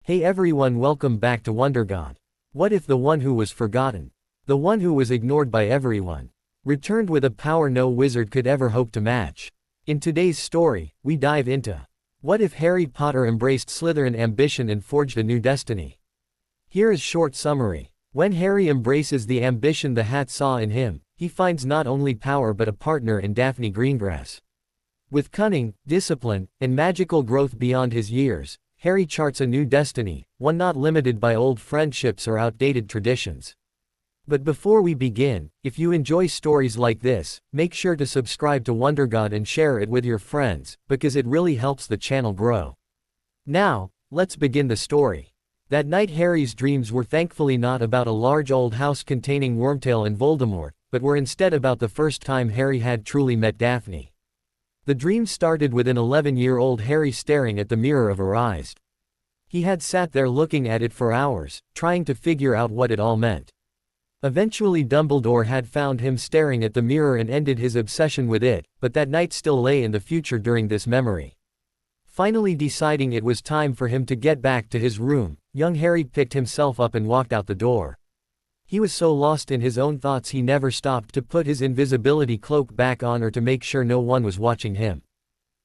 Hey everyone, welcome back to WonderGod. What if the one who was forgotten, the one who was ignored by everyone, returned with a power no wizard could ever hope to match? In today's story, we dive into what if Harry Potter embraced Slytherin ambition and forged a new destiny? Here is short summary. When Harry embraces the ambition the Hat saw in him, he finds not only power but a partner in Daphne Greengrass. With cunning, discipline, and magical growth beyond his years, Harry charts a new destiny, one not limited by old friendships or outdated traditions. But before we begin, if you enjoy stories like this, make sure to subscribe to WonderGod and share it with your friends, because it really helps the channel grow. Now, let's begin the story. That night Harry's dreams were thankfully not about a large old house containing Wormtail and Voldemort, but were instead about the first time Harry had truly met Daphne. The dream started with an 11-year-old Harry staring at the mirror of her eyes. He had sat there looking at it for hours, trying to figure out what it all meant. Eventually Dumbledore had found him staring at the mirror and ended his obsession with it, but that night still lay in the future during this memory. Finally deciding it was time for him to get back to his room, young Harry picked himself up and walked out the door. He was so lost in his own thoughts he never stopped to put his invisibility cloak back on or to make sure no one was watching him.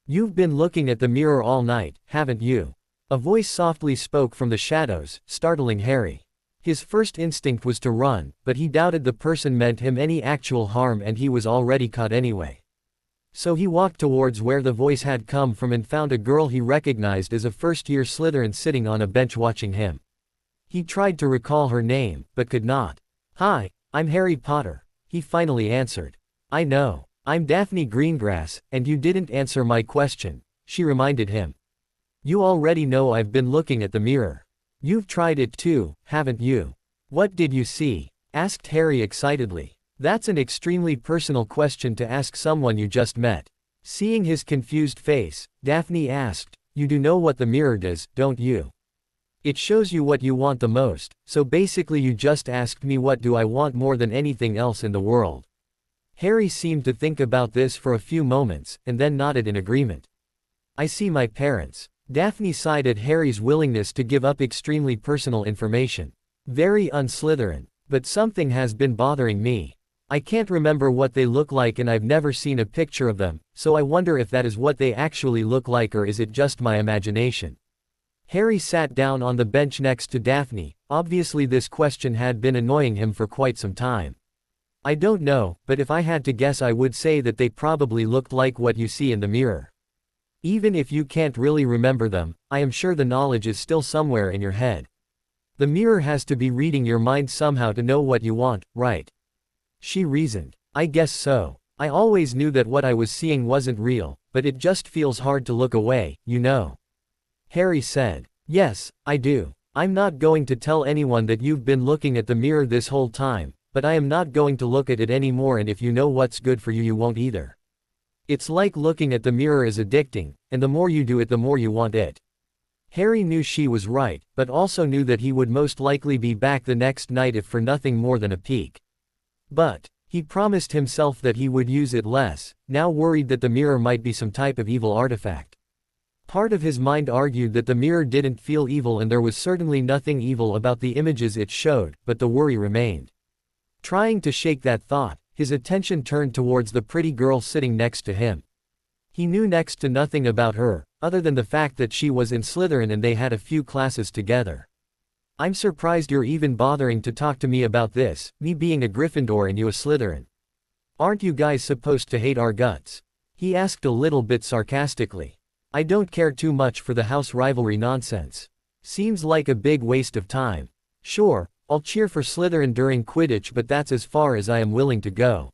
"You've been looking at the mirror all night, haven't you?" A voice softly spoke from the shadows, startling Harry. His first instinct was to run, but he doubted the person meant him any actual harm and he was already caught anyway. So he walked towards where the voice had come from and found a girl he recognized as a first-year Slytherin sitting on a bench watching him. He tried to recall her name, but could not. "Hi, I'm Harry Potter," he finally answered. "I know. I'm Daphne Greengrass, and you didn't answer my question," she reminded him. "You already know I've been looking at the mirror. You've tried it too, haven't you?" "What did you see?" asked Harry excitedly. "That's an extremely personal question to ask someone you just met." Seeing his confused face, Daphne asked, "You do know what the mirror does, don't you? It shows you what you want the most, so basically you just asked me what do I want more than anything else in the world." Harry seemed to think about this for a few moments, and then nodded in agreement. "I see my parents." Daphne sighed at Harry's willingness to give up extremely personal information. "Very un-Slytherin. But something has been bothering me. I can't remember what they look like and I've never seen a picture of them, so I wonder if that is what they actually look like or is it just my imagination." Harry sat down on the bench next to Daphne. Obviously this question had been annoying him for quite some time. "I don't know, but if I had to guess I would say that they probably looked like what you see in the mirror. Even if you can't really remember them, I am sure the knowledge is still somewhere in your head. The mirror has to be reading your mind somehow to know what you want, right?" She reasoned. "I guess so. I always knew that what I was seeing wasn't real, but it just feels hard to look away, you know." Harry said. "Yes, I do. I'm not going to tell anyone that you've been looking at the mirror this whole time, but I am not going to look at it anymore and if you know what's good for you you won't either. It's like looking at the mirror is addicting, and the more you do it the more you want it." Harry knew she was right, but also knew that he would most likely be back the next night if for nothing more than a peek. But he promised himself that he would use it less, now worried that the mirror might be some type of evil artifact. Part of his mind argued that the mirror didn't feel evil and there was certainly nothing evil about the images it showed, but the worry remained. Trying to shake that thought, his attention turned towards the pretty girl sitting next to him. He knew next to nothing about her, other than the fact that she was in Slytherin and they had a few classes together. "I'm surprised you're even bothering to talk to me about this, me being a Gryffindor and you a Slytherin. Aren't you guys supposed to hate our guts?" he asked a little bit sarcastically. "I don't care too much for the house rivalry nonsense. Seems like a big waste of time. Sure, I'll cheer for Slytherin during Quidditch but that's as far as I am willing to go.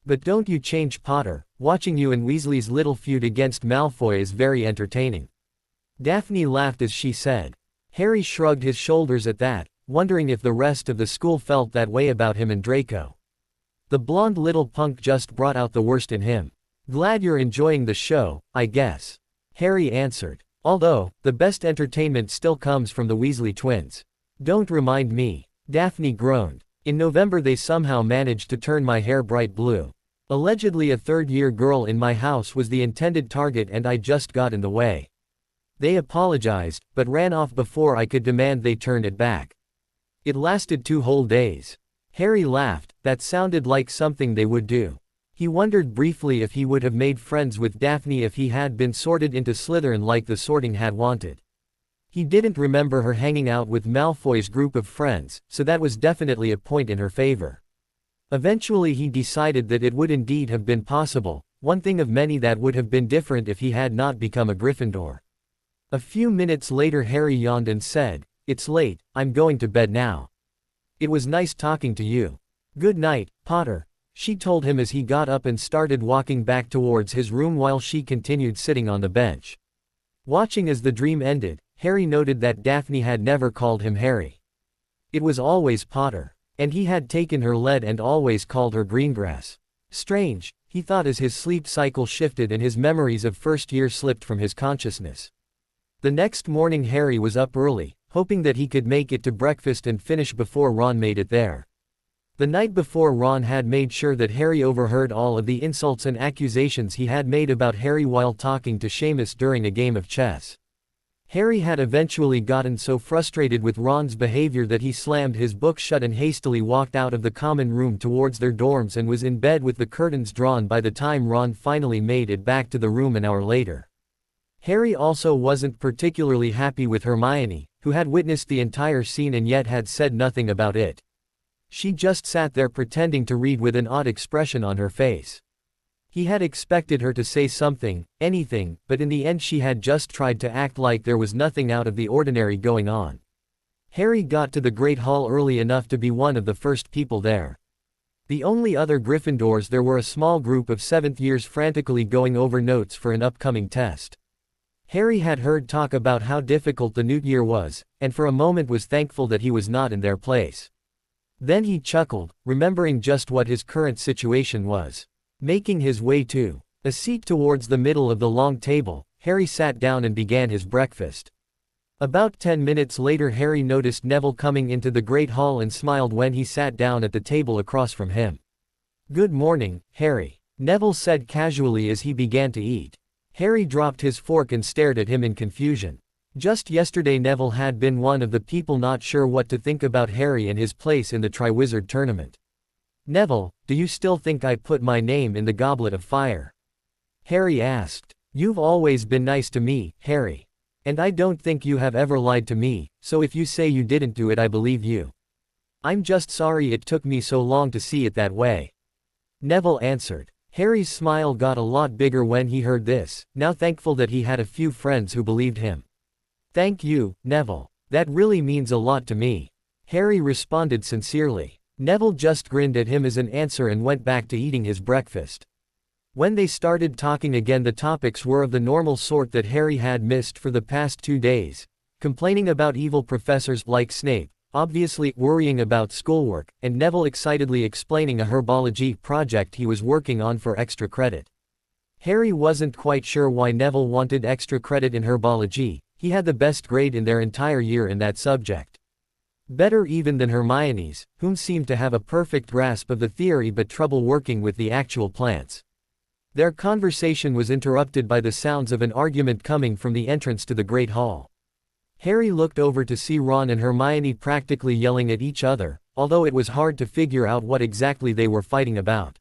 But don't you change, Potter. Watching you and Weasley's little feud against Malfoy is very entertaining." Daphne laughed as she said. Harry shrugged his shoulders at that, wondering if the rest of the school felt that way about him and Draco. The blonde little punk just brought out the worst in him. "Glad you're enjoying the show, I guess," Harry answered. "Although, the best entertainment still comes from the Weasley twins." "Don't remind me," Daphne groaned. "In November they somehow managed to turn my hair bright blue. Allegedly a third-year girl in my house was the intended target and I just got in the way." They apologized, but ran off before I could demand they turn it back. It lasted 2 whole days. Harry laughed. That sounded like something they would do. He wondered briefly if he would have made friends with Daphne if he had been sorted into Slytherin like the sorting had wanted. He didn't remember her hanging out with Malfoy's group of friends, so that was definitely a point in her favor. Eventually he decided that it would indeed have been possible, one thing of many that would have been different if he had not become a Gryffindor. A few minutes later Harry yawned and said, "It's late, I'm going to bed now. It was nice talking to you. Good night, Potter," she told him as he got up and started walking back towards his room while she continued sitting on the bench. Watching as the dream ended, Harry noted that Daphne had never called him Harry. It was always Potter. And he had taken her lead and always called her Greengrass. Strange, he thought as his sleep cycle shifted and his memories of first year slipped from his consciousness. The next morning Harry was up early, hoping that he could make it to breakfast and finish before Ron made it there. The night before Ron had made sure that Harry overheard all of the insults and accusations he had made about Harry while talking to Seamus during a game of chess. Harry had eventually gotten so frustrated with Ron's behavior that he slammed his book shut and hastily walked out of the common room towards their dorms and was in bed with the curtains drawn by the time Ron finally made it back to the room an hour later. Harry also wasn't particularly happy with Hermione, who had witnessed the entire scene and yet had said nothing about it. She just sat there pretending to read with an odd expression on her face. He had expected her to say something, anything, but in the end she had just tried to act like there was nothing out of the ordinary going on. Harry got to the Great Hall early enough to be one of the first people there. The only other Gryffindors there were a small group of 7th years frantically going over notes for an upcoming test. Harry had heard talk about how difficult the new year was, and for a moment was thankful that he was not in their place. Then he chuckled, remembering just what his current situation was. Making his way to a seat towards the middle of the long table, Harry sat down and began his breakfast. About 10 minutes later Harry noticed Neville coming into the Great Hall and smiled when he sat down at the table across from him. "Good morning, Harry," Neville said casually as he began to eat. Harry dropped his fork and stared at him in confusion. Just yesterday Neville had been one of the people not sure what to think about Harry and his place in the Triwizard Tournament. "Neville, do you still think I put my name in the Goblet of Fire?" Harry asked. "You've always been nice to me, Harry. And I don't think you have ever lied to me, so if you say you didn't do it I believe you. I'm just sorry it took me so long to see it that way," Neville answered. Harry's smile got a lot bigger when he heard this, now thankful that he had a few friends who believed him. "Thank you, Neville. That really means a lot to me," Harry responded sincerely. Neville just grinned at him as an answer and went back to eating his breakfast. When they started talking again the topics were of the normal sort that Harry had missed for the past 2 days, complaining about evil professors like Snape, obviously worrying about schoolwork, and Neville excitedly explaining a herbology project he was working on for extra credit. Harry wasn't quite sure why Neville wanted extra credit in herbology. He had the best grade in their entire year in that subject. Better even than Hermione's, whom seemed to have a perfect grasp of the theory but trouble working with the actual plants. Their conversation was interrupted by the sounds of an argument coming from the entrance to the Great Hall. Harry looked over to see Ron and Hermione practically yelling at each other, although it was hard to figure out what exactly they were fighting about.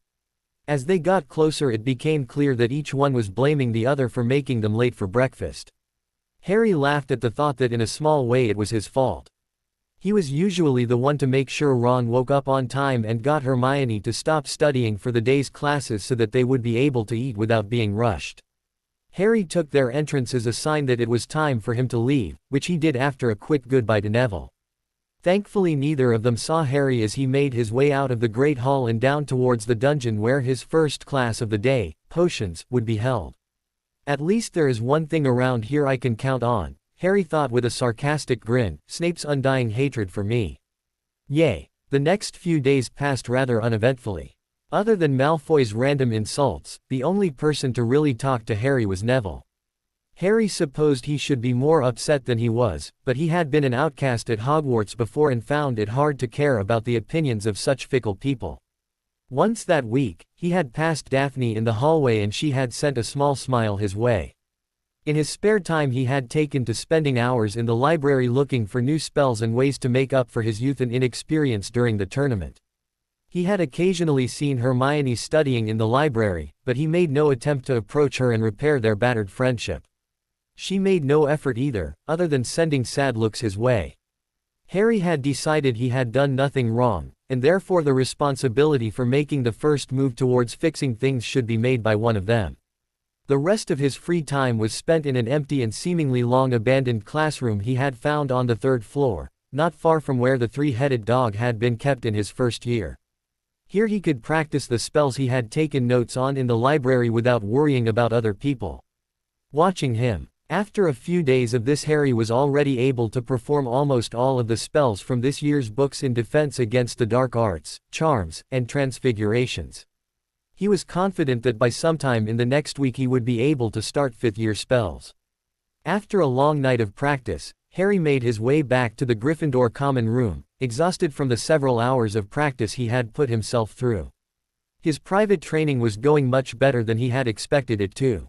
As they got closer it became clear that each one was blaming the other for making them late for breakfast. Harry laughed at the thought that in a small way it was his fault. He was usually the one to make sure Ron woke up on time and got Hermione to stop studying for the day's classes so that they would be able to eat without being rushed. Harry took their entrance as a sign that it was time for him to leave, which he did after a quick goodbye to Neville. Thankfully neither of them saw Harry as he made his way out of the Great Hall and down towards the dungeon where his first class of the day, potions, would be held. "At least there is one thing around here I can count on," Harry thought with a sarcastic grin, "Snape's undying hatred for me." Yay. The next few days passed rather uneventfully. Other than Malfoy's random insults, the only person to really talk to Harry was Neville. Harry supposed he should be more upset than he was, but he had been an outcast at Hogwarts before and found it hard to care about the opinions of such fickle people. Once that week, he had passed Daphne in the hallway and she had sent a small smile his way. In his spare time he had taken to spending hours in the library looking for new spells and ways to make up for his youth and inexperience during the tournament. He had occasionally seen Hermione studying in the library, but he made no attempt to approach her and repair their battered friendship. She made no effort either, other than sending sad looks his way. Harry had decided he had done nothing wrong, and therefore the responsibility for making the first move towards fixing things should be made by one of them. The rest of his free time was spent in an empty and seemingly long abandoned classroom he had found on the 3rd floor, not far from where the 3-headed dog had been kept in his first year. Here he could practice the spells he had taken notes on in the library without worrying about other people watching him. After a few days of this, Harry was already able to perform almost all of the spells from this year's books in defense against the dark arts, charms, and transfigurations. He was confident that by sometime in the next week he would be able to start 5th-year spells. After a long night of practice, Harry made his way back to the Gryffindor common room, exhausted from the several hours of practice he had put himself through. His private training was going much better than he had expected it to.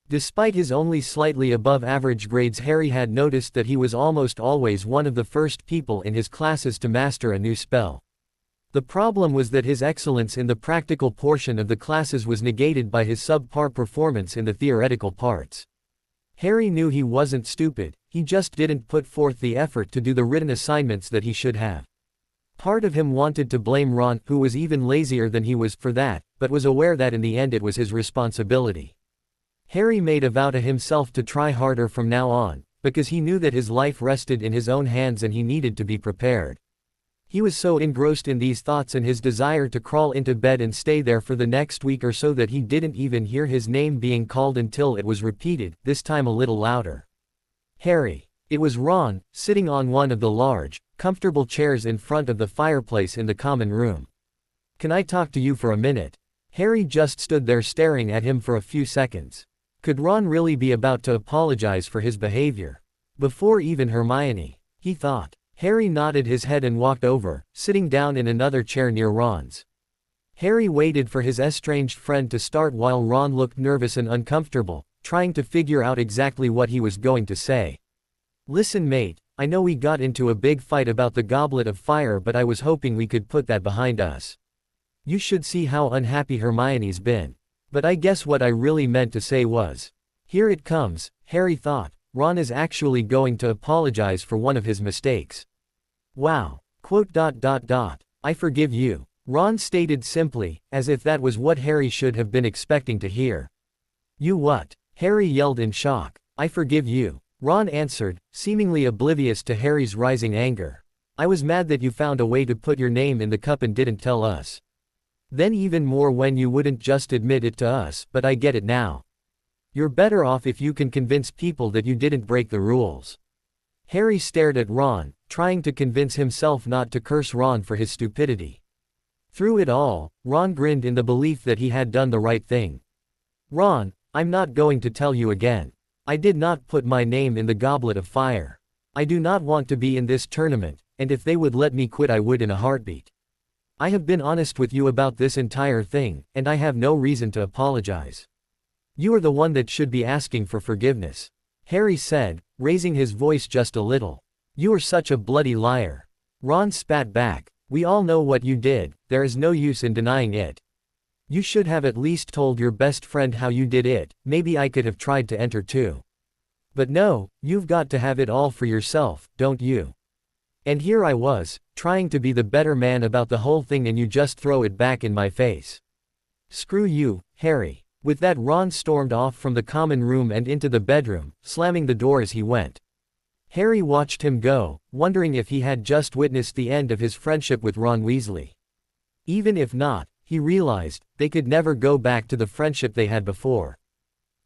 Despite his only slightly above average grades, Harry had noticed that he was almost always one of the first people in his classes to master a new spell. The problem was that his excellence in the practical portion of the classes was negated by his subpar performance in the theoretical parts. Harry knew he wasn't stupid, he just didn't put forth the effort to do the written assignments that he should have. Part of him wanted to blame Ron, who was even lazier than he was, for that, but was aware that in the end it was his responsibility. Harry made a vow to himself to try harder from now on, because he knew that his life rested in his own hands and he needed to be prepared. He was so engrossed in these thoughts and his desire to crawl into bed and stay there for the next week or so that he didn't even hear his name being called until it was repeated, this time a little louder. Harry. It was Ron, sitting on one of the large, comfortable chairs in front of the fireplace in the common room. "Can I talk to you for a minute?" Harry just stood there staring at him for a few seconds. Could Ron really be about to apologize for his behavior? Before even Hermione, he thought. Harry nodded his head and walked over, sitting down in another chair near Ron's. Harry waited for his estranged friend to start while Ron looked nervous and uncomfortable, trying to figure out exactly what he was going to say. "Listen mate, I know we got into a big fight about the Goblet of Fire, but I was hoping we could put that behind us. You should see how unhappy Hermione's been. But I guess what I really meant to say was, here it comes." Harry thought, Ron is actually going to apologize for one of his mistakes. Wow. I forgive you. Ron stated simply, as if that was what Harry should have been expecting to hear. "You what?" Harry yelled in shock. "I forgive you," Ron answered, seemingly oblivious to Harry's rising anger. "I was mad that you found a way to put your name in the cup and didn't tell us. Then even more when you wouldn't just admit it to us, but I get it now. You're better off if you can convince people that you didn't break the rules." Harry stared at Ron, trying to convince himself not to curse Ron for his stupidity. Through it all, Ron grinned in the belief that he had done the right thing. "Ron, I'm not going to tell you again. I did not put my name in the Goblet of Fire. I do not want to be in this tournament, and if they would let me quit I would in a heartbeat. I have been honest with you about this entire thing, and I have no reason to apologize. You are the one that should be asking for forgiveness," Harry said, raising his voice just a little. "You are such a bloody liar." Ron spat back. "We all know what you did, there is no use in denying it. You should have at least told your best friend how you did it, maybe I could have tried to enter too. But no, you've got to have it all for yourself, don't you? And here I was, trying to be the better man about the whole thing and you just throw it back in my face. Screw you, Harry." With that, Ron stormed off from the common room and into the bedroom, slamming the door as he went. Harry watched him go, wondering if he had just witnessed the end of his friendship with Ron Weasley. Even if not, he realized, they could never go back to the friendship they had before.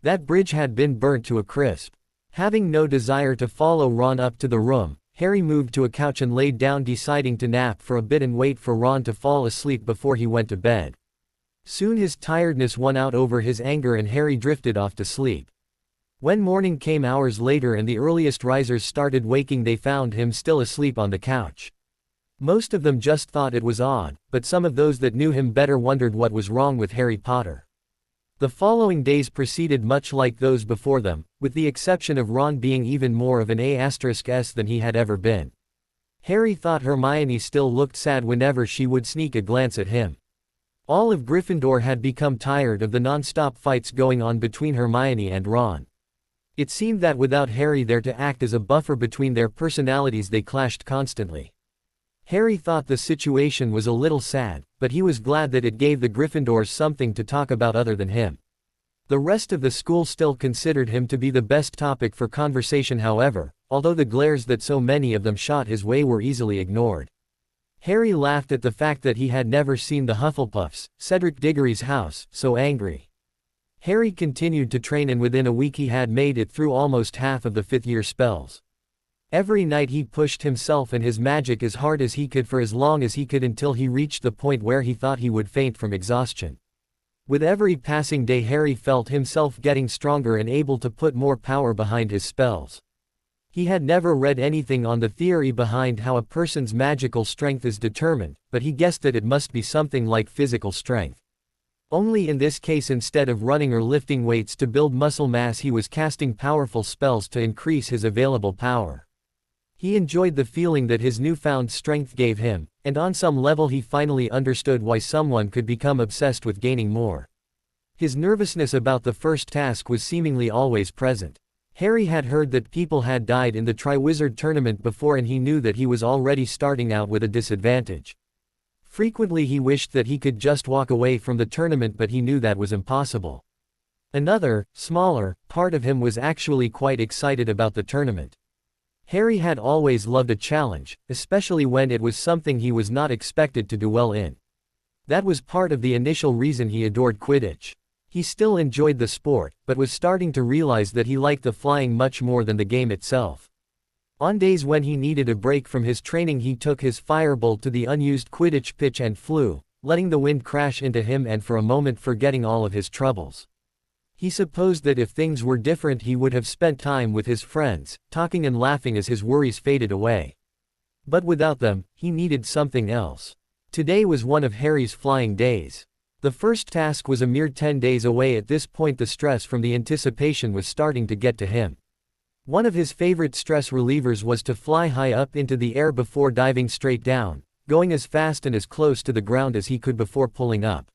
That bridge had been burnt to a crisp. Having no desire to follow Ron up to the room, Harry moved to a couch and laid down, deciding to nap for a bit and wait for Ron to fall asleep before he went to bed. Soon his tiredness won out over his anger and Harry drifted off to sleep. When morning came hours later and the earliest risers started waking, they found him still asleep on the couch. Most of them just thought it was odd, but some of those that knew him better wondered what was wrong with Harry Potter. The following days proceeded much like those before them, with the exception of Ron being even more of an A*S than he had ever been. Harry thought Hermione still looked sad whenever she would sneak a glance at him. All of Gryffindor had become tired of the non-stop fights going on between Hermione and Ron. It seemed that without Harry there to act as a buffer between their personalities, they clashed constantly. Harry thought the situation was a little sad, but he was glad that it gave the Gryffindors something to talk about other than him. The rest of the school still considered him to be the best topic for conversation, however, although the glares that so many of them shot his way were easily ignored. Harry laughed at the fact that he had never seen the Hufflepuffs, Cedric Diggory's house, so angry. Harry continued to train, and within a week he had made it through almost half of the fifth-year spells. Every night he pushed himself and his magic as hard as he could for as long as he could until he reached the point where he thought he would faint from exhaustion. With every passing day Harry felt himself getting stronger and able to put more power behind his spells. He had never read anything on the theory behind how a person's magical strength is determined, but he guessed that it must be something like physical strength. Only in this case, instead of running or lifting weights to build muscle mass, he was casting powerful spells to increase his available power. He enjoyed the feeling that his newfound strength gave him, and on some level he finally understood why someone could become obsessed with gaining more. His nervousness about the first task was seemingly always present. Harry had heard that people had died in the Triwizard Tournament before, and he knew that he was already starting out with a disadvantage. Frequently he wished that he could just walk away from the tournament, but he knew that was impossible. Another, smaller, part of him was actually quite excited about the tournament. Harry had always loved a challenge, especially when it was something he was not expected to do well in. That was part of the initial reason he adored Quidditch. He still enjoyed the sport, but was starting to realize that he liked the flying much more than the game itself. On days when he needed a break from his training, he took his firebolt to the unused Quidditch pitch and flew, letting the wind crash into him and for a moment forgetting all of his troubles. He supposed that if things were different he would have spent time with his friends, talking and laughing as his worries faded away. But without them, he needed something else. Today was one of Harry's flying days. The first task was a mere 10 days away. At this point the stress from the anticipation was starting to get to him. One of his favorite stress relievers was to fly high up into the air before diving straight down, going as fast and as close to the ground as he could before pulling up.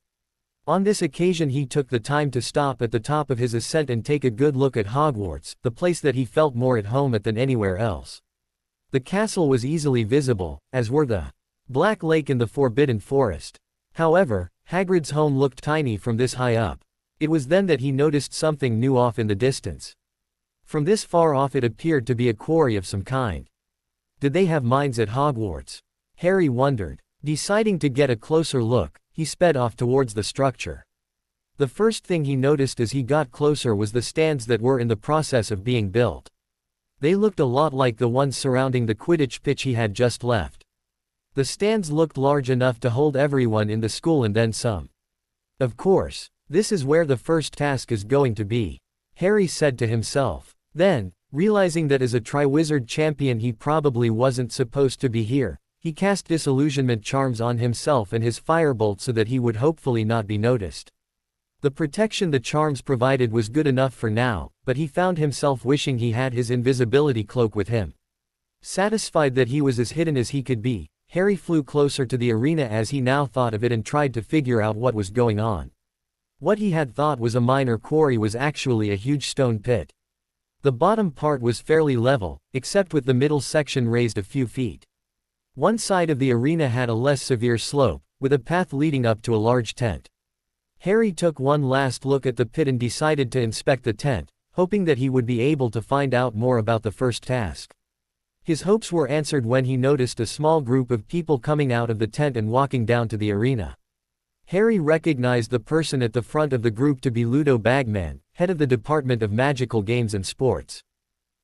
On this occasion he took the time to stop at the top of his ascent and take a good look at Hogwarts, the place that he felt more at home at than anywhere else. The castle was easily visible, as were the Black Lake and the Forbidden Forest. However, Hagrid's home looked tiny from this high up. It was then that he noticed something new off in the distance. From this far off it appeared to be a quarry of some kind. Did they have mines at Hogwarts? Harry wondered. Deciding to get a closer look, he sped off towards the structure. The first thing he noticed as he got closer was the stands that were in the process of being built. They looked a lot like the ones surrounding the Quidditch pitch he had just left. The stands looked large enough to hold everyone in the school and then some. Of course, this is where the first task is going to be, Harry said to himself. Then, realizing that as a Triwizard champion he probably wasn't supposed to be here, he cast disillusionment charms on himself and his firebolt so that he would hopefully not be noticed. The protection the charms provided was good enough for now, but he found himself wishing he had his invisibility cloak with him. Satisfied that he was as hidden as he could be, Harry flew closer to the arena as he now thought of it and tried to figure out what was going on. What he had thought was a mine or quarry was actually a huge stone pit. The bottom part was fairly level, except with the middle section raised a few feet. One side of the arena had a less severe slope, with a path leading up to a large tent. Harry took one last look at the pit and decided to inspect the tent, hoping that he would be able to find out more about the first task. His hopes were answered when he noticed a small group of people coming out of the tent and walking down to the arena. Harry recognized the person at the front of the group to be Ludo Bagman, head of the Department of Magical Games and Sports.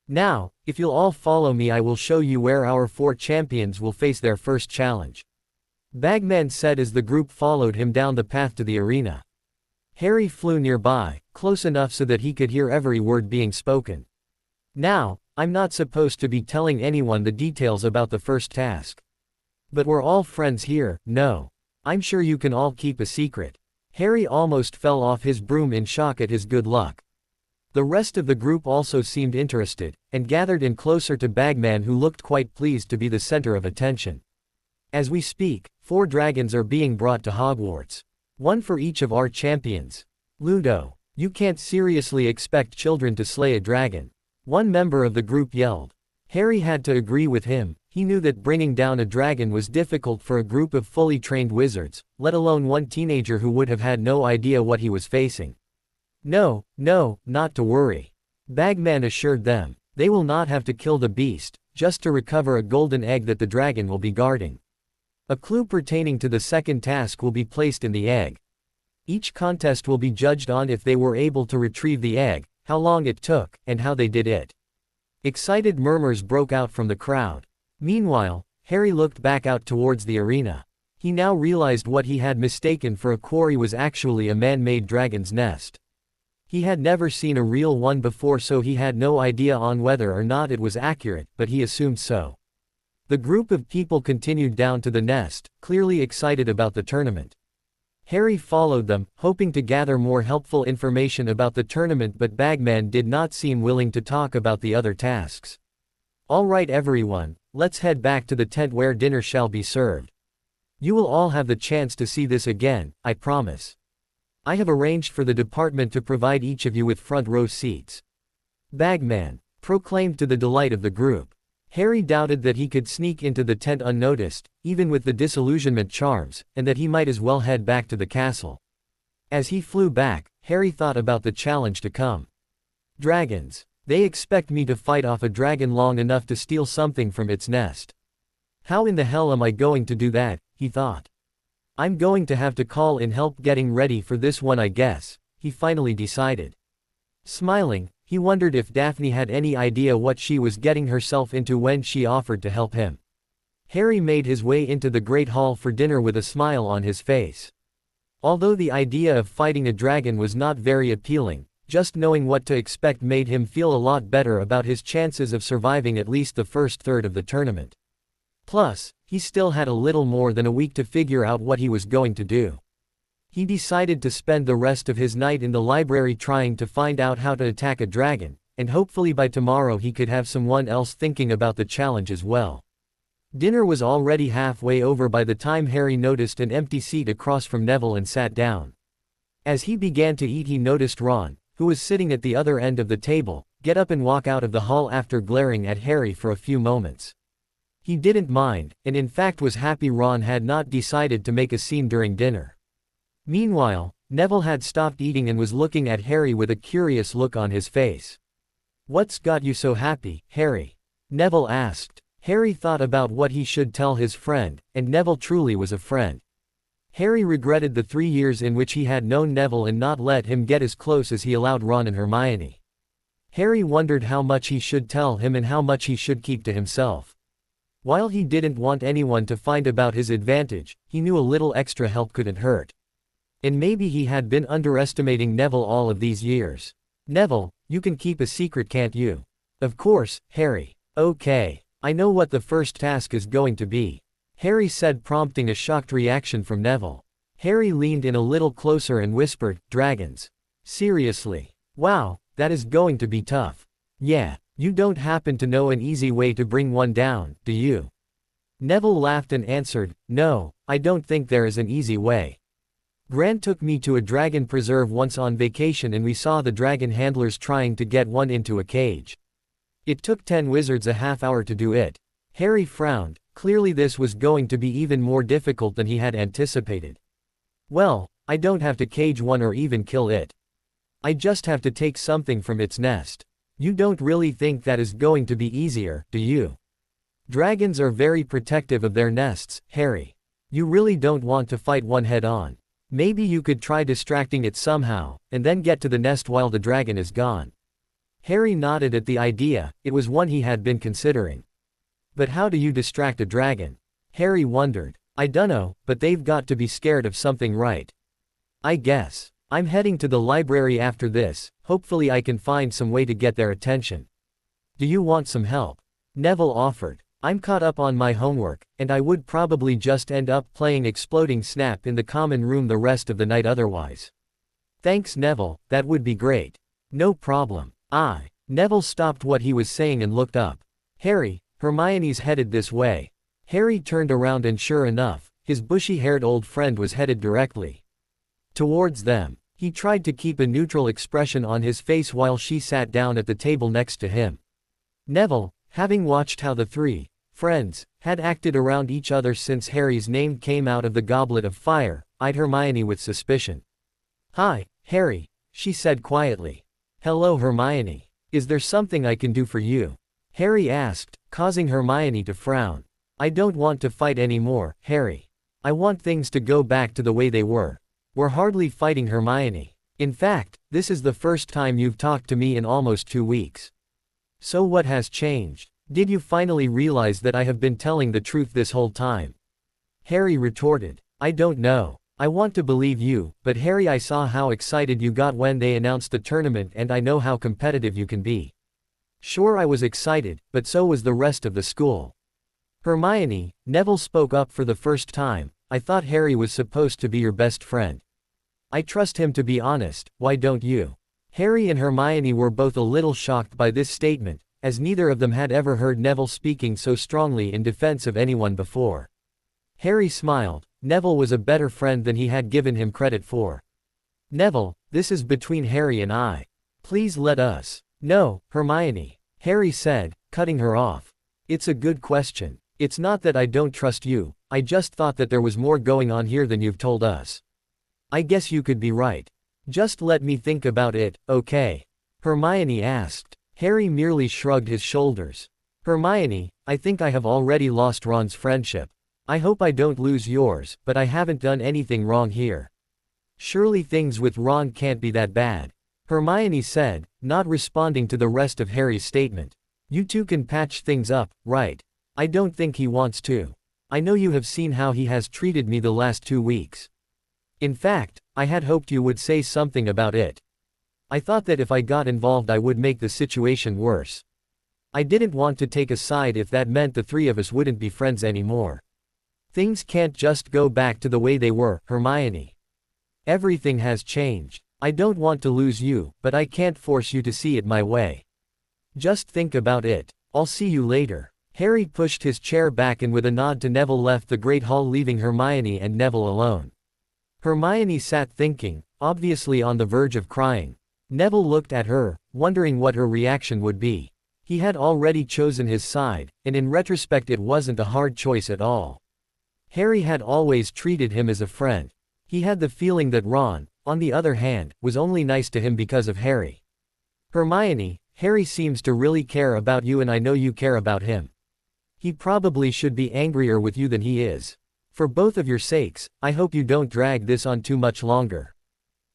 Now, if you'll all follow me, I will show you where our 4 champions will face their first challenge, Bagman said as the group followed him down the path to the arena. Harry flew nearby, close enough so that he could hear every word being spoken. Now, I'm not supposed to be telling anyone the details about the first task. But we're all friends here, no. I'm sure you can all keep a secret. Harry almost fell off his broom in shock at his good luck. The rest of the group also seemed interested, and gathered in closer to Bagman, who looked quite pleased to be the center of attention. As we speak, 4 dragons are being brought to Hogwarts. 1 for each of our champions. Ludo, you can't seriously expect children to slay a dragon. One member of the group yelled. Harry had to agree with him. He knew that bringing down a dragon was difficult for a group of fully trained wizards, let alone one teenager who would have had no idea what he was facing. No, not to worry. Bagman assured them. They will not have to kill the beast, just to recover a golden egg that the dragon will be guarding. A clue pertaining to the second task will be placed in the egg. Each contest will be judged on if they were able to retrieve the egg, how long it took, and how they did it. Excited murmurs broke out from the crowd. Meanwhile, Harry looked back out towards the arena. He now realized what he had mistaken for a quarry was actually a man-made dragon's nest. He had never seen a real one before, so he had no idea on whether or not it was accurate, but he assumed so. The group of people continued down to the nest, clearly excited about the tournament. Harry followed them, hoping to gather more helpful information about the tournament, but Bagman did not seem willing to talk about the other tasks. All right everyone, let's head back to the tent where dinner shall be served. You will all have the chance to see this again, I promise. I have arranged for the department to provide each of you with front row seats. Bagman proclaimed to the delight of the group. Harry doubted that he could sneak into the tent unnoticed, even with the disillusionment charms, and that he might as well head back to the castle. As he flew back, Harry thought about the challenge to come. Dragons. They expect me to fight off a dragon long enough to steal something from its nest. How in the hell am I going to do that, he thought. I'm going to have to call in help getting ready for this one, I guess, he finally decided. Smiling, he wondered if Daphne had any idea what she was getting herself into when she offered to help him. Harry made his way into the Great Hall for dinner with a smile on his face. Although the idea of fighting a dragon was not very appealing, just knowing what to expect made him feel a lot better about his chances of surviving at least the first third of the tournament. Plus, he still had a little more than a week to figure out what he was going to do. He decided to spend the rest of his night in the library trying to find out how to attack a dragon, and hopefully by tomorrow he could have someone else thinking about the challenge as well. Dinner was already halfway over by the time Harry noticed an empty seat across from Neville and sat down. As he began to eat, he noticed Ron, who was sitting at the other end of the table, get up and walk out of the hall after glaring at Harry for a few moments. He didn't mind, and in fact was happy Ron had not decided to make a scene during dinner. Meanwhile, Neville had stopped eating and was looking at Harry with a curious look on his face. "What's got you so happy, Harry?" Neville asked. Harry thought about what he should tell his friend, and Neville truly was a friend. Harry regretted the 3 years in which he had known Neville and not let him get as close as he allowed Ron and Hermione. Harry wondered how much he should tell him and how much he should keep to himself. While he didn't want anyone to find about his advantage, he knew a little extra help couldn't hurt. And maybe he had been underestimating Neville all of these years. "Neville, you can keep a secret, can't you?" "Of course, Harry." "Okay. I know what the first task is going to be," Harry said, prompting a shocked reaction from Neville. Harry leaned in a little closer and whispered, "Dragons." "Seriously? Wow, that is going to be tough." "Yeah. You don't happen to know an easy way to bring one down, do you?" Neville laughed and answered, "No, I don't think there is an easy way. Grant took me to a dragon preserve once on vacation and we saw the dragon handlers trying to get one into a cage. It took 10 wizards a half hour to do it." Harry frowned. Clearly this was going to be even more difficult than he had anticipated. "Well, I don't have to cage one or even kill it. I just have to take something from its nest. You don't really think that is going to be easier, do you? Dragons are very protective of their nests, Harry. You really don't want to fight one head on. Maybe you could try distracting it somehow, and then get to the nest while the dragon is gone." Harry nodded at the idea. It was one he had been considering. "But how do you distract a dragon?" Harry wondered. "I dunno, but they've got to be scared of something, right? I guess. I'm heading to the library after this, hopefully I can find some way to get their attention. Do you want some help?" Neville offered. I'm caught up on my homework, and I would probably just end up playing Exploding Snap in the common room the rest of the night otherwise. Thanks Neville, that would be great. No problem. Neville stopped what he was saying and looked up. Harry, Hermione's headed this way. Harry turned around and sure enough, his bushy-haired old friend was headed directly towards them. He tried to keep a neutral expression on his face while she sat down at the table next to him. Neville, having watched how the three friends had acted around each other since Harry's name came out of the goblet of fire, eyed Hermione with suspicion. "Hi, Harry," she said quietly. "Hello Hermione. Is there something I can do for you?" Harry asked, causing Hermione to frown. "I don't want to fight anymore, Harry. I want things to go back to the way they were. We're hardly fighting, Hermione. In fact, this is the first time you've talked to me in almost 2 weeks. So what has changed? Did you finally realize that I have been telling the truth this whole time?" Harry retorted. "I don't know. I want to believe you, but Harry, I saw how excited you got when they announced the tournament and I know how competitive you can be." "Sure, I was excited, but so was the rest of the school." "Hermione," Neville spoke up for the first time, "I thought Harry was supposed to be your best friend. I trust him to be honest, why don't you?" Harry and Hermione were both a little shocked by this statement, as neither of them had ever heard Neville speaking so strongly in defense of anyone before. Harry smiled. Neville was a better friend than he had given him credit for. "Neville, this is between Harry and I. Please let us." "No, Hermione," Harry said, cutting her off. "It's a good question. It's not that I don't trust you, I just thought that there was more going on here than you've told us." "I guess you could be right. Just let me think about it, okay?" Hermione asked. Harry merely shrugged his shoulders. "Hermione, I think I have already lost Ron's friendship. I hope I don't lose yours, but I haven't done anything wrong here. Surely things with Ron can't be that bad," Hermione said, not responding to the rest of Harry's statement. "You two can patch things up, right?" "I don't think he wants to. I know you have seen how he has treated me the last 2 weeks. In fact, I had hoped you would say something about it. I thought that if I got involved I would make the situation worse. I didn't want to take a side if that meant the three of us wouldn't be friends anymore. Things can't just go back to the way they were, Hermione. Everything has changed. I don't want to lose you, but I can't force you to see it my way. Just think about it. I'll see you later." Harry pushed his chair back and with a nod to Neville left the Great Hall, leaving Hermione and Neville alone. Hermione sat thinking, obviously on the verge of crying. Neville looked at her, wondering what her reaction would be. He had already chosen his side, and in retrospect it wasn't a hard choice at all. Harry had always treated him as a friend. He had the feeling that Ron, on the other hand, was only nice to him because of Harry. "Hermione, Harry seems to really care about you and I know you care about him. He probably should be angrier with you than he is. For both of your sakes, I hope you don't drag this on too much longer."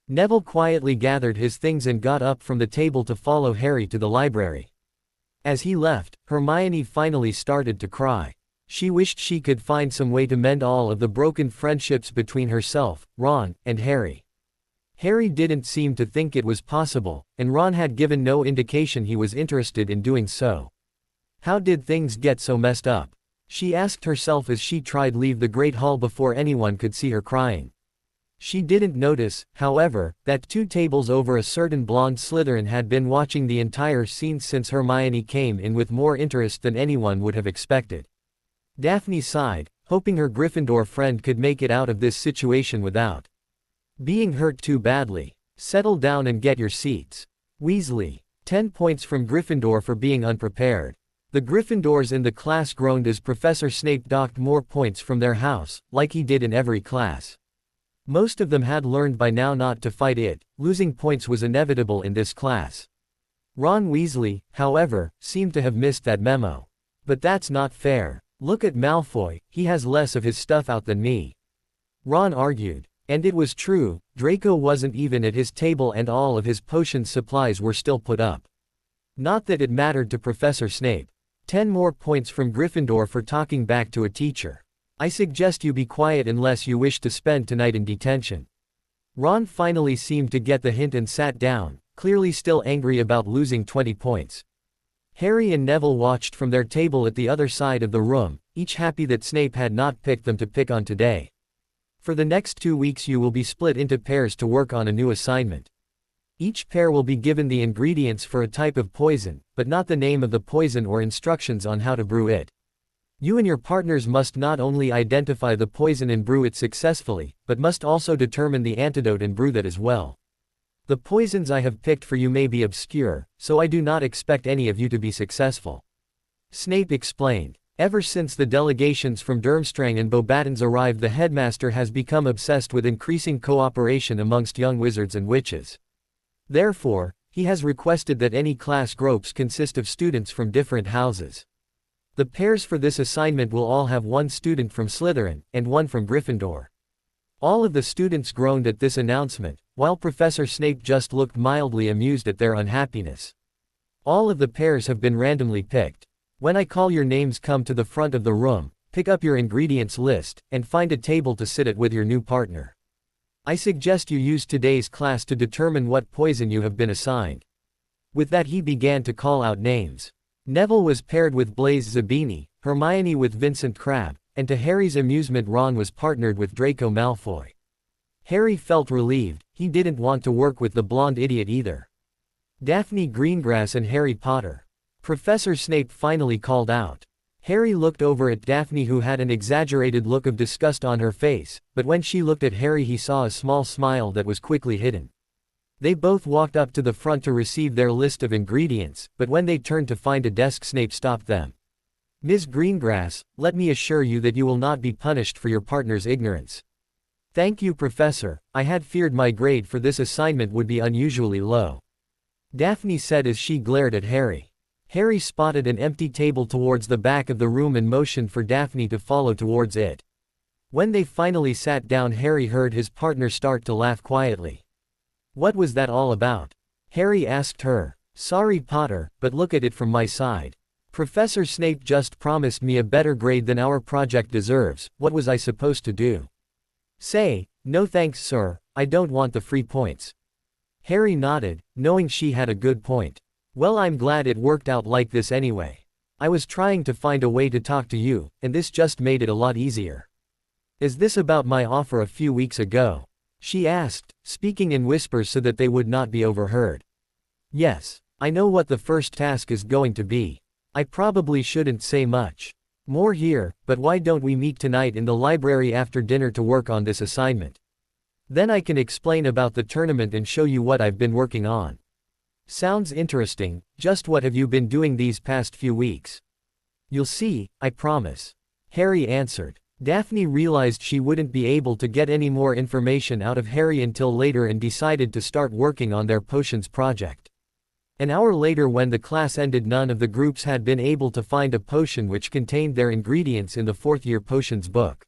Neville quietly gathered his things and got up from the table to follow Harry to the library. As he left, Hermione finally started to cry. She wished she could find some way to mend all of the broken friendships between herself, Ron, and Harry. Harry didn't seem to think it was possible, and Ron had given no indication he was interested in doing so. How did things get so messed up? She asked herself as she tried to leave the Great Hall before anyone could see her crying. She didn't notice, however, that 2 tables over a certain blonde Slytherin had been watching the entire scene since Hermione came in with more interest than anyone would have expected. Daphne sighed, hoping her Gryffindor friend could make it out of this situation without being hurt too badly. "Settle down and get your seats." Weasley. 10 points from Gryffindor for being unprepared. The Gryffindors in the class groaned as Professor Snape docked more points from their house, like he did in every class. Most of them had learned by now not to fight it. Losing points was inevitable in this class. Ron Weasley, however, seemed to have missed that memo. "But that's not fair. Look at Malfoy, he has less of his stuff out than me," Ron argued. And it was true, Draco wasn't even at his table and all of his potion supplies were still put up. Not that it mattered to Professor Snape. 10 more points from Gryffindor for talking back to a teacher. "I suggest you be quiet unless you wish to spend tonight in detention." Ron finally seemed to get the hint and sat down, clearly still angry about losing 20 points. Harry and Neville watched from their table at the other side of the room, each happy that Snape had not picked them to pick on today. For the next 2 weeks you will be split into pairs to work on a new assignment. Each pair will be given the ingredients for a type of poison, but not the name of the poison or instructions on how to brew it. You and your partners must not only identify the poison and brew it successfully, but must also determine the antidote and brew that as well. The poisons I have picked for you may be obscure, so I do not expect any of you to be successful. Snape explained. Ever since the delegations from Durmstrang and Beauxbatons arrived, the headmaster has become obsessed with increasing cooperation amongst young wizards and witches. Therefore, he has requested that any class groups consist of students from different houses. The pairs for this assignment will all have one student from Slytherin, and one from Gryffindor. All of the students groaned at this announcement, while Professor Snape just looked mildly amused at their unhappiness. All of the pairs have been randomly picked. When I call your names, come to the front of the room, pick up your ingredients list, and find a table to sit at with your new partner. I suggest you use today's class to determine what poison you have been assigned. With that he began to call out names. Neville was paired with Blaise Zabini, Hermione with Vincent Crabbe, and to Harry's amusement Ron was partnered with Draco Malfoy. Harry felt relieved, he didn't want to work with the blonde idiot either. Daphne Greengrass and Harry Potter. Professor Snape finally called out. Harry looked over at Daphne, who had an exaggerated look of disgust on her face, but when she looked at Harry he saw a small smile that was quickly hidden. They both walked up to the front to receive their list of ingredients, but when they turned to find a desk Snape stopped them. Ms. Greengrass, let me assure you that you will not be punished for your partner's ignorance. Thank you, Professor, I had feared my grade for this assignment would be unusually low. Daphne said as she glared at Harry. Harry spotted an empty table towards the back of the room and motioned for Daphne to follow towards it. When they finally sat down, Harry heard his partner start to laugh quietly. What was that all about? Harry asked her. Sorry, Potter, but look at it from my side. Professor Snape just promised me a better grade than our project deserves. What was I supposed to do? Say, no thanks, sir, I don't want the free points. Harry nodded, knowing she had a good point. Well, I'm glad it worked out like this anyway. I was trying to find a way to talk to you, and this just made it a lot easier. Is this about my offer a few weeks ago? She asked, speaking in whispers so that they would not be overheard. Yes, I know what the first task is going to be. I probably shouldn't say much more here, but why don't we meet tonight in the library after dinner to work on this assignment? Then I can explain about the tournament and show you what I've been working on. Sounds interesting. Just what have you been doing these past few weeks? You'll see, I promise. Harry answered. Daphne realized she wouldn't be able to get any more information out of Harry until later and decided to start working on their potions project. An hour later, when the class ended, none of the groups had been able to find a potion which contained their ingredients in the fourth-year potions book.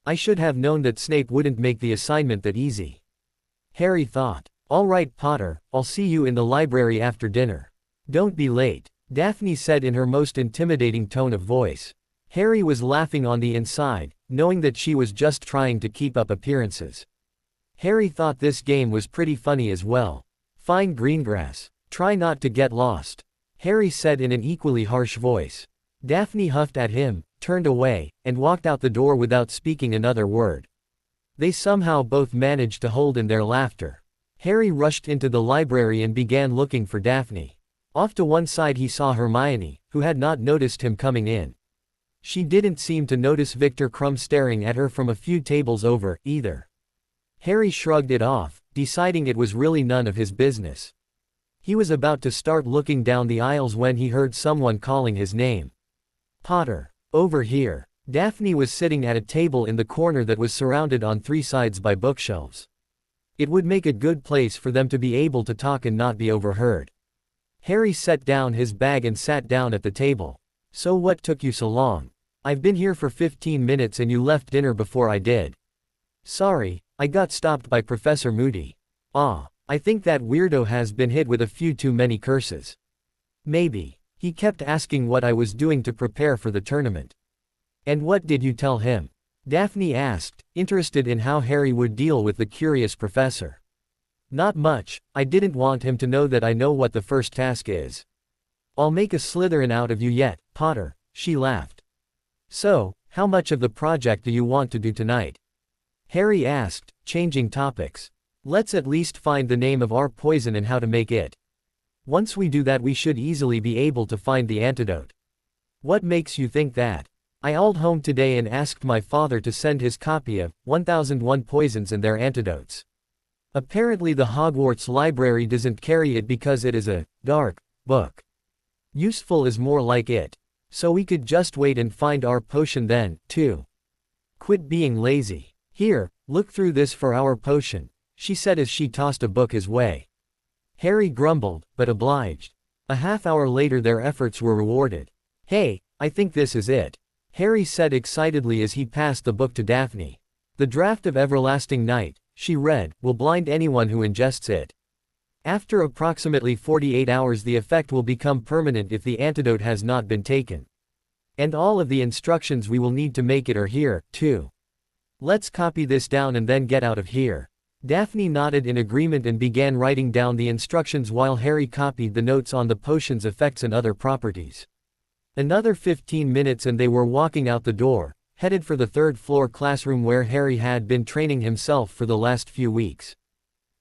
I should have known that Snape wouldn't make the assignment that easy. Harry thought. All right, Potter, I'll see you in the library after dinner. Don't be late, Daphne said in her most intimidating tone of voice. Harry was laughing on the inside, knowing that she was just trying to keep up appearances. Harry thought this game was pretty funny as well. Fine, Greengrass. Try not to get lost, Harry said in an equally harsh voice. Daphne huffed at him, turned away, and walked out the door without speaking another word. They somehow both managed to hold in their laughter. Harry rushed into the library and began looking for Daphne. Off to one side he saw Hermione, who had not noticed him coming in. She didn't seem to notice Victor Crumb staring at her from a few tables over, either. Harry shrugged it off, deciding it was really none of his business. He was about to start looking down the aisles when he heard someone calling his name. Potter, over here. Daphne was sitting at a table in the corner that was surrounded on three sides by bookshelves. It would make a good place for them to be able to talk and not be overheard. Harry set down his bag and sat down at the table. So what took you so long? I've been here for 15 minutes and you left dinner before I did. Sorry, I got stopped by Professor Moody. I think that weirdo has been hit with a few too many curses. Maybe. He kept asking what I was doing to prepare for the tournament. And what did you tell him? Daphne asked, interested in how Harry would deal with the curious professor. Not much, I didn't want him to know that I know what the first task is. I'll make a Slytherin out of you yet, Potter, she laughed. So, how much of the project do you want to do tonight? Harry asked, changing topics. Let's at least find the name of our poison and how to make it. Once we do that we should easily be able to find the antidote. What makes you think that? I called home today and asked my father to send his copy of 1001 Poisons and Their Antidotes. Apparently the Hogwarts library doesn't carry it because it is a dark book. Useful is more like it. So we could just wait and find our potion then, too. Quit being lazy. Here, look through this for our potion, she said as she tossed a book his way. Harry grumbled, but obliged. A half-hour later their efforts were rewarded. Hey, I think this is it, Harry said excitedly as he passed the book to Daphne. The Draft of Everlasting Night, she read, will blind anyone who ingests it. After approximately 48 hours the effect will become permanent if the antidote has not been taken. And all of the instructions we will need to make it are here, too. Let's copy this down and then get out of here. Daphne nodded in agreement and began writing down the instructions while Harry copied the notes on the potion's effects and other properties. Another 15 minutes and they were walking out the door, headed for the third-floor classroom where Harry had been training himself for the last few weeks.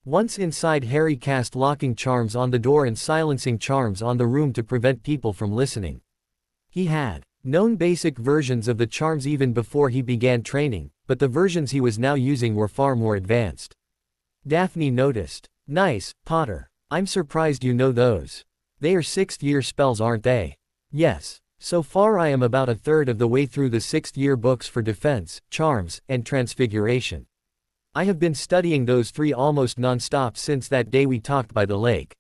Once inside Harry cast locking charms on the door and silencing charms on the room to prevent people from listening. He had known basic versions of the charms even before he began training, but the versions he was now using were far more advanced. Daphne noticed. Nice, Potter. I'm surprised you know those. They are 6th-year spells, aren't they? Yes. So far I am about a third of the way through the 6th-year books for Defense, Charms, and Transfiguration. I have been studying those 3 almost non-stop since that day we talked by the lake.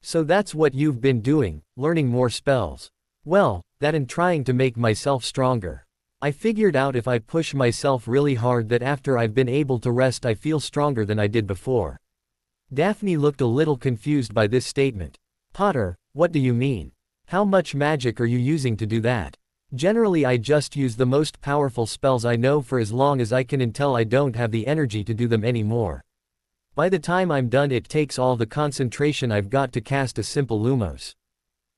So that's what you've been doing, learning more spells. Well, that and trying to make myself stronger. I figured out if I push myself really hard that after I've been able to rest I feel stronger than I did before. Daphne looked a little confused by this statement. Potter, what do you mean? How much magic are you using to do that? Generally I just use the most powerful spells I know for as long as I can until I don't have the energy to do them anymore. By the time I'm done it takes all the concentration I've got to cast a simple lumos.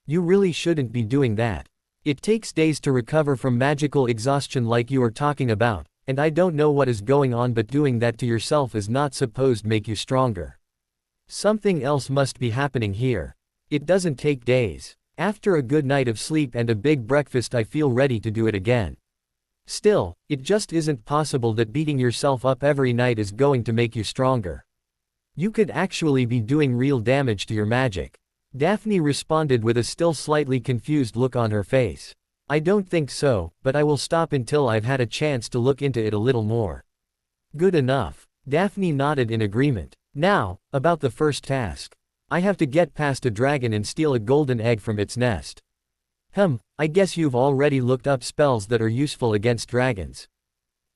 You really shouldn't be doing that. It takes days to recover from magical exhaustion like you are talking about, and I don't know what is going on but doing that to yourself is not supposed to make you stronger. Something else must be happening here. It doesn't take days. After a good night of sleep and a big breakfast I feel ready to do it again. Still, it just isn't possible that beating yourself up every night is going to make you stronger. You could actually be doing real damage to your magic. Daphne responded with a still slightly confused look on her face. I don't think so, but I will stop until I've had a chance to look into it a little more. Good enough. Daphne nodded in agreement. Now, about the first task. I have to get past a dragon and steal a golden egg from its nest. I guess you've already looked up spells that are useful against dragons.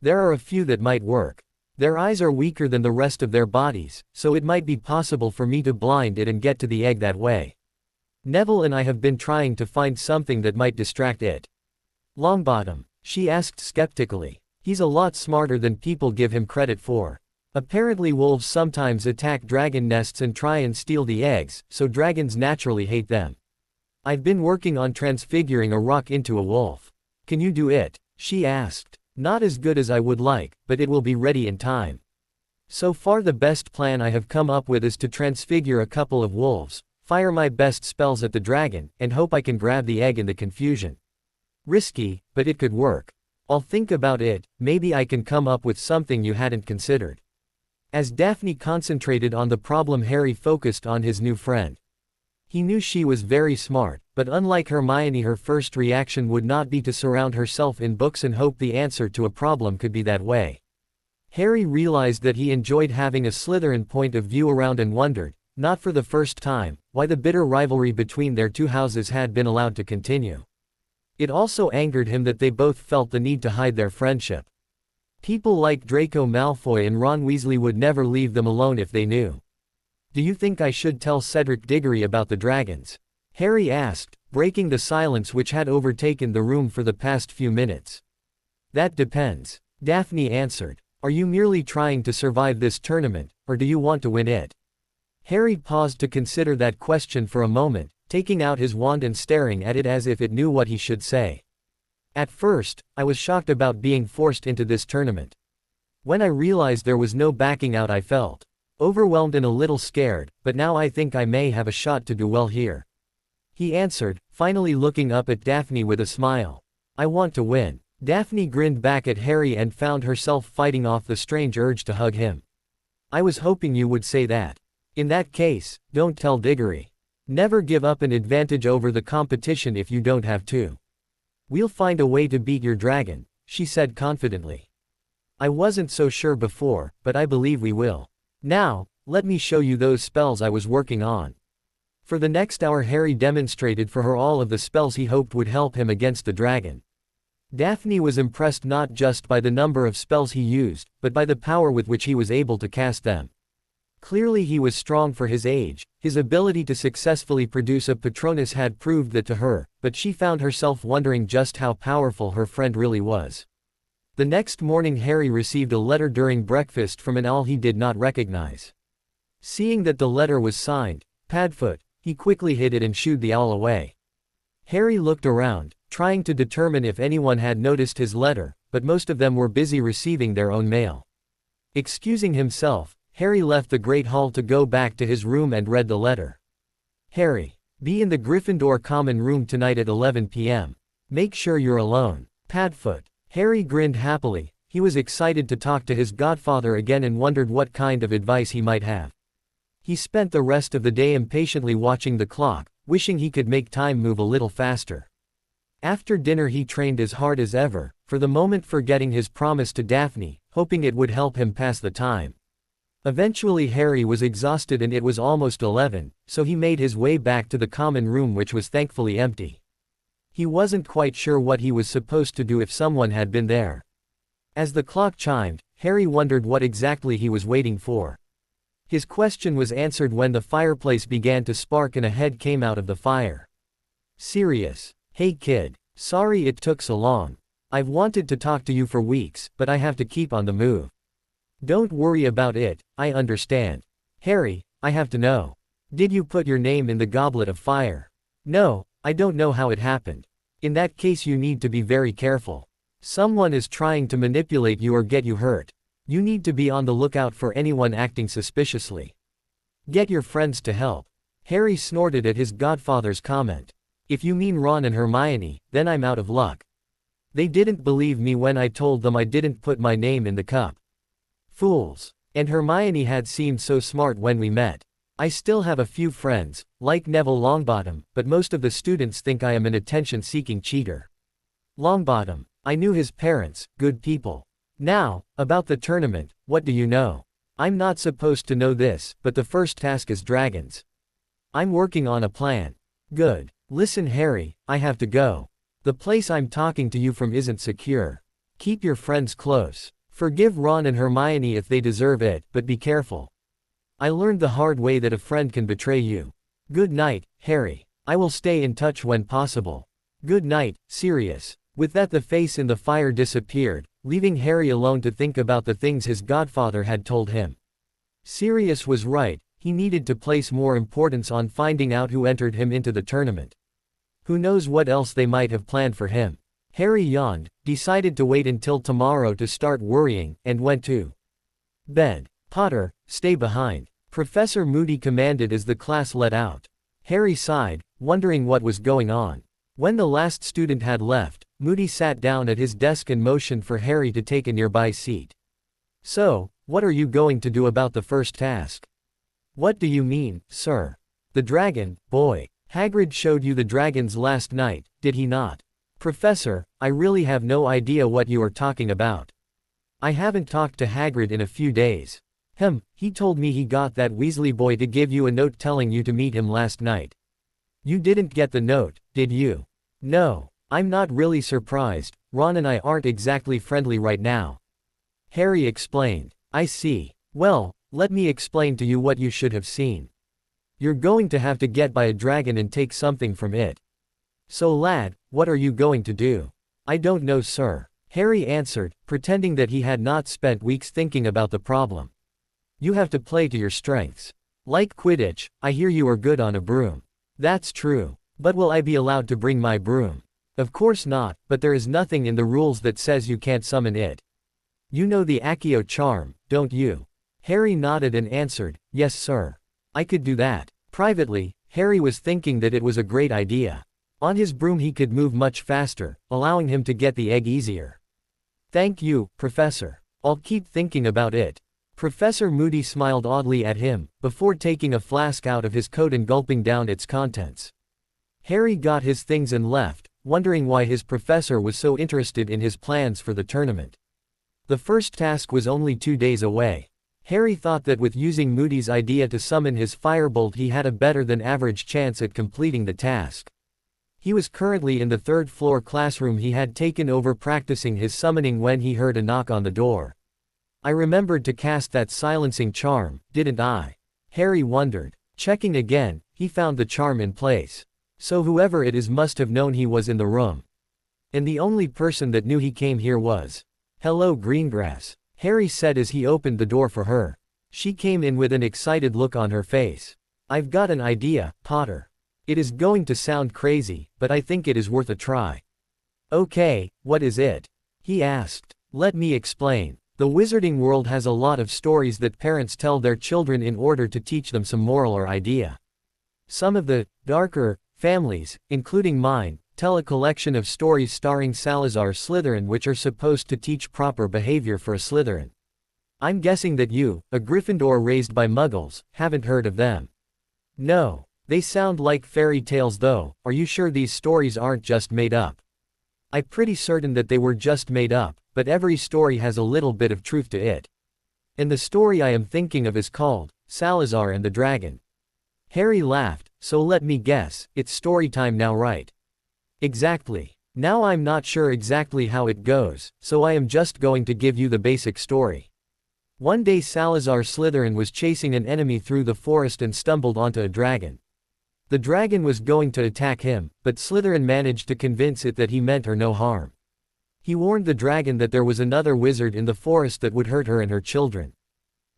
There are a few that might work. Their eyes are weaker than the rest of their bodies, so it might be possible for me to blind it and get to the egg that way. Neville and I have been trying to find something that might distract it. Longbottom, she asked skeptically. He's a lot smarter than people give him credit for. Apparently wolves sometimes attack dragon nests and try and steal the eggs, so dragons naturally hate them. I've been working on transfiguring a rock into a wolf. Can you do it? She asked. Not as good as I would like, but it will be ready in time. So far the best plan I have come up with is to transfigure a couple of wolves, fire my best spells at the dragon, and hope I can grab the egg in the confusion. Risky, but it could work. I'll think about it, maybe I can come up with something you hadn't considered. As Daphne concentrated on the problem Harry focused on his new friend. He knew she was very smart, but unlike Hermione her first reaction would not be to surround herself in books and hope the answer to a problem could be that way. Harry realized that he enjoyed having a Slytherin point of view around and wondered, not for the first time, why the bitter rivalry between their two houses had been allowed to continue. It also angered him that they both felt the need to hide their friendship. People like Draco Malfoy and Ron Weasley would never leave them alone if they knew. Do you think I should tell Cedric Diggory about the dragons? Harry asked, breaking the silence which had overtaken the room for the past few minutes. That depends, Daphne answered. Are you merely trying to survive this tournament, or do you want to win it? Harry paused to consider that question for a moment, taking out his wand and staring at it as if it knew what he should say. At first, I was shocked about being forced into this tournament. When I realized there was no backing out, I felt overwhelmed and a little scared, but now I think I may have a shot to do well here. He answered, finally looking up at Daphne with a smile. I want to win. Daphne grinned back at Harry and found herself fighting off the strange urge to hug him. I was hoping you would say that. In that case, don't tell Diggory. Never give up an advantage over the competition if you don't have to. We'll find a way to beat your dragon, she said confidently. I wasn't so sure before, but I believe we will. Now, let me show you those spells I was working on. For the next hour Harry demonstrated for her all of the spells he hoped would help him against the dragon. Daphne was impressed not just by the number of spells he used, but by the power with which he was able to cast them. Clearly he was strong for his age, his ability to successfully produce a Patronus had proved that to her, but she found herself wondering just how powerful her friend really was. The next morning Harry received a letter during breakfast from an owl he did not recognize. Seeing that the letter was signed, Padfoot, he quickly hid it and shooed the owl away. Harry looked around, trying to determine if anyone had noticed his letter, but most of them were busy receiving their own mail. Excusing himself, Harry left the Great Hall to go back to his room and read the letter. Harry, be in the Gryffindor common room tonight at 11 p.m. Make sure you're alone. Padfoot. Harry grinned happily. He was excited to talk to his godfather again and wondered what kind of advice he might have. He spent the rest of the day impatiently watching the clock, wishing he could make time move a little faster. After dinner he trained as hard as ever, for the moment forgetting his promise to Daphne, hoping it would help him pass the time. Eventually Harry was exhausted and it was almost 11, so he made his way back to the common room which was thankfully empty. He wasn't quite sure what he was supposed to do if someone had been there. As the clock chimed, Harry wondered what exactly he was waiting for. His question was answered when the fireplace began to spark and a head came out of the fire. Sirius. Hey kid. Sorry it took so long. I've wanted to talk to you for weeks, but I have to keep on the move. Don't worry about it, I understand. Harry, I have to know. Did you put your name in the goblet of fire? No, I don't know how it happened. In that case you need to be very careful. Someone is trying to manipulate you or get you hurt. You need to be on the lookout for anyone acting suspiciously. Get your friends to help. Harry snorted at his godfather's comment. If you mean Ron and Hermione, then I'm out of luck. They didn't believe me when I told them I didn't put my name in the cup. Fools. And Hermione had seemed so smart when we met. I still have a few friends, like Neville Longbottom, but most of the students think I am an attention-seeking cheater. Longbottom. I knew his parents, good people. Now, about the tournament, what do you know? I'm not supposed to know this, but the first task is dragons. I'm working on a plan. Good. Listen Harry, I have to go. The place I'm talking to you from isn't secure. Keep your friends close. Forgive Ron and Hermione if they deserve it, but be careful. I learned the hard way that a friend can betray you. Good night, Harry. I will stay in touch when possible. Good night, Sirius. With that the face in the fire disappeared, leaving Harry alone to think about the things his godfather had told him. Sirius was right, he needed to place more importance on finding out who entered him into the tournament. Who knows what else they might have planned for him. Harry yawned, decided to wait until tomorrow to start worrying, and went to bed. Potter, stay behind. Professor Moody commanded as the class let out. Harry sighed, wondering what was going on. When the last student had left, Moody sat down at his desk and motioned for Harry to take a nearby seat. So, what are you going to do about the first task? What do you mean, sir? The dragon, boy. Hagrid showed you the dragons last night, did he not? Professor, I really have no idea what you are talking about. I haven't talked to Hagrid in a few days. He told me he got that Weasley boy to give you a note telling you to meet him last night. You didn't get the note, did you? No, I'm not really surprised, Ron and I aren't exactly friendly right now. Harry explained. I see. Well, let me explain to you what you should have seen. You're going to have to get by a dragon and take something from it. So lad, what are you going to do? I don't know sir, Harry answered, pretending that he had not spent weeks thinking about the problem. You have to play to your strengths. Like Quidditch, I hear you are good on a broom. That's true. But will I be allowed to bring my broom? Of course not, but there is nothing in the rules that says you can't summon it. You know the Accio charm, don't you? Harry nodded and answered, yes sir. I could do that. Privately, Harry was thinking that it was a great idea. On his broom he could move much faster, allowing him to get the egg easier. Thank you, Professor. I'll keep thinking about it. Professor Moody smiled oddly at him, before taking a flask out of his coat and gulping down its contents. Harry got his things and left, wondering why his professor was so interested in his plans for the tournament. The first task was only 2 days away. Harry thought that with using Moody's idea to summon his firebolt he had a better than average chance at completing the task. He was currently in the third-floor classroom he had taken over practicing his summoning when he heard a knock on the door. I remembered to cast that silencing charm, didn't I? Harry wondered. Checking again, he found the charm in place. So whoever it is must have known he was in the room. And the only person that knew he came here was. Hello Greengrass, Harry said as he opened the door for her. She came in with an excited look on her face. I've got an idea, Potter. It is going to sound crazy, but I think it is worth a try. Okay, what is it? He asked. Let me explain. The wizarding world has a lot of stories that parents tell their children in order to teach them some moral or idea. Some of the darker families, including mine, tell a collection of stories starring Salazar Slytherin which are supposed to teach proper behavior for a Slytherin. I'm guessing that you, a Gryffindor raised by Muggles, haven't heard of them. No. They sound like fairy tales though. Are you sure these stories aren't just made up? I'm pretty certain that they were just made up, but every story has a little bit of truth to it. And the story I am thinking of is called Salazar and the Dragon. Harry laughed. So let me guess, it's story time now, right? Exactly. Now I'm not sure exactly how it goes, so I am just going to give you the basic story. One day Salazar Slytherin was chasing an enemy through the forest and stumbled onto a dragon. The dragon was going to attack him, but Slytherin managed to convince it that he meant her no harm. He warned the dragon that there was another wizard in the forest that would hurt her and her children.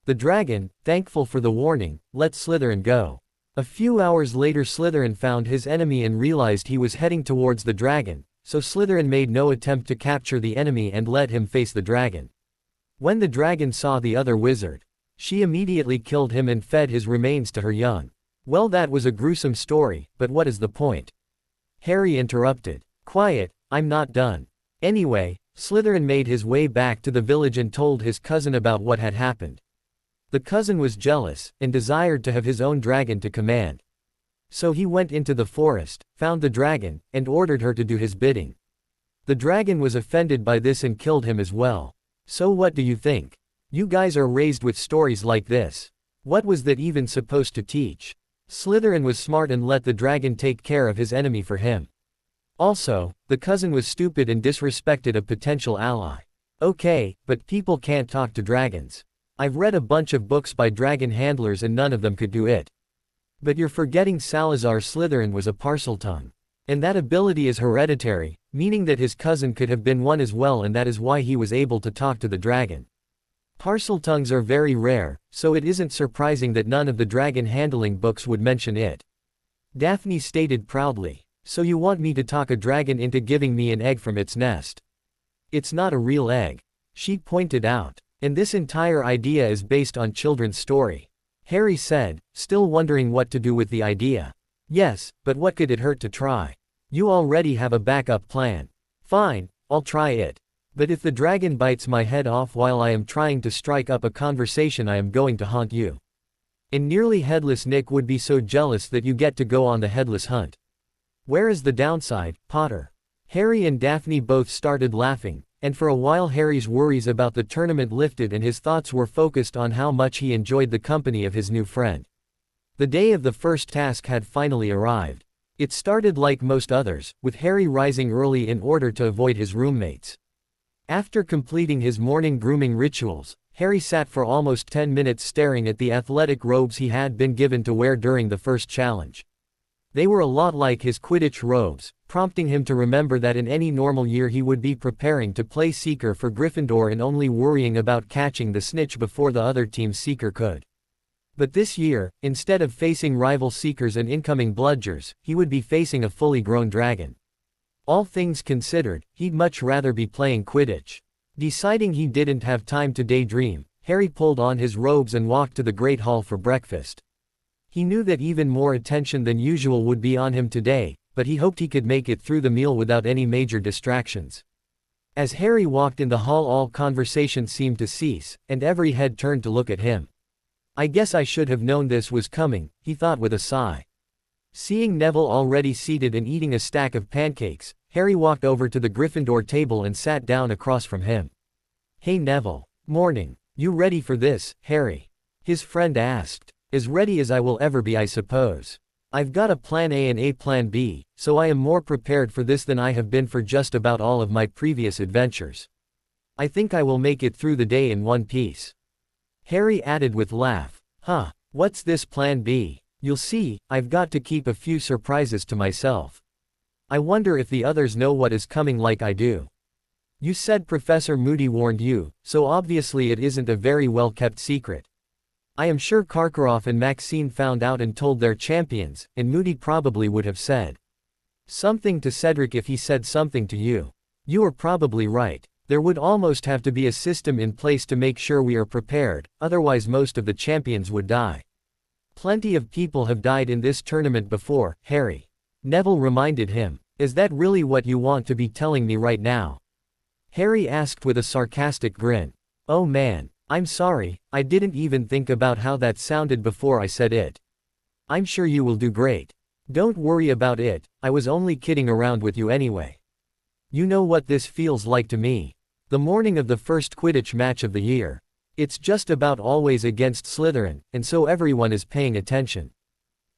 The dragon, thankful for the warning, let Slytherin go. A few hours later Slytherin found his enemy and realized he was heading towards the dragon, so Slytherin made no attempt to capture the enemy and let him face the dragon. When the dragon saw the other wizard, she immediately killed him and fed his remains to her young. Well, that was a gruesome story, but what is the point? Harry interrupted. Quiet, I'm not done. Anyway, Slytherin made his way back to the village and told his cousin about what had happened. The cousin was jealous, and desired to have his own dragon to command. So he went into the forest, found the dragon, and ordered her to do his bidding. The dragon was offended by this and killed him as well. So what do you think? You guys are raised with stories like this. What was that even supposed to teach? Slytherin was smart and let the dragon take care of his enemy for him. Also, the cousin was stupid and disrespected a potential ally. Okay, but people can't talk to dragons. I've read a bunch of books by dragon handlers and none of them could do it. But you're forgetting Salazar Slytherin was a Parseltongue. And that ability is hereditary, meaning that his cousin could have been one as well, and that is why he was able to talk to the dragon. Parseltongues are very rare, so it isn't surprising that none of the dragon handling books would mention it. Daphne stated proudly. So you want me to talk a dragon into giving me an egg from its nest? It's not a real egg. She pointed out. And this entire idea is based on children's story. Harry said, still wondering what to do with the idea. Yes, but what could it hurt to try? You already have a backup plan. Fine, I'll try it. But if the dragon bites my head off while I am trying to strike up a conversation, I am going to haunt you. And nearly headless Nick would be so jealous that you get to go on the headless hunt. Where is the downside, Potter? Harry and Daphne both started laughing, and for a while Harry's worries about the tournament lifted and his thoughts were focused on how much he enjoyed the company of his new friend. The day of the first task had finally arrived. It started like most others, with Harry rising early in order to avoid his roommates. After completing his morning grooming rituals, Harry sat for almost 10 minutes staring at the athletic robes he had been given to wear during the first challenge. They were a lot like his Quidditch robes, prompting him to remember that in any normal year he would be preparing to play Seeker for Gryffindor and only worrying about catching the snitch before the other team's Seeker could. But this year, instead of facing rival seekers and incoming bludgers, he would be facing a fully grown dragon. All things considered, he'd much rather be playing Quidditch. Deciding he didn't have time to daydream, Harry pulled on his robes and walked to the Great Hall for breakfast. He knew that even more attention than usual would be on him today, but he hoped he could make it through the meal without any major distractions. As Harry walked in the hall, all conversation seemed to cease, and every head turned to look at him. I guess I should have known this was coming, he thought with a sigh. Seeing Neville already seated and eating a stack of pancakes, Harry walked over to the Gryffindor table and sat down across from him. Hey Neville. Morning. You ready for this, Harry? His friend asked. As ready as I will ever be, I suppose. I've got a plan A and a plan B, so I am more prepared for this than I have been for just about all of my previous adventures. I think I will make it through the day in one piece. Harry added with laugh. Huh, what's this plan B? You'll see, I've got to keep a few surprises to myself. I wonder if the others know what is coming like I do. You said Professor Moody warned you, so obviously it isn't a very well-kept secret. I am sure Karkarov and Maxine found out and told their champions, and Moody probably would have said something to Cedric if he said something to you. You are probably right. There would almost have to be a system in place to make sure we are prepared, otherwise most of the champions would die. Plenty of people have died in this tournament before, Harry. Neville reminded him. Is that really what you want to be telling me right now? Harry asked with a sarcastic grin. Oh man, I'm sorry, I didn't even think about how that sounded before I said it. I'm sure you will do great. Don't worry about it, I was only kidding around with you anyway. You know what this feels like to me. The morning of the first Quidditch match of the year. It's just about always against Slytherin, and so everyone is paying attention.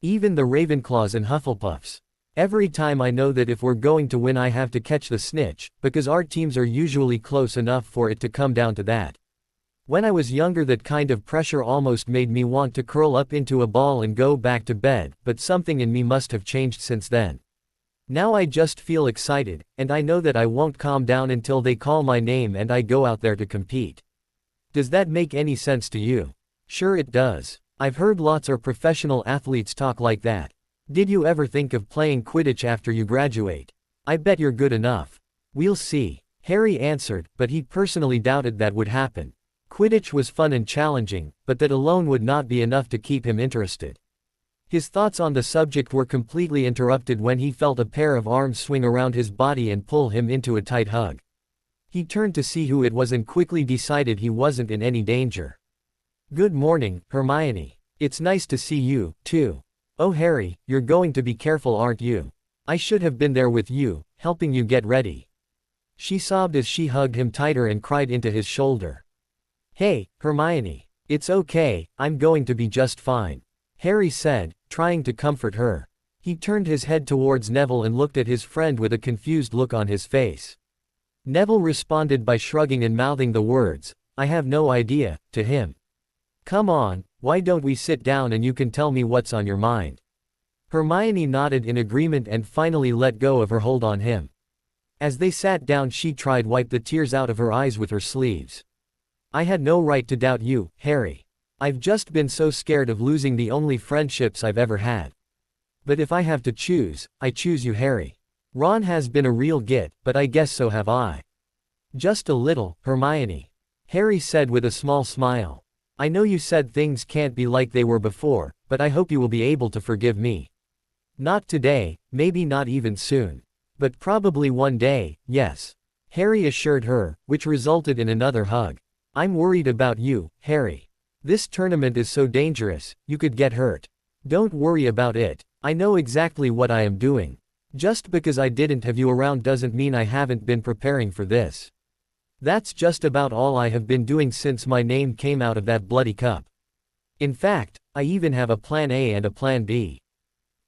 Even the Ravenclaws and Hufflepuffs. Every time I know that if we're going to win I have to catch the snitch, because our teams are usually close enough for it to come down to that. When I was younger that kind of pressure almost made me want to curl up into a ball and go back to bed, but something in me must have changed since then. Now I just feel excited, and I know that I won't calm down until they call my name and I go out there to compete. Does that make any sense to you? Sure it does. I've heard lots of professional athletes talk like that. Did you ever think of playing Quidditch after you graduate? I bet you're good enough. We'll see. Harry answered, but he personally doubted that would happen. Quidditch was fun and challenging, but that alone would not be enough to keep him interested. His thoughts on the subject were completely interrupted when he felt a pair of arms swing around his body and pull him into a tight hug. He turned to see who it was and quickly decided he wasn't in any danger. Good morning, Hermione. It's nice to see you, too. Oh Harry, you're going to be careful, aren't you? I should have been there with you, helping you get ready. She sobbed as she hugged him tighter and cried into his shoulder. Hey, Hermione. It's okay, I'm going to be just fine. Harry said, trying to comfort her. He turned his head towards Neville and looked at his friend with a confused look on his face. Neville responded by shrugging and mouthing the words, I have no idea, to him. Come on, why don't we sit down and you can tell me what's on your mind? Hermione nodded in agreement and finally let go of her hold on him. As they sat down she tried to wipe the tears out of her eyes with her sleeves. I had no right to doubt you, Harry. I've just been so scared of losing the only friendships I've ever had. But if I have to choose, I choose you, Harry. Ron has been a real git, but I guess so have I. Just a little, Hermione. Harry said with a small smile. I know you said things can't be like they were before, but I hope you will be able to forgive me. Not today, maybe not even soon. But probably one day, yes. Harry assured her, which resulted in another hug. I'm worried about you, Harry. This tournament is so dangerous, you could get hurt. Don't worry about it, I know exactly what I am doing. Just because I didn't have you around doesn't mean I haven't been preparing for this. That's just about all I have been doing since my name came out of that bloody cup. In fact, I even have a plan A and a plan B.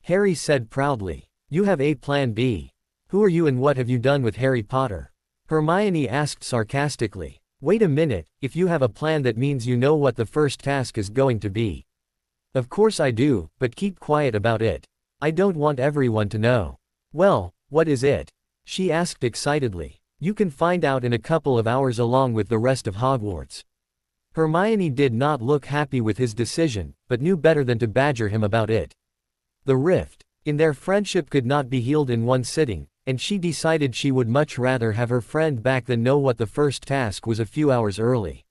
Harry said proudly. You have a plan B. Who are you and what have you done with Harry Potter? Hermione asked sarcastically. Wait a minute, if you have a plan that means you know what the first task is going to be. Of course I do, but keep quiet about it. I don't want everyone to know. Well, what is it? She asked excitedly. You can find out in a couple of hours along with the rest of Hogwarts. Hermione did not look happy with his decision, but knew better than to badger him about it. The rift in their friendship could not be healed in one sitting, and she decided she would much rather have her friend back than know what the first task was a few hours early.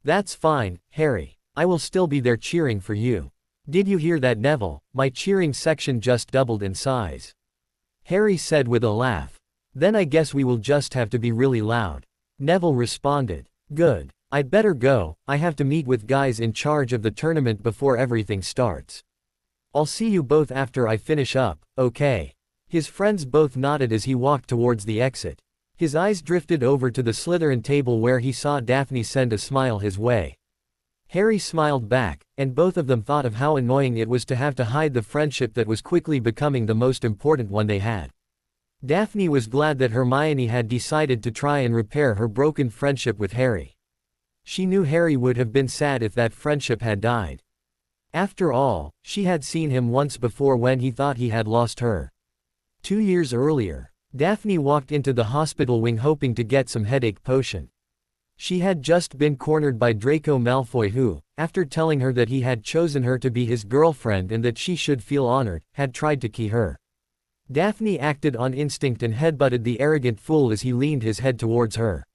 "That's fine, Harry. I will still be there cheering for you. Did you hear that, Neville? My cheering section just doubled in size," Harry said with a laugh. "Then I guess we will just have to be really loud," Neville responded. "Good. I'd better go, I have to meet with guys in charge of the tournament before everything starts. I'll see you both after I finish up, okay?" His friends both nodded as he walked towards the exit. His eyes drifted over to the Slytherin table where he saw Daphne send a smile his way. Harry smiled back, and both of them thought of how annoying it was to have to hide the friendship that was quickly becoming the most important one they had. Daphne was glad that Hermione had decided to try and repair her broken friendship with Harry. She knew Harry would have been sad if that friendship had died. After all, she had seen him once before when he thought he had lost her. 2 years earlier, Daphne walked into the hospital wing hoping to get some headache potion. She had just been cornered by Draco Malfoy who, after telling her that he had chosen her to be his girlfriend and that she should feel honored, had tried to key her. Daphne acted on instinct and headbutted the arrogant fool as he leaned his head towards her.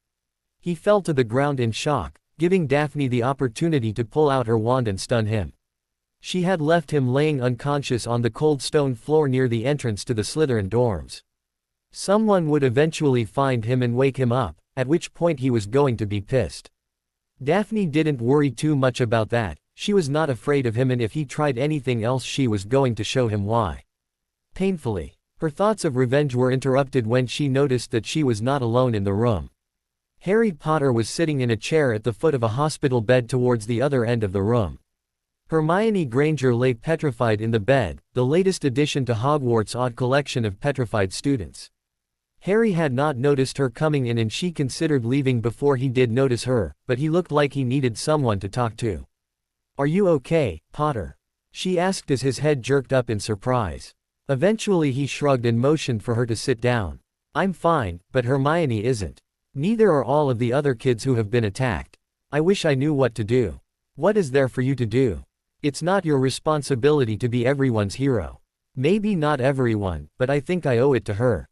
He fell to the ground in shock, giving Daphne the opportunity to pull out her wand and stun him. She had left him laying unconscious on the cold stone floor near the entrance to the Slytherin dorms. Someone would eventually find him and wake him up, at which point he was going to be pissed. Daphne didn't worry too much about that, she was not afraid of him, and if he tried anything else she was going to show him why. Painfully, her thoughts of revenge were interrupted when she noticed that she was not alone in the room. Harry Potter was sitting in a chair at the foot of a hospital bed towards the other end of the room. Hermione Granger lay petrified in the bed, the latest addition to Hogwarts' odd collection of petrified students. Harry had not noticed her coming in and she considered leaving before he did notice her, but he looked like he needed someone to talk to. "Are you okay, Potter?" she asked as his head jerked up in surprise. Eventually he shrugged and motioned for her to sit down. "I'm fine, but Hermione isn't. Neither are all of the other kids who have been attacked. I wish I knew what to do." "What is there for you to do? It's not your responsibility to be everyone's hero." "Maybe not everyone, but I think I owe it to her."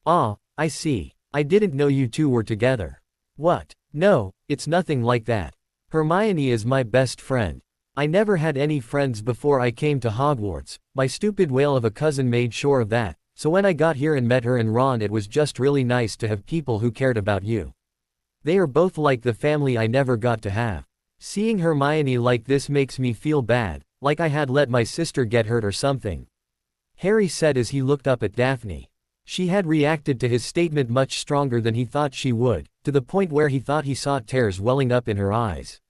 "Ah, I see. I didn't know you two were together." "What? No, it's nothing like that. Hermione is my best friend. I never had any friends before I came to Hogwarts, my stupid whale of a cousin made sure of that, so when I got here and met her and Ron it was just really nice to have people who cared about you. They are both like the family I never got to have. Seeing Hermione like this makes me feel bad, like I had let my sister get hurt or something," Harry said as he looked up at Daphne. She had reacted to his statement much stronger than he thought she would, to the point where he thought he saw tears welling up in her eyes.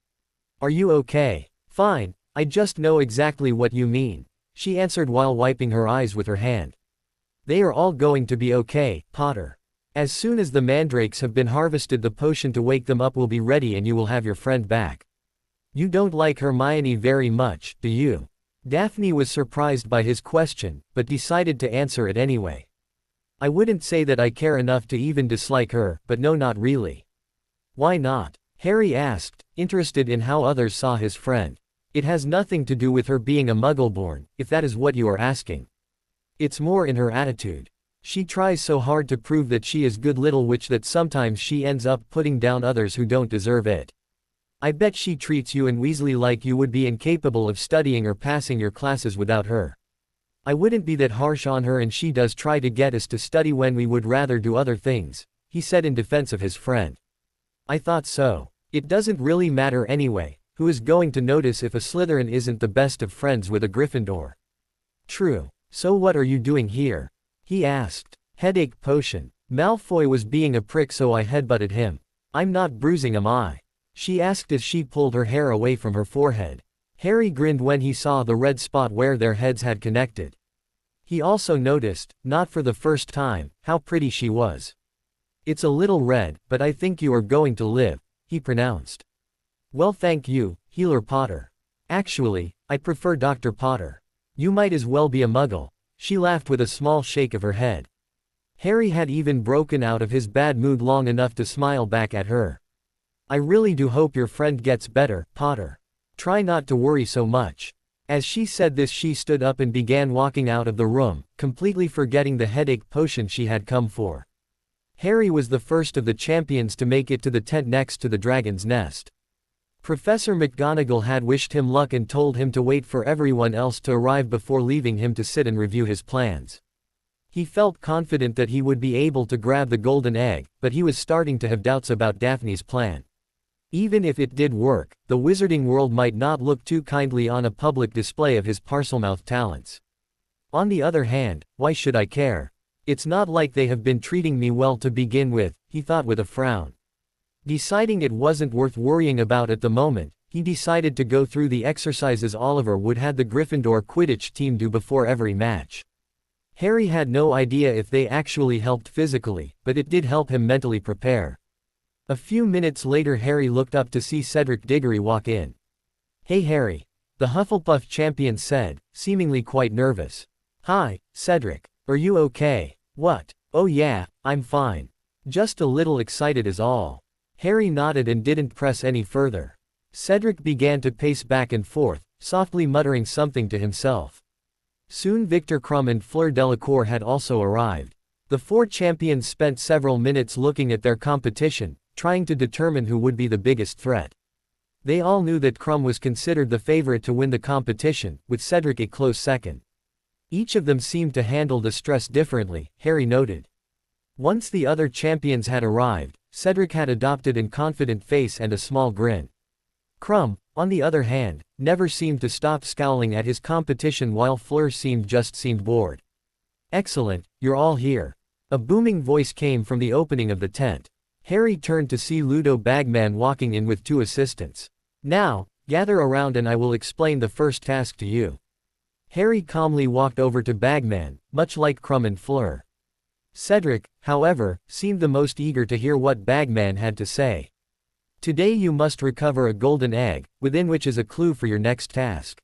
"Are you okay?" "Fine, I just know exactly what you mean," she answered while wiping her eyes with her hand. "They are all going to be okay, Potter. As soon as the mandrakes have been harvested the potion to wake them up will be ready and you will have your friend back." "You don't like Hermione very much, do you?" Daphne was surprised by his question, but decided to answer it anyway. "I wouldn't say that I care enough to even dislike her, but no, not really." "Why not?" Harry asked, interested in how others saw his friend. "It has nothing to do with her being a Muggleborn, if that is what you are asking. It's more in her attitude. She tries so hard to prove that she is good little witch that sometimes she ends up putting down others who don't deserve it. I bet she treats you and Weasley like you would be incapable of studying or passing your classes without her. I wouldn't be that harsh on her and she does try to get us to study when we would rather do other things," he said in defense of his friend. "I thought so. It doesn't really matter anyway, who is going to notice if a Slytherin isn't the best of friends with a Gryffindor?" "True. So what are you doing here?" he asked. "Headache potion. Malfoy was being a prick so I headbutted him. I'm not bruising am I?" she asked as she pulled her hair away from her forehead. Harry grinned when he saw the red spot where their heads had connected. He also noticed, not for the first time, how pretty she was. "It's a little red, but I think you are going to live," he pronounced. "Well, thank you, Healer Potter. Actually, I prefer Dr. Potter. You might as well be a Muggle," she laughed with a small shake of her head. Harry had even broken out of his bad mood long enough to smile back at her. I really do hope your friend gets better, Potter. Try not to worry so much." As she said this, she stood up and began walking out of the room, completely forgetting the headache potion she had come for. Harry was the first of the champions to make it to the tent next to the dragon's nest. Professor McGonagall had wished him luck and told him to wait for everyone else to arrive before leaving him to sit and review his plans. He felt confident that he would be able to grab the golden egg, but he was starting to have doubts about Daphne's plan. Even if it did work, the wizarding world might not look too kindly on a public display of his Parselmouth talents. On the other hand, why should I care? It's not like they have been treating me well to begin with, he thought with a frown. Deciding it wasn't worth worrying about at the moment, he decided to go through the exercises Oliver would have the Gryffindor Quidditch team do before every match. Harry had no idea if they actually helped physically, but it did help him mentally prepare. A few minutes later, Harry looked up to see Cedric Diggory walk in. "Hey Harry," the Hufflepuff champion said, seemingly quite nervous. "Hi, Cedric. Are you okay?" "What? Oh yeah, I'm fine. Just a little excited is all." Harry nodded and didn't press any further. Cedric began to pace back and forth, softly muttering something to himself. Soon Victor Crumb and Fleur Delacour had also arrived. The four champions spent several minutes looking at their competition, trying to determine who would be the biggest threat. They all knew that Crumb was considered the favorite to win the competition, with Cedric a close second. Each of them seemed to handle the stress differently, Harry noted. Once the other champions had arrived, Cedric had adopted a confident face and a small grin. Crumb, on the other hand, never seemed to stop scowling at his competition, while Fleur seemed bored. "Excellent, you're all here." A booming voice came from the opening of the tent. Harry turned to see Ludo Bagman walking in with two assistants. "Now, gather around and I will explain the first task to you." Harry calmly walked over to Bagman, much like Crumb and Fleur. Cedric, however, seemed the most eager to hear what Bagman had to say. "Today you must recover a golden egg, within which is a clue for your next task.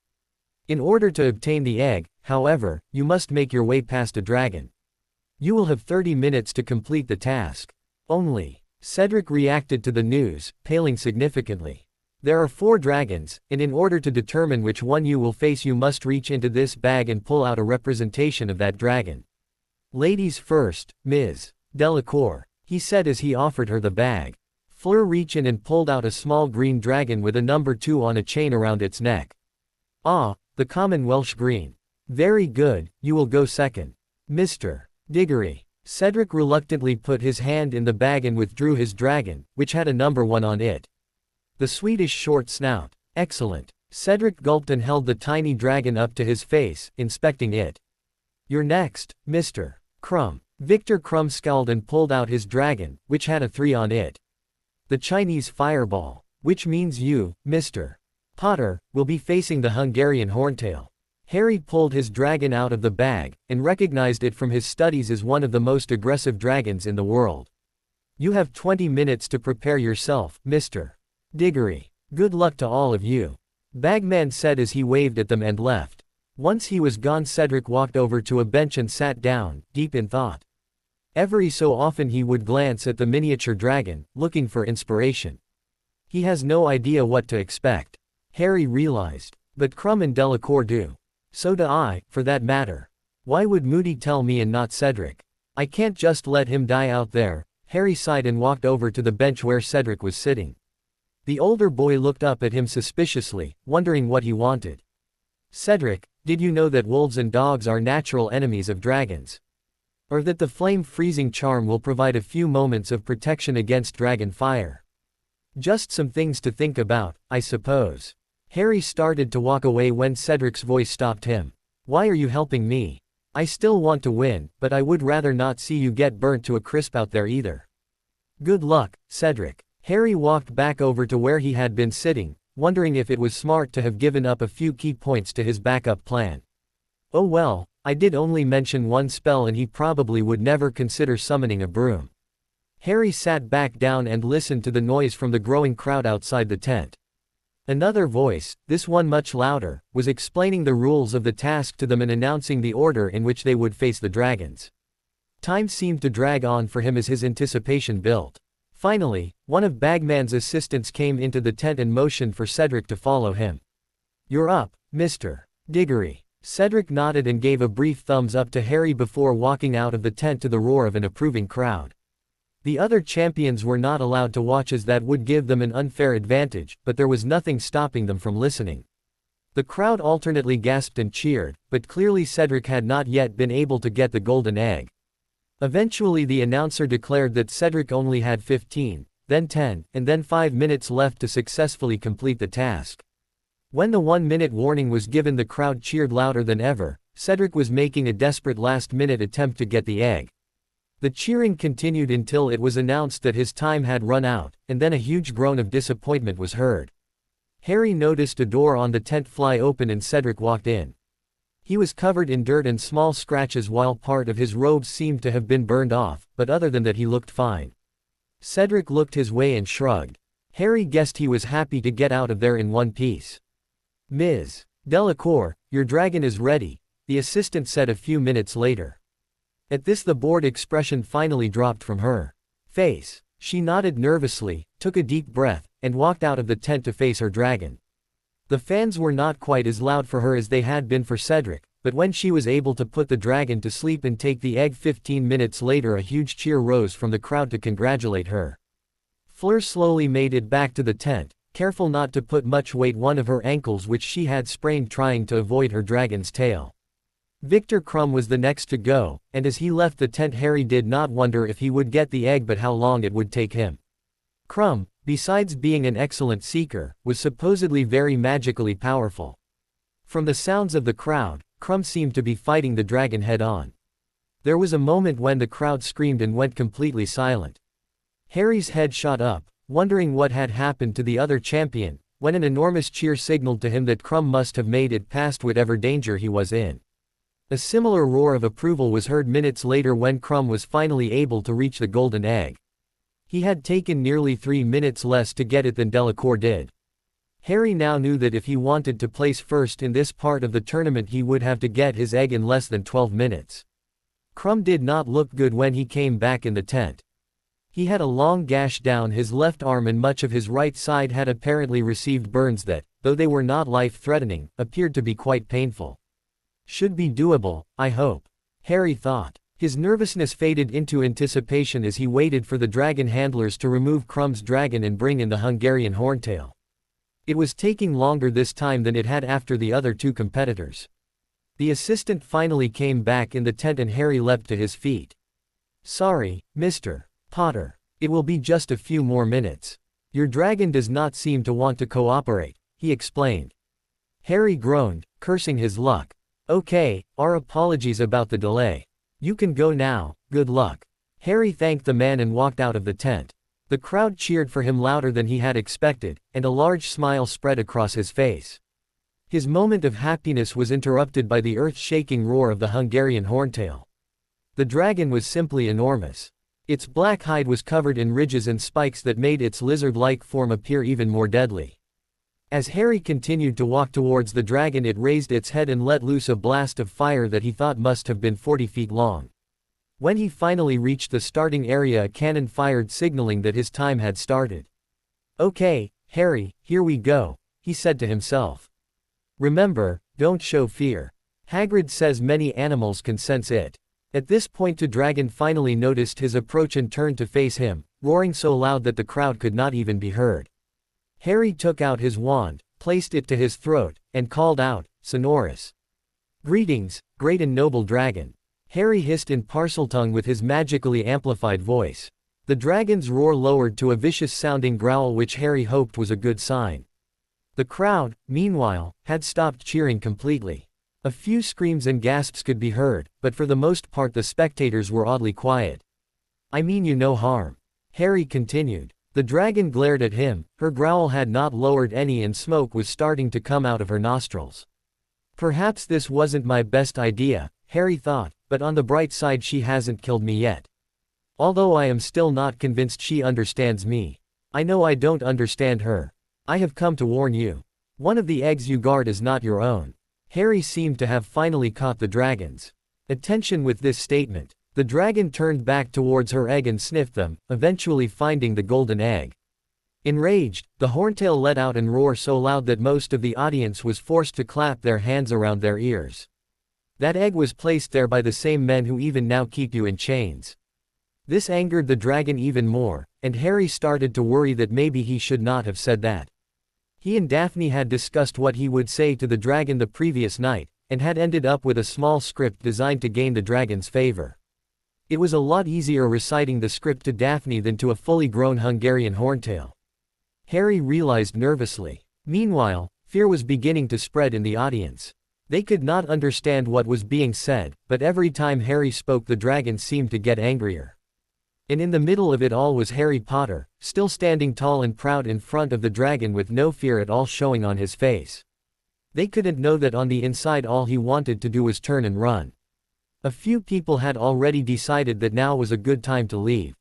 In order to obtain the egg, however, you must make your way past a dragon. You will have 30 minutes to complete the task. Only." Cedric reacted to the news, paling significantly. "There are 4 dragons, and in order to determine which one you will face, you must reach into this bag and pull out a representation of that dragon. Ladies first, Ms. Delacour," he said as he offered her the bag. Fleur reached in and pulled out a small green dragon with a number 2 on a chain around its neck. "Ah, the common Welsh green. Very good, you will go second. Mr. Diggory." Cedric reluctantly put his hand in the bag and withdrew his dragon, which had a number 1 on it. The Swedish short snout. "Excellent." Cedric gulped and held the tiny dragon up to his face, inspecting it. "You're next, Mr. Crumb." Victor Crumb scowled and pulled out his dragon, which had a 3 on it. "The Chinese fireball. Which means you, Mr. Potter, will be facing the Hungarian horntail." Harry pulled his dragon out of the bag, and recognized it from his studies as one of the most aggressive dragons in the world. "You have 20 minutes to prepare yourself, Mr. Diggory. Good luck to all of you," Bagman said as he waved at them and left. Once he was gone, Cedric walked over to a bench and sat down, deep in thought. Every so often he would glance at the miniature dragon, looking for inspiration. He has no idea what to expect, Harry realized. But Crumb and Delacour do. So do I, for that matter. Why would Moody tell me and not Cedric? I can't just let him die out there. Harry sighed and walked over to the bench where Cedric was sitting. The older boy looked up at him suspiciously, wondering what he wanted. "Cedric, did you know that wolves and dogs are natural enemies of dragons? Or that the flame freezing charm will provide a few moments of protection against dragon fire? Just some things to think about, I suppose." Harry started to walk away when Cedric's voice stopped him. "Why are you helping me? I still want to win, but I would rather not see you get burnt to a crisp out there either." "Good luck, Cedric." Harry walked back over to where he had been sitting, wondering if it was smart to have given up a few key points to his backup plan. Oh well, I did only mention one spell and he probably would never consider summoning a broom. Harry sat back down and listened to the noise from the growing crowd outside the tent. Another voice, this one much louder, was explaining the rules of the task to them and announcing the order in which they would face the dragons. Time seemed to drag on for him as his anticipation built. Finally, one of Bagman's assistants came into the tent and motioned for Cedric to follow him. "You're up, Mr. Diggory." Cedric nodded and gave a brief thumbs up to Harry before walking out of the tent to the roar of an approving crowd. The other champions were not allowed to watch, as that would give them an unfair advantage, but there was nothing stopping them from listening. The crowd alternately gasped and cheered, but clearly Cedric had not yet been able to get the golden egg. Eventually the announcer declared that Cedric only had 15, then 10, and then 5 minutes left to successfully complete the task. When the 1-minute warning was given, the crowd cheered louder than ever. Cedric was making a desperate last-minute attempt to get the egg. The cheering continued until it was announced that his time had run out, and then a huge groan of disappointment was heard. Harry noticed a door on the tent fly open and Cedric walked in. He was covered in dirt and small scratches, while part of his robes seemed to have been burned off, but other than that he looked fine. Cedric looked his way and shrugged. Harry guessed he was happy to get out of there in one piece. "Ms. Delacour, your dragon is ready," the assistant said a few minutes later. At this the bored expression finally dropped from her face. She nodded nervously, took a deep breath, and walked out of the tent to face her dragon. The fans were not quite as loud for her as they had been for Cedric, but when she was able to put the dragon to sleep and take the egg 15 minutes later, a huge cheer rose from the crowd to congratulate her. Fleur slowly made it back to the tent, careful not to put much weight one of her ankles, which she had sprained trying to avoid her dragon's tail. Victor Crumb was the next to go, and as he left the tent Harry did not wonder if he would get the egg but how long it would take him. Crumb, besides being an excellent seeker, was supposedly very magically powerful. From the sounds of the crowd, Crumb seemed to be fighting the dragon head-on. There was a moment when the crowd screamed and went completely silent. Harry's head shot up, wondering what had happened to the other champion, when an enormous cheer signaled to him that Crumb must have made it past whatever danger he was in. A similar roar of approval was heard minutes later when Crumb was finally able to reach the golden egg. He had taken nearly 3 minutes less to get it than Delacour did. Harry now knew that if he wanted to place first in this part of the tournament he would have to get his egg in less than 12 minutes. Crumb did not look good when he came back in the tent. He had a long gash down his left arm and much of his right side had apparently received burns that, though they were not life-threatening, appeared to be quite painful. "Should be doable, I hope," Harry thought. His nervousness faded into anticipation as he waited for the dragon handlers to remove Crumb's dragon and bring in the Hungarian horntail. It was taking longer this time than it had after the other two competitors. The assistant finally came back in the tent and Harry leapt to his feet. "Sorry, Mr. Potter. It will be just a few more minutes. Your dragon does not seem to want to cooperate," he explained. Harry groaned, cursing his luck. "Okay, our apologies about the delay. You can go now, good luck." Harry thanked the man and walked out of the tent. The crowd cheered for him louder than he had expected, and a large smile spread across his face. His moment of happiness was interrupted by the earth-shaking roar of the Hungarian horntail. The dragon was simply enormous. Its black hide was covered in ridges and spikes that made its lizard-like form appear even more deadly. As Harry continued to walk towards the dragon, it raised its head and let loose a blast of fire that he thought must have been 40 feet long. When he finally reached the starting area, a cannon fired, signaling that his time had started. "Okay, Harry, here we go," he said to himself. "Remember, don't show fear. Hagrid says many animals can sense it." At this point the dragon finally noticed his approach and turned to face him, roaring so loud that the crowd could not even be heard. Harry took out his wand, placed it to his throat, and called out, sonorous, "Greetings, great and noble dragon." Harry hissed in Parseltongue with his magically amplified voice. The dragon's roar lowered to a vicious-sounding growl, which Harry hoped was a good sign. The crowd, meanwhile, had stopped cheering completely. A few screams and gasps could be heard, but for the most part the spectators were oddly quiet. "I mean you no harm," Harry continued. The dragon glared at him, her growl had not lowered any and smoke was starting to come out of her nostrils. "Perhaps this wasn't my best idea," Harry thought, "but on the bright side she hasn't killed me yet. Although I am still not convinced she understands me. I know I don't understand her. I have come to warn you. One of the eggs you guard is not your own." Harry seemed to have finally caught the dragon's attention with this statement. The dragon turned back towards her egg and sniffed them, eventually finding the golden egg. Enraged, the horntail let out and roar so loud that most of the audience was forced to clap their hands around their ears. That egg was placed there by the same men who even now keep you in chains. This angered the dragon even more, and Harry started to worry that maybe he should not have said that. He and Daphne had discussed what he would say to the dragon the previous night, and had ended up with a small script designed to gain the dragon's favor. It was a lot easier reciting the script to Daphne than to a fully grown Hungarian horntail. Harry realized nervously. Meanwhile, fear was beginning to spread in the audience. They could not understand what was being said, but every time Harry spoke the dragon seemed to get angrier. And in the middle of it all was Harry Potter, still standing tall and proud in front of the dragon with no fear at all showing on his face. They couldn't know that on the inside all he wanted to do was turn and run. A few people had already decided that now was a good time to leave.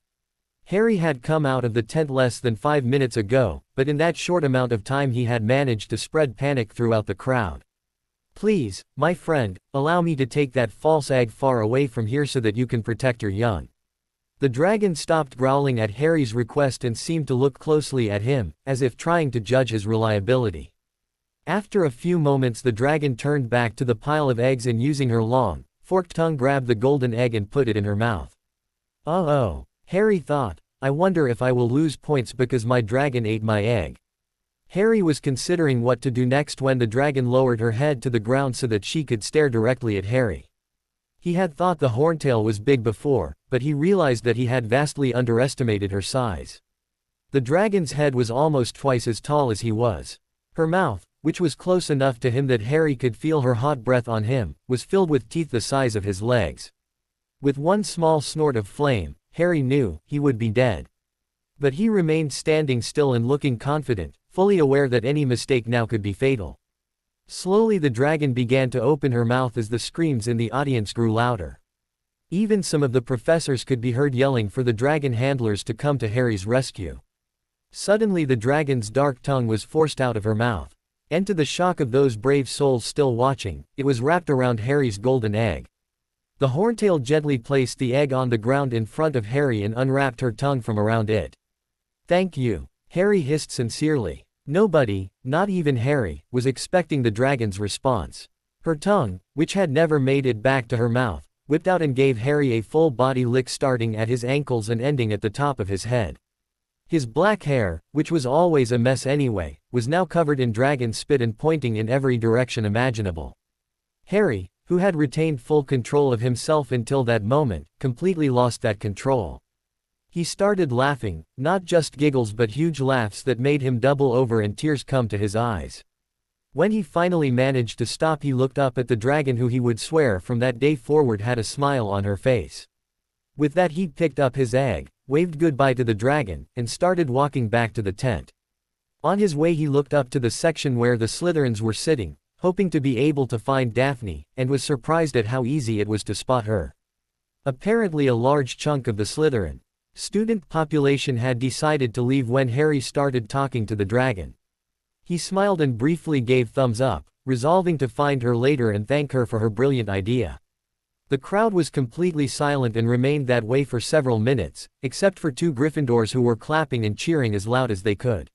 Harry had come out of the tent less than 5 minutes ago, but in that short amount of time he had managed to spread panic throughout the crowd. "Please, my friend, allow me to take that false egg far away from here so that you can protect your young." The dragon stopped growling at Harry's request and seemed to look closely at him, as if trying to judge his reliability. After a few moments the dragon turned back to the pile of eggs and using her long, forked tongue grabbed the golden egg and put it in her mouth. Oh, Harry thought, I wonder if I will lose points because my dragon ate my egg. Harry was considering what to do next when the dragon lowered her head to the ground so that she could stare directly at Harry. He had thought the horntail was big before, but he realized that he had vastly underestimated her size. The dragon's head was almost twice as tall as he was. Her mouth, which was close enough to him that Harry could feel her hot breath on him, was filled with teeth the size of his legs. With one small snort of flame, Harry knew he would be dead. But he remained standing still and looking confident, fully aware that any mistake now could be fatal. Slowly the dragon began to open her mouth as the screams in the audience grew louder. Even some of the professors could be heard yelling for the dragon handlers to come to Harry's rescue. Suddenly the dragon's dark tongue was forced out of her mouth. And to the shock of those brave souls still watching, it was wrapped around Harry's golden egg. The horntail gently placed the egg on the ground in front of Harry and unwrapped her tongue from around it. "Thank you," Harry hissed sincerely. Nobody, not even Harry, was expecting the dragon's response. Her tongue, which had never made it back to her mouth, whipped out and gave Harry a full body lick starting at his ankles and ending at the top of his head. His black hair, which was always a mess anyway, was now covered in dragon spit and pointing in every direction imaginable. Harry, who had retained full control of himself until that moment, completely lost that control. He started laughing, not just giggles but huge laughs that made him double over and tears come to his eyes. When he finally managed to stop he looked up at the dragon who he would swear from that day forward had a smile on her face. With that he picked up his egg, waved goodbye to the dragon, and started walking back to the tent. On his way he looked up to the section where the Slytherins were sitting, hoping to be able to find Daphne, and was surprised at how easy it was to spot her. Apparently a large chunk of the Slytherin student population had decided to leave when Harry started talking to the dragon. He smiled and briefly gave thumbs up, resolving to find her later and thank her for her brilliant idea. The crowd was completely silent and remained that way for several minutes, except for 2 Gryffindors who were clapping and cheering as loud as they could.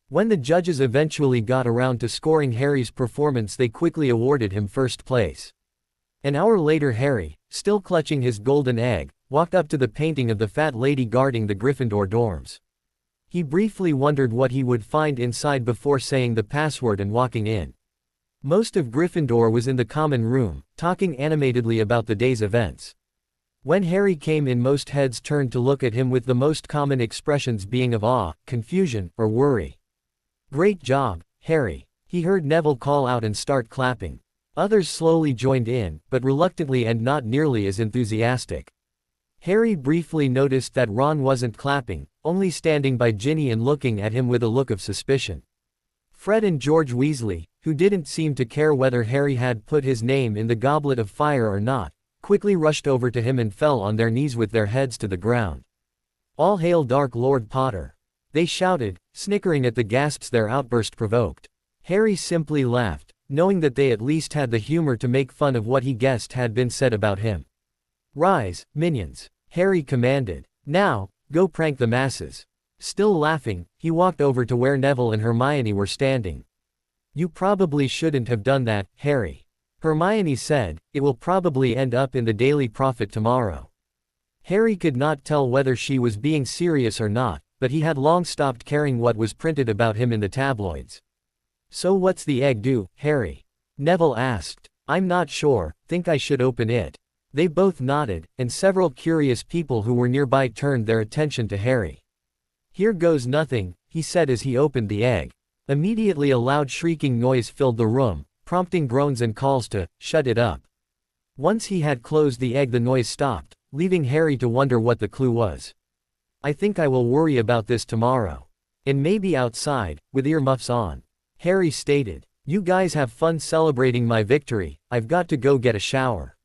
When the judges eventually got around to scoring Harry's performance they quickly awarded him first place. An hour later Harry, still clutching his golden egg, walked up to the painting of the fat lady guarding the Gryffindor dorms. He briefly wondered what he would find inside before saying the password and walking in. Most of Gryffindor was in the common room, talking animatedly about the day's events. When Harry came in most heads turned to look at him with the most common expressions being of awe, confusion, or worry. "Great job, Harry," he heard Neville call out and start clapping. Others slowly joined in, but reluctantly and not nearly as enthusiastic. Harry briefly noticed that Ron wasn't clapping, only standing by Ginny and looking at him with a look of suspicion. Fred and George Weasley, who didn't seem to care whether Harry had put his name in the goblet of fire or not, quickly rushed over to him and fell on their knees with their heads to the ground. "All hail Dark Lord Potter!" they shouted, snickering at the gasps their outburst provoked. Harry simply laughed, knowing that they at least had the humor to make fun of what he guessed had been said about him. Rise, minions, Harry commanded. Now, go prank the masses. Still laughing, he walked over to where Neville and Hermione were standing. You probably shouldn't have done that, Harry. Hermione said, it will probably end up in the Daily Prophet tomorrow. Harry could not tell whether she was being serious or not, but he had long stopped caring what was printed about him in the tabloids. So what's the egg do, Harry? Neville asked. I'm not sure, think I should open it. They both nodded, and several curious people who were nearby turned their attention to Harry. Here goes nothing, he said as he opened the egg. Immediately a loud shrieking noise filled the room, prompting groans and calls to, shut it up. Once he had closed the egg the noise stopped, leaving Harry to wonder what the clue was. I think I will worry about this tomorrow. And maybe outside, with earmuffs on. Harry stated. You guys have fun celebrating my victory, I've got to go get a shower.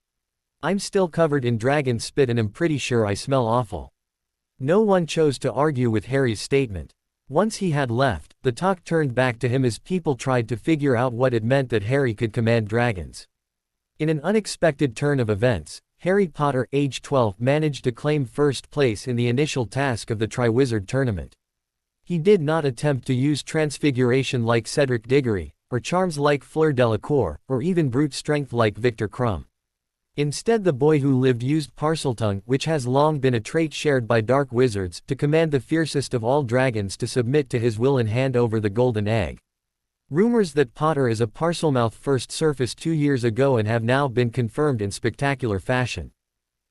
I'm still covered in dragon spit and am pretty sure I smell awful. No one chose to argue with Harry's statement. Once he had left, the talk turned back to him as people tried to figure out what it meant that Harry could command dragons. In an unexpected turn of events, Harry Potter, age 12, managed to claim first place in the initial task of the Triwizard Tournament. He did not attempt to use transfiguration like Cedric Diggory, or charms like Fleur Delacour, or even brute strength like Victor Crumb. Instead, the boy who lived used Parseltongue, which has long been a trait shared by dark wizards, to command the fiercest of all dragons to submit to his will and hand over the golden egg. Rumors that Potter is a Parselmouth first surfaced 2 years ago and have now been confirmed in spectacular fashion.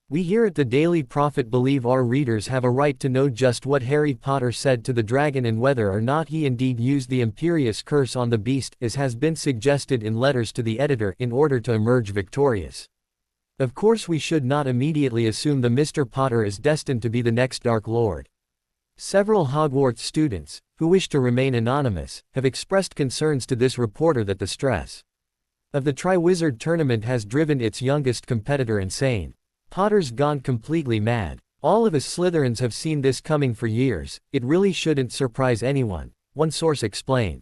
We here at the Daily Prophet believe our readers have a right to know just what Harry Potter said to the dragon and whether or not he indeed used the Imperious Curse on the beast, as has been suggested in letters to the editor, in order to emerge victorious. Of course, we should not immediately assume the Mr. Potter is destined to be the next Dark Lord. Several Hogwarts students, who wish to remain anonymous, have expressed concerns to this reporter that the stress of the Triwizard Tournament has driven its youngest competitor insane. Potter's gone completely mad. All of us Slytherins have seen this coming for years, it really shouldn't surprise anyone, one source explained.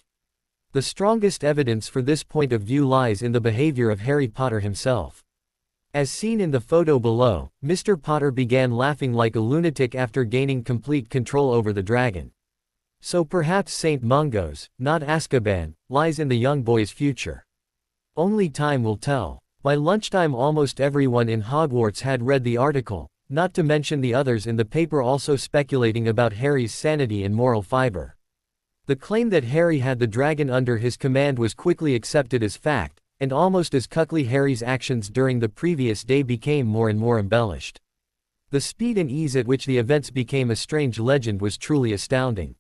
The strongest evidence for this point of view lies in the behavior of Harry Potter himself. As seen in the photo below, Mr. Potter began laughing like a lunatic after gaining complete control over the dragon. So perhaps St. Mungo's, not Azkaban, lies in the young boy's future. Only time will tell. By lunchtime almost everyone in Hogwarts had read the article, not to mention the others in the paper also speculating about Harry's sanity and moral fiber. The claim that Harry had the dragon under his command was quickly accepted as fact, and almost as quickly Harry's actions during the previous day became more and more embellished. The speed and ease at which the events became a strange legend was truly astounding.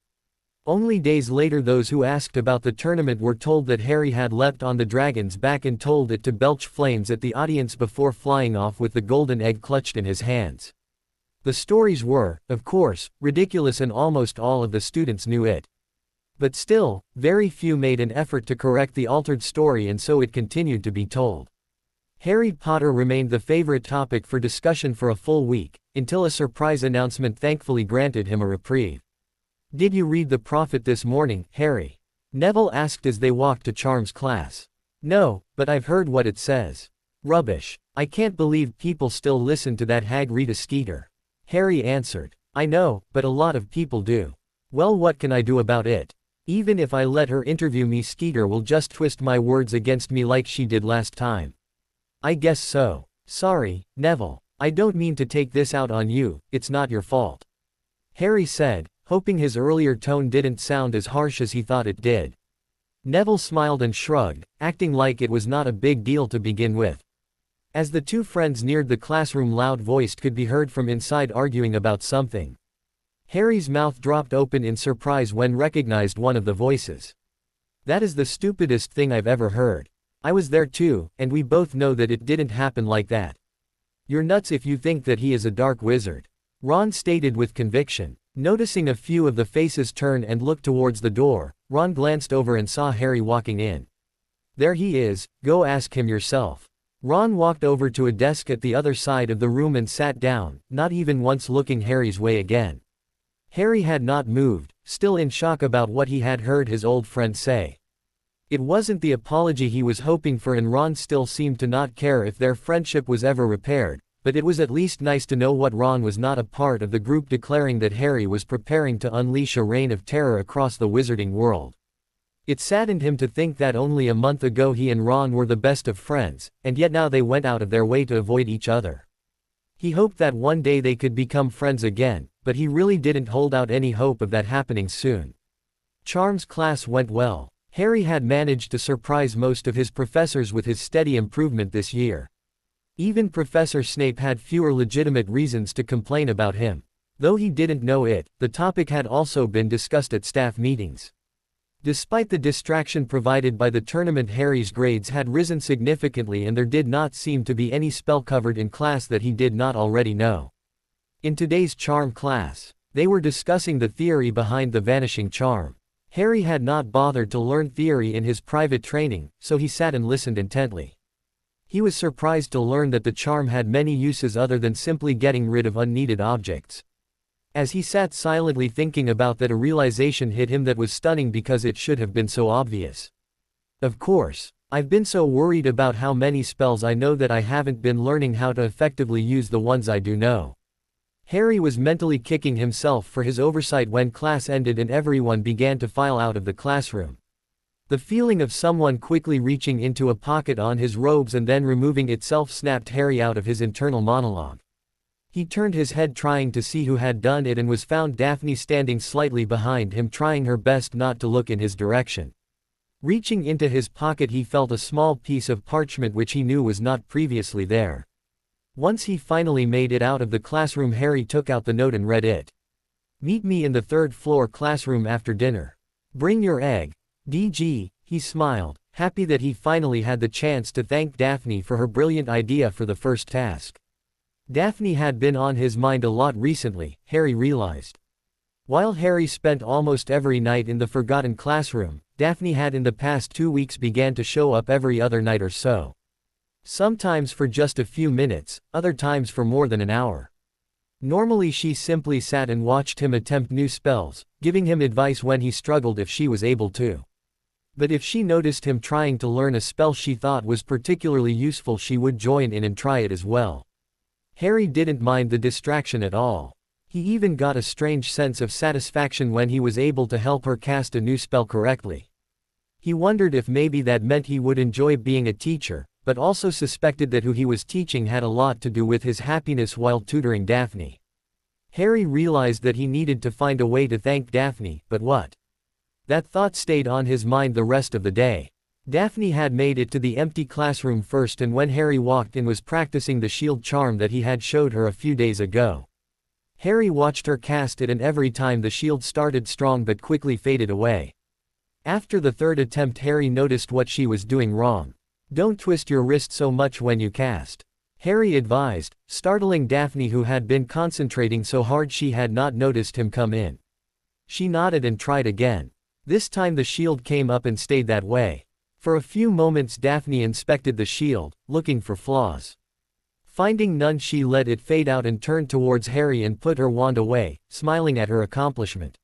Only days later those who asked about the tournament were told that Harry had leapt on the dragon's back and told it to belch flames at the audience before flying off with the golden egg clutched in his hands. The stories were, of course, ridiculous and almost all of the students knew it. But still, very few made an effort to correct the altered story, and so it continued to be told. Harry Potter remained the favorite topic for discussion for a full week, until a surprise announcement thankfully granted him a reprieve. Did you read the Prophet this morning, Harry? Neville asked as they walked to Charms' class. No, but I've heard what it says. Rubbish. I can't believe people still listen to that hag Rita Skeeter. Harry answered. I know, but a lot of people do. Well, what can I do about it? Even if I let her interview me, Skeeter will just twist my words against me like she did last time. I guess so. Sorry, Neville. I don't mean to take this out on you, it's not your fault. Harry said, hoping his earlier tone didn't sound as harsh as he thought it did. Neville smiled and shrugged, acting like it was not a big deal to begin with. As the two friends neared the classroom, loud-voiced could be heard from inside arguing about something. Harry's mouth dropped open in surprise when recognized one of the voices. That is the stupidest thing I've ever heard. I was there too, and we both know that it didn't happen like that. You're nuts if you think that he is a dark wizard. Ron stated with conviction. Noticing a few of the faces turn and look towards the door, Ron glanced over and saw Harry walking in. There he is, go ask him yourself. Ron walked over to a desk at the other side of the room and sat down, not even once looking Harry's way again. Harry had not moved, still in shock about what he had heard his old friend say. It wasn't the apology he was hoping for, and Ron still seemed to not care if their friendship was ever repaired, but it was at least nice to know what Ron was not a part of the group declaring that Harry was preparing to unleash a reign of terror across the wizarding world. It saddened him to think that only a month ago he and Ron were the best of friends, and yet now they went out of their way to avoid each other. He hoped that one day they could become friends again, but he really didn't hold out any hope of that happening soon. Charms class went well. Harry had managed to surprise most of his professors with his steady improvement this year. Even Professor Snape had fewer legitimate reasons to complain about him. Though he didn't know it, the topic had also been discussed at staff meetings. Despite the distraction provided by the tournament, Harry's grades had risen significantly and there did not seem to be any spell covered in class that he did not already know. In today's charm class, they were discussing the theory behind the vanishing charm. Harry had not bothered to learn theory in his private training, so he sat and listened intently. He was surprised to learn that the charm had many uses other than simply getting rid of unneeded objects. As he sat silently thinking about that, a realization hit him that was stunning because it should have been so obvious. Of course, I've been so worried about how many spells I know that I haven't been learning how to effectively use the ones I do know. Harry was mentally kicking himself for his oversight when class ended and everyone began to file out of the classroom. The feeling of someone quickly reaching into a pocket on his robes and then removing itself snapped Harry out of his internal monologue. He turned his head trying to see who had done it and was found Daphne standing slightly behind him, trying her best not to look in his direction. Reaching into his pocket, he felt a small piece of parchment which he knew was not previously there. Once he finally made it out of the classroom, Harry took out the note and read it. "Meet me in the third-floor classroom after dinner. Bring your egg. DG." He smiled, happy that he finally had the chance to thank Daphne for her brilliant idea for the first task. Daphne had been on his mind a lot recently, Harry realized. While Harry spent almost every night in the forgotten classroom, Daphne had in the past 2 weeks began to show up every other night or so. Sometimes for just a few minutes, other times for more than an hour. Normally she simply sat and watched him attempt new spells, giving him advice when he struggled if she was able to. But if she noticed him trying to learn a spell she thought was particularly useful, she would join in and try it as well. Harry didn't mind the distraction at all. He even got a strange sense of satisfaction when he was able to help her cast a new spell correctly. He wondered if maybe that meant he would enjoy being a teacher, but also suspected that who he was teaching had a lot to do with his happiness while tutoring Daphne. Harry realized that he needed to find a way to thank Daphne, but what? That thought stayed on his mind the rest of the day. Daphne had made it to the empty classroom first, and when Harry walked in was practicing the shield charm that he had showed her a few days ago. Harry watched her cast it, and every time the shield started strong but quickly faded away. After the third attempt, Harry noticed what she was doing wrong. "Don't twist your wrist so much when you cast," Harry advised, startling Daphne, who had been concentrating so hard she had not noticed him come in. She nodded and tried again. This time the shield came up and stayed that way. For a few moments Daphne inspected the shield, looking for flaws. Finding none, she let it fade out and turned towards Harry and put her wand away, smiling at her accomplishment.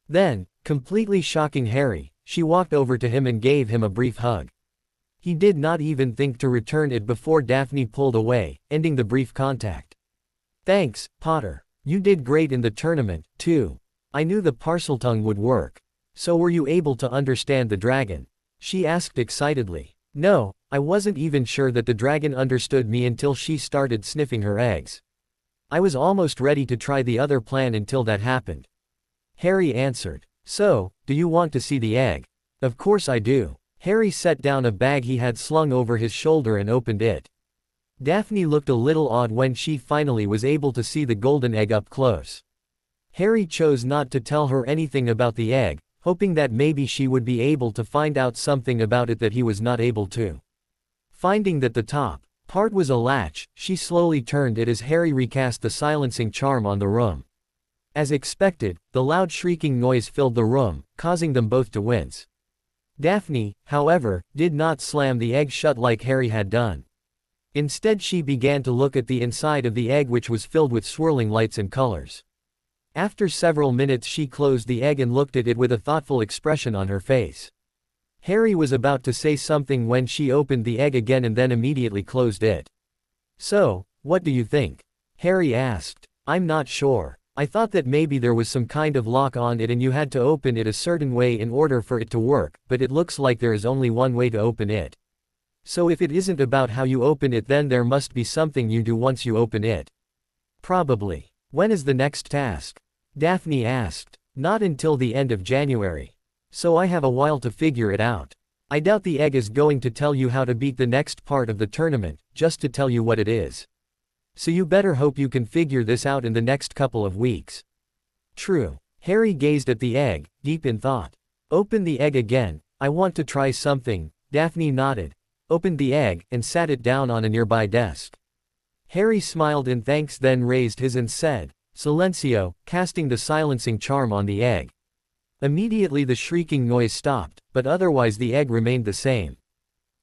Then, completely shocking Harry, she walked over to him and gave him a brief hug. He did not even think to return it before Daphne pulled away, ending the brief contact. "Thanks, Potter. You did great in the tournament, too. I knew the Parseltongue would work. So were you able to understand the dragon?" she asked excitedly. "No, I wasn't even sure that the dragon understood me until she started sniffing her eggs. I was almost ready to try the other plan until that happened," Harry answered. "So, do you want to see the egg?" "Of course I do." Harry set down a bag he had slung over his shoulder and opened it. Daphne looked a little odd when she finally was able to see the golden egg up close. Harry chose not to tell her anything about the egg, hoping that maybe she would be able to find out something about it that he was not able to. Finding that the top part was a latch, she slowly turned it as Harry recast the silencing charm on the room. As expected, the loud shrieking noise filled the room, causing them both to wince. Daphne, however, did not slam the egg shut like Harry had done. Instead, she began to look at the inside of the egg, which was filled with swirling lights and colors. After several minutes, she closed the egg and looked at it with a thoughtful expression on her face. Harry was about to say something when she opened the egg again and then immediately closed it. "So, What do you think? Harry asked. I'm not sure. I thought that maybe there was some kind of lock on it and you had to open it a certain way in order for it to work, but it looks like there is only one way to open it. So if it isn't about how you open it, then there must be something you do once you open it. Probably. When is the next task? Daphne asked. Not until the end of January. So I have a while to figure it out. I doubt the egg is going to tell you how to beat the next part of the tournament, just to tell you what it is. So you better hope you can figure this out in the next couple of weeks. True. Harry gazed at the egg, deep in thought. Open the egg again, I want to try something. Daphne nodded, opened the egg, and sat it down on a nearby desk. Harry smiled in thanks, then raised his and said, Silencio, casting the silencing charm on the egg. Immediately the shrieking noise stopped, but otherwise the egg remained the same.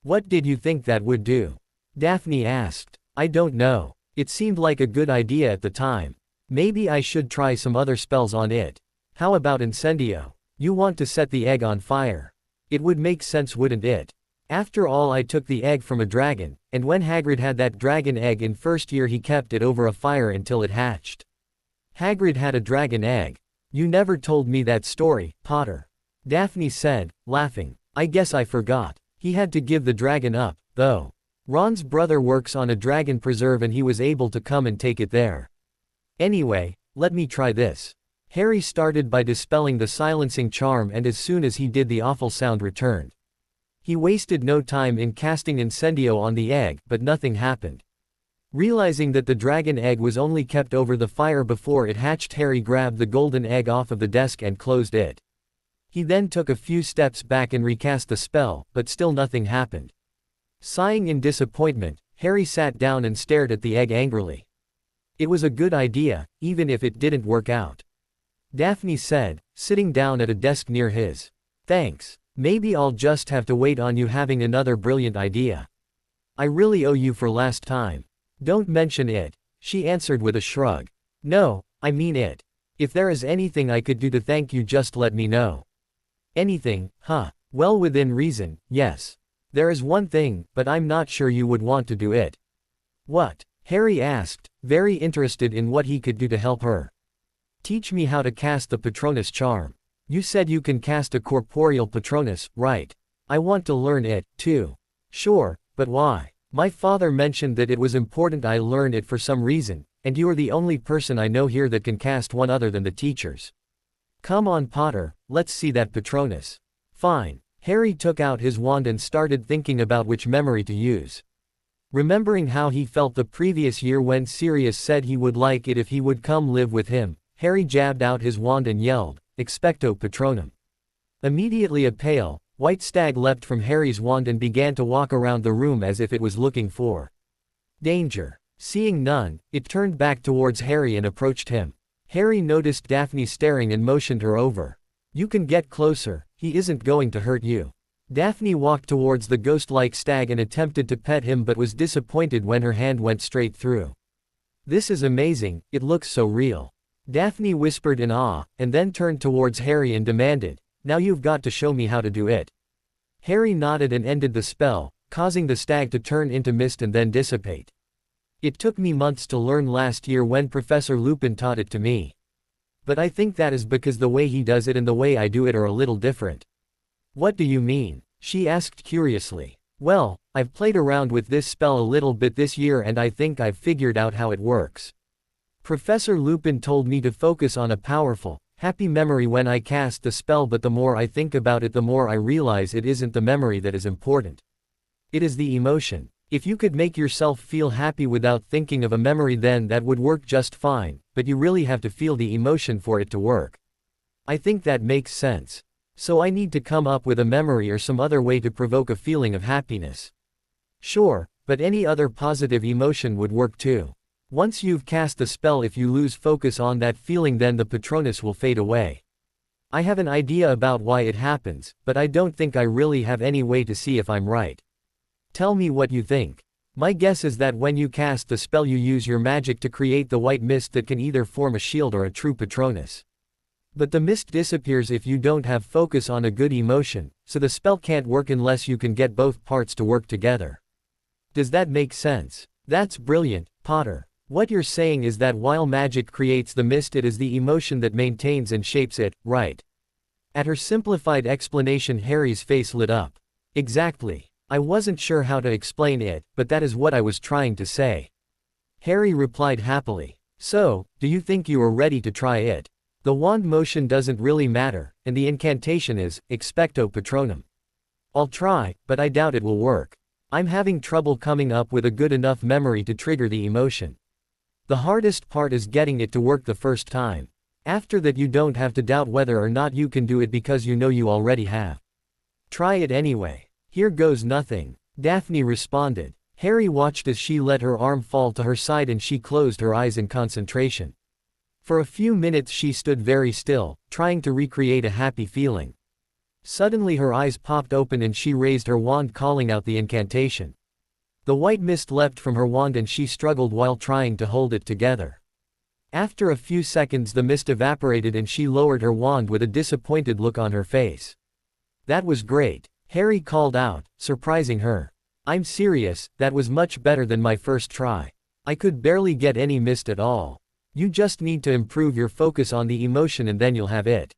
What did you think that would do? Daphne asked. I don't know. It seemed like a good idea at the time. Maybe I should try some other spells on it. How about incendio? You want to set the egg on fire. It would make sense, wouldn't it? After all, I took the egg from a dragon, and when Hagrid had that dragon egg in first year he kept it over a fire until it hatched. Hagrid had a dragon egg. You never told me that story, Potter. Daphne said, laughing. I guess I forgot. He had to give the dragon up, though. Ron's brother works on a dragon preserve and he was able to come and take it there. Anyway, let me try this. Harry started by dispelling the silencing charm, and as soon as he did, the awful sound returned. He wasted no time in casting incendio on the egg, but nothing happened. Realizing that the dragon egg was only kept over the fire before it hatched, Harry grabbed the golden egg off of the desk and closed it. He then took a few steps back and recast the spell, but still nothing happened. Sighing in disappointment, Harry sat down and stared at the egg angrily. It was a good idea, even if it didn't work out. Daphne said, sitting down at a desk near his. Thanks. Maybe I'll just have to wait on you having another brilliant idea. I really owe you for last time. Don't mention it, she answered with a shrug. No, I mean it. If there is anything I could do to thank you, just let me know. Anything, huh? Well, within reason, yes. There is one thing, but I'm not sure you would want to do it. What? Harry asked, very interested in what he could do to help her. Teach me how to cast the Patronus charm. You said you can cast a corporeal Patronus, right? I want to learn it, too. Sure, but why? My father mentioned that it was important I learn it for some reason, and you are the only person I know here that can cast one other than the teachers. Come on, Potter, let's see that Patronus. Fine. Harry took out his wand and started thinking about which memory to use. Remembering how he felt the previous year when Sirius said he would like it if he would come live with him, Harry jabbed out his wand and yelled, Expecto Patronum. Immediately a pale, white stag leapt from Harry's wand and began to walk around the room as if it was looking for danger. Seeing none, it turned back towards Harry and approached him. Harry noticed Daphne staring and motioned her over. You can get closer, he isn't going to hurt you. Daphne walked towards the ghost-like stag and attempted to pet him, but was disappointed when her hand went straight through. This is amazing, it looks so real. Daphne whispered in awe, and then turned towards Harry and demanded, Now you've got to show me how to do it. Harry nodded and ended the spell, causing the stag to turn into mist and then dissipate. It took me months to learn last year when Professor Lupin taught it to me. But I think that is because the way he does it and the way I do it are a little different. What do you mean? She asked curiously. Well, I've played around with this spell a little bit this year and I think I've figured out how it works. Professor Lupin told me to focus on a powerful, happy memory when I cast the spell, but the more I think about it, the more I realize it isn't the memory that is important. It is the emotion. If you could make yourself feel happy without thinking of a memory, then that would work just fine, but you really have to feel the emotion for it to work. I think that makes sense. So I need to come up with a memory or some other way to provoke a feeling of happiness. Sure, but any other positive emotion would work too. Once you've cast the spell, if you lose focus on that feeling, then the Patronus will fade away. I have an idea about why it happens, but I don't think I really have any way to see if I'm right. Tell me what you think. My guess is that when you cast the spell, you use your magic to create the white mist that can either form a shield or a true Patronus. But the mist disappears if you don't have focus on a good emotion, so the spell can't work unless you can get both parts to work together. Does that make sense? That's brilliant, Potter. What you're saying is that while magic creates the mist, it is the emotion that maintains and shapes it, right? At her simplified explanation, Harry's face lit up. Exactly. I wasn't sure how to explain it, but that is what I was trying to say. Harry replied happily. So, do you think you are ready to try it? The wand motion doesn't really matter, and the incantation is, expecto patronum. I'll try, but I doubt it will work. I'm having trouble coming up with a good enough memory to trigger the emotion. The hardest part is getting it to work the first time. After that you don't have to doubt whether or not you can do it because you know you already have. Try it anyway. Here goes nothing. Daphne responded. Harry watched as she let her arm fall to her side and she closed her eyes in concentration. For a few minutes she stood very still, trying to recreate a happy feeling. Suddenly her eyes popped open and she raised her wand, calling out the incantation. The white mist leapt from her wand and she struggled while trying to hold it together. After a few seconds the mist evaporated and she lowered her wand with a disappointed look on her face. That was great, Harry called out, surprising her. I'm serious, that was much better than my first try. I could barely get any mist at all. You just need to improve your focus on the emotion and then you'll have it.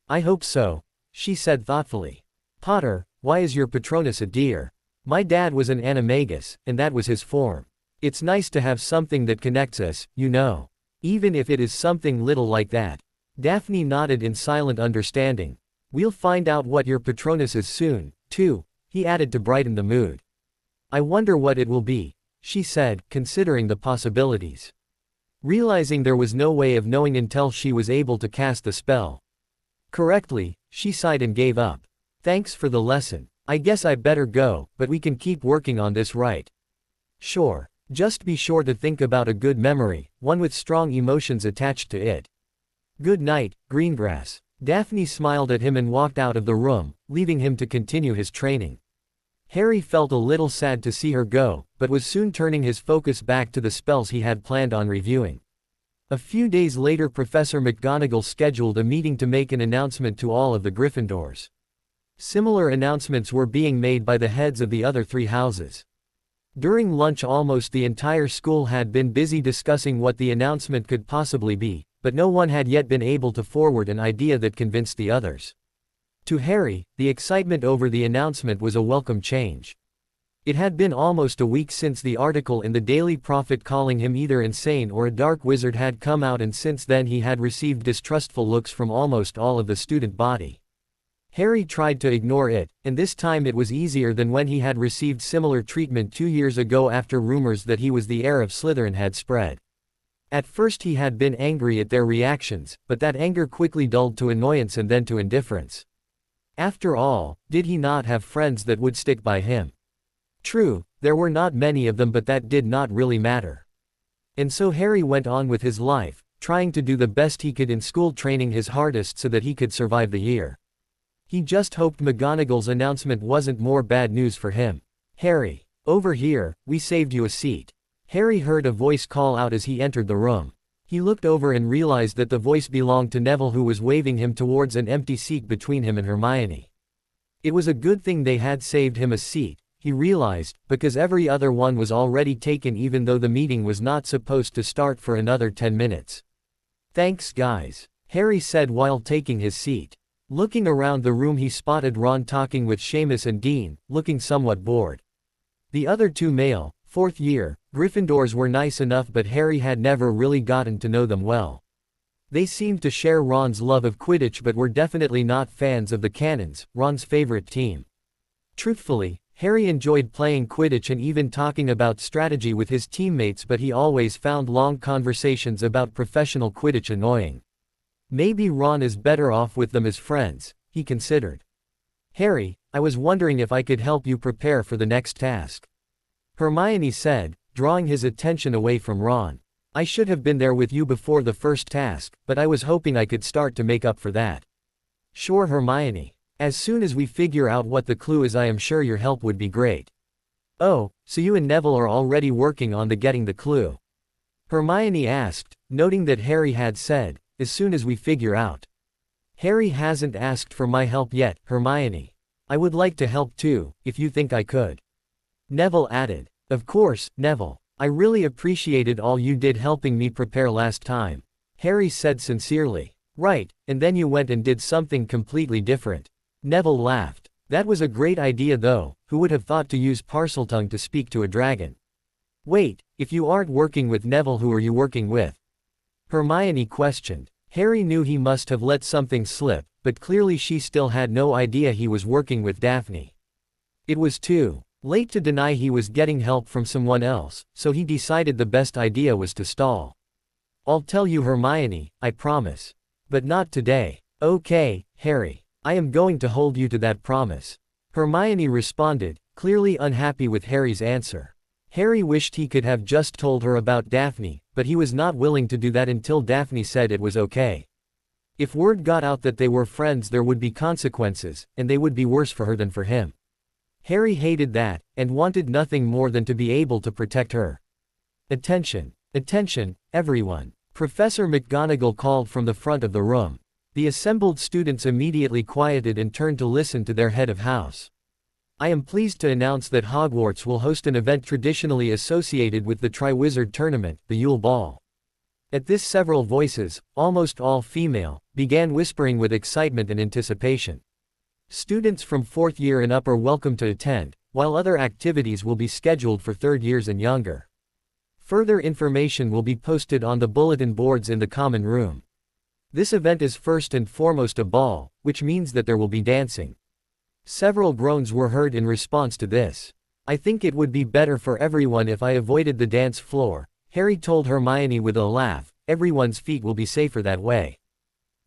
I hope so, she said thoughtfully. Potter, why is your Patronus a deer? My dad was an animagus, and that was his form. It's nice to have something that connects us, you know. Even if it is something little like that. Daphne nodded in silent understanding. We'll find out what your Patronus is soon, too, he added to brighten the mood. I wonder what it will be, she said, considering the possibilities. Realizing there was no way of knowing until she was able to cast the spell correctly, she sighed and gave up. Thanks for the lesson. I guess I better go, but we can keep working on this, right? Sure. Just be sure to think about a good memory, one with strong emotions attached to it. Good night, Greengrass. Daphne smiled at him and walked out of the room, leaving him to continue his training. Harry felt a little sad to see her go, but was soon turning his focus back to the spells he had planned on reviewing. A few days later, Professor McGonagall scheduled a meeting to make an announcement to all of the Gryffindors. Similar announcements were being made by the heads of the other three houses. During lunch almost the entire school had been busy discussing what the announcement could possibly be, but no one had yet been able to forward an idea that convinced the others. To Harry, the excitement over the announcement was a welcome change. It had been almost a week since the article in the Daily Prophet calling him either insane or a dark wizard had come out, and since then he had received distrustful looks from almost all of the student body. Harry tried to ignore it, and this time it was easier than when he had received similar treatment 2 years ago after rumors that he was the heir of Slytherin had spread. At first he had been angry at their reactions, but that anger quickly dulled to annoyance and then to indifference. After all, did he not have friends that would stick by him? True, there were not many of them, but that did not really matter. And so Harry went on with his life, trying to do the best he could in school, training his hardest so that he could survive the year. He just hoped McGonagall's announcement wasn't more bad news for him. Harry, over here, we saved you a seat. Harry heard a voice call out as he entered the room. He looked over and realized that the voice belonged to Neville, who was waving him towards an empty seat between him and Hermione. It was a good thing they had saved him a seat, he realized, because every other one was already taken even though the meeting was not supposed to start for another 10 minutes. Thanks guys, Harry said while taking his seat. Looking around the room he spotted Ron talking with Seamus and Dean, looking somewhat bored. The other two male, fourth year, Gryffindors were nice enough, but Harry had never really gotten to know them well. They seemed to share Ron's love of Quidditch but were definitely not fans of the Cannons, Ron's favorite team. Truthfully, Harry enjoyed playing Quidditch and even talking about strategy with his teammates, but he always found long conversations about professional Quidditch annoying. Maybe Ron is better off with them as friends, he considered. Harry, I was wondering if I could help you prepare for the next task. Hermione said, drawing his attention away from Ron. I should have been there with you before the first task, but I was hoping I could start to make up for that. Sure, Hermione. As soon as we figure out what the clue is, I am sure your help would be great. Oh, so you and Neville are already working on getting the clue? Hermione asked, noting that Harry had said, as soon as we figure out. Harry hasn't asked for my help yet, Hermione. I would like to help too, if you think I could. Neville added. Of course, Neville. I really appreciated all you did helping me prepare last time, Harry said sincerely. Right, and then you went and did something completely different. Neville laughed. That was a great idea though, who would have thought to use Parseltongue to speak to a dragon? Wait, if you aren't working with Neville, who are you working with? Hermione questioned. Harry knew he must have let something slip, but clearly she still had no idea he was working with Daphne. It was too late to deny he was getting help from someone else, so he decided the best idea was to stall. I'll tell you, Hermione, I promise. But not today. Okay, Harry. I am going to hold you to that promise. Hermione responded, clearly unhappy with Harry's answer. Harry wished he could have just told her about Daphne, but he was not willing to do that until Daphne said it was okay. If word got out that they were friends, there would be consequences, and they would be worse for her than for him. Harry hated that, and wanted nothing more than to be able to protect her. Attention! Attention, everyone! Professor McGonagall called from the front of the room. The assembled students immediately quieted and turned to listen to their head of house. I am pleased to announce that Hogwarts will host an event traditionally associated with the Triwizard Tournament, the Yule Ball. At this, several voices, almost all female, began whispering with excitement and anticipation. Students from 4th year and up are welcome to attend, while other activities will be scheduled for 3rd years and younger. Further information will be posted on the bulletin boards in the common room. This event is first and foremost a ball, which means that there will be dancing. Several groans were heard in response to this. I think it would be better for everyone if I avoided the dance floor, Harry told Hermione with a laugh. Everyone's feet will be safer that way.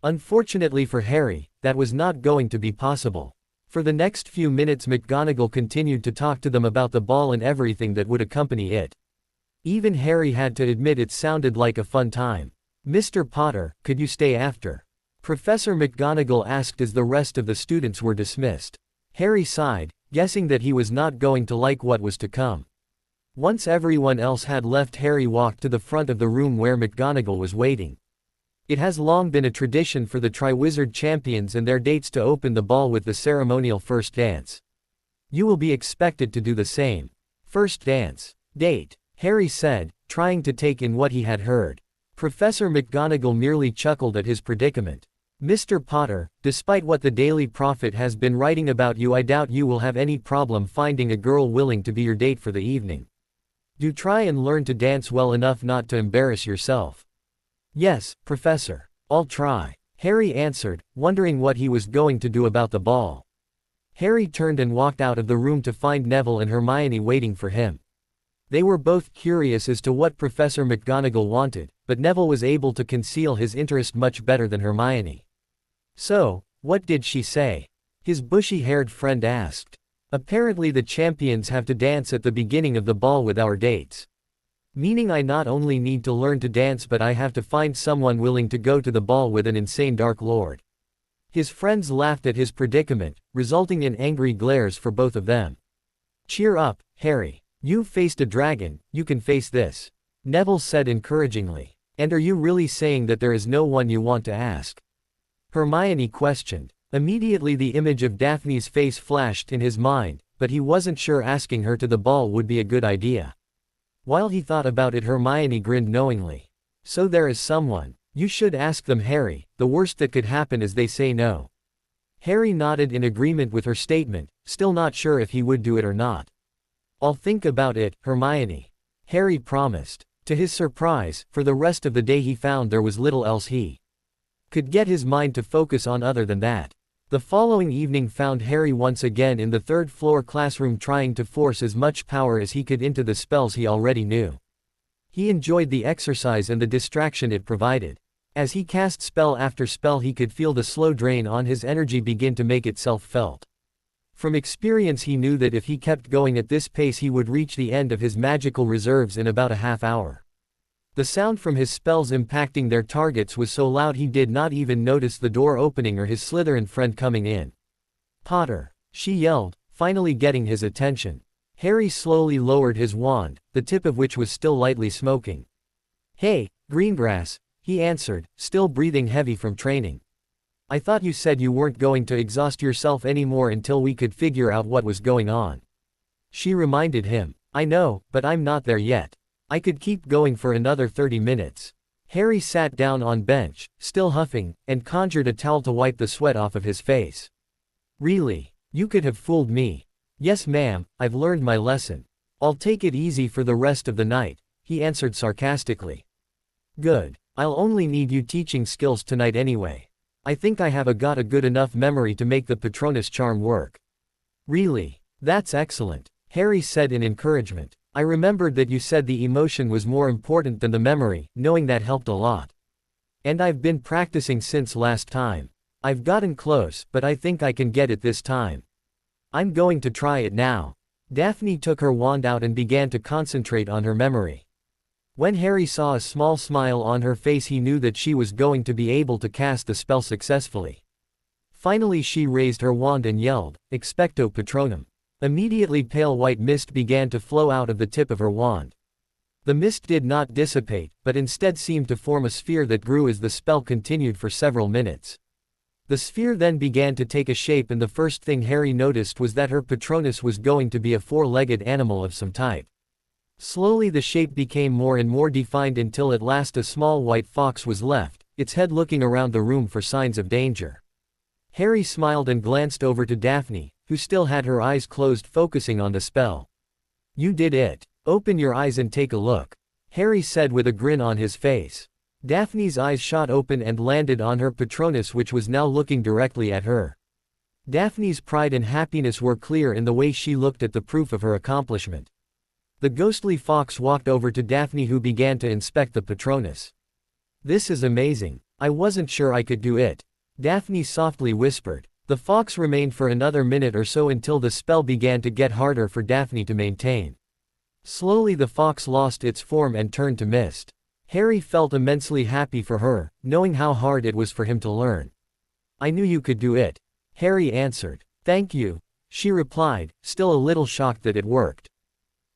Unfortunately for Harry, that was not going to be possible. For the next few minutes McGonagall continued to talk to them about the ball and everything that would accompany it. Even Harry had to admit it sounded like a fun time. Mr. Potter, could you stay after? Professor McGonagall asked as the rest of the students were dismissed. Harry sighed, guessing that he was not going to like what was to come. Once everyone else had left, Harry walked to the front of the room where McGonagall was waiting. It has long been a tradition for the Triwizard champions and their dates to open the ball with the ceremonial first dance. You will be expected to do the same. First dance. Date. Harry said, trying to take in what he had heard. Professor McGonagall merely chuckled at his predicament. Mr. Potter, despite what the Daily Prophet has been writing about you, I doubt you will have any problem finding a girl willing to be your date for the evening. Do try and learn to dance well enough not to embarrass yourself. Yes, Professor. I'll try, Harry answered, wondering what he was going to do about the ball. Harry turned and walked out of the room to find Neville and Hermione waiting for him. They were both curious as to what Professor McGonagall wanted, but Neville was able to conceal his interest much better than Hermione. So, what did she say? His bushy-haired friend asked. Apparently the champions have to dance at the beginning of the ball with our dates. Meaning I not only need to learn to dance, but I have to find someone willing to go to the ball with an insane Dark Lord. His friends laughed at his predicament, resulting in angry glares for both of them. Cheer up, Harry. You've faced a dragon, you can face this. Neville said encouragingly. And are you really saying that there is no one you want to ask? Hermione questioned. Immediately the image of Daphne's face flashed in his mind, but he wasn't sure asking her to the ball would be a good idea. While he thought about it, Hermione grinned knowingly. So there is someone. You should ask them, Harry. The worst that could happen is they say no. Harry nodded in agreement with her statement, still not sure if he would do it or not. I'll think about it, Hermione. Harry promised. To his surprise, for the rest of the day he found there was little else he could get his mind to focus on other than that. The following evening found Harry once again in the 3rd floor classroom trying to force as much power as he could into the spells he already knew. He enjoyed the exercise and the distraction it provided. As he cast spell after spell, he could feel the slow drain on his energy begin to make itself felt. From experience he knew that if he kept going at this pace he would reach the end of his magical reserves in about a half hour. The sound from his spells impacting their targets was so loud he did not even notice the door opening or his Slytherin friend coming in. Potter, she yelled, finally getting his attention. Harry slowly lowered his wand, the tip of which was still lightly smoking. Hey, Greengrass, he answered, still breathing heavy from training. I thought you said you weren't going to exhaust yourself anymore until we could figure out what was going on. She reminded him. I know, but I'm not there yet. I could keep going for another 30 minutes. Harry sat down on bench, still huffing, and conjured a towel to wipe the sweat off of his face. Really? You could have fooled me. Yes ma'am, I've learned my lesson. I'll take it easy for the rest of the night, he answered sarcastically. Good. I'll only need you teaching skills tonight anyway. I think I have got a good enough memory to make the Patronus charm work. Really? That's excellent, Harry said in encouragement. I remembered that you said the emotion was more important than the memory, knowing that helped a lot. And I've been practicing since last time. I've gotten close, but I think I can get it this time. I'm going to try it now. Daphne took her wand out and began to concentrate on her memory. When Harry saw a small smile on her face, he knew that she was going to be able to cast the spell successfully. Finally she raised her wand and yelled, "Expecto Patronum." Immediately pale white mist began to flow out of the tip of her wand. The mist did not dissipate, but instead seemed to form a sphere that grew as the spell continued for several minutes. The sphere then began to take a shape, and the first thing Harry noticed was that her Patronus was going to be a four-legged animal of some type. Slowly the shape became more and more defined until at last a small white fox was left, its head looking around the room for signs of danger. Harry smiled and glanced over to Daphne, who still had her eyes closed, focusing on the spell. You did it. Open your eyes and take a look, Harry said with a grin on his face. Daphne's eyes shot open and landed on her Patronus, which was now looking directly at her. Daphne's pride and happiness were clear in the way she looked at the proof of her accomplishment. The ghostly fox walked over to Daphne, who began to inspect the Patronus. This is amazing. I wasn't sure I could do it, Daphne softly whispered. The fox remained for another minute or so until the spell began to get harder for Daphne to maintain. Slowly the fox lost its form and turned to mist. Harry felt immensely happy for her, knowing how hard it was for him to learn. I knew you could do it, Harry answered. Thank you, she replied, still a little shocked that it worked.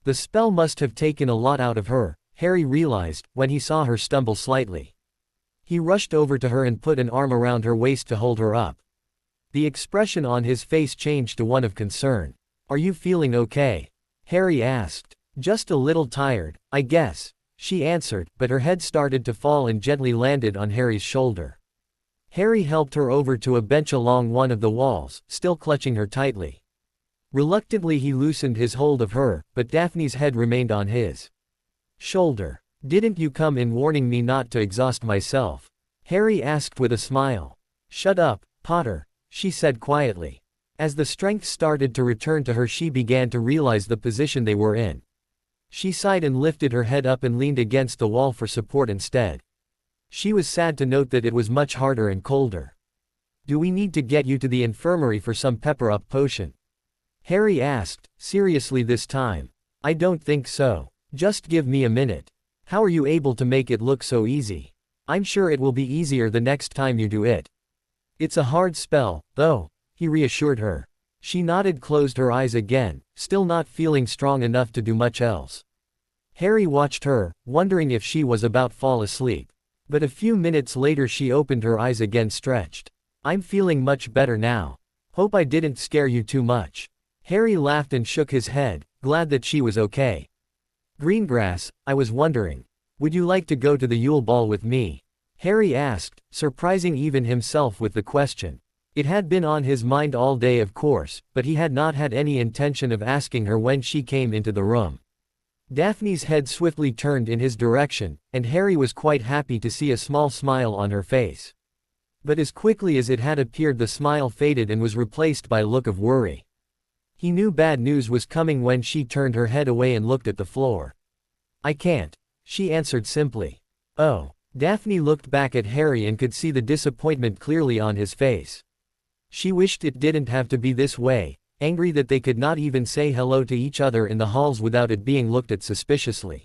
The spell must have taken a lot out of her, Harry realized, when he saw her stumble slightly. He rushed over to her and put an arm around her waist to hold her up. The expression on his face changed to one of concern. Are you feeling okay? Harry asked. Just a little tired, I guess, she answered, but her head started to fall and gently landed on Harry's shoulder. Harry helped her over to a bench along one of the walls, still clutching her tightly. Reluctantly he loosened his hold of her, but Daphne's head remained on his shoulder. Didn't you come in warning me not to exhaust myself? Harry asked with a smile. Shut up, Potter, she said quietly. As the strength started to return to her, she began to realize the position they were in. She sighed and lifted her head up and leaned against the wall for support instead. She was sad to note that it was much harder and colder. Do we need to get you to the infirmary for some pepper-up potion? Harry asked, seriously this time. I don't think so. Just give me a minute. How are you able to make it look so easy? I'm sure it will be easier the next time you do it. It's a hard spell, though, he reassured her. She nodded, closed her eyes again, still not feeling strong enough to do much else. Harry watched her, wondering if she was about to fall asleep. But a few minutes later she opened her eyes again, stretched. I'm feeling much better now. Hope I didn't scare you too much. Harry laughed and shook his head, glad that she was okay. Greengrass, I was wondering. Would you like to go to the Yule Ball with me? Harry asked, surprising even himself with the question. It had been on his mind all day, of course, but he had not had any intention of asking her when she came into the room. Daphne's head swiftly turned in his direction, and Harry was quite happy to see a small smile on her face. But as quickly as it had appeared, the smile faded and was replaced by a look of worry. He knew bad news was coming when she turned her head away and looked at the floor. I can't, she answered simply. Oh. Daphne looked back at Harry and could see the disappointment clearly on his face. She wished it didn't have to be this way, angry that they could not even say hello to each other in the halls without it being looked at suspiciously.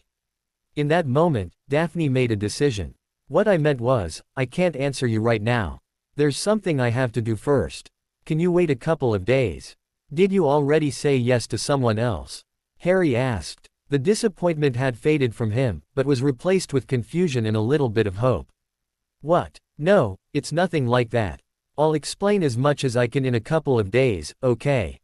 In that moment, Daphne made a decision. What I meant was, I can't answer you right now. There's something I have to do first. Can you wait a couple of days? Did you already say yes to someone else? Harry asked. The disappointment had faded from him, but was replaced with confusion and a little bit of hope. What? No, it's nothing like that. I'll explain as much as I can in a couple of days, okay?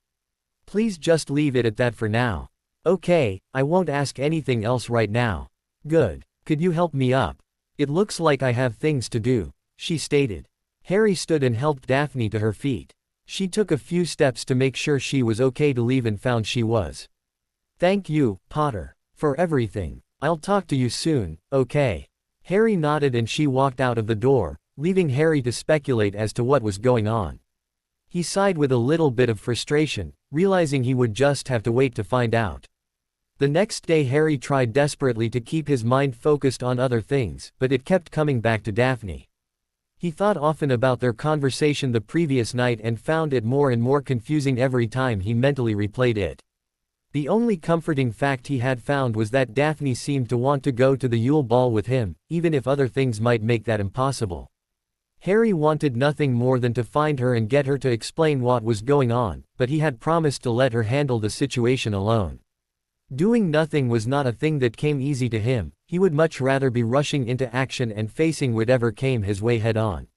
Please just leave it at that for now. Okay, I won't ask anything else right now. Good. Could you help me up? It looks like I have things to do, she stated. Harry stood and helped Daphne to her feet. She took a few steps to make sure she was okay to leave and found she was. Thank you, Potter, for everything. I'll talk to you soon, okay? Harry nodded and she walked out of the door, leaving Harry to speculate as to what was going on. He sighed with a little bit of frustration, realizing he would just have to wait to find out. The next day Harry tried desperately to keep his mind focused on other things, but it kept coming back to Daphne. He thought often about their conversation the previous night and found it more and more confusing every time he mentally replayed it. The only comforting fact he had found was that Daphne seemed to want to go to the Yule Ball with him, even if other things might make that impossible. Harry wanted nothing more than to find her and get her to explain what was going on, but he had promised to let her handle the situation alone. Doing nothing was not a thing that came easy to him. He would much rather be rushing into action and facing whatever came his way head-on.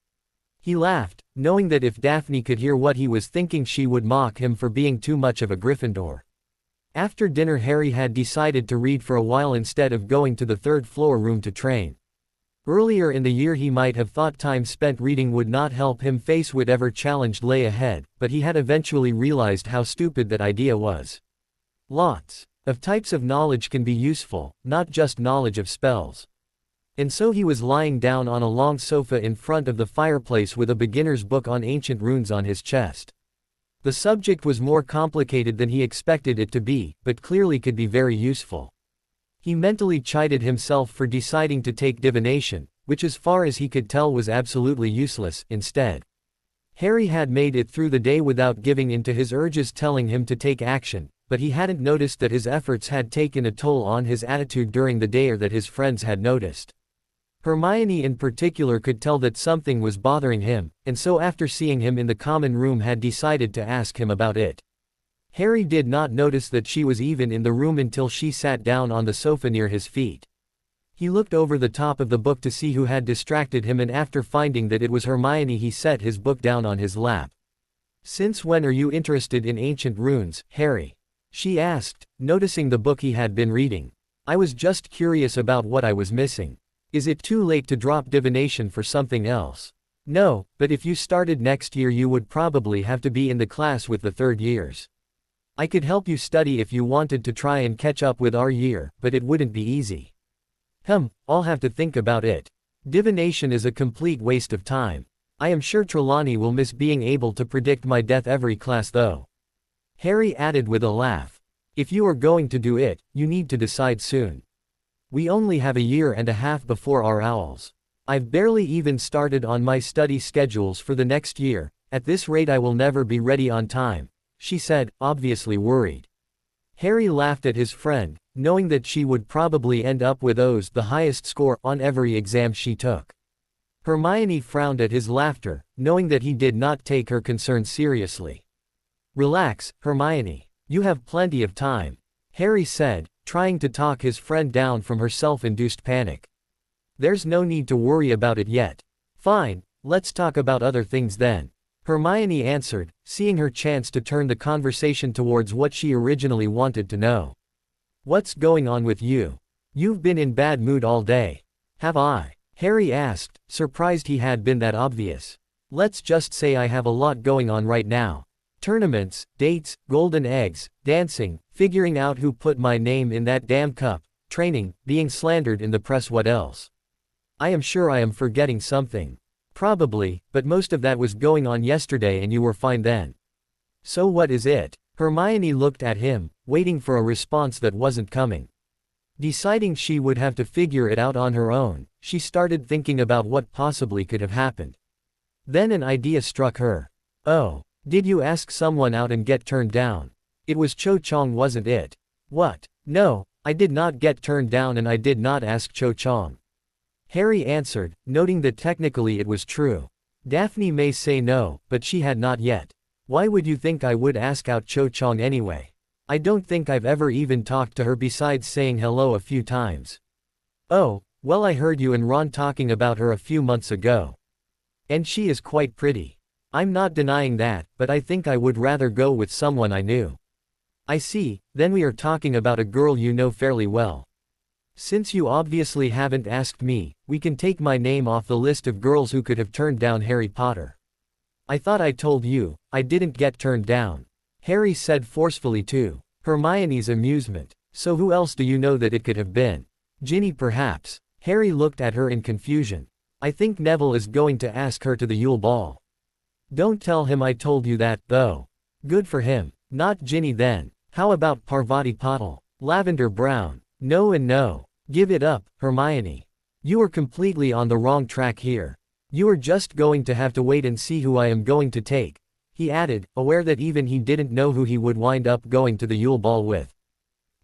He laughed, knowing that if Daphne could hear what he was thinking she would mock him for being too much of a Gryffindor. After dinner Harry had decided to read for a while instead of going to the third-floor room to train. Earlier in the year he might have thought time spent reading would not help him face whatever challenge lay ahead, but he had eventually realized how stupid that idea was. Lots of types of knowledge can be useful, not just knowledge of spells. And so he was lying down on a long sofa in front of the fireplace with a beginner's book on ancient runes on his chest. The subject was more complicated than he expected it to be, but clearly could be very useful. He mentally chided himself for deciding to take divination, which as far as he could tell was absolutely useless, instead. Harry had made it through the day without giving in to his urges telling him to take action, but he hadn't noticed that his efforts had taken a toll on his attitude during the day or that his friends had noticed. Hermione in particular could tell that something was bothering him, and so after seeing him in the common room had decided to ask him about it. Harry did not notice that she was even in the room until she sat down on the sofa near his feet. He looked over the top of the book to see who had distracted him, and after finding that it was Hermione he set his book down on his lap. "Since when are you interested in ancient runes, Harry?" she asked, noticing the book he had been reading. "I was just curious about what I was missing. Is it too late to drop divination for something else?" "No, but if you started next year you would probably have to be in the class with the third years. I could help you study if you wanted to try and catch up with our year, but it wouldn't be easy." I'll have to think about it. Divination is a complete waste of time. I am sure Trelawney will miss being able to predict my death every class though." Harry added with a laugh. "If you are going to do it, you need to decide soon. We only have a year and a half before our owls. I've barely even started on my study schedules for the next year. At this rate I will never be ready on time," she said, obviously worried. Harry laughed at his friend, knowing that she would probably end up with O's the highest score on every exam she took. Hermione frowned at his laughter, knowing that he did not take her concerns seriously. "Relax, Hermione. You have plenty of time," Harry said, trying to talk his friend down from her self-induced panic. "There's no need to worry about it yet." "Fine, let's talk about other things then," Hermione answered, seeing her chance to turn the conversation towards what she originally wanted to know. "What's going on with you? You've been in bad mood all day." "Have I?" Harry asked, surprised he had been that obvious. "Let's just say I have a lot going on right now. Tournaments, dates, golden eggs, dancing, figuring out who put my name in that damn cup, training, being slandered in the press, what else? I am sure I am forgetting something." "Probably, but most of that was going on yesterday and you were fine then." "So what is it?" Hermione looked at him, waiting for a response that wasn't coming. Deciding she would have to figure it out on her own, she started thinking about what possibly could have happened. Then an idea struck her. "Oh, did you ask someone out and get turned down? It was Cho Chang, wasn't it?" "What? No, I did not get turned down and I did not ask Cho Chang," Harry answered, noting that technically it was true. Daphne may say no, but she had not yet. "Why would you think I would ask out Cho Chang anyway? I don't think I've ever even talked to her besides saying hello a few times." "Oh, well I heard you and Ron talking about her a few months ago. And she is quite pretty. I'm not denying that, but I think I would rather go with someone I knew." "I see, then we are talking about a girl you know fairly well." Since you obviously haven't asked me, we can take my name off the list of girls who could have turned down Harry Potter. I thought I told you, I didn't get turned down. Harry said forcefully to Hermione's amusement. So who else do you know that it could have been? Ginny perhaps. Harry looked at her in confusion. I think Neville is going to ask her to the Yule Ball. Don't tell him I told you that, though. Good for him. Not Ginny then. How about Parvati Patil? Lavender Brown? No and no. Give it up, Hermione. You are completely on the wrong track here. You are just going to have to wait and see who I am going to take, he added, aware that even he didn't know who he would wind up going to the Yule Ball with.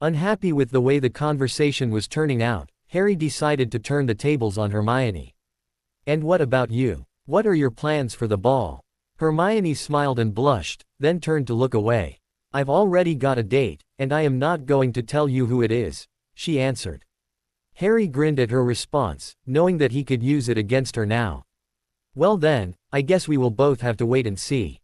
Unhappy with the way the conversation was turning out, Harry decided to turn the tables on Hermione. And what about you? What are your plans for the ball? Hermione smiled and blushed, then turned to look away. I've already got a date, and I am not going to tell you who it is, she answered. Harry grinned at her response, knowing that he could use it against her now. Well then, I guess we will both have to wait and see,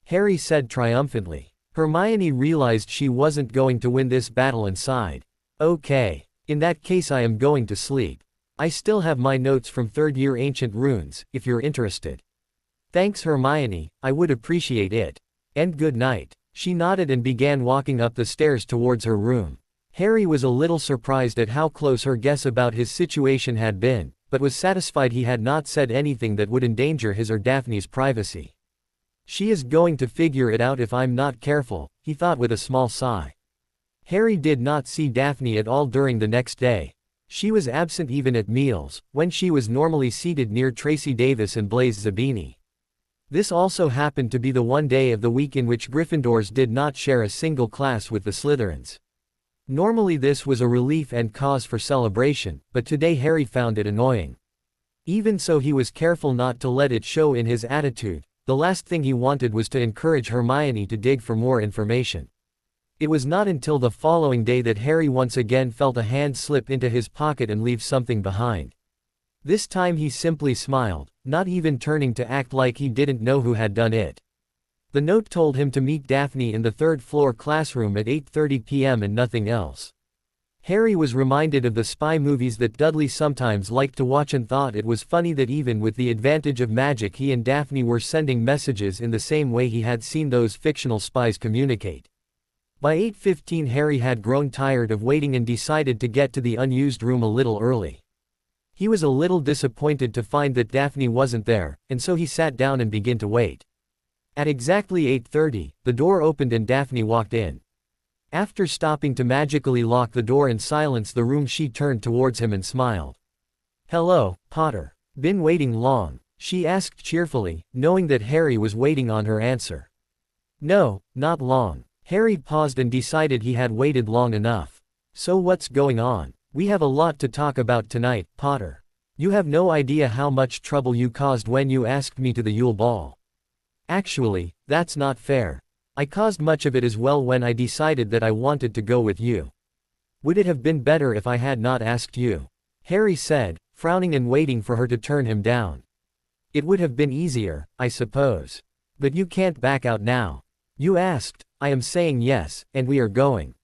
Harry said triumphantly. Hermione realized she wasn't going to win this battle and sighed. Okay. In that case I am going to sleep. I still have my notes from third year ancient runes, if you're interested. Thanks Hermione, I would appreciate it. And good night. She nodded and began walking up the stairs towards her room. Harry was a little surprised at how close her guess about his situation had been, but was satisfied he had not said anything that would endanger his or Daphne's privacy. She is going to figure it out if I'm not careful, he thought with a small sigh. Harry did not see Daphne at all during the next day. She was absent even at meals, when she was normally seated near Tracy Davis and Blaise Zabini. This also happened to be the one day of the week in which Gryffindors did not share a single class with the Slytherins. Normally this was a relief and cause for celebration, but today Harry found it annoying. Even so he was careful not to let it show in his attitude. The last thing he wanted was to encourage Hermione to dig for more information. It was not until the following day that Harry once again felt a hand slip into his pocket and leave something behind. This time he simply smiled, not even turning to act like he didn't know who had done it. The note told him to meet Daphne in the third-floor classroom at 8:30 p.m. and nothing else. Harry was reminded of the spy movies that Dudley sometimes liked to watch and thought it was funny that even with the advantage of magic he and Daphne were sending messages in the same way he had seen those fictional spies communicate. By 8:15 Harry had grown tired of waiting and decided to get to the unused room a little early. He was a little disappointed to find that Daphne wasn't there, and so he sat down and began to wait. At exactly 8:30, the door opened and Daphne walked in. After stopping to magically lock the door and silence the room, she turned towards him and smiled. "Hello, Potter. Been waiting long?" she asked cheerfully, knowing that Harry was waiting on her answer. "No, not long." Harry paused and decided he had waited long enough. "So what's going on? We have a lot to talk about tonight, Potter. You have no idea how much trouble you caused when you asked me to the Yule Ball." "Actually, that's not fair. I caused much of it as well when I decided that I wanted to go with you. Would it have been better if I had not asked you?" Harry said, frowning and waiting for her to turn him down. "It would have been easier, I suppose. But you can't back out now. You asked, I am saying yes, and we are going."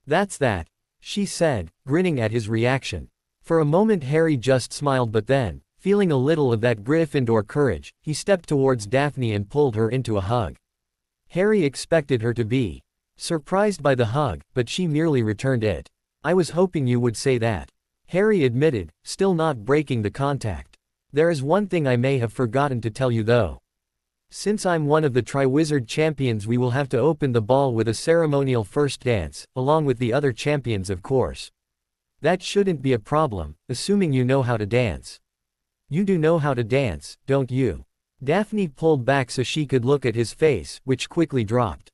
"That's that," she said, grinning at his reaction. For a moment Harry just smiled, but then, feeling a little of that Gryffindor courage, he stepped towards Daphne and pulled her into a hug. Harry expected her to be surprised by the hug, but she merely returned it. "I was hoping you would say that," Harry admitted, still not breaking the contact. "There is one thing I may have forgotten to tell you though. Since I'm one of the Triwizard champions, we will have to open the ball with a ceremonial first dance, along with the other champions of course. That shouldn't be a problem, assuming you know how to dance." "You do know how to dance, don't you?" Daphne pulled back so she could look at his face, which quickly dropped.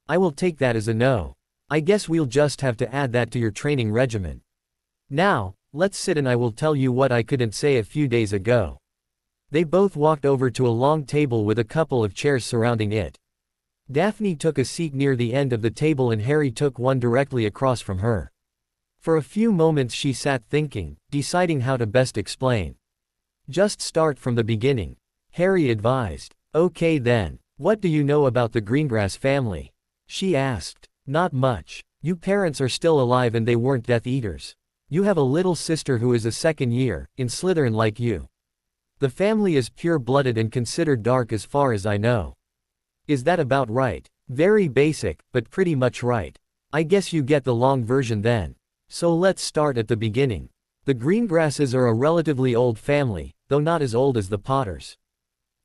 "I will take that as a no. I guess we'll just have to add that to your training regimen. Now, let's sit and I will tell you what I couldn't say a few days ago." They both walked over to a long table with a couple of chairs surrounding it. Daphne took a seat near the end of the table and Harry took one directly across from her. For a few moments she sat thinking, deciding how to best explain. "Just start from the beginning," Harry advised. "Okay then, what do you know about the Greengrass family?" she asked. "Not much. You parents are still alive and they weren't Death Eaters." You have a little sister who is a second year, in Slytherin like you. The family is pure-blooded and considered dark as far as I know. Is that about right? Very basic, but pretty much right. I guess you get the long version then. So let's start at the beginning. The Greengrasses are a relatively old family, though not as old as the Potters.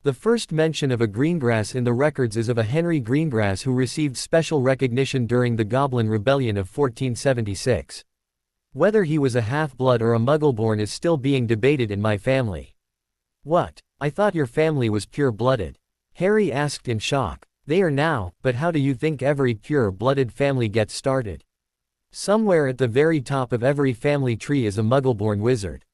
The first mention of a Greengrass in the records is of a Henry Greengrass who received special recognition during the Goblin Rebellion of 1476. Whether he was a half-blood or a Muggle-born is still being debated in my family. What? I thought your family was pure-blooded. Harry asked in shock. They are now, but how do you think every pure-blooded family gets started? Somewhere at the very top of every family tree is a Muggle-born wizard.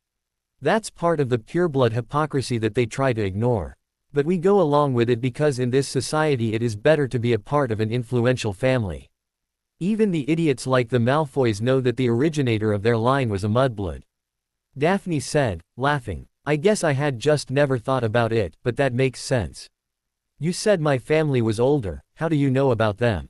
That's part of the pureblood hypocrisy that they try to ignore. But we go along with it because in this society it is better to be a part of an influential family. Even the idiots like the Malfoys know that the originator of their line was a mudblood. Daphne said, laughing. I guess I had just never thought about it, but that makes sense. You said my family was older, how do you know about them?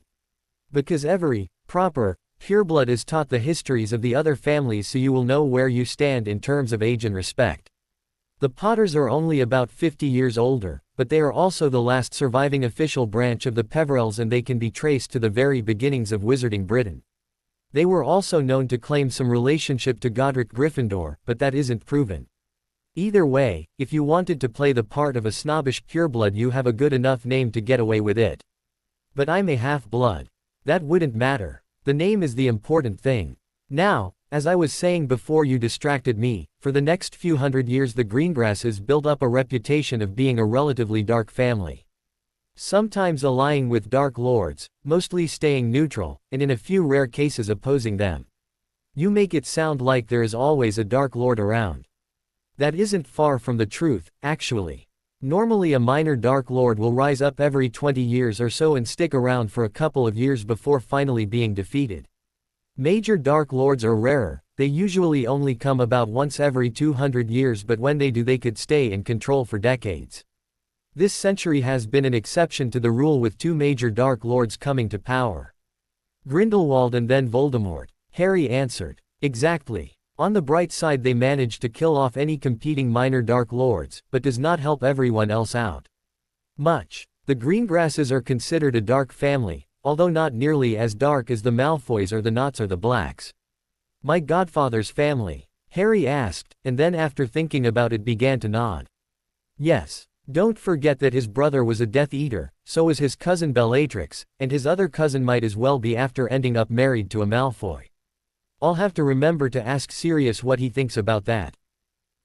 Because every proper pureblood is taught the histories of the other families so you will know where you stand in terms of age and respect. The Potters are only about 50 years older, but they are also the last surviving official branch of the Peverells and they can be traced to the very beginnings of Wizarding Britain. They were also known to claim some relationship to Godric Gryffindor, but that isn't proven. Either way, if you wanted to play the part of a snobbish pureblood you have a good enough name to get away with it. But I'm a half-blood. That wouldn't matter. The name is the important thing. Now, as I was saying before you distracted me, for the next few hundred years the Greengrasses built up a reputation of being a relatively dark family. Sometimes allying with Dark Lords, mostly staying neutral, and in a few rare cases opposing them. You make it sound like there is always a Dark Lord around. That isn't far from the truth, actually. Normally a minor Dark Lord will rise up every 20 years or so and stick around for a couple of years before finally being defeated. Major Dark Lords are rarer, they usually only come about once every 200 years but when they do they could stay in control for decades. This century has been an exception to the rule with two major Dark Lords coming to power. Grindelwald and then Voldemort, Harry answered. Exactly. On the bright side they managed to kill off any competing minor Dark Lords, but does not help everyone else out much. The Greengrasses are considered a dark family, although not nearly as dark as the Malfoys or the Knots or the Blacks. My godfather's family? Harry asked, and then after thinking about it began to nod. Yes. Don't forget that his brother was a Death Eater, so was his cousin Bellatrix, and his other cousin might as well be after ending up married to a Malfoy. I'll have to remember to ask Sirius what he thinks about that.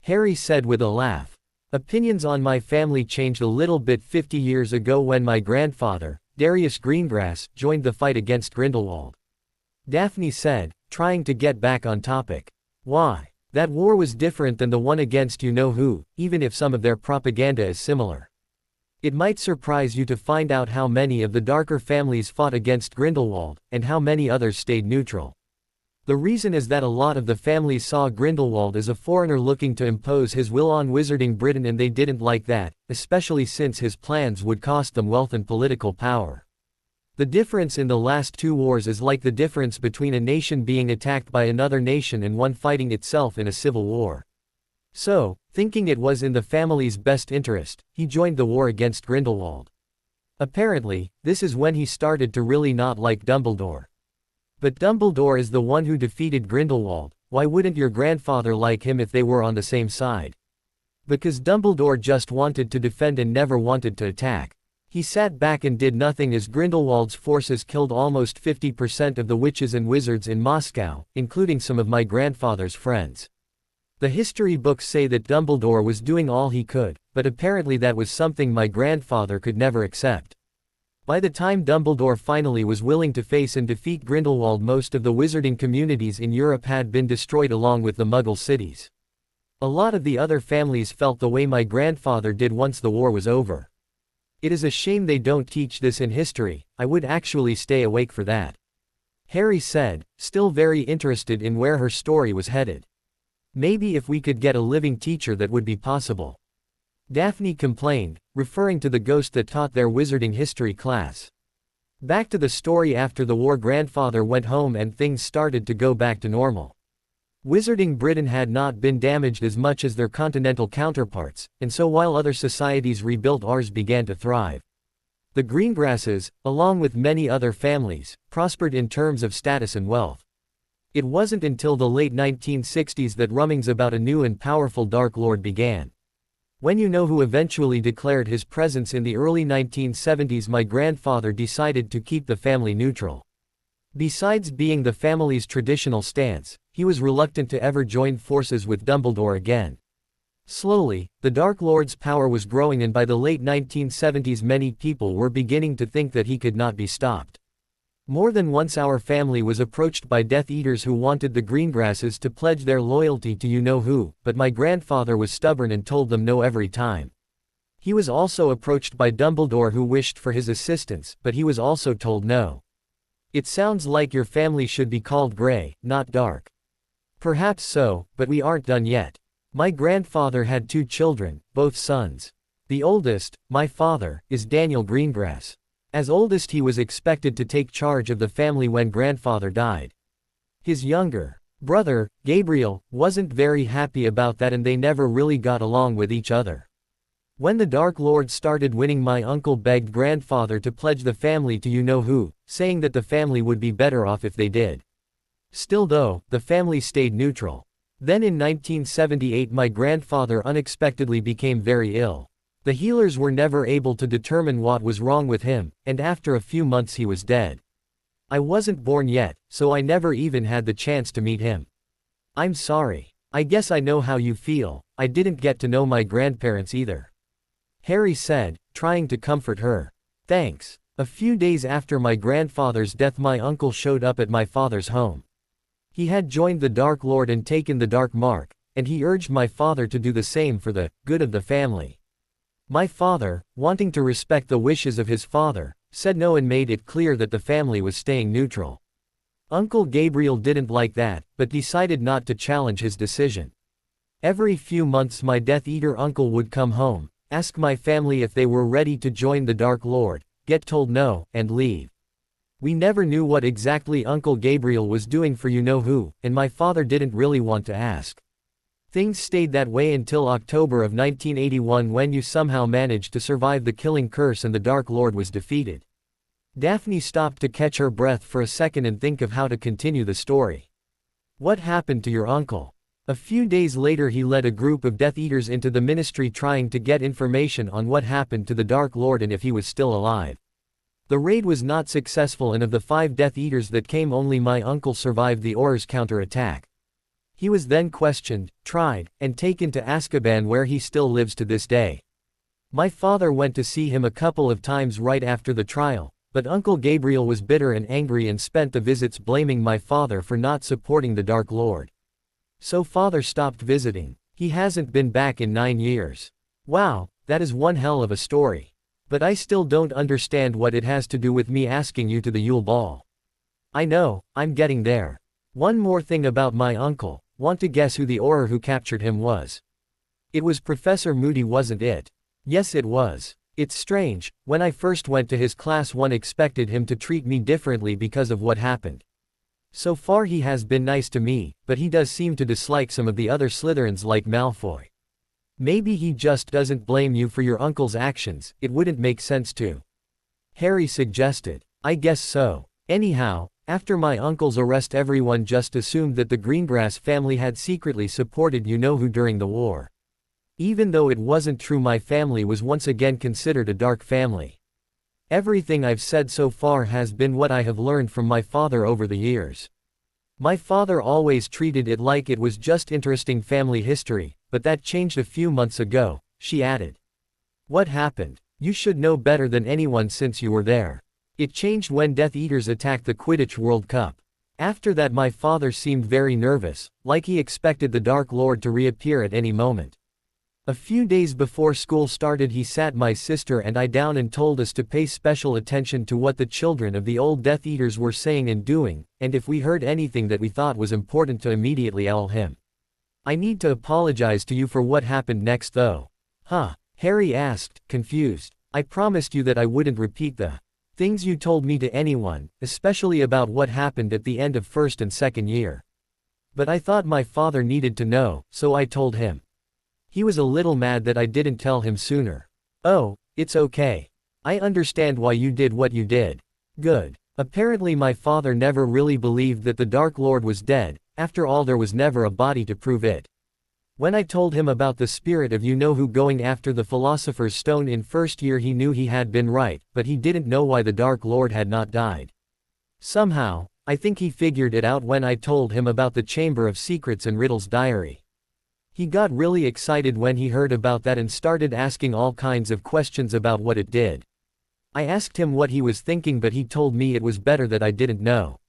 Harry said with a laugh. Opinions on my family changed a little bit 50 years ago when my grandfather, Darius Greengrass, joined the fight against Grindelwald. Daphne said, trying to get back on topic. Why? That war was different than the one against you-know-who, even if some of their propaganda is similar. It might surprise you to find out how many of the darker families fought against Grindelwald, and how many others stayed neutral. The reason is that a lot of the families saw Grindelwald as a foreigner looking to impose his will on Wizarding Britain and they didn't like that, especially since his plans would cost them wealth and political power. The difference in the last two wars is like the difference between a nation being attacked by another nation and one fighting itself in a civil war. So, thinking it was in the family's best interest, he joined the war against Grindelwald. Apparently, this is when he started to really not like Dumbledore. But Dumbledore is the one who defeated Grindelwald, why wouldn't your grandfather like him if they were on the same side? Because Dumbledore just wanted to defend and never wanted to attack. He sat back and did nothing as Grindelwald's forces killed almost 50% of the witches and wizards in Moscow, including some of my grandfather's friends. The history books say that Dumbledore was doing all he could, but apparently that was something my grandfather could never accept. By the time Dumbledore finally was willing to face and defeat Grindelwald, most of the wizarding communities in Europe had been destroyed along with the Muggle cities. A lot of the other families felt the way my grandfather did once the war was over. It is a shame they don't teach this in history, I would actually stay awake for that. Harry said, still very interested in where her story was headed. Maybe if we could get a living teacher that would be possible. Daphne complained, referring to the ghost that taught their wizarding history class. Back to the story. After the war, grandfather went home and things started to go back to normal. Wizarding Britain had not been damaged as much as their continental counterparts, and so while other societies rebuilt, ours began to thrive. The Greengrasses, along with many other families, prospered in terms of status and wealth. It wasn't until the late 1960s that rumblings about a new and powerful Dark Lord began. When you know who eventually declared his presence in the early 1970s, my grandfather decided to keep the family neutral. Besides being the family's traditional stance, he was reluctant to ever join forces with Dumbledore again. Slowly, the Dark Lord's power was growing, and by the late 1970s many people were beginning to think that he could not be stopped. More than once our family was approached by Death Eaters who wanted the Greengrasses to pledge their loyalty to you-know-who, but my grandfather was stubborn and told them no every time. He was also approached by Dumbledore who wished for his assistance, but he was also told no. It sounds like your family should be called Grey, not Dark. Perhaps so, but we aren't done yet. My grandfather had 2 children, both sons. The oldest, my father, is Daniel Greengrass. As oldest, he was expected to take charge of the family when grandfather died. His younger brother, Gabriel, wasn't very happy about that, and they never really got along with each other. When the Dark Lord started winning, my uncle begged grandfather to pledge the family to you-know-who, saying that the family would be better off if they did. Still though, the family stayed neutral. Then in 1978 my grandfather unexpectedly became very ill. The healers were never able to determine what was wrong with him, and after a few months he was dead. I wasn't born yet, so I never even had the chance to meet him. I'm sorry. I guess I know how you feel. I didn't get to know my grandparents either. Harry said, trying to comfort her. Thanks. A few days after my grandfather's death my uncle showed up at my father's home. He had joined the Dark Lord and taken the Dark Mark, and he urged my father to do the same for the good of the family. My father, wanting to respect the wishes of his father, said no and made it clear that the family was staying neutral. Uncle Gabriel didn't like that, but decided not to challenge his decision. Every few months my Death Eater uncle would come home, ask my family if they were ready to join the Dark Lord, get told no, and leave. We never knew what exactly Uncle Gabriel was doing for you-know-who, and my father didn't really want to ask. Things stayed that way until October of 1981 when you somehow managed to survive the killing curse and the Dark Lord was defeated. Daphne stopped to catch her breath for a second and think of how to continue the story. What happened to your uncle? A few days later he led a group of Death Eaters into the Ministry trying to get information on what happened to the Dark Lord and if he was still alive. The raid was not successful, and of the 5 Death Eaters that came only my uncle survived the Auror's counterattack. He was then questioned, tried, and taken to Azkaban where he still lives to this day. My father went to see him a couple of times right after the trial, but Uncle Gabriel was bitter and angry and spent the visits blaming my father for not supporting the Dark Lord. So father stopped visiting. He hasn't been back in 9 years. Wow, that is one hell of a story. But I still don't understand what it has to do with me asking you to the Yule Ball. I know, I'm getting there. One more thing about my uncle. Want to guess who the Auror who captured him was? It was Professor Moody, wasn't it? Yes, it was. It's strange, when I first went to his class one expected him to treat me differently because of what happened. So far he has been nice to me, but he does seem to dislike some of the other Slytherins like Malfoy. Maybe he just doesn't blame you for your uncle's actions, it wouldn't make sense to. Harry suggested. I guess so. Anyhow, after my uncle's arrest everyone just assumed that the Greengrass family had secretly supported you-know-who during the war. Even though it wasn't true, my family was once again considered a dark family. Everything I've said so far has been what I have learned from my father over the years. My father always treated it like it was just interesting family history, but that changed a few months ago, she added. What happened? You should know better than anyone since you were there. It changed when Death Eaters attacked the Quidditch World Cup. After that my father seemed very nervous, like he expected the Dark Lord to reappear at any moment. A few days before school started he sat my sister and I down and told us to pay special attention to what the children of the old Death Eaters were saying and doing, and if we heard anything that we thought was important to immediately tell him. I need to apologize to you for what happened next though. Huh? Harry asked, confused. I promised you that I wouldn't repeat the things you told me to anyone, especially about what happened at the end of first and second year. But I thought my father needed to know, so I told him. He was a little mad that I didn't tell him sooner. Oh, it's okay. I understand why you did what you did. Good. Apparently my father never really believed that the Dark Lord was dead, after all there was never a body to prove it. When I told him about the spirit of you-know-who going after the Philosopher's Stone in first year he knew he had been right, but he didn't know why the Dark Lord had not died. Somehow, I think he figured it out when I told him about the Chamber of Secrets and Riddle's diary. He got really excited when he heard about that and started asking all kinds of questions about what it did. I asked him what he was thinking but he told me it was better that I didn't know.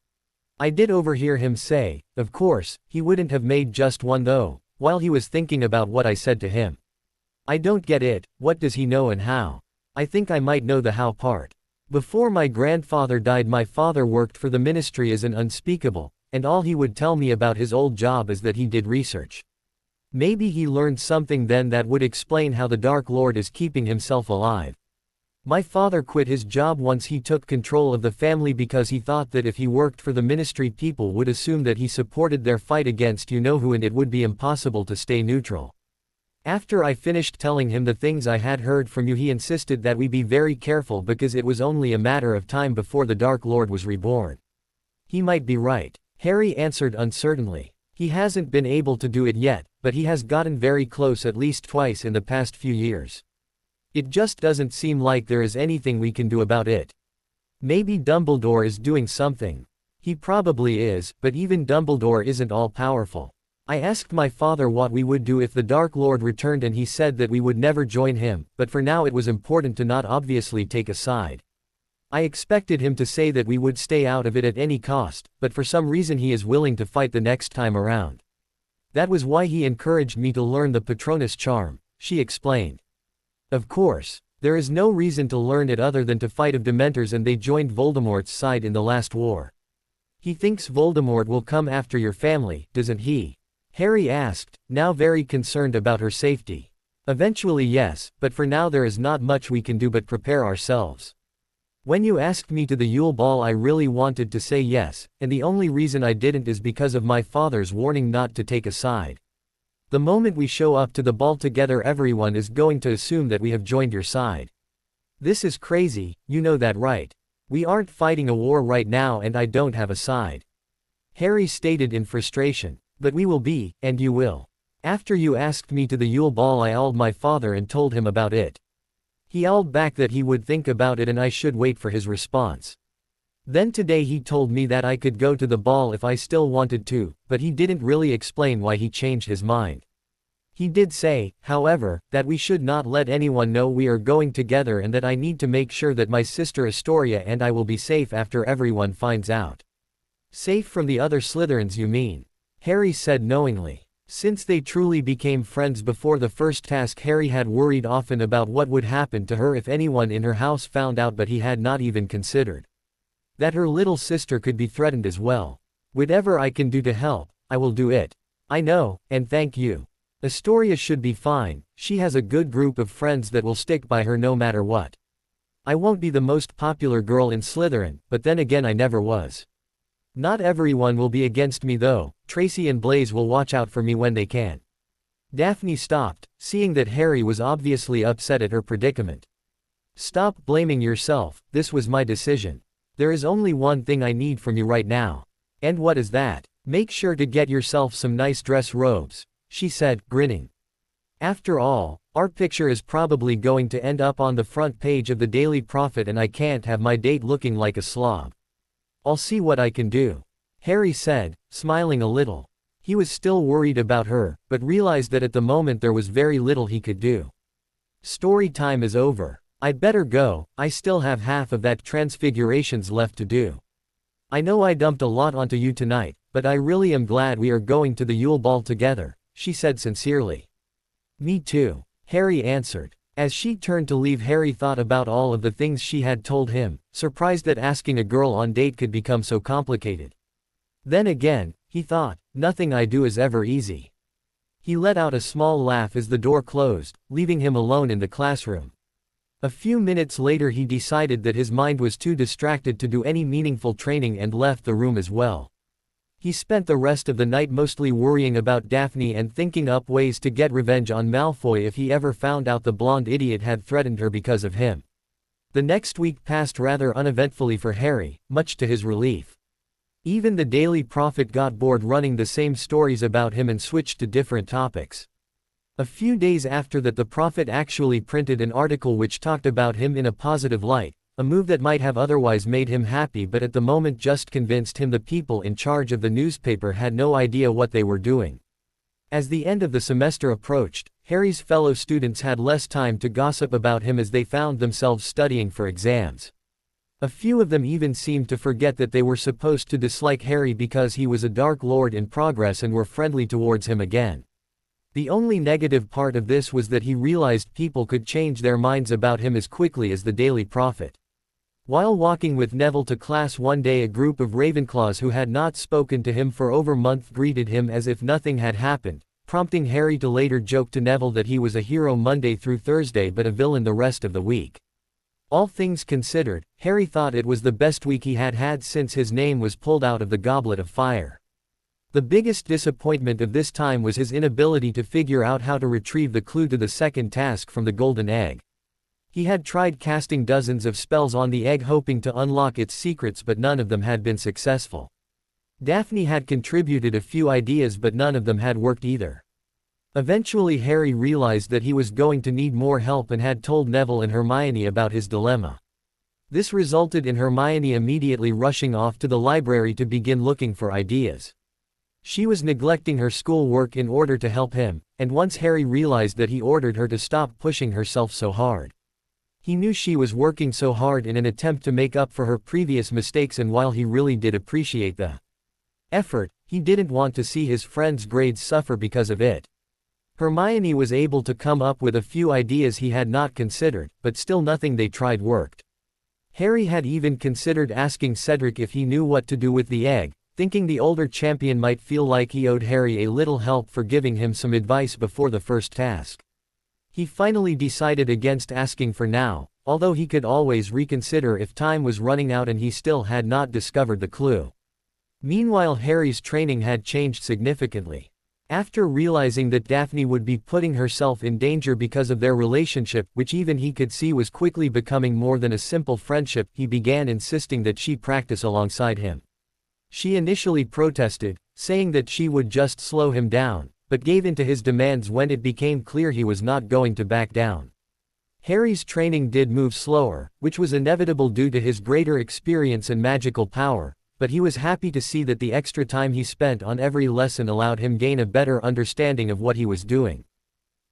I did overhear him say, of course, he wouldn't have made just one though, while he was thinking about what I said to him. I don't get it, what does he know and how? I think I might know the how part. Before my grandfather died my father worked for the ministry as an unspeakable, and all he would tell me about his old job is that he did research. Maybe he learned something then that would explain how the Dark Lord is keeping himself alive. My father quit his job once he took control of the family because he thought that if he worked for the ministry people would assume that he supported their fight against you-know-who and it would be impossible to stay neutral. After I finished telling him the things I had heard from you he insisted that we be very careful because it was only a matter of time before the Dark Lord was reborn. He might be right. Harry answered uncertainly. He hasn't been able to do it yet, but he has gotten very close at least twice in the past few years. It just doesn't seem like there is anything we can do about it. Maybe Dumbledore is doing something. He probably is, but even Dumbledore isn't all-powerful. I asked my father what we would do if the Dark Lord returned and he said that we would never join him, but for now it was important to not obviously take a side. I expected him to say that we would stay out of it at any cost, but for some reason he is willing to fight the next time around. That was why he encouraged me to learn the Patronus charm, she explained. Of course, there is no reason to learn it other than to fight of Dementors and they joined Voldemort's side in the last war. He thinks Voldemort will come after your family, doesn't he? Harry asked, now very concerned about her safety. Eventually yes, but for now there is not much we can do but prepare ourselves. When you asked me to the Yule Ball I really wanted to say yes, and the only reason I didn't is because of my father's warning not to take a side. The moment we show up to the ball together everyone is going to assume that we have joined your side. This is crazy, you know that right? We aren't fighting a war right now and I don't have a side. Harry stated in frustration. But we will be, and you will. After you asked me to the Yule Ball I called my father and told him about it. He called back that he would think about it and I should wait for his response. Then today he told me that I could go to the ball if I still wanted to, but he didn't really explain why he changed his mind. He did say, however, that we should not let anyone know we are going together and that I need to make sure that my sister Astoria and I will be safe after everyone finds out. Safe from the other Slytherins you mean? Harry said knowingly. Since they truly became friends before the first task Harry had worried often about what would happen to her if anyone in her house found out but he had not even considered that her little sister could be threatened as well. Whatever I can do to help, I will do it. I know, and thank you. Astoria should be fine, she has a good group of friends that will stick by her no matter what. I won't be the most popular girl in Slytherin, but then again I never was. Not everyone will be against me though, Tracy and Blaise will watch out for me when they can. Daphne stopped, seeing that Harry was obviously upset at her predicament. Stop blaming yourself, this was my decision. There is only one thing I need from you right now. And what is that? Make sure to get yourself some nice dress robes, she said, grinning. After all, our picture is probably going to end up on the front page of the Daily Prophet and I can't have my date looking like a slob. I'll see what I can do, Harry said, smiling a little. He was still worried about her, but realized that at the moment there was very little he could do. Story time is over. I'd better go, I still have half of that Transfigurations left to do. I know I dumped a lot onto you tonight, but I really am glad we are going to the Yule Ball together, she said sincerely. Me too, Harry answered. As she turned to leave Harry thought about all of the things she had told him, surprised that asking a girl on date could become so complicated. Then again, he thought, nothing I do is ever easy. He let out a small laugh as the door closed, leaving him alone in the classroom. A few minutes later he decided that his mind was too distracted to do any meaningful training and left the room as well. He spent the rest of the night mostly worrying about Daphne and thinking up ways to get revenge on Malfoy if he ever found out the blonde idiot had threatened her because of him. The next week passed rather uneventfully for Harry, much to his relief. Even the Daily Prophet got bored running the same stories about him and switched to different topics. A few days after that, the Prophet actually printed an article which talked about him in a positive light, a move that might have otherwise made him happy but at the moment just convinced him the people in charge of the newspaper had no idea what they were doing. As the end of the semester approached, Harry's fellow students had less time to gossip about him as they found themselves studying for exams. A few of them even seemed to forget that they were supposed to dislike Harry because he was a Dark Lord in progress and were friendly towards him again. The only negative part of this was that he realized people could change their minds about him as quickly as the Daily Prophet. While walking with Neville to class one day, a group of Ravenclaws who had not spoken to him for over a month greeted him as if nothing had happened, prompting Harry to later joke to Neville that he was a hero Monday through Thursday but a villain the rest of the week. All things considered, Harry thought it was the best week he had had since his name was pulled out of the Goblet of Fire. The biggest disappointment of this time was his inability to figure out how to retrieve the clue to the second task from the golden egg. He had tried casting dozens of spells on the egg hoping to unlock its secrets, but none of them had been successful. Daphne had contributed a few ideas but none of them had worked either. Eventually Harry realized that he was going to need more help and had told Neville and Hermione about his dilemma. This resulted in Hermione immediately rushing off to the library to begin looking for ideas. She was neglecting her schoolwork in order to help him, and once Harry realized that, he ordered her to stop pushing herself so hard. He knew she was working so hard in an attempt to make up for her previous mistakes, and while he really did appreciate the effort, he didn't want to see his friend's grades suffer because of it. Hermione was able to come up with a few ideas he had not considered, but still nothing they tried worked. Harry had even considered asking Cedric if he knew what to do with the egg, thinking the older champion might feel like he owed Harry a little help for giving him some advice before the first task. He finally decided against asking for now, although he could always reconsider if time was running out and he still had not discovered the clue. Meanwhile, Harry's training had changed significantly. After realizing that Daphne would be putting herself in danger because of their relationship, which even he could see was quickly becoming more than a simple friendship, he began insisting that she practice alongside him. She initially protested, saying that she would just slow him down, but gave in to his demands when it became clear he was not going to back down. Harry's training did move slower, which was inevitable due to his greater experience and magical power, but he was happy to see that the extra time he spent on every lesson allowed him gain a better understanding of what he was doing.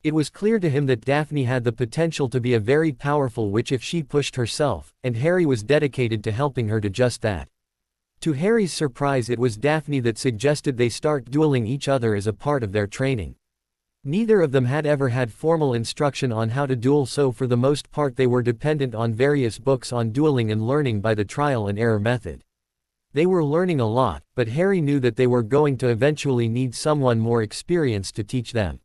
It was clear to him that Daphne had the potential to be a very powerful witch if she pushed herself, and Harry was dedicated to helping her to just that. To Harry's surprise, it was Daphne that suggested they start dueling each other as a part of their training. Neither of them had ever had formal instruction on how to duel, so for the most part they were dependent on various books on dueling and learning by the trial and error method. They were learning a lot, but Harry knew that they were going to eventually need someone more experienced to teach them.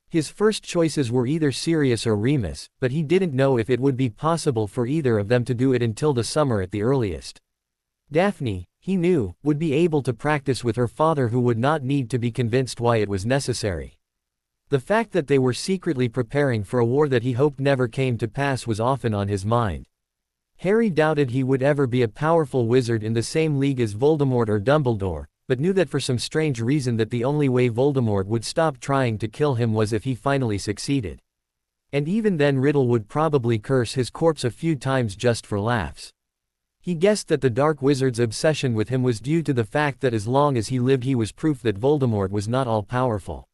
His first choices were either Sirius or Remus, but he didn't know if it would be possible for either of them to do it until the summer at the earliest. Daphne, he knew, would be able to practice with her father, who would not need to be convinced why it was necessary. The fact that they were secretly preparing for a war that he hoped never came to pass was often on his mind. Harry doubted he would ever be a powerful wizard in the same league as Voldemort or Dumbledore, but knew that for some strange reason that the only way Voldemort would stop trying to kill him was if he finally succeeded. And even then Riddle would probably curse his corpse a few times just for laughs. He guessed that the Dark Wizard's obsession with him was due to the fact that as long as he lived he was proof that Voldemort was not all-powerful.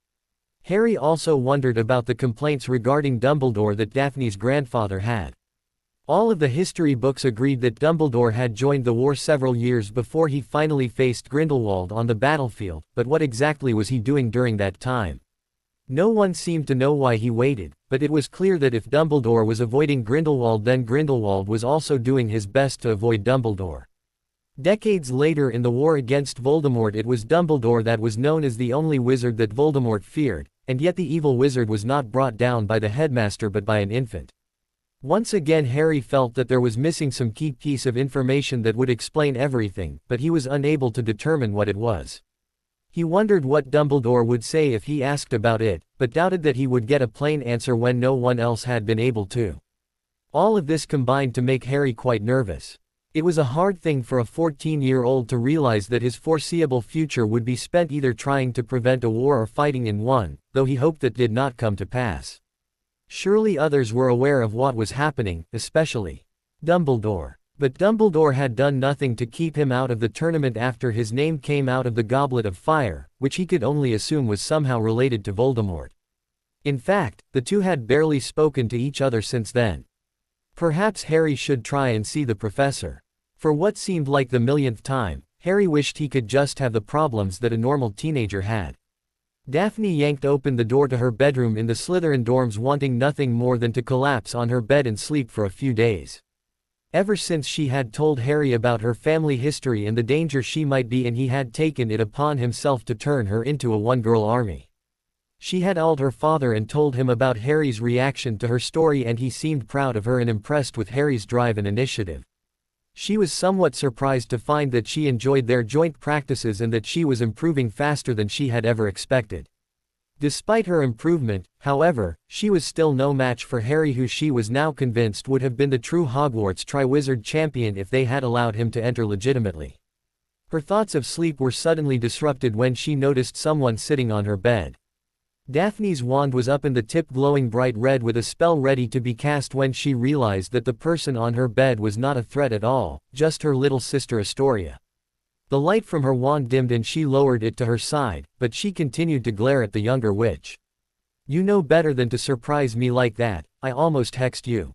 Harry also wondered about the complaints regarding Dumbledore that Daphne's grandfather had. All of the history books agreed that Dumbledore had joined the war several years before he finally faced Grindelwald on the battlefield, but what exactly was he doing during that time? No one seemed to know why he waited, but it was clear that if Dumbledore was avoiding Grindelwald, then Grindelwald was also doing his best to avoid Dumbledore. Decades later in the war against Voldemort, it was Dumbledore that was known as the only wizard that Voldemort feared, and yet the evil wizard was not brought down by the headmaster but by an infant. Once again Harry felt that there was missing some key piece of information that would explain everything, but he was unable to determine what it was. He wondered what Dumbledore would say if he asked about it, but doubted that he would get a plain answer when no one else had been able to. All of this combined to make Harry quite nervous. It was a hard thing for a 14-year-old to realize that his foreseeable future would be spent either trying to prevent a war or fighting in one, though he hoped that did not come to pass. Surely others were aware of what was happening, especially Dumbledore. But Dumbledore had done nothing to keep him out of the tournament after his name came out of the Goblet of Fire, which he could only assume was somehow related to Voldemort. In fact, the two had barely spoken to each other since then. Perhaps Harry should try and see the professor. For what seemed like the millionth time, Harry wished he could just have the problems that a normal teenager had. Daphne yanked open the door to her bedroom in the Slytherin dorms, wanting nothing more than to collapse on her bed and sleep for a few days. Ever since she had told Harry about her family history and the danger she might be in, he had taken it upon himself to turn her into a one-girl army. She had called her father and told him about Harry's reaction to her story, and he seemed proud of her and impressed with Harry's drive and initiative. She was somewhat surprised to find that she enjoyed their joint practices and that she was improving faster than she had ever expected. Despite her improvement, however, she was still no match for Harry, who she was now convinced would have been the true Hogwarts Triwizard Champion if they had allowed him to enter legitimately. Her thoughts of sleep were suddenly disrupted when she noticed someone sitting on her bed. Daphne's wand was up and the tip glowing bright red with a spell ready to be cast when she realized that the person on her bed was not a threat at all, just her little sister Astoria. The light from her wand dimmed and she lowered it to her side, but she continued to glare at the younger witch. "You know better than to surprise me like that. I almost hexed you,"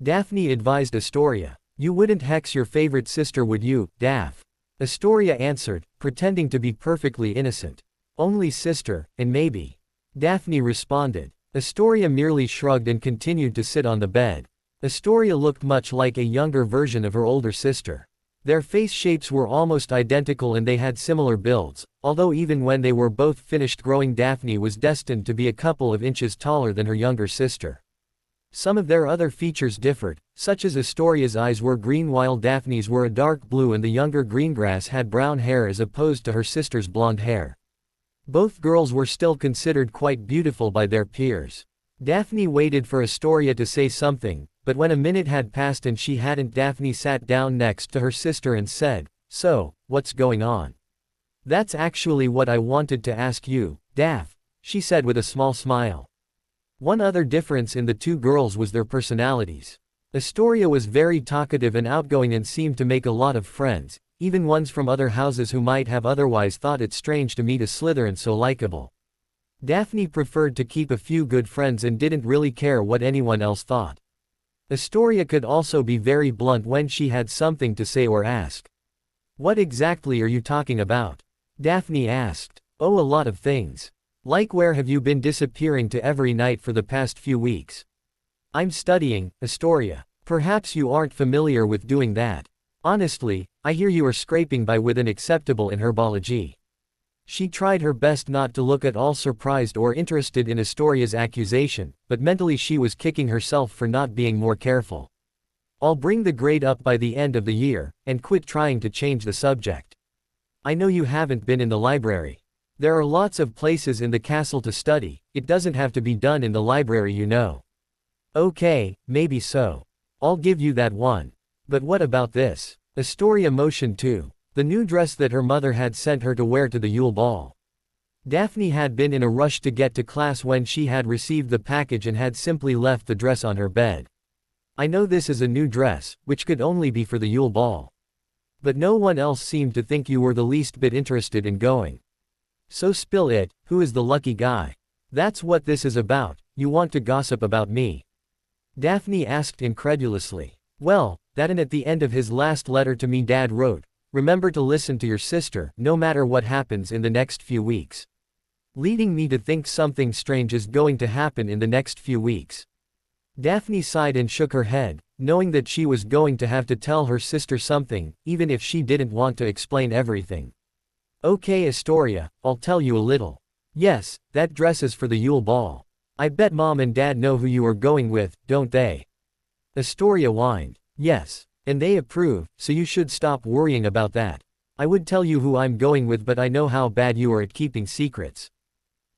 Daphne advised Astoria. "You wouldn't hex your favorite sister, would you, Daph?" Astoria answered, pretending to be perfectly innocent. "Only sister, and maybe," Daphne responded. Astoria merely shrugged and continued to sit on the bed. Astoria looked much like a younger version of her older sister. Their face shapes were almost identical and they had similar builds, although even when they were both finished growing, Daphne was destined to be a couple of inches taller than her younger sister. Some of their other features differed, such as Astoria's eyes were green while Daphne's were a dark blue, and the younger Greengrass had brown hair as opposed to her sister's blonde hair. Both girls were still considered quite beautiful by their peers. Daphne waited for Astoria to say something, but when a minute had passed and she hadn't, Daphne sat down next to her sister and said, "So, what's going on?" "That's actually what I wanted to ask you, Daph," she said with a small smile. One other difference in the two girls was their personalities. Astoria was very talkative and outgoing and seemed to make a lot of friends, even ones from other houses who might have otherwise thought it strange to meet a Slytherin so likable. Daphne preferred to keep a few good friends and didn't really care what anyone else thought. Astoria could also be very blunt when she had something to say or ask. "What exactly are you talking about?" Daphne asked. "Oh, a lot of things. Like, where have you been disappearing to every night for the past few weeks?" "I'm studying, Astoria. Perhaps you aren't familiar with doing that. Honestly, I hear you are scraping by with an acceptable in herbology." She tried her best not to look at all surprised or interested in Astoria's accusation, but mentally she was kicking herself for not being more careful. "I'll bring the grade up by the end of the year, and quit trying to change the subject. I know you haven't been in the library. There are lots of places in the castle to study, it doesn't have to be done in the library, you know." "Okay, maybe so. I'll give you that one. But what about this?" Astoria motioned to the new dress that her mother had sent her to wear to the Yule Ball. Daphne had been in a rush to get to class when she had received the package and had simply left the dress on her bed. "I know this is a new dress, which could only be for the Yule Ball. But no one else seemed to think you were the least bit interested in going. So spill it, who is the lucky guy? That's what this is about, you want to gossip about me?" Daphne asked incredulously. "Well, that, and at the end of his last letter to me Dad wrote, 'Remember to listen to your sister, no matter what happens in the next few weeks.' Leading me to think something strange is going to happen in the next few weeks." Daphne sighed and shook her head, knowing that she was going to have to tell her sister something, even if she didn't want to explain everything. "Okay, Astoria, I'll tell you a little. Yes, that dress is for the Yule Ball. I bet Mom and Dad know who you are going with, don't they?" Astoria whined. "Yes. And they approve, so you should stop worrying about that. I would tell you who I'm going with, but I know how bad you are at keeping secrets.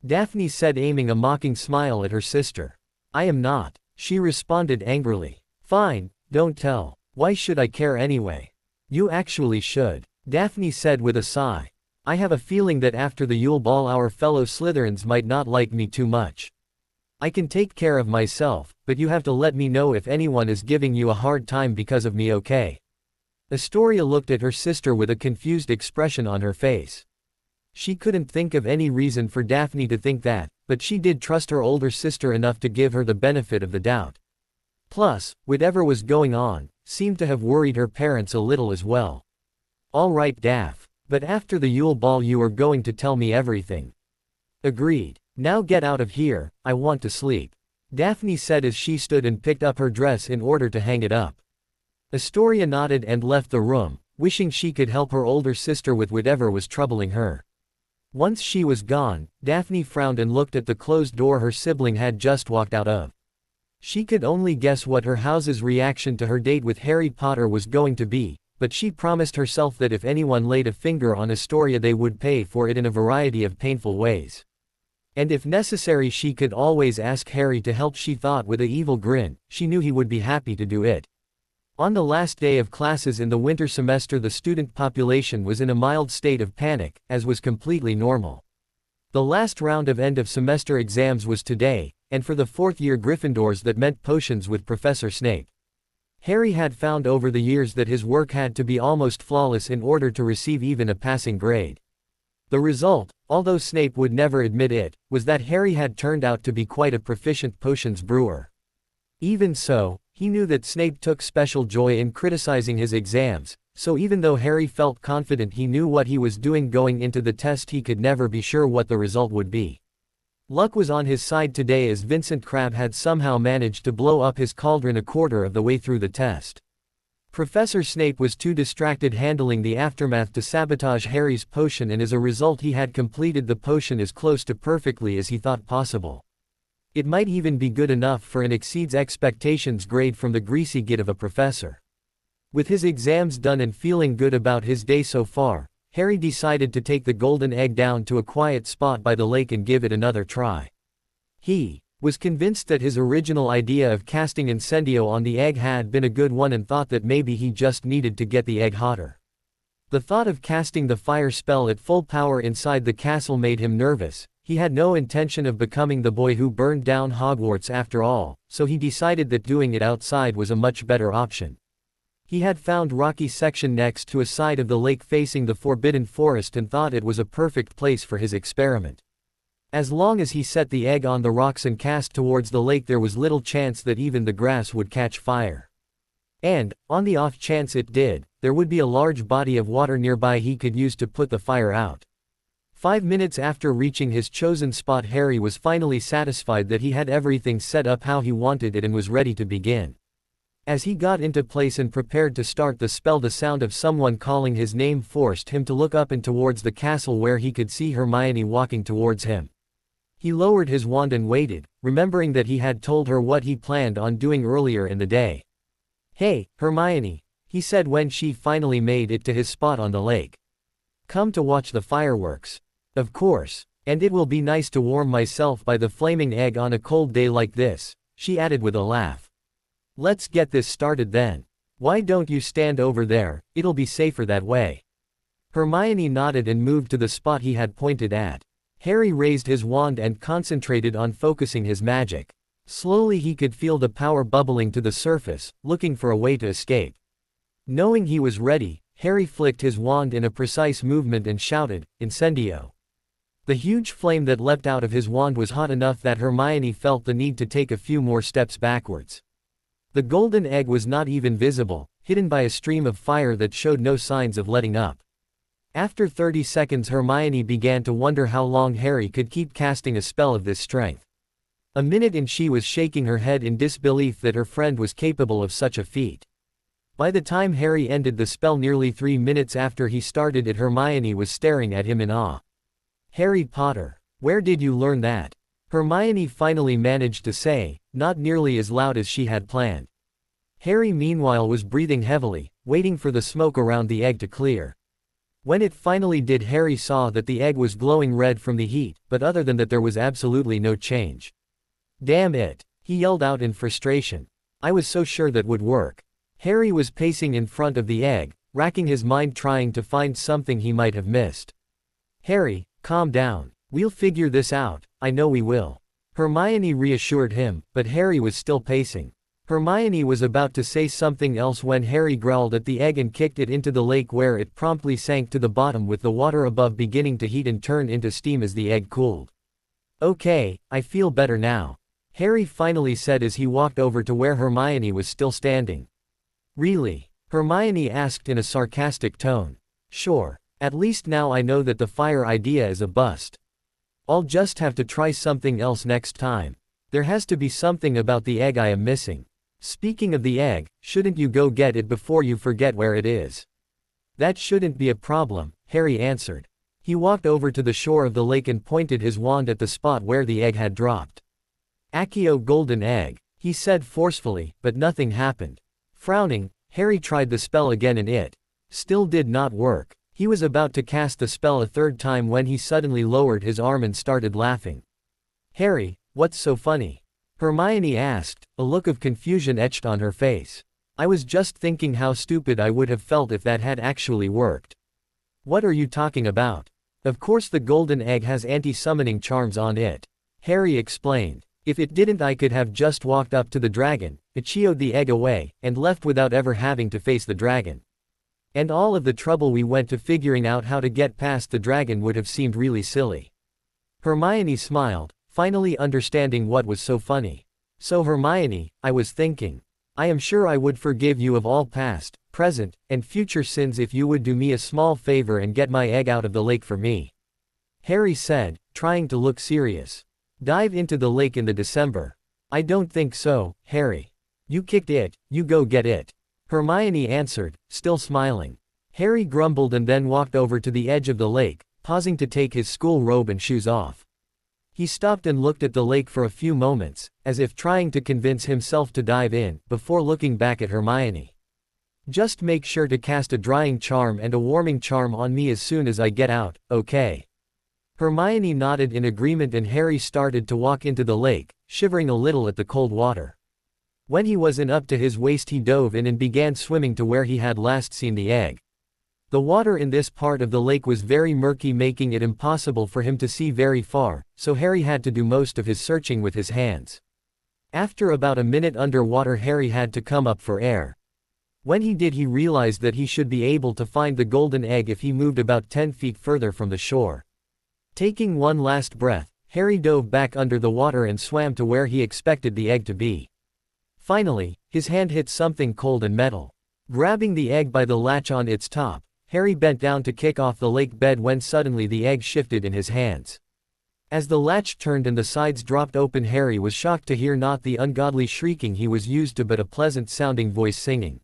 Daphne said, aiming a mocking smile at her sister. I am not, she responded angrily. Fine, don't tell. Why should I care anyway? You actually should, Daphne said with a sigh. I have a feeling that after the Yule Ball our fellow Slytherins might not like me too much. I can take care of myself, but you have to let me know if anyone is giving you a hard time because of me, okay? Astoria looked at her sister with a confused expression on her face. She couldn't think of any reason for Daphne to think that, but she did trust her older sister enough to give her the benefit of the doubt. Plus, whatever was going on, seemed to have worried her parents a little as well. All right, Daph, but after the Yule Ball you are going to tell me everything. Agreed. Now get out of here, I want to sleep. Daphne said as she stood and picked up her dress in order to hang it up. Astoria nodded and left the room, wishing she could help her older sister with whatever was troubling her. Once she was gone, Daphne frowned and looked at the closed door her sibling had just walked out of. She could only guess what her house's reaction to her date with Harry Potter was going to be, but she promised herself that if anyone laid a finger on Astoria they would pay for it in a variety of painful ways. And if necessary she could always ask Harry to help, she thought with an evil grin. She knew he would be happy to do it. On the last day of classes in the winter semester the student population was in a mild state of panic, as was completely normal. The last round of end-of-semester exams was today, and for the fourth-year Gryffindors that meant potions with Professor Snape. Harry had found over the years that his work had to be almost flawless in order to receive even a passing grade. The result, although Snape would never admit it, was that Harry had turned out to be quite a proficient potions brewer. Even so, he knew that Snape took special joy in criticizing his exams, so even though Harry felt confident he knew what he was doing going into the test, he could never be sure what the result would be. Luck was on his side today as Vincent Crabbe had somehow managed to blow up his cauldron a quarter of the way through the test. Professor Snape was too distracted handling the aftermath to sabotage Harry's potion, and as a result he had completed the potion as close to perfectly as he thought possible. It might even be good enough for an exceeds expectations grade from the greasy git of a professor. With his exams done and feeling good about his day so far, Harry decided to take the golden egg down to a quiet spot by the lake and give it another try. He was convinced that his original idea of casting incendio on the egg had been a good one and thought that maybe he just needed to get the egg hotter. The thought of casting the fire spell at full power inside the castle made him nervous. He had no intention of becoming the boy who burned down Hogwarts after all, so he decided that doing it outside was a much better option. He had found rocky section next to a side of the lake facing the Forbidden Forest and thought it was a perfect place for his experiment. As long as he set the egg on the rocks and cast towards the lake, there was little chance that even the grass would catch fire. And, on the off chance it did, there would be a large body of water nearby he could use to put the fire out. 5 minutes after reaching his chosen spot, Harry was finally satisfied that he had everything set up how he wanted it and was ready to begin. As he got into place and prepared to start the spell, the sound of someone calling his name forced him to look up and towards the castle where he could see Hermione walking towards him. He lowered his wand and waited, remembering that he had told her what he planned on doing earlier in the day. "Hey, Hermione," he said when she finally made it to his spot on the lake. "Come to watch the fireworks?" "Of course. And it will be nice to warm myself by the flaming egg on a cold day like this," she added with a laugh. "Let's get this started then. Why don't you stand over there, it'll be safer that way." Hermione nodded and moved to the spot he had pointed at. Harry raised his wand and concentrated on focusing his magic. Slowly he could feel the power bubbling to the surface, looking for a way to escape. Knowing he was ready, Harry flicked his wand in a precise movement and shouted, "Incendio." The huge flame that leapt out of his wand was hot enough that Hermione felt the need to take a few more steps backwards. The golden egg was not even visible, hidden by a stream of fire that showed no signs of letting up. After 30 seconds, Hermione began to wonder how long Harry could keep casting a spell of this strength. A minute and she was shaking her head in disbelief that her friend was capable of such a feat. By the time Harry ended the spell nearly 3 minutes after he started it, Hermione was staring at him in awe. "Harry Potter, where did you learn that?" Hermione finally managed to say, not nearly as loud as she had planned. Harry meanwhile was breathing heavily, waiting for the smoke around the egg to clear. When it finally did, Harry saw that the egg was glowing red from the heat, but other than that there was absolutely no change. Damn it! He yelled out in frustration. I was so sure that would work. Harry was pacing in front of the egg, racking his mind trying to find something he might have missed. Harry, calm down. We'll figure this out, I know we will. Hermione reassured him, but Harry was still pacing. Hermione was about to say something else when Harry growled at the egg and kicked it into the lake, where it promptly sank to the bottom with the water above beginning to heat and turn into steam as the egg cooled. Okay, I feel better now, Harry finally said as he walked over to where Hermione was still standing. Really? Hermione asked in a sarcastic tone. Sure. At least now I know that the fire idea is a bust. I'll just have to try something else next time. There has to be something about the egg I am missing. Speaking of the egg, shouldn't you go get it before you forget where it is? That shouldn't be a problem, Harry answered. He walked over to the shore of the lake and pointed his wand at the spot where the egg had dropped. Accio golden egg, he said forcefully, but nothing happened. Frowning, Harry tried the spell again and it still did not work. He was about to cast the spell a third time when he suddenly lowered his arm and started laughing. Harry, what's so funny? Hermione asked, a look of confusion etched on her face. I was just thinking how stupid I would have felt if that had actually worked. What are you talking about? Of course the golden egg has anti-summoning charms on it. Harry explained. If it didn't, I could have just walked up to the dragon, Acio'd the egg away, and left without ever having to face the dragon. And all of the trouble we went to figuring out how to get past the dragon would have seemed really silly. Hermione smiled, finally understanding what was so funny. So Hermione, I was thinking. I am sure I would forgive you of all past, present, and future sins if you would do me a small favor and get my egg out of the lake for me. Harry said, trying to look serious. Dive into the lake in the December. I don't think so, Harry. You kicked it, you go get it. Hermione answered, still smiling. Harry grumbled and then walked over to the edge of the lake, pausing to take his school robe and shoes off. He stopped and looked at the lake for a few moments, as if trying to convince himself to dive in, before looking back at Hermione. Just make sure to cast a drying charm and a warming charm on me as soon as I get out, okay? Hermione nodded in agreement and Harry started to walk into the lake, shivering a little at the cold water. When he was in up to his waist, he dove in and began swimming to where he had last seen the egg. The water in this part of the lake was very murky, making it impossible for him to see very far, so Harry had to do most of his searching with his hands. After about a minute underwater, Harry had to come up for air. When he did, he realized that he should be able to find the golden egg if he moved about 10 feet further from the shore. Taking one last breath, Harry dove back under the water and swam to where he expected the egg to be. Finally, his hand hit something cold and metal. Grabbing the egg by the latch on its top, Harry bent down to kick off the lake bed when suddenly the egg shifted in his hands. As the latch turned and the sides dropped open, Harry was shocked to hear not the ungodly shrieking he was used to, but a pleasant-sounding voice singing.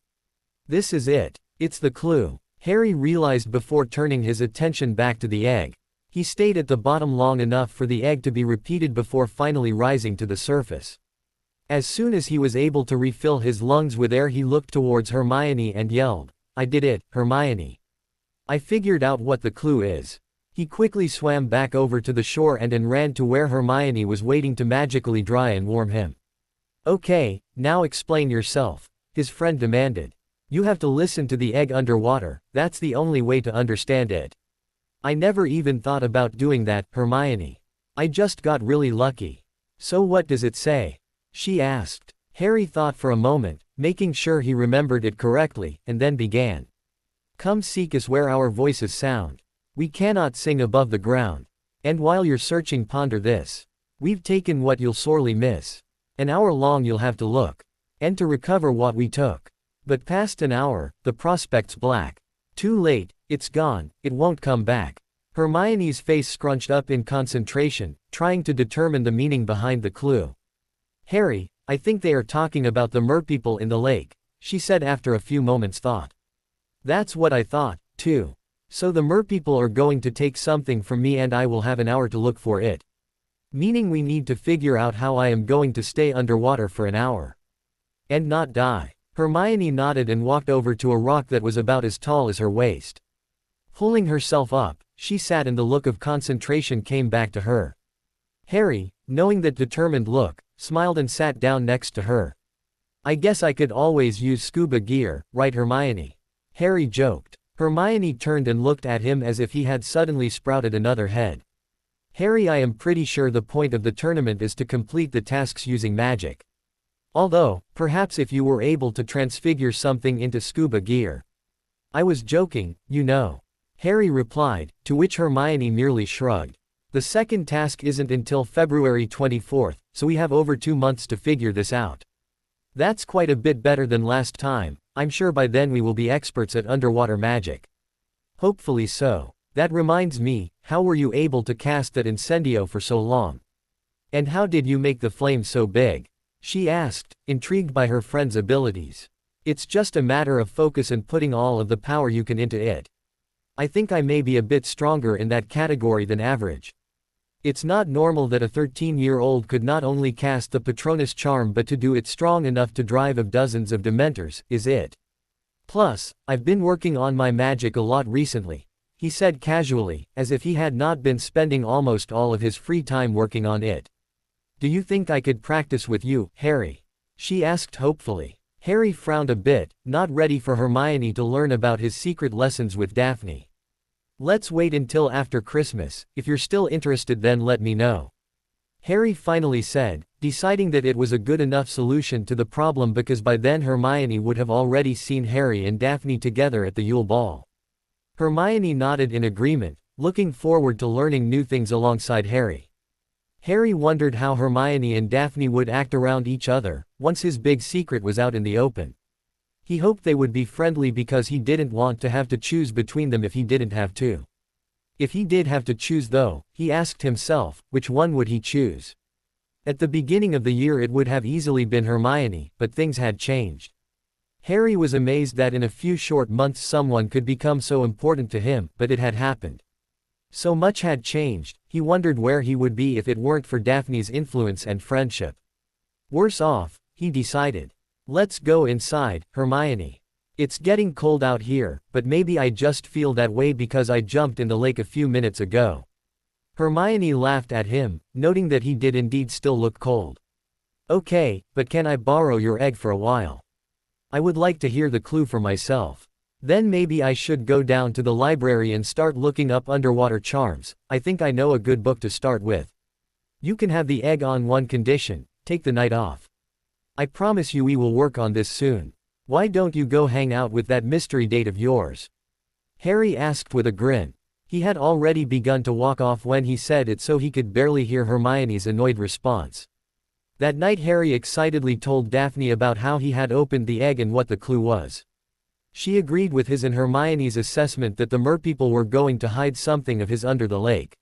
This is it. It's the clue, Harry realized before turning his attention back to the egg. He stayed at the bottom long enough for the egg to be repeated before finally rising to the surface. As soon as he was able to refill his lungs with air, he looked towards Hermione and yelled, I did it, Hermione. I figured out what the clue is. He quickly swam back over to the shore and ran to where Hermione was waiting to magically dry and warm him. Okay, now explain yourself, his friend demanded. You have to listen to the egg underwater, that's the only way to understand it. I never even thought about doing that, Hermione. I just got really lucky. So what does it say? She asked. Harry thought for a moment, making sure he remembered it correctly, and then began. Come seek us where our voices sound. We cannot sing above the ground. And while you're searching, ponder this. We've taken what you'll sorely miss. An hour long you'll have to look. And to recover what we took. But past an hour, the prospect's black. Too late, it's gone, it won't come back. Hermione's face scrunched up in concentration, trying to determine the meaning behind the clue. Harry, I think they are talking about the merpeople in the lake, she said after a few moments' thought. That's what I thought, too. So the merpeople are going to take something from me and I will have an hour to look for it. Meaning we need to figure out how I am going to stay underwater for an hour. And not die. Hermione nodded and walked over to a rock that was about as tall as her waist. Pulling herself up, she sat and the look of concentration came back to her. Harry, knowing that determined look, smiled and sat down next to her. I guess I could always use scuba gear, right Hermione? Harry joked. Hermione turned and looked at him as if he had suddenly sprouted another head. Harry, I am pretty sure the point of the tournament is to complete the tasks using magic. Although, perhaps if you were able to transfigure something into scuba gear. I was joking, you know. Harry replied, to which Hermione merely shrugged. The second task isn't until February 24th, so we have over 2 months to figure this out. That's quite a bit better than last time. I'm sure by then we will be experts at underwater magic. Hopefully so. That reminds me, how were you able to cast that incendio for so long? And how did you make the flame so big? She asked, intrigued by her friend's abilities. It's just a matter of focus and putting all of the power you can into it. I think I may be a bit stronger in that category than average. It's not normal that a 13-year-old could not only cast the Patronus charm but to do it strong enough to drive of dozens of Dementors, is it? Plus, I've been working on my magic a lot recently, he said casually, as if he had not been spending almost all of his free time working on it. Do you think I could practice with you, Harry? She asked hopefully. Harry frowned a bit, not ready for Hermione to learn about his secret lessons with Daphne. Let's wait until after Christmas. If you're still interested, then let me know. Harry finally said, deciding that it was a good enough solution to the problem because by then Hermione would have already seen Harry and Daphne together at the Yule Ball. Hermione nodded in agreement, looking forward to learning new things alongside Harry. Harry wondered how Hermione and Daphne would act around each other, once his big secret was out in the open. He hoped they would be friendly because he didn't want to have to choose between them if he didn't have to. If he did have to choose though, he asked himself, which one would he choose? At the beginning of the year it would have easily been Hermione, but things had changed. Harry was amazed that in a few short months someone could become so important to him, but it had happened. So much had changed, he wondered where he would be if it weren't for Daphne's influence and friendship. Worse off, he decided. Let's go inside, Hermione. It's getting cold out here, but maybe I just feel that way because I jumped in the lake a few minutes ago. Hermione laughed at him, noting that he did indeed still look cold. Okay, but can I borrow your egg for a while? I would like to hear the clue for myself. Then maybe I should go down to the library and start looking up underwater charms. I think I know a good book to start with. You can have the egg on one condition: take the night off. I promise you we will work on this soon. Why don't you go hang out with that mystery date of yours? Harry asked with a grin. He had already begun to walk off when he said it, so he could barely hear Hermione's annoyed response. That night Harry excitedly told Daphne about how he had opened the egg and what the clue was. She agreed with his and Hermione's assessment that the merpeople were going to hide something of his under the lake.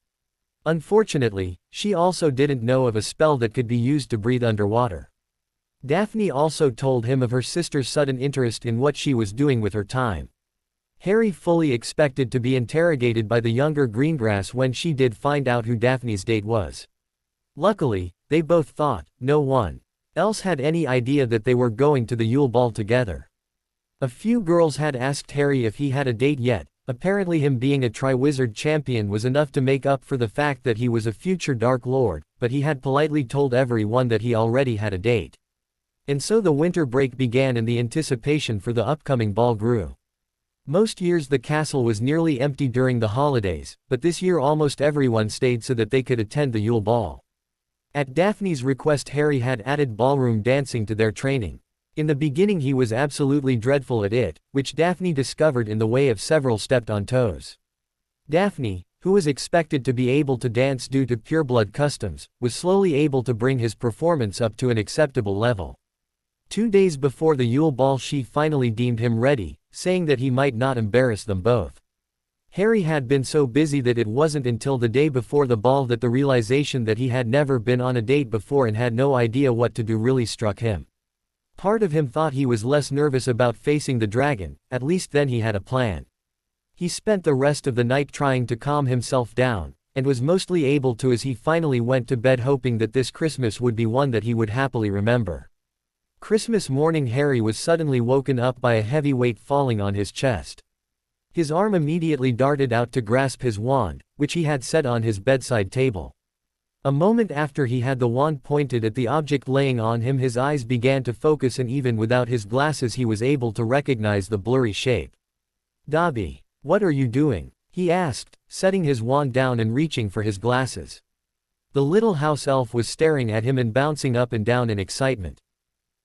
Unfortunately, she also didn't know of a spell that could be used to breathe underwater. Daphne also told him of her sister's sudden interest in what she was doing with her time. Harry fully expected to be interrogated by the younger Greengrass when she did find out who Daphne's date was. Luckily, they both thought no one else had any idea that they were going to the Yule Ball together. A few girls had asked Harry if he had a date yet. Apparently him being a Triwizard champion was enough to make up for the fact that he was a future Dark Lord, but he had politely told everyone that he already had a date. And so the winter break began and the anticipation for the upcoming ball grew. Most years the castle was nearly empty during the holidays, but this year almost everyone stayed so that they could attend the Yule Ball. At Daphne's request Harry had added ballroom dancing to their training. In the beginning he was absolutely dreadful at it, which Daphne discovered in the way of several stepped on toes. Daphne, who was expected to be able to dance due to pureblood customs, was slowly able to bring his performance up to an acceptable level. 2 days before the Yule Ball she finally deemed him ready, saying that he might not embarrass them both. Harry had been so busy that it wasn't until the day before the ball that the realization that he had never been on a date before and had no idea what to do really struck him. Part of him thought he was less nervous about facing the dragon, at least then he had a plan. He spent the rest of the night trying to calm himself down, and was mostly able to as he finally went to bed hoping that this Christmas would be one that he would happily remember. Christmas morning Harry was suddenly woken up by a heavy weight falling on his chest. His arm immediately darted out to grasp his wand, which he had set on his bedside table. A moment after he had the wand pointed at the object laying on him, his eyes began to focus, and even without his glasses he was able to recognize the blurry shape. "Dobby, what are you doing?" he asked, setting his wand down and reaching for his glasses. The little house elf was staring at him and bouncing up and down in excitement.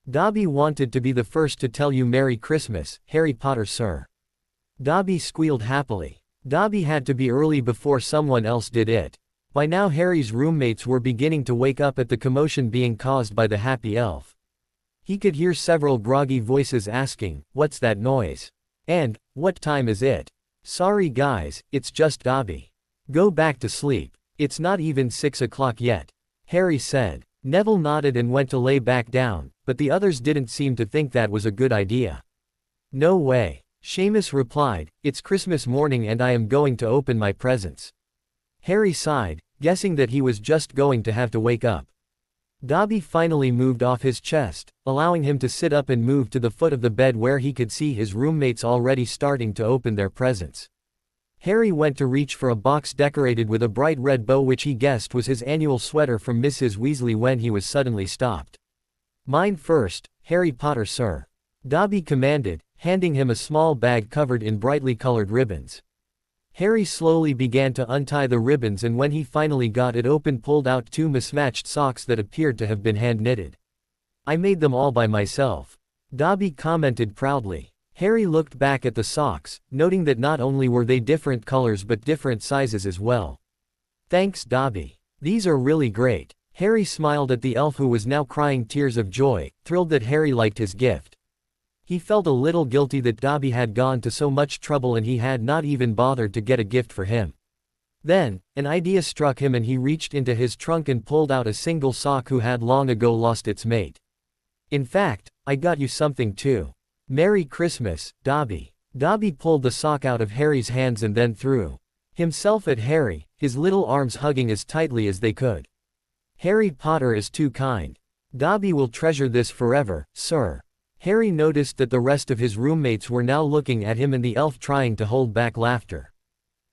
"Dobby wanted to be the first to tell you Merry Christmas, Harry Potter, sir." Dobby squealed happily. Dobby had to be early before someone else did it. By now Harry's roommates were beginning to wake up at the commotion being caused by the happy elf. He could hear several groggy voices asking, "What's that noise?" and "What time is it?" "Sorry guys, it's just Dobby. Go back to sleep. It's not even 6 o'clock yet," Harry said. Neville nodded and went to lay back down, but the others didn't seem to think that was a good idea. "No way," Seamus replied, "it's Christmas morning and I am going to open my presents." Harry sighed, guessing that he was just going to have to wake up. Dobby finally moved off his chest, allowing him to sit up and move to the foot of the bed where he could see his roommates already starting to open their presents. Harry went to reach for a box decorated with a bright red bow which he guessed was his annual sweater from Mrs. Weasley when he was suddenly stopped. "Mine first, Harry Potter, sir," Dobby commanded, handing him a small bag covered in brightly colored ribbons. Harry slowly began to untie the ribbons, and when he finally got it open pulled out 2 mismatched socks that appeared to have been hand-knitted. "I made them all by myself," Dobby commented proudly. Harry looked back at the socks, noting that not only were they different colors but different sizes as well. "Thanks Dobby. These are really great." Harry smiled at the elf who was now crying tears of joy, thrilled that Harry liked his gift. He felt a little guilty that Dobby had gone to so much trouble and he had not even bothered to get a gift for him. Then, an idea struck him and he reached into his trunk and pulled out a single sock who had long ago lost its mate. "In fact, I got you something too. Merry Christmas, Dobby." Dobby pulled the sock out of Harry's hands and then threw himself at Harry, his little arms hugging as tightly as they could. "Harry Potter is too kind. Dobby will treasure this forever, sir." Harry noticed that the rest of his roommates were now looking at him and the elf trying to hold back laughter.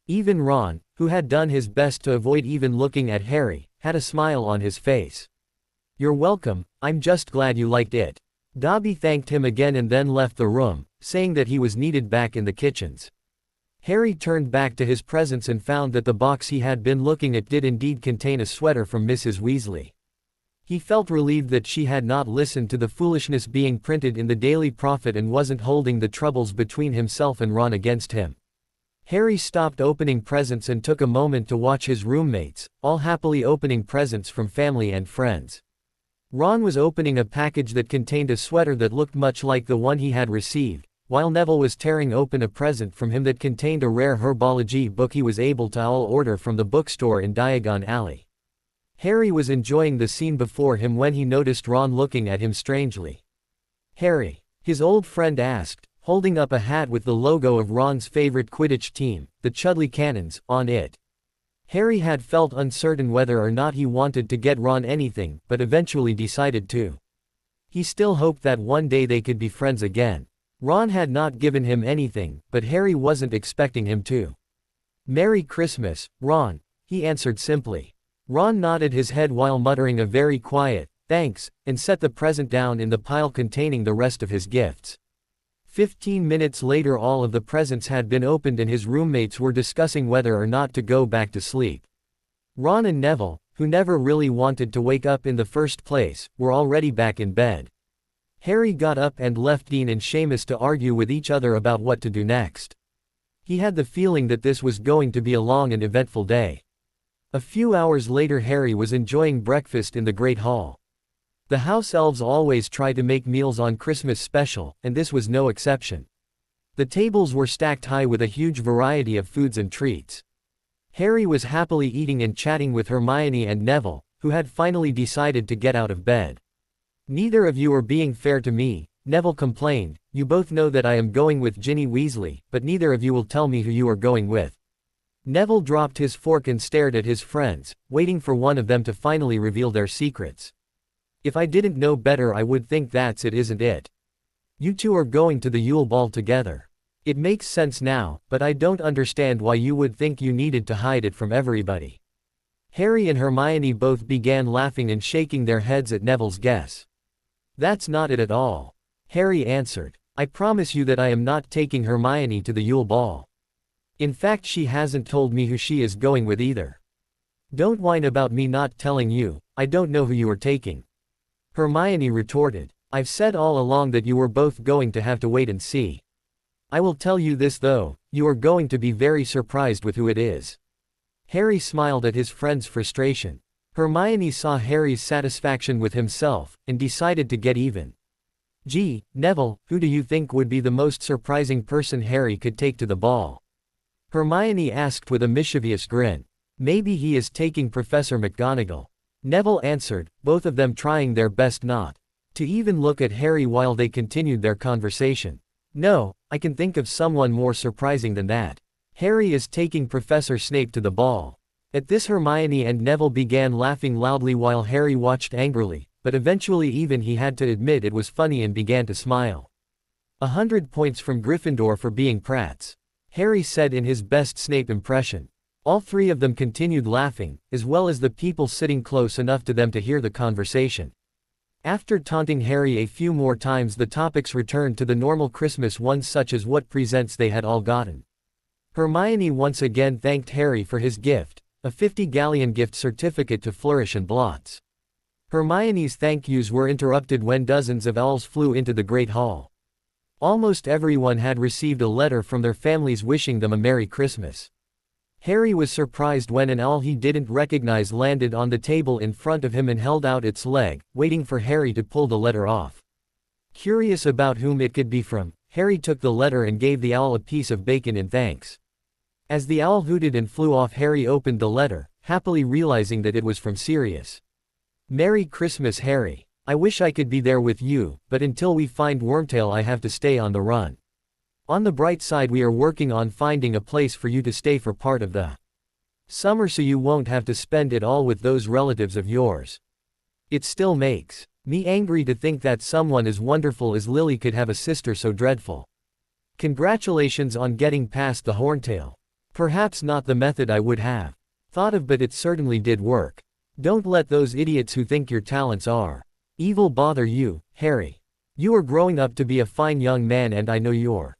Even Ron, who had done his best to avoid even looking at Harry, had a smile on his face. "You're welcome, I'm just glad you liked it." Dobby thanked him again and then left the room, saying that he was needed back in the kitchens. Harry turned back to his presents and found that the box he had been looking at did indeed contain a sweater from Mrs. Weasley. He felt relieved that she had not listened to the foolishness being printed in the Daily Prophet and wasn't holding the troubles between himself and Ron against him. Harry stopped opening presents and took a moment to watch his roommates, all happily opening presents from family and friends. Ron was opening a package that contained a sweater that looked much like the one he had received, while Neville was tearing open a present from him that contained a rare herbology book he was able to order from the bookstore in Diagon Alley. Harry was enjoying the scene before him when he noticed Ron looking at him strangely. "Harry," his old friend asked, holding up a hat with the logo of Ron's favorite Quidditch team, the Chudley Cannons, on it. Harry had felt uncertain whether or not he wanted to get Ron anything, but eventually decided to. He still hoped that one day they could be friends again. Ron had not given him anything, but Harry wasn't expecting him to. "Merry Christmas, Ron," he answered simply. Ron nodded his head while muttering a very quiet, "Thanks," and set the present down in the pile containing the rest of his gifts. 15 minutes later all of the presents had been opened and his roommates were discussing whether or not to go back to sleep. Ron and Neville, who never really wanted to wake up in the first place, were already back in bed. Harry got up and left Dean and Seamus to argue with each other about what to do next. He had the feeling that this was going to be a long and eventful day. A few hours later Harry was enjoying breakfast in the Great Hall. The house elves always try to make meals on Christmas special, and this was no exception. The tables were stacked high with a huge variety of foods and treats. Harry was happily eating and chatting with Hermione and Neville, who had finally decided to get out of bed. "Neither of you are being fair to me," Neville complained. "You both know that I am going with Ginny Weasley, but neither of you will tell me who you are going with." Neville dropped his fork and stared at his friends, waiting for one of them to finally reveal their secrets. "If I didn't know better I would think that's it, isn't it? You two are going to the Yule Ball together." It makes sense now, but I don't understand why you would think you needed to hide it from everybody." Harry and Hermione both began laughing and shaking their heads at Neville's guess. "That's not it at all," Harry answered. "I promise you that I am not taking Hermione to the Yule Ball. In fact, she hasn't told me who she is going with either. Don't whine about me not telling you, I don't know who you are taking," Hermione retorted. "I've said all along that you were both going to have to wait and see. I will tell you this though, you are going to be very surprised with who it is." Harry smiled at his friend's frustration. Hermione saw Harry's satisfaction with himself, and decided to get even. "Gee, Neville, who do you think would be the most surprising person Harry could take to the ball?" Hermione asked with a mischievous grin. "Maybe he is taking Professor McGonagall," Neville answered, both of them trying their best not to even look at Harry while they continued their conversation. "No, I can think of someone more surprising than that. Harry is taking Professor Snape to the ball." At this, Hermione and Neville began laughing loudly while Harry watched angrily, but eventually even he had to admit it was funny and began to smile. 100 points from Gryffindor for being prats," Harry said in his best Snape impression. All three of them continued laughing, as well as the people sitting close enough to them to hear the conversation. After taunting Harry a few more times, the topics returned to the normal Christmas ones, such as what presents they had all gotten. Hermione once again thanked Harry for his gift, a 50 galleon gift certificate to Flourish and Blots. Hermione's thank yous were interrupted when dozens of owls flew into the Great Hall. Almost everyone had received a letter from their families wishing them a Merry Christmas. Harry was surprised when an owl he didn't recognize landed on the table in front of him and held out its leg, waiting for Harry to pull the letter off. Curious about whom it could be from, Harry took the letter and gave the owl a piece of bacon in thanks. As the owl hooted and flew off, Harry opened the letter, happily realizing that it was from Sirius. "Merry Christmas, Harry. I wish I could be there with you, but until we find Wormtail I have to stay on the run. On the bright side, we are working on finding a place for you to stay for part of the summer so you won't have to spend it all with those relatives of yours. It still makes me angry to think that someone as wonderful as Lily could have a sister so dreadful. Congratulations on getting past the Horntail. Perhaps not the method I would have thought of, but it certainly did work. Don't let those idiots who think your talents are evil bother you, Harry. You are growing up to be a fine young man, and I know your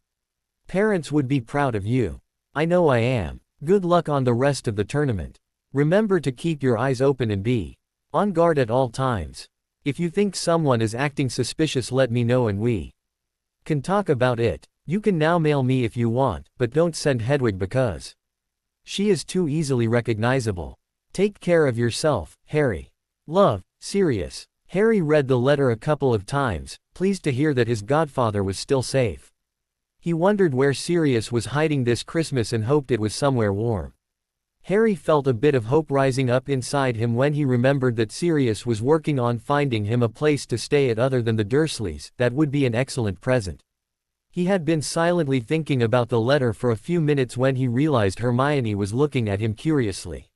parents would be proud of you. I know I am. Good luck on the rest of the tournament. Remember to keep your eyes open and be on guard at all times. If you think someone is acting suspicious, let me know and we can talk about it. You can now mail me if you want, but don't send Hedwig because she is too easily recognizable. Take care of yourself, Harry. Love, Sirius." Harry read the letter a couple of times, pleased to hear that his godfather was still safe. He wondered where Sirius was hiding this Christmas and hoped it was somewhere warm. Harry felt a bit of hope rising up inside him when he remembered that Sirius was working on finding him a place to stay at other than the Dursleys. That would be an excellent present. He had been silently thinking about the letter for a few minutes when he realized Hermione was looking at him curiously.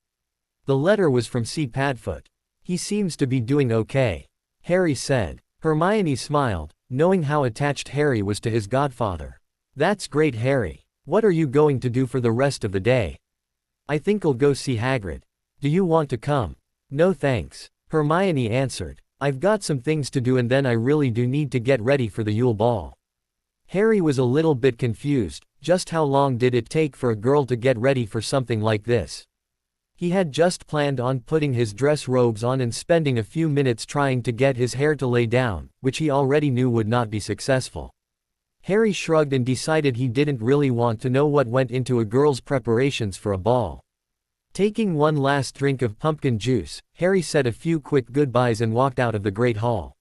The letter was from C. Padfoot. "He seems to be doing okay," Harry said. Hermione smiled, knowing how attached Harry was to his godfather. "That's great, Harry. What are you going to do for the rest of the day?" "I think I'll go see Hagrid. Do you want to come?" "No thanks," Hermione answered. "I've got some things to do and then I really do need to get ready for the Yule Ball." Harry was a little bit confused. Just how long did it take for a girl to get ready for something like this? He had just planned on putting his dress robes on and spending a few minutes trying to get his hair to lay down, which he already knew would not be successful. Harry shrugged and decided he didn't really want to know what went into a girl's preparations for a ball. Taking one last drink of pumpkin juice, Harry said a few quick goodbyes and walked out of the Great Hall.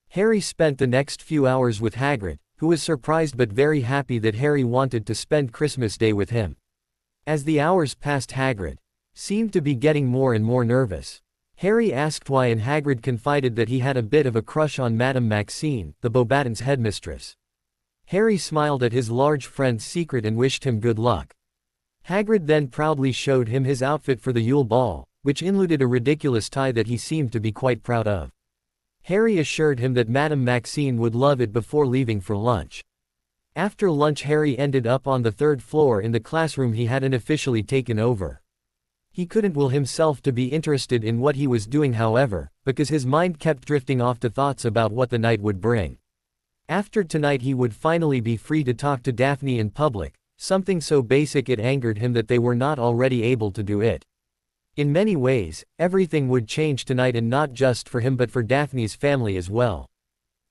Harry spent the next few hours with Hagrid, who was surprised but very happy that Harry wanted to spend Christmas Day with him. As the hours passed, Hagrid seemed to be getting more and more nervous. Harry asked why, and Hagrid confided that he had a bit of a crush on Madame Maxine, the Beauxbatons' headmistress. Harry smiled at his large friend's secret and wished him good luck. Hagrid then proudly showed him his outfit for the Yule Ball, which included a ridiculous tie that he seemed to be quite proud of. Harry assured him that Madame Maxine would love it before leaving for lunch. After lunch Harry ended up on the third floor in the classroom he hadn't officially taken over. He couldn't will himself to be interested in what he was doing however, because his mind kept drifting off to thoughts about what the night would bring. After tonight he would finally be free to talk to Daphne in public, something so basic it angered him that they were not already able to do it. In many ways, everything would change tonight and not just for him but for Daphne's family as well.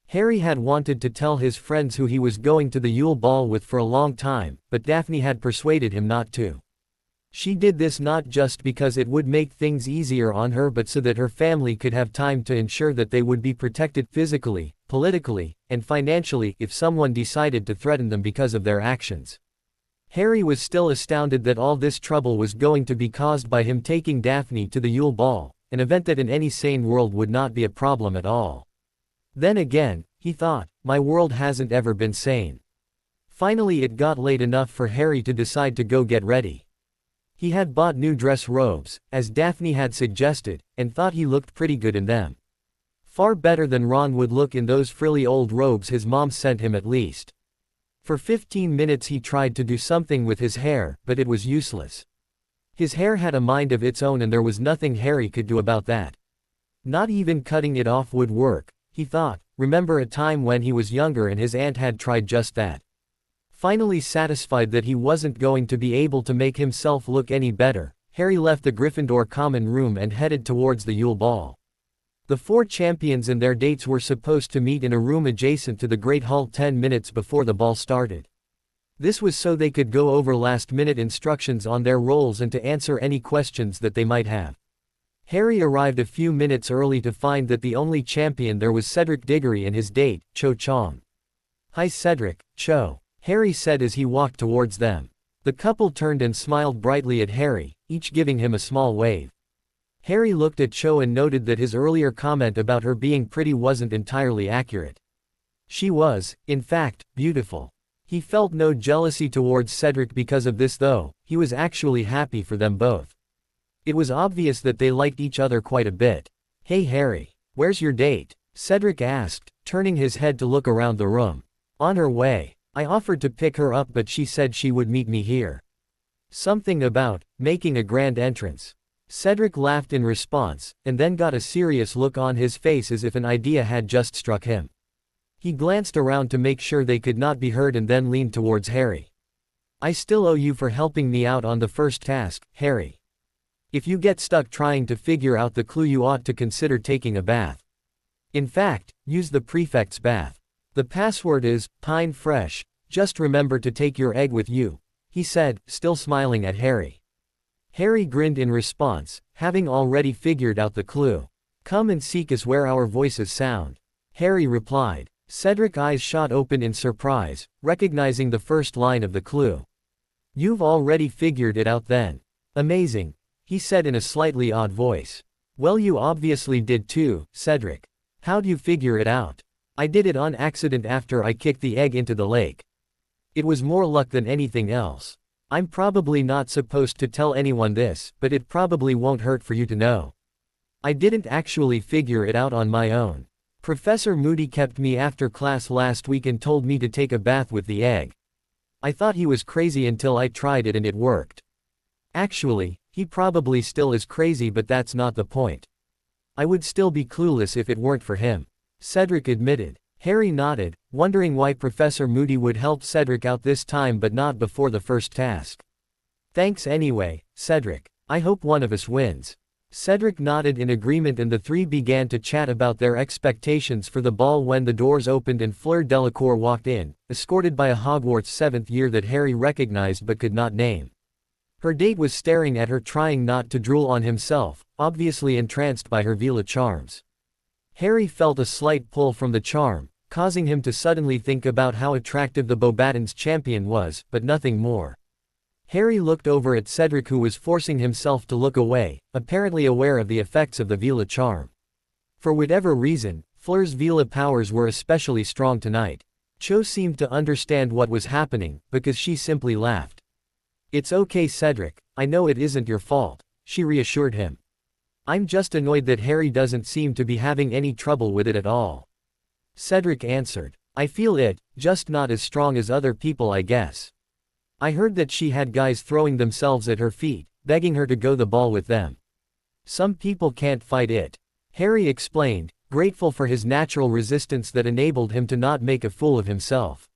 Harry had wanted to tell his friends who he was going to the Yule Ball with for a long time, but Daphne had persuaded him not to. She did this not just because it would make things easier on her but so that her family could have time to ensure that they would be protected physically, politically, and financially if someone decided to threaten them because of their actions. Harry was still astounded that all this trouble was going to be caused by him taking Daphne to the Yule Ball, an event that in any sane world would not be a problem at all. Then again, he thought, my world hasn't ever been sane. Finally it got late enough for Harry to decide to go get ready. He had bought new dress robes, as Daphne had suggested, and thought he looked pretty good in them. Far better than Ron would look in those frilly old robes his mom sent him at least. For 15 minutes he tried to do something with his hair, but it was useless. His hair had a mind of its own and there was nothing Harry could do about that. Not even cutting it off would work, he thought, remember a time when he was younger and his aunt had tried just that. Finally satisfied that he wasn't going to be able to make himself look any better, Harry left the Gryffindor common room and headed towards the Yule Ball. The 4 champions and their dates were supposed to meet in a room adjacent to the Great Hall 10 minutes before the ball started. This was so they could go over last-minute instructions on their roles and to answer any questions that they might have. Harry arrived a few minutes early to find that the only champion there was Cedric Diggory and his date, Cho Chang. "Hi Cedric, Cho," Harry said as he walked towards them. The couple turned and smiled brightly at Harry, each giving him a small wave. Harry looked at Cho and noted that his earlier comment about her being pretty wasn't entirely accurate. She was, in fact, beautiful. He felt no jealousy towards Cedric because of this though, he was actually happy for them both. It was obvious that they liked each other quite a bit. "Hey Harry, where's your date?" Cedric asked, turning his head to look around the room. "On her way. I offered to pick her up but she said she would meet me here." "Something about making a grand entrance." Cedric laughed in response, and then got a serious look on his face as if an idea had just struck him. He glanced around to make sure they could not be heard and then leaned towards Harry. "I still owe you for helping me out on the first task, Harry. If you get stuck trying to figure out the clue you ought to consider taking a bath. In fact, use the prefect's bath. The password is, Pine Fresh, just remember to take your egg with you," he said, still smiling at Harry. Harry grinned in response, having already figured out the clue. "Come and seek us where our voices sound," Harry replied. Cedric's eyes shot open in surprise, recognizing the first line of the clue. "You've already figured it out then. Amazing," he said in a slightly odd voice. "Well, you obviously did too, Cedric. How'd you figure it out?" "I did it on accident after I kicked the egg into the lake. It was more luck than anything else. I'm probably not supposed to tell anyone this, but it probably won't hurt for you to know. I didn't actually figure it out on my own. Professor Moody kept me after class last week and told me to take a bath with the egg. I thought he was crazy until I tried it and it worked. Actually, he probably still is crazy but that's not the point. I would still be clueless if it weren't for him," Cedric admitted. Harry nodded, wondering why Professor Moody would help Cedric out this time but not before the first task. "Thanks anyway, Cedric. I hope one of us wins." Cedric nodded in agreement and the three began to chat about their expectations for the ball when the doors opened and Fleur Delacour walked in, escorted by a Hogwarts 7th year that Harry recognized but could not name. Her date was staring at her trying not to drool on himself, obviously entranced by her Veela charms. Harry felt a slight pull from the charm, causing him to suddenly think about how attractive the Beauxbatons champion was, but nothing more. Harry looked over at Cedric who was forcing himself to look away, apparently aware of the effects of the Veela charm. For whatever reason, Fleur's Veela powers were especially strong tonight. Cho seemed to understand what was happening, because she simply laughed. "It's okay Cedric, I know it isn't your fault," she reassured him. "I'm just annoyed that Harry doesn't seem to be having any trouble with it at all." Cedric answered. "I feel it, just not as strong as other people, I guess. I heard that she had guys throwing themselves at her feet, begging her to go the ball with them. Some people can't fight it. Harry explained, grateful for his natural resistance that enabled him to not make a fool of himself.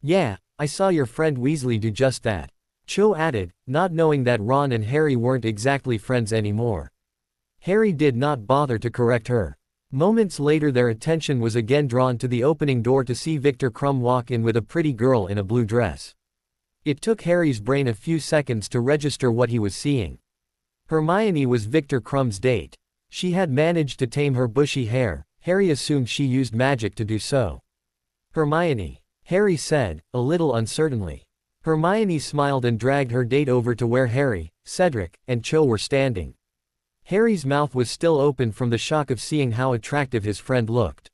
Yeah, I saw your friend Weasley do just that. Cho added, not knowing that Ron and Harry weren't exactly friends anymore. Harry did not bother to correct her. Moments later their attention was again drawn to the opening door to see Viktor Krum walk in with a pretty girl in a blue dress. It took Harry's brain a few seconds to register what he was seeing. Hermione was Viktor Krum's date. She had managed to tame her bushy hair. Harry assumed she used magic to do so. Hermione, Harry said, a little uncertainly. Hermione smiled and dragged her date over to where Harry, Cedric, and Cho were standing. Harry's mouth was still open from the shock of seeing how attractive his friend looked.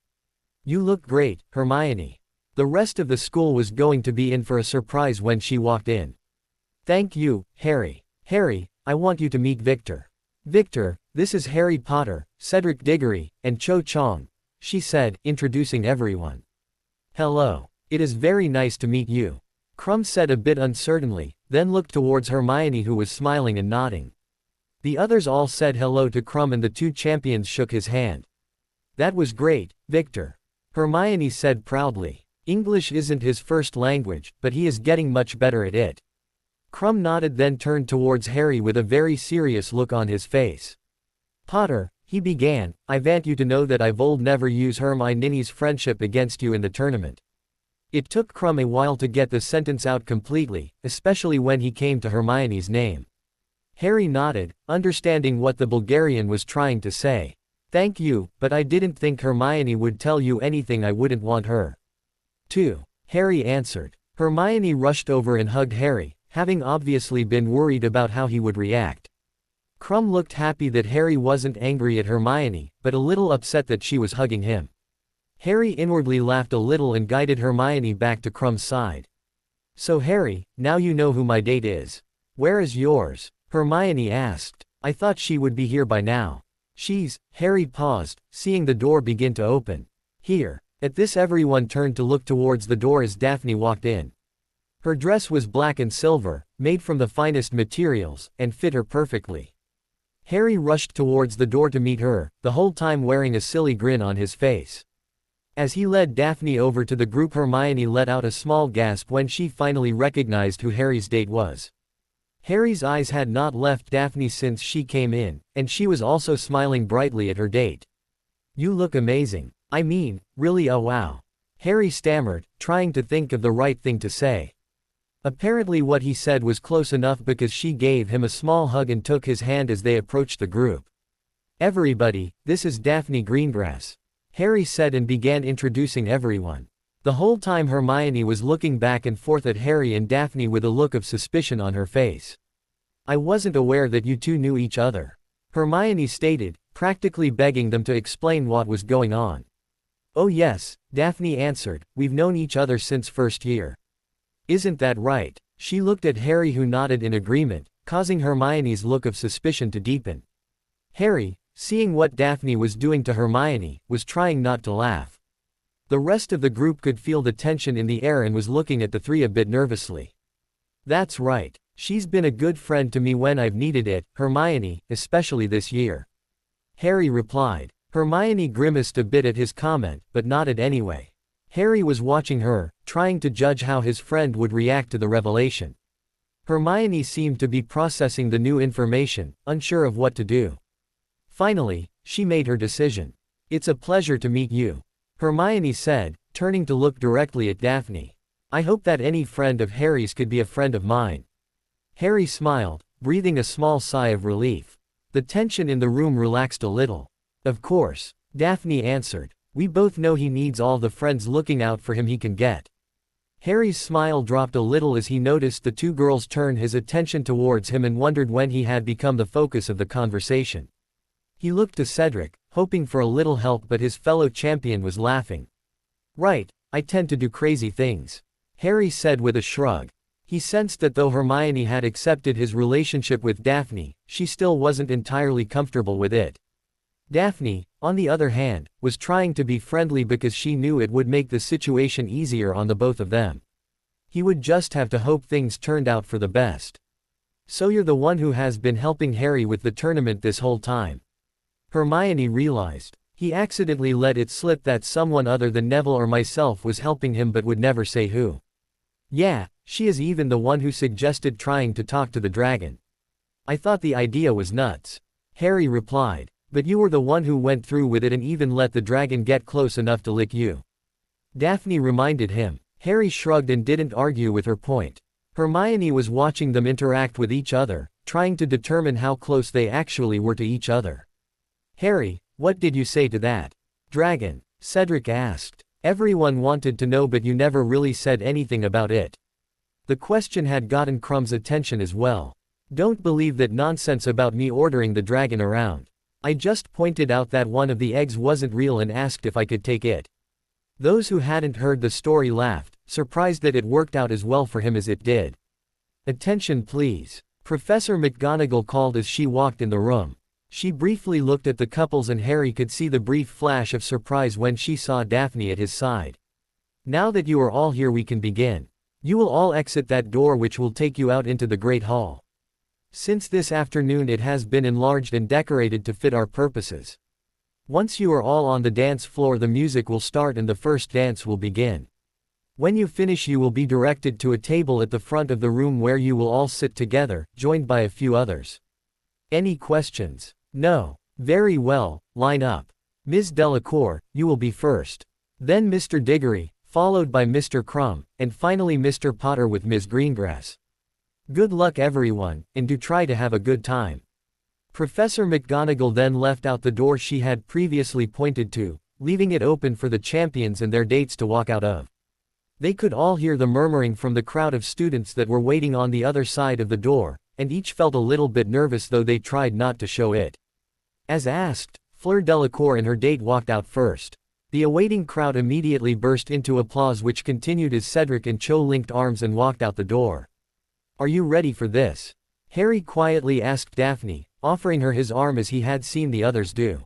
You look great, Hermione. The rest of the school was going to be in for a surprise when she walked in. Thank you, Harry. Harry, I want you to meet Victor. Victor, this is Harry Potter, Cedric Diggory, and Cho Chang, she said, introducing everyone. Hello. It is very nice to meet you. Krum said a bit uncertainly, then looked towards Hermione who was smiling and nodding. The others all said hello to Krum and the two champions shook his hand. That was great, Victor. Hermione said proudly. English isn't his first language, but he is getting much better at it. Krum nodded then turned towards Harry with a very serious look on his face. Potter, he began, I want you to know that I would never use Hermione's friendship against you in the tournament. It took Krum a while to get the sentence out completely, especially when he came to Hermione's name. Harry nodded, understanding what the Bulgarian was trying to say. Thank you, but I didn't think Hermione would tell you anything I wouldn't want her to. Harry answered. Hermione rushed over and hugged Harry, having obviously been worried about how he would react. Krum looked happy that Harry wasn't angry at Hermione, but a little upset that she was hugging him. Harry inwardly laughed a little and guided Hermione back to Krum's side. So Harry, now you know who my date is. Where is yours? Hermione asked. I thought she would be here by now. Harry paused, seeing the door begin to open. Here. At this everyone turned to look towards the door as Daphne walked in. Her dress was black and silver, made from the finest materials, and fit her perfectly. Harry rushed towards the door to meet her, the whole time wearing a silly grin on his face. As he led Daphne over to the group, Hermione let out a small gasp when she finally recognized who Harry's date was. Harry's eyes had not left Daphne since she came in, and she was also smiling brightly at her date. You look amazing. I mean, really, oh wow. Harry stammered, trying to think of the right thing to say. Apparently what he said was close enough because she gave him a small hug and took his hand as they approached the group. Everybody, this is Daphne Greengrass. Harry said and began introducing everyone. The whole time Hermione was looking back and forth at Harry and Daphne with a look of suspicion on her face. I wasn't aware that you two knew each other. Hermione stated, practically begging them to explain what was going on. Oh yes, Daphne answered, we've known each other since first year. Isn't that right? She looked at Harry who nodded in agreement, causing Hermione's look of suspicion to deepen. Harry, seeing what Daphne was doing to Hermione, was trying not to laugh. The rest of the group could feel the tension in the air and was looking at the three a bit nervously. That's right. She's been a good friend to me when I've needed it, Hermione, especially this year. Harry replied. Hermione grimaced a bit at his comment, but nodded anyway. Harry was watching her, trying to judge how his friend would react to the revelation. Hermione seemed to be processing the new information, unsure of what to do. Finally, she made her decision. It's a pleasure to meet you. Hermione said, turning to look directly at Daphne. I hope that any friend of Harry's could be a friend of mine. Harry smiled, breathing a small sigh of relief. The tension in the room relaxed a little. Of course, Daphne answered. We both know he needs all the friends looking out for him he can get. Harry's smile dropped a little as he noticed the two girls turn his attention towards him and wondered when he had become the focus of the conversation. He looked to Cedric, hoping for a little help, but his fellow champion was laughing. Right, I tend to do crazy things. Harry said with a shrug. He sensed that though Hermione had accepted his relationship with Daphne, she still wasn't entirely comfortable with it. Daphne, on the other hand, was trying to be friendly because she knew it would make the situation easier on the both of them. He would just have to hope things turned out for the best. So you're the one who has been helping Harry with the tournament this whole time. Hermione realized. He accidentally let it slip that someone other than Neville or myself was helping him but would never say who. Yeah, she is even the one who suggested trying to talk to the dragon. I thought the idea was nuts. Harry replied. But you were the one who went through with it and even let the dragon get close enough to lick you. Daphne reminded him. Harry shrugged and didn't argue with her point. Hermione was watching them interact with each other, trying to determine how close they actually were to each other. Harry, what did you say to that dragon? Cedric asked. Everyone wanted to know but you never really said anything about it. The question had gotten Crumb's attention as well. Don't believe that nonsense about me ordering the dragon around. I just pointed out that one of the eggs wasn't real and asked if I could take it. Those who hadn't heard the story laughed, surprised that it worked out as well for him as it did. Attention please. Professor McGonagall called as she walked in the room. She briefly looked at the couples and Harry could see the brief flash of surprise when she saw Daphne at his side. Now that you are all here we can begin. You will all exit that door which will take you out into the Great Hall. Since this afternoon it has been enlarged and decorated to fit our purposes. Once you are all on the dance floor the music will start and the first dance will begin. When you finish you will be directed to a table at the front of the room where you will all sit together, joined by a few others. Any questions? No. Very well, line up. Ms. Delacour, you will be first. Then Mr. Diggory, followed by Mr. Crumb, and finally Mr. Potter with Ms. Greengrass. Good luck everyone, and do try to have a good time. Professor McGonagall then left out the door she had previously pointed to, leaving it open for the champions and their dates to walk out of. They could all hear the murmuring from the crowd of students that were waiting on the other side of the door, and each felt a little bit nervous though they tried not to show it. As asked, Fleur Delacour and her date walked out first. The awaiting crowd immediately burst into applause which continued as Cedric and Cho linked arms and walked out the door. Are you ready for this? Harry quietly asked Daphne, offering her his arm as he had seen the others do.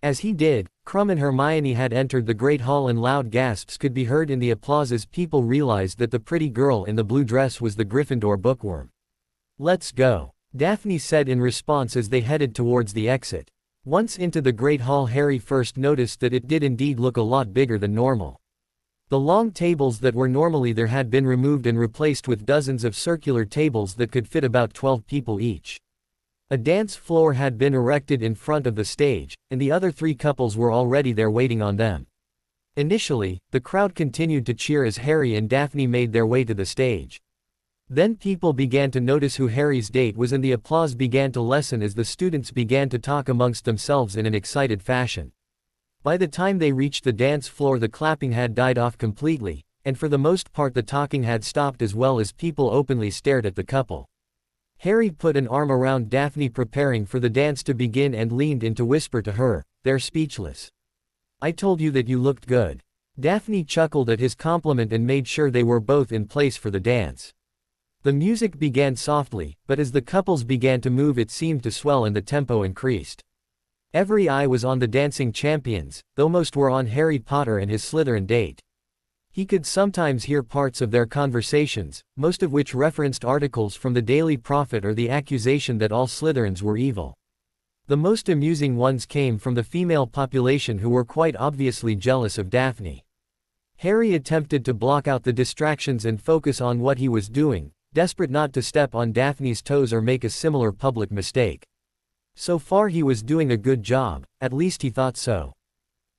As he did, Crumb and Hermione had entered the Great Hall and loud gasps could be heard in the applause as people realized that the pretty girl in the blue dress was the Gryffindor bookworm. Let's go, Daphne said in response as they headed towards the exit. Once into the Great Hall Harry first noticed that it did indeed look a lot bigger than normal. The long tables that were normally there had been removed and replaced with dozens of circular tables that could fit about 12 people each. A dance floor had been erected in front of the stage, and the other three couples were already there waiting on them. Initially, the crowd continued to cheer as Harry and Daphne made their way to the stage. Then people began to notice who Harry's date was and the applause began to lessen as the students began to talk amongst themselves in an excited fashion. By the time they reached the dance floor the clapping had died off completely, and for the most part the talking had stopped as well as people openly stared at the couple. Harry put an arm around Daphne preparing for the dance to begin and leaned in to whisper to her, "They're speechless. I told you that you looked good." Daphne chuckled at his compliment and made sure they were both in place for the dance. The music began softly, but as the couples began to move it seemed to swell and the tempo increased. Every eye was on the dancing champions, though most were on Harry Potter and his Slytherin date. He could sometimes hear parts of their conversations, most of which referenced articles from the Daily Prophet or the accusation that all Slytherins were evil. The most amusing ones came from the female population who were quite obviously jealous of Daphne. Harry attempted to block out the distractions and focus on what he was doing, desperate not to step on Daphne's toes or make a similar public mistake. So far he was doing a good job, at least he thought so.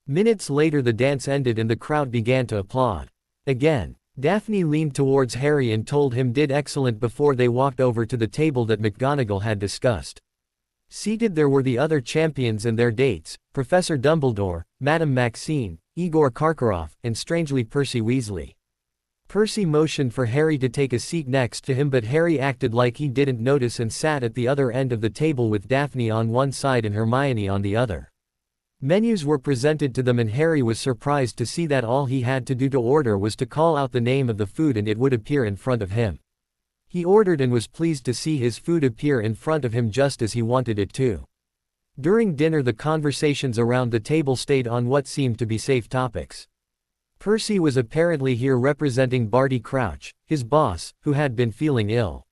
Minutes later the dance ended and the crowd began to applaud. Again, Daphne leaned towards Harry and told him did excellent before they walked over to the table that McGonagall had discussed. Seated there were the other champions and their dates, Professor Dumbledore, Madame Maxine, Igor Karkarov, and strangely Percy Weasley. Percy motioned for Harry to take a seat next to him but Harry acted like he didn't notice and sat at the other end of the table with Daphne on one side and Hermione on the other. Menus were presented to them and Harry was surprised to see that all he had to do to order was to call out the name of the food and it would appear in front of him. He ordered and was pleased to see his food appear in front of him just as he wanted it to. During dinner the conversations around the table stayed on what seemed to be safe topics. Percy was apparently here representing Barty Crouch, his boss, who had been feeling ill.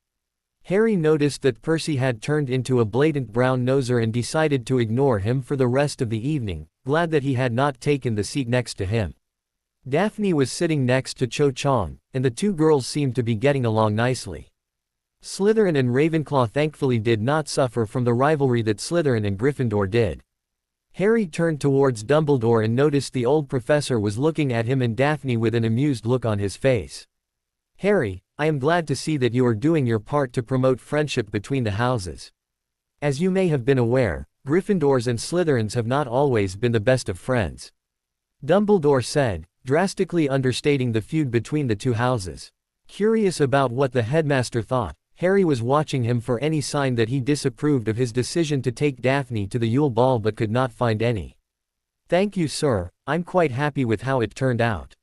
Harry noticed that Percy had turned into a blatant brown-noser and decided to ignore him for the rest of the evening, glad that he had not taken the seat next to him. Daphne was sitting next to Cho Chang, and the two girls seemed to be getting along nicely. Slytherin and Ravenclaw thankfully did not suffer from the rivalry that Slytherin and Gryffindor did. Harry turned towards Dumbledore and noticed the old professor was looking at him and Daphne with an amused look on his face. "Harry, I am glad to see that you are doing your part to promote friendship between the houses. As you may have been aware, Gryffindors and Slytherins have not always been the best of friends," Dumbledore said, drastically understating the feud between the two houses. Curious about what the headmaster thought, Harry was watching him for any sign that he disapproved of his decision to take Daphne to the Yule Ball but could not find any. "Thank you, sir, I'm quite happy with how it turned out,"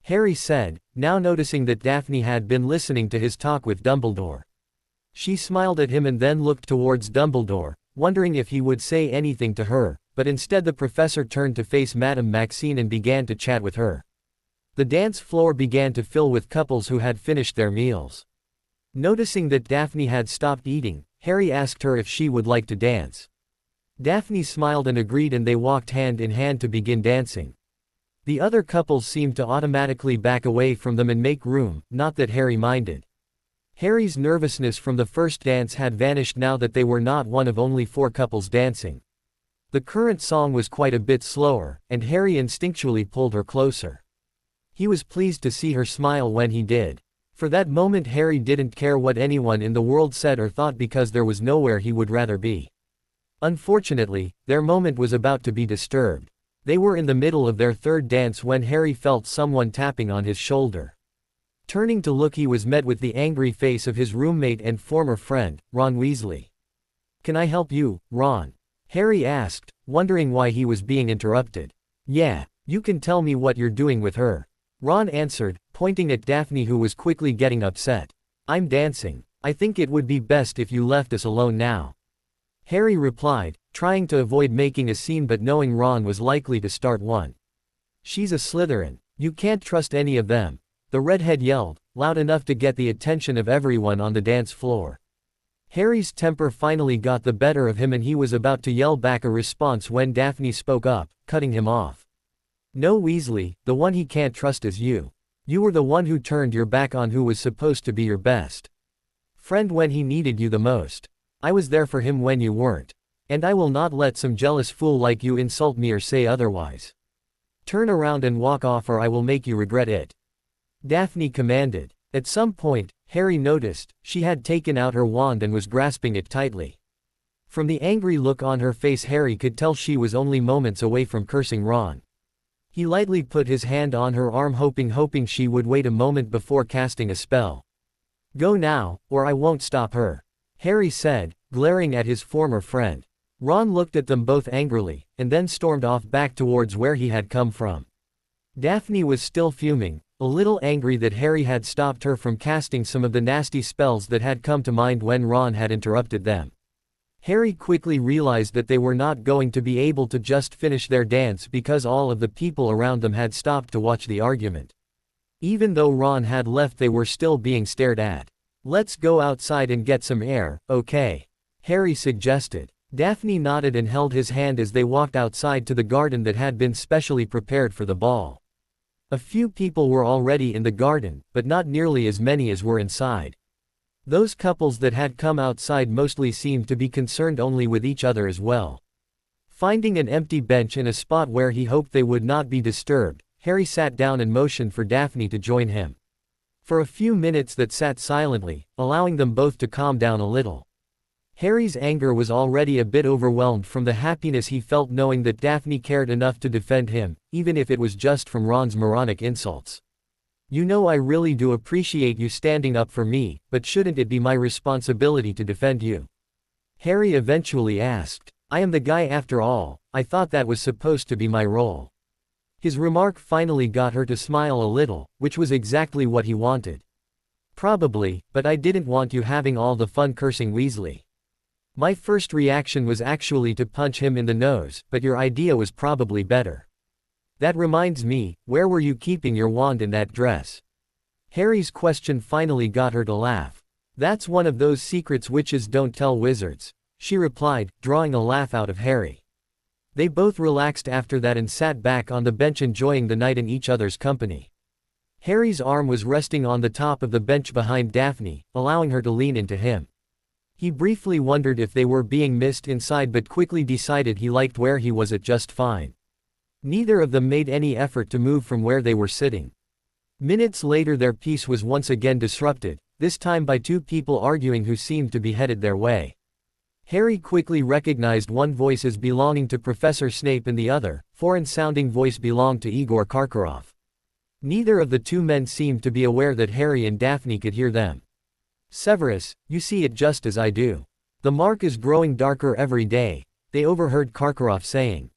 Harry said, now noticing that Daphne had been listening to his talk with Dumbledore. She smiled at him and then looked towards Dumbledore, wondering if he would say anything to her, but instead the professor turned to face Madame Maxine and began to chat with her. The dance floor began to fill with couples who had finished their meals. Noticing that Daphne had stopped eating, Harry asked her if she would like to dance. Daphne smiled and agreed, and they walked hand in hand to begin dancing. The other couples seemed to automatically back away from them and make room, not that Harry minded. Harry's nervousness from the first dance had vanished now that they were not one of only 4 couples dancing. The current song was quite a bit slower, and Harry instinctually pulled her closer. He was pleased to see her smile when he did. For that moment Harry didn't care what anyone in the world said or thought because there was nowhere he would rather be. Unfortunately, their moment was about to be disturbed. They were in the middle of their third dance when Harry felt someone tapping on his shoulder. Turning to look, he was met with the angry face of his roommate and former friend, Ron Weasley. "Can I help you, Ron?" Harry asked, wondering why he was being interrupted. "Yeah, you can tell me what you're doing with her," Ron answered, pointing at Daphne, who was quickly getting upset. "I'm dancing. I think it would be best if you left us alone now," Harry replied, trying to avoid making a scene but knowing Ron was likely to start one. "She's a Slytherin. You can't trust any of them," the redhead yelled, loud enough to get the attention of everyone on the dance floor. Harry's temper finally got the better of him and he was about to yell back a response when Daphne spoke up, cutting him off. "No, Weasley, the one he can't trust is you. You were the one who turned your back on who was supposed to be your best friend when he needed you the most. I was there for him when you weren't. And I will not let some jealous fool like you insult me or say otherwise. Turn around and walk off or I will make you regret it," Daphne commanded. At some point, Harry noticed, she had taken out her wand and was grasping it tightly. From the angry look on her face Harry could tell she was only moments away from cursing Ron. He lightly put his hand on her arm hoping she would wait a moment before casting a spell. "Go now, or I won't stop her," Harry said, glaring at his former friend. Ron looked at them both angrily, and then stormed off back towards where he had come from. Daphne was still fuming, a little angry that Harry had stopped her from casting some of the nasty spells that had come to mind when Ron had interrupted them. Harry quickly realized that they were not going to be able to just finish their dance because all of the people around them had stopped to watch the argument. Even though Ron had left, they were still being stared at. "Let's go outside and get some air, okay?" Harry suggested. Daphne nodded and held his hand as they walked outside to the garden that had been specially prepared for the ball. A few people were already in the garden, but not nearly as many as were inside. Those couples that had come outside mostly seemed to be concerned only with each other as well. Finding an empty bench in a spot where he hoped they would not be disturbed, Harry sat down and motioned for Daphne to join him. For a few minutes they sat silently, allowing them both to calm down a little. Harry's anger was already a bit overwhelmed from the happiness he felt knowing that Daphne cared enough to defend him, even if it was just from Ron's moronic insults. "You know I really do appreciate you standing up for me, but shouldn't it be my responsibility to defend you?" Harry eventually asked. "I am the guy after all, I thought that was supposed to be my role." His remark finally got her to smile a little, which was exactly what he wanted. "Probably, but I didn't want you having all the fun cursing Weasley." My first reaction was actually to punch him in the nose, but your idea was probably better. That reminds me, where were you keeping your wand in that dress? Harry's question finally got her to laugh. That's one of those secrets witches don't tell wizards, she replied, drawing a laugh out of Harry. They both relaxed after that and sat back on the bench enjoying the night in each other's company. Harry's arm was resting on the top of the bench behind Daphne, allowing her to lean into him. He briefly wondered if they were being missed inside but quickly decided he liked where he was at just fine. Neither of them made any effort to move from where they were sitting. Minutes later their peace was once again disrupted, this time by two people arguing who seemed to be headed their way. Harry quickly recognized one voice as belonging to Professor Snape and the other, foreign-sounding voice belonged to Igor Karkarov. Neither of the two men seemed to be aware that Harry and Daphne could hear them. Severus, you see it just as I do. The mark is growing darker every day, they overheard Karkarov saying.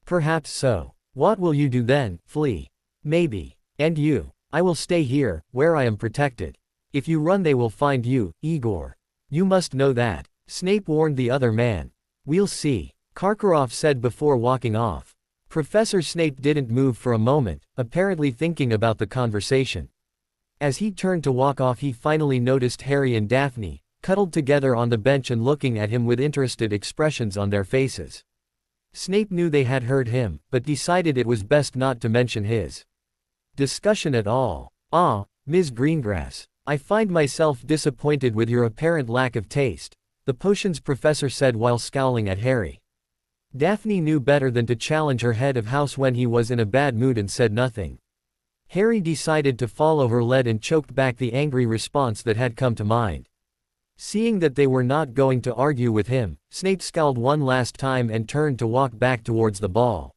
Perhaps so. What will you do then, flee? Maybe. And you? I will stay here, where I am protected. If you run they will find you, Igor. You must know that. Snape warned the other man. We'll see, Karkarov said before walking off. Professor Snape didn't move for a moment, apparently thinking about the conversation. As he turned to walk off he finally noticed Harry and Daphne, cuddled together on the bench and looking at him with interested expressions on their faces. Snape knew they had heard him, but decided it was best not to mention his discussion at all. Ah, Ms. Greengrass, I find myself disappointed with your apparent lack of taste, the potions professor said while scowling at Harry. Daphne knew better than to challenge her head of house when he was in a bad mood and said nothing. Harry decided to follow her lead and choked back the angry response that had come to mind. Seeing that they were not going to argue with him, Snape scowled one last time and turned to walk back towards the ball.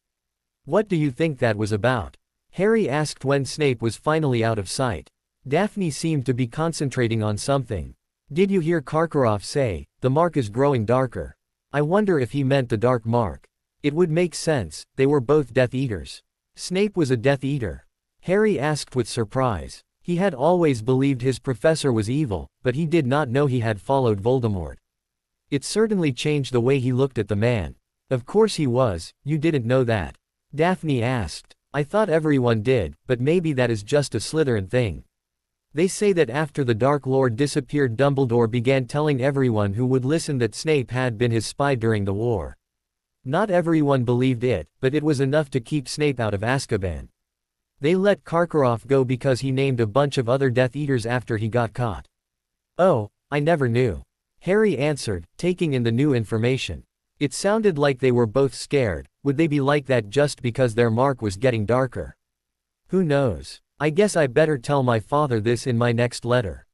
What do you think that was about? Harry asked when Snape was finally out of sight. Daphne seemed to be concentrating on something. Did you hear Karkarov say, the mark is growing darker? I wonder if he meant the dark mark. It would make sense, they were both Death Eaters. Snape was a Death Eater. Harry asked with surprise. He had always believed his professor was evil, but he did not know he had followed Voldemort. It certainly changed the way he looked at the man. Of course he was, you didn't know that? Daphne asked. I thought everyone did, but maybe that is just a Slytherin thing. They say that after the Dark Lord disappeared Dumbledore began telling everyone who would listen that Snape had been his spy during the war. Not everyone believed it, but it was enough to keep Snape out of Azkaban. They let Karkarov go because he named a bunch of other Death Eaters after he got caught. Oh, I never knew. Harry answered, taking in the new information. It sounded like they were both scared. Would they be like that just because their mark was getting darker? Who knows? I guess I better tell my father this in my next letter.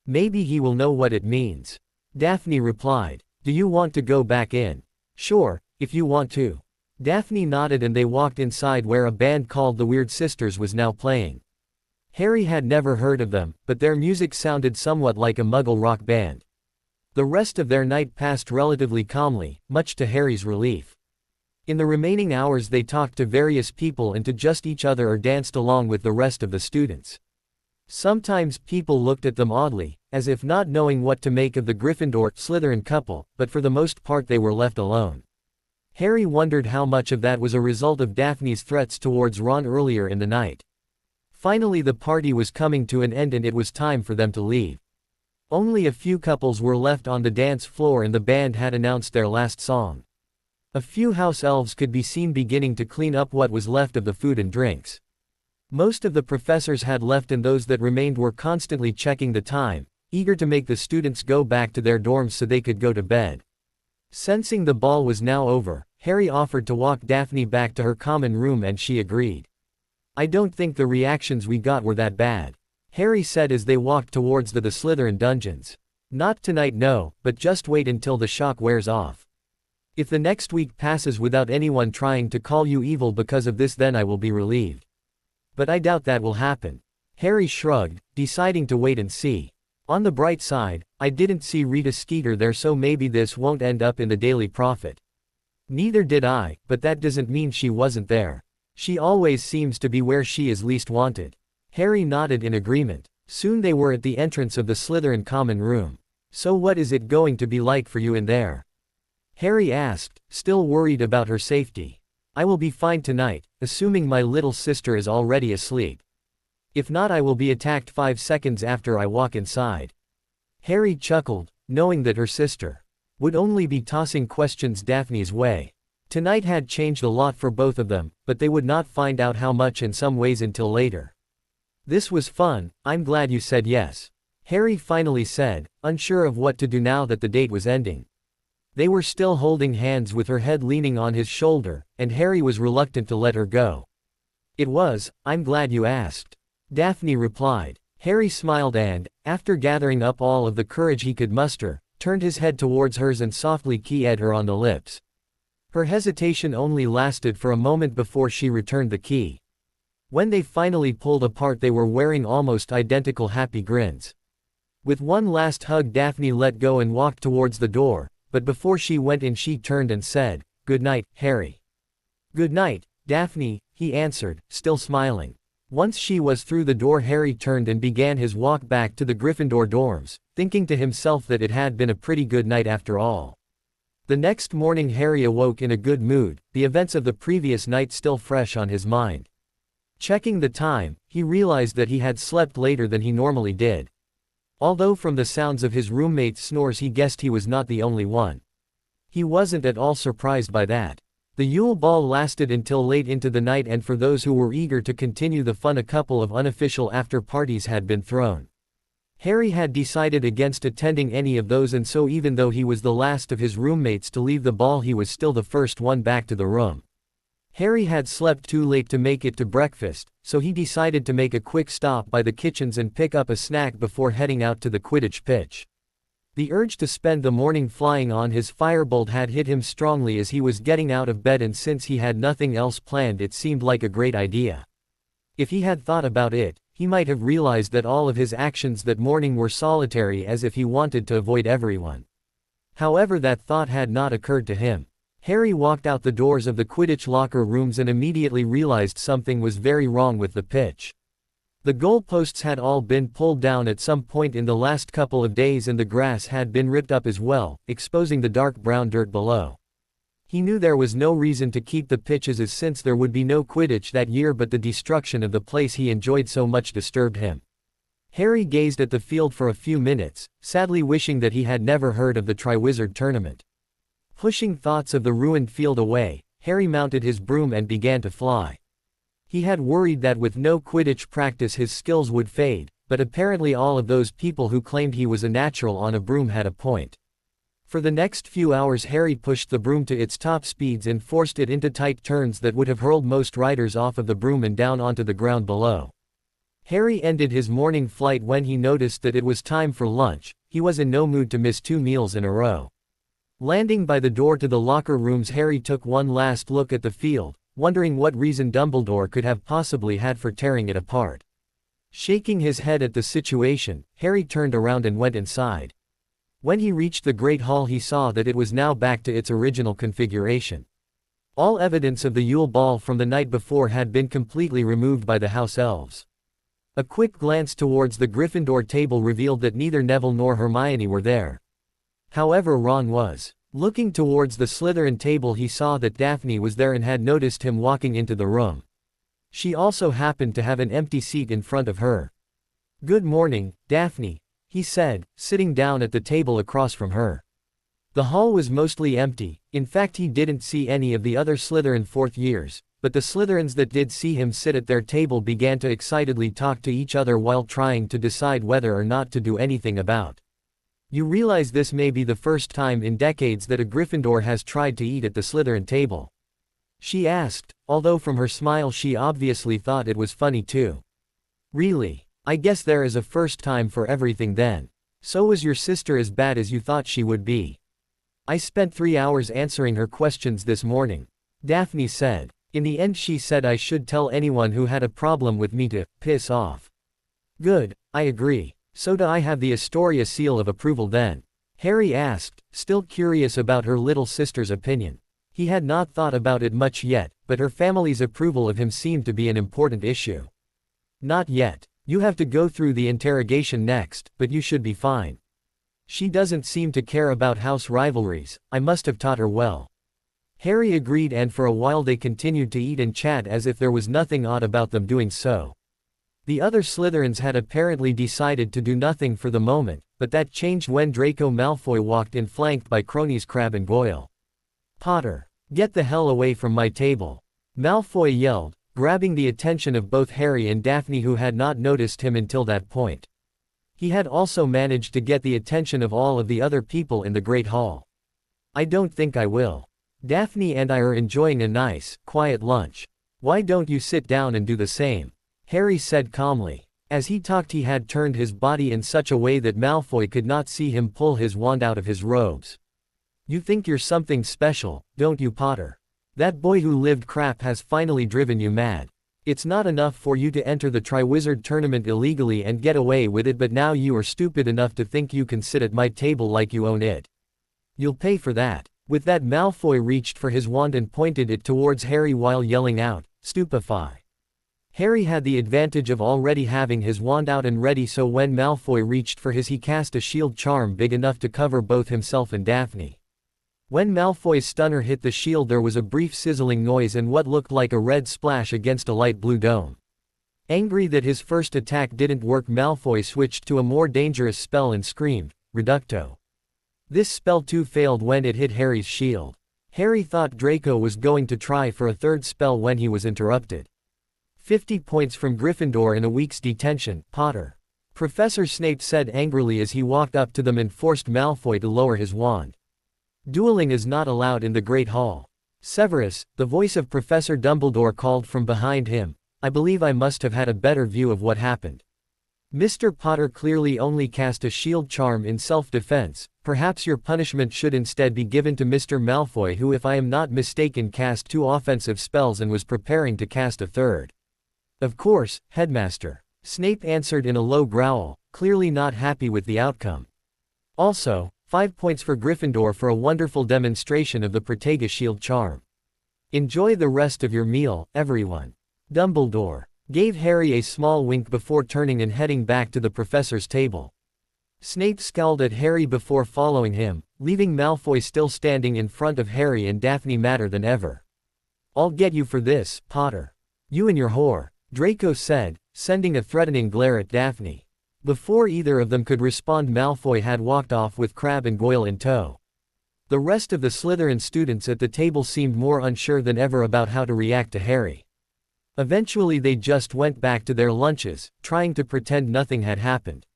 Maybe he will know what it means. Daphne replied. Do you want to go back in? Sure, if you want to. Daphne nodded and they walked inside where a band called the Weird Sisters was now playing. Harry had never heard of them, but their music sounded somewhat like a Muggle rock band. The rest of their night passed relatively calmly, much to Harry's relief. In the remaining hours they talked to various people and to just each other or danced along with the rest of the students. Sometimes people looked at them oddly, as if not knowing what to make of the Gryffindor-Slytherin couple, but for the most part they were left alone. Harry wondered how much of that was a result of Daphne's threats towards Ron earlier in the night. Finally the party was coming to an end and it was time for them to leave. Only a few couples were left on the dance floor and the band had announced their last song. A few house elves could be seen beginning to clean up what was left of the food and drinks. Most of the professors had left and those that remained were constantly checking the time, eager to make the students go back to their dorms so they could go to bed. Sensing the ball was now over, Harry offered to walk Daphne back to her common room and she agreed. I don't think the reactions we got were that bad, Harry said as they walked towards the Slytherin dungeons. Not tonight no, but just wait until the shock wears off. If the next week passes without anyone trying to call you evil because of this then I will be relieved. But I doubt that will happen. Harry shrugged, deciding to wait and see. On the bright side, I didn't see Rita Skeeter there so maybe this won't end up in the Daily Prophet. Neither did I, but that doesn't mean she wasn't there. She always seems to be where she is least wanted. Harry nodded in agreement. Soon they were at the entrance of the Slytherin common room. So what is it going to be like for you in there? Harry asked, still worried about her safety. I will be fine tonight, assuming my little sister is already asleep. If not, I will be attacked 5 seconds after I walk inside. Harry chuckled, knowing that her sister would only be tossing questions Daphne's way. Tonight had changed a lot for both of them, but they would not find out how much in some ways until later. This was fun, I'm glad you said yes. Harry finally said, unsure of what to do now that the date was ending. They were still holding hands with her head leaning on his shoulder, and Harry was reluctant to let her go. It was, I'm glad you asked. Daphne replied. Harry smiled and, after gathering up all of the courage he could muster, turned his head towards hers and softly kissed her on the lips. Her hesitation only lasted for a moment before she returned the key. When they finally pulled apart, they were wearing almost identical happy grins. With one last hug, Daphne let go and walked towards the door, but before she went in she turned and said, "Good night, Harry." "Good night, Daphne," he answered, still smiling. Once she was through the door, Harry turned and began his walk back to the Gryffindor dorms, thinking to himself that it had been a pretty good night after all. The next morning Harry awoke in a good mood, the events of the previous night still fresh on his mind. Checking the time, he realized that he had slept later than he normally did. Although from the sounds of his roommate's snores he guessed he was not the only one. He wasn't at all surprised by that. The Yule Ball lasted until late into the night, and for those who were eager to continue the fun, a couple of unofficial after-parties had been thrown. Harry had decided against attending any of those, and so even though he was the last of his roommates to leave the ball, he was still the first one back to the room. Harry had slept too late to make it to breakfast, so he decided to make a quick stop by the kitchens and pick up a snack before heading out to the Quidditch pitch. The urge to spend the morning flying on his firebolt had hit him strongly as he was getting out of bed, and since he had nothing else planned, it seemed like a great idea. If he had thought about it, he might have realized that all of his actions that morning were solitary, as if he wanted to avoid everyone. However, that thought had not occurred to him. Harry walked out the doors of the Quidditch locker rooms and immediately realized something was very wrong with the pitch. The goalposts had all been pulled down at some point in the last couple of days, and the grass had been ripped up as well, exposing the dark brown dirt below. He knew there was no reason to keep the pitches as since there would be no Quidditch that year, but the destruction of the place he enjoyed so much disturbed him. Harry gazed at the field for a few minutes, sadly wishing that he had never heard of the Triwizard Tournament. Pushing thoughts of the ruined field away, Harry mounted his broom and began to fly. He had worried that with no Quidditch practice his skills would fade, but apparently all of those people who claimed he was a natural on a broom had a point. For the next few hours Harry pushed the broom to its top speeds and forced it into tight turns that would have hurled most riders off of the broom and down onto the ground below. Harry ended his morning flight when he noticed that it was time for lunch. He was in no mood to miss 2 meals in a row. Landing by the door to the locker rooms, Harry took one last look at the field, wondering what reason Dumbledore could have possibly had for tearing it apart. Shaking his head at the situation, Harry turned around and went inside. When he reached the Great Hall, he saw that it was now back to its original configuration. All evidence of the Yule Ball from the night before had been completely removed by the house elves. A quick glance towards the Gryffindor table revealed that neither Neville nor Hermione were there. However, Ron was. Looking towards the Slytherin table, he saw that Daphne was there and had noticed him walking into the room. She also happened to have an empty seat in front of her. "Good morning, Daphne," he said, sitting down at the table across from her. The hall was mostly empty. In fact, he didn't see any of the other Slytherin 4th years, but the Slytherins that did see him sit at their table began to excitedly talk to each other while trying to decide whether or not to do anything about. "You realize this may be the first time in decades that a Gryffindor has tried to eat at the Slytherin table?" she asked, although from her smile she obviously thought it was funny too. "Really? I guess there is a first time for everything then. So was your sister as bad as you thought she would be?" "I spent 3 hours answering her questions this morning," Daphne said. "In the end she said I should tell anyone who had a problem with me to piss off." "Good, I agree. So do I have the Astoria seal of approval then?" Harry asked, still curious about her little sister's opinion. He had not thought about it much yet, but her family's approval of him seemed to be an important issue. "Not yet. You have to go through the interrogation next, but you should be fine." She doesn't seem to care about house rivalries, I must have taught her well. Harry agreed, and for a while they continued to eat and chat as if there was nothing odd about them doing so. The other Slytherins had apparently decided to do nothing for the moment, but that changed when Draco Malfoy walked in flanked by cronies Crabbe and Goyle. "Potter, get the hell away from my table," Malfoy yelled, grabbing the attention of both Harry and Daphne, who had not noticed him until that point. He had also managed to get the attention of all of the other people in the Great Hall. "I don't think I will. Daphne and I are enjoying a nice, quiet lunch. Why don't you sit down and do the same?" Harry said calmly. As he talked, he had turned his body in such a way that Malfoy could not see him pull his wand out of his robes. "You think you're something special, don't you, Potter? That boy who lived crap has finally driven you mad. It's not enough for you to enter the Triwizard Tournament illegally and get away with it, but now you are stupid enough to think you can sit at my table like you own it. You'll pay for that." With that, Malfoy reached for his wand and pointed it towards Harry while yelling out, "Stupefy." Harry had the advantage of already having his wand out and ready, so when Malfoy reached for his, he cast a shield charm big enough to cover both himself and Daphne. When Malfoy's stunner hit the shield, there was a brief sizzling noise and what looked like a red splash against a light blue dome. Angry that his first attack didn't work, Malfoy switched to a more dangerous spell and screamed, "Reducto." This spell too failed when it hit Harry's shield. Harry thought Draco was going to try for a third spell when he was interrupted. 50 points from Gryffindor and a week's detention, Potter," Professor Snape said angrily as he walked up to them and forced Malfoy to lower his wand. "Dueling is not allowed in the Great Hall." "Severus," the voice of Professor Dumbledore called from behind him, "I believe I must have had a better view of what happened. Mr. Potter clearly only cast a shield charm in self-defense. Perhaps your punishment should instead be given to Mr. Malfoy, who, if I am not mistaken, cast 2 offensive spells and was preparing to cast a third." "Of course, Headmaster," Snape answered in a low growl, clearly not happy with the outcome. "Also, 5 points for Gryffindor for a wonderful demonstration of the Protega shield charm. Enjoy the rest of your meal, everyone." Dumbledore gave Harry a small wink before turning and heading back to the professor's table. Snape scowled at Harry before following him, leaving Malfoy still standing in front of Harry and Daphne madder than ever. "I'll get you for this, Potter. You and your whore," Draco said, sending a threatening glare at Daphne. Before either of them could respond, Malfoy had walked off with Crabbe and Goyle in tow. The rest of the Slytherin students at the table seemed more unsure than ever about how to react to Harry. Eventually they just went back to their lunches, trying to pretend nothing had happened.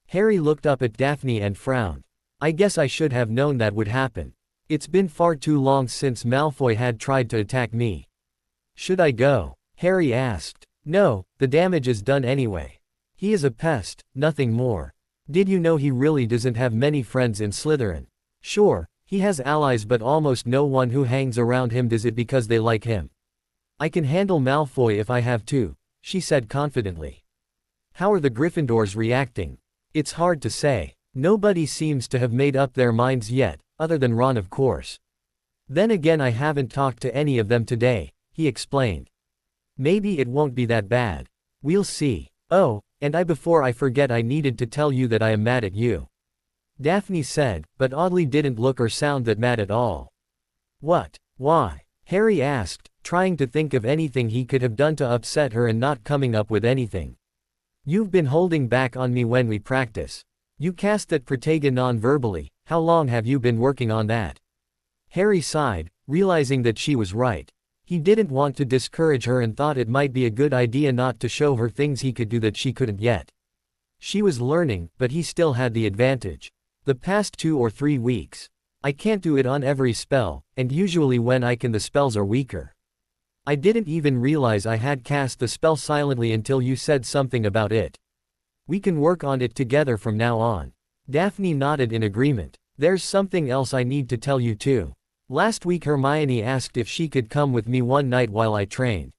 Harry looked up at Daphne and frowned. "I guess I should have known that would happen. It's been far too long since Malfoy had tried to attack me." "Should I go?" Harry asked. "No, the damage is done anyway. He is a pest, nothing more. Did you know he really doesn't have many friends in Slytherin? Sure, he has allies, but almost no one who hangs around him does it because they like him. I can handle Malfoy if I have to," she said confidently. "How are the Gryffindors reacting?" "It's hard to say. Nobody seems to have made up their minds yet, other than Ron, of course. Then again, I haven't talked to any of them today," he explained. "Maybe it won't be that bad. We'll see. Oh, and before I forget, I needed to tell you that I am mad at you," Daphne said, but oddly didn't look or sound that mad at all. "What? Why?" Harry asked, trying to think of anything he could have done to upset her and not coming up with anything. "You've been holding back on me when we practice. You cast that Protega non-verbally. How long have you been working on that?" Harry sighed, realizing that she was right. He didn't want to discourage her and thought it might be a good idea not to show her things he could do that she couldn't yet. She was learning, but he still had the advantage. "The past 2 or 3 weeks. I can't do it on every spell, and usually when I can the spells are weaker. I didn't even realize I had cast the spell silently until you said something about it. We can work on it together from now on." Daphne nodded in agreement. "There's something else I need to tell you too. Last week Hermione asked if she could come with me one night while I trained.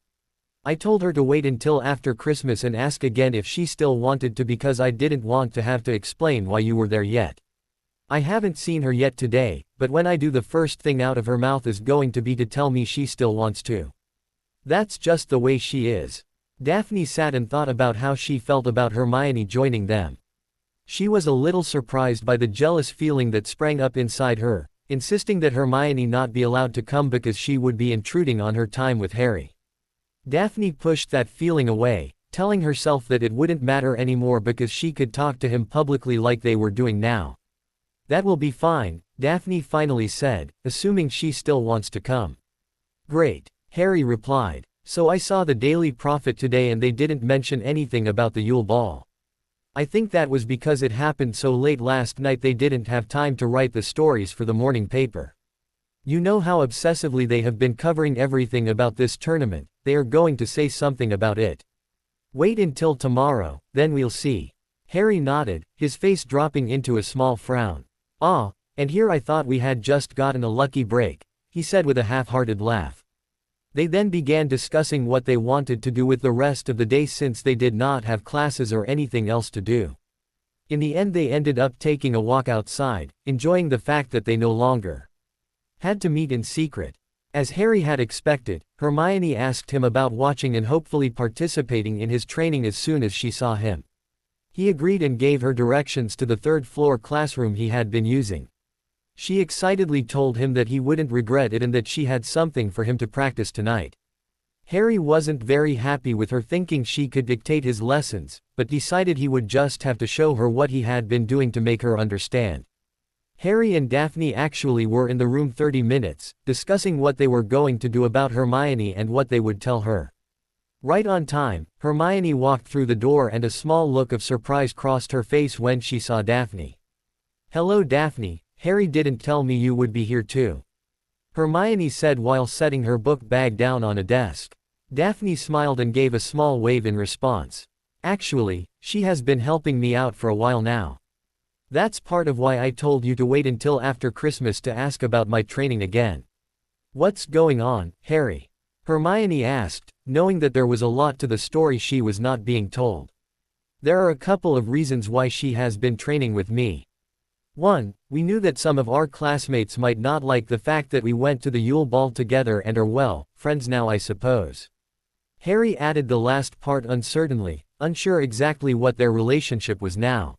I told her to wait until after Christmas and ask again if she still wanted to, because I didn't want to have to explain why you were there yet. I haven't seen her yet today, but when I do, the first thing out of her mouth is going to be to tell me she still wants to. That's just the way she is." Daphne sat and thought about how she felt about Hermione joining them. She was a little surprised by the jealous feeling that sprang up inside her, insisting that Hermione not be allowed to come because she would be intruding on her time with Harry. Daphne pushed that feeling away, telling herself that it wouldn't matter anymore because she could talk to him publicly like they were doing now. That will be fine, Daphne finally said, assuming she still wants to come. Great, Harry replied. So I saw the Daily Prophet today and they didn't mention anything about the Yule Ball. I think that was because it happened so late last night they didn't have time to write the stories for the morning paper. You know how obsessively they have been covering everything about this tournament, they are going to say something about it. Wait until tomorrow, then we'll see. Harry nodded, his face dropping into a small frown. Ah, and here I thought we had just gotten a lucky break, he said with a half-hearted laugh. They then began discussing what they wanted to do with the rest of the day since they did not have classes or anything else to do. In the end they ended up taking a walk outside, enjoying the fact that they no longer had to meet in secret. As Harry had expected, Hermione asked him about watching and hopefully participating in his training as soon as she saw him. He agreed and gave her directions to the third-floor classroom he had been using. She excitedly told him that he wouldn't regret it and that she had something for him to practice tonight. Harry wasn't very happy with her thinking she could dictate his lessons, but decided he would just have to show her what he had been doing to make her understand. Harry and Daphne actually were in the room 30 minutes, discussing what they were going to do about Hermione and what they would tell her. Right on time, Hermione walked through the door and a small look of surprise crossed her face when she saw Daphne. "Hello Daphne, Harry didn't tell me you would be here too," Hermione said while setting her book bag down on a desk. Daphne smiled and gave a small wave in response. "Actually, she has been helping me out for a while now. That's part of why I told you to wait until after Christmas to ask about my training again." "What's going on, Harry?" Hermione asked, knowing that there was a lot to the story she was not being told. "There are a couple of reasons why she has been training with me. 1. We knew that some of our classmates might not like the fact that we went to the Yule Ball together and are well, friends now I suppose." Harry added the last part uncertainly, unsure exactly what their relationship was now.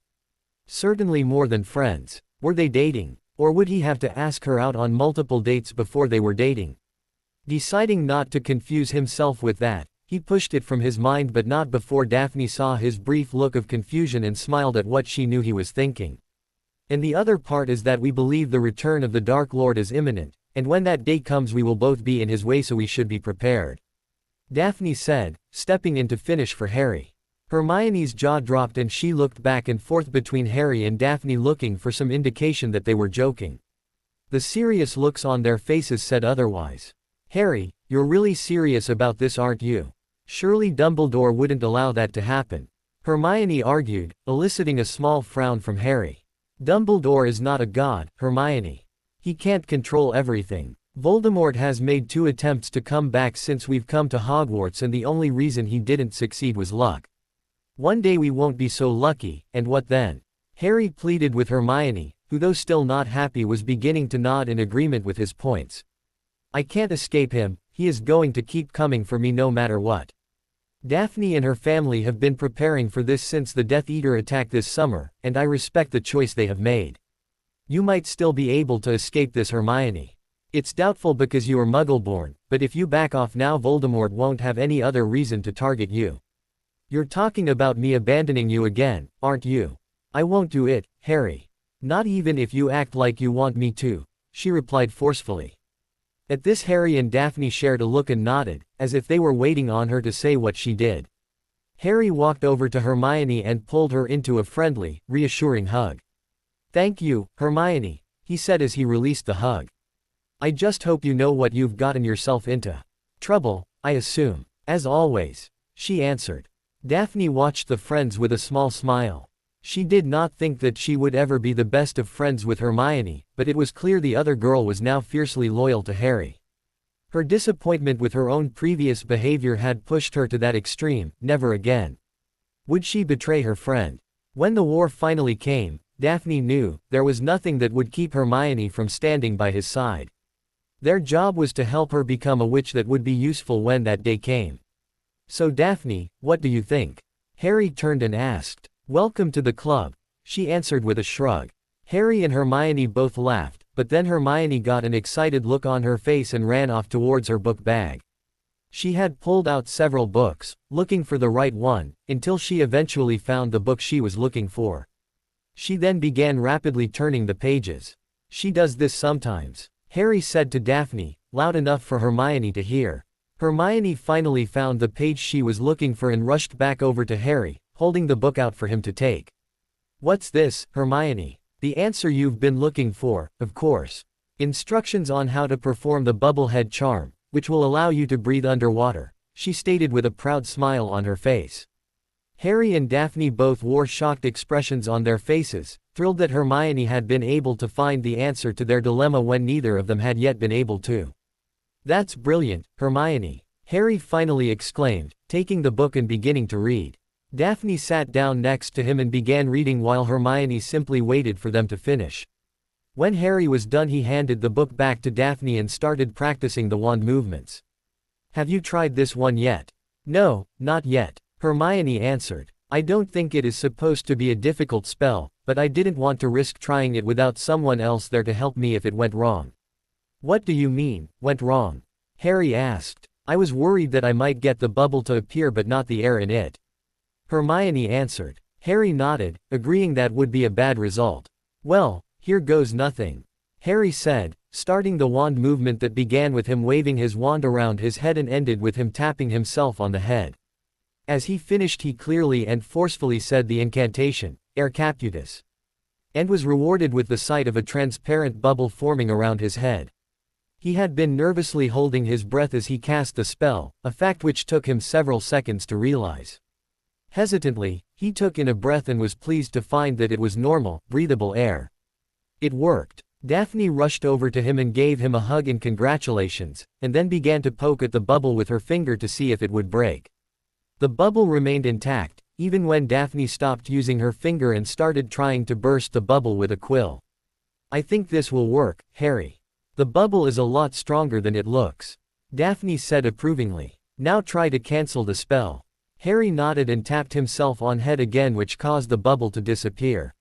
Certainly more than friends. Were they dating? Or would he have to ask her out on multiple dates before they were dating? Deciding not to confuse himself with that, he pushed it from his mind but not before Daphne saw his brief look of confusion and smiled at what she knew he was thinking. "And the other part is that we believe the return of the Dark Lord is imminent, and when that day comes we will both be in his way so we should be prepared," Daphne said, stepping in to finish for Harry. Hermione's jaw dropped and she looked back and forth between Harry and Daphne looking for some indication that they were joking. The serious looks on their faces said otherwise. "Harry, you're really serious about this, aren't you? Surely Dumbledore wouldn't allow that to happen," Hermione argued, eliciting a small frown from Harry. "Dumbledore is not a god, Hermione. He can't control everything. Voldemort has made 2 attempts to come back since we've come to Hogwarts and the only reason he didn't succeed was luck. One day we won't be so lucky, and what then?" Harry pleaded with Hermione, who though still not happy was beginning to nod in agreement with his points. "I can't escape him, he is going to keep coming for me no matter what. Daphne and her family have been preparing for this since the Death Eater attack this summer, and I respect the choice they have made. You might still be able to escape this, Hermione. It's doubtful because you are Muggle-born, but if you back off now Voldemort won't have any other reason to target you. You're talking about me abandoning you again, aren't you? I won't do it, Harry. Not even if you act like you want me to," she replied forcefully. At this Harry and Daphne shared a look and nodded, as if they were waiting on her to say what she did. Harry walked over to Hermione and pulled her into a friendly, reassuring hug. "Thank you, Hermione," he said as he released the hug. "I just hope you know what you've gotten yourself into. Trouble, I assume." "As always," she answered. Daphne watched the friends with a small smile. She did not think that she would ever be the best of friends with Hermione, but it was clear the other girl was now fiercely loyal to Harry. Her disappointment with her own previous behavior had pushed her to that extreme. Never again would she betray her friend. When the war finally came, Daphne knew there was nothing that would keep Hermione from standing by his side. Their job was to help her become a witch that would be useful when that day came. "So Daphne, what do you think?" Harry turned and asked. "Welcome to the club," she answered with a shrug. Harry and Hermione both laughed, but then Hermione got an excited look on her face and ran off towards her book bag. She had pulled out several books, looking for the right one, until she eventually found the book she was looking for. She then began rapidly turning the pages. She does this sometimes, Harry said to Daphne, loud enough for Hermione to hear. Hermione finally found the page she was looking for and rushed back over to Harry, holding the book out for him to take. What's this, Hermione? The answer you've been looking for, of course. Instructions on how to perform the bubblehead charm, which will allow you to breathe underwater, she stated with a proud smile on her face. Harry and Daphne both wore shocked expressions on their faces, thrilled that Hermione had been able to find the answer to their dilemma when neither of them had yet been able to. That's brilliant, Hermione, Harry finally exclaimed, taking the book and beginning to read. Daphne sat down next to him and began reading while Hermione simply waited for them to finish. When Harry was done, he handed the book back to Daphne and started practicing the wand movements. Have you tried this one yet? No, not yet, Hermione answered. I don't think it is supposed to be a difficult spell, but I didn't want to risk trying it without someone else there to help me if it went wrong. What do you mean, went wrong? Harry asked. I was worried that I might get the bubble to appear but not the air in it. Hermione answered. Harry nodded, agreeing that would be a bad result. Well, here goes nothing, Harry said, starting the wand movement that began with him waving his wand around his head and ended with him tapping himself on the head. As he finished, he clearly and forcefully said the incantation, Air Caputus, and was rewarded with the sight of a transparent bubble forming around his head. He had been nervously holding his breath as he cast the spell, a fact which took him several seconds to realize. Hesitantly, he took in a breath and was pleased to find that it was normal, breathable air. It worked. Daphne rushed over to him and gave him a hug in congratulations, and then began to poke at the bubble with her finger to see if it would break. The bubble remained intact, even when Daphne stopped using her finger and started trying to burst the bubble with a quill. I think this will work, Harry. The bubble is a lot stronger than it looks, Daphne said approvingly. Now try to cancel the spell. Harry nodded and tapped himself on head again, which caused the bubble to disappear.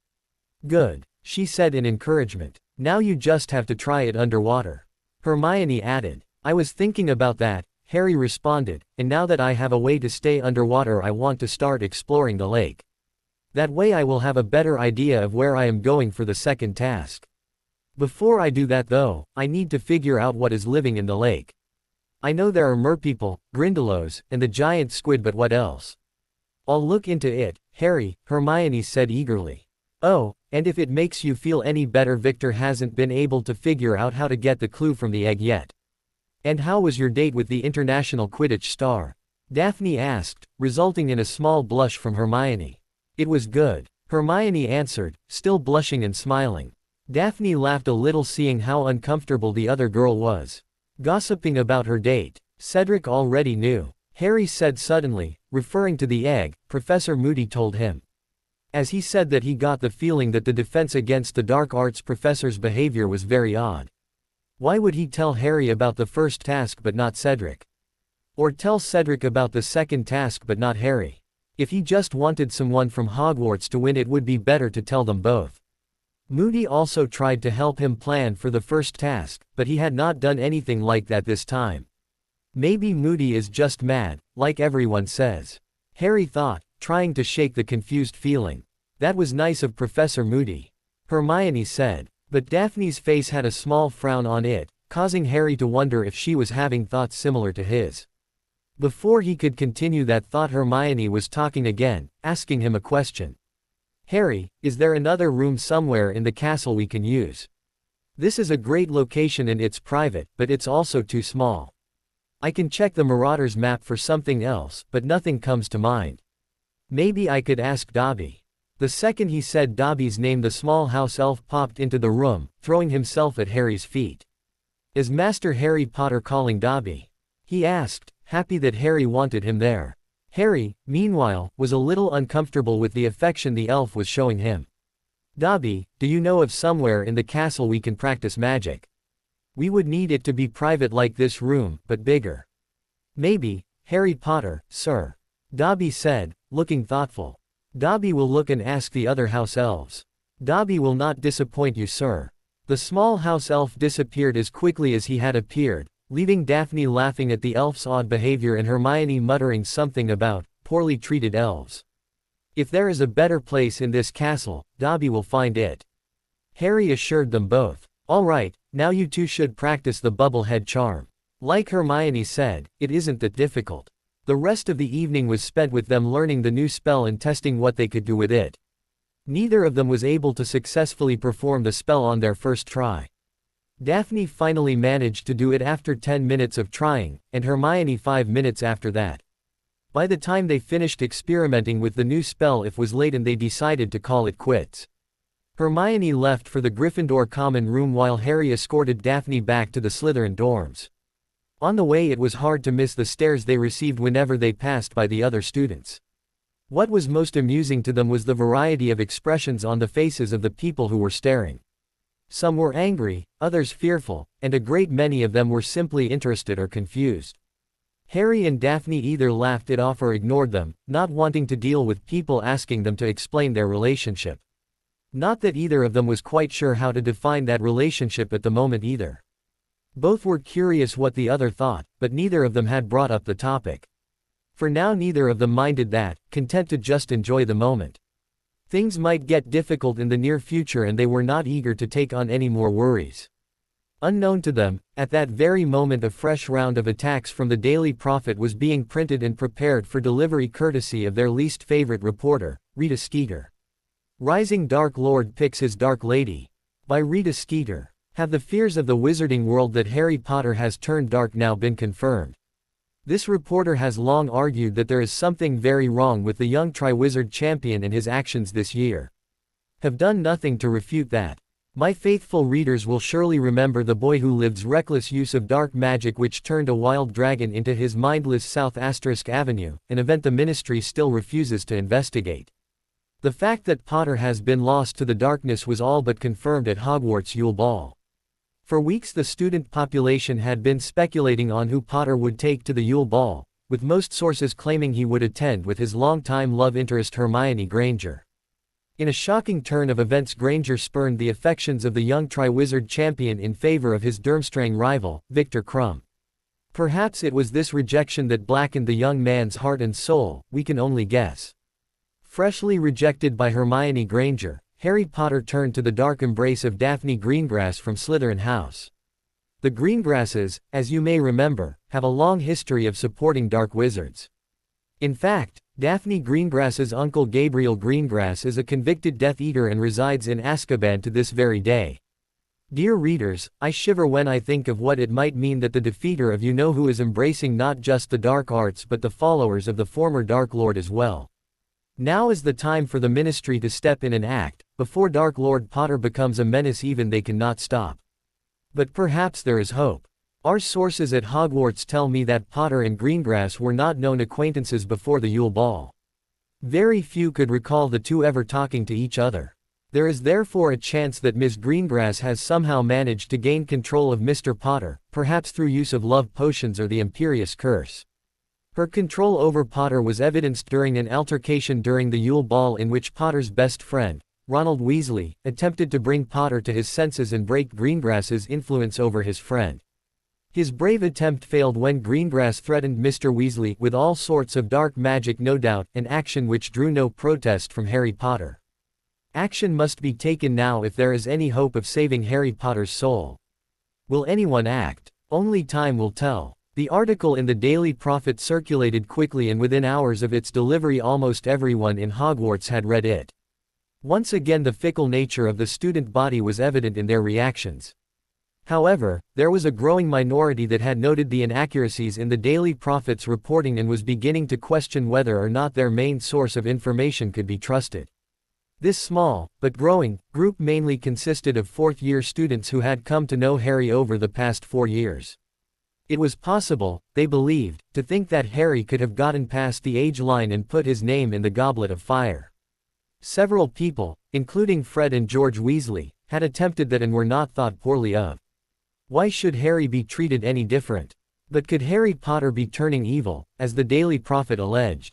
Good, she said in encouragement. Now you just have to try it underwater, Hermione added. I was thinking about that, Harry responded, and now that I have a way to stay underwater, I want to start exploring the lake. That way I will have a better idea of where I am going for the second task. Before I do that though, I need to figure out what is living in the lake. I know there are merpeople, grindylows, and the giant squid, but what else? I'll look into it, Harry, Hermione said eagerly. Oh, and if it makes you feel any better, Victor hasn't been able to figure out how to get the clue from the egg yet. And how was your date with the international Quidditch star? Daphne asked, resulting in a small blush from Hermione. It was good, Hermione answered, still blushing and smiling. Daphne laughed a little, seeing how uncomfortable the other girl was. Gossiping about her date. Cedric already knew, Harry said suddenly, referring to the egg, Professor Moody told him. As he said that, he got the feeling that the defense against the dark arts professor's behavior was very odd. Why would he tell Harry about the first task but not Cedric? Or tell Cedric about the second task but not Harry? If he just wanted someone from Hogwarts to win, it would be better to tell them both. Moody also tried to help him plan for the first task, but he had not done anything like that this time. Maybe Moody is just mad, like everyone says, Harry thought, trying to shake the confused feeling. That was nice of Professor Moody, Hermione said, but Daphne's face had a small frown on it, causing Harry to wonder if she was having thoughts similar to his. Before he could continue that thought, Hermione was talking again, asking him a question. Harry, is there another room somewhere in the castle we can use? This is a great location and it's private, but it's also too small. I can check the Marauders map for something else, but nothing comes to mind. Maybe I could ask Dobby. The second he said Dobby's name, the small house elf popped into the room, throwing himself at Harry's feet. Is Master Harry Potter calling Dobby? He asked, happy that Harry wanted him there. Harry, meanwhile, was a little uncomfortable with the affection the elf was showing him. Dobby, do you know of somewhere in the castle we can practice magic? We would need it to be private like this room, but bigger. Maybe, Harry Potter, sir, Dobby said, looking thoughtful. Dobby will look and ask the other house elves. Dobby will not disappoint you, sir. The small house elf disappeared as quickly as he had appeared, leaving Daphne laughing at the elf's odd behavior and Hermione muttering something about poorly treated elves. If there is a better place in this castle, Dobby will find it. Harry assured them both. All right, now you two should practice the bubblehead charm. Like Hermione said, it isn't that difficult. The rest of the evening was spent with them learning the new spell and testing what they could do with it. Neither of them was able to successfully perform the spell on their first try. Daphne finally managed to do it after 10 minutes of trying, and Hermione 5 minutes after that. By the time they finished experimenting with the new spell, it was late and they decided to call it quits. Hermione left for the Gryffindor common room while Harry escorted Daphne back to the Slytherin dorms. On the way, it was hard to miss the stares they received whenever they passed by the other students. What was most amusing to them was the variety of expressions on the faces of the people who were staring. Some were angry, others fearful, and a great many of them were simply interested or confused. Harry and Daphne either laughed it off or ignored them, not wanting to deal with people asking them to explain their relationship. Not that either of them was quite sure how to define that relationship at the moment either. Both were curious what the other thought, but neither of them had brought up the topic. For now, neither of them minded that, content to just enjoy the moment. Things might get difficult in the near future and they were not eager to take on any more worries. Unknown to them, at that very moment a fresh round of attacks from the Daily Prophet was being printed and prepared for delivery courtesy of their least favorite reporter, Rita Skeeter. Rising Dark Lord picks his Dark Lady. By Rita Skeeter. Have the fears of the wizarding world that Harry Potter has turned dark now been confirmed? This reporter has long argued that there is something very wrong with the young Triwizard champion and his actions this year. Have done nothing to refute that. My faithful readers will surely remember the boy who lived's reckless use of dark magic which turned a wild dragon into his mindless South Avenue, an event the Ministry still refuses to investigate. The fact that Potter has been lost to the darkness was all but confirmed at Hogwarts' Yule Ball. For weeks the student population had been speculating on who Potter would take to the Yule Ball, with most sources claiming he would attend with his longtime love interest Hermione Granger. In a shocking turn of events, Granger spurned the affections of the young Triwizard champion in favor of his Durmstrang rival, Viktor Krum. Perhaps it was this rejection that blackened the young man's heart and soul, we can only guess. Freshly rejected by Hermione Granger, Harry Potter turned to the dark embrace of Daphne Greengrass from Slytherin House. The Greengrasses, as you may remember, have a long history of supporting dark wizards. In fact, Daphne Greengrass's uncle Gabriel Greengrass is a convicted Death Eater and resides in Azkaban to this very day. Dear readers, I shiver when I think of what it might mean that the defeater of you-know-who is embracing not just the dark arts but the followers of the former Dark Lord as well. Now is the time for the Ministry to step in and act, before Dark Lord Potter becomes a menace even they cannot stop. But perhaps there is hope. Our sources at Hogwarts tell me that Potter and Greengrass were not known acquaintances before the Yule Ball. Very few could recall the two ever talking to each other. There is therefore a chance that Miss Greengrass has somehow managed to gain control of Mr. Potter, perhaps through use of love potions or the Imperious Curse. Her control over Potter was evidenced during an altercation during the Yule Ball in which Potter's best friend, Ronald Weasley, attempted to bring Potter to his senses and break Greengrass's influence over his friend. His brave attempt failed when Greengrass threatened Mr. Weasley with all sorts of dark magic, no doubt, an action which drew no protest from Harry Potter. Action must be taken now if there is any hope of saving Harry Potter's soul. Will anyone act? Only time will tell. The article in the Daily Prophet circulated quickly and within hours of its delivery almost everyone in Hogwarts had read it. Once again the fickle nature of the student body was evident in their reactions. However, there was a growing minority that had noted the inaccuracies in the Daily Prophet's reporting and was beginning to question whether or not their main source of information could be trusted. This small, but growing, group mainly consisted of fourth-year students who had come to know Harry over the past 4 years. It was possible, they believed, to think that Harry could have gotten past the age line and put his name in the Goblet of Fire. Several people, including Fred and George Weasley, had attempted that and were not thought poorly of. Why should Harry be treated any different? But could Harry Potter be turning evil, as the Daily Prophet alleged?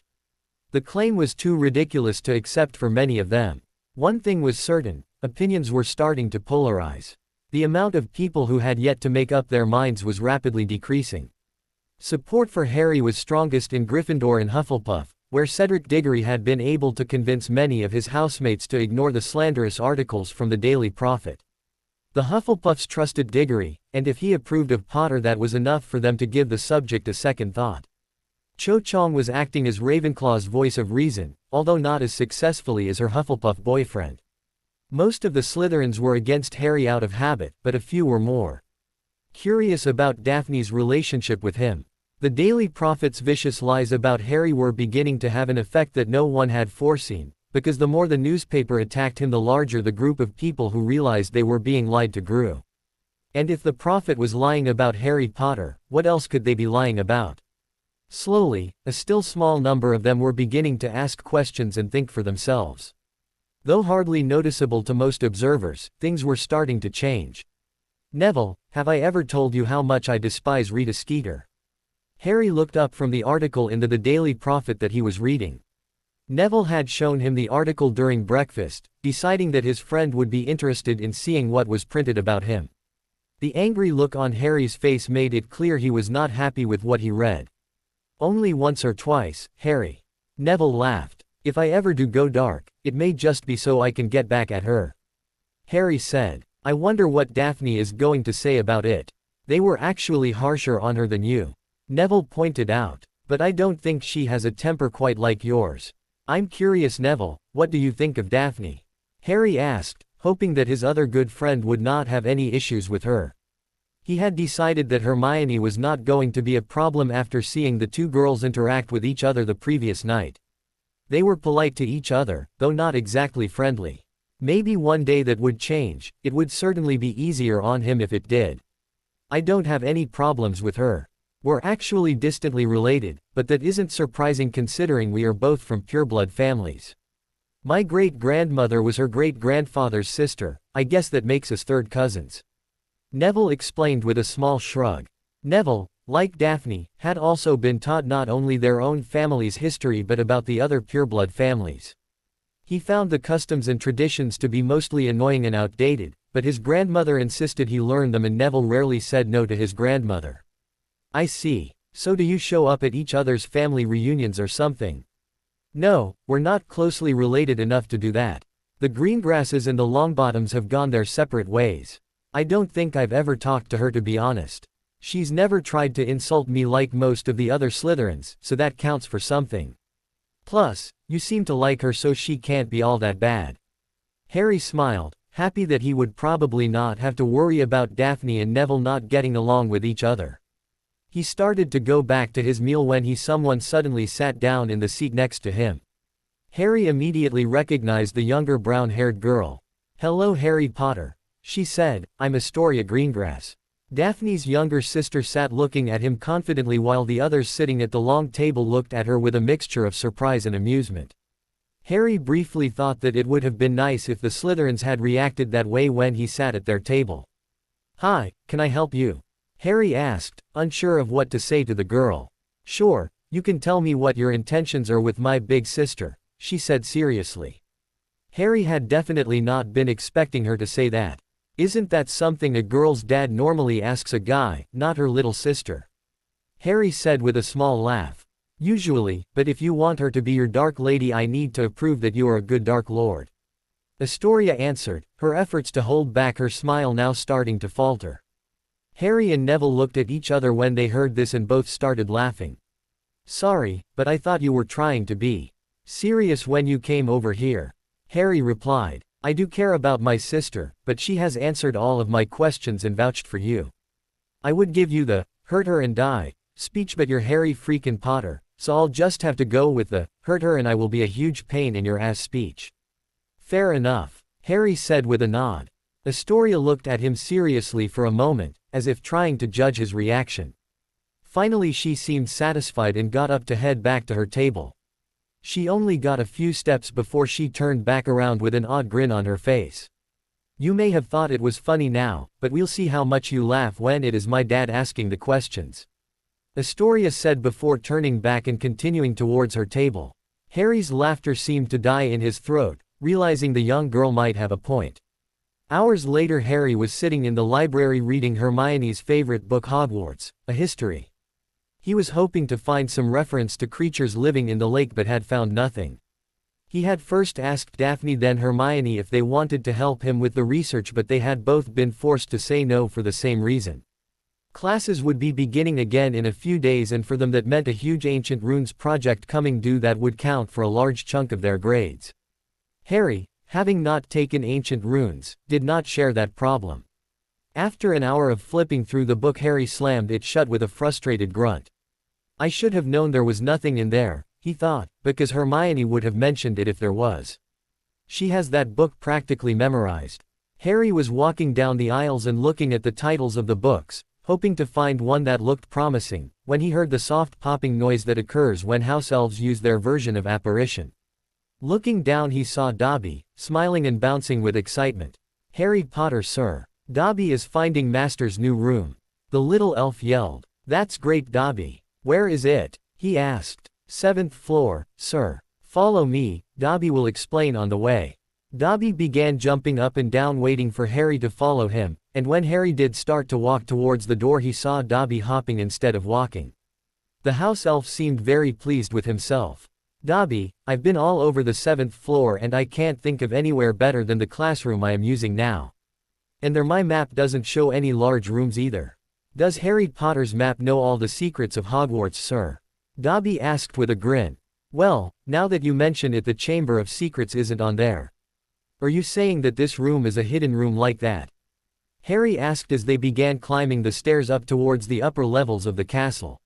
The claim was too ridiculous to accept for many of them. One thing was certain, opinions were starting to polarize. The amount of people who had yet to make up their minds was rapidly decreasing. Support for Harry was strongest in Gryffindor and Hufflepuff, where Cedric Diggory had been able to convince many of his housemates to ignore the slanderous articles from the Daily Prophet. The Hufflepuffs trusted Diggory, and if he approved of Potter, that was enough for them to give the subject a second thought. Cho Chang was acting as Ravenclaw's voice of reason, although not as successfully as her Hufflepuff boyfriend. Most of the Slytherins were against Harry out of habit, but a few were more curious about Daphne's relationship with him. The Daily Prophet's vicious lies about Harry were beginning to have an effect that no one had foreseen, because the more the newspaper attacked him, the larger the group of people who realized they were being lied to grew. And if the Prophet was lying about Harry Potter, what else could they be lying about? Slowly, a still small number of them were beginning to ask questions and think for themselves. Though hardly noticeable to most observers, things were starting to change. Neville, have I ever told you how much I despise Rita Skeeter? Harry looked up from the article in the Daily Prophet that he was reading. Neville had shown him the article during breakfast, deciding that his friend would be interested in seeing what was printed about him. The angry look on Harry's face made it clear he was not happy with what he read. Only once or twice, Harry. Neville laughed. If I ever do go dark, it may just be so I can get back at her. Harry said. I wonder what Daphne is going to say about it. They were actually harsher on her than you. Neville pointed out. But I don't think she has a temper quite like yours. I'm curious, Neville, what do you think of Daphne? Harry asked, hoping that his other good friend would not have any issues with her. He had decided that Hermione was not going to be a problem after seeing the two girls interact with each other the previous night. They were polite to each other, though not exactly friendly. Maybe one day that would change. It would certainly be easier on him if it did. I don't have any problems with her. We're actually distantly related, but that isn't surprising considering we are both from pureblood families. My great-grandmother was her great-grandfather's sister. I guess that makes us third cousins. Neville explained with a small shrug. Neville, like Daphne, had also been taught not only their own family's history but about the other pureblood families. He found the customs and traditions to be mostly annoying and outdated, but his grandmother insisted he learn them, and Neville rarely said no to his grandmother. I see. So do you show up at each other's family reunions or something? No, we're not closely related enough to do that. The Greengrasses and the Longbottoms have gone their separate ways. I don't think I've ever talked to her, to be honest. She's never tried to insult me like most of the other Slytherins, so that counts for something. Plus, you seem to like her, so she can't be all that bad. Harry smiled, happy that he would probably not have to worry about Daphne and Neville not getting along with each other. He started to go back to his meal when someone suddenly sat down in the seat next to him. Harry immediately recognized the younger brown-haired girl. Hello, Harry Potter, she said. I'm Astoria Greengrass. Daphne's younger sister sat looking at him confidently while the others sitting at the long table looked at her with a mixture of surprise and amusement. Harry briefly thought that it would have been nice if the Slytherins had reacted that way when he sat at their table. Hi, can I help you? Harry asked, unsure of what to say to the girl. Sure, you can tell me what your intentions are with my big sister, she said seriously. Harry had definitely not been expecting her to say that. Isn't that something a girl's dad normally asks a guy, not her little sister? Harry said with a small laugh. Usually, but if you want her to be your Dark Lady, I need to prove that you are a good Dark Lord. Astoria answered, her efforts to hold back her smile now starting to falter. Harry and Neville looked at each other when they heard this and both started laughing. Sorry, but I thought you were trying to be serious when you came over here. Harry replied. I do care about my sister, but she has answered all of my questions and vouched for you. I would give you the hurt her and die speech, but you're Harry freaking Potter, so I'll just have to go with the hurt her and I will be a huge pain in your ass speech. Fair enough, Harry said with a nod. Astoria looked at him seriously for a moment, as if trying to judge his reaction. Finally she seemed satisfied and got up to head back to her table. She only got a few steps before she turned back around with an odd grin on her face. You may have thought it was funny now, but we'll see how much you laugh when it is my dad asking the questions. Astoria said before turning back and continuing towards her table. Harry's laughter seemed to die in his throat, realizing the young girl might have a point. Hours later Harry was sitting in the library reading Hermione's favorite book Hogwarts, a history. He was hoping to find some reference to creatures living in the lake but had found nothing. He had first asked Daphne then Hermione if they wanted to help him with the research but they had both been forced to say no for the same reason. Classes would be beginning again in a few days and for them that meant a huge ancient runes project coming due that would count for a large chunk of their grades. Harry, having not taken ancient runes, did not share that problem. After an hour of flipping through the book Harry slammed it shut with a frustrated grunt. I should have known there was nothing in there, he thought, because Hermione would have mentioned it if there was. She has that book practically memorized. Harry was walking down the aisles and looking at the titles of the books, hoping to find one that looked promising, when he heard the soft popping noise that occurs when house elves use their version of apparition. Looking down he saw Dobby, smiling and bouncing with excitement. "Harry Potter, sir. Dobby is finding Master's new room." The little elf yelled. "That's great, Dobby. Where is it?" he asked. "7th floor, sir. Follow me, Dobby will explain on the way." Dobby began jumping up and down waiting for Harry to follow him, and when Harry did start to walk towards the door he saw Dobby hopping instead of walking. The house elf seemed very pleased with himself. "Dobby, I've been all over the 7th floor and I can't think of anywhere better than the classroom I am using now. And there my map doesn't show any large rooms either." "Does Harry Potter's map know all the secrets of Hogwarts, sir?" Dobby asked with a grin. "Well, now that you mention it the Chamber of Secrets isn't on there. Are you saying that this room is a hidden room like that?" Harry asked as they began climbing the stairs up towards the upper levels of the castle.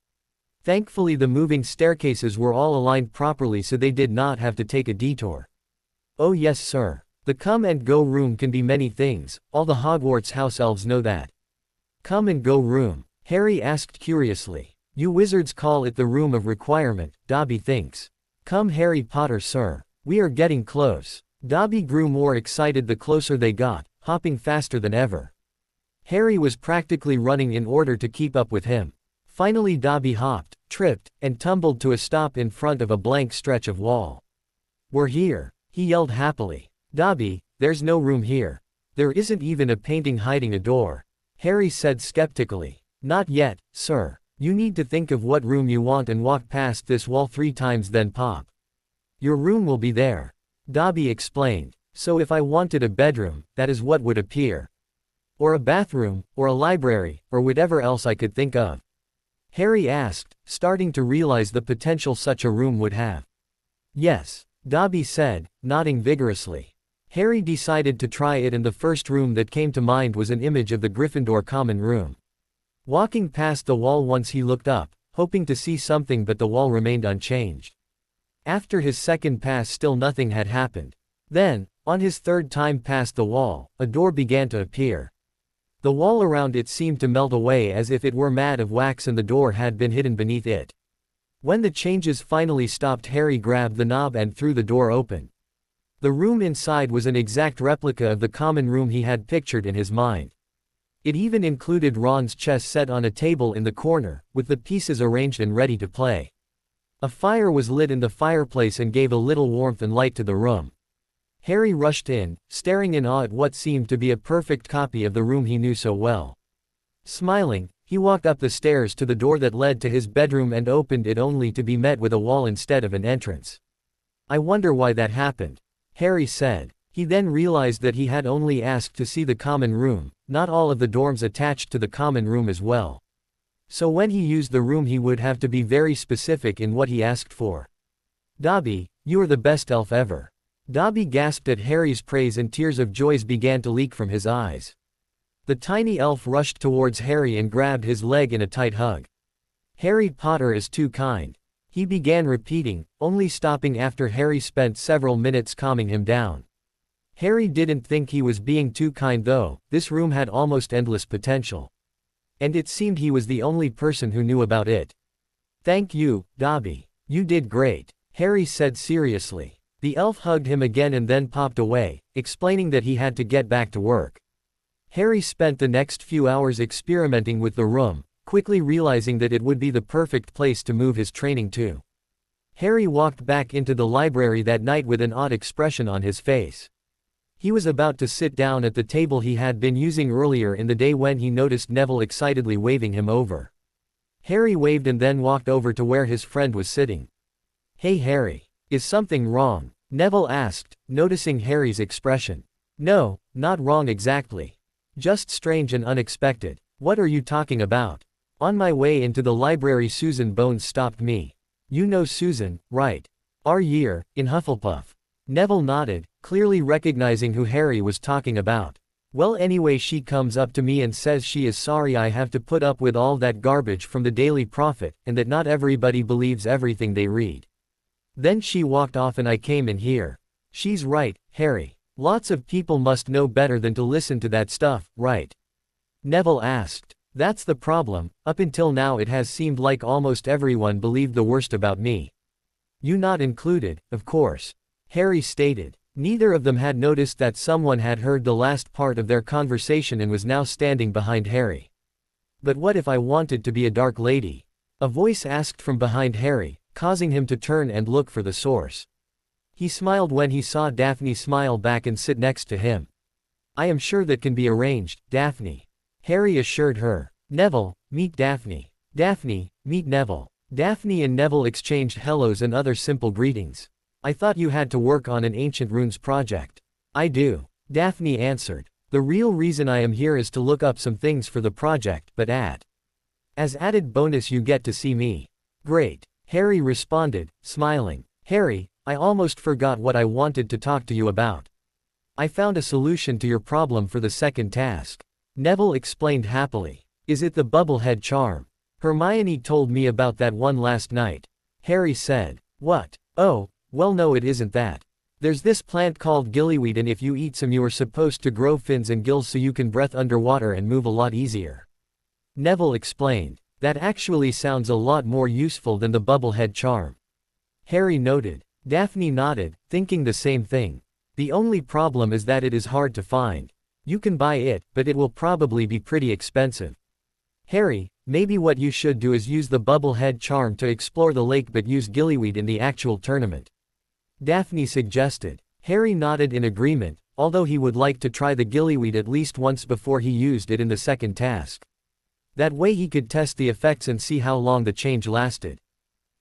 Thankfully the moving staircases were all aligned properly so they did not have to take a detour. "Oh yes sir. The come and go room can be many things, all the Hogwarts house elves know that." "Come and go room?" Harry asked curiously. "You wizards call it the room of requirement, Dobby thinks." "Come Harry Potter sir. We are getting close." Dobby grew more excited the closer they got, hopping faster than ever. Harry was practically running in order to keep up with him. Finally Dobby hopped, tripped, and tumbled to a stop in front of a blank stretch of wall. "We're here," he yelled happily. "Dobby, there's no room here. There isn't even a painting hiding a door," Harry said skeptically. "Not yet, sir. You need to think of what room you want and walk past this wall 3 times then pop. Your room will be there," Dobby explained. "So if I wanted a bedroom, that is what would appear. Or a bathroom, or a library, or whatever else I could think of?" Harry asked, starting to realize the potential such a room would have. "Yes," Dobby said, nodding vigorously. Harry decided to try it and the first room that came to mind was an image of the Gryffindor common room. Walking past the wall once he looked up, hoping to see something but the wall remained unchanged. After his second pass still nothing had happened. Then, on his third time past the wall, a door began to appear. The wall around it seemed to melt away as if it were made of wax and the door had been hidden beneath it. When the changes finally stopped Harry grabbed the knob and threw the door open. The room inside was an exact replica of the common room he had pictured in his mind. It even included Ron's chess set on a table in the corner, with the pieces arranged and ready to play. A fire was lit in the fireplace and gave a little warmth and light to the room. Harry rushed in, staring in awe at what seemed to be a perfect copy of the room he knew so well. Smiling, he walked up the stairs to the door that led to his bedroom and opened it only to be met with a wall instead of an entrance. "I wonder why that happened," Harry said. He then realized that he had only asked to see the common room, not all of the dorms attached to the common room as well. So when he used the room he would have to be very specific in what he asked for. "Dobby, you are the best elf ever." Dobby gasped at Harry's praise and tears of joy began to leak from his eyes. The tiny elf rushed towards Harry and grabbed his leg in a tight hug. "Harry Potter is too kind," he began repeating, only stopping after Harry spent several minutes calming him down. Harry didn't think he was being too kind though, this room had almost endless potential. And it seemed he was the only person who knew about it. "Thank you, Dobby. You did great," Harry said seriously. The elf hugged him again and then popped away, explaining that he had to get back to work. Harry spent the next few hours experimenting with the room, quickly realizing that it would be the perfect place to move his training to. Harry walked back into the library that night with an odd expression on his face. He was about to sit down at the table he had been using earlier in the day when he noticed Neville excitedly waving him over. Harry waved and then walked over to where his friend was sitting. "Hey Harry. Is something wrong?" Neville asked, noticing Harry's expression. "No, not wrong exactly. Just strange and unexpected." "What are you talking about?" "On my way into the library Susan Bones stopped me." "You know Susan, right? Our year, in Hufflepuff." Neville nodded, clearly recognizing who Harry was talking about. "Well anyway she comes up to me and says she is sorry I have to put up with all that garbage from the Daily Prophet, and that not everybody believes everything they read. Then she walked off and I came in here." "She's right, Harry. Lots of people must know better than to listen to that stuff, right?" Neville asked. "That's the problem, up until now it has seemed like almost everyone believed the worst about me. You not included, of course," Harry stated. Neither of them had noticed that someone had heard the last part of their conversation and was now standing behind Harry. "But what if I wanted to be a dark lady?" a voice asked from behind Harry, causing him to turn and look for the source. He smiled when he saw Daphne smile back and sit next to him. "I am sure that can be arranged, Daphne," Harry assured her. "Neville, meet Daphne. Daphne, meet Neville." Daphne and Neville exchanged hellos and other simple greetings. "I thought you had to work on an ancient runes project." "I do," Daphne answered. "The real reason I am here is to look up some things for the project, but as added bonus you get to see me." "Great," Harry responded, smiling. "Harry, I almost forgot what I wanted to talk to you about. I found a solution to your problem for the second task," Neville explained happily. "Is it the bubblehead charm? Hermione told me about that one last night," Harry said. "What? Oh, well no it isn't that. There's this plant called gillyweed and if you eat some you are supposed to grow fins and gills so you can breathe underwater and move a lot easier," Neville explained. "That actually sounds a lot more useful than the bubblehead charm," Harry noted. Daphne nodded, thinking the same thing. "The only problem is that it is hard to find. You can buy it, but it will probably be pretty expensive." "Harry, maybe what you should do is use the bubblehead charm to explore the lake but use gillyweed in the actual tournament," Daphne suggested. Harry nodded in agreement, although he would like to try the gillyweed at least once before he used it in the second task. That way he could test the effects and see how long the change lasted.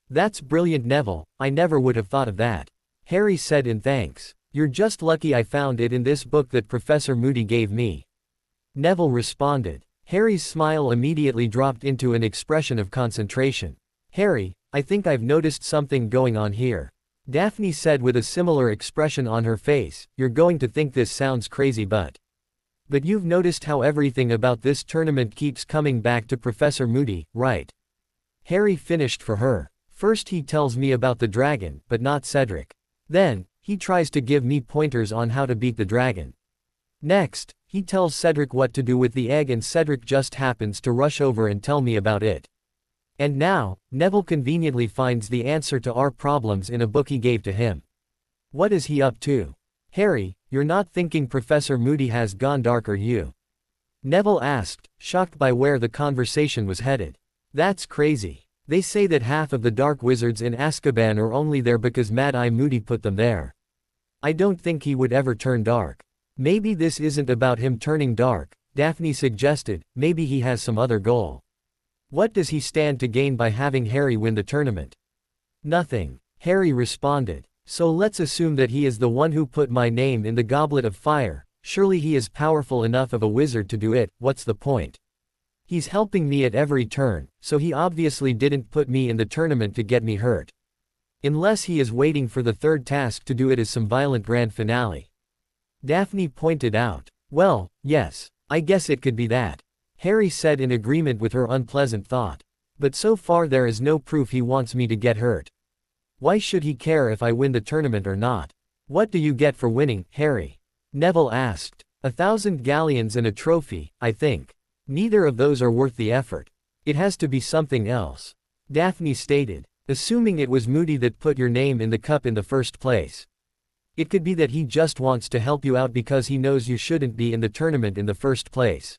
"That's brilliant Neville, I never would have thought of that," Harry said in thanks. "You're just lucky I found it in this book that Professor Moody gave me," Neville responded. Harry's smile immediately dropped into an expression of concentration. "Harry, I think I've noticed something going on here," Daphne said with a similar expression on her face. "You're going to think this sounds crazy but you've noticed how everything about this tournament keeps coming back to Professor Moody, right?" Harry finished for her. "First he tells me about the dragon, but not Cedric. Then, he tries to give me pointers on how to beat the dragon. Next, he tells Cedric what to do with the egg and Cedric just happens to rush over and tell me about it. And now, Neville conveniently finds the answer to our problems in a book he gave to him. What is he up to?" "Harry, you're not thinking Professor Moody has gone dark are you?" Neville asked, shocked by where the conversation was headed. "That's crazy. They say that half of the dark wizards in Azkaban are only there because Mad-Eye Moody put them there. I don't think he would ever turn dark." "Maybe this isn't about him turning dark," Daphne suggested. "Maybe he has some other goal. What does he stand to gain by having Harry win the tournament?" "Nothing," Harry responded. "So let's assume that he is the one who put my name in the Goblet of Fire. Surely he is powerful enough of a wizard to do it. What's the point? He's helping me at every turn, so he obviously didn't put me in the tournament to get me hurt. Unless he is waiting for the third task to do it as some violent grand finale," Daphne pointed out. "Well, yes, I guess it could be that," Harry said in agreement with her unpleasant thought. "But so far there is no proof he wants me to get hurt. Why should he care if I win the tournament or not?" "What do you get for winning, Harry?" Neville asked. 1,000 galleons and a trophy, I think. Neither of those are worth the effort. It has to be something else," Daphne stated. "Assuming it was Moody that put your name in the cup in the first place. It could be that he just wants to help you out because he knows you shouldn't be in the tournament in the first place."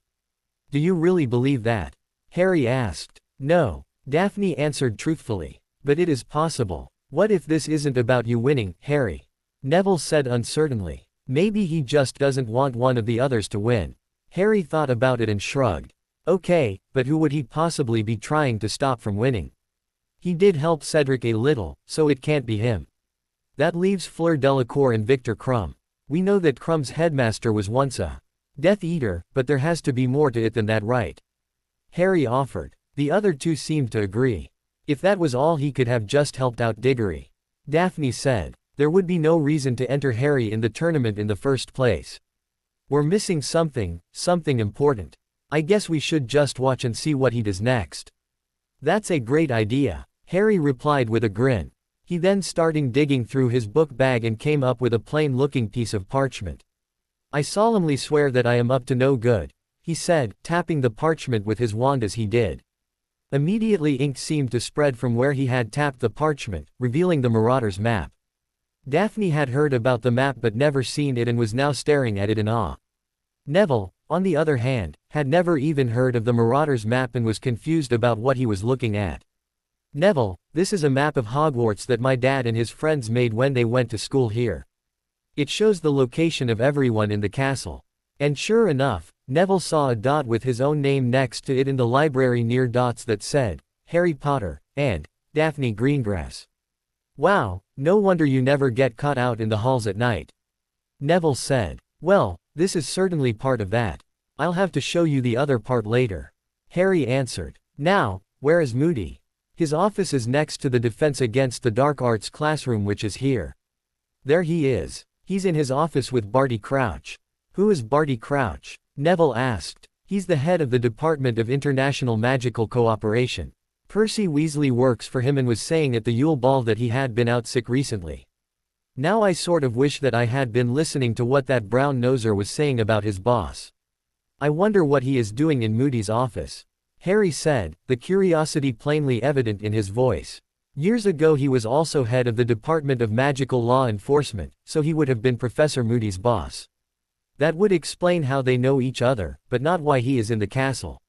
"Do you really believe that?" Harry asked. "No," Daphne answered truthfully. "But it is possible. What if this isn't about you winning, Harry? Neville said uncertainly. Maybe he just doesn't want one of the others to win. Harry thought about it and shrugged. Okay, but who would he possibly be trying to stop from winning? He did help Cedric a little, so it can't be him. That leaves Fleur Delacour and Victor Crumb. We know that Crumb's headmaster was once a Death Eater, but there has to be more to it than that, right? Harry offered. The other two seemed to agree. If that was all, he could have just helped out Diggory. Daphne said. There would be no reason to enter Harry in the tournament in the first place. We're missing something important. I guess we should just watch and see what he does next. That's a great idea, Harry replied with a grin. He then started digging through his book bag and came up with a plain-looking piece of parchment. I solemnly swear that I am up to no good, he said, tapping the parchment with his wand as he did. Immediately ink seemed to spread from where he had tapped the parchment, revealing the Marauders' map. Daphne had heard about the map but never seen it and was now staring at it in awe. Neville, on the other hand, had never even heard of the Marauders' map and was confused about what he was looking at. Neville, this is a map of Hogwarts that my dad and his friends made when they went to school here. It shows the location of everyone in the castle. And sure enough, Neville saw a dot with his own name next to it in the library near dots that said, Harry Potter, and Daphne Greengrass. Wow, no wonder you never get caught out in the halls at night. Neville said. Well, this is certainly part of that. I'll have to show you the other part later. Harry answered. Now, where is Moody? His office is next to the Defense Against the Dark Arts classroom, which is here. There he is. He's in his office with Barty Crouch. Who is Barty Crouch? Neville asked. He's the head of the Department of International Magical Cooperation. Percy Weasley works for him and was saying at the Yule Ball that he had been out sick recently. Now I sort of wish that I had been listening to what that brown-noser was saying about his boss. I wonder what he is doing in Moody's office. Harry said, the curiosity plainly evident in his voice. Years ago he was also head of the Department of Magical Law Enforcement, so he would have been Professor Moody's boss. That would explain how they know each other, but not why he is in the castle.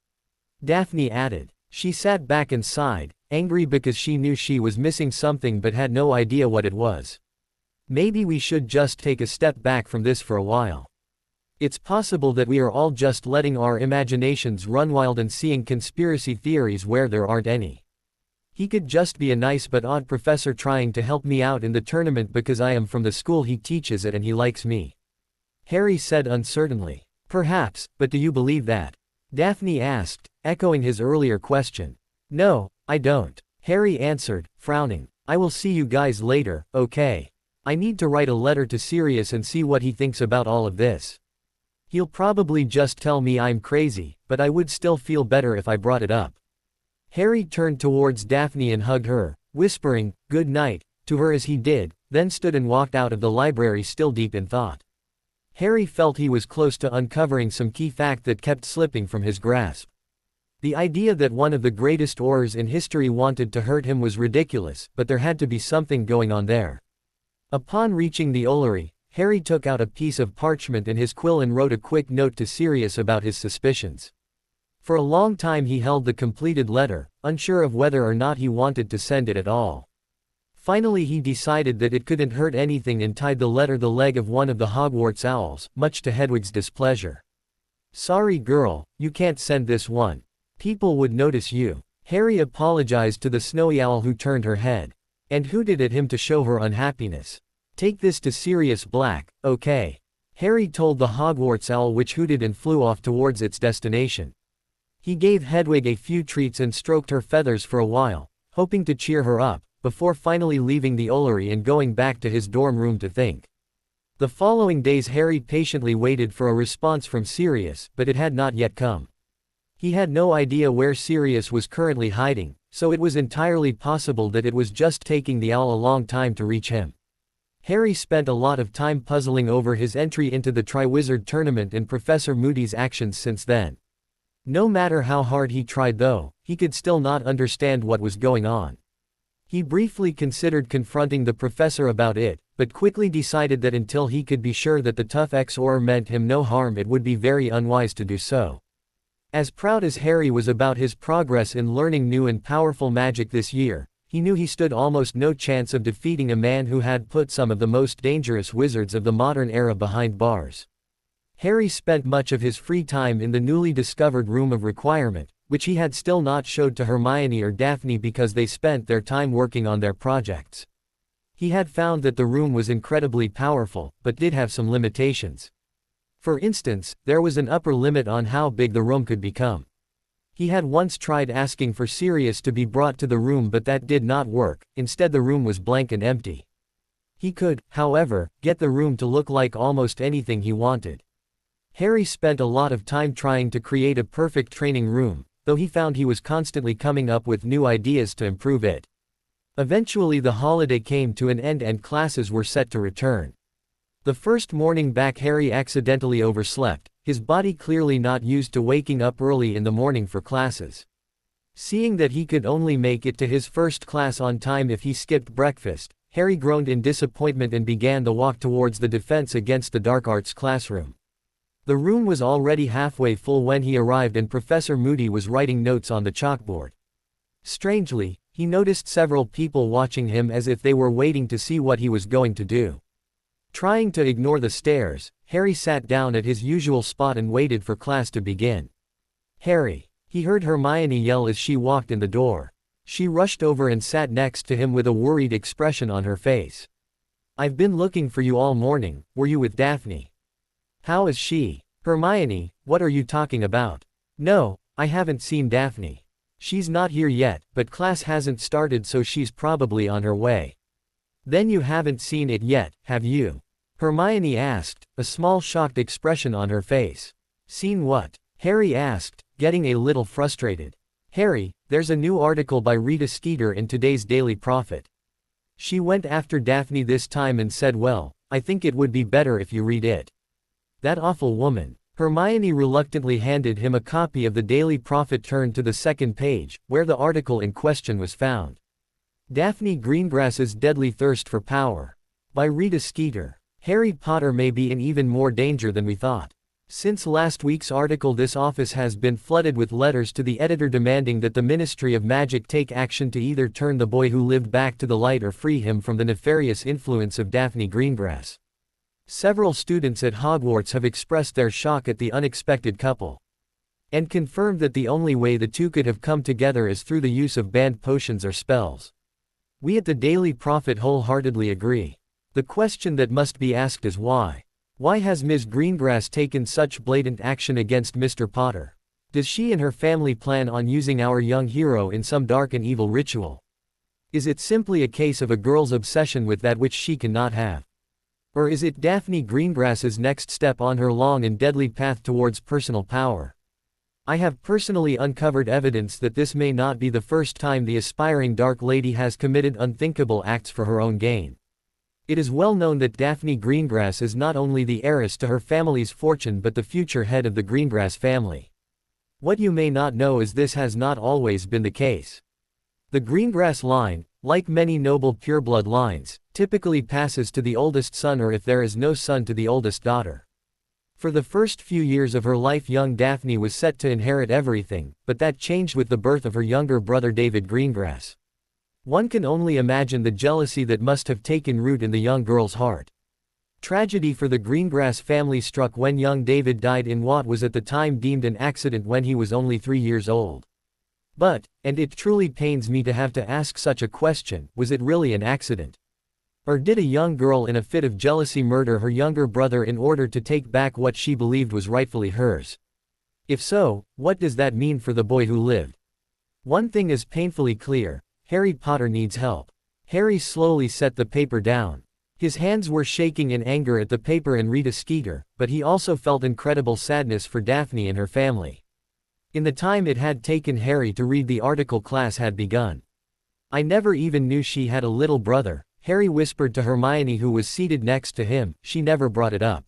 Daphne added. She sat back and sighed, angry because she knew she was missing something but had no idea what it was. Maybe we should just take a step back from this for a while. It's possible that we are all just letting our imaginations run wild and seeing conspiracy theories where there aren't any. He could just be a nice but odd professor trying to help me out in the tournament because I am from the school he teaches at and he likes me. Harry said uncertainly. Perhaps, but do you believe that? Daphne asked, echoing his earlier question. No, I don't. Harry answered, frowning. I will see you guys later, okay? I need to write a letter to Sirius and see what he thinks about all of this. He'll probably just tell me I'm crazy, but I would still feel better if I brought it up. Harry turned towards Daphne and hugged her, whispering, good night, to her as he did, then stood and walked out of the library still deep in thought. Harry felt he was close to uncovering some key fact that kept slipping from his grasp. The idea that one of the greatest Aurors in history wanted to hurt him was ridiculous, but there had to be something going on there. Upon reaching the Ollery, Harry took out a piece of parchment and his quill and wrote a quick note to Sirius about his suspicions. For a long time he held the completed letter, unsure of whether or not he wanted to send it at all. Finally he decided that it couldn't hurt anything and tied the letter the leg of one of the Hogwarts owls, much to Hedwig's displeasure. Sorry girl, you can't send this one. People would notice you. Harry apologized to the snowy owl who turned her head and hooted at him to show her unhappiness. Take this to Sirius Black, okay? Harry told the Hogwarts owl, which hooted and flew off towards its destination. He gave Hedwig a few treats and stroked her feathers for a while, hoping to cheer her up, before finally leaving the Ollery and going back to his dorm room to think. The following days Harry patiently waited for a response from Sirius, but it had not yet come. He had no idea where Sirius was currently hiding, so it was entirely possible that it was just taking the owl a long time to reach him. Harry spent a lot of time puzzling over his entry into the Triwizard Tournament and Professor Moody's actions since then. No matter how hard he tried though, he could still not understand what was going on. He briefly considered confronting the professor about it, but quickly decided that until he could be sure that the tough Auror meant him no harm, it would be very unwise to do so. As proud as Harry was about his progress in learning new and powerful magic this year, he knew he stood almost no chance of defeating a man who had put some of the most dangerous wizards of the modern era behind bars. Harry spent much of his free time in the newly discovered Room of Requirement, which he had still not showed to Hermione or Daphne because they spent their time working on their projects. He had found that the room was incredibly powerful, but did have some limitations. For instance, there was an upper limit on how big the room could become. He had once tried asking for Sirius to be brought to the room, but that did not work. Instead, the room was blank and empty. He could, however, get the room to look like almost anything he wanted. Harry spent a lot of time trying to create a perfect training room, though he found he was constantly coming up with new ideas to improve it. Eventually the holiday came to an end and classes were set to return. The first morning back, Harry accidentally overslept, his body clearly not used to waking up early in the morning for classes. Seeing that he could only make it to his first class on time if he skipped breakfast, Harry groaned in disappointment and began the walk towards the Defense Against the Dark Arts classroom. The room was already halfway full when he arrived and Professor Moody was writing notes on the chalkboard. Strangely, he noticed several people watching him as if they were waiting to see what he was going to do. Trying to ignore the stares, Harry sat down at his usual spot and waited for class to begin. "Harry!" he heard Hermione yell as she walked in the door. She rushed over and sat next to him with a worried expression on her face. "I've been looking for you all morning. Were you with Daphne?" "How is she?" "Hermione, what are you talking about?" "No, I haven't seen Daphne. She's not here yet, but class hasn't started, so she's probably on her way." "Then you haven't seen it yet, have you?" Hermione asked, a small shocked expression on her face. "Seen what?" Harry asked, getting a little frustrated. "Harry, there's a new article by Rita Skeeter in today's Daily Prophet. She went after Daphne this time and said, well, I think it would be better if you read it." "That awful woman." Hermione reluctantly handed him a copy of the Daily Prophet, turned to the second page, where the article in question was found. Daphne Greengrass's Deadly Thirst for Power. By Rita Skeeter. Harry Potter may be in even more danger than we thought. Since last week's article, this office has been flooded with letters to the editor demanding that the Ministry of Magic take action to either turn the boy who lived back to the light or free him from the nefarious influence of Daphne Greengrass. Several students at Hogwarts have expressed their shock at the unexpected couple, and confirmed that the only way the two could have come together is through the use of banned potions or spells. We at the Daily Prophet wholeheartedly agree. The question that must be asked is why? Why has Ms. Greengrass taken such blatant action against Mr. Potter? Does she and her family plan on using our young hero in some dark and evil ritual? Is it simply a case of a girl's obsession with that which she cannot have? Or is it Daphne Greengrass's next step on her long and deadly path towards personal power? I have personally uncovered evidence that this may not be the first time the aspiring Dark Lady has committed unthinkable acts for her own gain. It is well known that Daphne Greengrass is not only the heiress to her family's fortune but the future head of the Greengrass family. What you may not know is this has not always been the case. The Greengrass line, like many noble pureblood lines, typically passes to the oldest son, or if there is no son, to the oldest daughter. For the first few years of her life, young Daphne was set to inherit everything, but that changed with the birth of her younger brother David Greengrass. One can only imagine the jealousy that must have taken root in the young girl's heart. Tragedy for the Greengrass family struck when young David died in what was at the time deemed an accident when he was only 3 years old. But, and it truly pains me to have to ask such a question, was it really an accident? Or did a young girl in a fit of jealousy murder her younger brother in order to take back what she believed was rightfully hers? If so, what does that mean for the boy who lived? One thing is painfully clear: Harry Potter needs help. Harry slowly set the paper down. His hands were shaking in anger at the paper and Rita Skeeter, but he also felt incredible sadness for Daphne and her family. In the time it had taken Harry to read the article, class had begun. "I never even knew she had a little brother," Harry whispered to Hermione, who was seated next to him. "She never brought it up."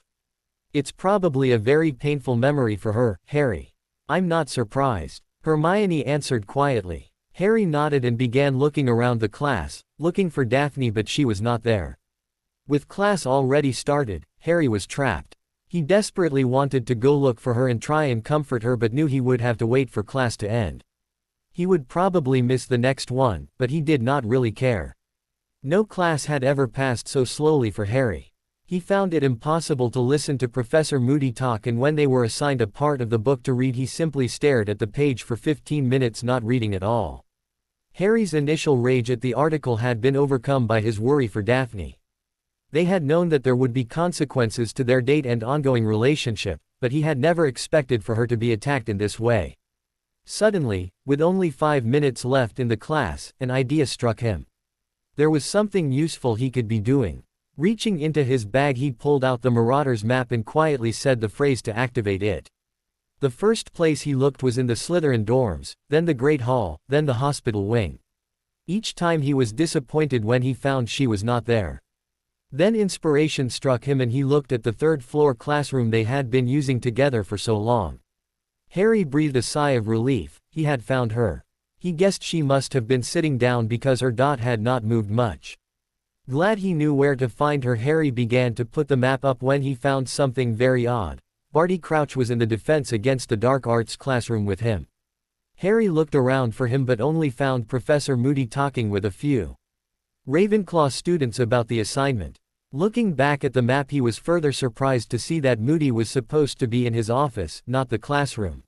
"It's probably a very painful memory for her, Harry." "I'm not surprised," Hermione answered quietly. Harry nodded and began looking around the class, looking for Daphne, but she was not there. With class already started, Harry was trapped. He desperately wanted to go look for her and try and comfort her, but knew he would have to wait for class to end. He would probably miss the next one, but he did not really care. No class had ever passed so slowly for Harry. He found it impossible to listen to Professor Moody talk, and when they were assigned a part of the book to read, he simply stared at the page for 15 minutes, not reading at all. Harry's initial rage at the article had been overcome by his worry for Daphne. They had known that there would be consequences to their date and ongoing relationship, but he had never expected for her to be attacked in this way. Suddenly, with only 5 minutes left in the class, an idea struck him. There was something useful he could be doing. Reaching into his bag, he pulled out the Marauder's map and quietly said the phrase to activate it. The first place he looked was in the Slytherin dorms, then the Great Hall, then the hospital wing. Each time he was disappointed when he found she was not there. Then inspiration struck him and he looked at the third-floor classroom they had been using together for so long. Harry breathed a sigh of relief. He had found her. He guessed she must have been sitting down because her dot had not moved much. Glad he knew where to find her, Harry began to put the map up when he found something very odd. Barty Crouch was in the Defense Against the Dark Arts classroom with him. Harry looked around for him but only found Professor Moody talking with a few Ravenclaw students about the assignment. Looking back at the map, he was further surprised to see that Moody was supposed to be in his office, not the classroom.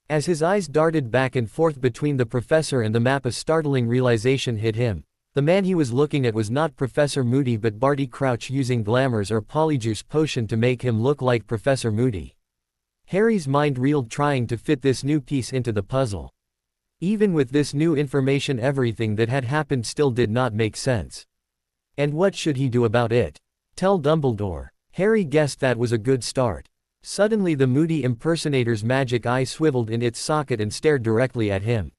As his eyes darted back and forth between the professor and the map, a startling realization hit him. The man he was looking at was not Professor Moody but Barty Crouch, using Glamour's or Polyjuice potion to make him look like Professor Moody. Harry's mind reeled trying to fit this new piece into the puzzle. Even with this new information, everything that had happened still did not make sense. And what should he do about it? Tell Dumbledore. Harry guessed that was a good start. Suddenly the Moody impersonator's magic eye swiveled in its socket and stared directly at him.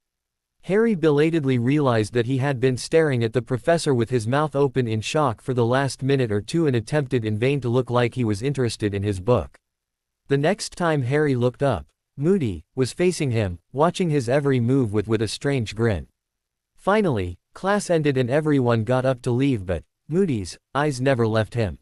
Harry belatedly realized that he had been staring at the professor with his mouth open in shock for the last minute or two and attempted in vain to look like he was interested in his book. The next time Harry looked up, Moody was facing him, watching his every move with a strange grin. Finally, class ended and everyone got up to leave, but Moody's eyes never left him.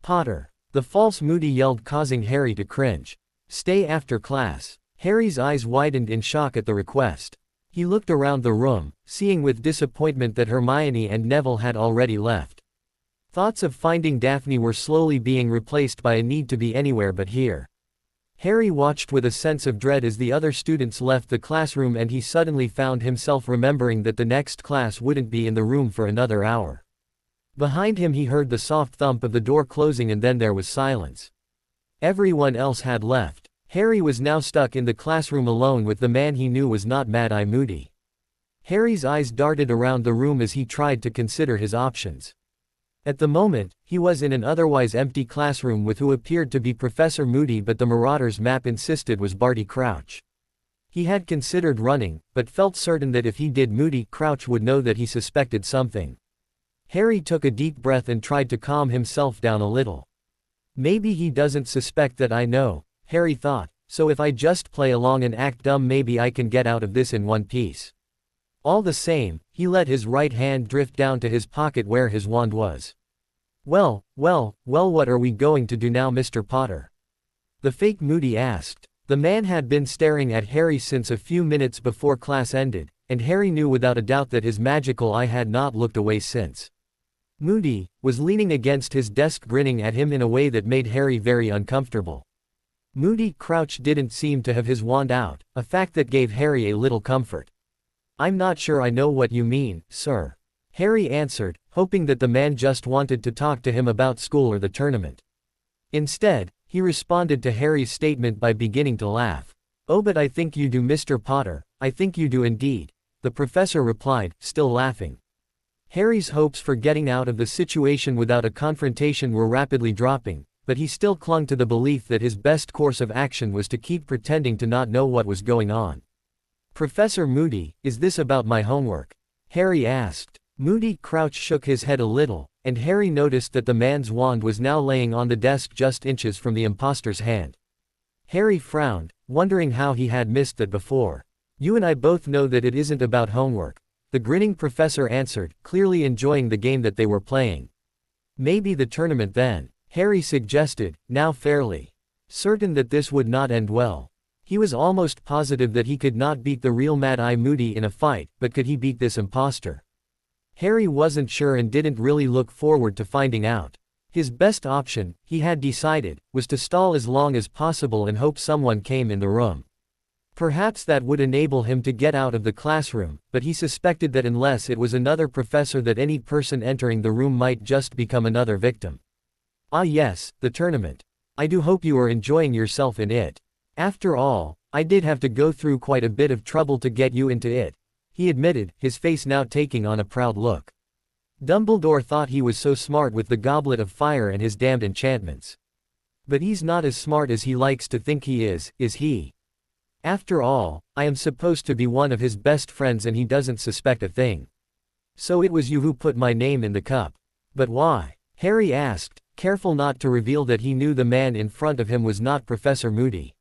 Potter. The false Moody yelled, causing Harry to cringe. Stay after class. Harry's eyes widened in shock at the request. He looked around the room, seeing with disappointment that Hermione and Neville had already left. Thoughts of finding Daphne were slowly being replaced by a need to be anywhere but here. Harry watched with a sense of dread as the other students left the classroom, and he suddenly found himself remembering that the next class wouldn't be in the room for another hour. Behind him he heard the soft thump of the door closing, and then there was silence. Everyone else had left. Harry was now stuck in the classroom alone with the man he knew was not Mad-Eye Moody. Harry's eyes darted around the room as he tried to consider his options. At the moment, he was in an otherwise empty classroom with who appeared to be Professor Moody, but the Marauder's map insisted was Barty Crouch. He had considered running, but felt certain that if he did, Moody Crouch would know that he suspected something. Harry took a deep breath and tried to calm himself down a little. Maybe he doesn't suspect that I know, Harry thought, so if I just play along and act dumb, maybe I can get out of this in one piece. All the same, he let his right hand drift down to his pocket where his wand was. Well, what are we going to do now, Mr. Potter? The fake Moody asked. The man had been staring at Harry since a few minutes before class ended, and Harry knew without a doubt that his magical eye had not looked away since. Moody was leaning against his desk, grinning at him in a way that made Harry very uncomfortable. Moody Crouch didn't seem to have his wand out, a fact that gave Harry a little comfort. I'm not sure I know what you mean, sir. Harry answered, hoping that the man just wanted to talk to him about school or the tournament. Instead, he responded to Harry's statement by beginning to laugh. Oh, but I think you do, Mr. Potter, I think you do indeed, the professor replied, still laughing. Harry's hopes for getting out of the situation without a confrontation were rapidly dropping, but he still clung to the belief that his best course of action was to keep pretending to not know what was going on. Professor Moody, is this about my homework? Harry asked. Moody Crouch shook his head a little, and Harry noticed that the man's wand was now laying on the desk just inches from the impostor's hand. Harry frowned, wondering how he had missed that before. You and I both know that it isn't about homework, the grinning professor answered, clearly enjoying the game that they were playing. Maybe the tournament then, Harry suggested, now fairly certain that this would not end well. He was almost positive that he could not beat the real Mad-Eye Moody in a fight, but could he beat this impostor? Harry wasn't sure and didn't really look forward to finding out. His best option, he had decided, was to stall as long as possible and hope someone came in the room. Perhaps that would enable him to get out of the classroom, but he suspected that unless it was another professor that any person entering the room might just become another victim. Ah yes, the tournament. I do hope you are enjoying yourself in it. After all, I did have to go through quite a bit of trouble to get you into it, he admitted, his face now taking on a proud look. Dumbledore thought he was so smart with the Goblet of Fire and his damned enchantments. But he's not as smart as he likes to think he is he? After all, I am supposed to be one of his best friends and he doesn't suspect a thing. So it was you who put my name in the cup. But why? Harry asked, careful not to reveal that he knew the man in front of him was not Professor Moody.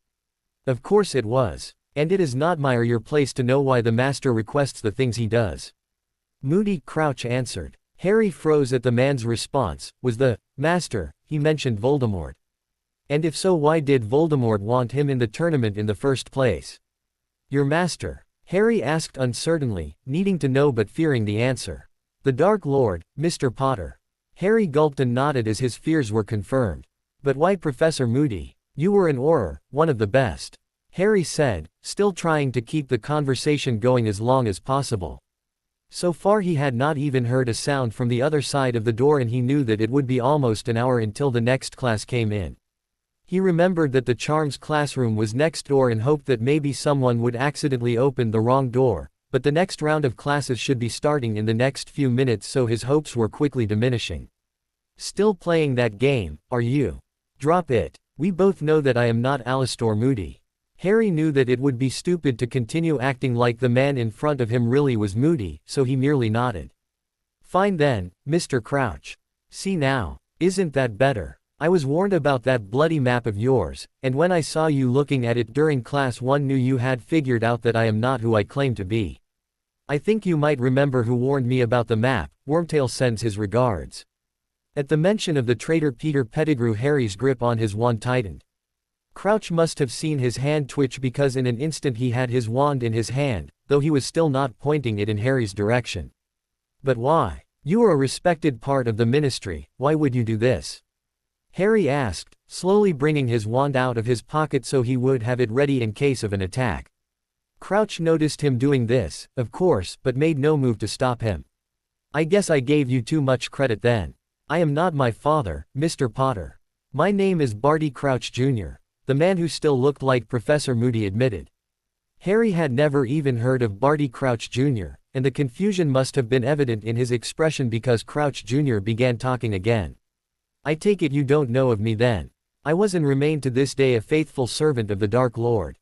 Of course it was. And it is not my or your place to know why the master requests the things he does. Moody Crouch answered. Harry froze at the man's response. Was the master, he mentioned Voldemort. And if so, why did Voldemort want him in the tournament in the first place? Your master? Harry asked uncertainly, needing to know but fearing the answer. The Dark Lord, Mr. Potter. Harry gulped and nodded as his fears were confirmed. But why Professor Moody? You were an Auror, one of the best. Harry said, still trying to keep the conversation going as long as possible. So far he had not even heard a sound from the other side of the door and he knew that it would be almost an hour until the next class came in. He remembered that the Charms classroom was next door and hoped that maybe someone would accidentally open the wrong door, but the next round of classes should be starting in the next few minutes, so his hopes were quickly diminishing. Still playing that game, are you? Drop it. We both know that I am not Alastor Moody. Harry knew that it would be stupid to continue acting like the man in front of him really was Moody, so he merely nodded. Fine then, Mr. Crouch. See now, isn't that better? I was warned about that bloody map of yours, and when I saw you looking at it during class 1 knew you had figured out that I am not who I claim to be. I think you might remember who warned me about the map. Wormtail sends his regards. At the mention of the traitor Peter Pettigrew, Harry's grip on his wand tightened. Crouch must have seen his hand twitch because in an instant he had his wand in his hand, though he was still not pointing it in Harry's direction. But why? You are a respected part of the ministry, why would you do this? Harry asked, slowly bringing his wand out of his pocket so he would have it ready in case of an attack. Crouch noticed him doing this, of course, but made no move to stop him. I guess I gave you too much credit then. I am not my father, Mr. Potter. My name is Barty Crouch Jr., the man who still looked like Professor Moody admitted. Harry had never even heard of Barty Crouch Jr., and the confusion must have been evident in his expression because Crouch Jr. began talking again. I take it you don't know of me then. I was and remain to this day a faithful servant of the Dark Lord.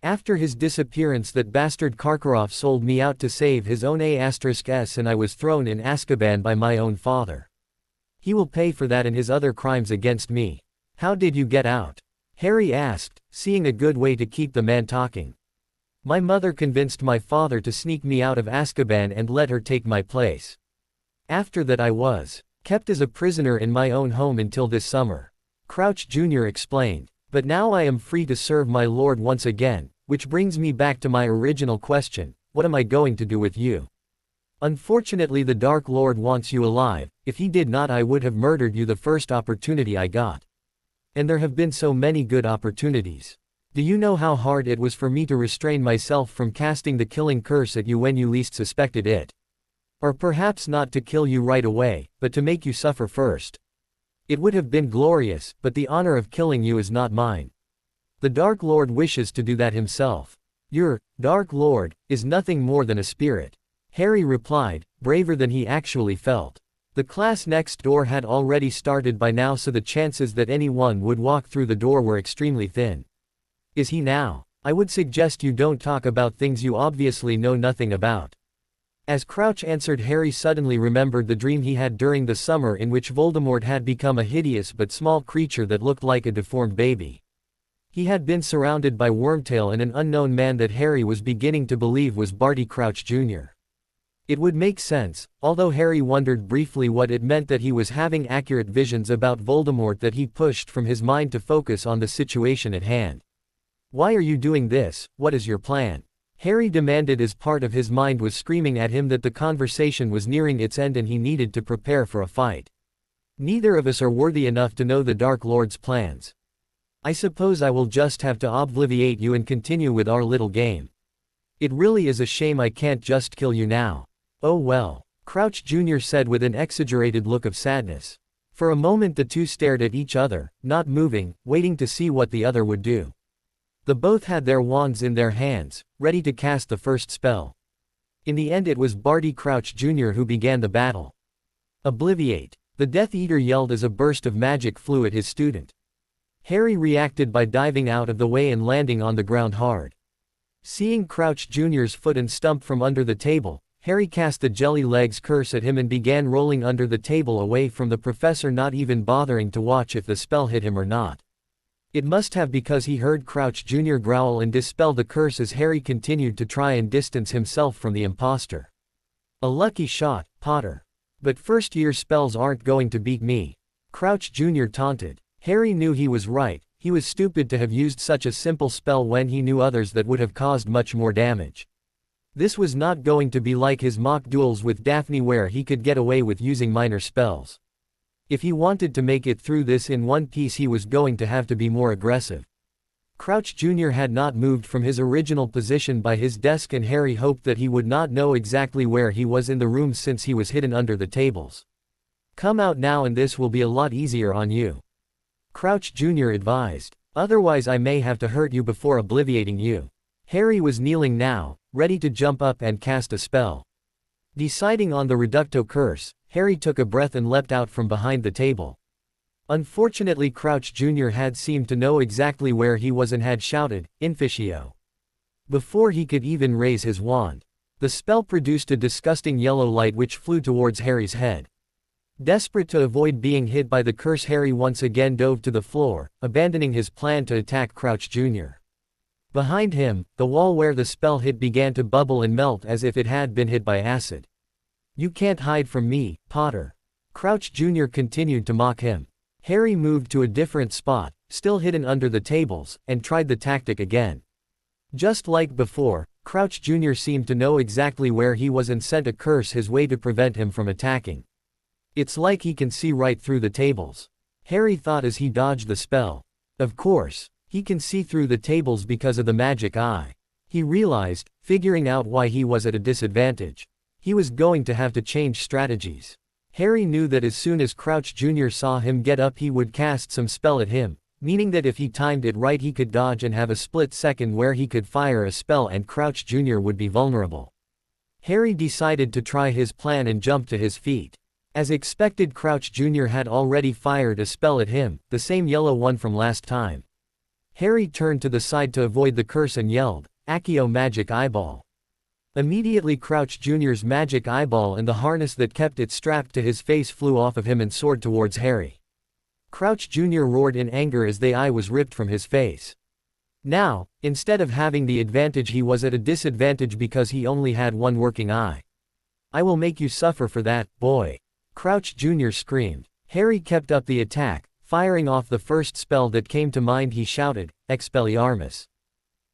After his disappearance that bastard Karkarov sold me out to save his own *s and I was thrown in Azkaban by my own father. He will pay for that and his other crimes against me. How did you get out? Harry asked, seeing a good way to keep the man talking. My mother convinced my father to sneak me out of Azkaban and let her take my place. After that I was kept as a prisoner in my own home until this summer. Crouch Jr. explained. But now I am free to serve my lord once again, which brings me back to my original question, what am I going to do with you? Unfortunately the Dark Lord wants you alive. If he did not I would have murdered you the first opportunity I got. And there have been so many good opportunities. Do you know how hard it was for me to restrain myself from casting the killing curse at you when you least suspected it? Or perhaps not to kill you right away, but to make you suffer first. It would have been glorious, but the honor of killing you is not mine. The Dark Lord wishes to do that himself. Your Dark Lord is nothing more than a spirit. Harry replied, braver than he actually felt. The class next door had already started by now, so the chances that anyone would walk through the door were extremely thin. Is he now? I would suggest you don't talk about things you obviously know nothing about. As Crouch answered, Harry suddenly remembered the dream he had during the summer in which Voldemort had become a hideous but small creature that looked like a deformed baby. He had been surrounded by Wormtail and an unknown man that Harry was beginning to believe was Barty Crouch Jr. It would make sense, although Harry wondered briefly what it meant that he was having accurate visions about Voldemort that he pushed from his mind to focus on the situation at hand. Why are you doing this? What is your plan? Harry demanded as part of his mind was screaming at him that the conversation was nearing its end and he needed to prepare for a fight. Neither of us are worthy enough to know the Dark Lord's plans. I suppose I will just have to obfuscate you and continue with our little game. It really is a shame I can't just kill you now. Oh well, Crouch Jr. said with an exaggerated look of sadness. For a moment the two stared at each other, not moving, waiting to see what the other would do. The both had their wands in their hands, ready to cast the first spell. In the end it was Barty Crouch Jr. who began the battle. Obliviate. The Death Eater yelled as a burst of magic flew at his student. Harry reacted by diving out of the way and landing on the ground hard. Seeing Crouch Jr.'s foot and stump from under the table, Harry cast the Jelly Legs curse at him and began rolling under the table away from the professor, not even bothering to watch if the spell hit him or not. It must have, because he heard Crouch Jr. growl and dispel the curse as Harry continued to try and distance himself from the impostor. A lucky shot, Potter. But first-year spells aren't going to beat me. Crouch Jr. taunted. Harry knew he was right. He was stupid to have used such a simple spell when he knew others that would have caused much more damage. This was not going to be like his mock duels with Daphne where he could get away with using minor spells. If he wanted to make it through this in one piece, he was going to have to be more aggressive. Crouch Jr. had not moved from his original position by his desk, and Harry hoped that he would not know exactly where he was in the room since he was hidden under the tables. Come out now and this will be a lot easier on you. Crouch Jr. advised. Otherwise I may have to hurt you before obliviating you. Harry was kneeling now, ready to jump up and cast a spell. Deciding on the Reducto curse, Harry took a breath and leapt out from behind the table. Unfortunately Crouch Jr. had seemed to know exactly where he was and had shouted, "Inficio!" before he could even raise his wand. The spell produced a disgusting yellow light which flew towards Harry's head. Desperate to avoid being hit by the curse, Harry once again dove to the floor, abandoning his plan to attack Crouch Jr. Behind him, the wall where the spell hit began to bubble and melt as if it had been hit by acid. You can't hide from me, Potter. Crouch Jr. continued to mock him. Harry moved to a different spot, still hidden under the tables, and tried the tactic again. Just like before, Crouch Jr. seemed to know exactly where he was and sent a curse his way to prevent him from attacking. It's like he can see right through the tables. Harry thought as he dodged the spell. Of course, he can see through the tables because of the magic eye. He realized, figuring out why he was at a disadvantage. He was going to have to change strategies. Harry knew that as soon as Crouch Jr. saw him get up he would cast some spell at him, meaning that if he timed it right he could dodge and have a split second where he could fire a spell and Crouch Jr. would be vulnerable. Harry decided to try his plan and jumped to his feet. As expected, Crouch Jr. had already fired a spell at him, the same yellow one from last time. Harry turned to the side to avoid the curse and yelled, "Accio Magic Eyeball." Immediately Crouch Jr.'s magic eyeball and the harness that kept it strapped to his face flew off of him and soared towards Harry. Crouch Jr. roared in anger as the eye was ripped from his face. Now, instead of having the advantage, he was at a disadvantage because he only had one working eye. "I will make you suffer for that, boy," Crouch Jr. screamed. Harry kept up the attack, firing off the first spell that came to mind. He shouted, "Expelliarmus."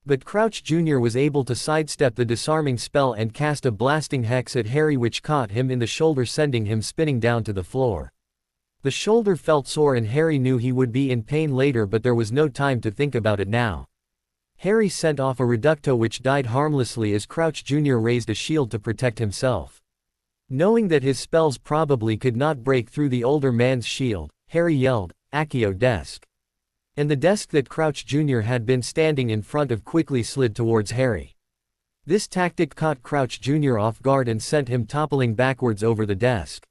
But Crouch Jr. was able to sidestep the disarming spell and cast a blasting hex at Harry which caught him in the shoulder, sending him spinning down to the floor. The shoulder felt sore and Harry knew he would be in pain later, but there was no time to think about it now. Harry sent off a Reducto which died harmlessly as Crouch Jr. raised a shield to protect himself. Knowing that his spells probably could not break through the older man's shield, Harry yelled, "Accio Desk." And the desk that Crouch Jr. had been standing in front of quickly slid towards Harry. This tactic caught Crouch Jr. off guard and sent him toppling backwards over the desk.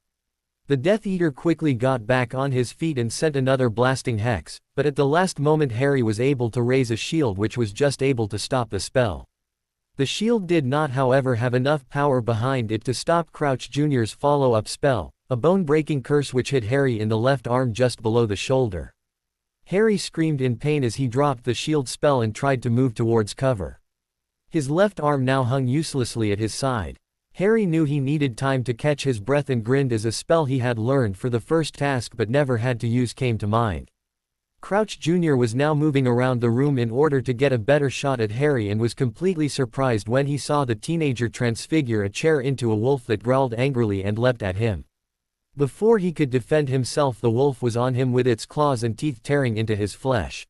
The Death Eater quickly got back on his feet and sent another blasting hex, but at the last moment Harry was able to raise a shield which was just able to stop the spell. The shield did not, however, have enough power behind it to stop Crouch Jr.'s follow-up spell, a bone-breaking curse which hit Harry in the left arm just below the shoulder. Harry screamed in pain as he dropped the shield spell and tried to move towards cover. His left arm now hung uselessly at his side. Harry knew he needed time to catch his breath and grinned as a spell he had learned for the first task but never had to use came to mind. Crouch Jr. was now moving around the room in order to get a better shot at Harry and was completely surprised when he saw the teenager transfigure a chair into a wolf that growled angrily and leapt at him. Before he could defend himself, the wolf was on him with its claws and teeth tearing into his flesh.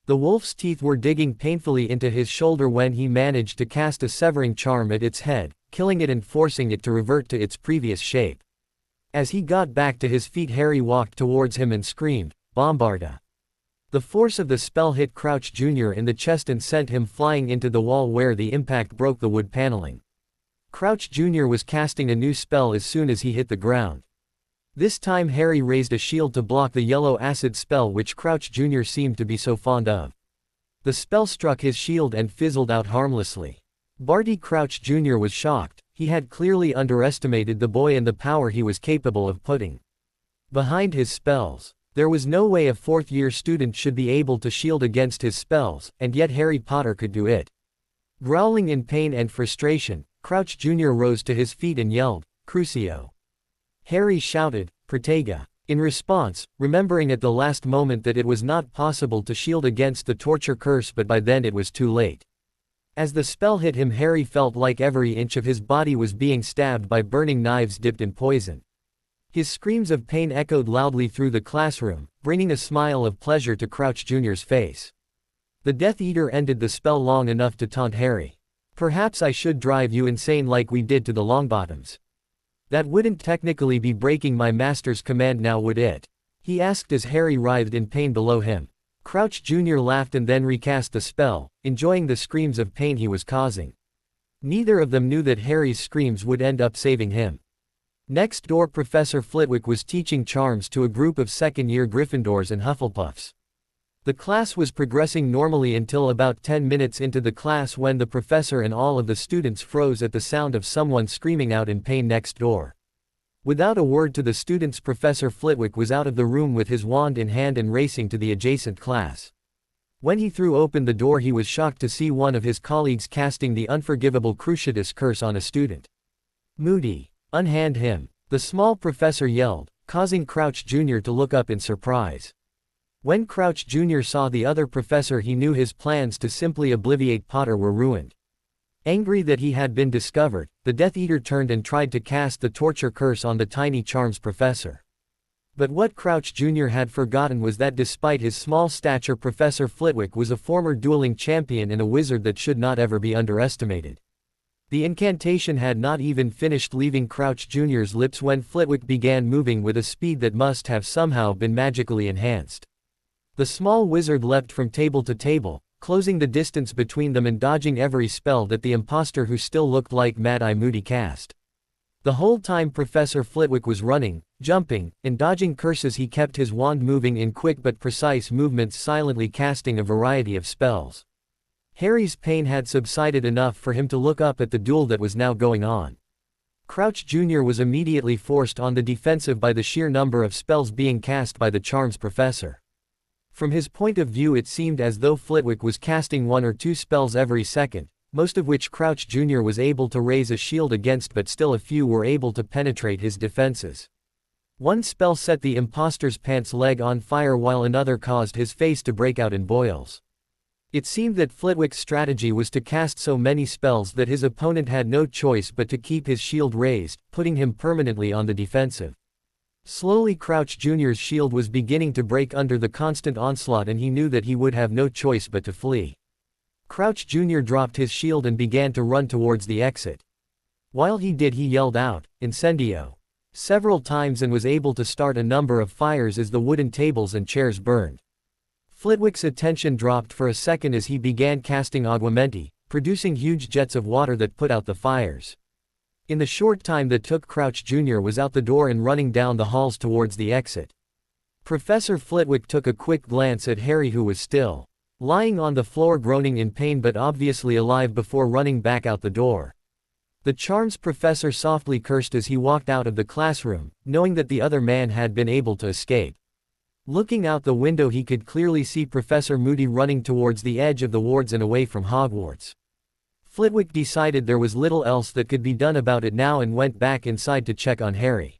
The wolf's teeth were digging painfully into his shoulder when he managed to cast a severing charm at its head, killing it and forcing it to revert to its previous shape. As he got back to his feet, Harry walked towards him and screamed, "Bombarda!" The force of the spell hit Crouch Jr. in the chest and sent him flying into the wall where the impact broke the wood paneling. Crouch Jr. was casting a new spell as soon as he hit the ground. This time Harry raised a shield to block the yellow acid spell which Crouch Jr. seemed to be so fond of. The spell struck his shield and fizzled out harmlessly. Barty Crouch Jr. was shocked. He had clearly underestimated the boy and the power he was capable of putting behind his spells. There was no way a fourth-year student should be able to shield against his spells, and yet Harry Potter could do it. Growling in pain and frustration, Crouch Jr. rose to his feet and yelled, "Crucio!" Harry shouted, "Protega!" in response, remembering at the last moment that it was not possible to shield against the torture curse, but by then it was too late. As the spell hit him, Harry felt like every inch of his body was being stabbed by burning knives dipped in poison. His screams of pain echoed loudly through the classroom, bringing a smile of pleasure to Crouch Jr.'s face. The Death Eater ended the spell long enough to taunt Harry. "Perhaps I should drive you insane like we did to the Longbottoms. That wouldn't technically be breaking my master's command now, would it?" he asked as Harry writhed in pain below him. Crouch Jr. laughed and then recast the spell, enjoying the screams of pain he was causing. Neither of them knew that Harry's screams would end up saving him. Next door, Professor Flitwick was teaching charms to a group of second-year Gryffindors and Hufflepuffs. The class was progressing normally until about 10 minutes into the class when the professor and all of the students froze at the sound of someone screaming out in pain next door. Without a word to the students, Professor Flitwick was out of the room with his wand in hand and racing to the adjacent class. When he threw open the door, he was shocked to see one of his colleagues casting the unforgivable Cruciatus curse on a student. "Moody, unhand him!" the small professor yelled, causing Crouch Jr. to look up in surprise. When Crouch Jr. saw the other professor, he knew his plans to simply obliviate Potter were ruined. Angry that he had been discovered, the Death Eater turned and tried to cast the torture curse on the tiny charms professor. But what Crouch Jr. had forgotten was that despite his small stature, Professor Flitwick was a former dueling champion and a wizard that should not ever be underestimated. The incantation had not even finished leaving Crouch Jr.'s lips when Flitwick began moving with a speed that must have somehow been magically enhanced. The small wizard leapt from table to table, closing the distance between them and dodging every spell that the impostor, who still looked like Mad-Eye Moody, cast. The whole time Professor Flitwick was running, jumping, and dodging curses, he kept his wand moving in quick but precise movements, silently casting a variety of spells. Harry's pain had subsided enough for him to look up at the duel that was now going on. Crouch Jr. was immediately forced on the defensive by the sheer number of spells being cast by the charms professor. From his point of view, it seemed as though Flitwick was casting 1 or 2 spells every second, most of which Crouch Jr. was able to raise a shield against, but still a few were able to penetrate his defenses. One spell set the impostor's pants leg on fire while another caused his face to break out in boils. It seemed that Flitwick's strategy was to cast so many spells that his opponent had no choice but to keep his shield raised, putting him permanently on the defensive. Slowly Crouch Jr.'s shield was beginning to break under the constant onslaught, and he knew that he would have no choice but to flee. Crouch Jr. dropped his shield and began to run towards the exit. While he did, he yelled out, "Incendio!" several times and was able to start a number of fires as the wooden tables and chairs burned. Flitwick's attention dropped for a second as he began casting Aguamenti, producing huge jets of water that put out the fires. In the short time that took, Crouch Jr. was out the door and running down the halls towards the exit. Professor Flitwick took a quick glance at Harry, who was still lying on the floor groaning in pain but obviously alive, before running back out the door. The charms professor softly cursed as he walked out of the classroom, knowing that the other man had been able to escape. Looking out the window, he could clearly see Professor Moody running towards the edge of the wards and away from Hogwarts. Flitwick decided there was little else that could be done about it now and went back inside to check on Harry.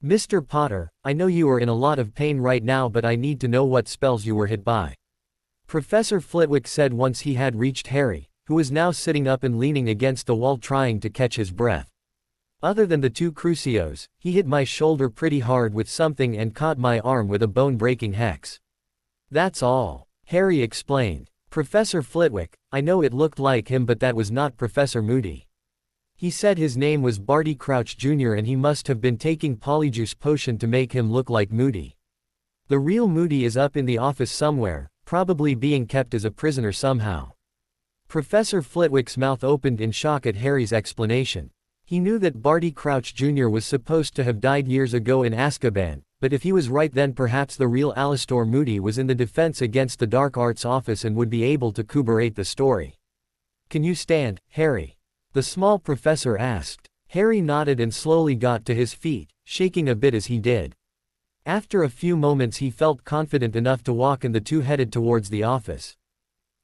Mr. Potter, I know you are in a lot of pain right now, but I need to know what spells you were hit by. Professor Flitwick said once he had reached Harry, who was now sitting up and leaning against the wall trying to catch his breath. Other than the 2 crucios, he hit my shoulder pretty hard with something and caught my arm with a bone-breaking hex. That's all, Harry explained. Professor Flitwick, I know it looked like him, but that was not Professor Moody. He said his name was Barty Crouch Jr. and he must have been taking Polyjuice Potion to make him look like Moody. The real Moody is up in the office somewhere, probably being kept as a prisoner somehow. Professor Flitwick's mouth opened in shock at Harry's explanation. He knew that Barty Crouch Jr. was supposed to have died years ago in Azkaban, but if he was right, then perhaps the real Alastor Moody was in the Defense Against the Dark Arts office and would be able to corroborate the story. Can you stand, Harry? The small professor asked. Harry nodded and slowly got to his feet, shaking a bit as he did. After a few moments he felt confident enough to walk, and the 2 headed towards the office.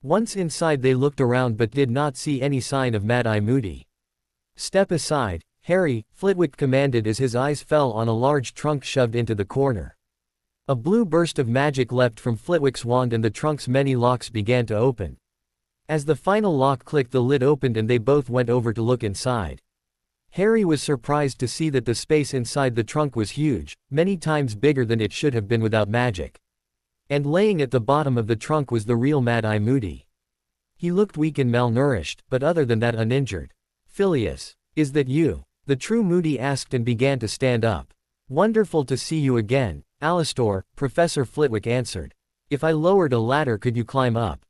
Once inside they looked around but did not see any sign of Mad-Eye Moody. Step aside, Harry, Flitwick commanded as his eyes fell on a large trunk shoved into the corner. A blue burst of magic leapt from Flitwick's wand and the trunk's many locks began to open. As the final lock clicked, the lid opened and they both went over to look inside. Harry was surprised to see that the space inside the trunk was huge, many times bigger than it should have been without magic. And laying at the bottom of the trunk was the real Mad-Eye Moody. He looked weak and malnourished, but other than that uninjured. Phileas, is that you? The true Moody asked and began to stand up. Wonderful to see you again, Alastor, Professor Flitwick answered. If I lowered a ladder, could you climb up?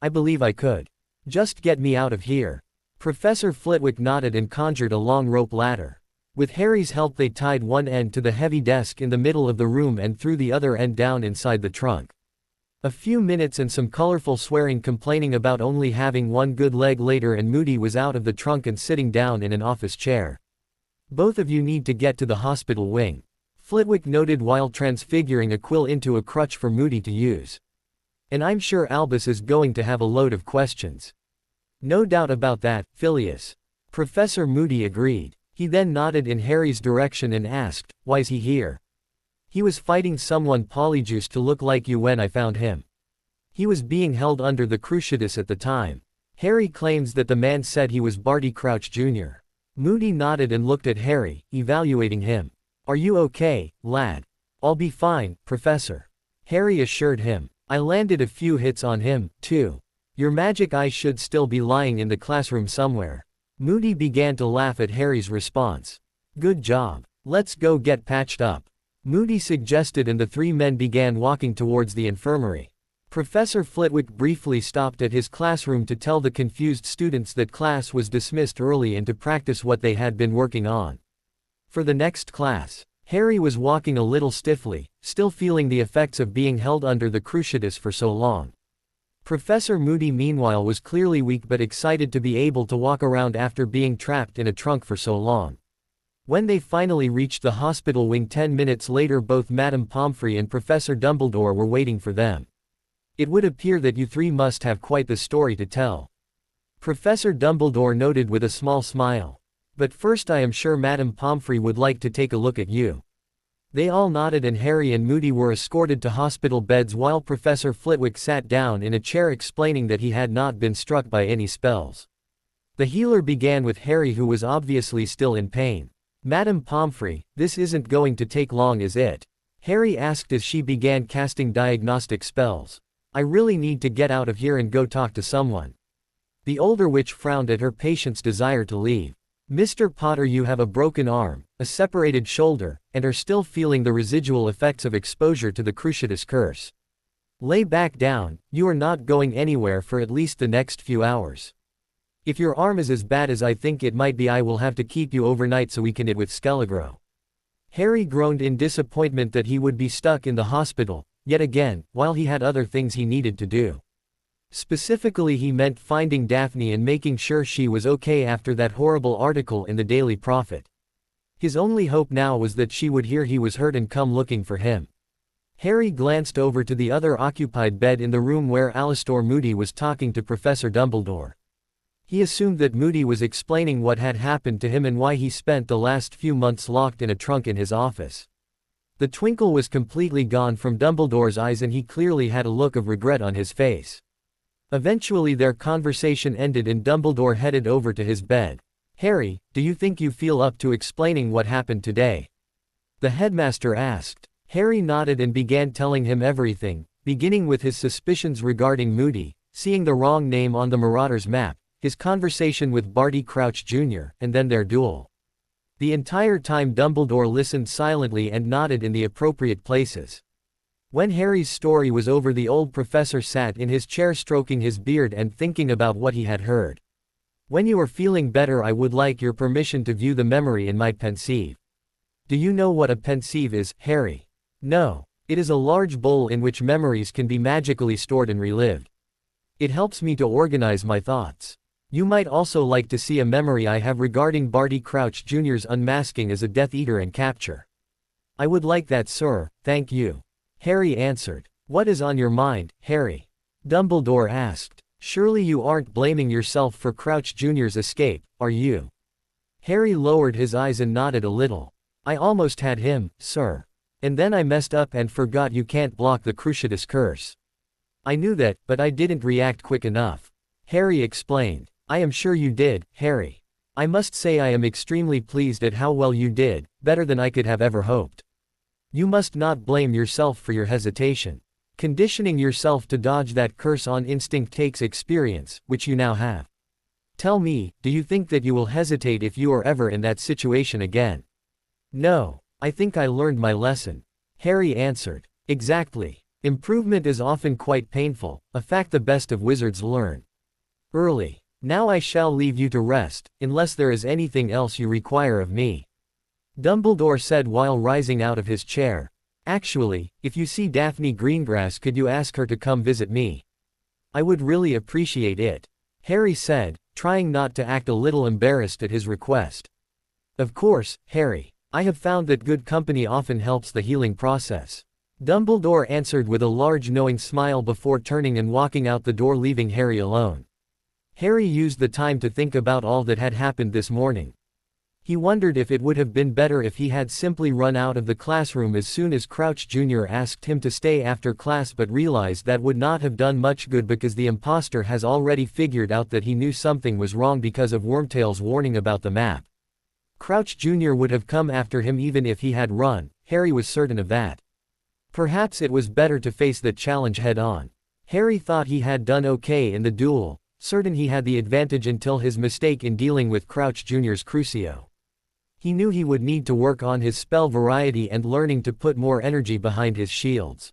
I believe I could. Just get me out of here. Professor Flitwick nodded and conjured a long rope ladder. With Harry's help they tied one end to the heavy desk in the middle of the room and threw the other end down inside the trunk. A few minutes and some colorful swearing, complaining about only having one good leg later, and Moody was out of the trunk and sitting down in an office chair. Both of you need to get to the hospital wing, Flitwick noted while transfiguring a quill into a crutch for Moody to use. And I'm sure Albus is going to have a load of questions. No doubt about that, Phileas. Professor Moody agreed. He then nodded in Harry's direction and asked, why's he here? He was fighting someone Polyjuice to look like you when I found him. He was being held under the Cruciatus at the time. Harry claims that the man said he was Barty Crouch Jr. Moody nodded and looked at Harry, evaluating him. Are you okay, lad? I'll be fine, Professor. Harry assured him. I landed a few hits on him, too. Your magic eye should still be lying in the classroom somewhere. Moody began to laugh at Harry's response. Good job. Let's go get patched up, Moody suggested, and the 3 men began walking towards the infirmary. Professor Flitwick briefly stopped at his classroom to tell the confused students that class was dismissed early and to practice what they had been working on. For the next class, Harry was walking a little stiffly, still feeling the effects of being held under the Cruciatus for so long. Professor Moody meanwhile was clearly weak but excited to be able to walk around after being trapped in a trunk for so long. When they finally reached the hospital wing 10 minutes later, both Madame Pomfrey and Professor Dumbledore were waiting for them. It would appear that you 3 must have quite the story to tell, Professor Dumbledore noted with a small smile. But first, I am sure Madame Pomfrey would like to take a look at you. They all nodded and Harry and Moody were escorted to hospital beds while Professor Flitwick sat down in a chair explaining that he had not been struck by any spells. The healer began with Harry, who was obviously still in pain. Madame Pomfrey, this isn't going to take long, is it? Harry asked as she began casting diagnostic spells. I really need to get out of here and go talk to someone. The older witch frowned at her patient's desire to leave. Mr. Potter, you have a broken arm, a separated shoulder, and are still feeling the residual effects of exposure to the Cruciatus curse. Lay back down, you are not going anywhere for at least the next few hours. If your arm is as bad as I think it might be, I will have to keep you overnight so we can eat with Skelegro. Harry groaned in disappointment that he would be stuck in the hospital, yet again, while he had other things he needed to do. Specifically, he meant finding Daphne and making sure she was okay after that horrible article in the Daily Prophet. His only hope now was that she would hear he was hurt and come looking for him. Harry glanced over to the other occupied bed in the room where Alastor Moody was talking to Professor Dumbledore. He assumed that Moody was explaining what had happened to him and why he spent the last few months locked in a trunk in his office. The twinkle was completely gone from Dumbledore's eyes and he clearly had a look of regret on his face. Eventually their conversation ended and Dumbledore headed over to his bed. "Harry, do you think you feel up to explaining what happened today?" the headmaster asked. Harry nodded and began telling him everything, beginning with his suspicions regarding Moody, seeing the wrong name on the Marauder's map, his conversation with Barty Crouch Jr., and then their duel. The entire time Dumbledore listened silently and nodded in the appropriate places. When Harry's story was over, the old professor sat in his chair stroking his beard and thinking about what he had heard. "When you are feeling better, I would like your permission to view the memory in my pensieve." "Do you know what a pensieve is, Harry?" "No. It is a large bowl in which memories can be magically stored and relived. It helps me to organize my thoughts. You might also like to see a memory I have regarding Barty Crouch Jr.'s unmasking as a Death Eater and capture." "I would like that, sir, thank you," Harry answered. "What is on your mind, Harry?" Dumbledore asked. "Surely you aren't blaming yourself for Crouch Jr.'s escape, are you?" Harry lowered his eyes and nodded a little. "I almost had him, sir. And then I messed up and forgot you can't block the Cruciatus curse. I knew that, but I didn't react quick enough," Harry explained. "I am sure you did, Harry. I must say I am extremely pleased at how well you did, better than I could have ever hoped. You must not blame yourself for your hesitation. Conditioning yourself to dodge that curse on instinct takes experience, which you now have. Tell me, do you think that you will hesitate if you are ever in that situation again?" "No. I think I learned my lesson," Harry answered. "Exactly. Improvement is often quite painful, a fact the best of wizards learn early. Now I shall leave you to rest, unless there is anything else you require of me," Dumbledore said while rising out of his chair. "Actually, if you see Daphne Greengrass, could you ask her to come visit me? I would really appreciate it," Harry said, trying not to act a little embarrassed at his request. "Of course, Harry. I have found that good company often helps the healing process," Dumbledore answered with a large knowing smile before turning and walking out the door, leaving Harry alone. Harry used the time to think about all that had happened this morning. He wondered if it would have been better if he had simply run out of the classroom as soon as Crouch Jr. asked him to stay after class, but realized that would not have done much good because the impostor has already figured out that he knew something was wrong because of Wormtail's warning about the map. Crouch Jr. would have come after him even if he had run, Harry was certain of that. Perhaps it was better to face the challenge head-on. Harry thought he had done okay in the duel, certain he had the advantage until his mistake in dealing with Crouch Jr.'s Crucio. He knew he would need to work on his spell variety and learning to put more energy behind his shields.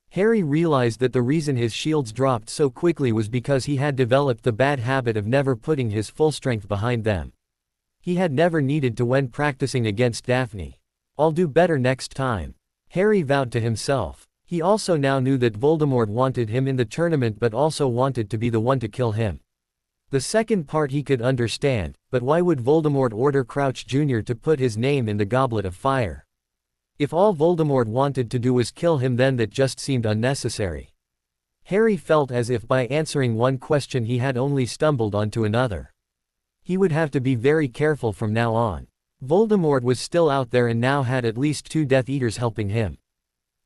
Harry realized that the reason his shields dropped so quickly was because he had developed the bad habit of never putting his full strength behind them. He had never needed to when practicing against Daphne. "I'll do better next time," Harry vowed to himself. He also now knew that Voldemort wanted him in the tournament but also wanted to be the one to kill him. The second part he could understand, but why would Voldemort order Crouch Jr. to put his name in the Goblet of Fire? If all Voldemort wanted to do was kill him, then that just seemed unnecessary. Harry felt as if by answering one question he had only stumbled onto another. He would have to be very careful from now on. Voldemort was still out there and now had at least 2 Death Eaters helping him.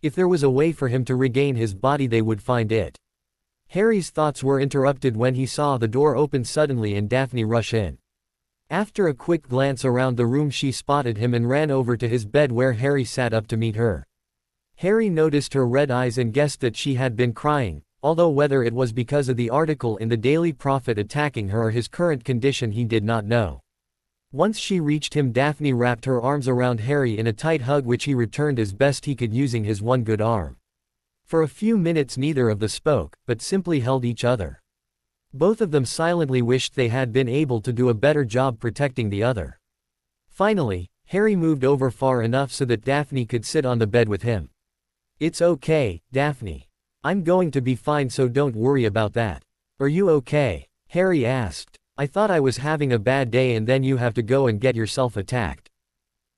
If there was a way for him to regain his body, they would find it. Harry's thoughts were interrupted when he saw the door open suddenly and Daphne rush in. After a quick glance around the room, she spotted him and ran over to his bed where Harry sat up to meet her. Harry noticed her red eyes and guessed that she had been crying, although whether it was because of the article in the Daily Prophet attacking her or his current condition he did not know. Once she reached him, Daphne wrapped her arms around Harry in a tight hug which he returned as best he could using his one good arm. For a few minutes neither of them spoke, but simply held each other. Both of them silently wished they had been able to do a better job protecting the other. Finally, Harry moved over far enough so that Daphne could sit on the bed with him. "It's okay, Daphne. I'm going to be fine, so don't worry about that." "Are you okay?" Harry asked. "I thought I was having a bad day and then you have to go and get yourself attacked.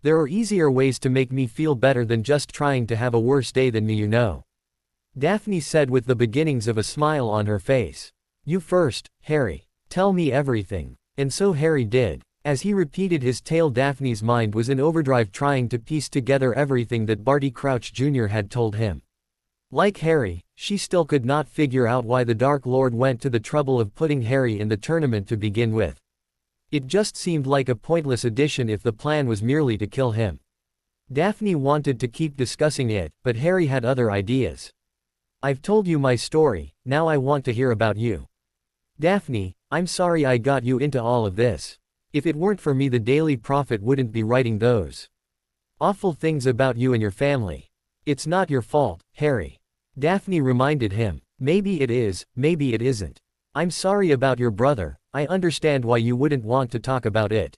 There are easier ways to make me feel better than just trying to have a worse day than me, you know," Daphne said with the beginnings of a smile on her face. "You first, Harry." Tell me everything. And so Harry did. As he repeated his tale, Daphne's mind was in overdrive trying to piece together everything that Barty Crouch Jr. had told him. Like Harry, she still could not figure out why the Dark Lord went to the trouble of putting Harry in the tournament to begin with. It just seemed like a pointless addition if the plan was merely to kill him. Daphne wanted to keep discussing it, but Harry had other ideas. I've told you my story, now I want to hear about you. Daphne, I'm sorry I got you into all of this. If it weren't for me, the Daily Prophet wouldn't be writing those awful things about you and your family. It's not your fault, Harry. Daphne reminded him. Maybe it is, maybe it isn't. I'm sorry about your brother, I understand why you wouldn't want to talk about it.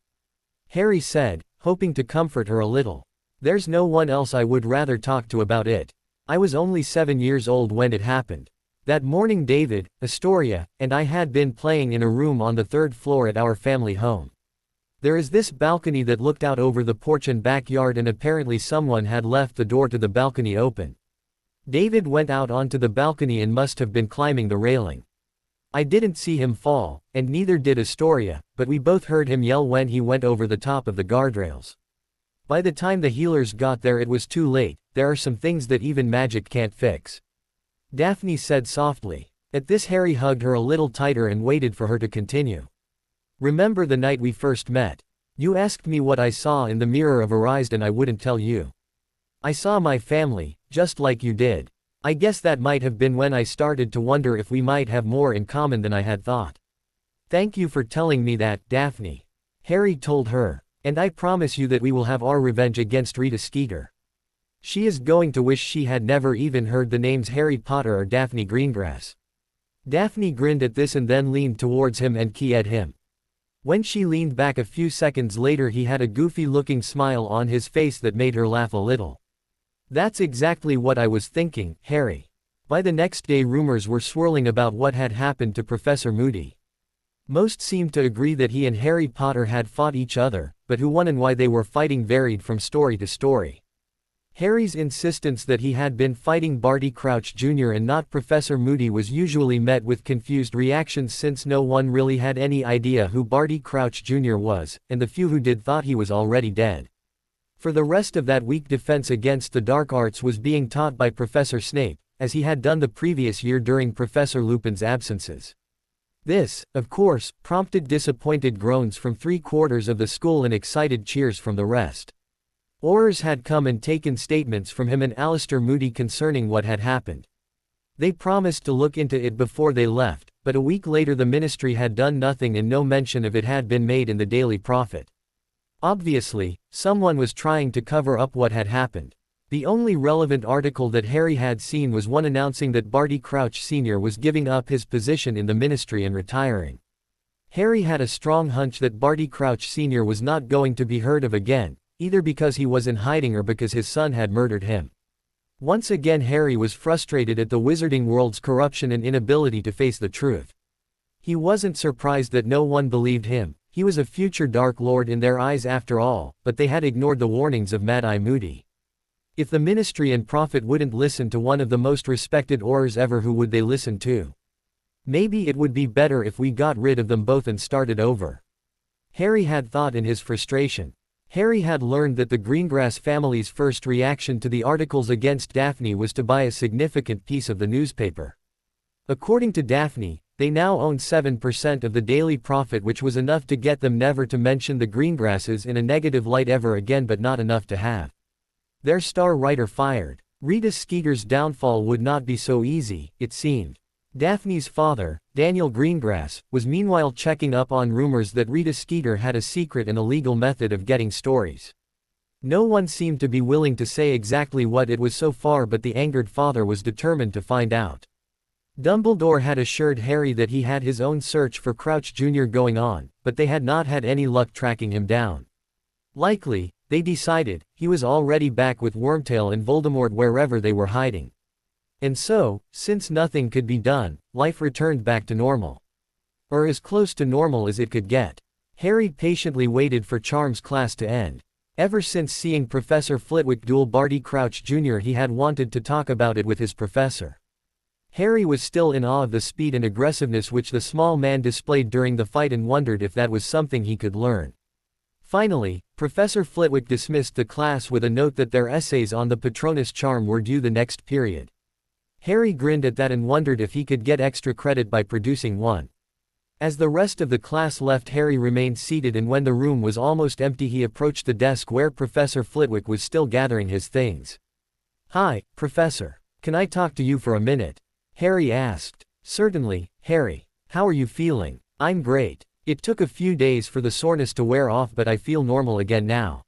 Harry said, hoping to comfort her a little. There's no one else I would rather talk to about it. I was only 7 years old when it happened. That morning David, Astoria, and I had been playing in a room on the 3rd floor at our family home. There is this balcony that looked out over the porch and backyard, and apparently someone had left the door to the balcony open. David went out onto the balcony and must have been climbing the railing. I didn't see him fall, and neither did Astoria, but we both heard him yell when he went over the top of the guardrails. By the time the healers got there it was too late. There are some things that even magic can't fix. Daphne said softly. At this Harry hugged her a little tighter and waited for her to continue. Remember the night we first met? You asked me what I saw in the mirror of Arised and I wouldn't tell you. I saw my family, just like you did. I guess that might have been when I started to wonder if we might have more in common than I had thought. Thank you for telling me that, Daphne. Harry told her. And I promise you that we will have our revenge against Rita Skeeter. She is going to wish she had never even heard the names Harry Potter or Daphne Greengrass. Daphne grinned at this and then leaned towards him and keyed him. When she leaned back a few seconds later he had a goofy-looking smile on his face that made her laugh a little. That's exactly what I was thinking, Harry. By the next day rumors were swirling about what had happened to Professor Moody. Most seemed to agree that he and Harry Potter had fought each other, but who won and why they were fighting varied from story to story. Harry's insistence that he had been fighting Barty Crouch Jr. and not Professor Moody was usually met with confused reactions since no one really had any idea who Barty Crouch Jr. was, and the few who did thought he was already dead. For the rest of that week defense against the dark arts was being taught by Professor Snape, as he had done the previous year during Professor Lupin's absences. This, of course, prompted disappointed groans from 3/4 of the school and excited cheers from the rest. Aurors had come and taken statements from him and Alistair Moody concerning what had happened. They promised to look into it before they left, but a week later the ministry had done nothing and no mention of it had been made in the Daily Prophet. Obviously, someone was trying to cover up what had happened. The only relevant article that Harry had seen was one announcing that Barty Crouch Sr. was giving up his position in the ministry and retiring. Harry had a strong hunch that Barty Crouch Sr. was not going to be heard of again, either because he was in hiding or because his son had murdered him. Once again Harry was frustrated at the wizarding world's corruption and inability to face the truth. He wasn't surprised that no one believed him. He was a future Dark Lord in their eyes after all, but they had ignored the warnings of Mad-Eye Moody. If the ministry and prophet wouldn't listen to one of the most respected Aurors ever, who would they listen to? Maybe it would be better if we got rid of them both and started over. Harry had thought in his frustration. Harry had learned that the Greengrass family's first reaction to the articles against Daphne was to buy a significant piece of the newspaper. According to Daphne, they now owned 7% of the Daily Prophet, which was enough to get them never to mention the Greengrasses in a negative light ever again, but not enough to have their star writer fired. Rita Skeeter's downfall would not be so easy, it seemed. Daphne's father, Daniel Greengrass, was meanwhile checking up on rumors that Rita Skeeter had a secret and illegal method of getting stories. No one seemed to be willing to say exactly what it was so far, but the angered father was determined to find out. Dumbledore had assured Harry that he had his own search for Crouch Jr. going on, but they had not had any luck tracking him down. Likely, they decided, he was already back with Wormtail and Voldemort wherever they were hiding. And so, since nothing could be done, life returned back to normal. Or as close to normal as it could get. Harry patiently waited for Charms class to end. Ever since seeing Professor Flitwick duel Barty Crouch Jr. he had wanted to talk about it with his professor. Harry was still in awe of the speed and aggressiveness which the small man displayed during the fight and wondered if that was something he could learn. Finally, Professor Flitwick dismissed the class with a note that their essays on the Patronus charm were due the next period. Harry grinned at that and wondered if he could get extra credit by producing one. As the rest of the class left, Harry remained seated, and when the room was almost empty he approached the desk where Professor Flitwick was still gathering his things. "Hi, Professor. Can I talk to you for a minute?" Harry asked. "Certainly, Harry. How are you feeling?" "I'm great. It took a few days for the soreness to wear off, but I feel normal again now,"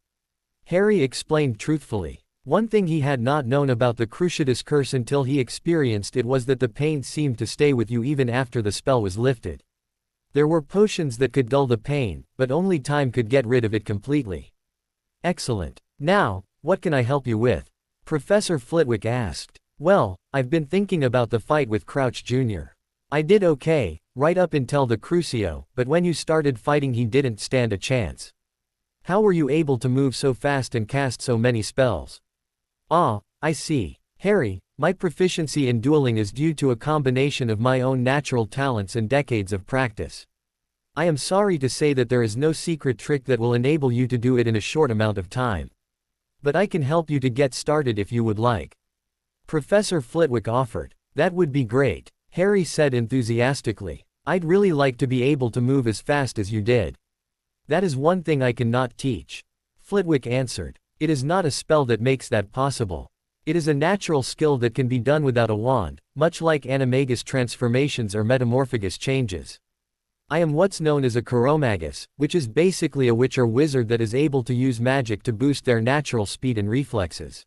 Harry explained truthfully. One thing he had not known about the Cruciatus curse until he experienced it was that the pain seemed to stay with you even after the spell was lifted. There were potions that could dull the pain, but only time could get rid of it completely. "Excellent. Now, what can I help you with?" Professor Flitwick asked. "Well, I've been thinking about the fight with Crouch Jr. I did okay, right up until the Crucio, but when you started fighting he didn't stand a chance. How were you able to move so fast and cast so many spells?" "Ah, I see. Harry, my proficiency in dueling is due to a combination of my own natural talents and decades of practice. I am sorry to say that there is no secret trick that will enable you to do it in a short amount of time. But I can help you to get started if you would like," Professor Flitwick offered. "That would be great," Harry said enthusiastically. "I'd really like to be able to move as fast as you did." "That is one thing I cannot teach," Flitwick answered. "It is not a spell that makes that possible. It is a natural skill that can be done without a wand, much like animagus transformations or metamorphagus changes. I am what's known as a chiromagus, which is basically a witch or wizard that is able to use magic to boost their natural speed and reflexes.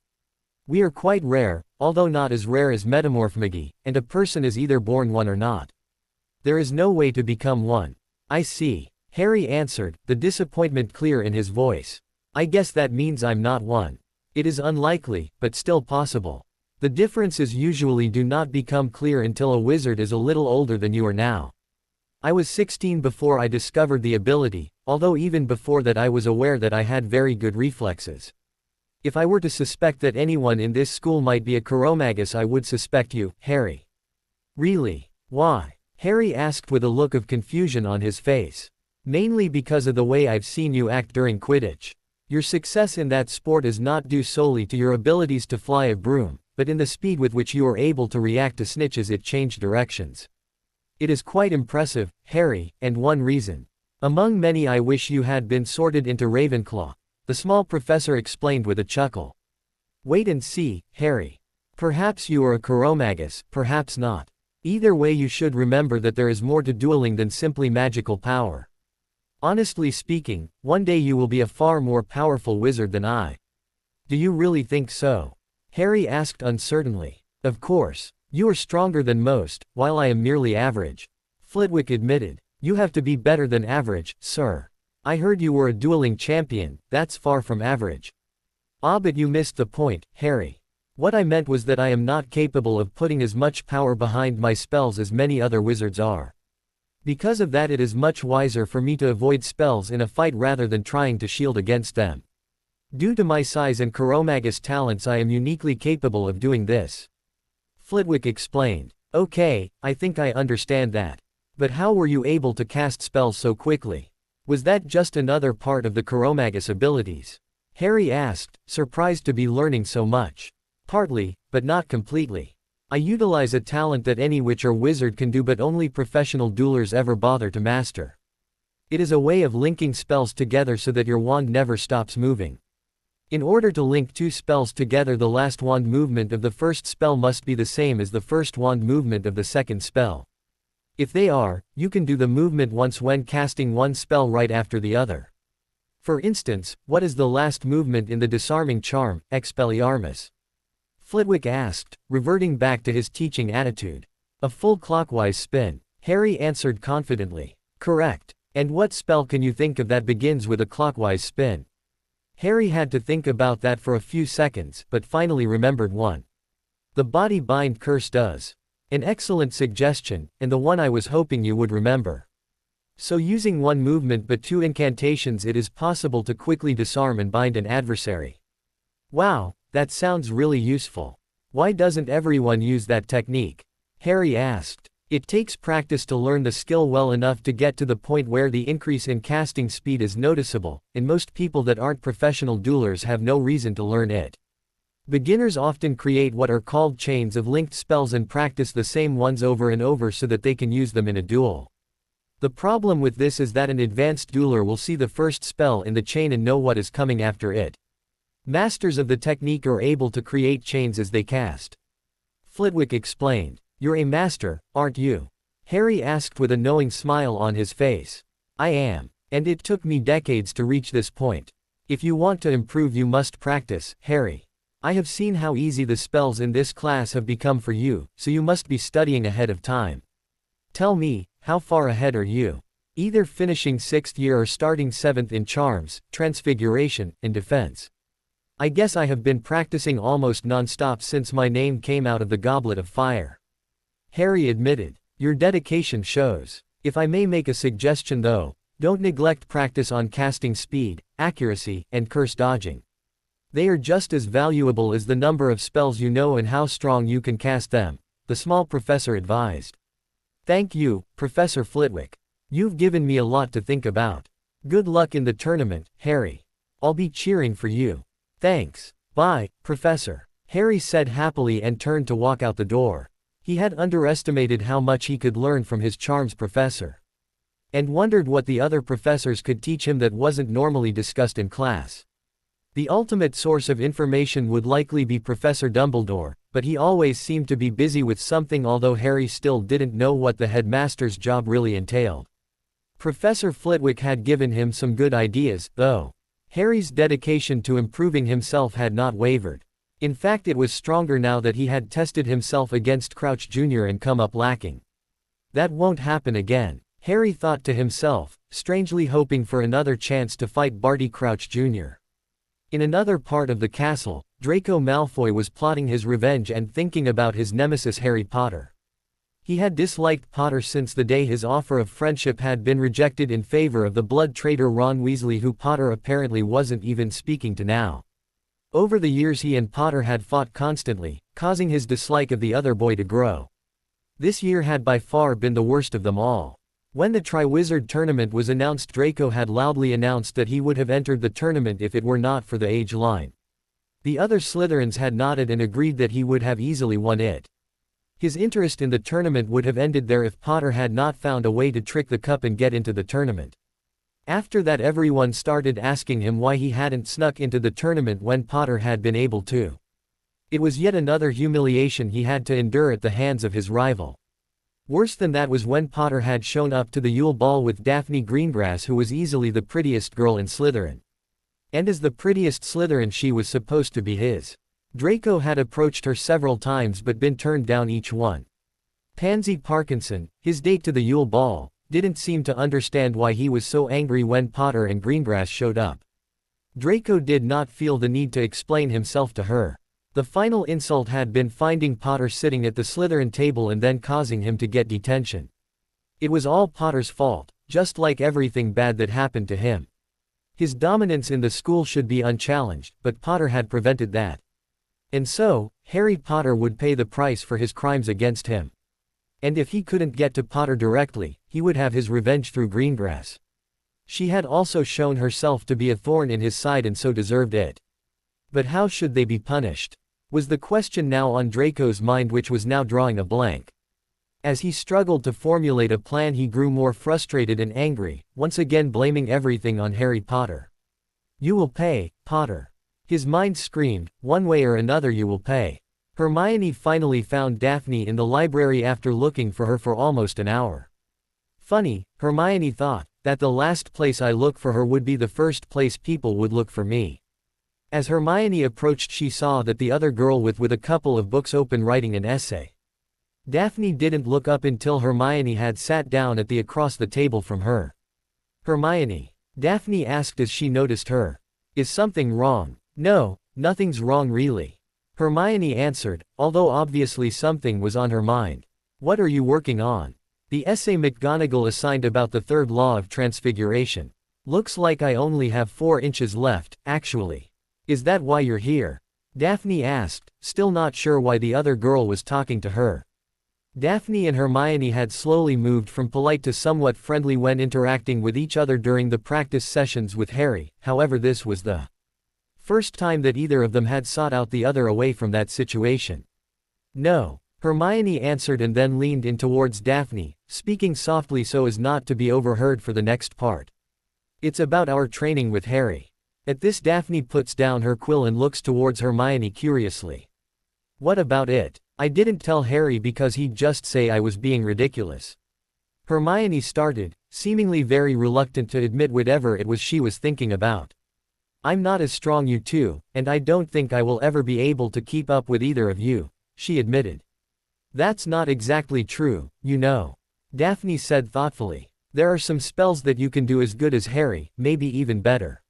We are quite rare, although not as rare as metamorphmagy, and a person is either born one or not. There is no way to become one." "I see," Harry answered, the disappointment clear in his voice. "I guess that means I'm not one. It is unlikely, but still possible. The differences usually do not become clear until a wizard is a little older than you are now. I was 16 before I discovered the ability, although even before that I was aware that I had very good reflexes. If I were to suspect that anyone in this school might be a chiromagus, I would suspect you, Harry." "Really? Why?" Harry asked with a look of confusion on his face. "Mainly because of the way I've seen you act during Quidditch. Your success in that sport is not due solely to your abilities to fly a broom, but in the speed with which you are able to react to snitch as it changed directions. It is quite impressive, Harry, and one reason. Among many I wish you had been sorted into Ravenclaw," the small professor explained with a chuckle. "Wait and see, Harry. Perhaps you are a chiromagus, perhaps not. Either way you should remember that there is more to dueling than simply magical power. Honestly speaking, one day you will be a far more powerful wizard than I." "Do you really think so?" Harry asked uncertainly. "Of course. You are stronger than most, while I am merely average," Flitwick admitted. "You have to be better than average, sir. I heard you were a dueling champion, that's far from average." "Ah, but you missed the point, Harry. What I meant was that I am not capable of putting as much power behind my spells as many other wizards are. Because of that it is much wiser for me to avoid spells in a fight rather than trying to shield against them. Due to my size and chiromagus talents I am uniquely capable of doing this," Flitwick explained. "Okay, I think I understand that. But how were you able to cast spells so quickly? Was that just another part of the chiromagus abilities?" Harry asked, surprised to be learning so much. "Partly, but not completely. I utilize a talent that any witch or wizard can do but only professional duelers ever bother to master. It is a way of linking spells together so that your wand never stops moving. In order to link two spells together, the last wand movement of the first spell must be the same as the first wand movement of the second spell. If they are, you can do the movement once when casting one spell right after the other. For instance, what is the last movement in the disarming charm, Expelliarmus?" Flitwick asked, reverting back to his teaching attitude. "A full clockwise spin," Harry answered confidently. "Correct. And what spell can you think of that begins with a clockwise spin?" Harry had to think about that for a few seconds, but finally remembered one. "The Body Bind Curse does." "An excellent suggestion, and the one I was hoping you would remember. So using one movement but two incantations it is possible to quickly disarm and bind an adversary." "Wow, that sounds really useful. Why doesn't everyone use that technique?" Harry asked. It takes practice to learn the skill well enough to get to the point where the increase in casting speed is noticeable, and most people that aren't professional duelers have no reason to learn it. Beginners often create what are called chains of linked spells and practice the same ones over and over so that they can use them in a duel. The problem with this is that an advanced dueler will see the first spell in the chain and know what is coming after it. Masters of the technique are able to create chains as they cast. Flitwick explained. You're a master, aren't you? Harry asked with a knowing smile on his face. I am. And it took me decades to reach this point. If you want to improve you must practice, Harry. I have seen how easy the spells in this class have become for you, so you must be studying ahead of time. Tell me, how far ahead are you? Either finishing 6th year or starting 7th in charms, transfiguration, and defense. I guess I have been practicing almost non-stop since my name came out of the Goblet of Fire. Harry admitted. Your dedication shows. If I may make a suggestion though, don't neglect practice on casting speed, accuracy, and curse dodging. They are just as valuable as the number of spells you know and how strong you can cast them, the small professor advised. Thank you, Professor Flitwick. You've given me a lot to think about. Good luck in the tournament, Harry. I'll be cheering for you. Thanks. Bye, Professor. Harry said happily and turned to walk out the door. He had underestimated how much he could learn from his charms professor. And wondered what the other professors could teach him that wasn't normally discussed in class. The ultimate source of information would likely be Professor Dumbledore, but he always seemed to be busy with something, although Harry still didn't know what the headmaster's job really entailed. Professor Flitwick had given him some good ideas, though. Harry's dedication to improving himself had not wavered. In fact, it was stronger now that he had tested himself against Crouch Jr. and come up lacking. That won't happen again, Harry thought to himself, strangely hoping for another chance to fight Barty Crouch Jr. In another part of the castle, Draco Malfoy was plotting his revenge and thinking about his nemesis Harry Potter. He had disliked Potter since the day his offer of friendship had been rejected in favor of the blood traitor Ron Weasley, who Potter apparently wasn't even speaking to now. Over the years he and Potter had fought constantly, causing his dislike of the other boy to grow. This year had by far been the worst of them all. When the Triwizard Tournament was announced, Draco had loudly announced that he would have entered the tournament if it were not for the age line. The other Slytherins had nodded and agreed that he would have easily won it. His interest in the tournament would have ended there if Potter had not found a way to trick the cup and get into the tournament. After that, everyone started asking him why he hadn't snuck into the tournament when Potter had been able to. It was yet another humiliation he had to endure at the hands of his rival. Worse than that was when Potter had shown up to the Yule Ball with Daphne Greengrass, who was easily the prettiest girl in Slytherin. And as the prettiest Slytherin, she was supposed to be his. Draco had approached her several times but been turned down each one. Pansy Parkinson, his date to the Yule Ball, didn't seem to understand why he was so angry when Potter and Greengrass showed up. Draco did not feel the need to explain himself to her. The final insult had been finding Potter sitting at the Slytherin table and then causing him to get detention. It was all Potter's fault, just like everything bad that happened to him. His dominance in the school should be unchallenged, but Potter had prevented that. And so, Harry Potter would pay the price for his crimes against him. And if he couldn't get to Potter directly, he would have his revenge through Greengrass. She had also shown herself to be a thorn in his side and so deserved it. But how should they be punished? Was the question now on Draco's mind, which was now drawing a blank. As he struggled to formulate a plan, he grew more frustrated and angry, once again blaming everything on Harry Potter. You will pay, Potter. His mind screamed, one way or another you will pay. Hermione finally found Daphne in the library after looking for her for almost an hour. Funny, Hermione thought, that the last place I look for her would be the first place people would look for me. As Hermione approached, she saw that the other girl with a couple of books open writing an essay. Daphne didn't look up until Hermione had sat down at the across the table from her. Hermione, Daphne asked as she noticed her. Is something wrong? No, nothing's wrong really. Hermione answered, although obviously something was on her mind. What are you working on? The essay McGonagall assigned about the third law of transfiguration. Looks like I only have 4 inches left, actually. Is that why you're here? Daphne asked, still not sure why the other girl was talking to her. Daphne and Hermione had slowly moved from polite to somewhat friendly when interacting with each other during the practice sessions with Harry, however this was the first time that either of them had sought out the other away from that situation. "No," Hermione answered and then leaned in towards Daphne, speaking softly so as not to be overheard for the next part. "It's about our training with Harry." At this Daphne puts down her quill and looks towards Hermione curiously. "What about it? I didn't tell Harry because he'd just say I was being ridiculous." Hermione started, seemingly very reluctant to admit whatever it was she was thinking about. "I'm not as strong you two, and I don't think I will ever be able to keep up with either of you," she admitted. "That's not exactly true, you know," Daphne said thoughtfully. "There are some spells that you can do as good as Harry, maybe even better.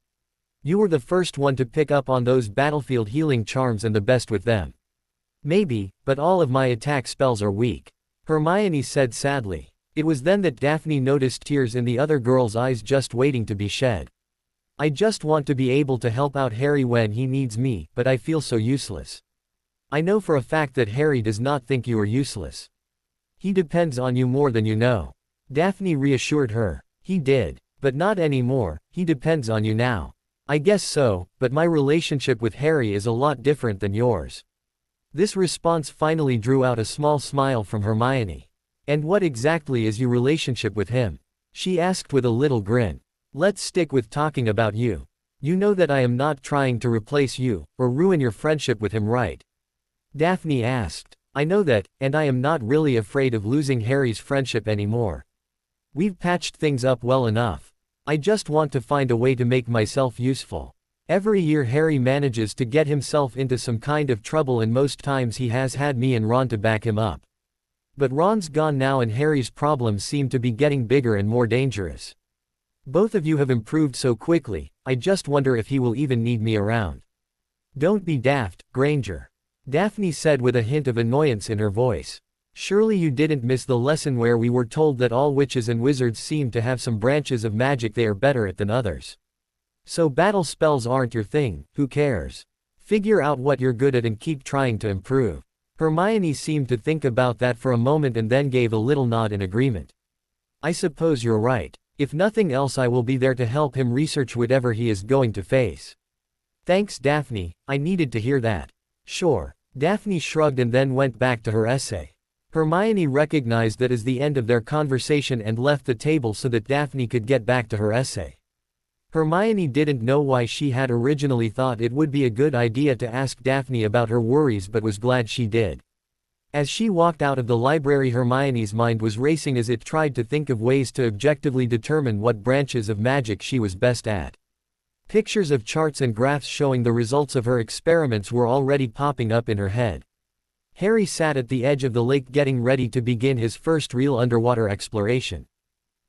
You were the first one to pick up on those battlefield healing charms and the best with them." "Maybe, but all of my attack spells are weak," Hermione said sadly. It was then that Daphne noticed tears in the other girl's eyes just waiting to be shed. "I just want to be able to help out Harry when he needs me, but I feel so useless." "I know for a fact that Harry does not think you are useless. He depends on you more than you know," Daphne reassured her. "He did. But not anymore, he depends on you now." "I guess so, but my relationship with Harry is a lot different than yours." This response finally drew out a small smile from Hermione. "And what exactly is your relationship with him?" she asked with a little grin. "Let's stick with talking about you. You know that I am not trying to replace you, or ruin your friendship with him, right?" Daphne asked. "I know that, and I am not really afraid of losing Harry's friendship anymore. We've patched things up well enough. I just want to find a way to make myself useful. Every year Harry manages to get himself into some kind of trouble and most times he has had me and Ron to back him up. But Ron's gone now and Harry's problems seem to be getting bigger and more dangerous. Both of you have improved so quickly, I just wonder if he will even need me around." "Don't be daft, Granger," Daphne said with a hint of annoyance in her voice. "Surely you didn't miss the lesson where we were told that all witches and wizards seem to have some branches of magic they are better at than others. So battle spells aren't your thing, who cares? Figure out what you're good at and keep trying to improve." Hermione seemed to think about that for a moment and then gave a little nod in agreement. "I suppose you're right. If nothing else I will be there to help him research whatever he is going to face." "Thanks Daphne, I needed to hear that." "Sure." Daphne shrugged and then went back to her essay. Hermione recognized that as the end of their conversation and left the table so that Daphne could get back to her essay. Hermione didn't know why she had originally thought it would be a good idea to ask Daphne about her worries but was glad she did. As she walked out of the library Hermione's mind was racing as it tried to think of ways to objectively determine what branches of magic she was best at. Pictures of charts and graphs showing the results of her experiments were already popping up in her head. Harry sat at the edge of the lake getting ready to begin his first real underwater exploration.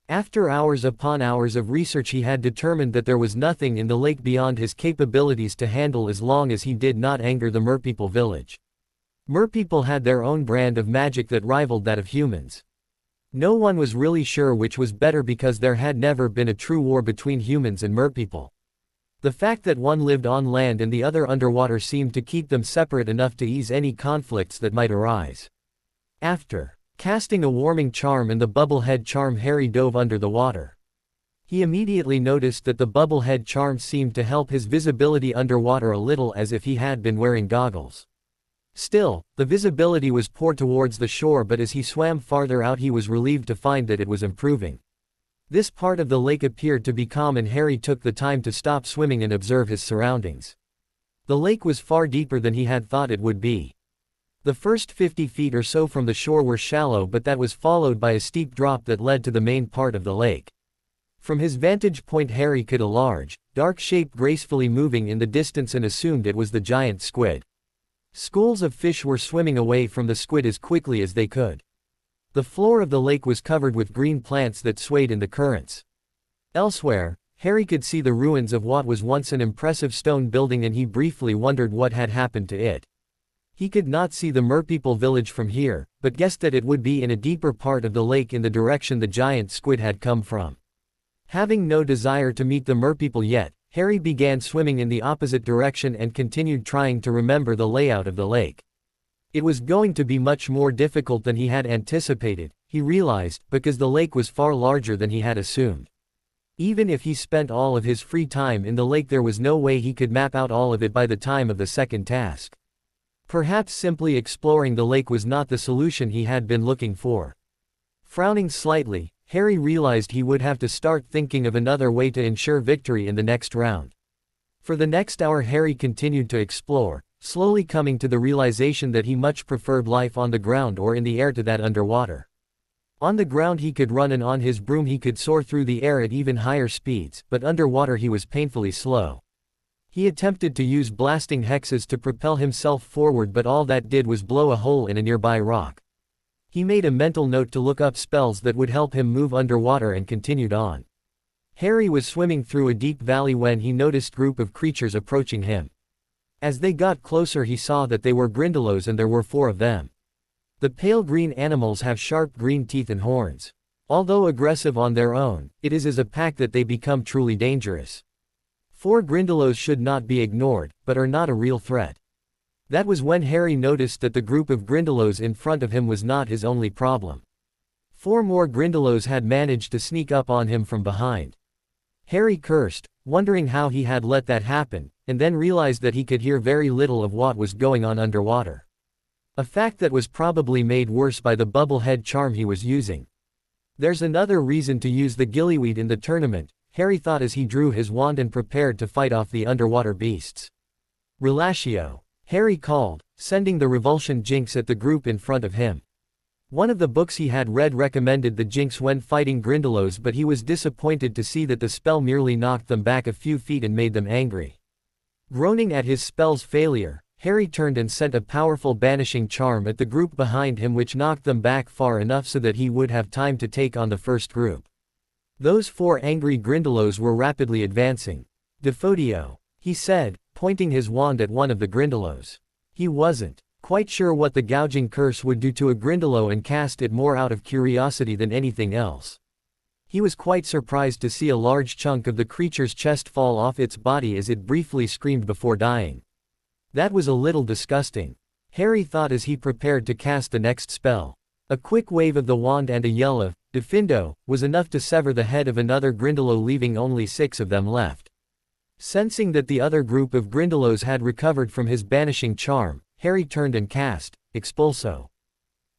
After hours upon hours of research he had determined that there was nothing in the lake beyond his capabilities to handle as long as he did not anger the Merpeople village. Merpeople had their own brand of magic that rivaled that of humans. No one was really sure which was better because there had never been a true war between humans and Merpeople. The fact that one lived on land and the other underwater seemed to keep them separate enough to ease any conflicts that might arise. After casting a warming charm and the bubblehead charm Harry dove under the water. He immediately noticed that the bubblehead charm seemed to help his visibility underwater a little as if he had been wearing goggles. Still, the visibility was poor towards the shore but as he swam farther out he was relieved to find that it was improving. This part of the lake appeared to be calm and Harry took the time to stop swimming and observe his surroundings. The lake was far deeper than he had thought it would be. The first 50 feet or so from the shore were shallow but that was followed by a steep drop that led to the main part of the lake. From his vantage point Harry could a large, dark shape gracefully moving in the distance and assumed it was the giant squid. Schools of fish were swimming away from the squid as quickly as they could. The floor of the lake was covered with green plants that swayed in the currents. Elsewhere, Harry could see the ruins of what was once an impressive stone building and he briefly wondered what had happened to it. He could not see the Merpeople village from here, but guessed that it would be in a deeper part of the lake in the direction the giant squid had come from. Having no desire to meet the Merpeople yet, Harry began swimming in the opposite direction and continued trying to remember the layout of the lake. It was going to be much more difficult than he had anticipated, he realized, because the lake was far larger than he had assumed. Even if he spent all of his free time in the lake, there was no way he could map out all of it by the time of the second task. Perhaps simply exploring the lake was not the solution he had been looking for. Frowning slightly, Harry realized he would have to start thinking of another way to ensure victory in the next round. For the next hour Harry continued to explore, slowly coming to the realization that he much preferred life on the ground or in the air to that underwater. On the ground he could run, and on his broom he could soar through the air at even higher speeds, but underwater he was painfully slow. He attempted to use blasting hexes to propel himself forward, but all that did was blow a hole in a nearby rock. He made a mental note to look up spells that would help him move underwater and continued on. Harry was swimming through a deep valley when he noticed a group of creatures approaching him. As they got closer he saw that they were Grindylows, and there were 4 of them. The pale green animals have sharp green teeth and horns. Although aggressive on their own, it is as a pack that they become truly dangerous. 4 Grindylows should not be ignored, but are not a real threat. That was when Harry noticed that the group of Grindylows in front of him was not his only problem. 4 more Grindylows had managed to sneak up on him from behind. Harry cursed, wondering how he had let that happen, and then realized that he could hear very little of what was going on underwater. A fact that was probably made worse by the bubble head charm he was using. There's another reason to use the gillyweed in the tournament, Harry thought as he drew his wand and prepared to fight off the underwater beasts. Relatio, Harry called, sending the revulsion jinx at the group in front of him. One of the books he had read recommended the jinx when fighting Grindylows, but he was disappointed to see that the spell merely knocked them back a few feet and made them angry. Groaning at his spell's failure, Harry turned and sent a powerful banishing charm at the group behind him, which knocked them back far enough so that he would have time to take on the first group. Those 4 angry Grindylows were rapidly advancing. Defodio, he said, pointing his wand at one of the Grindylows. He wasn't quite sure what the gouging curse would do to a Grindylow and cast it more out of curiosity than anything else. He was quite surprised to see a large chunk of the creature's chest fall off its body as it briefly screamed before dying. That was a little disgusting, Harry thought as he prepared to cast the next spell. A quick wave of the wand and a yell of, "Defindo," was enough to sever the head of another Grindylow, leaving only 6 of them left. Sensing that the other group of Grindylows had recovered from his banishing charm, Harry turned and cast, Expulso.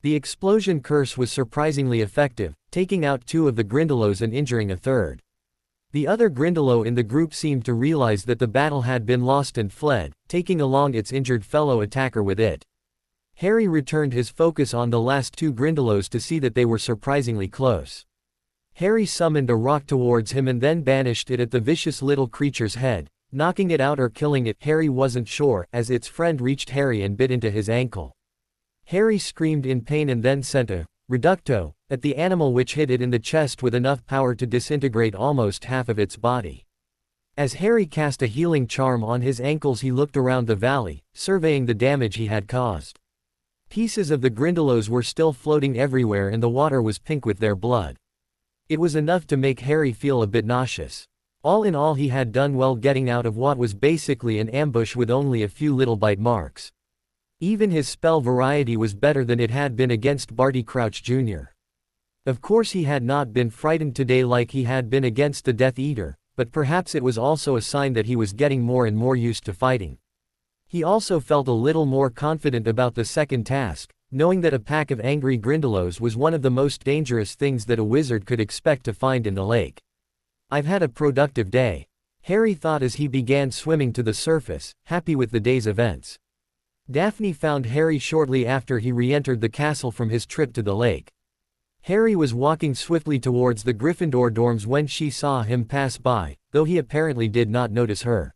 The explosion curse was surprisingly effective, taking out 2 of the Grindylows and injuring a third. The other Grindylow in the group seemed to realize that the battle had been lost and fled, taking along its injured fellow attacker with it. Harry returned his focus on the last 2 Grindylows to see that they were surprisingly close. Harry summoned a rock towards him and then banished it at the vicious little creature's head, knocking it out or killing it. Harry wasn't sure, as its friend reached Harry and bit into his ankle. Harry screamed in pain and then sent a reducto at the animal, which hit it in the chest with enough power to disintegrate almost half of its body. As Harry cast a healing charm on his ankles, he looked around the valley, surveying the damage he had caused. Pieces of the Grindylows were still floating everywhere and the water was pink with their blood. It was enough to make Harry feel a bit nauseous. All in all, he had done well getting out of what was basically an ambush with only a few little bite marks. Even his spell variety was better than it had been against Barty Crouch Jr. Of course he had not been frightened today like he had been against the Death Eater, but perhaps it was also a sign that he was getting more and more used to fighting. He also felt a little more confident about the second task, knowing that a pack of angry Grindylows was one of the most dangerous things that a wizard could expect to find in the lake. "I've had a productive day," Harry thought as he began swimming to the surface, happy with the day's events. Daphne found Harry shortly after he re-entered the castle from his trip to the lake. Harry was walking swiftly towards the Gryffindor dorms when she saw him pass by, though he apparently did not notice her.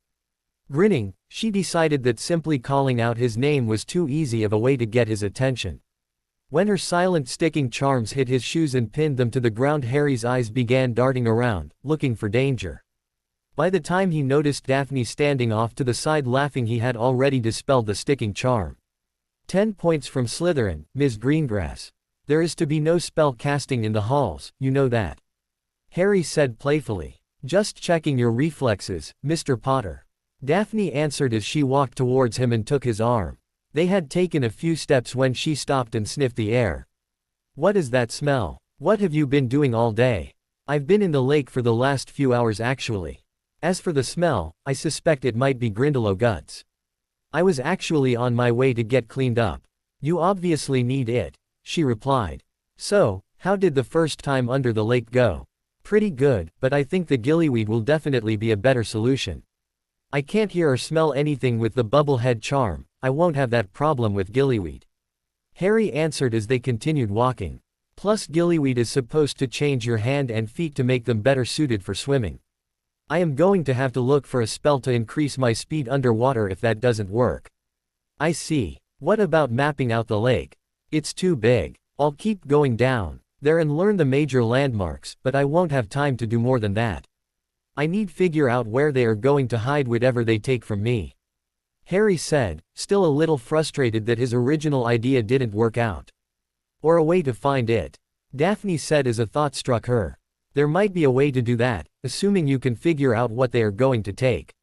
Grinning, she decided that simply calling out his name was too easy of a way to get his attention. When her silent sticking charms hit his shoes and pinned them to the ground, Harry's eyes began darting around, looking for danger. By the time he noticed Daphne standing off to the side laughing, he had already dispelled the sticking charm. 10 points from Slytherin, Ms. Greengrass. There is to be no spell casting in the halls, you know that. Harry said playfully. Just checking your reflexes, Mr. Potter. Daphne answered as she walked towards him and took his arm. They had taken a few steps when she stopped and sniffed the air. "What is that smell? What have you been doing all day?" "I've been in the lake for the last few hours actually. As for the smell, I suspect it might be Grindylow guts. I was actually on my way to get cleaned up." "You obviously need it," she replied. "So, how did the first time under the lake go?" "Pretty good, but I think the gillyweed will definitely be a better solution. I can't hear or smell anything with the bubblehead charm. I won't have that problem with gillyweed," Harry answered as they continued walking. "Plus gillyweed is supposed to change your hand and feet to make them better suited for swimming. I am going to have to look for a spell to increase my speed underwater if that doesn't work." "I see. What about mapping out the lake?" "It's too big. I'll keep going down there and learn the major landmarks, but I won't have time to do more than that. I need figure out where they are going to hide whatever they take from me," Harry said, still a little frustrated that his original idea didn't work out. "Or a way to find it," Daphne said as a thought struck her. "There might be a way to do that, assuming you can figure out what they are going to take.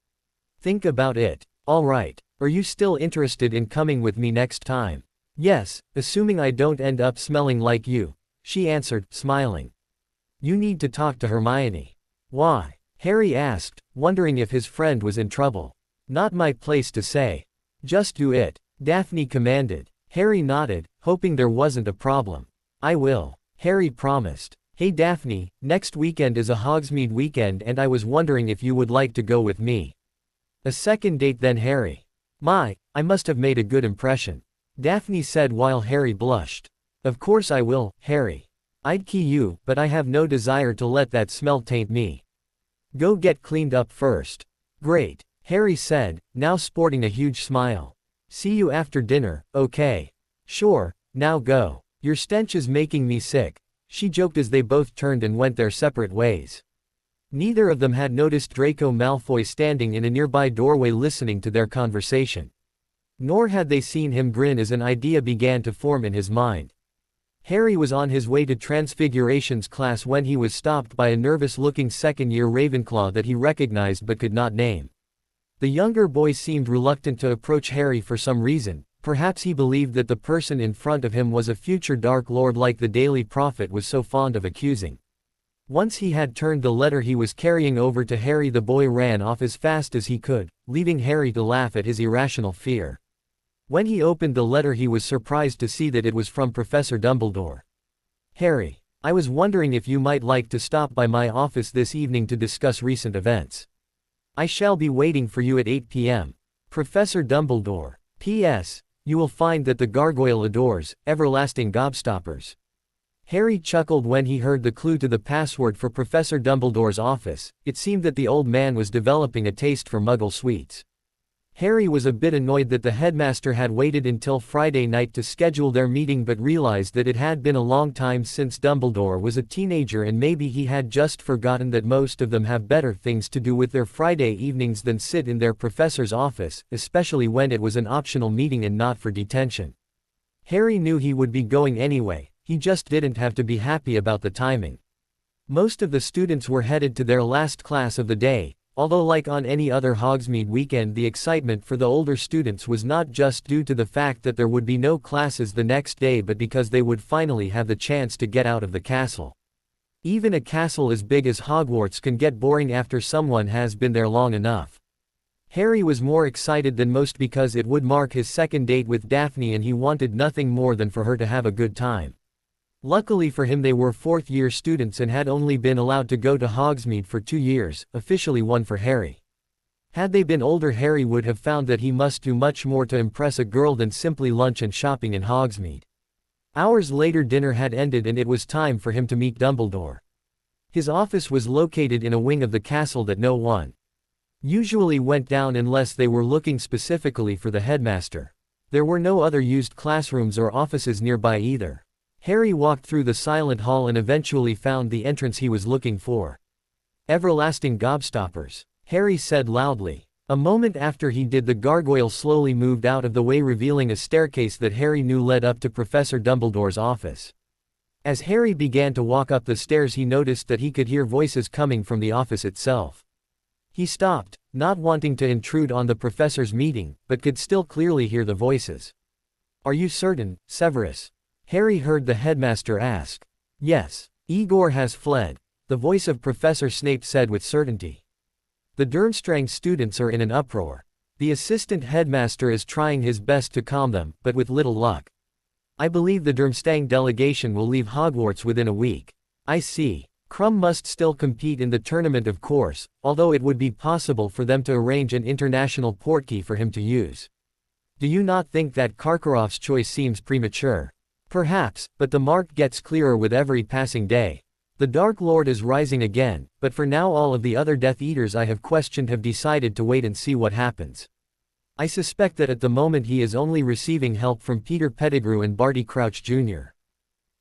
Think about it." "All right. Are you still interested in coming with me next time?" "Yes, assuming I don't end up smelling like you," she answered, smiling. "You need to talk to Hermione." "Why?" Harry asked, wondering if his friend was in trouble. "Not my place to say. Just do it," Daphne commanded. Harry nodded, hoping there wasn't a problem. "I will," Harry promised. "Hey Daphne, next weekend is a Hogsmeade weekend and I was wondering if you would like to go with me." "A second date then, Harry?" I must have made a good impression," Daphne said while Harry blushed. "Of course I will, Harry. I'd key you, but I have no desire to let that smell taint me. Go get cleaned up first." "Great," Harry said, now sporting a huge smile. "See you after dinner, okay?" "Sure, now go. Your stench is making me sick," she joked as they both turned and went their separate ways. Neither of them had noticed Draco Malfoy standing in a nearby doorway listening to their conversation. Nor had they seen him grin as an idea began to form in his mind. Harry was on his way to Transfiguration's class when he was stopped by a nervous-looking second-year Ravenclaw that he recognized but could not name. The younger boy seemed reluctant to approach Harry for some reason. Perhaps he believed that the person in front of him was a future Dark Lord like the Daily Prophet was so fond of accusing. Once he had turned the letter he was carrying over to Harry, the boy ran off as fast as he could, leaving Harry to laugh at his irrational fear. When he opened the letter he was surprised to see that it was from Professor Dumbledore. "Harry, I was wondering if you might like to stop by my office this evening to discuss recent events. I shall be waiting for you at 8 p.m. Professor Dumbledore. P.S. You will find that the gargoyle adores everlasting gobstoppers." Harry chuckled when he heard the clue to the password for Professor Dumbledore's office. It seemed that the old man was developing a taste for Muggle sweets. Harry was a bit annoyed that the headmaster had waited until Friday night to schedule their meeting but realized that it had been a long time since Dumbledore was a teenager and maybe he had just forgotten that most of them have better things to do with their Friday evenings than sit in their professor's office, especially when it was an optional meeting and not for detention. Harry knew he would be going anyway, he just didn't have to be happy about the timing. Most of the students were headed to their last class of the day. Although like on any other Hogsmeade weekend, the excitement for the older students was not just due to the fact that there would be no classes the next day but because they would finally have the chance to get out of the castle. Even a castle as big as Hogwarts can get boring after someone has been there long enough. Harry was more excited than most because it would mark his second date with Daphne and he wanted nothing more than for her to have a good time. Luckily for him they were fourth-year students and had only been allowed to go to Hogsmeade for 2 years, officially 1 for Harry. Had they been older, Harry would have found that he must do much more to impress a girl than simply lunch and shopping in Hogsmeade. Hours later dinner had ended and it was time for him to meet Dumbledore. His office was located in a wing of the castle that no one usually went down unless they were looking specifically for the headmaster. There were no other used classrooms or offices nearby either. Harry walked through the silent hall and eventually found the entrance he was looking for. "Everlasting gobstoppers," Harry said loudly. A moment after he did, the gargoyle slowly moved out of the way, revealing a staircase that Harry knew led up to Professor Dumbledore's office. As Harry began to walk up the stairs he noticed that he could hear voices coming from the office itself. He stopped, not wanting to intrude on the professor's meeting, but could still clearly hear the voices. Are you certain, Severus? Harry heard the headmaster ask. Yes. Igor has fled, the voice of Professor Snape said with certainty. The Durmstrang students are in an uproar. The assistant headmaster is trying his best to calm them, but with little luck. I believe the Durmstrang delegation will leave Hogwarts within a week. I see. Krum must still compete in the tournament of course, although it would be possible for them to arrange an international portkey for him to use. Do you not think that Karkarov's choice seems premature? Perhaps, but the mark gets clearer with every passing day. The Dark Lord is rising again, but for now all of the other Death Eaters I have questioned have decided to wait and see what happens. I suspect that at the moment he is only receiving help from Peter Pettigrew and Barty Crouch Jr.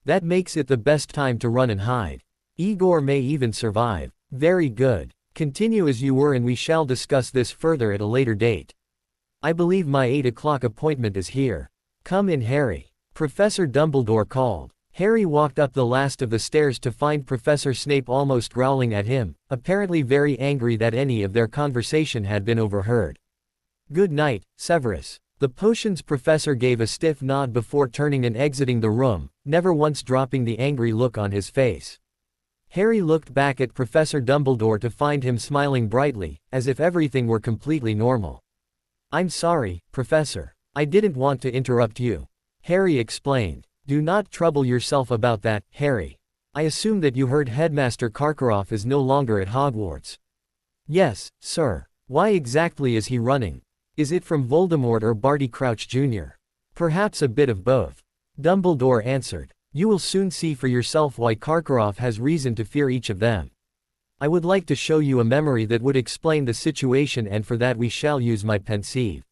That makes it the best time to run and hide. Igor may even survive. Very good. Continue as you were and we shall discuss this further at a later date. I believe my 8 o'clock appointment is here. Come in, Harry. Professor Dumbledore called. Harry walked up the last of the stairs to find Professor Snape almost growling at him, apparently very angry that any of their conversation had been overheard. Good night, Severus. The potions professor gave a stiff nod before turning and exiting the room, never once dropping the angry look on his face. Harry looked back at Professor Dumbledore to find him smiling brightly, as if everything were completely normal. I'm sorry, Professor. I didn't want to interrupt you. Harry explained. Do not trouble yourself about that, Harry. I assume that you heard Headmaster Karkarov is no longer at Hogwarts. Yes, sir. Why exactly is he running? Is it from Voldemort or Barty Crouch Jr.? Perhaps a bit of both. Dumbledore answered. You will soon see for yourself why Karkarov has reason to fear each of them. I would like to show you a memory that would explain the situation, and for that we shall use my pensieve.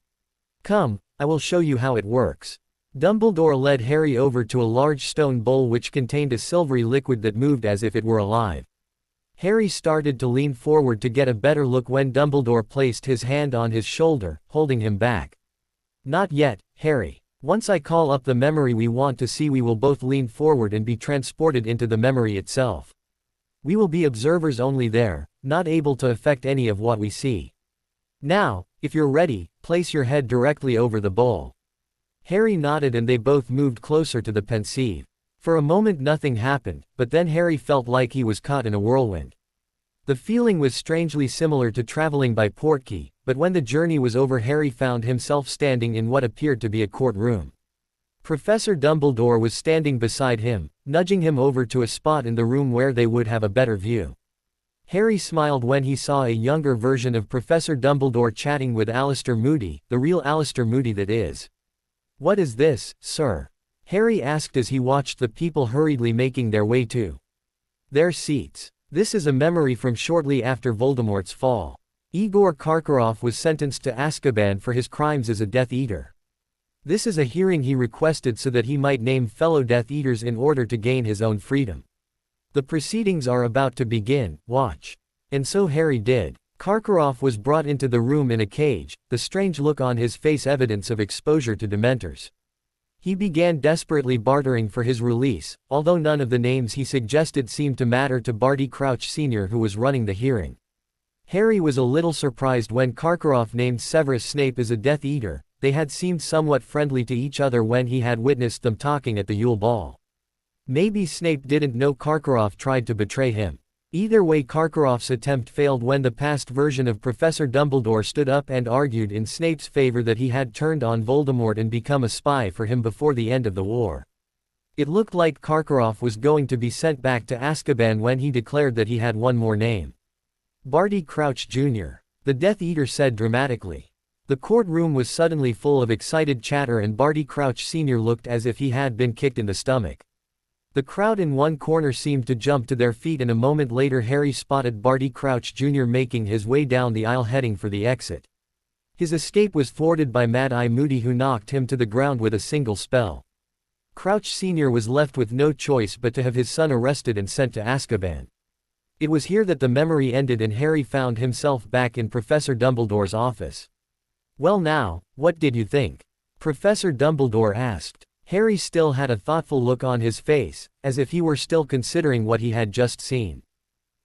Come, I will show you how it works. Dumbledore led Harry over to a large stone bowl which contained a silvery liquid that moved as if it were alive. Harry started to lean forward to get a better look when Dumbledore placed his hand on his shoulder, holding him back. Not yet, Harry. Once I call up the memory we want to see, we will both lean forward and be transported into the memory itself. We will be observers only there, not able to affect any of what we see. Now, if you're ready, place your head directly over the bowl. Harry nodded and they both moved closer to the pensieve. For a moment nothing happened, but then Harry felt like he was caught in a whirlwind. The feeling was strangely similar to traveling by portkey, but when the journey was over Harry found himself standing in what appeared to be a courtroom. Professor Dumbledore was standing beside him, nudging him over to a spot in the room where they would have a better view. Harry smiled when he saw a younger version of Professor Dumbledore chatting with Alistair Moody, the real Alistair Moody that is. What is this, sir? Harry asked as he watched the people hurriedly making their way to their seats. This is a memory from shortly after Voldemort's fall. Igor Karkarov was sentenced to Azkaban for his crimes as a Death Eater. This is a hearing he requested so that he might name fellow Death Eaters in order to gain his own freedom. The proceedings are about to begin, watch. And so Harry did. Karkarov was brought into the room in a cage, the strange look on his face evidence of exposure to Dementors. He began desperately bartering for his release, although none of the names he suggested seemed to matter to Barty Crouch Sr. who was running the hearing. Harry was a little surprised when Karkarov named Severus Snape as a Death Eater. They had seemed somewhat friendly to each other when he had witnessed them talking at the Yule Ball. Maybe Snape didn't know Karkarov tried to betray him. Either way, Karkarov's attempt failed when the past version of Professor Dumbledore stood up and argued in Snape's favor that he had turned on Voldemort and become a spy for him before the end of the war. It looked like Karkarov was going to be sent back to Azkaban when he declared that he had one more name. Barty Crouch Jr., the Death Eater said dramatically. The courtroom was suddenly full of excited chatter and Barty Crouch Sr. looked as if he had been kicked in the stomach. The crowd in one corner seemed to jump to their feet, and a moment later Harry spotted Barty Crouch Jr. making his way down the aisle heading for the exit. His escape was thwarted by Mad-Eye Moody, who knocked him to the ground with a single spell. Crouch Sr. was left with no choice but to have his son arrested and sent to Azkaban. It was here that the memory ended and Harry found himself back in Professor Dumbledore's office. Well now, what did you think? Professor Dumbledore asked. Harry still had a thoughtful look on his face, as if he were still considering what he had just seen.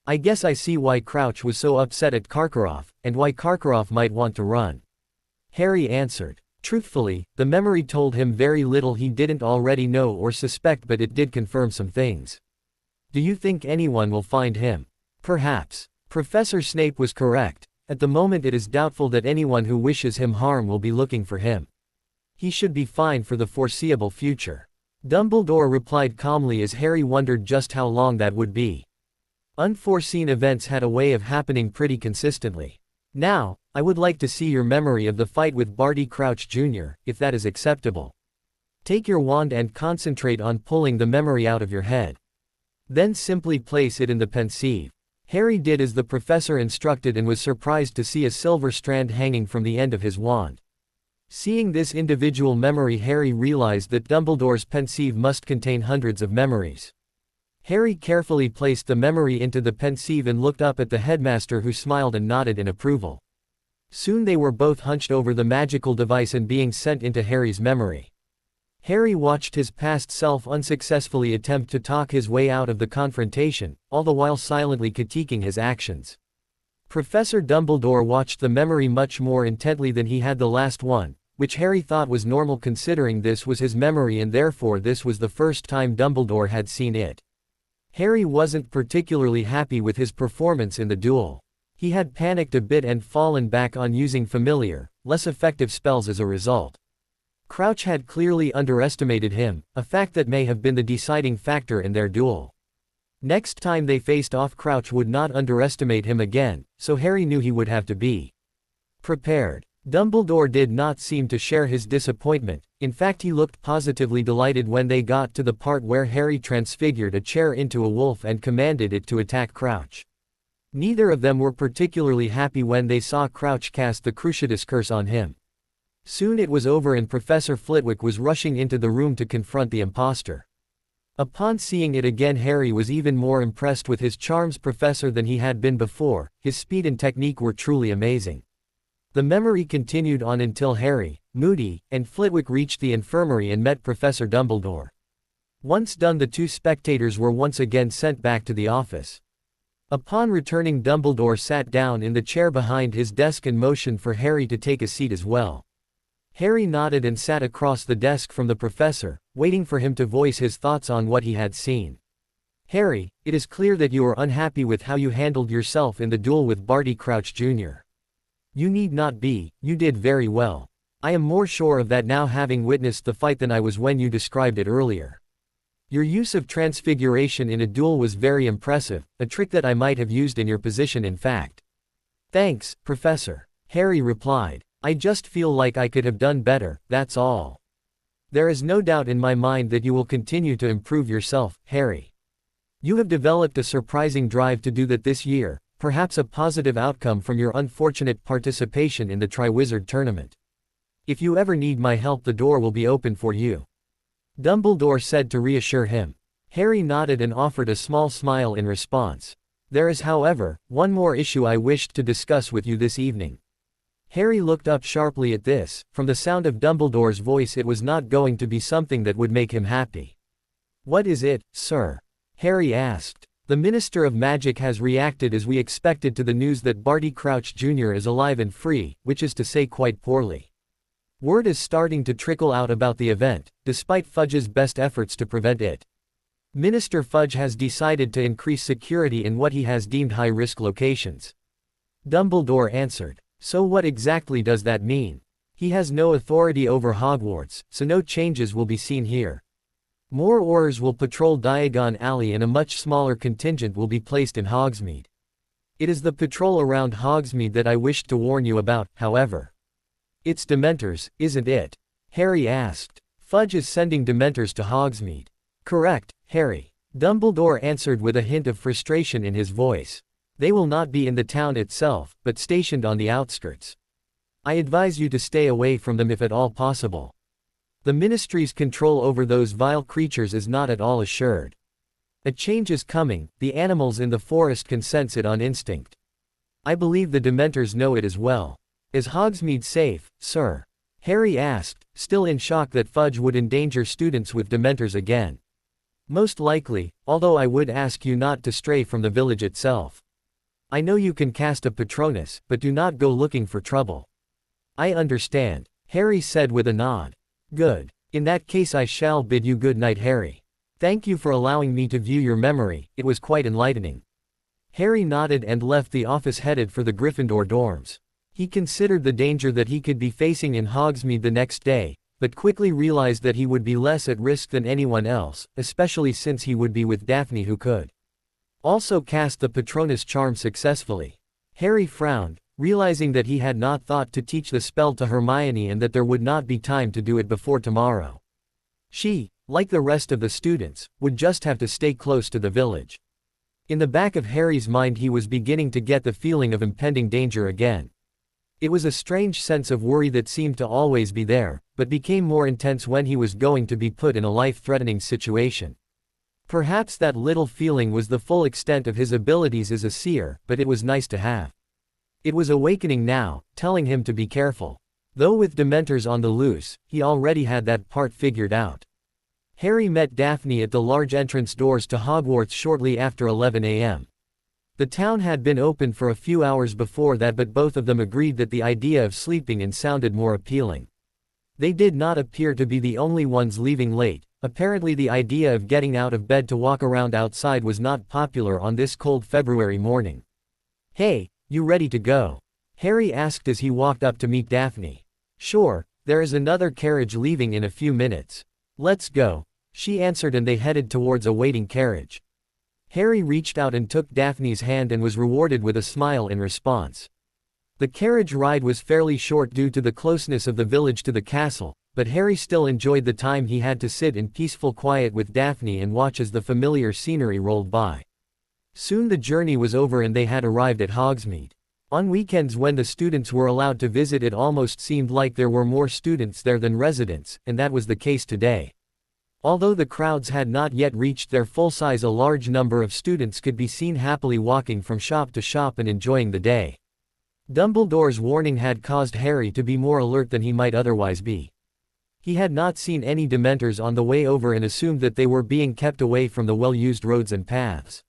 I guess I see why Crouch was so upset at Karkarov, and why Karkarov might want to run. Harry answered. Truthfully, the memory told him very little he didn't already know or suspect, but it did confirm some things. Do you think anyone will find him? Perhaps. Professor Snape was correct. At the moment it is doubtful that anyone who wishes him harm will be looking for him. He should be fine for the foreseeable future. Dumbledore replied calmly as Harry wondered just how long that would be. Unforeseen events had a way of happening pretty consistently. Now, I would like to see your memory of the fight with Barty Crouch Jr., if that is acceptable. Take your wand and concentrate on pulling the memory out of your head. Then simply place it in the pensieve. Harry did as the professor instructed and was surprised to see a silver strand hanging from the end of his wand. Seeing this individual memory, Harry realized that Dumbledore's pensieve must contain hundreds of memories. Harry carefully placed the memory into the pensieve and looked up at the headmaster, who smiled and nodded in approval. Soon they were both hunched over the magical device and being sent into Harry's memory. Harry watched his past self unsuccessfully attempt to talk his way out of the confrontation, all the while silently critiquing his actions. Professor Dumbledore watched the memory much more intently than he had the last one, which Harry thought was normal considering this was his memory and therefore this was the first time Dumbledore had seen it. Harry wasn't particularly happy with his performance in the duel. He had panicked a bit and fallen back on using familiar, less effective spells as a result. Crouch had clearly underestimated him, a fact that may have been the deciding factor in their duel. Next time they faced off, Crouch would not underestimate him again, so Harry knew he would have to be prepared. Dumbledore did not seem to share his disappointment. In fact, he looked positively delighted when they got to the part where Harry transfigured a chair into a wolf and commanded it to attack Crouch. Neither of them were particularly happy when they saw Crouch cast the Cruciatus Curse on him. Soon it was over and Professor Flitwick was rushing into the room to confront the impostor. Upon seeing it again, Harry was even more impressed with his charms professor than he had been before. His speed and technique were truly amazing. The memory continued on until Harry, Moody, and Flitwick reached the infirmary and met Professor Dumbledore. Once done, the two spectators were once again sent back to the office. Upon returning, Dumbledore sat down in the chair behind his desk and motioned for Harry to take a seat as well. Harry nodded and sat across the desk from the professor, waiting for him to voice his thoughts on what he had seen. Harry, it is clear that you are unhappy with how you handled yourself in the duel with Barty Crouch Jr. You need not be, you did very well. I am more sure of that now, having witnessed the fight, than I was when you described it earlier. Your use of transfiguration in a duel was very impressive, a trick that I might have used in your position in fact. Thanks, Professor. Harry replied. I just feel like I could have done better, that's all. There is no doubt in my mind that you will continue to improve yourself, Harry. You have developed a surprising drive to do that this year, perhaps a positive outcome from your unfortunate participation in the Triwizard Tournament. If you ever need my help, the door will be open for you. Dumbledore said to reassure him. Harry nodded and offered a small smile in response. There is, however, one more issue I wished to discuss with you this evening. Harry looked up sharply at this. From the sound of Dumbledore's voice, it was not going to be something that would make him happy. What is it, sir? Harry asked. The Minister of Magic has reacted as we expected to the news that Barty Crouch Jr. is alive and free, which is to say quite poorly. Word is starting to trickle out about the event, despite Fudge's best efforts to prevent it. Minister Fudge has decided to increase security in what he has deemed high-risk locations. Dumbledore answered. So what exactly does that mean? He has no authority over Hogwarts, so no changes will be seen here. More Aurors will patrol Diagon Alley and a much smaller contingent will be placed in Hogsmeade. It is the patrol around Hogsmeade that I wished to warn you about, however. It's Dementors, isn't it? Harry asked. Fudge is sending Dementors to Hogsmeade. Correct, Harry. Dumbledore answered with a hint of frustration in his voice. They will not be in the town itself, but stationed on the outskirts. I advise you to stay away from them if at all possible. The Ministry's control over those vile creatures is not at all assured. A change is coming, the animals in the forest can sense it on instinct. I believe the Dementors know it as well. Is Hogsmeade safe, sir? Harry asked, still in shock that Fudge would endanger students with Dementors again. Most likely, although I would ask you not to stray from the village itself. I know you can cast a Patronus, but do not go looking for trouble. I understand. Harry said with a nod. Good. In that case I shall bid you good night, Harry. Thank you for allowing me to view your memory, it was quite enlightening. Harry nodded and left the office headed for the Gryffindor dorms. He considered the danger that he could be facing in Hogsmeade the next day, but quickly realized that he would be less at risk than anyone else, especially since he would be with Daphne, who could also cast the Patronus charm successfully. Harry frowned, realizing that he had not thought to teach the spell to Hermione and that there would not be time to do it before tomorrow. She, like the rest of the students, would just have to stay close to the village. In the back of Harry's mind he was beginning to get the feeling of impending danger again. It was a strange sense of worry that seemed to always be there, but became more intense when he was going to be put in a life-threatening situation. Perhaps that little feeling was the full extent of his abilities as a seer, but it was nice to have. It was awakening now, telling him to be careful. Though with Dementors on the loose, he already had that part figured out. Harry met Daphne at the large entrance doors to Hogwarts shortly after 11 a.m. The town had been open for a few hours before that, but both of them agreed that the idea of sleeping in sounded more appealing. They did not appear to be the only ones leaving late. Apparently the idea of getting out of bed to walk around outside was not popular on this cold February morning. Hey, you ready to go? Harry asked as he walked up to meet Daphne. Sure, there is another carriage leaving in a few minutes. Let's go, she answered, and they headed towards a waiting carriage. Harry reached out and took Daphne's hand and was rewarded with a smile in response. The carriage ride was fairly short due to the closeness of the village to the castle, but Harry still enjoyed the time he had to sit in peaceful quiet with Daphne and watch as the familiar scenery rolled by. Soon the journey was over and they had arrived at Hogsmeade. On weekends when the students were allowed to visit, it almost seemed like there were more students there than residents, and that was the case today. Although the crowds had not yet reached their full size, a large number of students could be seen happily walking from shop to shop and enjoying the day. Dumbledore's warning had caused Harry to be more alert than he might otherwise be. He had not seen any Dementors on the way over and assumed that they were being kept away from the well-used roads and paths.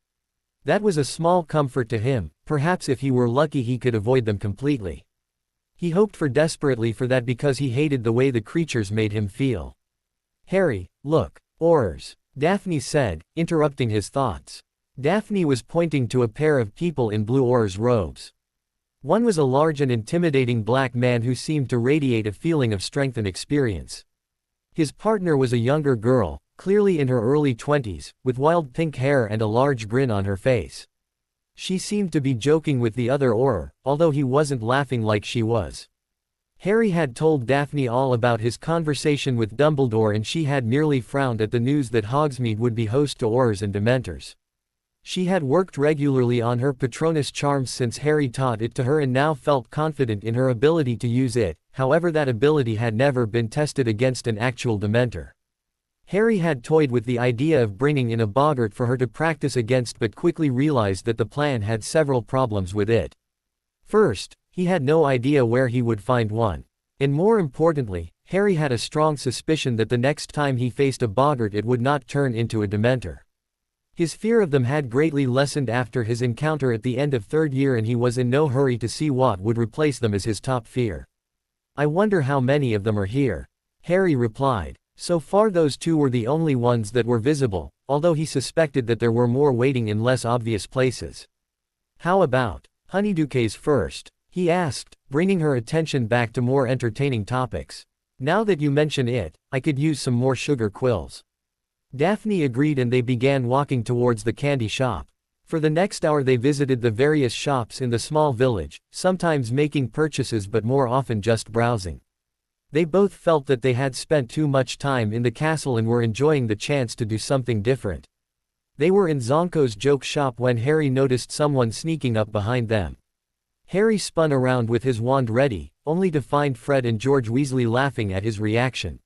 That was a small comfort to him. Perhaps if he were lucky he could avoid them completely. He hoped desperately for that because he hated the way the creatures made him feel. Harry, look. Aurors, Daphne said, interrupting his thoughts. Daphne was pointing to a pair of people in blue Aurors robes. One was a large and intimidating black man who seemed to radiate a feeling of strength and experience. His partner was a younger girl, clearly in her early 20s, with wild pink hair and a large grin on her face. She seemed to be joking with the other Auror, although he wasn't laughing like she was. Harry had told Daphne all about his conversation with Dumbledore, and she had merely frowned at the news that Hogsmeade would be host to Aurors and Dementors. She had worked regularly on her Patronus charms since Harry taught it to her and now felt confident in her ability to use it, however that ability had never been tested against an actual Dementor. Harry had toyed with the idea of bringing in a boggart for her to practice against, but quickly realized that the plan had several problems with it. First, he had no idea where he would find one. And more importantly, Harry had a strong suspicion that the next time he faced a boggart it would not turn into a Dementor. His fear of them had greatly lessened after his encounter at the end of third year, and he was in no hurry to see what would replace them as his top fear. I wonder how many of them are here, Harry replied. So far those two were the only ones that were visible, although he suspected that there were more waiting in less obvious places. How about Honeydukes first? He asked, bringing her attention back to more entertaining topics. Now that you mention it, I could use some more sugar quills. Daphne agreed, and they began walking towards the candy shop. For the next hour they visited the various shops in the small village, sometimes making purchases but more often just browsing. They both felt that they had spent too much time in the castle and were enjoying the chance to do something different. They were in Zonko's joke shop when Harry noticed someone sneaking up behind them. Harry spun around with his wand ready, only to find Fred and George Weasley laughing at his reaction.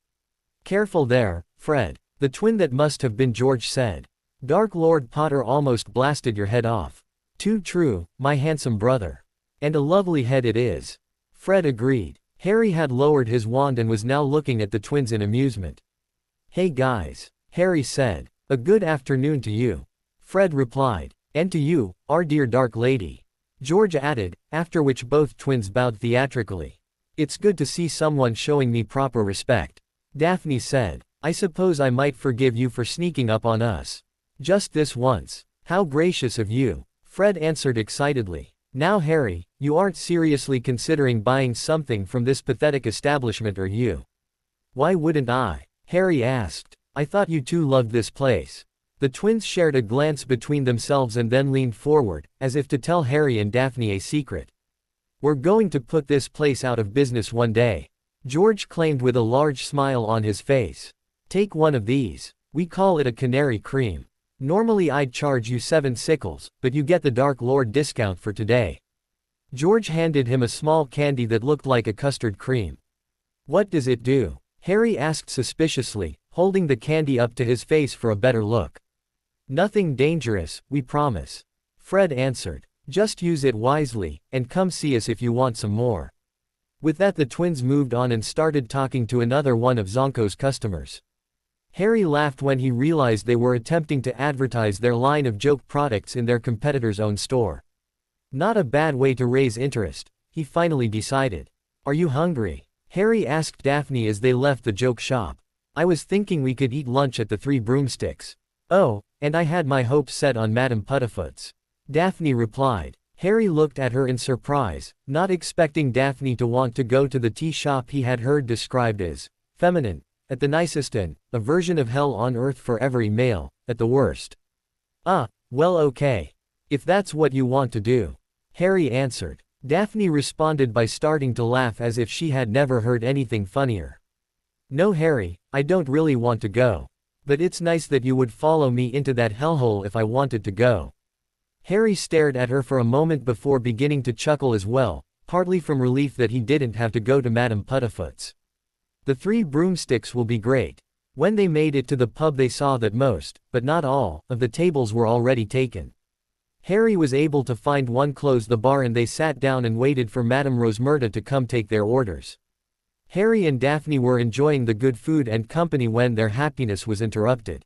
Careful there, Fred. The twin that must have been George said. Dark Lord Potter almost blasted your head off. Too true, my handsome brother. And a lovely head it is. Fred agreed. Harry had lowered his wand and was now looking at the twins in amusement. Hey guys, Harry said. A good afternoon to you. Fred replied. And to you, our dear Dark Lady. George added, after which both twins bowed theatrically. It's good to see someone showing me proper respect. Daphne said. I suppose I might forgive you for sneaking up on us. Just this once. How gracious of you. Fred answered excitedly. Now Harry, you aren't seriously considering buying something from this pathetic establishment, are you? Why wouldn't I? Harry asked. I thought you two loved this place. The twins shared a glance between themselves and then leaned forward, as if to tell Harry and Daphne a secret. We're going to put this place out of business one day, George claimed with a large smile on his face. Take one of these. We call it a canary cream. Normally I'd charge you 7 sickles, but you get the Dark Lord discount for today. George handed him a small candy that looked like a custard cream. What does it do? Harry asked suspiciously, holding the candy up to his face for a better look. Nothing dangerous, we promise. Fred answered. Just use it wisely, and come see us if you want some more. With that the twins moved on and started talking to another one of Zonko's customers. Harry laughed when he realized they were attempting to advertise their line of joke products in their competitor's own store. Not a bad way to raise interest, he finally decided. Are you hungry? Harry asked Daphne as they left the joke shop. I was thinking we could eat lunch at the Three Broomsticks. Oh, and I had my hopes set on Madame Puddifoot's. Daphne replied. Harry looked at her in surprise, not expecting Daphne to want to go to the tea shop he had heard described as feminine, at the nicest and a version of hell on earth for every male, at the worst. Well okay. If that's what you want to do. Harry answered. Daphne responded by starting to laugh as if she had never heard anything funnier. No Harry, I don't really want to go. But it's nice that you would follow me into that hellhole if I wanted to go. Harry stared at her for a moment before beginning to chuckle as well, partly from relief that he didn't have to go to Madame Puddifoot's. The Three Broomsticks will be great. When they made it to the pub they saw that most, but not all, of the tables were already taken. Harry was able to find one close the bar and they sat down and waited for Madame Rosmerta to come take their orders. Harry and Daphne were enjoying the good food and company when their happiness was interrupted.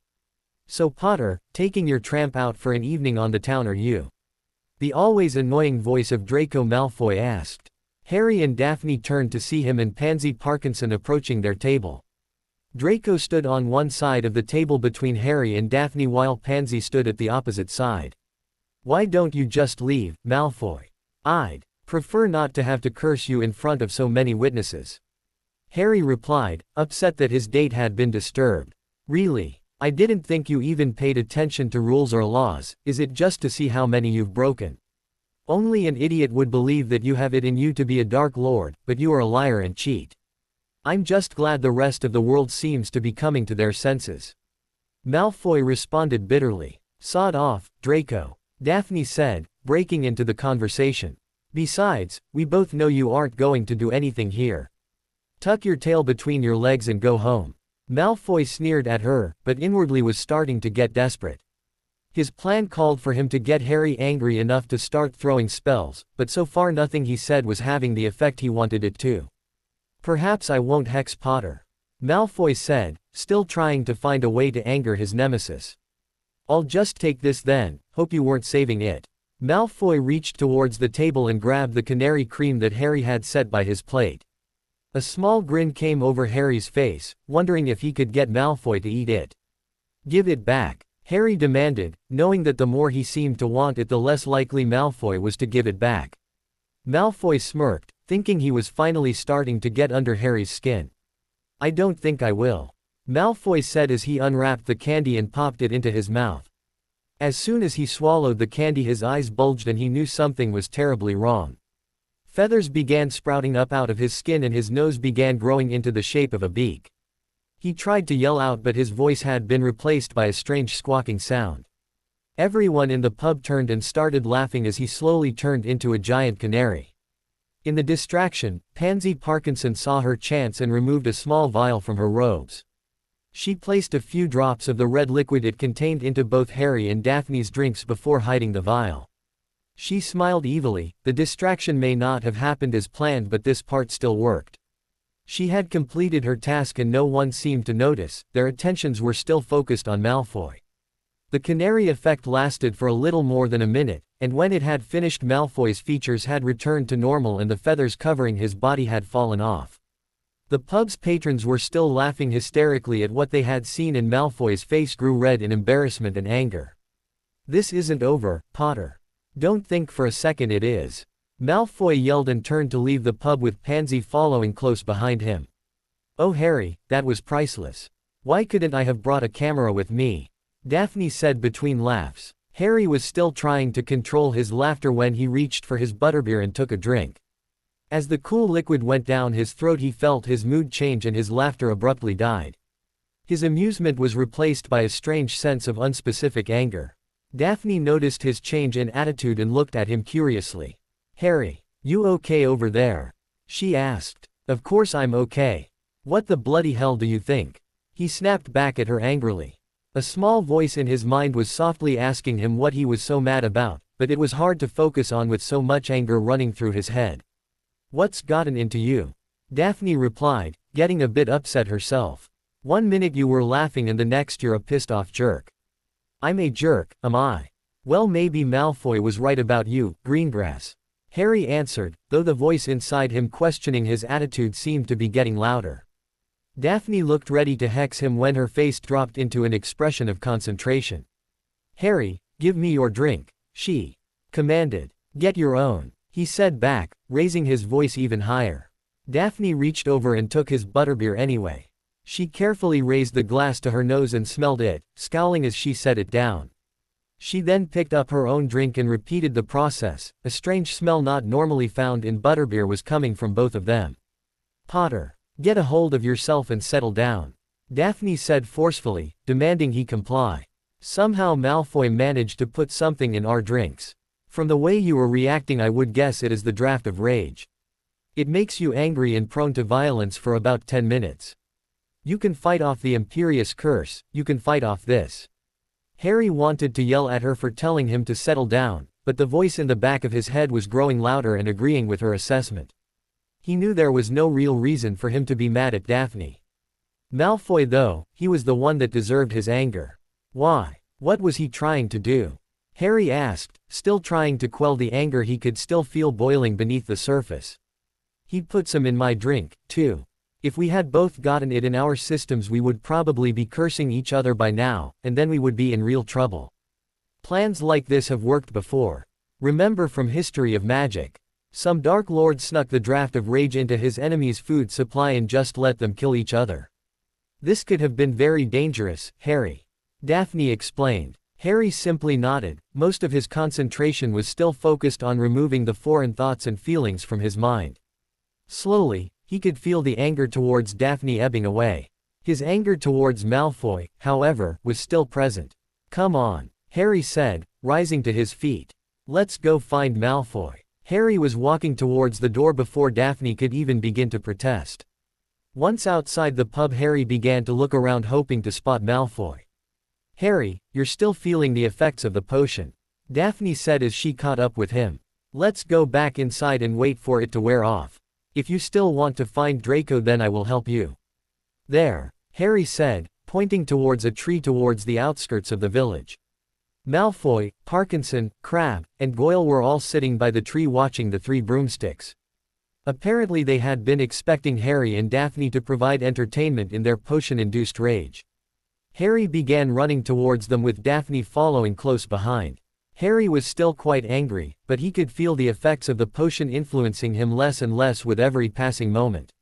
So Potter, taking your tramp out for an evening on the town are you? The always annoying voice of Draco Malfoy asked. Harry and Daphne turned to see him and Pansy Parkinson approaching their table. Draco stood on one side of the table between Harry and Daphne while Pansy stood at the opposite side. Why don't you just leave, Malfoy? I'd prefer not to have to curse you in front of so many witnesses. Harry replied, upset that his date had been disturbed. Really? I didn't think you even paid attention to rules or laws, is it just to see how many you've broken? Only an idiot would believe that you have it in you to be a Dark Lord, but you are a liar and cheat. I'm just glad the rest of the world seems to be coming to their senses. Malfoy responded bitterly. Sod off, Draco. Daphne said, breaking into the conversation. Besides, we both know you aren't going to do anything here. Tuck your tail between your legs and go home. Malfoy sneered at her, but inwardly was starting to get desperate. His plan called for him to get Harry angry enough to start throwing spells, but so far nothing he said was having the effect he wanted it to. Perhaps I won't hex Potter. Malfoy said, still trying to find a way to anger his nemesis. I'll just take this then, hope you weren't saving it. Malfoy reached towards the table and grabbed the canary cream that Harry had set by his plate. A small grin came over Harry's face, wondering if he could get Malfoy to eat it. Give it back, Harry demanded, knowing that the more he seemed to want it the less likely Malfoy was to give it back. Malfoy smirked, thinking he was finally starting to get under Harry's skin. I don't think I will. Malfoy said as he unwrapped the candy and popped it into his mouth. As soon as he swallowed the candy his eyes bulged and he knew something was terribly wrong. Feathers began sprouting up out of his skin and his nose began growing into the shape of a beak. He tried to yell out but his voice had been replaced by a strange squawking sound. Everyone in the pub turned and started laughing as he slowly turned into a giant canary. In the distraction, Pansy Parkinson saw her chance and removed a small vial from her robes. She placed a few drops of the red liquid it contained into both Harry and Daphne's drinks before hiding the vial. She smiled evilly. The distraction may not have happened as planned but this part still worked. She had completed her task and no one seemed to notice, their attentions were still focused on Malfoy. The canary effect lasted for a little more than a minute, and when it had finished Malfoy's features had returned to normal and the feathers covering his body had fallen off. The pub's patrons were still laughing hysterically at what they had seen and Malfoy's face grew red in embarrassment and anger. "This isn't over, Potter. Don't think for a second it is." Malfoy yelled and turned to leave the pub with Pansy following close behind him. "Oh Harry, that was priceless. Why couldn't I have brought a camera with me?" Daphne said between laughs. Harry was still trying to control his laughter when he reached for his butterbeer and took a drink. As the cool liquid went down his throat he felt his mood change and his laughter abruptly died. His amusement was replaced by a strange sense of unspecific anger. Daphne noticed his change in attitude and looked at him curiously. "Harry, you okay over there?" she asked. "Of course I'm okay. What the bloody hell do you think?" He snapped back at her angrily. A small voice in his mind was softly asking him what he was so mad about, but it was hard to focus on with so much anger running through his head. "What's gotten into you?" Daphne replied, getting a bit upset herself. "One minute you were laughing and the next you're a pissed-off jerk." "I'm a jerk, am I? Well maybe Malfoy was right about you, Greengrass," Harry answered, though the voice inside him questioning his attitude seemed to be getting louder. Daphne looked ready to hex him when her face dropped into an expression of concentration. "Harry, give me your drink," she commanded. "Get your own," he said back, raising his voice even higher. Daphne reached over and took his butterbeer anyway. She carefully raised the glass to her nose and smelled it, scowling as she set it down. She then picked up her own drink and repeated the process. A strange smell not normally found in butterbeer was coming from both of them. "Potter, get a hold of yourself and settle down," Daphne said forcefully, demanding he comply. "Somehow Malfoy managed to put something in our drinks. From the way you were reacting I would guess it is the draft of rage. It makes you angry and prone to violence for about 10 minutes. You can fight off the Imperious Curse, you can fight off this." Harry wanted to yell at her for telling him to settle down, but the voice in the back of his head was growing louder and agreeing with her assessment. He knew there was no real reason for him to be mad at Daphne. Malfoy though, he was the one that deserved his anger. Why? What was he trying to do? Harry asked, still trying to quell the anger he could still feel boiling beneath the surface. "He put some in my drink, too. If we had both gotten it in our systems we would probably be cursing each other by now, and then we would be in real trouble. Plans like this have worked before. Remember from history of magic. Some Dark Lord snuck the draft of rage into his enemy's food supply and just let them kill each other. This could have been very dangerous, Harry," Daphne explained. Harry simply nodded. Most of his concentration was still focused on removing the foreign thoughts and feelings from his mind. Slowly, he could feel the anger towards Daphne ebbing away. His anger towards Malfoy, however, was still present. "Come on," Harry said, rising to his feet. "Let's go find Malfoy." Harry was walking towards the door before Daphne could even begin to protest. Once outside the pub Harry began to look around hoping to spot Malfoy. "Harry, you're still feeling the effects of the potion," Daphne said as she caught up with him. "Let's go back inside and wait for it to wear off. If you still want to find Draco then I will help you." "There," Harry said, pointing towards a tree towards the outskirts of the village. Malfoy, Parkinson, Crabbe, and Goyle were all sitting by the tree watching the three broomsticks. Apparently they had been expecting Harry and Daphne to provide entertainment in their potion-induced rage. Harry began running towards them with Daphne following close behind. Harry was still quite angry, but he could feel the effects of the potion influencing him less and less with every passing moment.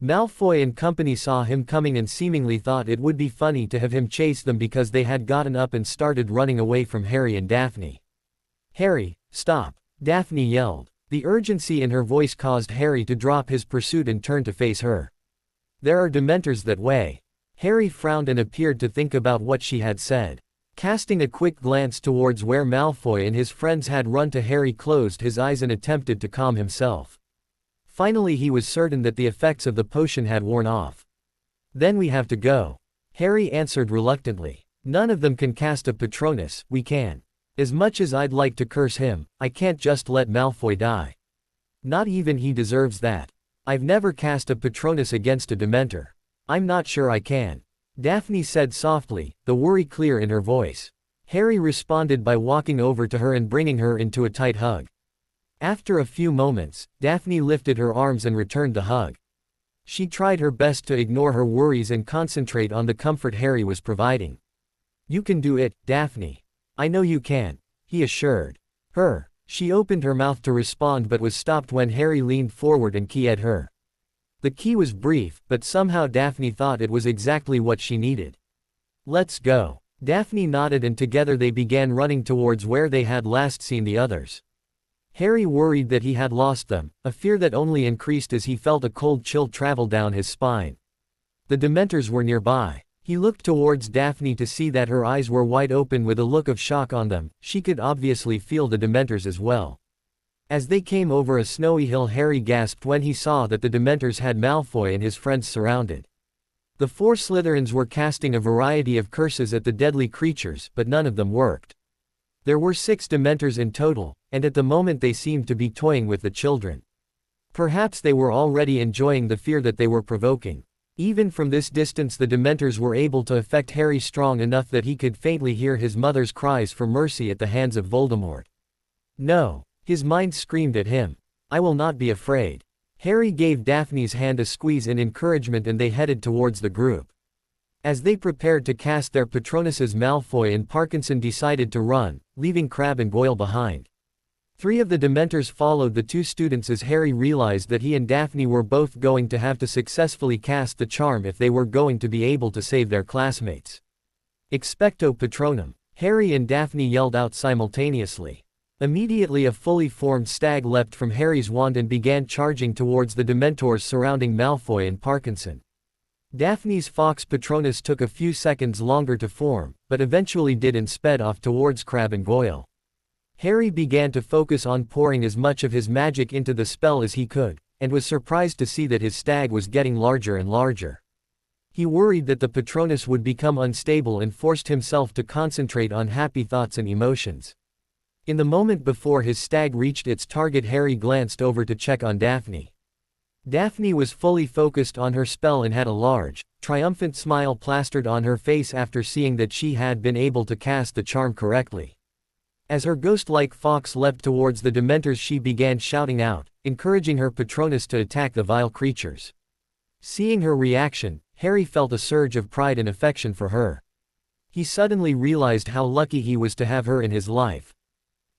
Malfoy and company saw him coming and seemingly thought it would be funny to have him chase them because they had gotten up and started running away from Harry and Daphne. "Harry, stop," Daphne yelled. The urgency in her voice caused Harry to drop his pursuit and turn to face her. "There are Dementors that way." Harry frowned and appeared to think about what she had said. Casting a quick glance towards where Malfoy and his friends had run to, Harry closed his eyes and attempted to calm himself. Finally he was certain that the effects of the potion had worn off. "Then we have to go," Harry answered reluctantly. "None of them can cast a Patronus, we can. As much as I'd like to curse him, I can't just let Malfoy die. Not even he deserves that. I've never cast a Patronus against a Dementor. I'm not sure I can," Daphne said softly, the worry clear in her voice. Harry responded by walking over to her and bringing her into a tight hug. After a few moments, Daphne lifted her arms and returned the hug. She tried her best to ignore her worries and concentrate on the comfort Harry was providing. "You can do it, Daphne. I know you can," he assured her. She opened her mouth to respond but was stopped when Harry leaned forward and keyed her. The key was brief, but somehow Daphne thought it was exactly what she needed. "Let's go." Daphne nodded and together they began running towards where they had last seen the others. Harry worried that he had lost them, a fear that only increased as he felt a cold chill travel down his spine. The Dementors were nearby. He looked towards Daphne to see that her eyes were wide open with a look of shock on them. She could obviously feel the Dementors as well. As they came over a snowy hill, Harry gasped when he saw that the Dementors had Malfoy and his friends surrounded. The 4 Slytherins were casting a variety of curses at the deadly creatures, but none of them worked. There were 6 Dementors in total, and at the moment they seemed to be toying with the children. Perhaps they were already enjoying the fear that they were provoking. Even from this distance the Dementors were able to affect Harry strong enough that he could faintly hear his mother's cries for mercy at the hands of Voldemort. "No!" His mind screamed at him. "I will not be afraid." Harry gave Daphne's hand a squeeze in encouragement and they headed towards the group. As they prepared to cast their Patronuses, Malfoy and Parkinson decided to run, leaving Crabbe and Goyle behind. 3 of the Dementors followed the 2 students as Harry realized that he and Daphne were both going to have to successfully cast the charm if they were going to be able to save their classmates. "Expecto Patronum!" Harry and Daphne yelled out simultaneously. Immediately a fully formed stag leapt from Harry's wand and began charging towards the Dementors surrounding Malfoy and Parkinson. Daphne's Fox Patronus took a few seconds longer to form, but eventually did and sped off towards Crabbe and Goyle. Harry began to focus on pouring as much of his magic into the spell as he could, and was surprised to see that his stag was getting larger and larger. He worried that the Patronus would become unstable and forced himself to concentrate on happy thoughts and emotions. In the moment before his stag reached its target, Harry glanced over to check on Daphne. Daphne was fully focused on her spell and had a large, triumphant smile plastered on her face after seeing that she had been able to cast the charm correctly. As her ghost-like fox leapt towards the Dementors, she began shouting out, encouraging her Patronus to attack the vile creatures. Seeing her reaction, Harry felt a surge of pride and affection for her. He suddenly realized how lucky he was to have her in his life.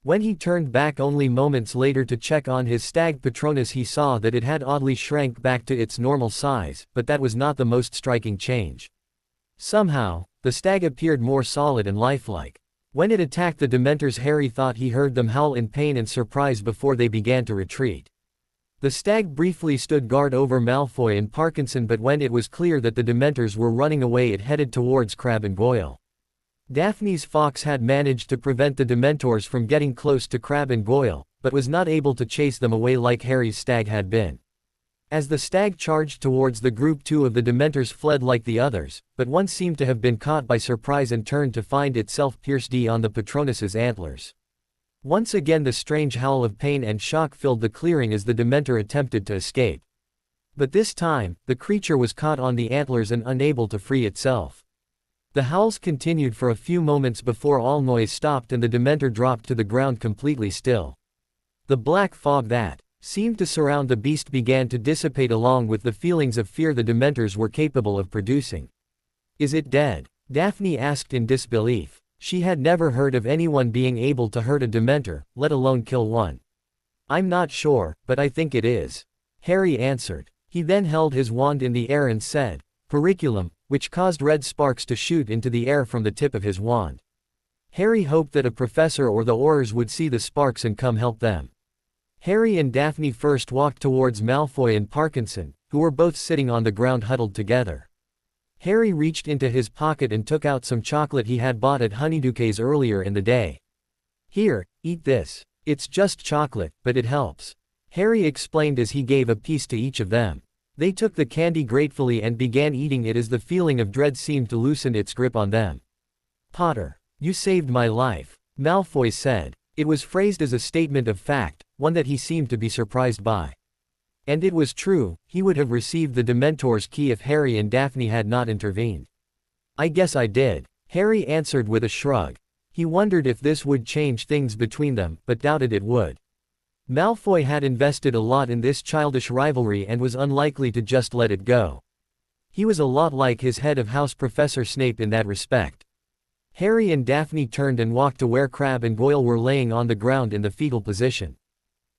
When he turned back only moments later to check on his stag Patronus, he saw that it had oddly shrank back to its normal size, but that was not the most striking change. Somehow, the stag appeared more solid and lifelike. When it attacked the Dementors, Harry thought he heard them howl in pain and surprise before they began to retreat. The stag briefly stood guard over Malfoy and Parkinson, but when it was clear that the Dementors were running away, it headed towards Crabbe and Goyle. Daphne's fox had managed to prevent the Dementors from getting close to Crabbe and Goyle, but was not able to chase them away like Harry's stag had been. As the stag charged towards the group, 2 of the Dementors fled like the others, but one seemed to have been caught by surprise and turned to find itself pierced on the Patronus's antlers. Once again the strange howl of pain and shock filled the clearing as the Dementor attempted to escape. But this time, the creature was caught on the antlers and unable to free itself. The howls continued for a few moments before all noise stopped and the Dementor dropped to the ground completely still. The black fog that seemed to surround the beast began to dissipate along with the feelings of fear the Dementors were capable of producing. "Is it dead?" Daphne asked in disbelief. She had never heard of anyone being able to hurt a Dementor, let alone kill one. "I'm not sure, but I think it is," Harry answered. He then held his wand in the air and said, "Periculum," which caused red sparks to shoot into the air from the tip of his wand. Harry hoped that a professor or the Aurors would see the sparks and come help them. Harry and Daphne first walked towards Malfoy and Parkinson, who were both sitting on the ground huddled together. Harry reached into his pocket and took out some chocolate he had bought at Honeydukes earlier in the day. "Here, eat this. It's just chocolate, but it helps," Harry explained as he gave a piece to each of them. They took the candy gratefully and began eating it as the feeling of dread seemed to loosen its grip on them. "Potter, you saved my life," Malfoy said. It was phrased as a statement of fact, one that he seemed to be surprised by. And it was true, he would have received the Dementor's key if Harry and Daphne had not intervened. "I guess I did," Harry answered with a shrug. He wondered if this would change things between them, but doubted it would. Malfoy had invested a lot in this childish rivalry and was unlikely to just let it go. He was a lot like his head of house Professor Snape in that respect. Harry and Daphne turned and walked to where Crabbe and Goyle were laying on the ground in the fetal position.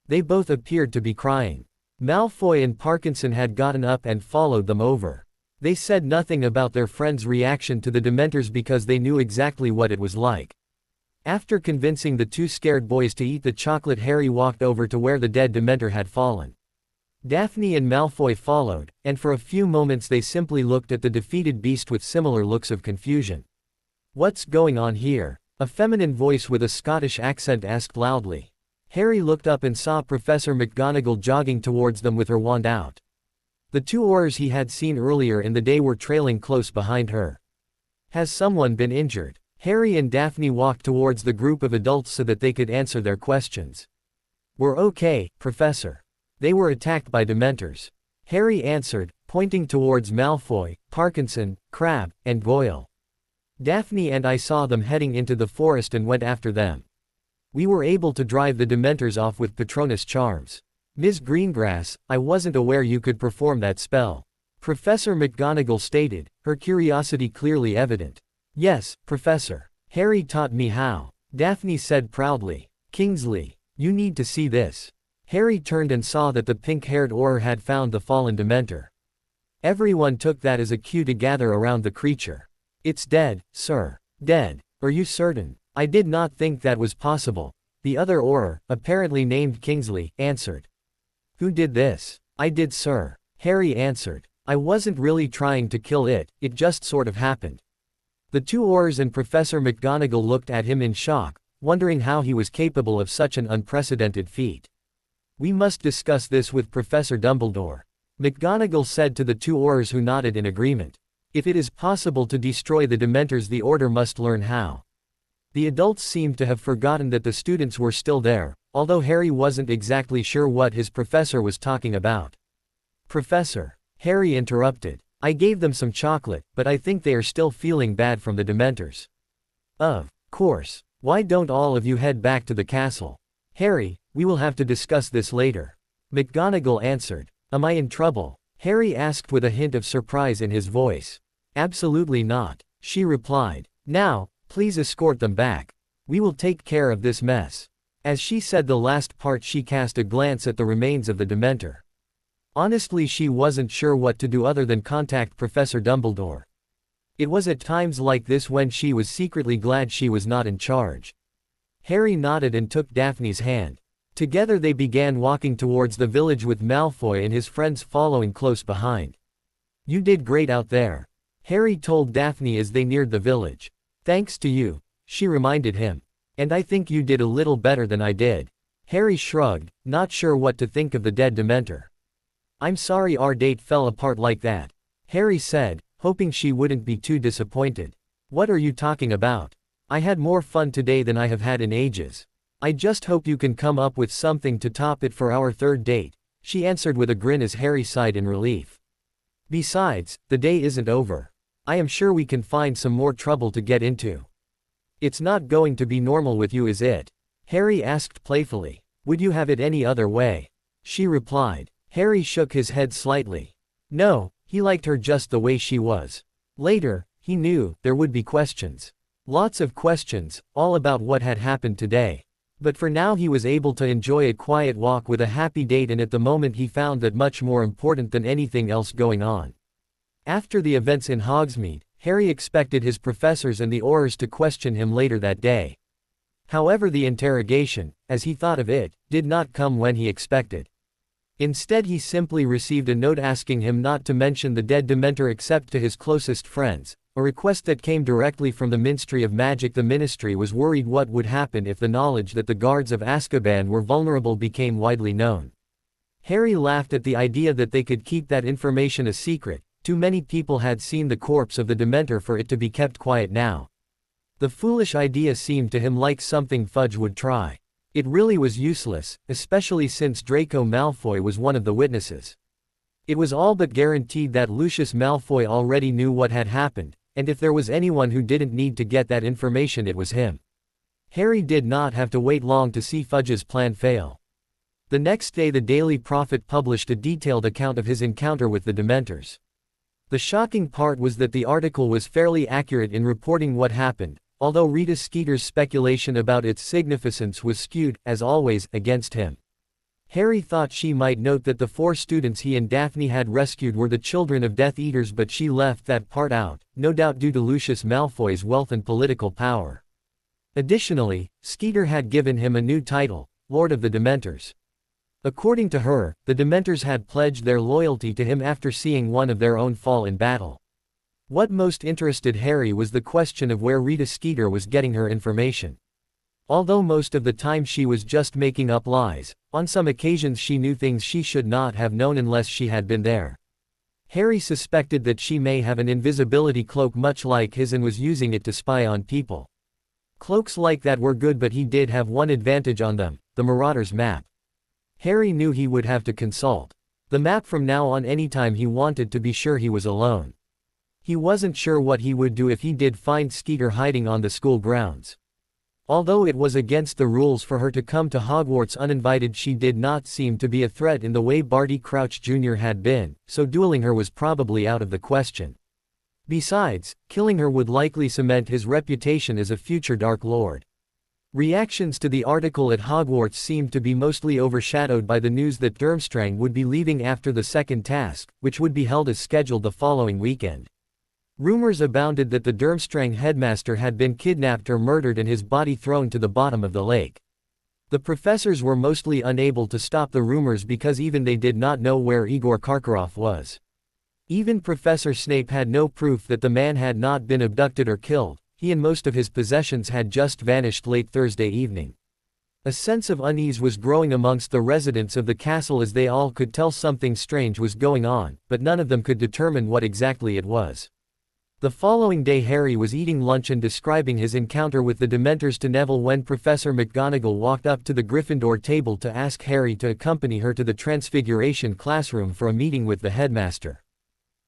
They both appeared to be crying. Malfoy and Parkinson had gotten up and followed them over. They said nothing about their friend's reaction to the Dementors because they knew exactly what it was like. After convincing the two scared boys to eat the chocolate, Harry walked over to where the dead Dementor had fallen. Daphne and Malfoy followed, and for a few moments they simply looked at the defeated beast with similar looks of confusion. "What's going on here?" a feminine voice with a Scottish accent asked loudly. Harry looked up and saw Professor McGonagall jogging towards them with her wand out. The two Aurors he had seen earlier in the day were trailing close behind her. "Has someone been injured?" Harry and Daphne walked towards the group of adults so that they could answer their questions. "We're okay, Professor. They were attacked by Dementors," Harry answered, pointing towards Malfoy, Parkinson, Crabbe, and Goyle. "Daphne and I saw them heading into the forest and went after them. We were able to drive the Dementors off with Patronus charms. Ms. Greengrass, I wasn't aware you could perform that spell," Professor McGonagall stated, her curiosity clearly evident. "Yes, Professor. Harry taught me how," Daphne said proudly. "Kingsley, you need to see this." Harry turned and saw that the pink-haired Auror had found the fallen Dementor. Everyone took that as a cue to gather around the creature. "It's dead, sir." "Dead? Are you certain?" "I did not think that was possible," the other Auror, apparently named Kingsley, answered. "Who did this?" "I did, sir," Harry answered. "I wasn't really trying to kill it, it just sort of happened." The two Aurors and Professor McGonagall looked at him in shock, wondering how he was capable of such an unprecedented feat. "We must discuss this with Professor Dumbledore," McGonagall said to the two Aurors, who nodded in agreement. "If it is possible to destroy the Dementors, the Order must learn how." The adults seemed to have forgotten that the students were still there, although Harry wasn't exactly sure what his professor was talking about. "Professor," Harry interrupted, "I gave them some chocolate, but I think they are still feeling bad from the Dementors." "Of course. Why don't all of you head back to the castle?" "Harry, we will have to discuss this later," McGonagall answered. "Am I in trouble?" Harry asked with a hint of surprise in his voice. "Absolutely not," she replied. "Now, please escort them back. We will take care of this mess." As she said the last part, she cast a glance at the remains of the Dementor. Honestly, she wasn't sure what to do other than contact Professor Dumbledore. It was at times like this when she was secretly glad she was not in charge. Harry nodded and took Daphne's hand. Together they began walking towards the village with Malfoy and his friends following close behind. "You did great out there," Harry told Daphne as they neared the village. "Thanks to you," she reminded him. "And I think you did a little better than I did." Harry shrugged, not sure what to think of the dead Dementor. "I'm sorry our date fell apart like that," Harry said, hoping she wouldn't be too disappointed. "What are you talking about? I had more fun today than I have had in ages. I just hope you can come up with something to top it for our third date," she answered with a grin as Harry sighed in relief. "Besides, the day isn't over. I am sure we can find some more trouble to get into." "It's not going to be normal with you, is it?" Harry asked playfully. "Would you have it any other way?" she replied. Harry shook his head slightly. No, he liked her just the way she was. Later, he knew, there would be questions. Lots of questions, all about what had happened today. But for now he was able to enjoy a quiet walk with a happy date, and at the moment he found that much more important than anything else going on. After the events in Hogsmeade, Harry expected his professors and the Aurors to question him later that day. However, the interrogation, as he thought of it, did not come when he expected. Instead, he simply received a note asking him not to mention the dead Dementor except to his closest friends, a request that came directly from the Ministry of Magic. The Ministry was worried what would happen if the knowledge that the guards of Azkaban were vulnerable became widely known. Harry laughed at the idea that they could keep that information a secret. Too many people had seen the corpse of the Dementor for it to be kept quiet now. The foolish idea seemed to him like something Fudge would try. It really was useless, especially since Draco Malfoy was one of the witnesses. It was all but guaranteed that Lucius Malfoy already knew what had happened, and if there was anyone who didn't need to get that information, it was him. Harry did not have to wait long to see Fudge's plan fail. The next day the Daily Prophet published a detailed account of his encounter with the Dementors. The shocking part was that the article was fairly accurate in reporting what happened, although Rita Skeeter's speculation about its significance was skewed, as always, against him. Harry thought she might note that the 4 students he and Daphne had rescued were the children of Death Eaters, but she left that part out, no doubt due to Lucius Malfoy's wealth and political power. Additionally, Skeeter had given him a new title, Lord of the Dementors. According to her, the Dementors had pledged their loyalty to him after seeing one of their own fall in battle. What most interested Harry was the question of where Rita Skeeter was getting her information. Although most of the time she was just making up lies, on some occasions she knew things she should not have known unless she had been there. Harry suspected that she may have an invisibility cloak much like his and was using it to spy on people. Cloaks like that were good, but he did have one advantage on them: the Marauder's map. Harry knew he would have to consult the map from now on anytime he wanted to be sure he was alone. He wasn't sure what he would do if he did find Skeeter hiding on the school grounds. Although it was against the rules for her to come to Hogwarts uninvited, she did not seem to be a threat in the way Barty Crouch Jr. had been, so dueling her was probably out of the question. Besides, killing her would likely cement his reputation as a future Dark Lord. Reactions to the article at Hogwarts seemed to be mostly overshadowed by the news that Durmstrang would be leaving after the second task, which would be held as scheduled the following weekend. Rumors abounded that the Durmstrang headmaster had been kidnapped or murdered and his body thrown to the bottom of the lake. The professors were mostly unable to stop the rumors because even they did not know where Igor Karkarov was. Even Professor Snape had no proof that the man had not been abducted or killed. He and most of his possessions had just vanished late Thursday evening. A sense of unease was growing amongst the residents of the castle as they all could tell something strange was going on, but none of them could determine what exactly it was. The following day Harry was eating lunch and describing his encounter with the Dementors to Neville when Professor McGonagall walked up to the Gryffindor table to ask Harry to accompany her to the Transfiguration classroom for a meeting with the headmaster.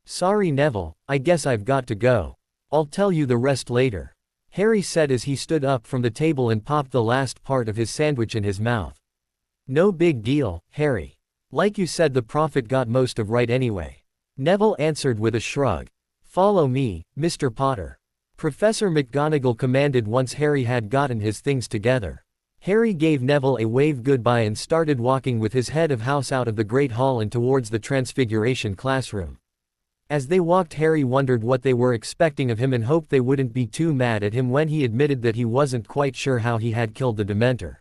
"Sorry Neville, I guess I've got to go. I'll tell you the rest later," Harry said as he stood up from the table and popped the last part of his sandwich in his mouth. "No big deal, Harry. Like you said, the Prophet got most of right anyway," Neville answered with a shrug. "Follow me, Mr. Potter," Professor McGonagall commanded once Harry had gotten his things together. Harry gave Neville a wave goodbye and started walking with his head of house out of the Great Hall and towards the Transfiguration classroom. As they walked, Harry wondered what they were expecting of him and hoped they wouldn't be too mad at him when he admitted that he wasn't quite sure how he had killed the Dementor.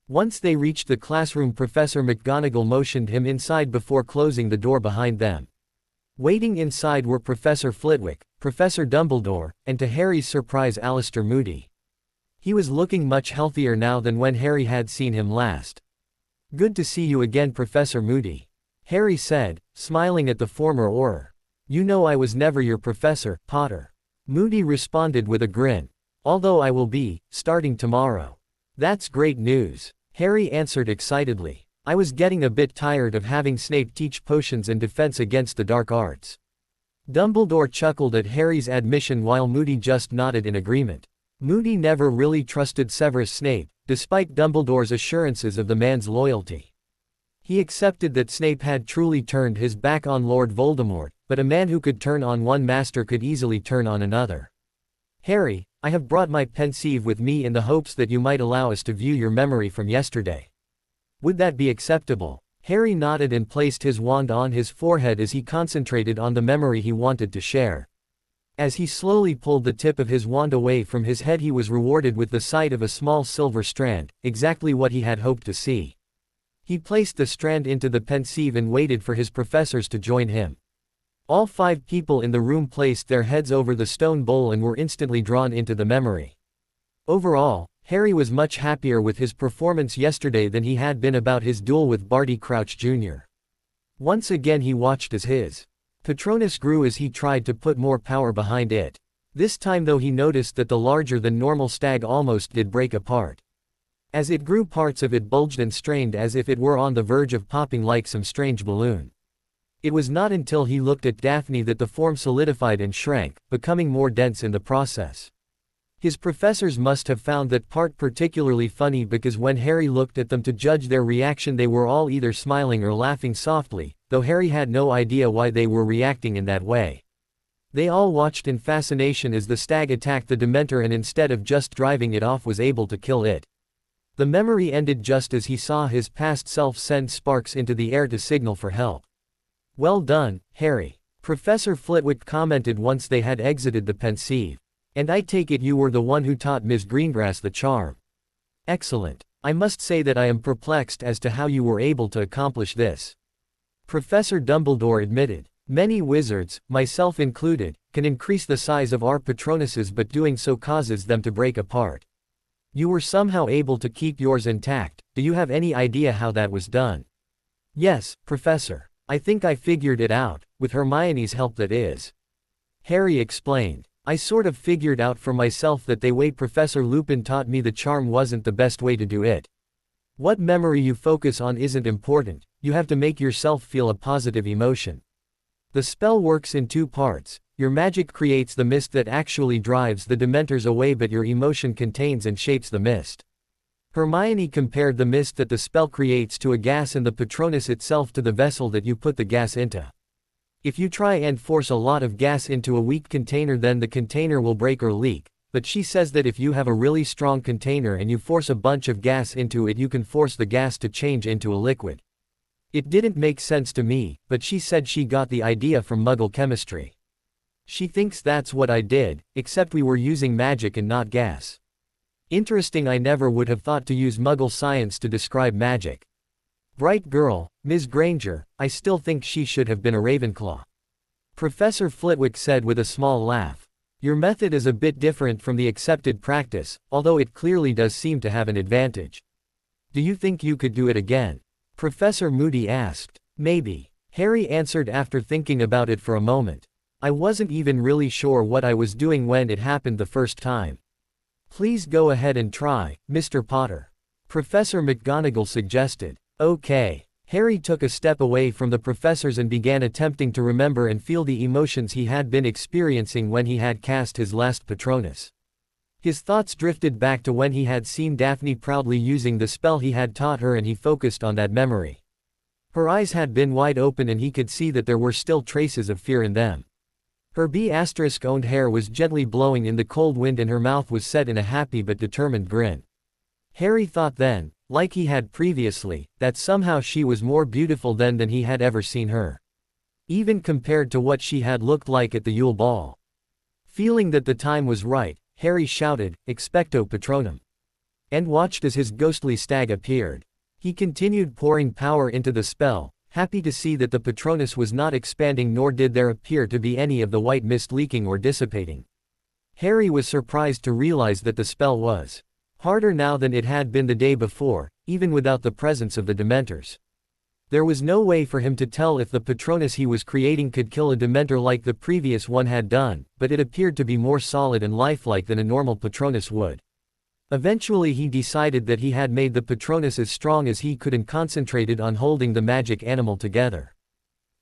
Once they reached the classroom, Professor McGonagall motioned him inside before closing the door behind them. Waiting inside were Professor Flitwick, Professor Dumbledore, and to Harry's surprise Alistair Moody. He was looking much healthier now than when Harry had seen him last. "Good to see you again, Professor Moody," Harry said, smiling at the former Auror. "You know I was never your professor, Potter," Moody responded with a grin. "Although I will be, starting tomorrow." "That's great news," Harry answered excitedly. "I was getting a bit tired of having Snape teach potions and defense against the dark arts." Dumbledore chuckled at Harry's admission while Moody just nodded in agreement. Moody never really trusted Severus Snape, despite Dumbledore's assurances of the man's loyalty. He accepted that Snape had truly turned his back on Lord Voldemort, but a man who could turn on one master could easily turn on another. "Harry, I have brought my pensieve with me in the hopes that you might allow us to view your memory from yesterday. Would that be acceptable?" Harry nodded and placed his wand on his forehead as he concentrated on the memory he wanted to share. As he slowly pulled the tip of his wand away from his head, he was rewarded with the sight of a small silver strand, exactly what he had hoped to see. He placed the strand into the pensieve and waited for his professors to join him. All 5 people in the room placed their heads over the stone bowl and were instantly drawn into the memory. Overall, Harry was much happier with his performance yesterday than he had been about his duel with Barty Crouch Jr. Once again he watched as his Patronus grew as he tried to put more power behind it. This time though he noticed that the larger-than-normal stag almost did break apart. As it grew, parts of it bulged and strained as if it were on the verge of popping like some strange balloon. It was not until he looked at Daphne that the form solidified and shrank, becoming more dense in the process. His professors must have found that part particularly funny because when Harry looked at them to judge their reaction they were all either smiling or laughing softly, though Harry had no idea why they were reacting in that way. They all watched in fascination as the stag attacked the Dementor and instead of just driving it off was able to kill it. The memory ended just as he saw his past self send sparks into the air to signal for help. "Well done, Harry," Professor Flitwick commented once they had exited the pensieve. "And I take it you were the one who taught Ms. Greengrass the charm." "Excellent. I must say that I am perplexed as to how you were able to accomplish this," Professor Dumbledore admitted. "Many wizards, myself included, can increase the size of our Patronuses but doing so causes them to break apart. You were somehow able to keep yours intact. Do you have any idea how that was done?" "Yes, Professor. I think I figured it out, with Hermione's help that is," Harry explained. "I sort of figured out for myself that the way Professor Lupin taught me the charm wasn't the best way to do it. What memory you focus on isn't important, you have to make yourself feel a positive emotion. The spell works in two parts. Your magic creates the mist that actually drives the Dementors away but your emotion contains and shapes the mist." Hermione compared the mist that the spell creates to a gas and the Patronus itself to the vessel that you put the gas into. If you try and force a lot of gas into a weak container then the container will break or leak, but she says that if you have a really strong container and you force a bunch of gas into it you can force the gas to change into a liquid. It didn't make sense to me, but she said she got the idea from Muggle chemistry. She thinks that's what I did, except we were using magic and not gas. Interesting. I never would have thought to use Muggle science to describe magic. Bright girl, Ms. Granger. I still think she should have been a Ravenclaw," Professor Flitwick said with a small laugh. "Your method is a bit different from the accepted practice, although it clearly does seem to have an advantage. Do you think you could do it again?" Professor Moody asked. "Maybe," Harry answered after thinking about it for a moment. "I wasn't even really sure what I was doing when it happened the first time." "Please go ahead and try, Mr. Potter," Professor McGonagall suggested. "Okay." Harry took a step away from the professors and began attempting to remember and feel the emotions he had been experiencing when he had cast his last Patronus. His thoughts drifted back to when he had seen Daphne proudly using the spell he had taught her and he focused on that memory. Her eyes had been wide open and he could see that there were still traces of fear in them. Her B***owned hair was gently blowing in the cold wind and her mouth was set in a happy but determined grin. Harry thought then, like he had previously, that somehow she was more beautiful then than he had ever seen her. Even compared to what she had looked like at the Yule Ball. Feeling that the time was right, Harry shouted, "Expecto Patronum," and watched as his ghostly stag appeared. He continued pouring power into the spell, happy to see that the Patronus was not expanding nor did there appear to be any of the white mist leaking or dissipating. Harry was surprised to realize that the spell was harder now than it had been the day before, even without the presence of the Dementors. There was no way for him to tell if the Patronus he was creating could kill a Dementor like the previous one had done, but it appeared to be more solid and lifelike than a normal Patronus would. Eventually he decided that he had made the Patronus as strong as he could and concentrated on holding the magic animal together.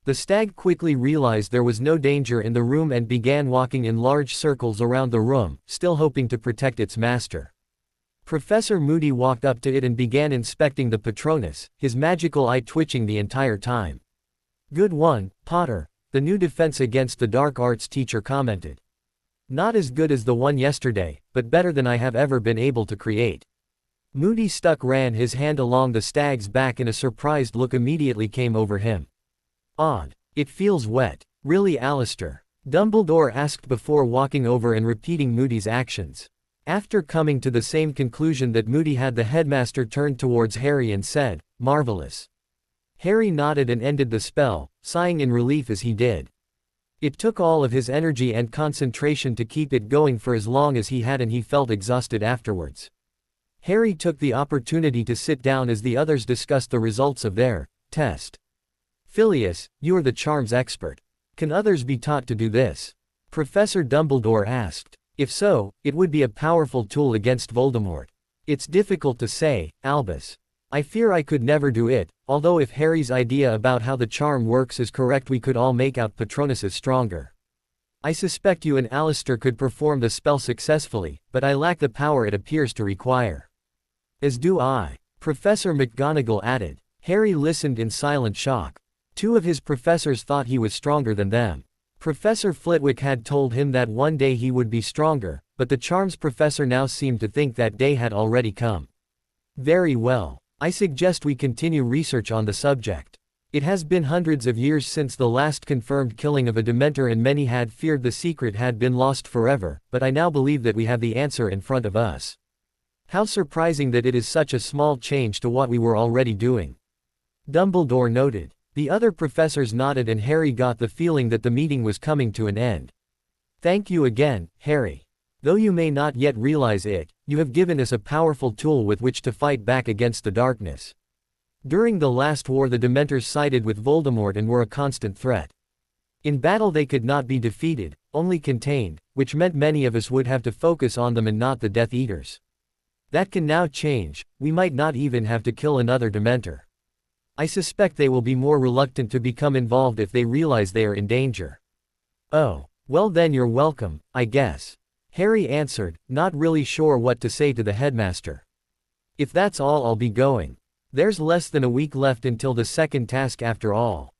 The stag quickly realized there was no danger in the room and began walking in large circles around the room, still hoping to protect its master. Professor Moody walked up to it and began inspecting the Patronus, his magical eye twitching the entire time. "Good one, Potter," the new defense against the dark arts teacher commented. "Not as good as the one yesterday, but better than I have ever been able to create." Moody ran his hand along the stag's back and a surprised look immediately came over him. "Odd. It feels wet. Really, Alistair?" Dumbledore asked before walking over and repeating Moody's actions. After coming to the same conclusion that Moody had, the headmaster turned towards Harry and said, "Marvelous." Harry nodded and ended the spell, sighing in relief as he did. It took all of his energy and concentration to keep it going for as long as he had and he felt exhausted afterwards. Harry took the opportunity to sit down as the others discussed the results of their test. "Phileas, you are the charms expert. Can others be taught to do this?" Professor Dumbledore asked. "If so, it would be a powerful tool against Voldemort." "It's difficult to say, Albus. I fear I could never do it, although if Harry's idea about how the charm works is correct we could all make out Patronuses stronger." I suspect you and Alistair could perform the spell successfully, but I lack the power it appears to require. As do I, Professor McGonagall added. Harry listened in silent shock. Two of his professors thought he was stronger than them. Professor Flitwick had told him that one day he would be stronger, but the charms professor now seemed to think that day had already come. Very well. I suggest we continue research on the subject. It has been hundreds of years since the last confirmed killing of a Dementor, and many had feared the secret had been lost forever, but I now believe that we have the answer in front of us. How surprising that it is such a small change to what we were already doing. Dumbledore noted. The other professors nodded, and Harry got the feeling that the meeting was coming to an end. Thank you again, Harry. Though you may not yet realize it, you have given us a powerful tool with which to fight back against the darkness. During the last war, the Dementors sided with Voldemort and were a constant threat. In battle they could not be defeated, only contained, which meant many of us would have to focus on them and not the Death Eaters. That can now change. We might not even have to kill another Dementor. I suspect they will be more reluctant to become involved if they realize they are in danger. Oh, well then you're welcome, I guess. Harry answered, not really sure what to say to the headmaster. If that's all, I'll be going. There's less than a week left until the second task after all.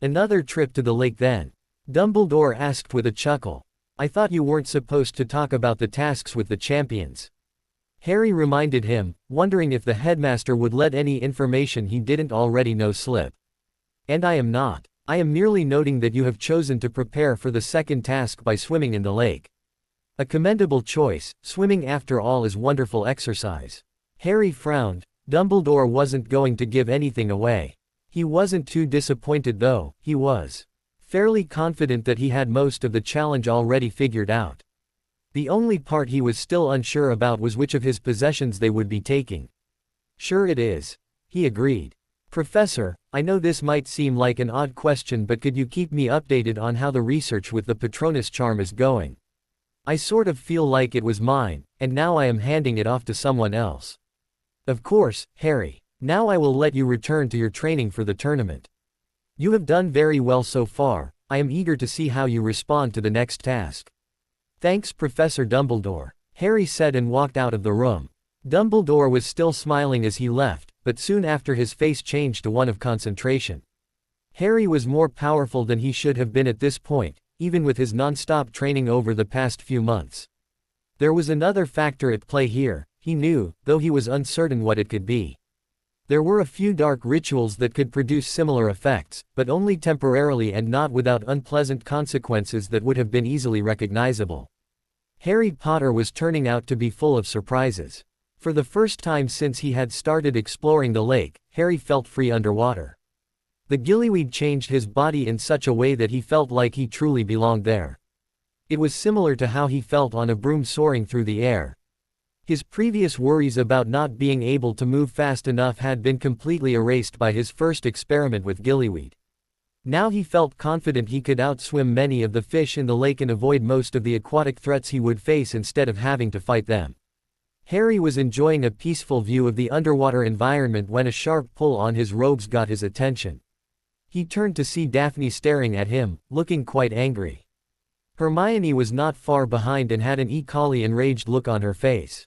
Another trip to the lake then? Dumbledore asked with a chuckle. I thought you weren't supposed to talk about the tasks with the champions. Harry reminded him, wondering if the headmaster would let any information he didn't already know slip. And I am not. I am merely noting that you have chosen to prepare for the second task by swimming in the lake. A commendable choice. Swimming after all is wonderful exercise. Harry frowned. Dumbledore wasn't going to give anything away. He wasn't too disappointed though. He was fairly confident that he had most of the challenge already figured out. The only part he was still unsure about was which of his possessions they would be taking. Sure it is. He agreed. Professor, I know this might seem like an odd question, but could you keep me updated on how the research with the Patronus charm is going? I sort of feel like it was mine, and now I am handing it off to someone else. Of course, Harry. Now I will let you return to your training for the tournament. You have done very well so far. I am eager to see how you respond to the next task. Thanks, Professor Dumbledore, Harry said and walked out of the room. Dumbledore was still smiling as he left, but soon after his face changed to one of concentration. Harry was more powerful than he should have been at this point, even with his non-stop training over the past few months. There was another factor at play here, he knew, though he was uncertain what it could be. There were a few dark rituals that could produce similar effects, but only temporarily and not without unpleasant consequences that would have been easily recognizable. Harry Potter was turning out to be full of surprises. For the first time since he had started exploring the lake, Harry felt free underwater. The gillyweed changed his body in such a way that he felt like he truly belonged there. It was similar to how he felt on a broom soaring through the air. His previous worries about not being able to move fast enough had been completely erased by his first experiment with gillyweed. Now he felt confident he could outswim many of the fish in the lake and avoid most of the aquatic threats he would face instead of having to fight them. Harry was enjoying a peaceful view of the underwater environment when a sharp pull on his robes got his attention. He turned to see Daphne staring at him, looking quite angry. Hermione was not far behind and had an equally enraged look on her face.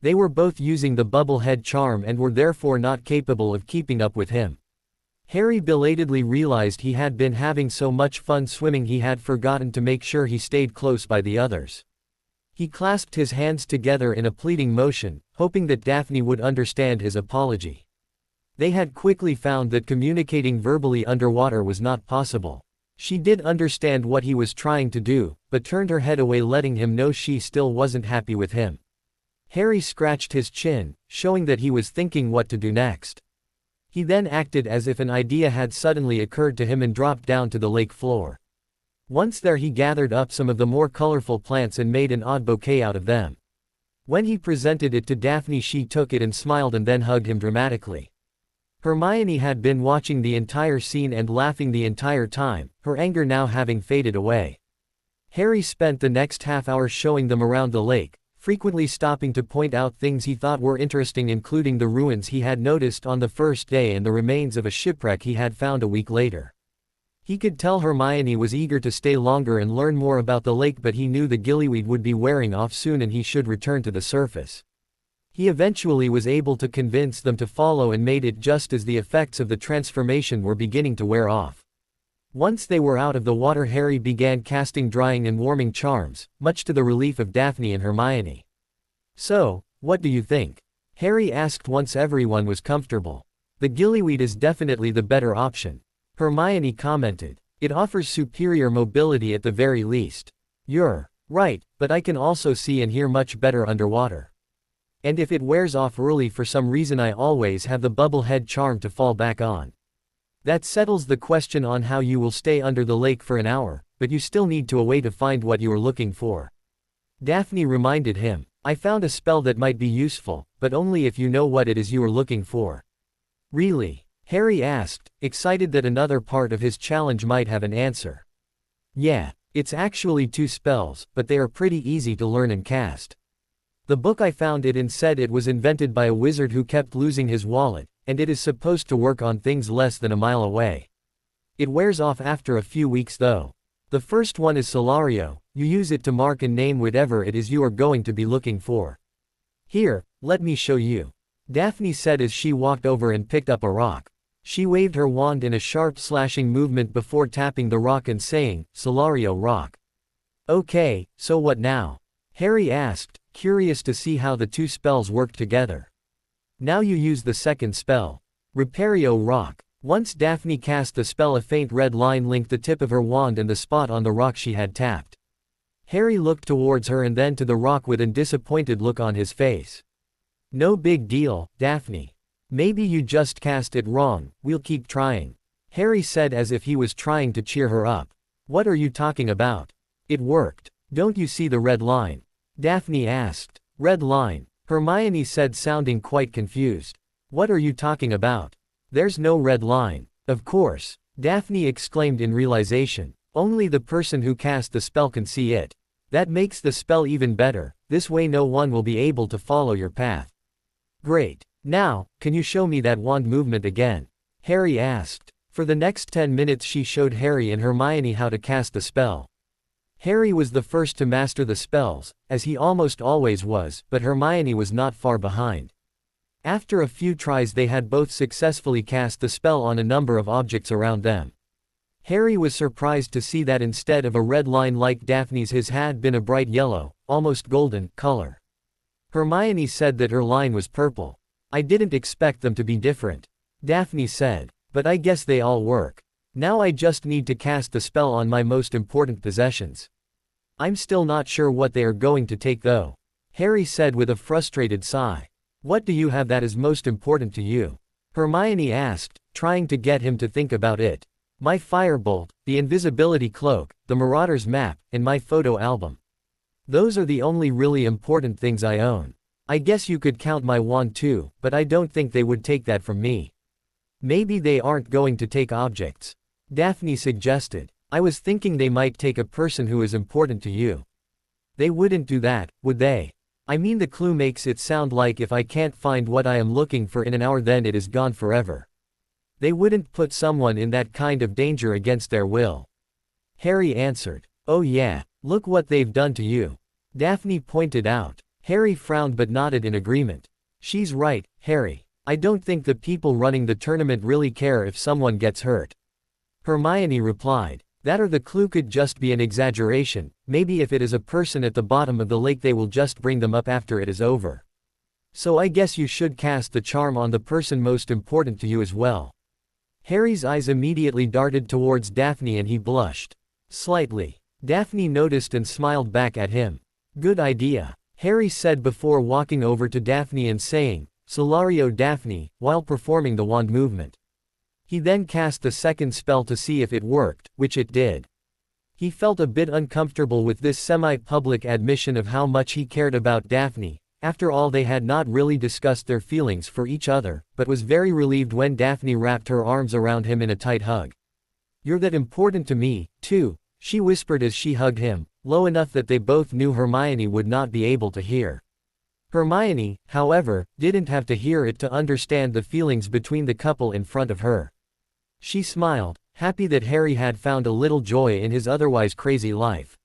They were both using the bubblehead charm and were therefore not capable of keeping up with him. Harry belatedly realized he had been having so much fun swimming he had forgotten to make sure he stayed close by the others. He clasped his hands together in a pleading motion, hoping that Daphne would understand his apology. They had quickly found that communicating verbally underwater was not possible. She did understand what he was trying to do, but turned her head away, letting him know she still wasn't happy with him. Harry scratched his chin, showing that he was thinking what to do next. He then acted as if an idea had suddenly occurred to him and dropped down to the lake floor. Once there, he gathered up some of the more colorful plants and made an odd bouquet out of them. When he presented it to Daphne, she took it and smiled and then hugged him dramatically. Hermione had been watching the entire scene and laughing the entire time, her anger now having faded away. Harry spent the next half hour showing them around the lake, frequently stopping to point out things he thought were interesting, including the ruins he had noticed on the first day and the remains of a shipwreck he had found a week later. He could tell Hermione was eager to stay longer and learn more about the lake, but he knew the gillyweed would be wearing off soon and he should return to the surface. He eventually was able to convince them to follow and made it just as the effects of the transformation were beginning to wear off. Once they were out of the water, Harry began casting drying and warming charms, much to the relief of Daphne and Hermione. "So, what do you think?" Harry asked once everyone was comfortable. "The gillyweed is definitely the better option," Hermione commented. "It offers superior mobility at the very least." "You're right, but I can also see and hear much better underwater. And if it wears off early for some reason, I always have the bubble head charm to fall back on. That settles the question on how you will stay under the lake for an hour, but you still need to a way to find what you are looking for," Daphne reminded him. "I found a spell that might be useful, but only if you know what it is you are looking for." "Really?" Harry asked, excited that another part of his challenge might have an answer. "Yeah, it's actually 2 spells, but they are pretty easy to learn and cast. The book I found it in said it was invented by a wizard who kept losing his wallet, and it is supposed to work on things less than a mile away. It wears off after a few weeks though. The first one is Solario. You use it to mark and name whatever it is you are going to be looking for. Here, let me show you," Daphne said as she walked over and picked up a rock. She waved her wand in a sharp slashing movement before tapping the rock and saying, "Solario rock." "Okay, so what now?" Harry asked, curious to see how the 2 spells worked together. "Now you use the second spell. Repario rock." Once Daphne cast the spell, a faint red line linked the tip of her wand and the spot on the rock she had tapped. Harry looked towards her and then to the rock with a disappointed look on his face. "No big deal, Daphne. Maybe you just cast it wrong, we'll keep trying," Harry said as if he was trying to cheer her up. "What are you talking about? It worked. Don't you see the red line?" Daphne asked. "Red line?" Hermione said, sounding quite confused. "What are you talking about? There's no red line." "Of course," Daphne exclaimed in realization. "Only the person who cast the spell can see it. That makes the spell even better, this way no one will be able to follow your path." "Great. Now, can you show me that wand movement again?" Harry asked. For the next 10 minutes she showed Harry and Hermione how to cast the spell. Harry was the first to master the spells, as he almost always was, but Hermione was not far behind. After a few tries they had both successfully cast the spell on a number of objects around them. Harry was surprised to see that instead of a red line like Daphne's, his had been a bright yellow, almost golden, color. Hermione said that her line was purple. "I didn't expect them to be different," Daphne said. "But I guess they all work. Now I just need to cast the spell on my most important possessions. I'm still not sure what they are going to take though," Harry said with a frustrated sigh. "What do you have that is most important to you?" Hermione asked, trying to get him to think about it. "My firebolt, the invisibility cloak, the Marauder's map, and my photo album. Those are the only really important things I own. I guess you could count my wand too, but I don't think they would take that from me." "Maybe they aren't going to take objects," Daphne suggested. "I was thinking they might take a person who is important to you." "They wouldn't do that, would they? I mean, the clue makes it sound like if I can't find what I am looking for in an hour then it is gone forever. They wouldn't put someone in that kind of danger against their will," Harry answered. "Oh yeah, look what they've done to you," Daphne pointed out. Harry frowned but nodded in agreement. "She's right, Harry. I don't think the people running the tournament really care if someone gets hurt," Hermione replied. "That or the clue could just be an exaggeration. Maybe if it is a person at the bottom of the lake they will just bring them up after it is over. So I guess you should cast the charm on the person most important to you as well." Harry's eyes immediately darted towards Daphne and he blushed slightly. Daphne noticed and smiled back at him. "Good idea," Harry said before walking over to Daphne and saying, "Solario Daphne," while performing the wand movement. He then cast the second spell to see if it worked, which it did. He felt a bit uncomfortable with this semi-public admission of how much he cared about Daphne. After all, they had not really discussed their feelings for each other, but was very relieved when Daphne wrapped her arms around him in a tight hug. "You're that important to me, too," she whispered as she hugged him, low enough that they both knew Hermione would not be able to hear. Hermione, however, didn't have to hear it to understand the feelings between the couple in front of her. She smiled, happy that Harry had found a little joy in his otherwise crazy life.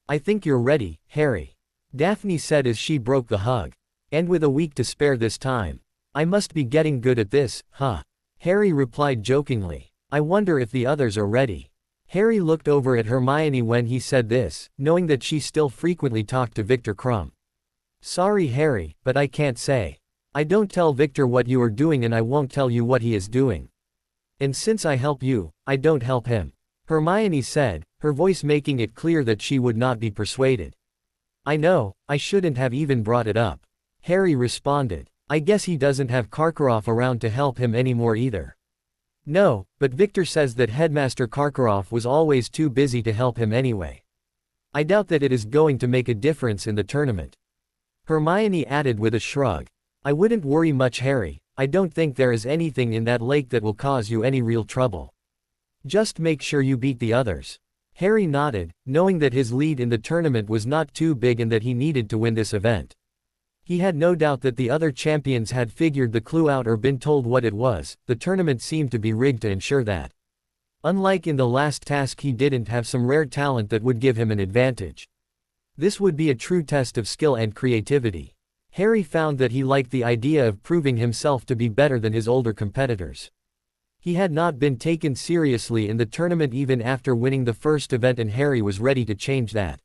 "I think you're ready, Harry," Daphne said as she broke the hug. "And with a week to spare this time. I must be getting good at this, huh?" Harry replied jokingly. "I wonder if the others are ready." Harry looked over at Hermione when he said this, knowing that she still frequently talked to Victor Crumb. "Sorry Harry, but I can't say. I don't tell Victor what you are doing and I won't tell you what he is doing. And since I help you, I don't help him," Hermione said, her voice making it clear that she would not be persuaded. "I know, I shouldn't have even brought it up," Harry responded. "I guess he doesn't have Karkarov around to help him anymore either." "No, but Victor says that Headmaster Karkarov was always too busy to help him anyway. I doubt that it is going to make a difference in the tournament," Hermione added with a shrug. "I wouldn't worry much Harry, I don't think there is anything in that lake that will cause you any real trouble. Just make sure you beat the others." Harry nodded, knowing that his lead in the tournament was not too big and that he needed to win this event. He had no doubt that the other champions had figured the clue out or been told what it was. The tournament seemed to be rigged to ensure that. Unlike in the last task, he didn't have some rare talent that would give him an advantage. This would be a true test of skill and creativity. Harry found that he liked the idea of proving himself to be better than his older competitors. He had not been taken seriously in the tournament even after winning the first event, and Harry was ready to change that.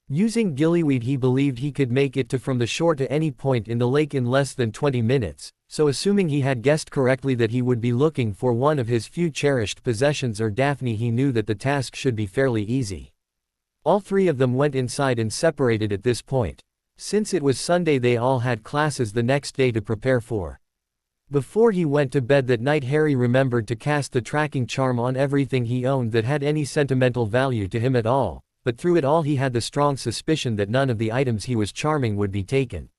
Using gillyweed, he believed he could make it to from the shore to any point in the lake in less than 20 minutes, so assuming he had guessed correctly that he would be looking for one of his few cherished possessions or Daphne, he knew that the task should be fairly easy. All three of them went inside and separated at this point. Since it was Sunday, they all had classes the next day to prepare for. Before he went to bed that night, Harry remembered to cast the tracking charm on everything he owned that had any sentimental value to him at all. But through it all he had the strong suspicion that none of the items he was charming would be taken.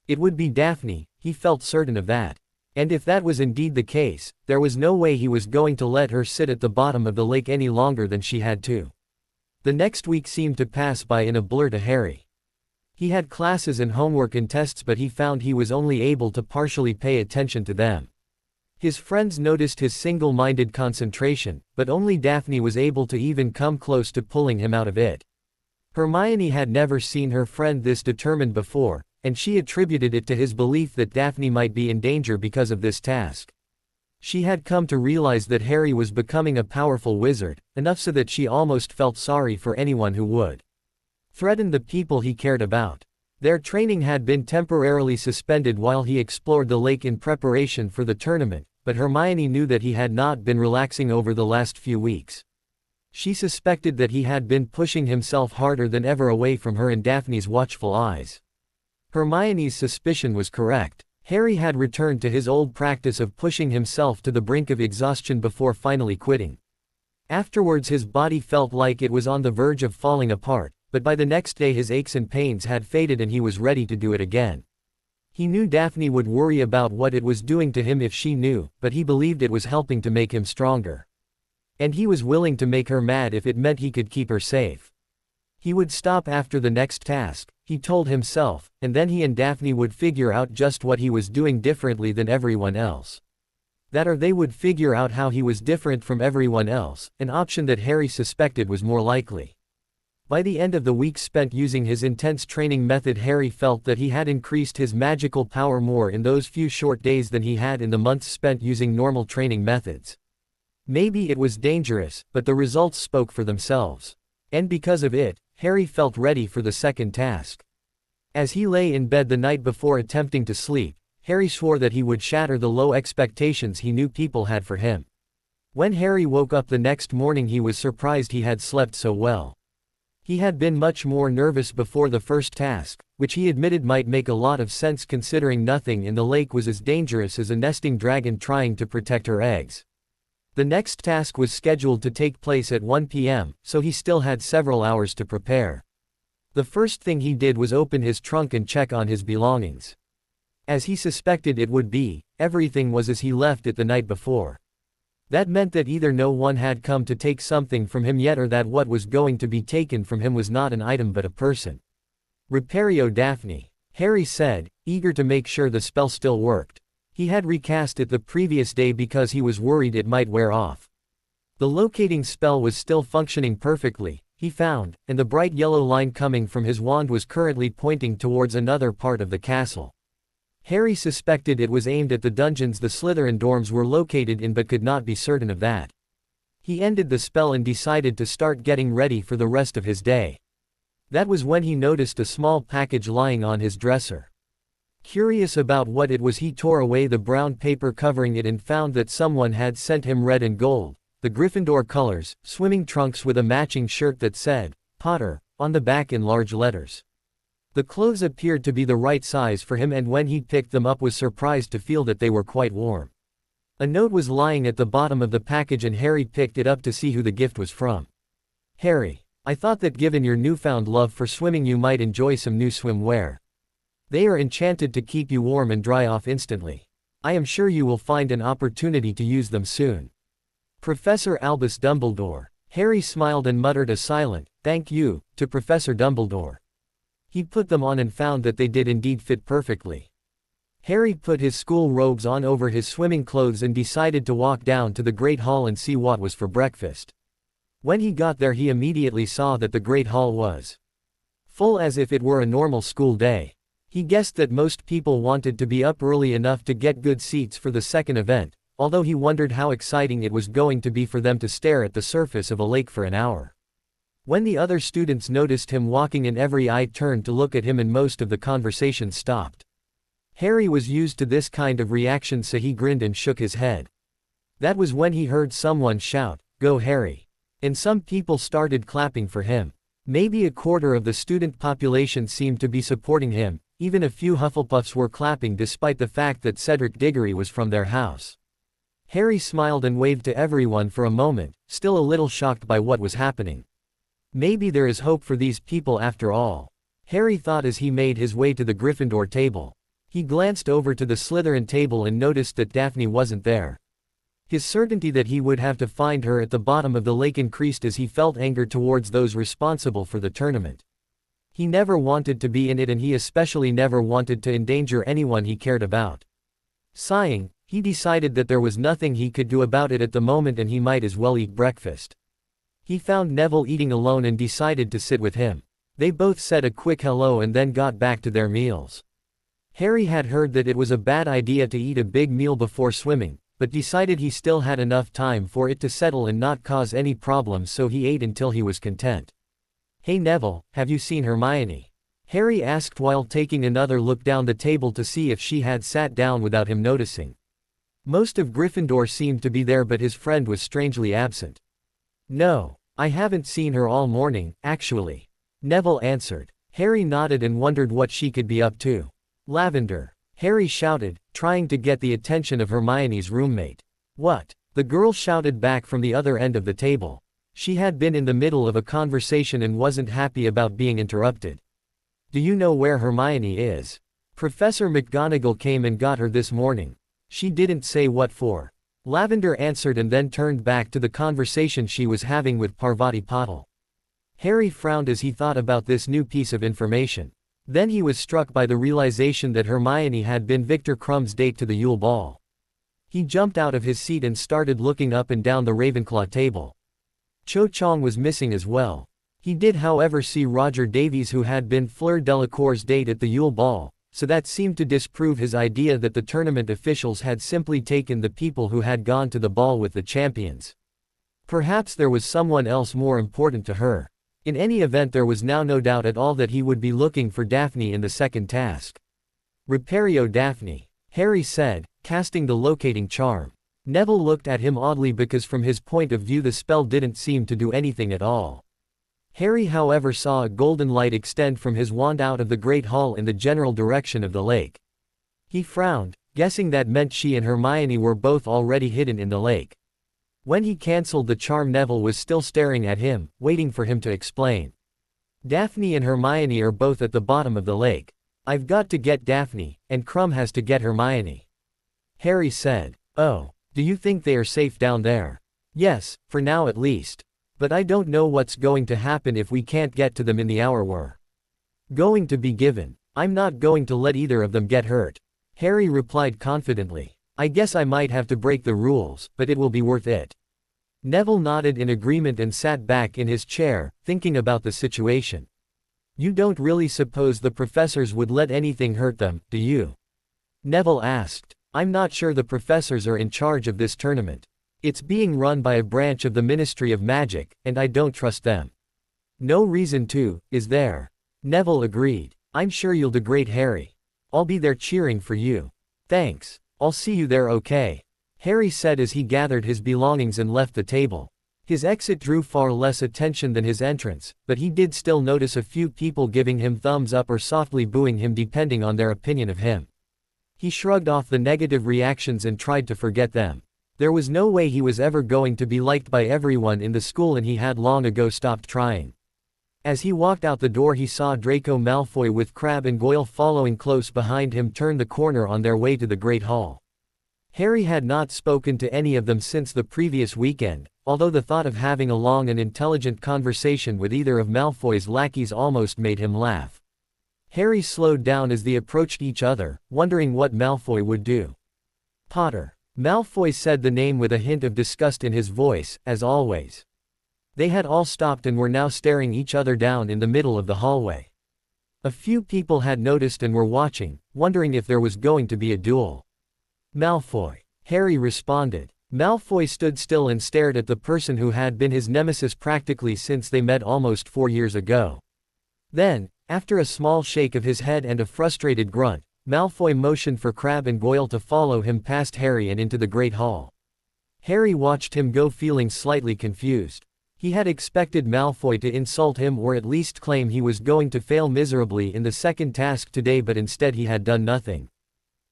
It would be Daphne, he felt certain of that. And if that was indeed the case, there was no way he was going to let her sit at the bottom of the lake any longer than she had to. The next week seemed to pass by in a blur to Harry. He had classes and homework and tests, but he found he was only able to partially pay attention to them. His friends noticed his single-minded concentration, but only Daphne was able to even come close to pulling him out of it. Hermione had never seen her friend this determined before, and she attributed it to his belief that Daphne might be in danger because of this task. She had come to realize that Harry was becoming a powerful wizard, enough so that she almost felt sorry for anyone who would threaten the people he cared about. Their training had been temporarily suspended while he explored the lake in preparation for the tournament, but Hermione knew that he had not been relaxing over the last few weeks. She suspected that he had been pushing himself harder than ever away from her and Daphne's watchful eyes. Hermione's suspicion was correct. Harry had returned to his old practice of pushing himself to the brink of exhaustion before finally quitting. Afterwards his body felt like it was on the verge of falling apart, but by the next day his aches and pains had faded and he was ready to do it again. He knew Daphne would worry about what it was doing to him if she knew, but he believed it was helping to make him stronger. And he was willing to make her mad if it meant he could keep her safe. He would stop after the next task, he told himself, and then he and Daphne would figure out just what he was doing differently than everyone else. That or they would figure out how he was different from everyone else, an option that Harry suspected was more likely. By the end of the week spent using his intense training method, Harry felt that he had increased his magical power more in those few short days than he had in the months spent using normal training methods. Maybe it was dangerous, but the results spoke for themselves. And because of it, Harry felt ready for the second task. As he lay in bed the night before attempting to sleep, Harry swore that he would shatter the low expectations he knew people had for him. When Harry woke up the next morning, he was surprised he had slept so well. He had been much more nervous before the first task, which he admitted might make a lot of sense considering nothing in the lake was as dangerous as a nesting dragon trying to protect her eggs. The next task was scheduled to take place at 1 p.m., so he still had several hours to prepare. The first thing he did was open his trunk and check on his belongings. As he suspected it would be, everything was as he left it the night before. That meant that either no one had come to take something from him yet, or that what was going to be taken from him was not an item but a person. "Repario Daphne," Harry said, eager to make sure the spell still worked. He had recast it the previous day because he was worried it might wear off. The locating spell was still functioning perfectly, he found, and the bright yellow line coming from his wand was currently pointing towards another part of the castle. Harry suspected it was aimed at the dungeons the Slytherin dorms were located in but could not be certain of that. He ended the spell and decided to start getting ready for the rest of his day. That was when he noticed a small package lying on his dresser. Curious about what it was, he tore away the brown paper covering it and found that someone had sent him red and gold, the Gryffindor colors, swimming trunks with a matching shirt that said, "Potter," on the back in large letters. The clothes appeared to be the right size for him, and when he picked them up was surprised to feel that they were quite warm. A note was lying at the bottom of the package and Harry picked it up to see who the gift was from. "Harry, I thought that given your newfound love for swimming you might enjoy some new swimwear. They are enchanted to keep you warm and dry off instantly. I am sure you will find an opportunity to use them soon. Professor Albus Dumbledore." Harry smiled and muttered a silent, "Thank you," to Professor Dumbledore. He put them on and found that they did indeed fit perfectly. Harry put his school robes on over his swimming clothes and decided to walk down to the Great Hall and see what was for breakfast. When he got there he immediately saw that the Great Hall was full as if it were a normal school day. He guessed that most people wanted to be up early enough to get good seats for the second event, although he wondered how exciting it was going to be for them to stare at the surface of a lake for an hour. When the other students noticed him walking in, every eye turned to look at him and most of the conversation stopped. Harry was used to this kind of reaction, so he grinned and shook his head. That was when he heard someone shout, "Go Harry!" And some people started clapping for him. Maybe a quarter of the student population seemed to be supporting him, even a few Hufflepuffs were clapping despite the fact that Cedric Diggory was from their house. Harry smiled and waved to everyone for a moment, still a little shocked by what was happening. Maybe there is hope for these people after all, Harry thought as he made his way to the Gryffindor table. He glanced over to the Slytherin table and noticed that Daphne wasn't there. His certainty that he would have to find her at the bottom of the lake increased as he felt anger towards those responsible for the tournament. He never wanted to be in it, and he especially never wanted to endanger anyone he cared about. Sighing, he decided that there was nothing he could do about it at the moment and he might as well eat breakfast. He found Neville eating alone and decided to sit with him. They both said a quick hello and then got back to their meals. Harry had heard that it was a bad idea to eat a big meal before swimming, but decided he still had enough time for it to settle and not cause any problems, so he ate until he was content. "Hey Neville, have you seen Hermione?" Harry asked while taking another look down the table to see if she had sat down without him noticing. Most of Gryffindor seemed to be there, but his friend was strangely absent. "No, I haven't seen her all morning, actually," Neville answered. Harry nodded and wondered what she could be up to. "Lavender!" Harry shouted, trying to get the attention of Hermione's roommate. "What?" the girl shouted back from the other end of the table. She had been in the middle of a conversation and wasn't happy about being interrupted. "Do you know where Hermione is? Professor McGonagall came and got her this morning. She didn't say what for." Lavender answered and then turned back to the conversation she was having with Parvati Patil. Harry frowned as he thought about this new piece of information. Then he was struck by the realization that Hermione had been Victor Crumb's date to the Yule Ball. He jumped out of his seat and started looking up and down the Ravenclaw table. Cho Chang was missing as well. He did however see Roger Davies, who had been Fleur Delacour's date at the Yule Ball, so that seemed to disprove his idea that the tournament officials had simply taken the people who had gone to the ball with the champions. Perhaps there was someone else more important to her. In any event, there was now no doubt at all that he would be looking for Daphne in the second task. "Repario Daphne," Harry said, casting the locating charm. Neville looked at him oddly because from his point of view the spell didn't seem to do anything at all. Harry however saw a golden light extend from his wand out of the Great Hall in the general direction of the lake. He frowned, guessing that meant she and Hermione were both already hidden in the lake. When he cancelled the charm, Neville was still staring at him, waiting for him to explain. "Daphne and Hermione are both at the bottom of the lake. I've got to get Daphne, and Crumb has to get Hermione," Harry said. "Oh, do you think they are safe down there?" "Yes, for now at least. But I don't know what's going to happen if we can't get to them in the hour we're going to be given. I'm not going to let either of them get hurt," Harry replied confidently. "I guess I might have to break the rules, but it will be worth it." Neville nodded in agreement and sat back in his chair, thinking about the situation. You don't really suppose the professors would let anything hurt them, do you? Neville asked. I'm not sure the professors are in charge of this tournament. It's being run by a branch of the Ministry of Magic, and I don't trust them. No reason to, is there? Neville agreed. I'm sure you'll do great, Harry. I'll be there cheering for you. Thanks. I'll see you there, okay? Harry said as he gathered his belongings and left the table. His exit drew far less attention than his entrance, but he did still notice a few people giving him thumbs up or softly booing him depending on their opinion of him. He shrugged off the negative reactions and tried to forget them. There was no way he was ever going to be liked by everyone in the school, and he had long ago stopped trying. As he walked out the door, he saw Draco Malfoy with Crabbe and Goyle following close behind him turn the corner on their way to the Great Hall. Harry had not spoken to any of them since the previous weekend, although the thought of having a long and intelligent conversation with either of Malfoy's lackeys almost made him laugh. Harry slowed down as they approached each other, wondering what Malfoy would do. Potter. Malfoy said the name with a hint of disgust in his voice, as always. They had all stopped and were now staring each other down in the middle of the hallway. A few people had noticed and were watching, wondering if there was going to be a duel. Malfoy. Harry responded. Malfoy stood still and stared at the person who had been his nemesis practically since they met almost 4 years ago. Then, after a small shake of his head and a frustrated grunt, Malfoy motioned for Crabbe and Goyle to follow him past Harry and into the Great Hall. Harry watched him go, feeling slightly confused. He had expected Malfoy to insult him or at least claim he was going to fail miserably in the second task today, but instead he had done nothing.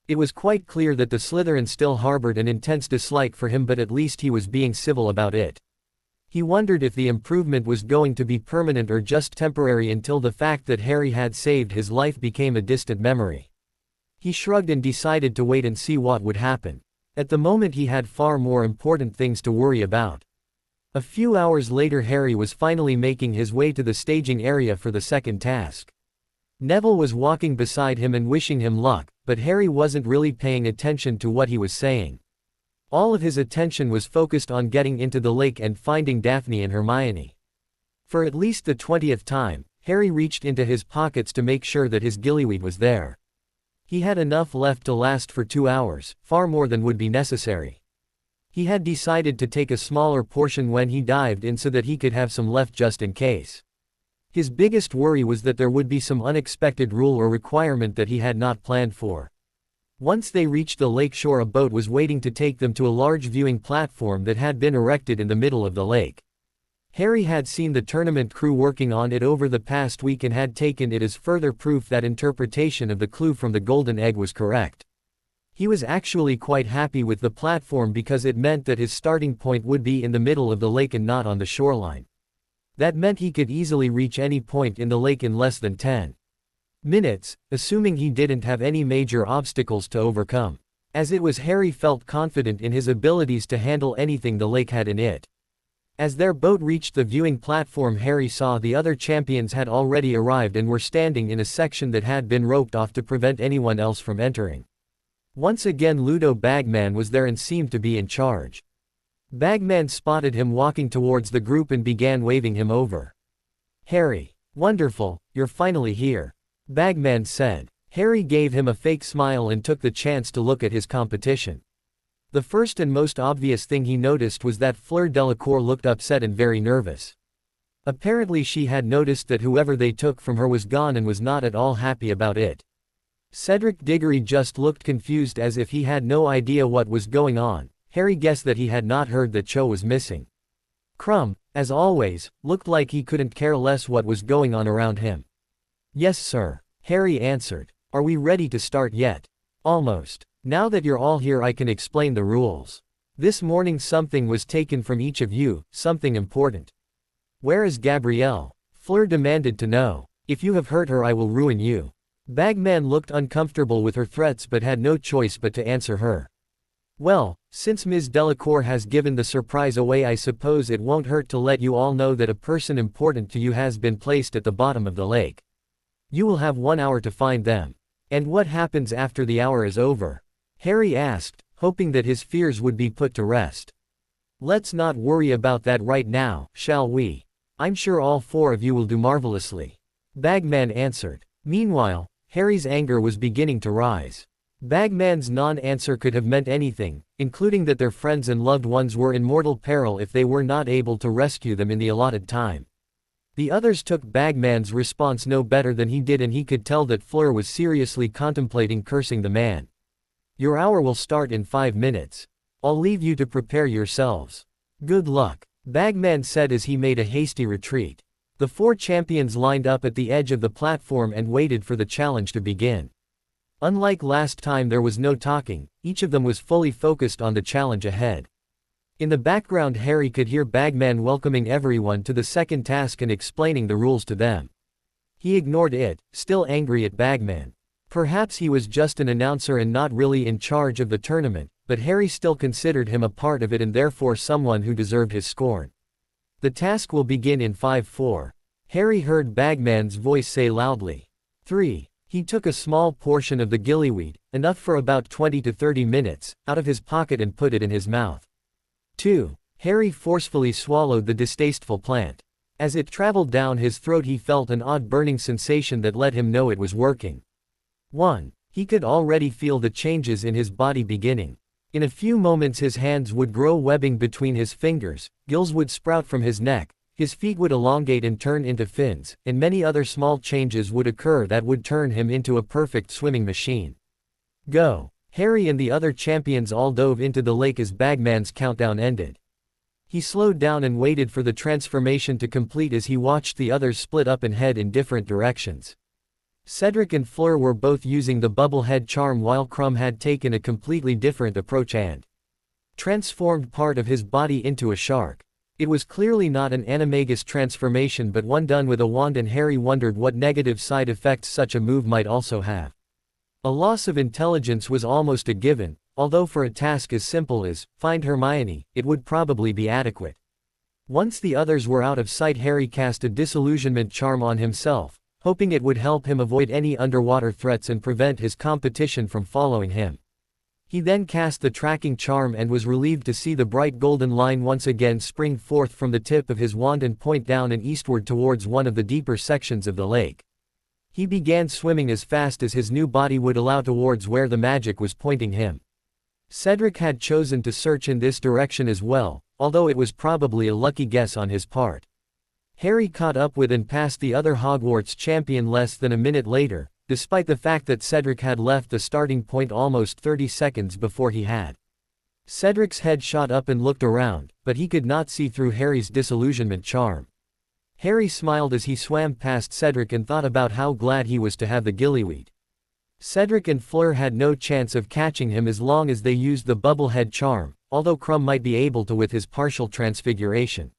It was quite clear that the Slytherin still harbored an intense dislike for him, but at least he was being civil about it. He wondered if the improvement was going to be permanent or just temporary until the fact that Harry had saved his life became a distant memory. He shrugged and decided to wait and see what would happen. At the moment he had far more important things to worry about. A few hours later, Harry was finally making his way to the staging area for the second task. Neville was walking beside him and wishing him luck, but Harry wasn't really paying attention to what he was saying. All of his attention was focused on getting into the lake and finding Daphne and Hermione. For at least the 20th time, Harry reached into his pockets to make sure that his gillyweed was there. He had enough left to last for 2 hours, far more than would be necessary. He had decided to take a smaller portion when he dived in so that he could have some left just in case. His biggest worry was that there would be some unexpected rule or requirement that he had not planned for. Once they reached the lake shore, a boat was waiting to take them to a large viewing platform that had been erected in the middle of the lake. Harry had seen the tournament crew working on it over the past week and had taken it as further proof that interpretation of the clue from the golden egg was correct. He was actually quite happy with the platform because it meant that his starting point would be in the middle of the lake and not on the shoreline. That meant he could easily reach any point in the lake in less than 10 minutes, assuming he didn't have any major obstacles to overcome. As it was, Harry felt confident in his abilities to handle anything the lake had in it. As their boat reached the viewing platform, Harry saw the other champions had already arrived and were standing in a section that had been roped off to prevent anyone else from entering. Once again, Ludo Bagman was there and seemed to be in charge. Bagman spotted him walking towards the group and began waving him over. "Harry. Wonderful, you're finally here," Bagman said. Harry gave him a fake smile and took the chance to look at his competition. The first and most obvious thing he noticed was that Fleur Delacour looked upset and very nervous. Apparently she had noticed that whoever they took from her was gone and was not at all happy about it. Cedric Diggory just looked confused as if he had no idea what was going on. Harry guessed that he had not heard that Cho was missing. Crumb, as always, looked like he couldn't care less what was going on around him. "Yes, sir," Harry answered. "Are we ready to start yet?" "Almost. Now that you're all here, I can explain the rules. This morning something was taken from each of you, something important." "Where is Gabrielle?" Fleur demanded to know. "If you have hurt her, I will ruin you." Bagman looked uncomfortable with her threats but had no choice but to answer her. "Well, since Ms. Delacour has given the surprise away, I suppose it won't hurt to let you all know that a person important to you has been placed at the bottom of the lake. You will have 1 hour to find them." "And what happens after the hour is over?" Harry asked, hoping that his fears would be put to rest. Let's not worry about that right now, shall we? I'm sure all four of you will do marvelously. Bagman answered. Meanwhile, Harry's anger was beginning to rise. Bagman's non-answer could have meant anything, including that their friends and loved ones were in mortal peril if they were not able to rescue them in the allotted time. The others took Bagman's response no better than he did, and he could tell that Fleur was seriously contemplating cursing the man. Your hour will start in 5 minutes. I'll leave you to prepare yourselves. Good luck, Bagman said as he made a hasty retreat. The 4 champions lined up at the edge of the platform and waited for the challenge to begin. Unlike last time, there was no talking, each of them was fully focused on the challenge ahead. In the background, Harry could hear Bagman welcoming everyone to the second task and explaining the rules to them. He ignored it, still angry at Bagman. Perhaps he was just an announcer and not really in charge of the tournament, but Harry still considered him a part of it and therefore someone who deserved his scorn. The task will begin in 5-4. Harry heard Bagman's voice say loudly. 3. He took a small portion of the gillyweed, enough for about 20 to 30 minutes, out of his pocket and put it in his mouth. 2. Harry forcefully swallowed the distasteful plant. As it traveled down his throat, he felt an odd burning sensation that let him know it was working. 1. He could already feel the changes in his body beginning. In a few moments his hands would grow webbing between his fingers, gills would sprout from his neck, his feet would elongate and turn into fins, and many other small changes would occur that would turn him into a perfect swimming machine. Go! Harry and the other champions all dove into the lake as Bagman's countdown ended. He slowed down and waited for the transformation to complete as he watched the others split up and head in different directions. Cedric and Fleur were both using the bubblehead charm while Crumb had taken a completely different approach and transformed part of his body into a shark. It was clearly not an animagus transformation but one done with a wand, and Harry wondered what negative side effects such a move might also have. A loss of intelligence was almost a given, although for a task as simple as, find Hermione, it would probably be adequate. Once the others were out of sight, Harry cast a disillusionment charm on himself, hoping it would help him avoid any underwater threats and prevent his competition from following him. He then cast the tracking charm and was relieved to see the bright golden line once again spring forth from the tip of his wand and point down and eastward towards one of the deeper sections of the lake. He began swimming as fast as his new body would allow towards where the magic was pointing him. Cedric had chosen to search in this direction as well, although it was probably a lucky guess on his part. Harry caught up with and passed the other Hogwarts champion less than a minute later, despite the fact that Cedric had left the starting point almost 30 seconds before he had. Cedric's head shot up and looked around, but he could not see through Harry's disillusionment charm. Harry smiled as he swam past Cedric and thought about how glad he was to have the gillyweed. Cedric and Fleur had no chance of catching him as long as they used the bubblehead charm, although Crumb might be able to with his partial transfiguration.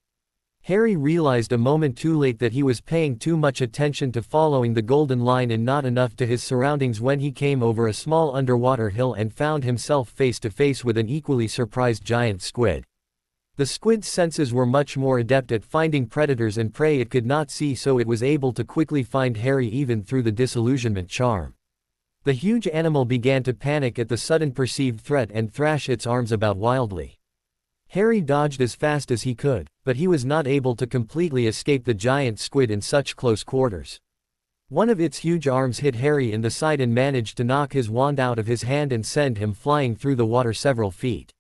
Harry realized a moment too late that he was paying too much attention to following the golden line and not enough to his surroundings when he came over a small underwater hill and found himself face to face with an equally surprised giant squid. The squid's senses were much more adept at finding predators and prey it could not see, so it was able to quickly find Harry even through the disillusionment charm. The huge animal began to panic at the sudden perceived threat and thrash its arms about wildly. Harry dodged as fast as he could, but he was not able to completely escape the giant squid in such close quarters. One of its huge arms hit Harry in the side and managed to knock his wand out of his hand and send him flying through the water several feet.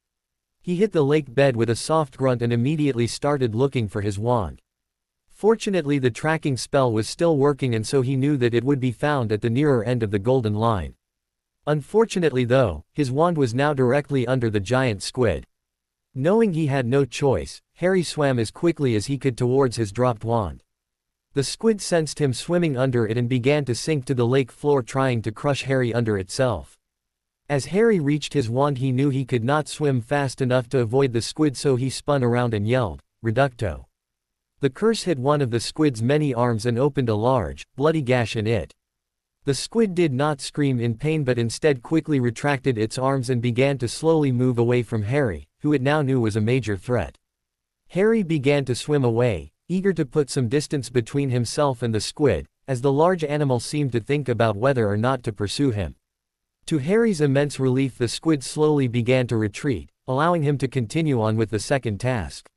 He hit the lake bed with a soft grunt and immediately started looking for his wand. Fortunately, the tracking spell was still working, and so he knew that it would be found at the nearer end of the golden line. Unfortunately though, his wand was now directly under the giant squid. Knowing he had no choice, Harry swam as quickly as he could towards his dropped wand. The squid sensed him swimming under it and began to sink to the lake floor, trying to crush Harry under itself. As Harry reached his wand, he knew he could not swim fast enough to avoid the squid, so he spun around and yelled, "Reducto!" The curse hit one of the squid's many arms and opened a large, bloody gash in it. The squid did not scream in pain but instead quickly retracted its arms and began to slowly move away from Harry, who it now knew was a major threat. Harry began to swim away, eager to put some distance between himself and the squid, as the large animal seemed to think about whether or not to pursue him. To Harry's immense relief, the squid slowly began to retreat, allowing him to continue on with the second task.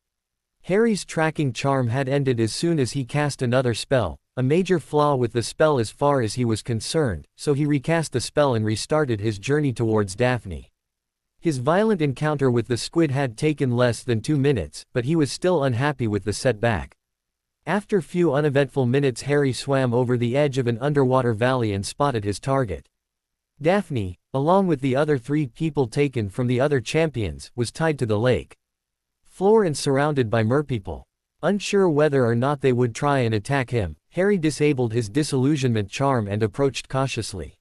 Harry's tracking charm had ended as soon as he cast another spell, a major flaw with the spell as far as he was concerned, so he recast the spell and restarted his journey towards Daphne. His violent encounter with the squid had taken less than 2 minutes, but he was still unhappy with the setback. After few uneventful minutes, Harry swam over the edge of an underwater valley and spotted his target. Daphne, along with the other 3 people taken from the other champions, was tied to the lake floor and surrounded by merpeople. Unsure whether or not they would try and attack him, Harry disabled his disillusionment charm and approached cautiously.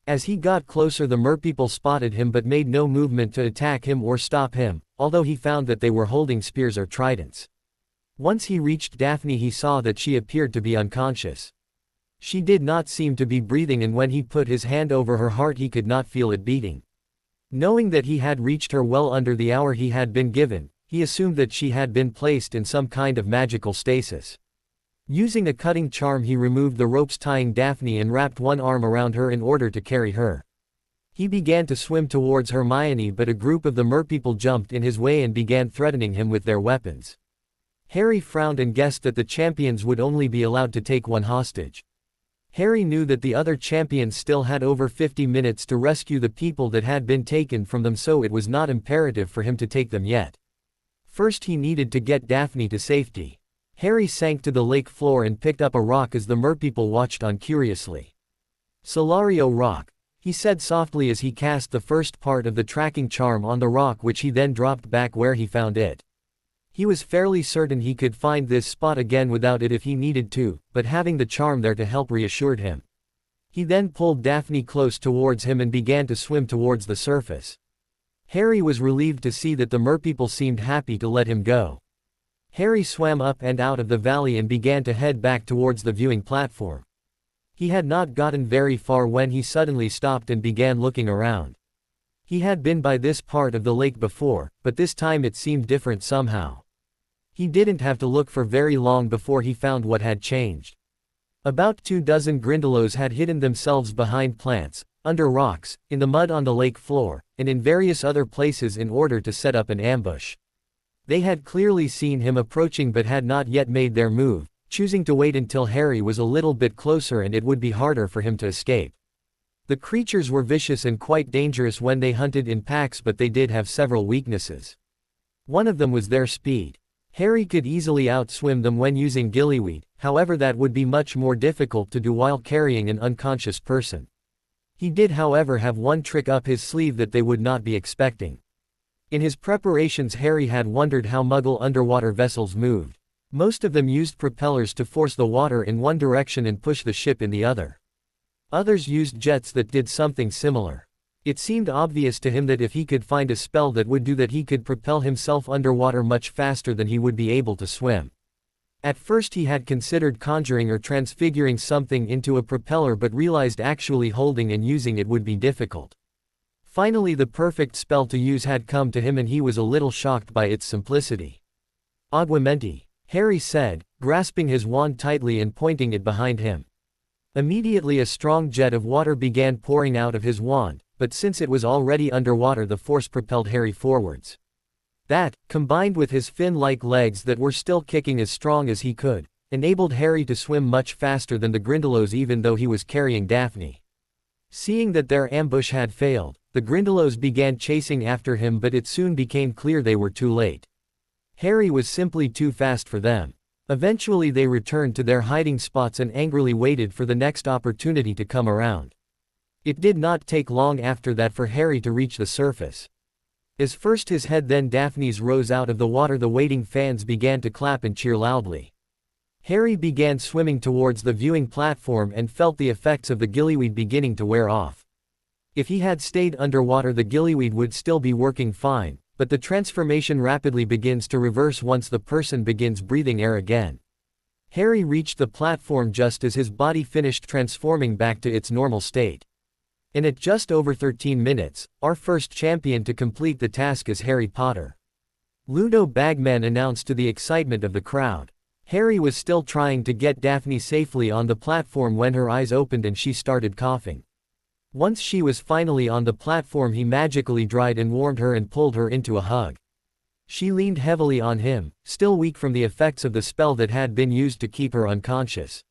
As he got closer, the merpeople spotted him but made no movement to attack him or stop him, although he found that they were holding spears or tridents. Once he reached Daphne, he saw that she appeared to be unconscious. She did not seem to be breathing, and when he put his hand over her heart he could not feel it beating. Knowing that he had reached her well under the hour he had been given, he assumed that she had been placed in some kind of magical stasis. Using a cutting charm, he removed the ropes tying Daphne and wrapped one arm around her in order to carry her. He began to swim towards Hermione, but a group of the merpeople jumped in his way and began threatening him with their weapons. Harry frowned and guessed that the champions would only be allowed to take one hostage. Harry knew that the other champions still had over 50 minutes to rescue the people that had been taken from them, so it was not imperative for him to take them yet. First he needed to get Daphne to safety. Harry sank to the lake floor and picked up a rock as the merpeople watched on curiously. "Solario rock," he said softly as he cast the first part of the tracking charm on the rock, which he then dropped back where he found it. He was fairly certain he could find this spot again without it if he needed to, but having the charm there to help reassured him. He then pulled Daphne close towards him and began to swim towards the surface. Harry was relieved to see that the merpeople seemed happy to let him go. Harry swam up and out of the valley and began to head back towards the viewing platform. He had not gotten very far when he suddenly stopped and began looking around. He had been by this part of the lake before, but this time it seemed different somehow. He didn't have to look for very long before he found what had changed. About 24 Grindylows had hidden themselves behind plants, under rocks, in the mud on the lake floor, and in various other places in order to set up an ambush. They had clearly seen him approaching but had not yet made their move, choosing to wait until Harry was a little bit closer and it would be harder for him to escape. The creatures were vicious and quite dangerous when they hunted in packs, but they did have several weaknesses. One of them was their speed. Harry could easily outswim them when using gillyweed, however that would be much more difficult to do while carrying an unconscious person. He did however have one trick up his sleeve that they would not be expecting. In his preparations, Harry had wondered how Muggle underwater vessels moved. Most of them used propellers to force the water in one direction and push the ship in the other. Others used jets that did something similar. It seemed obvious to him that if he could find a spell that would do that, he could propel himself underwater much faster than he would be able to swim. At first he had considered conjuring or transfiguring something into a propeller, but realized actually holding and using it would be difficult. Finally the perfect spell to use had come to him and he was a little shocked by its simplicity. "Aguamenti," Harry said, grasping his wand tightly and pointing it behind him. Immediately a strong jet of water began pouring out of his wand, but since it was already underwater the force propelled Harry forwards. That, combined with his fin-like legs that were still kicking as strong as he could, enabled Harry to swim much faster than the Grindylows even though he was carrying Daphne. Seeing that their ambush had failed, the Grindylows began chasing after him, but it soon became clear they were too late. Harry was simply too fast for them. Eventually they returned to their hiding spots and angrily waited for the next opportunity to come around. It did not take long after that for Harry to reach the surface. As first his head then Daphne's rose out of the water, the waiting fans began to clap and cheer loudly. Harry began swimming towards the viewing platform and felt the effects of the gillyweed beginning to wear off. If he had stayed underwater the gillyweed would still be working fine, but the transformation rapidly begins to reverse once the person begins breathing air again. Harry reached the platform just as his body finished transforming back to its normal state. And at just over 13 minutes, our first champion to complete the task is Harry Potter. Ludo Bagman announced to the excitement of the crowd. Harry was still trying to get Daphne safely on the platform when her eyes opened and she started coughing. Once she was finally on the platform, he magically dried and warmed her and pulled her into a hug. She leaned heavily on him, still weak from the effects of the spell that had been used to keep her unconscious.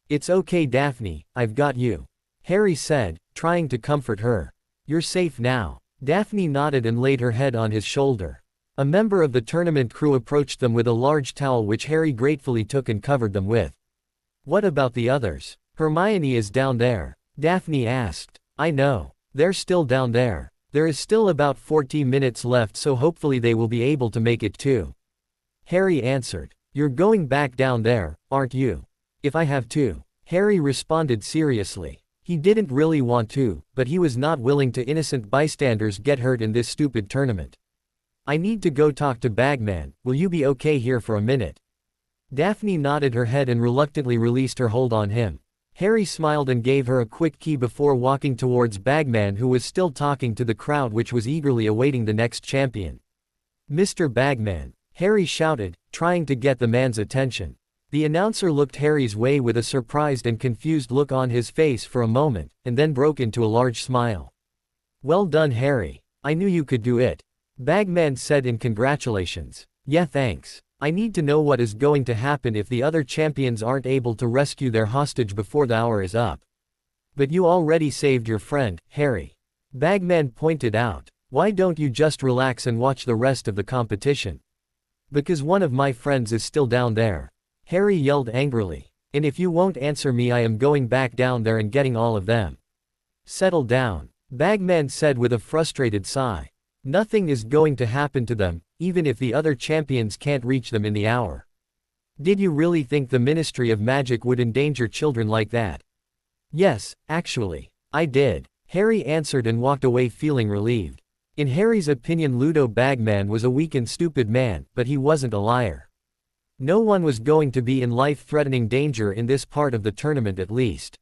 "It's okay, Daphne, I've got you," Harry said, trying to comfort her. "You're safe now." Daphne nodded and laid her head on his shoulder. A member of the tournament crew approached them with a large towel which Harry gratefully took and covered them with. "What about the others?" "Hermione is down there," Daphne asked. "I know. They're still down there. There is still about 40 minutes left, so hopefully they will be able to make it too," Harry answered. "You're going back down there, aren't you?" "If I have to," Harry responded seriously. He didn't really want to, but he was not willing to innocent bystanders get hurt in this stupid tournament. "I need to go talk to Bagman, will you be okay here for a minute?" Daphne nodded her head and reluctantly released her hold on him. Harry smiled and gave her a quick key before walking towards Bagman, who was still talking to the crowd which was eagerly awaiting the next champion. "Mr. Bagman," Harry shouted, trying to get the man's attention. The announcer looked Harry's way with a surprised and confused look on his face for a moment, and then broke into a large smile. "Well done, Harry. I knew you could do it," Bagman said in congratulations. "Yeah, thanks. I need to know what is going to happen if the other champions aren't able to rescue their hostage before the hour is up." "But you already saved your friend, Harry," Bagman pointed out. "Why don't you just relax and watch the rest of the competition?" "Because one of my friends is still down there," Harry yelled angrily. "And if you won't answer me, I am going back down there and getting all of them." "Settle down," Bagman said with a frustrated sigh. "Nothing is going to happen to them, even if the other champions can't reach them in the hour." "Did you really think the Ministry of Magic would endanger children like that?" "Yes, actually, I did," Harry answered and walked away feeling relieved. In Harry's opinion, Ludo Bagman was a weak and stupid man, but he wasn't a liar. No one was going to be in life-threatening danger in this part of the tournament at least.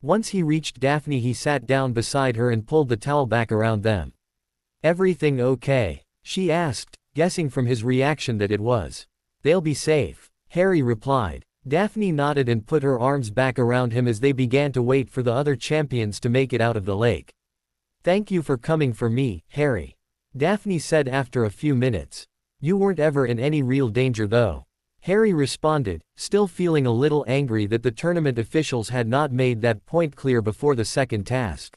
Once he reached Daphne, he sat down beside her and pulled the towel back around them. "Everything okay?" she asked, guessing from his reaction that it was. "They'll be safe," Harry replied. Daphne nodded and put her arms back around him as they began to wait for the other champions to make it out of the lake. "Thank you for coming for me, Harry," Daphne said after a few minutes. "You weren't ever in any real danger though," Harry responded, still feeling a little angry that the tournament officials had not made that point clear before the second task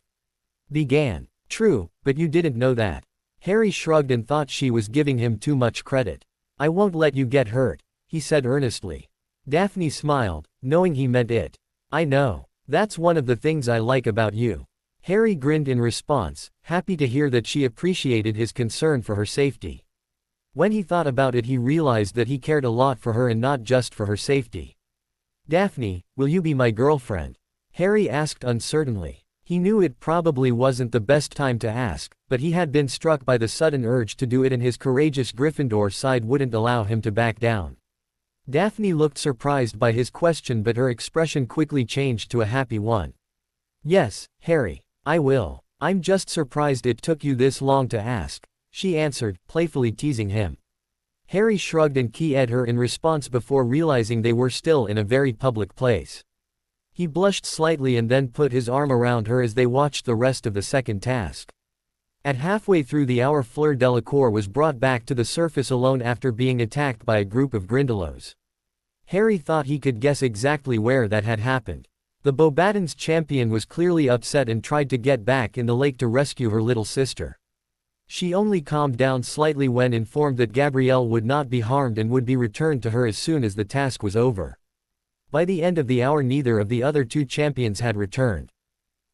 began. "True, but you didn't know that." Harry shrugged and thought she was giving him too much credit. "I won't let you get hurt," he said earnestly. Daphne smiled, knowing he meant it. "I know. That's one of the things I like about you." Harry grinned in response, happy to hear that she appreciated his concern for her safety. When he thought about it, he realized that he cared a lot for her and not just for her safety. "Daphne, will you be my girlfriend?" Harry asked uncertainly. He knew it probably wasn't the best time to ask, but he had been struck by the sudden urge to do it, and his courageous Gryffindor side wouldn't allow him to back down. Daphne looked surprised by his question, but her expression quickly changed to a happy one. "Yes, Harry, I will. I'm just surprised it took you this long to ask," she answered, playfully teasing him. Harry shrugged and keyed her in response before realizing they were still in a very public place. He blushed slightly and then put his arm around her as they watched the rest of the second task. At halfway through the hour, Fleur Delacour was brought back to the surface alone after being attacked by a group of Grindylows. Harry thought he could guess exactly where that had happened. The Beauxbatons champion was clearly upset and tried to get back in the lake to rescue her little sister. She only calmed down slightly when informed that Gabrielle would not be harmed and would be returned to her as soon as the task was over. By the end of the hour, neither of the other two champions had returned.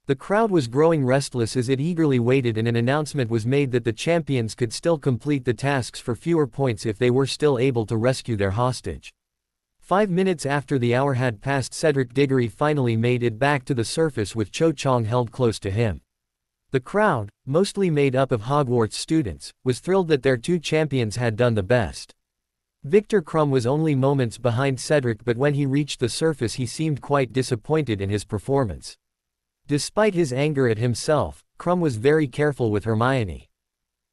The crowd was growing restless as it eagerly waited, and an announcement was made that the champions could still complete the tasks for fewer points if they were still able to rescue their hostage. 5 minutes after the hour had passed, Cedric Diggory finally made it back to the surface with Cho Chang held close to him. The crowd, mostly made up of Hogwarts students, was thrilled that their two champions had done the best. Victor Krum was only moments behind Cedric, but when he reached the surface he seemed quite disappointed in his performance. Despite his anger at himself, Krum was very careful with Hermione.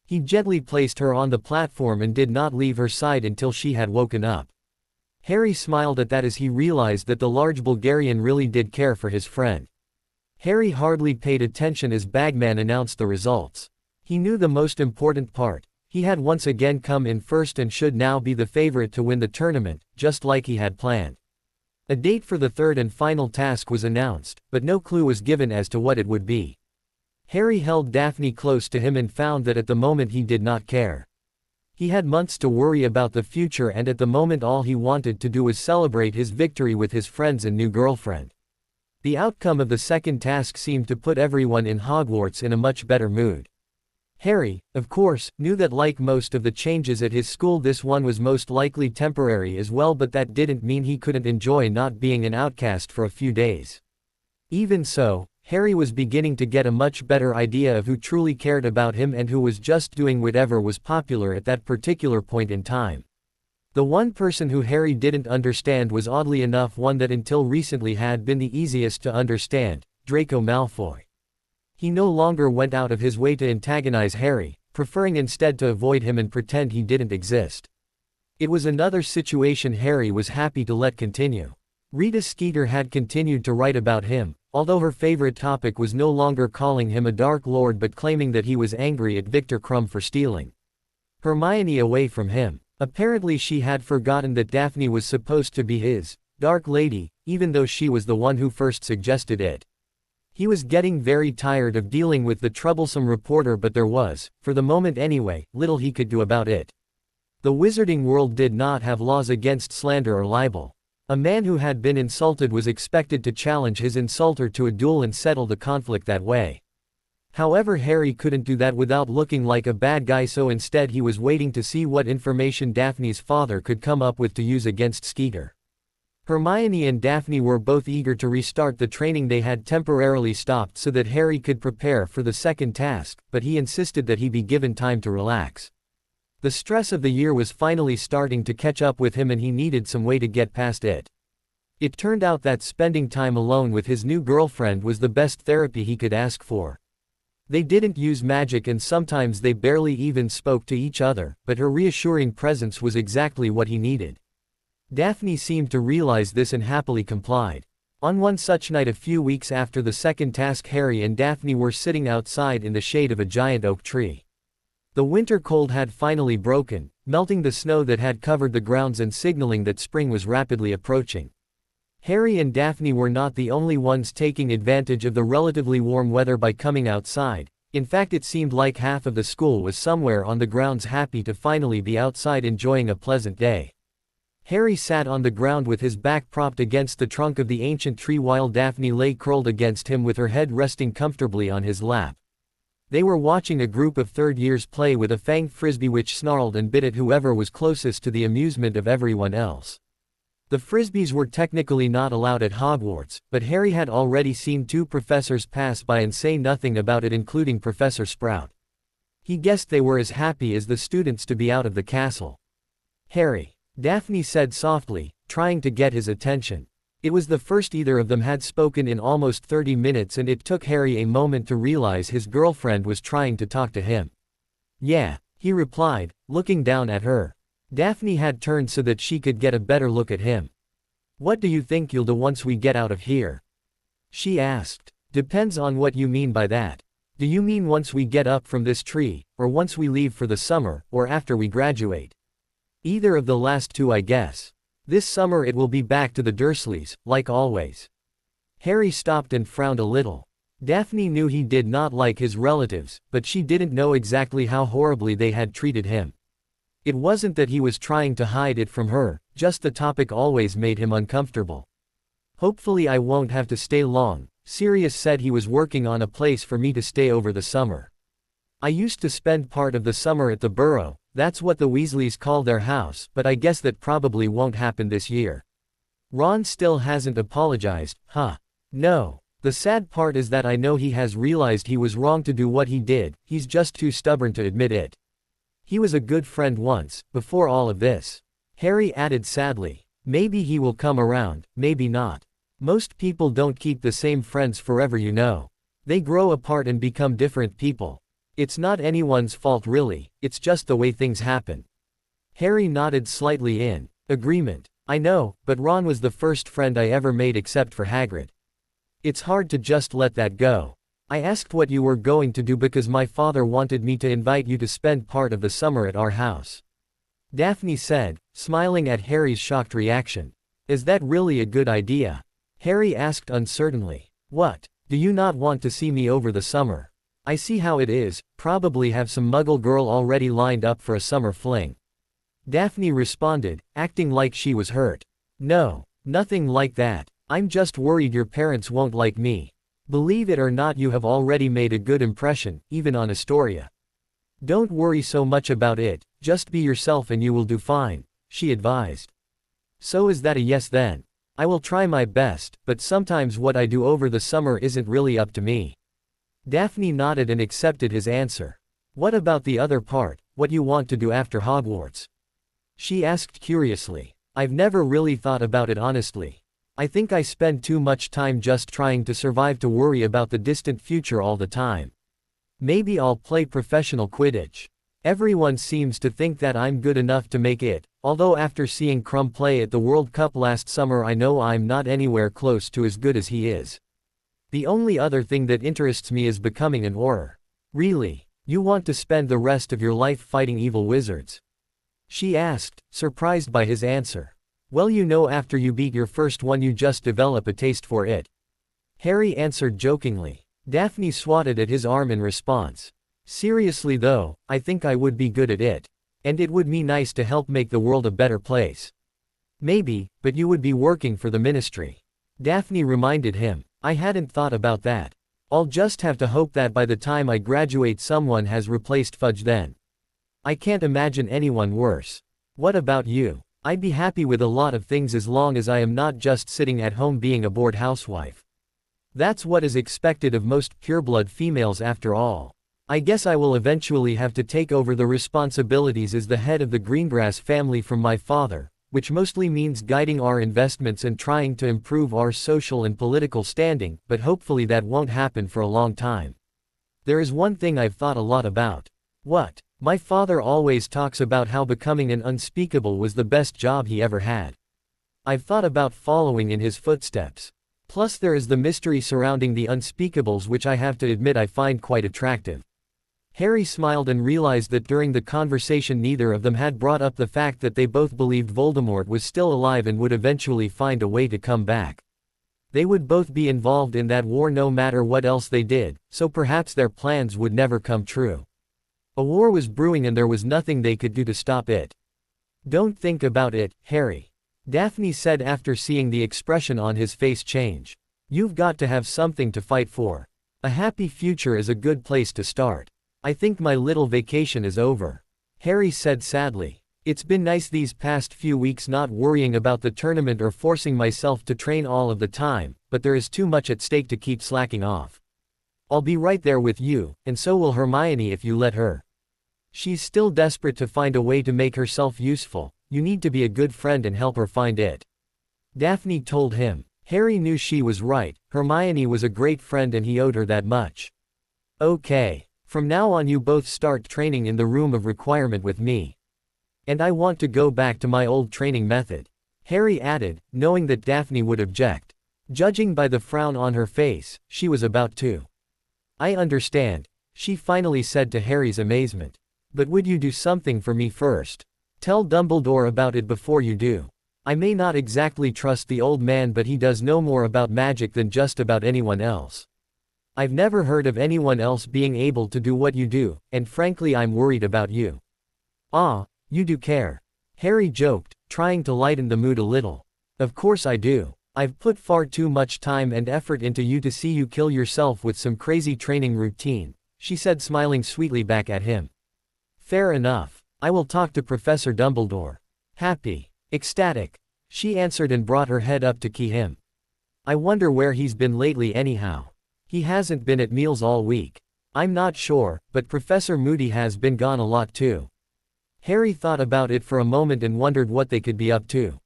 He gently placed her on the platform and did not leave her side until she had woken up. Harry smiled at that as he realized that the large Bulgarian really did care for his friend. Harry hardly paid attention as Bagman announced the results. He knew the most important part. He had once again come in first and should now be the favorite to win the tournament, just like he had planned. A date for the third and final task was announced, but no clue was given as to what it would be. Harry held Daphne close to him and found that at the moment he did not care. He had months to worry about the future, and at the moment all he wanted to do was celebrate his victory with his friends and new girlfriend. The outcome of the second task seemed to put everyone in Hogwarts in a much better mood. Harry, of course, knew that like most of the changes at his school, this one was most likely temporary as well, but that didn't mean he couldn't enjoy not being an outcast for a few days. Even so, Harry was beginning to get a much better idea of who truly cared about him and who was just doing whatever was popular at that particular point in time. The one person who Harry didn't understand was oddly enough one that until recently had been the easiest to understand: Draco Malfoy. He no longer went out of his way to antagonize Harry, preferring instead to avoid him and pretend he didn't exist. It was another situation Harry was happy to let continue. Rita Skeeter had continued to write about him, although her favorite topic was no longer calling him a Dark Lord but claiming that he was angry at Victor Krum for stealing Hermione away from him. Apparently she had forgotten that Daphne was supposed to be his Dark Lady, even though she was the one who first suggested it. He was getting very tired of dealing with the troublesome reporter, but there was, for the moment anyway, little he could do about it. The wizarding world did not have laws against slander or libel. A man who had been insulted was expected to challenge his insulter to a duel and settle the conflict that way. However, Harry couldn't do that without looking like a bad guy, so instead he was waiting to see what information Daphne's father could come up with to use against Skeeter. Hermione and Daphne were both eager to restart the training they had temporarily stopped so that Harry could prepare for the second task, but he insisted that he be given time to relax. The stress of the year was finally starting to catch up with him and he needed some way to get past it. It turned out that spending time alone with his new girlfriend was the best therapy he could ask for. They didn't use magic and sometimes they barely even spoke to each other, but her reassuring presence was exactly what he needed. Daphne seemed to realize this and happily complied. On one such night a few weeks after the second task, Harry and Daphne were sitting outside in the shade of a giant oak tree. The winter cold had finally broken, melting the snow that had covered the grounds and signaling that spring was rapidly approaching. Harry and Daphne were not the only ones taking advantage of the relatively warm weather by coming outside. In fact, it seemed like half of the school was somewhere on the grounds, happy to finally be outside enjoying a pleasant day. Harry sat on the ground with his back propped against the trunk of the ancient tree while Daphne lay curled against him with her head resting comfortably on his lap. They were watching a group of third years play with a fanged frisbee which snarled and bit at whoever was closest, to the amusement of everyone else. The frisbees were technically not allowed at Hogwarts, but Harry had already seen two professors pass by and say nothing about it, including Professor Sprout. He guessed they were as happy as the students to be out of the castle. "Harry," Daphne said softly, trying to get his attention. It was the first either of them had spoken in almost 30 minutes, and it took Harry a moment to realize his girlfriend was trying to talk to him. "Yeah," he replied, looking down at her. Daphne had turned so that she could get a better look at him. "What do you think you'll do once we get out of here?" she asked. "Depends on what you mean by that. Do you mean once we get up from this tree, or once we leave for the summer, or after we graduate?" "Either of the last two, I guess. This summer it will be back to the Dursleys, like always." Harry stopped and frowned a little. Daphne knew he did not like his relatives, but she didn't know exactly how horribly they had treated him. It wasn't that he was trying to hide it from her, just the topic always made him uncomfortable. "Hopefully I won't have to stay long. Sirius said he was working on a place for me to stay over the summer. I used to spend part of the summer at the Burrow. That's what the Weasleys call their house, but I guess that probably won't happen this year." "Ron still hasn't apologized, huh?" "No. The sad part is that I know he has realized he was wrong to do what he did, he's just too stubborn to admit it. He was a good friend once, before all of this." Harry added sadly. "Maybe he will come around, maybe not. Most people don't keep the same friends forever, you know. They grow apart and become different people. It's not anyone's fault really, it's just the way things happen." Harry nodded slightly in agreement. "I know, but Ron was the first friend I ever made except for Hagrid." It's hard to just let that go. I asked what you were going to do because my father wanted me to invite you to spend part of the summer at our house. Daphne said, smiling at Harry's shocked reaction. Is that really a good idea? Harry asked uncertainly. What? Do you not want to see me over the summer? I see how it is, probably have some muggle girl already lined up for a summer fling. Daphne responded, acting like she was hurt. No, nothing like that. I'm just worried your parents won't like me. Believe it or not, you have already made a good impression, even on Astoria. Don't worry so much about it, just be yourself and you will do fine, she advised. So is that a yes then? I will try my best, but sometimes what I do over the summer isn't really up to me. Daphne nodded and accepted his answer. What about the other part, what you want to do after Hogwarts? She asked curiously. I've never really thought about it honestly. I think I spend too much time just trying to survive to worry about the distant future all the time. Maybe I'll play professional Quidditch. Everyone seems to think that I'm good enough to make it, although after seeing Crumb play at the World Cup last summer I know I'm not anywhere close to as good as he is. The only other thing that interests me is becoming an Auror. Really? You want to spend the rest of your life fighting evil wizards? She asked, surprised by his answer. Well, you know, after you beat your first one you just develop a taste for it. Harry answered jokingly. Daphne swatted at his arm in response. Seriously though, I think I would be good at it. And it would be nice to help make the world a better place. Maybe, but you would be working for the ministry. Daphne reminded him. I hadn't thought about that. I'll just have to hope that by the time I graduate someone has replaced Fudge then. I can't imagine anyone worse. What about you? I'd be happy with a lot of things as long as I am not just sitting at home being a bored housewife. That's what is expected of most pureblood females after all. I guess I will eventually have to take over the responsibilities as the head of the Greengrass family from my father, which mostly means guiding our investments and trying to improve our social and political standing, but hopefully that won't happen for a long time. There is one thing I've thought a lot about. What? My father always talks about how becoming an unspeakable was the best job he ever had. I've thought about following in his footsteps. Plus there is the mystery surrounding the unspeakables which I have to admit I find quite attractive. Harry smiled and realized that during the conversation neither of them had brought up the fact that they both believed Voldemort was still alive and would eventually find a way to come back. They would both be involved in that war no matter what else they did, so perhaps their plans would never come true. A war was brewing and there was nothing they could do to stop it. Don't think about it, Harry. Daphne said after seeing the expression on his face change. You've got to have something to fight for. A happy future is a good place to start. I think my little vacation is over. Harry said sadly. It's been nice these past few weeks not worrying about the tournament or forcing myself to train all of the time, but there is too much at stake to keep slacking off. I'll be right there with you, and so will Hermione if you let her. She's still desperate to find a way to make herself useful. You need to be a good friend and help her find it. Daphne told him. Harry knew she was right, Hermione was a great friend and he owed her that much. Okay. From now on you both start training in the room of requirement with me. And I want to go back to my old training method. Harry added, knowing that Daphne would object. Judging by the frown on her face, she was about to. I understand, she finally said to Harry's amazement. But would you do something for me first? Tell Dumbledore about it before you do. I may not exactly trust the old man, but he does know more about magic than just about anyone else. I've never heard of anyone else being able to do what you do, and frankly I'm worried about you. Ah, you do care. Harry joked, trying to lighten the mood a little. Of course I do. I've put far too much time and effort into you to see you kill yourself with some crazy training routine, she said, smiling sweetly back at him. Fair enough. I will talk to Professor Dumbledore. Happy. Ecstatic. She answered and brought her head up to key him. I wonder where he's been lately anyhow. He hasn't been at meals all week. I'm not sure, but Professor Moody has been gone a lot too. Harry thought about it for a moment and wondered what they could be up to.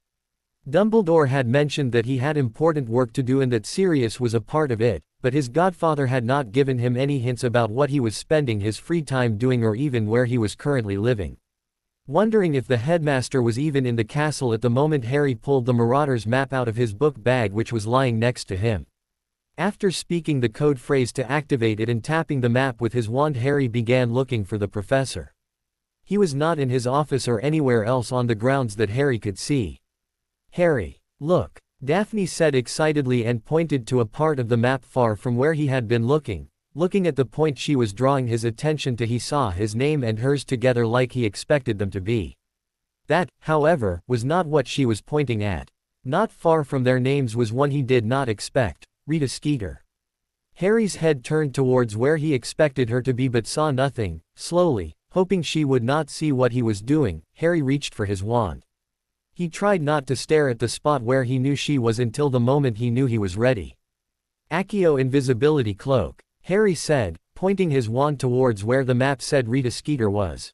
Dumbledore had mentioned that he had important work to do and that Sirius was a part of it, but his godfather had not given him any hints about what he was spending his free time doing or even where he was currently living. Wondering if the headmaster was even in the castle at the moment, Harry pulled the Marauder's map out of his book bag which was lying next to him. After speaking the code phrase to activate it and tapping the map with his wand, Harry began looking for the professor. He was not in his office or anywhere else on the grounds that Harry could see. "Harry, look," Daphne said excitedly and pointed to a part of the map far from where he had been looking. Looking at the point she was drawing his attention to, he saw his name and hers together like he expected them to be. That, however, was not what she was pointing at. Not far from their names was one he did not expect, Rita Skeeter. Harry's head turned towards where he expected her to be but saw nothing. Slowly, hoping she would not see what he was doing, Harry reached for his wand. He tried not to stare at the spot where he knew she was until the moment he knew he was ready. "Accio invisibility cloak," Harry said, pointing his wand towards where the map said Rita Skeeter was.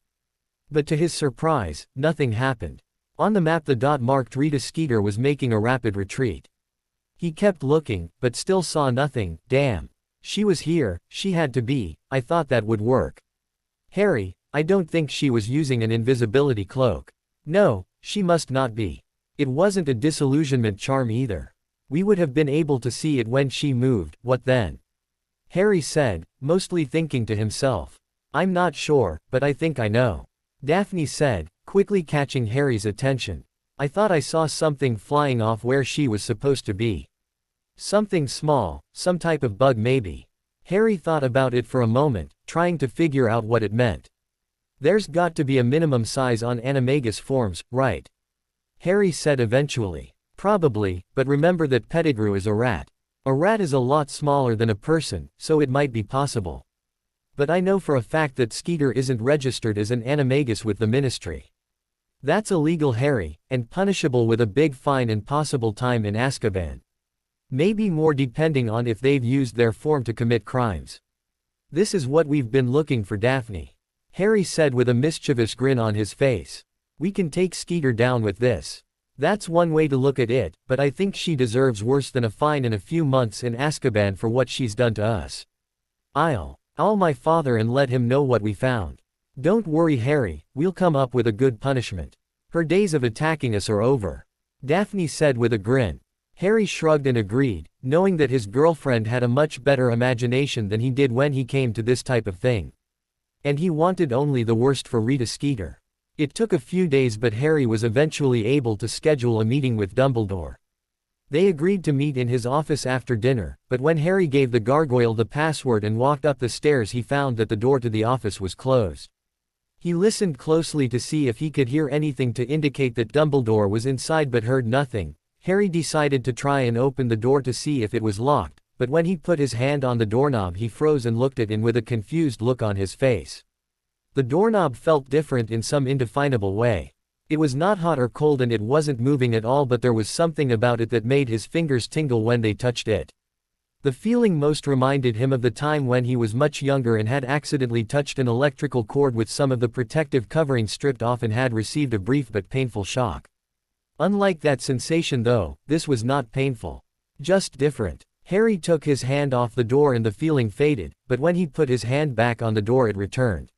But to his surprise, nothing happened. On the map the dot marked Rita Skeeter was making a rapid retreat. He kept looking, but still saw nothing. "Damn. She was here, she had to be, I thought that would work." "Harry, I don't think she was using an invisibility cloak. No, she must not be. It wasn't a disillusionment charm either. We would have been able to see it when she moved, what then?" Harry said, mostly thinking to himself. "I'm not sure, but I think I know." Daphne said, quickly catching Harry's attention. "I thought I saw something flying off where she was supposed to be. Something small, some type of bug maybe." Harry thought about it for a moment, trying to figure out what it meant. "There's got to be a minimum size on animagus forms, right?" Harry said eventually. "Probably, but remember that Pettigrew is a rat. A rat is a lot smaller than a person, so it might be possible. But I know for a fact that Skeeter isn't registered as an animagus with the Ministry. That's illegal, Harry, and punishable with a big fine and possible time in Azkaban. Maybe more depending on if they've used their form to commit crimes. This is what we've been looking for, Daphne," Harry said with a mischievous grin on his face. "We can take Skeeter down with this. That's one way to look at it, but I think she deserves worse than a fine and a few months in Azkaban for what she's done to us. I'll my father and let him know what we found. Don't worry, Harry, we'll come up with a good punishment. Her days of attacking us are over," Daphne said with a grin. Harry shrugged and agreed, knowing that his girlfriend had a much better imagination than he did when he came to this type of thing. And he wanted only the worst for Rita Skeeter. It took a few days, but Harry was eventually able to schedule a meeting with Dumbledore. They agreed to meet in his office after dinner, but when Harry gave the gargoyle the password and walked up the stairs, he found that the door to the office was closed. He listened closely to see if he could hear anything to indicate that Dumbledore was inside but heard nothing. Harry decided to try and open the door to see if it was locked, but when he put his hand on the doorknob he froze and looked at it with a confused look on his face. The doorknob felt different in some indefinable way. It was not hot or cold and it wasn't moving at all, but there was something about it that made his fingers tingle when they touched it. The feeling most reminded him of the time when he was much younger and had accidentally touched an electrical cord with some of the protective covering stripped off and had received a brief but painful shock. Unlike that sensation though, this was not painful. Just different. Harry took his hand off the door and the feeling faded, but when he put his hand back on the door it returned.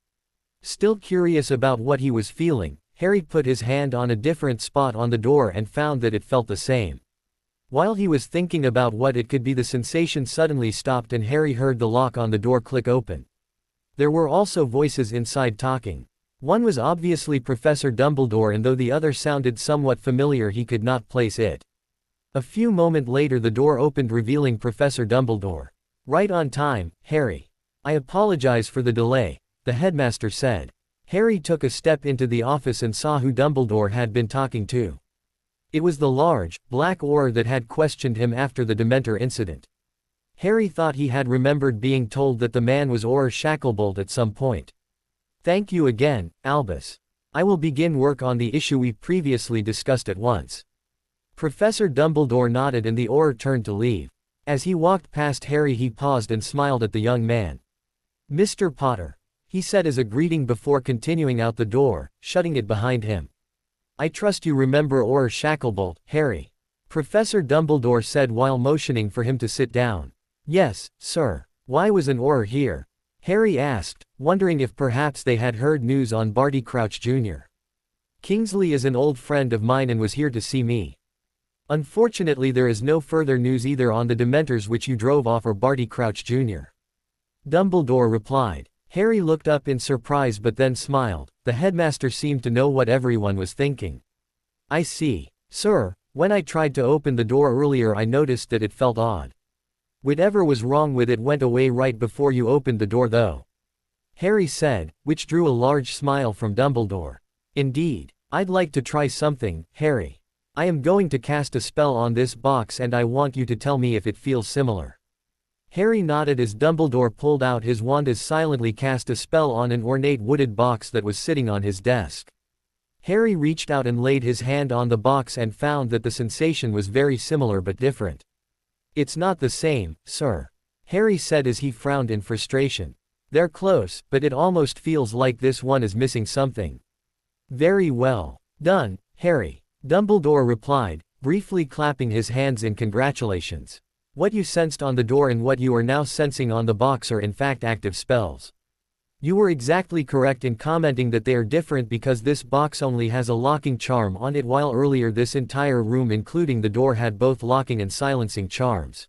Still curious about what he was feeling, Harry put his hand on a different spot on the door and found that it felt the same. While he was thinking about what it could be, the sensation suddenly stopped and Harry heard the lock on the door click open. There were also voices inside talking. One was obviously Professor Dumbledore, and though the other sounded somewhat familiar he could not place it. A few moments later the door opened revealing Professor Dumbledore. "Right on time, Harry. I apologize for the delay," the headmaster said. Harry took a step into the office and saw who Dumbledore had been talking to. It was the large, black Auror that had questioned him after the Dementor incident. Harry thought he had remembered being told that the man was Auror Shacklebolt at some point. "Thank you again, Albus. I will begin work on the issue we previously discussed at once." Professor Dumbledore nodded and the Auror turned to leave. As he walked past Harry he paused and smiled at the young man. "Mr. Potter," he said as a greeting before continuing out the door, shutting it behind him. "I trust you remember Auror Shacklebolt, Harry," Professor Dumbledore said while motioning for him to sit down. "Yes, sir. Why was an Auror here?" Harry asked, wondering if perhaps they had heard news on Barty Crouch Jr. "Kingsley is an old friend of mine and was here to see me." Unfortunately there is no further news either on the Dementors which you drove off or Barty Crouch Jr. Dumbledore replied. Harry looked up in surprise but then smiled. The headmaster seemed to know what everyone was thinking. I see. Sir, when I tried to open the door earlier I noticed that it felt odd. Whatever was wrong with it went away right before you opened the door though. Harry said, which drew a large smile from Dumbledore. Indeed. I'd like to try something, Harry. I am going to cast a spell on this box and I want you to tell me if it feels similar. Harry nodded as Dumbledore pulled out his wand and silently cast a spell on an ornate wooded box that was sitting on his desk. Harry reached out and laid his hand on the box and found that the sensation was very similar but different. It's not the same, sir. Harry said as he frowned in frustration. They're close, but it almost feels like this one is missing something. Very well done, Harry. Dumbledore replied, briefly clapping his hands in congratulations. What you sensed on the door and what you are now sensing on the box are in fact active spells. You were exactly correct in commenting that they are different because this box only has a locking charm on it while earlier this entire room including the door had both locking and silencing charms.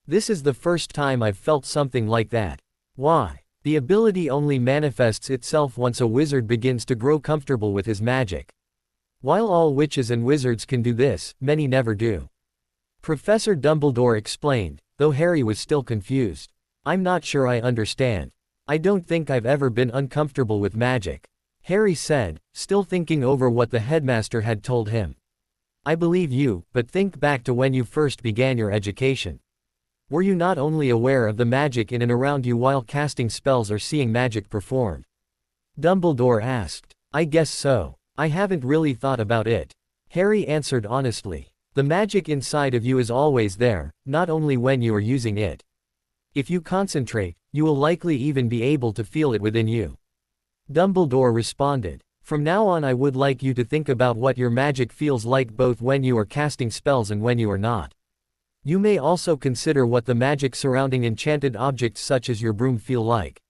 This is the first time I've felt something like that. Why? The ability only manifests itself once a wizard begins to grow comfortable with his magic. While all witches and wizards can do this, many never do. Professor Dumbledore explained, though Harry was still confused. I'm not sure I understand. I don't think I've ever been uncomfortable with magic. Harry said, still thinking over what the headmaster had told him. I believe you, but think back to when you first began your education. Were you not only aware of the magic in and around you while casting spells or seeing magic performed? Dumbledore asked. I guess so. I haven't really thought about it. Harry answered honestly. The magic inside of you is always there, not only when you are using it. If you concentrate, you will likely even be able to feel it within you. Dumbledore responded. From now on I would like you to think about what your magic feels like both when you are casting spells and when you are not. You may also consider what the magic surrounding enchanted objects such as your broom feel like.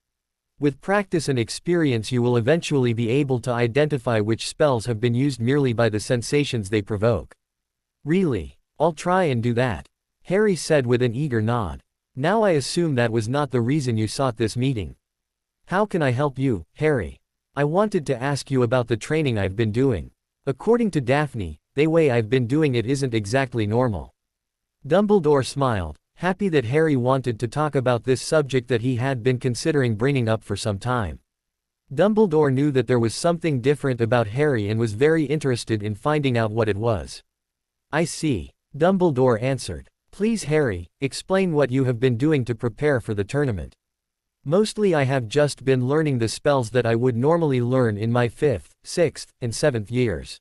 With practice and experience you will eventually be able to identify which spells have been used merely by the sensations they provoke. Really? I'll try and do that. Harry said with an eager nod. Now I assume that was not the reason you sought this meeting. How can I help you, Harry? I wanted to ask you about the training I've been doing. According to Daphne, the way I've been doing it isn't exactly normal. Dumbledore smiled, happy that Harry wanted to talk about this subject that he had been considering bringing up for some time. Dumbledore knew that there was something different about Harry and was very interested in finding out what it was. I see. Dumbledore answered. Please Harry, explain what you have been doing to prepare for the tournament. Mostly I have just been learning the spells that I would normally learn in my 5th, 6th, and 7th years.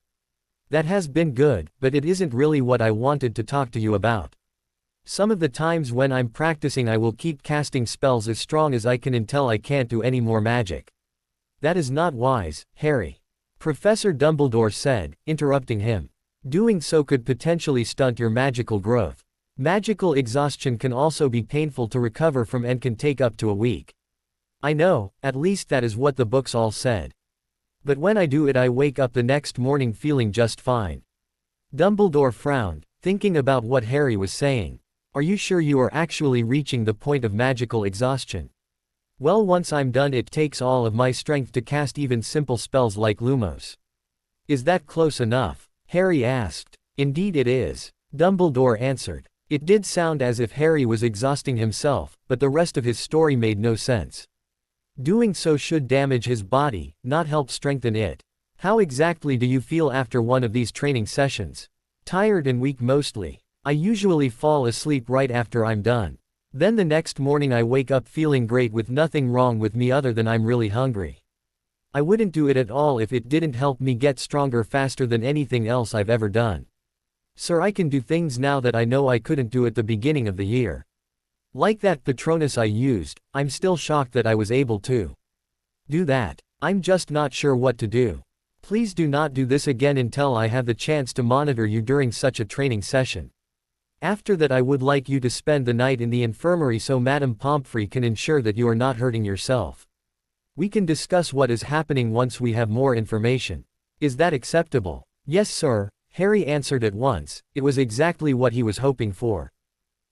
That has been good, but it isn't really what I wanted to talk to you about. Some of the times when I'm practicing I will keep casting spells as strong as I can until I can't do any more magic. That is not wise, Harry. Professor Dumbledore said, interrupting him. Doing so could potentially stunt your magical growth. Magical exhaustion can also be painful to recover from and can take up to a week. I know, at least that is what the books all said. But when I do it I wake up the next morning feeling just fine. Dumbledore frowned, thinking about what Harry was saying. Are you sure you are actually reaching the point of magical exhaustion? Well, once I'm done it takes all of my strength to cast even simple spells like Lumos. Is that close enough? Harry asked. Indeed it is. Dumbledore answered. It did sound as if Harry was exhausting himself, but the rest of his story made no sense. Doing so should damage his body, not help strengthen it. How exactly do you feel after one of these training sessions? Tired and weak mostly. I usually fall asleep right after I'm done. Then the next morning I wake up feeling great with nothing wrong with me other than I'm really hungry. I wouldn't do it at all if it didn't help me get stronger faster than anything else I've ever done. Sir, I can do things now that I know I couldn't do at the beginning of the year. Like that Patronus I used, I'm still shocked that I was able to do that. I'm just not sure what to do. Please do not do this again until I have the chance to monitor you during such a training session. After that I would like you to spend the night in the infirmary so Madame Pomfrey can ensure that you are not hurting yourself. We can discuss what is happening once we have more information. Is that acceptable? Yes sir, Harry answered at once. It was exactly what he was hoping for.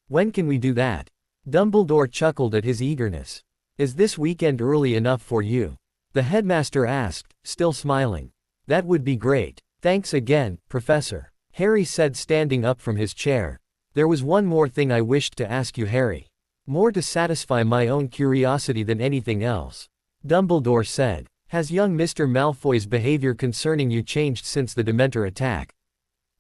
When can we do that? Dumbledore chuckled at his eagerness. Is this weekend early enough for you? The headmaster asked, still smiling. That would be great. Thanks again, Professor. Harry said, standing up from his chair. There was one more thing I wished to ask you, Harry. More to satisfy my own curiosity than anything else. Dumbledore said. Has young Mr. Malfoy's behavior concerning you changed since the Dementor attack?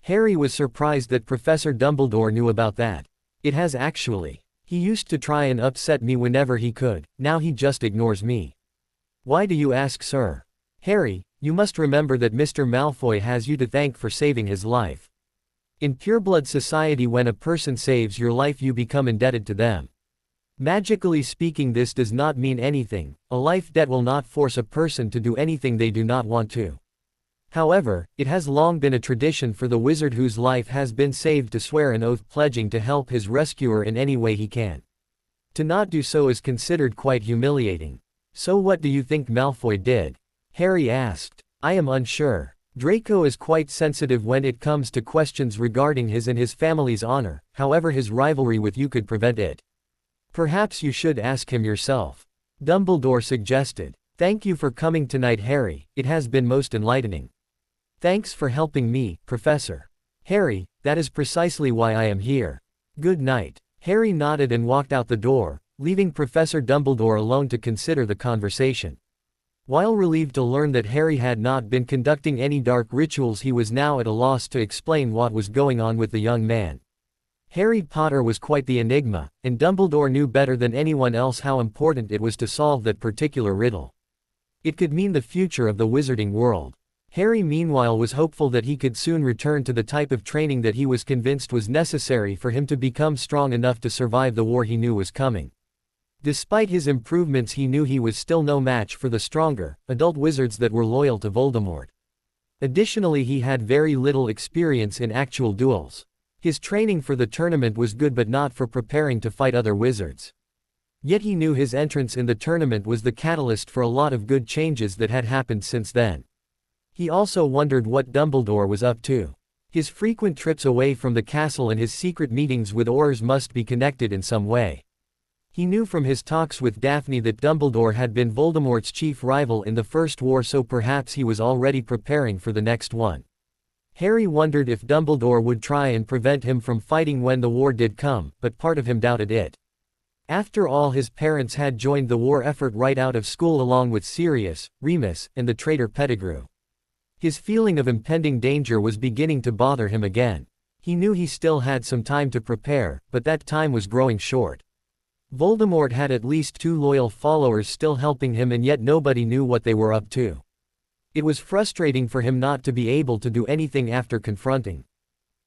Harry was surprised that Professor Dumbledore knew about that. It has actually. He used to try and upset me whenever he could, now he just ignores me. Why do you ask, sir? Harry, you must remember that Mr. Malfoy has you to thank for saving his life. In pureblood society, when a person saves your life, you become indebted to them. Magically speaking, this does not mean anything. A life debt will not force a person to do anything they do not want to. However, it has long been a tradition for the wizard whose life has been saved to swear an oath pledging to help his rescuer in any way he can. To not do so is considered quite humiliating. So what do you think Malfoy did? Harry asked. I am unsure. Draco is quite sensitive when it comes to questions regarding his and his family's honor, however his rivalry with you could prevent it. Perhaps you should ask him yourself. Dumbledore suggested. Thank you for coming tonight, Harry, it has been most enlightening. Thanks for helping me, Professor. Harry, that is precisely why I am here. Good night. Harry nodded and walked out the door, leaving Professor Dumbledore alone to consider the conversation. While relieved to learn that Harry had not been conducting any dark rituals, he was now at a loss to explain what was going on with the young man. Harry Potter was quite the enigma, and Dumbledore knew better than anyone else how important it was to solve that particular riddle. It could mean the future of the wizarding world. Harry meanwhile was hopeful that he could soon return to the type of training that he was convinced was necessary for him to become strong enough to survive the war he knew was coming. Despite his improvements, he knew he was still no match for the stronger, adult wizards that were loyal to Voldemort. Additionally, he had very little experience in actual duels. His training for the tournament was good but not for preparing to fight other wizards. Yet he knew his entrance in the tournament was the catalyst for a lot of good changes that had happened since then. He also wondered what Dumbledore was up to. His frequent trips away from the castle and his secret meetings with Aurors must be connected in some way. He knew from his talks with Daphne that Dumbledore had been Voldemort's chief rival in the First War, so perhaps he was already preparing for the next one. Harry wondered if Dumbledore would try and prevent him from fighting when the war did come, but part of him doubted it. After all, his parents had joined the war effort right out of school along with Sirius, Remus, and the traitor Pettigrew. His feeling of impending danger was beginning to bother him again. He knew he still had some time to prepare, but that time was growing short. Voldemort had at least 2 loyal followers still helping him, and yet nobody knew what they were up to. It was frustrating for him not to be able to do anything after confronting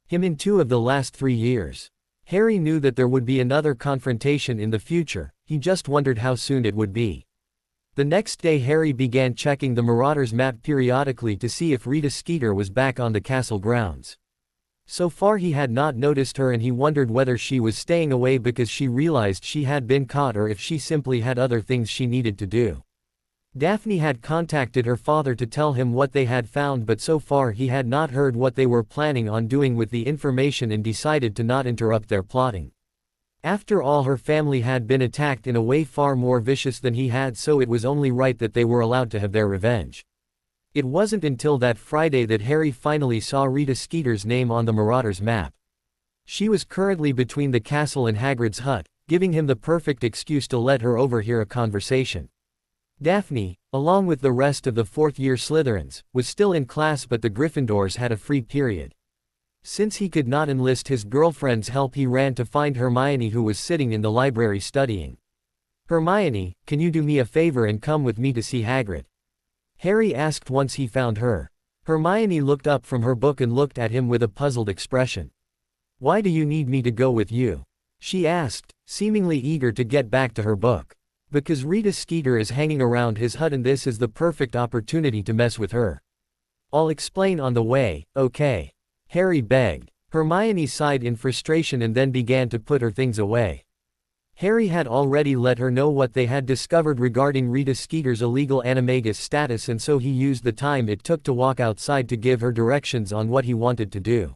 him in 2 of the last 3 years. Harry knew that there would be another confrontation in the future, he just wondered how soon it would be. The next day Harry began checking the Marauders map periodically to see if Rita Skeeter was back on the castle grounds. So far he had not noticed her, and he wondered whether she was staying away because she realized she had been caught or if she simply had other things she needed to do. Daphne had contacted her father to tell him what they had found, but so far he had not heard what they were planning on doing with the information and decided to not interrupt their plotting. After all, her family had been attacked in a way far more vicious than he had, so it was only right that they were allowed to have their revenge. It wasn't until that Friday that Harry finally saw Rita Skeeter's name on the Marauders map. She was currently between the castle and Hagrid's hut, giving him the perfect excuse to let her overhear a conversation. Daphne, along with the rest of the 4th-year Slytherins, was still in class, but the Gryffindors had a free period. Since he could not enlist his girlfriend's help, he ran to find Hermione, who was sitting in the library studying. "Hermione, can you do me a favor and come with me to see Hagrid?" Harry asked once he found her. Hermione looked up from her book and looked at him with a puzzled expression. "Why do you need me to go with you?" she asked, seemingly eager to get back to her book. "Because Rita Skeeter is hanging around his hut and this is the perfect opportunity to mess with her. I'll explain on the way, okay?" Harry begged. Hermione sighed in frustration and then began to put her things away. Harry had already let her know what they had discovered regarding Rita Skeeter's illegal animagus status, and so he used the time it took to walk outside to give her directions on what he wanted to do.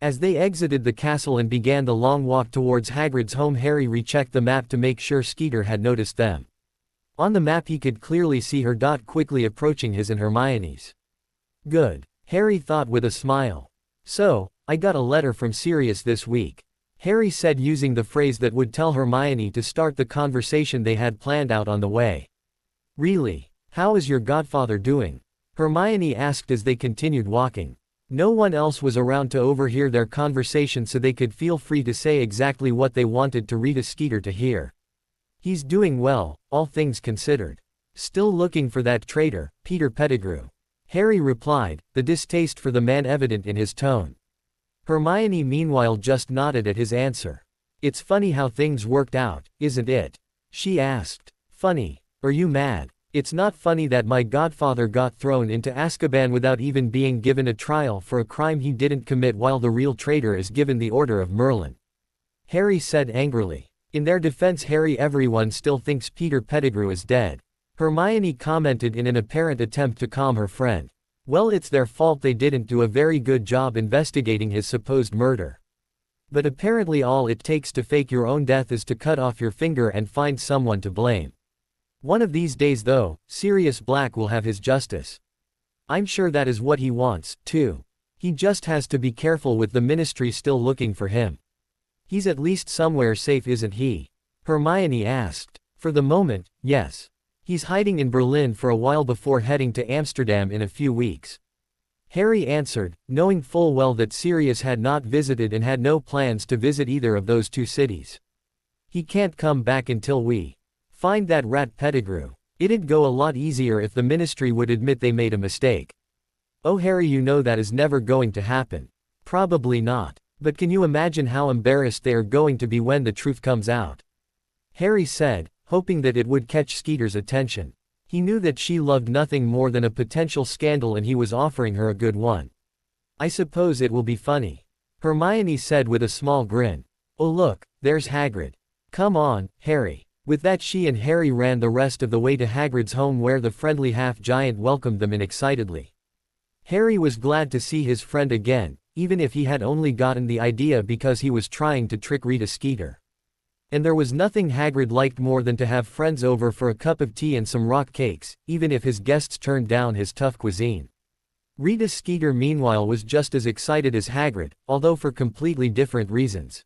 As they exited the castle and began the long walk towards Hagrid's home, Harry rechecked the map to make sure Skeeter had noticed them. On the map he could clearly see her dot quickly approaching his and Hermione's. Good, Harry thought with a smile. So, I got a letter from Sirius this week, Harry said, using the phrase that would tell Hermione to start the conversation they had planned out on the way. Really? How is your godfather doing? Hermione asked as they continued walking. No one else was around to overhear their conversation, so they could feel free to say exactly what they wanted to Rita Skeeter to hear. He's doing well, all things considered. Still looking for that traitor, Peter Pettigrew, Harry replied, the distaste for the man evident in his tone. Hermione meanwhile just nodded at his answer. It's funny how things worked out, isn't it? She asked. Funny? Are you mad? It's not funny that my godfather got thrown into Azkaban without even being given a trial for a crime he didn't commit, while the real traitor is given the Order of Merlin, Harry said angrily. In their defense, Harry, everyone still thinks Peter Pettigrew is dead, Hermione commented in an apparent attempt to calm her friend. Well, it's their fault they didn't do a very good job investigating his supposed murder. But apparently all it takes to fake your own death is to cut off your finger and find someone to blame. One of these days though, Sirius Black will have his justice. I'm sure that is what he wants, too. He just has to be careful with the Ministry still looking for him. He's at least somewhere safe, isn't he? Hermione asked. For the moment, yes. He's hiding in Berlin for a while before heading to Amsterdam in a few weeks, Harry answered, knowing full well that Sirius had not visited and had no plans to visit either of those two cities. He can't come back until we find that rat Pettigrew. It'd go a lot easier if the Ministry would admit they made a mistake. Oh Harry, you know that is never going to happen. Probably not. But can you imagine how embarrassed they are going to be when the truth comes out? Harry said, hoping that it would catch Skeeter's attention. He knew that she loved nothing more than a potential scandal, and he was offering her a good one. I suppose it will be funny, Hermione said with a small grin. Oh look, there's Hagrid. Come on, Harry. With that she and Harry ran the rest of the way to Hagrid's home, where the friendly half-giant welcomed them in excitedly. Harry was glad to see his friend again, even if he had only gotten the idea because he was trying to trick Rita Skeeter. And there was nothing Hagrid liked more than to have friends over for a cup of tea and some rock cakes, even if his guests turned down his tough cuisine. Rita Skeeter meanwhile was just as excited as Hagrid, although for completely different reasons.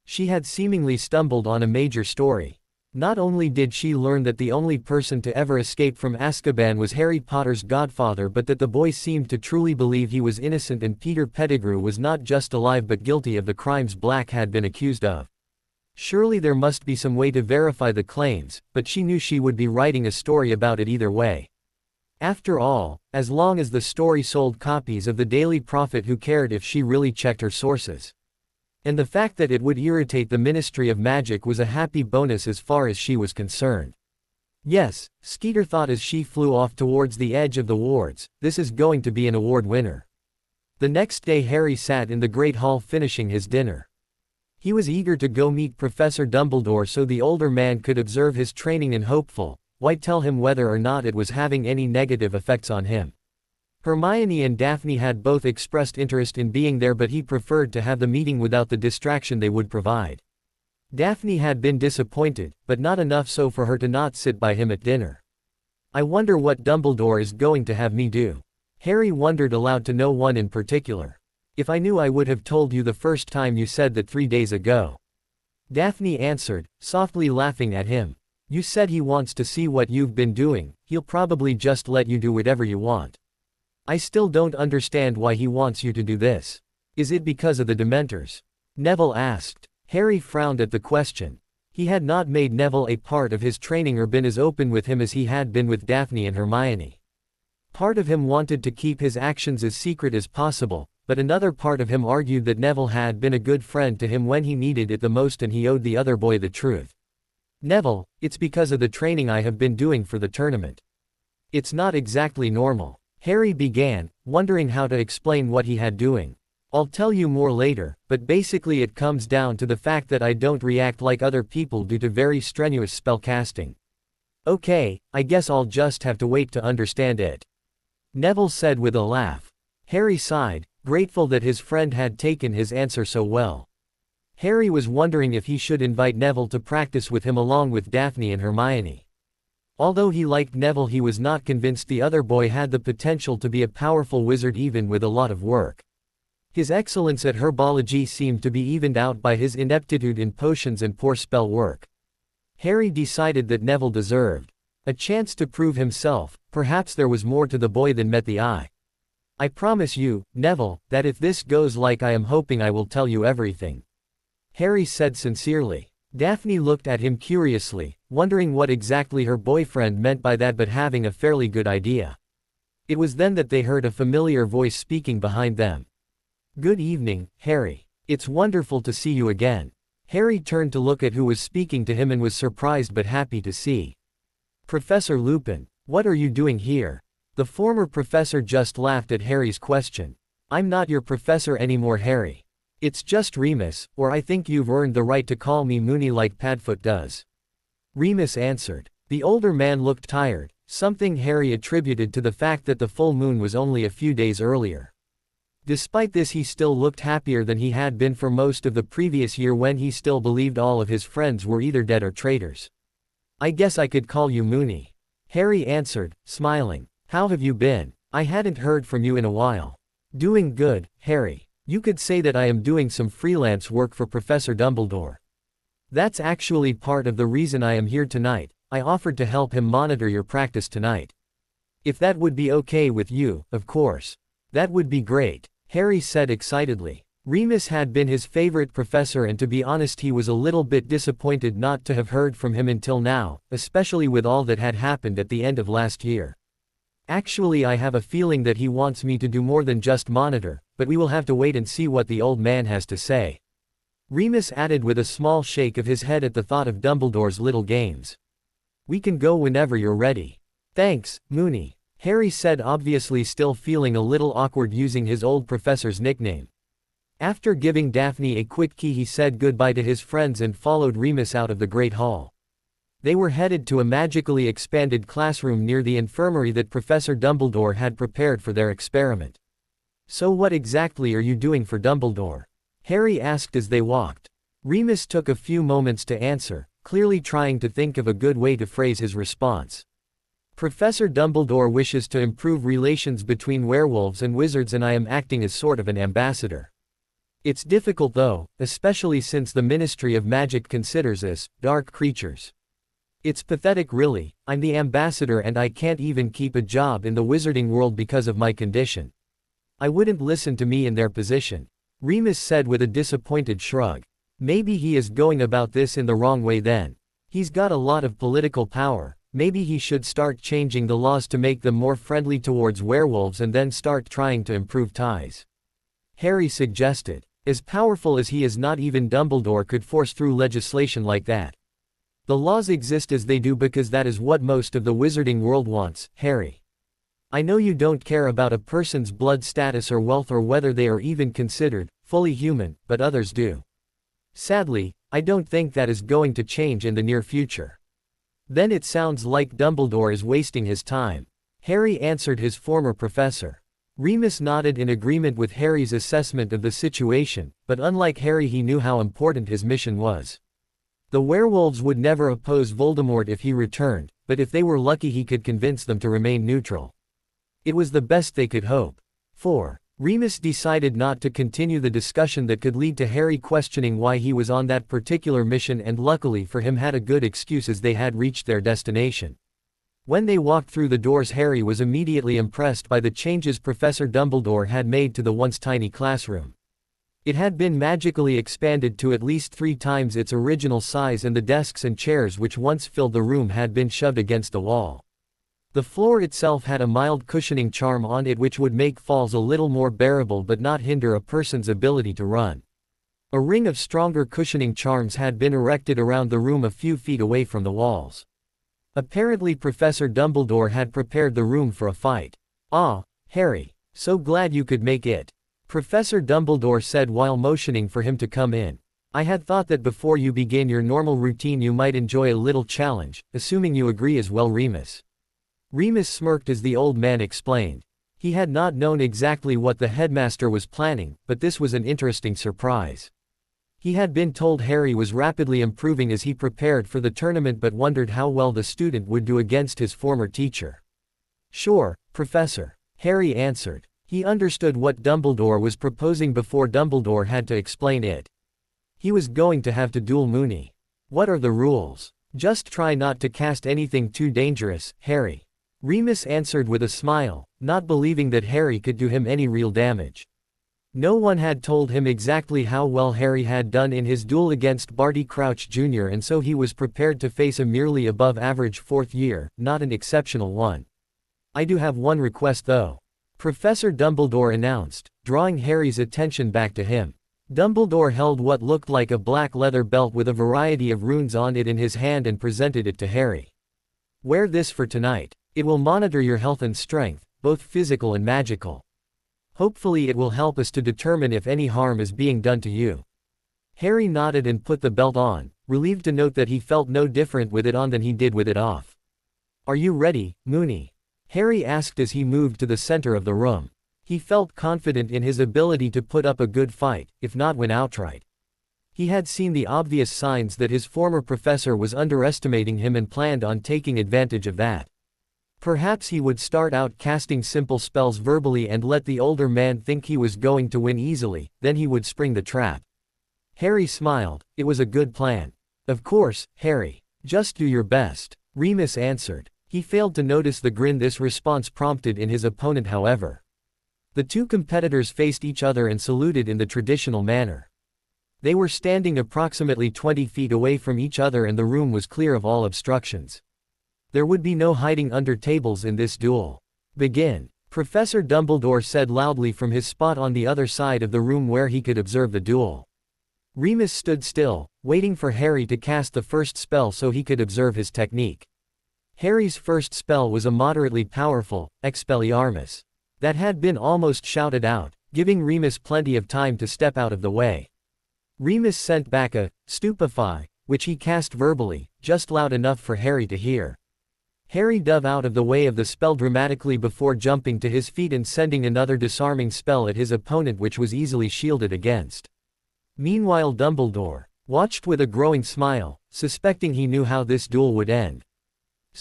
She had seemingly stumbled on a major story. Not only did she learn that the only person to ever escape from Azkaban was Harry Potter's godfather, but that the boy seemed to truly believe he was innocent and Peter Pettigrew was not just alive but guilty of the crimes Black had been accused of. Surely there must be some way to verify the claims, but she knew she would be writing a story about it either way. After all, as long as the story sold copies of the Daily Prophet, who cared if she really checked her sources? And the fact that it would irritate the Ministry of Magic was a happy bonus as far as she was concerned. Yes, Skeeter thought as she flew off towards the edge of the wards, this is going to be an award winner. The next day Harry sat in the Great Hall finishing his dinner. He was eager to go meet Professor Dumbledore so the older man could observe his training and hopeful, why tell him whether or not it was having any negative effects on him. Hermione and Daphne had both expressed interest in being there, but he preferred to have the meeting without the distraction they would provide. Daphne had been disappointed, but not enough so for her to not sit by him at dinner. I wonder what Dumbledore is going to have me do. Harry wondered aloud, to no one in particular. If I knew I would have told you the first time you said that 3 days ago. Daphne answered, softly laughing at him. You said he wants to see what you've been doing, he'll probably just let you do whatever you want. I still don't understand why he wants you to do this. Is it because of the Dementors? Neville asked. Harry frowned at the question. He had not made Neville a part of his training or been as open with him as he had been with Daphne and Hermione. Part of him wanted to keep his actions as secret as possible, but another part of him argued that Neville had been a good friend to him when he needed it the most, and he owed the other boy the truth. Neville, it's because of the training I have been doing for the tournament. It's not exactly normal, Harry began, wondering how to explain what he had doing. I'll tell you more later, but basically it comes down to the fact that I don't react like other people due to very strenuous spellcasting. Okay, I guess I'll just have to wait to understand it. Neville said with a laugh. Harry sighed, grateful that his friend had taken his answer so well. Harry was wondering if he should invite Neville to practice with him along with Daphne and Hermione. Although he liked Neville, he was not convinced the other boy had the potential to be a powerful wizard even with a lot of work. His excellence at herbology seemed to be evened out by his ineptitude in potions and poor spell work. Harry decided that Neville deserved a chance to prove himself. Perhaps there was more to the boy than met the eye. I promise you, Neville, that if this goes like I am hoping, I will tell you everything. Harry said sincerely. Daphne looked at him curiously, wondering what exactly her boyfriend meant by that, but having a fairly good idea. It was then that they heard a familiar voice speaking behind them. Good evening, Harry. It's wonderful to see you again. Harry turned to look at who was speaking to him and was surprised but happy to see Professor Lupin. What are you doing here? The former professor just laughed at Harry's question. I'm not your professor anymore, Harry. It's just Remus, or I think you've earned the right to call me Moony like Padfoot does. Remus answered. The older man looked tired, something Harry attributed to the fact that the full moon was only a few days earlier. Despite this, he still looked happier than he had been for most of the previous year, when he still believed all of his friends were either dead or traitors. I guess I could call you Moony. Harry answered, smiling. How have you been? I hadn't heard from you in a while. Doing good, Harry. You could say that I am doing some freelance work for Professor Dumbledore. That's actually part of the reason I am here tonight. I offered to help him monitor your practice tonight. If that would be okay with you, of course. That would be great, Harry said excitedly. Remus had been his favorite professor, and to be honest, he was a little bit disappointed not to have heard from him until now, especially with all that had happened at the end of last year. Actually, I have a feeling that he wants me to do more than just monitor, but we will have to wait and see what the old man has to say. Remus added with a small shake of his head at the thought of Dumbledore's little games. We can go whenever you're ready. Thanks, Moony, Harry said, obviously still feeling a little awkward using his old professor's nickname. After giving Daphne a quick key, he said goodbye to his friends and followed Remus out of the Great Hall. They were headed to a magically expanded classroom near the infirmary that Professor Dumbledore had prepared for their experiment. So what exactly are you doing for Dumbledore? Harry asked as they walked. Remus took a few moments to answer, clearly trying to think of a good way to phrase his response. Professor Dumbledore wishes to improve relations between werewolves and wizards, and I am acting as sort of an ambassador. It's difficult though, especially since the Ministry of Magic considers us dark creatures. It's pathetic really. I'm the ambassador and I can't even keep a job in the wizarding world because of my condition. I wouldn't listen to me in their position, Remus said with a disappointed shrug. Maybe he is going about this in the wrong way then. He's got a lot of political power. Maybe he should start changing the laws to make them more friendly towards werewolves and then start trying to improve ties. Harry suggested. As powerful as he is, not even Dumbledore could force through legislation like that. The laws exist as they do because that is what most of the wizarding world wants, Harry. I know you don't care about a person's blood status or wealth or whether they are even considered fully human, but others do. Sadly, I don't think that is going to change in the near future. Then it sounds like Dumbledore is wasting his time, Harry answered his former professor. Remus nodded in agreement with Harry's assessment of the situation, but unlike Harry, he knew how important his mission was. The werewolves would never oppose Voldemort if he returned, but if they were lucky, he could convince them to remain neutral. It was the best they could hope for. Remus decided not to continue the discussion that could lead to Harry questioning why he was on that particular mission, and luckily for him had a good excuse as they had reached their destination. When they walked through the doors, Harry was immediately impressed by the changes Professor Dumbledore had made to the once tiny classroom. It had been magically expanded to at least 3 times its original size, and the desks and chairs which once filled the room had been shoved against the wall. The floor itself had a mild cushioning charm on it which would make falls a little more bearable but not hinder a person's ability to run. A ring of stronger cushioning charms had been erected around the room a few feet away from the walls. Apparently Professor Dumbledore had prepared the room for a fight. Ah, Harry, so glad you could make it. Professor Dumbledore said while motioning for him to come in. I had thought that before you begin your normal routine you might enjoy a little challenge, assuming you agree as well, Remus. Remus smirked as the old man explained. He had not known exactly what the headmaster was planning, but this was an interesting surprise. He had been told Harry was rapidly improving as he prepared for the tournament but wondered how well the student would do against his former teacher. Sure, Professor. Harry answered. He understood what Dumbledore was proposing before Dumbledore had to explain it. He was going to have to duel Moody. What are the rules? Just try not to cast anything too dangerous, Harry. Remus answered with a smile, not believing that Harry could do him any real damage. No one had told him exactly how well Harry had done in his duel against Barty Crouch Jr., and so he was prepared to face a merely above-average fourth year, not an exceptional one. I do have one request though. Professor Dumbledore announced, drawing Harry's attention back to him. Dumbledore held what looked like a black leather belt with a variety of runes on it in his hand and presented it to Harry. Wear this for tonight. It will monitor your health and strength, both physical and magical. Hopefully it will help us to determine if any harm is being done to you. Harry nodded and put the belt on, relieved to note that he felt no different with it on than he did with it off. Are you ready, Moody? Harry asked as he moved to the center of the room. He felt confident in his ability to put up a good fight, if not win outright. He had seen the obvious signs that his former professor was underestimating him and planned on taking advantage of that. Perhaps he would start out casting simple spells verbally and let the older man think he was going to win easily, then he would spring the trap. Harry smiled. It was a good plan. Of course, Harry. Just do your best, Remus answered. He failed to notice the grin this response prompted in his opponent, however. The two competitors faced each other and saluted in the traditional manner. They were standing approximately 20 feet away from each other and the room was clear of all obstructions. There would be no hiding under tables in this duel. Begin, Professor Dumbledore said loudly from his spot on the other side of the room where he could observe the duel. Remus stood still, waiting for Harry to cast the first spell so he could observe his technique. Harry's first spell was a moderately powerful, Expelliarmus. That had been almost shouted out, giving Remus plenty of time to step out of the way. Remus sent back a Stupefy, which he cast verbally, just loud enough for Harry to hear. Harry dove out of the way of the spell dramatically before jumping to his feet and sending another disarming spell at his opponent, which was easily shielded against. Meanwhile Dumbledore watched with a growing smile, suspecting he knew how this duel would end.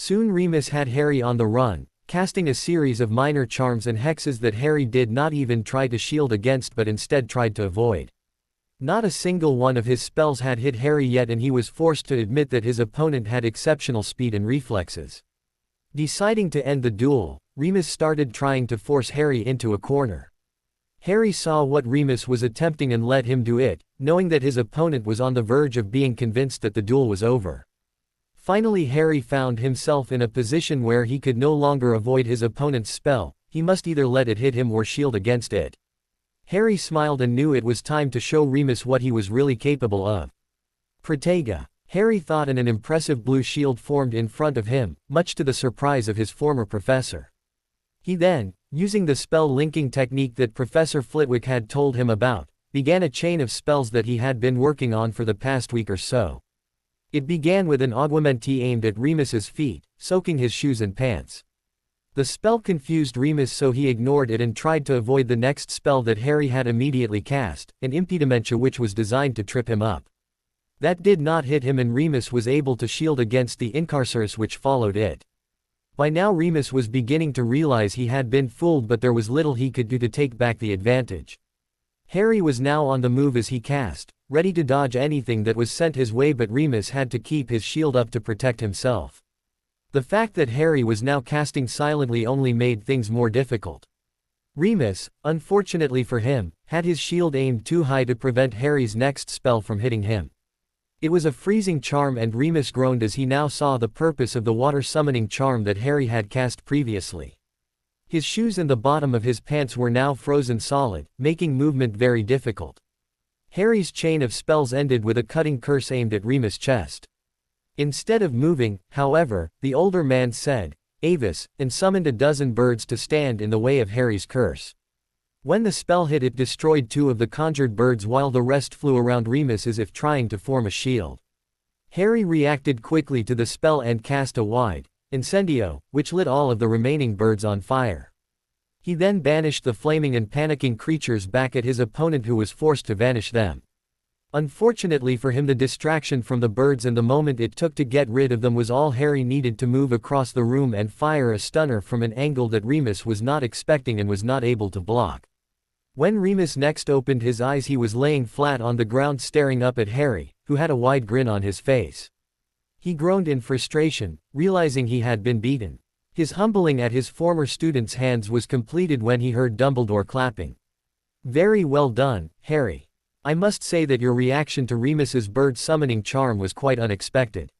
Soon Remus had Harry on the run, casting a series of minor charms and hexes that Harry did not even try to shield against but instead tried to avoid. Not a single one of his spells had hit Harry yet, and he was forced to admit that his opponent had exceptional speed and reflexes. Deciding to end the duel, Remus started trying to force Harry into a corner. Harry saw what Remus was attempting and let him do it, knowing that his opponent was on the verge of being convinced that the duel was over. Finally Harry found himself in a position where he could no longer avoid his opponent's spell, he must either let it hit him or shield against it. Harry smiled and knew it was time to show Remus what he was really capable of. Protega, Harry thought, and an impressive blue shield formed in front of him, much to the surprise of his former professor. He then, using the spell linking technique that Professor Flitwick had told him about, began a chain of spells that he had been working on for the past week or so. It began with an augmenté aimed at Remus's feet, soaking his shoes and pants. The spell confused Remus, so he ignored it and tried to avoid the next spell that Harry had immediately cast, an impedimenta which was designed to trip him up. That did not hit him and Remus was able to shield against the incarcerus which followed it. By now Remus was beginning to realize he had been fooled, but there was little he could do to take back the advantage. Harry was now on the move as he cast, ready to dodge anything that was sent his way, but Remus had to keep his shield up to protect himself. The fact that Harry was now casting silently only made things more difficult. Remus, unfortunately for him, had his shield aimed too high to prevent Harry's next spell from hitting him. It was a freezing charm and Remus groaned as he now saw the purpose of the water summoning charm that Harry had cast previously. His shoes and the bottom of his pants were now frozen solid, making movement very difficult. Harry's chain of spells ended with a cutting curse aimed at Remus' chest. Instead of moving, however, the older man said, "Avis," and summoned a dozen birds to stand in the way of Harry's curse. When the spell hit, it destroyed 2 of the conjured birds while the rest flew around Remus as if trying to form a shield. Harry reacted quickly to the spell and cast a wide incendio, which lit all of the remaining birds on fire. He then banished the flaming and panicking creatures back at his opponent, who was forced to vanish them. Unfortunately for him, the distraction from the birds and the moment it took to get rid of them was all Harry needed to move across the room and fire a stunner from an angle that Remus was not expecting and was not able to block. When Remus next opened his eyes, he was laying flat on the ground staring up at Harry, who had a wide grin on his face. He groaned in frustration, realizing he had been beaten. His humbling at his former student's hands was completed when he heard Dumbledore clapping. "Very well done, Harry. I must say that your reaction to Remus's bird summoning charm was quite unexpected,"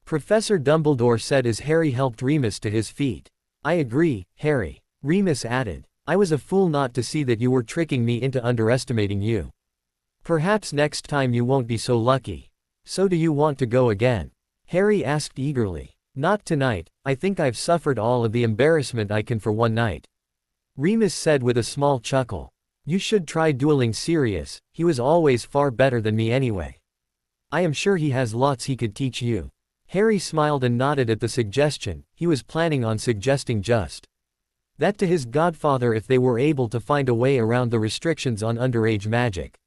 Professor Dumbledore said as Harry helped Remus to his feet. "I agree, Harry," Remus added. "I was a fool not to see that you were tricking me into underestimating you. Perhaps next time you won't be so lucky. So do you want to go again?" Harry asked eagerly. "Not tonight, I think I've suffered all of the embarrassment I can for one night," Remus said with a small chuckle. "You should try dueling Sirius, he was always far better than me anyway. I am sure he has lots he could teach you." Harry smiled and nodded at the suggestion. He was planning on suggesting just that to his godfather if they were able to find a way around the restrictions on underage magic.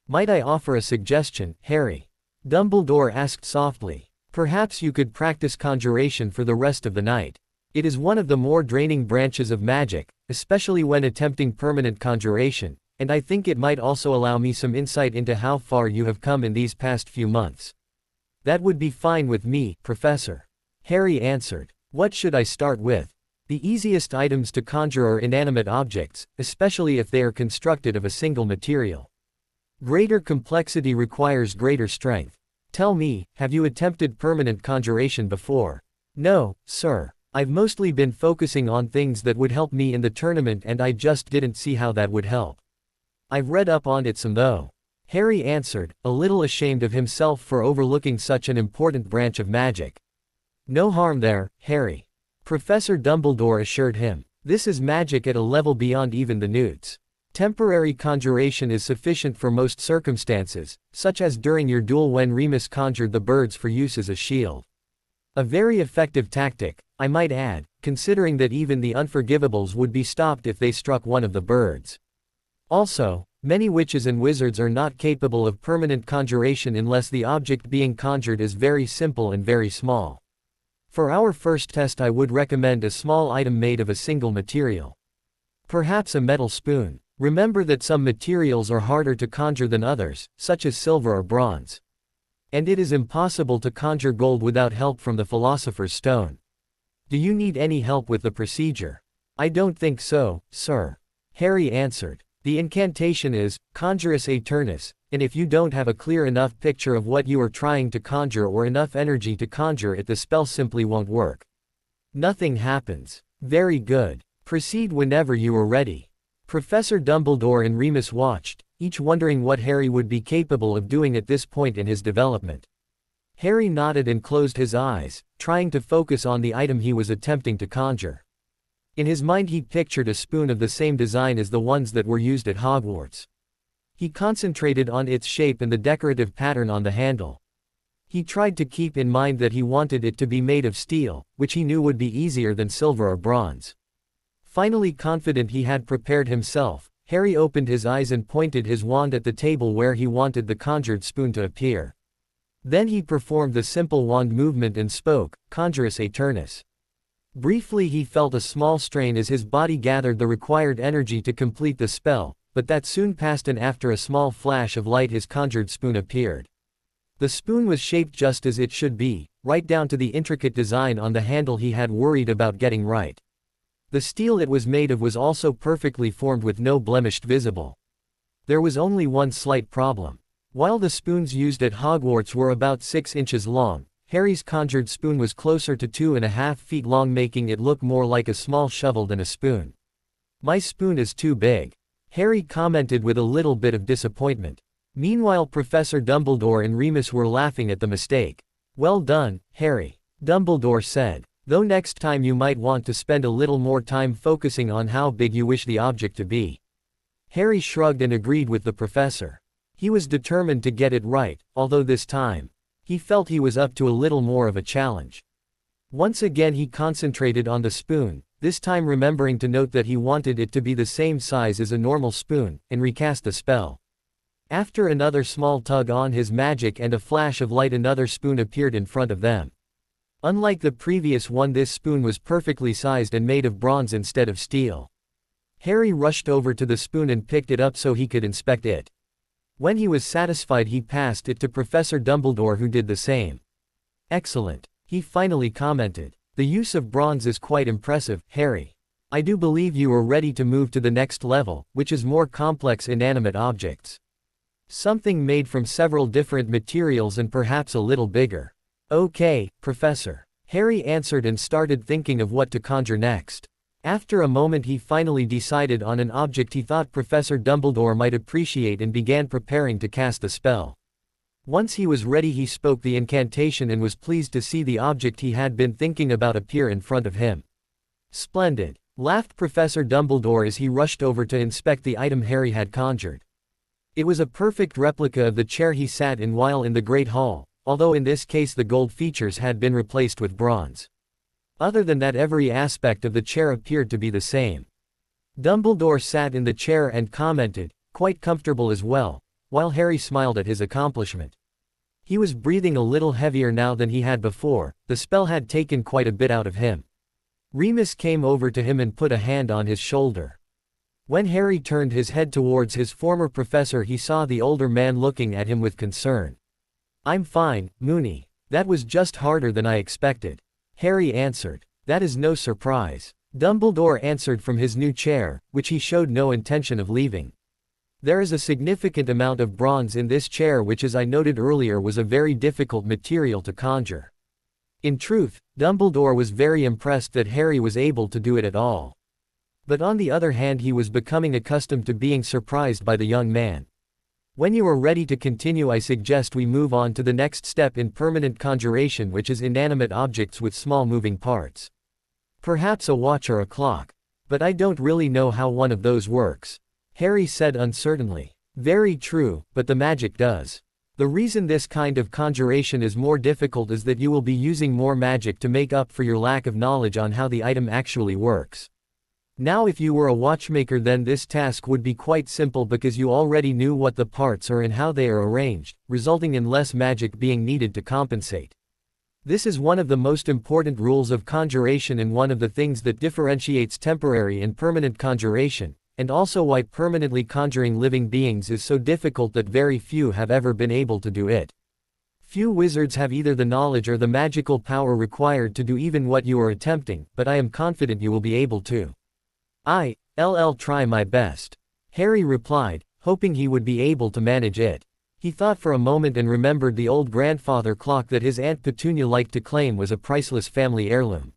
"Might I offer a suggestion, Harry?" Dumbledore asked softly. "Perhaps you could practice conjuration for the rest of the night. It is one of the more draining branches of magic, especially when attempting permanent conjuration, and I think it might also allow me some insight into how far you have come in these past few months." "That would be fine with me, Professor," Harry answered. "What should I start with?" "The easiest items to conjure are inanimate objects, especially if they are constructed of a single material. Greater complexity requires greater strength. Tell me, have you attempted permanent conjuration before?" "No, sir. I've mostly been focusing on things that would help me in the tournament and I just didn't see how that would help. I've read up on it some though," Harry answered, a little ashamed of himself for overlooking such an important branch of magic. "No harm there, Harry," Professor Dumbledore assured him. "This is magic at a level beyond even the newts. Temporary conjuration is sufficient for most circumstances, such as during your duel when Remus conjured the birds for use as a shield. A very effective tactic, I might add, considering that even the unforgivables would be stopped if they struck one of the birds. Also, many witches and wizards are not capable of permanent conjuration unless the object being conjured is very simple and very small. For our first test I would recommend a small item made of a single material. Perhaps a metal spoon. Remember that some materials are harder to conjure than others, such as silver or bronze. And it is impossible to conjure gold without help from the Philosopher's Stone. Do you need any help with the procedure?" "I don't think so, sir," Harry answered. "The incantation is, Conjurus Aeternus, and if you don't have a clear enough picture of what you are trying to conjure or enough energy to conjure it, the spell simply won't work. Nothing happens." "Very good. Proceed whenever you are ready." Professor Dumbledore and Remus watched, each wondering what Harry would be capable of doing at this point in his development. Harry nodded and closed his eyes, trying to focus on the item he was attempting to conjure. In his mind he pictured a spoon of the same design as the ones that were used at Hogwarts. He concentrated on its shape and the decorative pattern on the handle. He tried to keep in mind that he wanted it to be made of steel, which he knew would be easier than silver or bronze. Finally confident he had prepared himself, Harry opened his eyes and pointed his wand at the table where he wanted the conjured spoon to appear. Then he performed the simple wand movement and spoke, "Conjurus Aeternus." Briefly he felt a small strain as his body gathered the required energy to complete the spell, but that soon passed and after a small flash of light his conjured spoon appeared. The spoon was shaped just as it should be, right down to the intricate design on the handle he had worried about getting right. The steel it was made of was also perfectly formed with no blemish visible. There was only one slight problem. While the spoons used at Hogwarts were about 6 inches long, Harry's conjured spoon was closer to 2.5 feet long, making it look more like a small shovel than a spoon. "My spoon is too big," Harry commented with a little bit of disappointment. Meanwhile Professor Dumbledore and Remus were laughing at the mistake. "Well done, Harry," Dumbledore said. "Though next time you might want to spend a little more time focusing on how big you wish the object to be." Harry shrugged and agreed with the professor. He was determined to get it right, although this time, he felt he was up to a little more of a challenge. Once again he concentrated on the spoon, this time remembering to note that he wanted it to be the same size as a normal spoon, and recast the spell. After another small tug on his magic and a flash of light, another spoon appeared in front of them. Unlike the previous one, this spoon was perfectly sized and made of bronze instead of steel. Harry rushed over to the spoon and picked it up so he could inspect it. When he was satisfied, he passed it to Professor Dumbledore, who did the same. "Excellent," he finally commented. "The use of bronze is quite impressive, Harry. I do believe you are ready to move to the next level, which is more complex inanimate objects. Something made from several different materials and perhaps a little bigger." "Okay, Professor," Harry answered and started thinking of what to conjure next. After a moment he finally decided on an object he thought Professor Dumbledore might appreciate and began preparing to cast the spell. Once he was ready he spoke the incantation and was pleased to see the object he had been thinking about appear in front of him. "Splendid," laughed Professor Dumbledore as he rushed over to inspect the item Harry had conjured. It was a perfect replica of the chair he sat in while in the Great Hall, although in this case the gold features had been replaced with bronze. Other than that, every aspect of the chair appeared to be the same. Dumbledore sat in the chair and commented, "Quite comfortable as well," while Harry smiled at his accomplishment. He was breathing a little heavier now than he had before, the spell had taken quite a bit out of him. Remus came over to him and put a hand on his shoulder. When Harry turned his head towards his former professor he saw the older man looking at him with concern. "I'm fine, Moody. That was just harder than I expected," Harry answered. "That is no surprise," Dumbledore answered from his new chair, which he showed no intention of leaving. "There is a significant amount of bronze in this chair, which, as I noted earlier, was a very difficult material to conjure." In truth, Dumbledore was very impressed that Harry was able to do it at all. But on the other hand he was becoming accustomed to being surprised by the young man. "When you are ready to continue, I suggest we move on to the next step in permanent conjuration, which is inanimate objects with small moving parts. Perhaps a watch or a clock. But I don't really know how one of those works," Harry said uncertainly. "Very true, but the magic does. The reason this kind of conjuration is more difficult is that you will be using more magic to make up for your lack of knowledge on how the item actually works. Now if you were a watchmaker, then this task would be quite simple because you already knew what the parts are and how they are arranged, resulting in less magic being needed to compensate. This is one of the most important rules of conjuration and one of the things that differentiates temporary and permanent conjuration, and also why permanently conjuring living beings is so difficult that very few have ever been able to do it. Few wizards have either the knowledge or the magical power required to do even what you are attempting, but I am confident you will be able to." "I'll try my best," Harry replied, hoping he would be able to manage it. He thought for a moment and remembered the old grandfather clock that his Aunt Petunia liked to claim was a priceless family heirloom.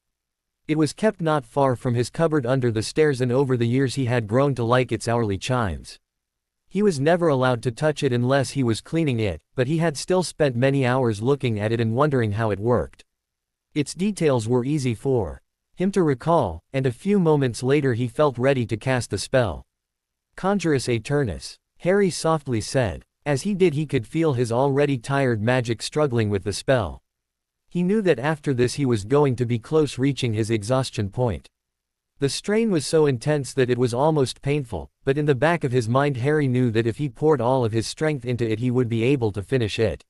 It was kept not far from his cupboard under the stairs, and over the years he had grown to like its hourly chimes. He was never allowed to touch it unless he was cleaning it, but he had still spent many hours looking at it and wondering how it worked. Its details were easy for him to recall, and a few moments later he felt ready to cast the spell. "Conjurus Aeternus," Harry softly said. As he did, he could feel his already tired magic struggling with the spell. He knew that after this he was going to be close reaching his exhaustion point. The strain was so intense that it was almost painful, but in the back of his mind Harry knew that if he poured all of his strength into it he would be able to finish it.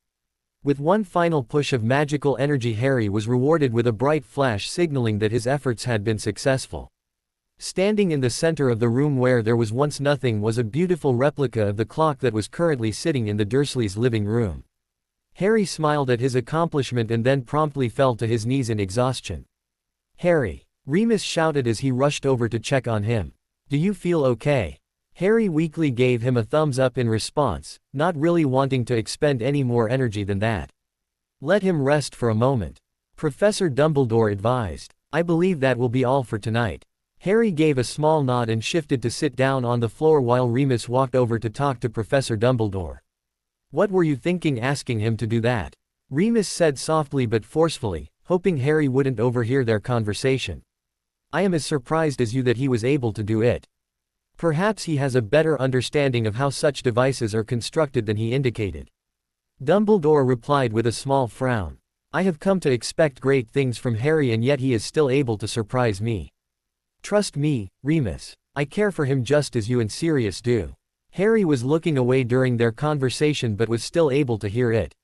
With one final push of magical energy Harry was rewarded with a bright flash signaling that his efforts had been successful. Standing in the center of the room where there was once nothing was a beautiful replica of the clock that was currently sitting in the Dursleys' living room. Harry smiled at his accomplishment and then promptly fell to his knees in exhaustion. "Harry," Remus shouted as he rushed over to check on him. "Do you feel okay?" Harry weakly gave him a thumbs up in response, not really wanting to expend any more energy than that. "Let him rest for a moment," Professor Dumbledore advised. "I believe that will be all for tonight." Harry gave a small nod and shifted to sit down on the floor while Remus walked over to talk to Professor Dumbledore. "What were you thinking asking him to do that?" Remus said softly but forcefully, hoping Harry wouldn't overhear their conversation. "I am as surprised as you that he was able to do it." Perhaps he has a better understanding of how such devices are constructed than he indicated. Dumbledore replied with a small frown. I have come to expect great things from Harry, and yet he is still able to surprise me. Trust me, Remus. I care for him just as you and Sirius do. Harry was looking away during their conversation but was still able to hear it.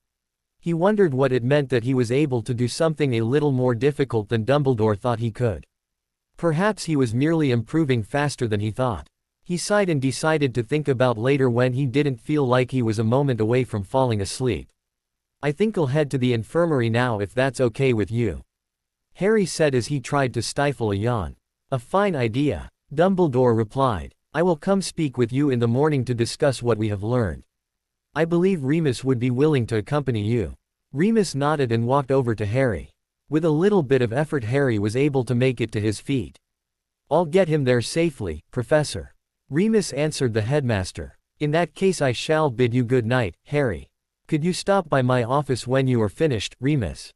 He wondered what it meant that he was able to do something a little more difficult than Dumbledore thought he could. Perhaps he was merely improving faster than he thought. He sighed and decided to think about later when he didn't feel like he was a moment away from falling asleep. I think I'll head to the infirmary now if that's okay with you. Harry said as he tried to stifle a yawn. A fine idea, Dumbledore replied. I will come speak with you in the morning to discuss what we have learned. I believe Remus would be willing to accompany you. Remus nodded and walked over to Harry. With a little bit of effort Harry was able to make it to his feet. I'll get him there safely, Professor. Remus answered the headmaster. In that case I shall bid you good night, Harry. Could you stop by my office when you are finished, Remus?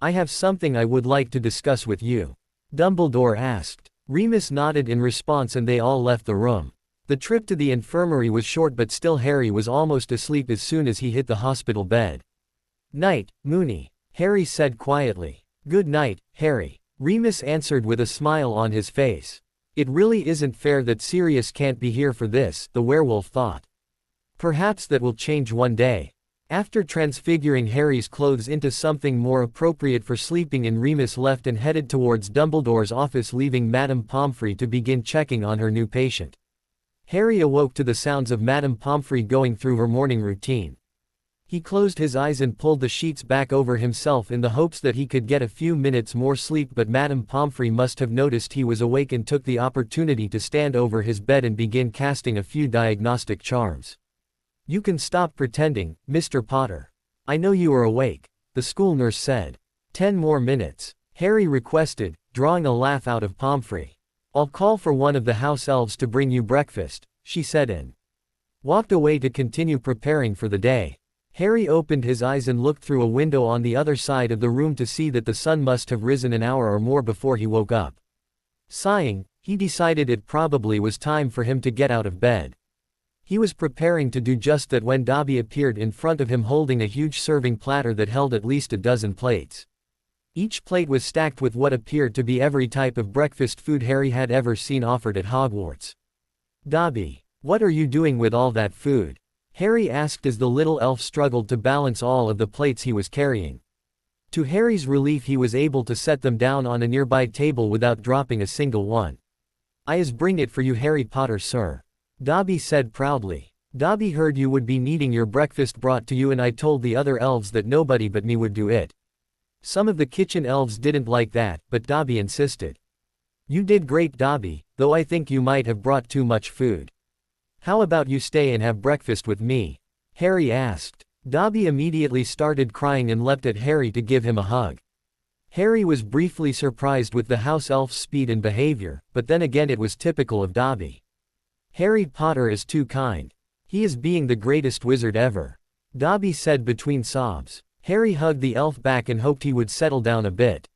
I have something I would like to discuss with you. Dumbledore asked. Remus nodded in response and they all left the room. The trip to the infirmary was short but still Harry was almost asleep as soon as he hit the hospital bed. Night, Moony, Harry said quietly. Good night, Harry. Remus answered with a smile on his face. It really isn't fair that Sirius can't be here for this, the werewolf thought. Perhaps that will change one day. After transfiguring Harry's clothes into something more appropriate for sleeping in, Remus left and headed towards Dumbledore's office, leaving Madame Pomfrey to begin checking on her new patient. Harry awoke to the sounds of Madame Pomfrey going through her morning routine. He closed his eyes and pulled the sheets back over himself in the hopes that he could get a few minutes more sleep, but Madame Pomfrey must have noticed he was awake and took the opportunity to stand over his bed and begin casting a few diagnostic charms. You can stop pretending, Mr. Potter. I know you are awake, the school nurse said. 10 more minutes, Harry requested, drawing a laugh out of Pomfrey. I'll call for one of the house elves to bring you breakfast, she said and walked away to continue preparing for the day. Harry opened his eyes and looked through a window on the other side of the room to see that the sun must have risen an hour or more before he woke up. Sighing, he decided it probably was time for him to get out of bed. He was preparing to do just that when Dobby appeared in front of him holding a huge serving platter that held at least a dozen plates. Each plate was stacked with what appeared to be every type of breakfast food Harry had ever seen offered at Hogwarts. Dobby, what are you doing with all that food? Harry asked as the little elf struggled to balance all of the plates he was carrying. To Harry's relief, he was able to set them down on a nearby table without dropping a single one. I bring it for you, Harry Potter, sir. Dobby said proudly. Dobby heard you would be needing your breakfast brought to you, and I told the other elves that nobody but me would do it. Some of the kitchen elves didn't like that, but Dobby insisted. You did great, Dobby, though I think you might have brought too much food. How about you stay and have breakfast with me? Harry asked. Dobby immediately started crying and leapt at Harry to give him a hug. Harry was briefly surprised with the house elf's speed and behavior, but then again it was typical of Dobby. Harry Potter is too kind. He is being the greatest wizard ever, Dobby said between sobs. Harry hugged the elf back and hoped he would settle down a bit.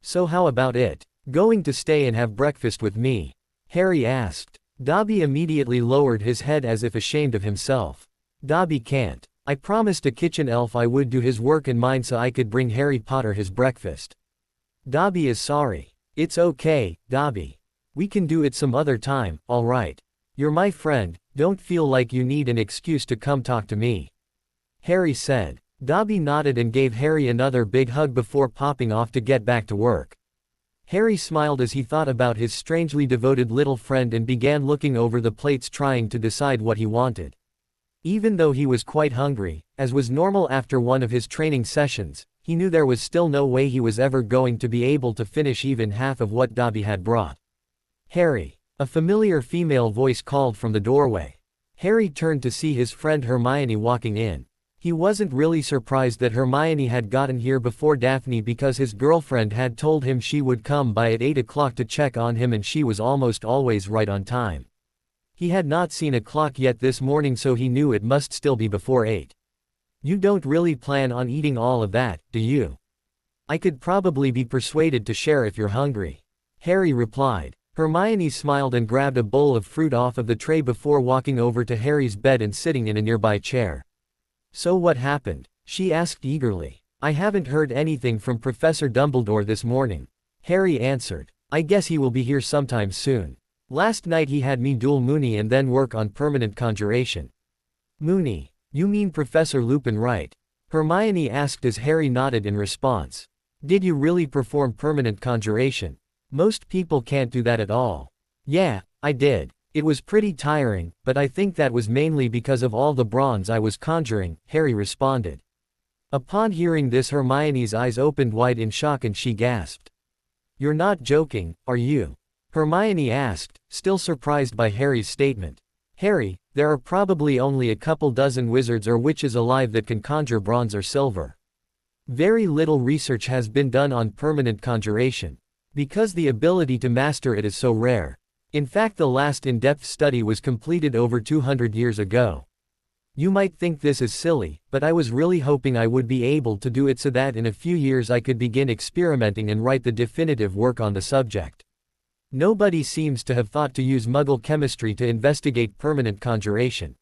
So how about it? Going to stay and have breakfast with me? Harry asked. Dobby immediately lowered his head as if ashamed of himself. Dobby can't. I promised a kitchen elf I would do his work and mine so I could bring Harry Potter his breakfast. Dobby is sorry. It's okay, Dobby. We can do it some other time, alright. You're my friend, don't feel like you need an excuse to come talk to me. Harry said. Dobby nodded and gave Harry another big hug before popping off to get back to work. Harry smiled as he thought about his strangely devoted little friend and began looking over the plates, trying to decide what he wanted. Even though he was quite hungry, as was normal after one of his training sessions, he knew there was still no way he was ever going to be able to finish even half of what Dobby had brought. Harry, a familiar female voice called from the doorway. Harry turned to see his friend Hermione walking in. He wasn't really surprised that Hermione had gotten here before Daphne because his girlfriend had told him she would come by at 8 o'clock to check on him, and she was almost always right on time. He had not seen a clock yet this morning, so he knew it must still be before 8. You don't really plan on eating all of that, do you? I could probably be persuaded to share if you're hungry. Harry replied. Hermione smiled and grabbed a bowl of fruit off of the tray before walking over to Harry's bed and sitting in a nearby chair. So what happened? She asked eagerly. I haven't heard anything from Professor Dumbledore this morning. Harry answered. I guess he will be here sometime soon. Last night he had me duel Moody and then work on permanent conjuration. Moody? You mean Professor Lupin, right? Hermione asked as Harry nodded in response. Did you really perform permanent conjuration? Most people can't do that at all. Yeah, I did. It was pretty tiring, but I think that was mainly because of all the bronze I was conjuring, Harry responded. Upon hearing this, Hermione's eyes opened wide in shock and she gasped. You're not joking, are you? Hermione asked, still surprised by Harry's statement. Harry, there are probably only a couple dozen wizards or witches alive that can conjure bronze or silver. Very little research has been done on permanent conjuration, because the ability to master it is so rare. In fact, the last in-depth study was completed over 200 years ago. You might think this is silly, but I was really hoping I would be able to do it so that in a few years I could begin experimenting and write the definitive work on the subject. Nobody seems to have thought to use Muggle chemistry to investigate permanent conjuration.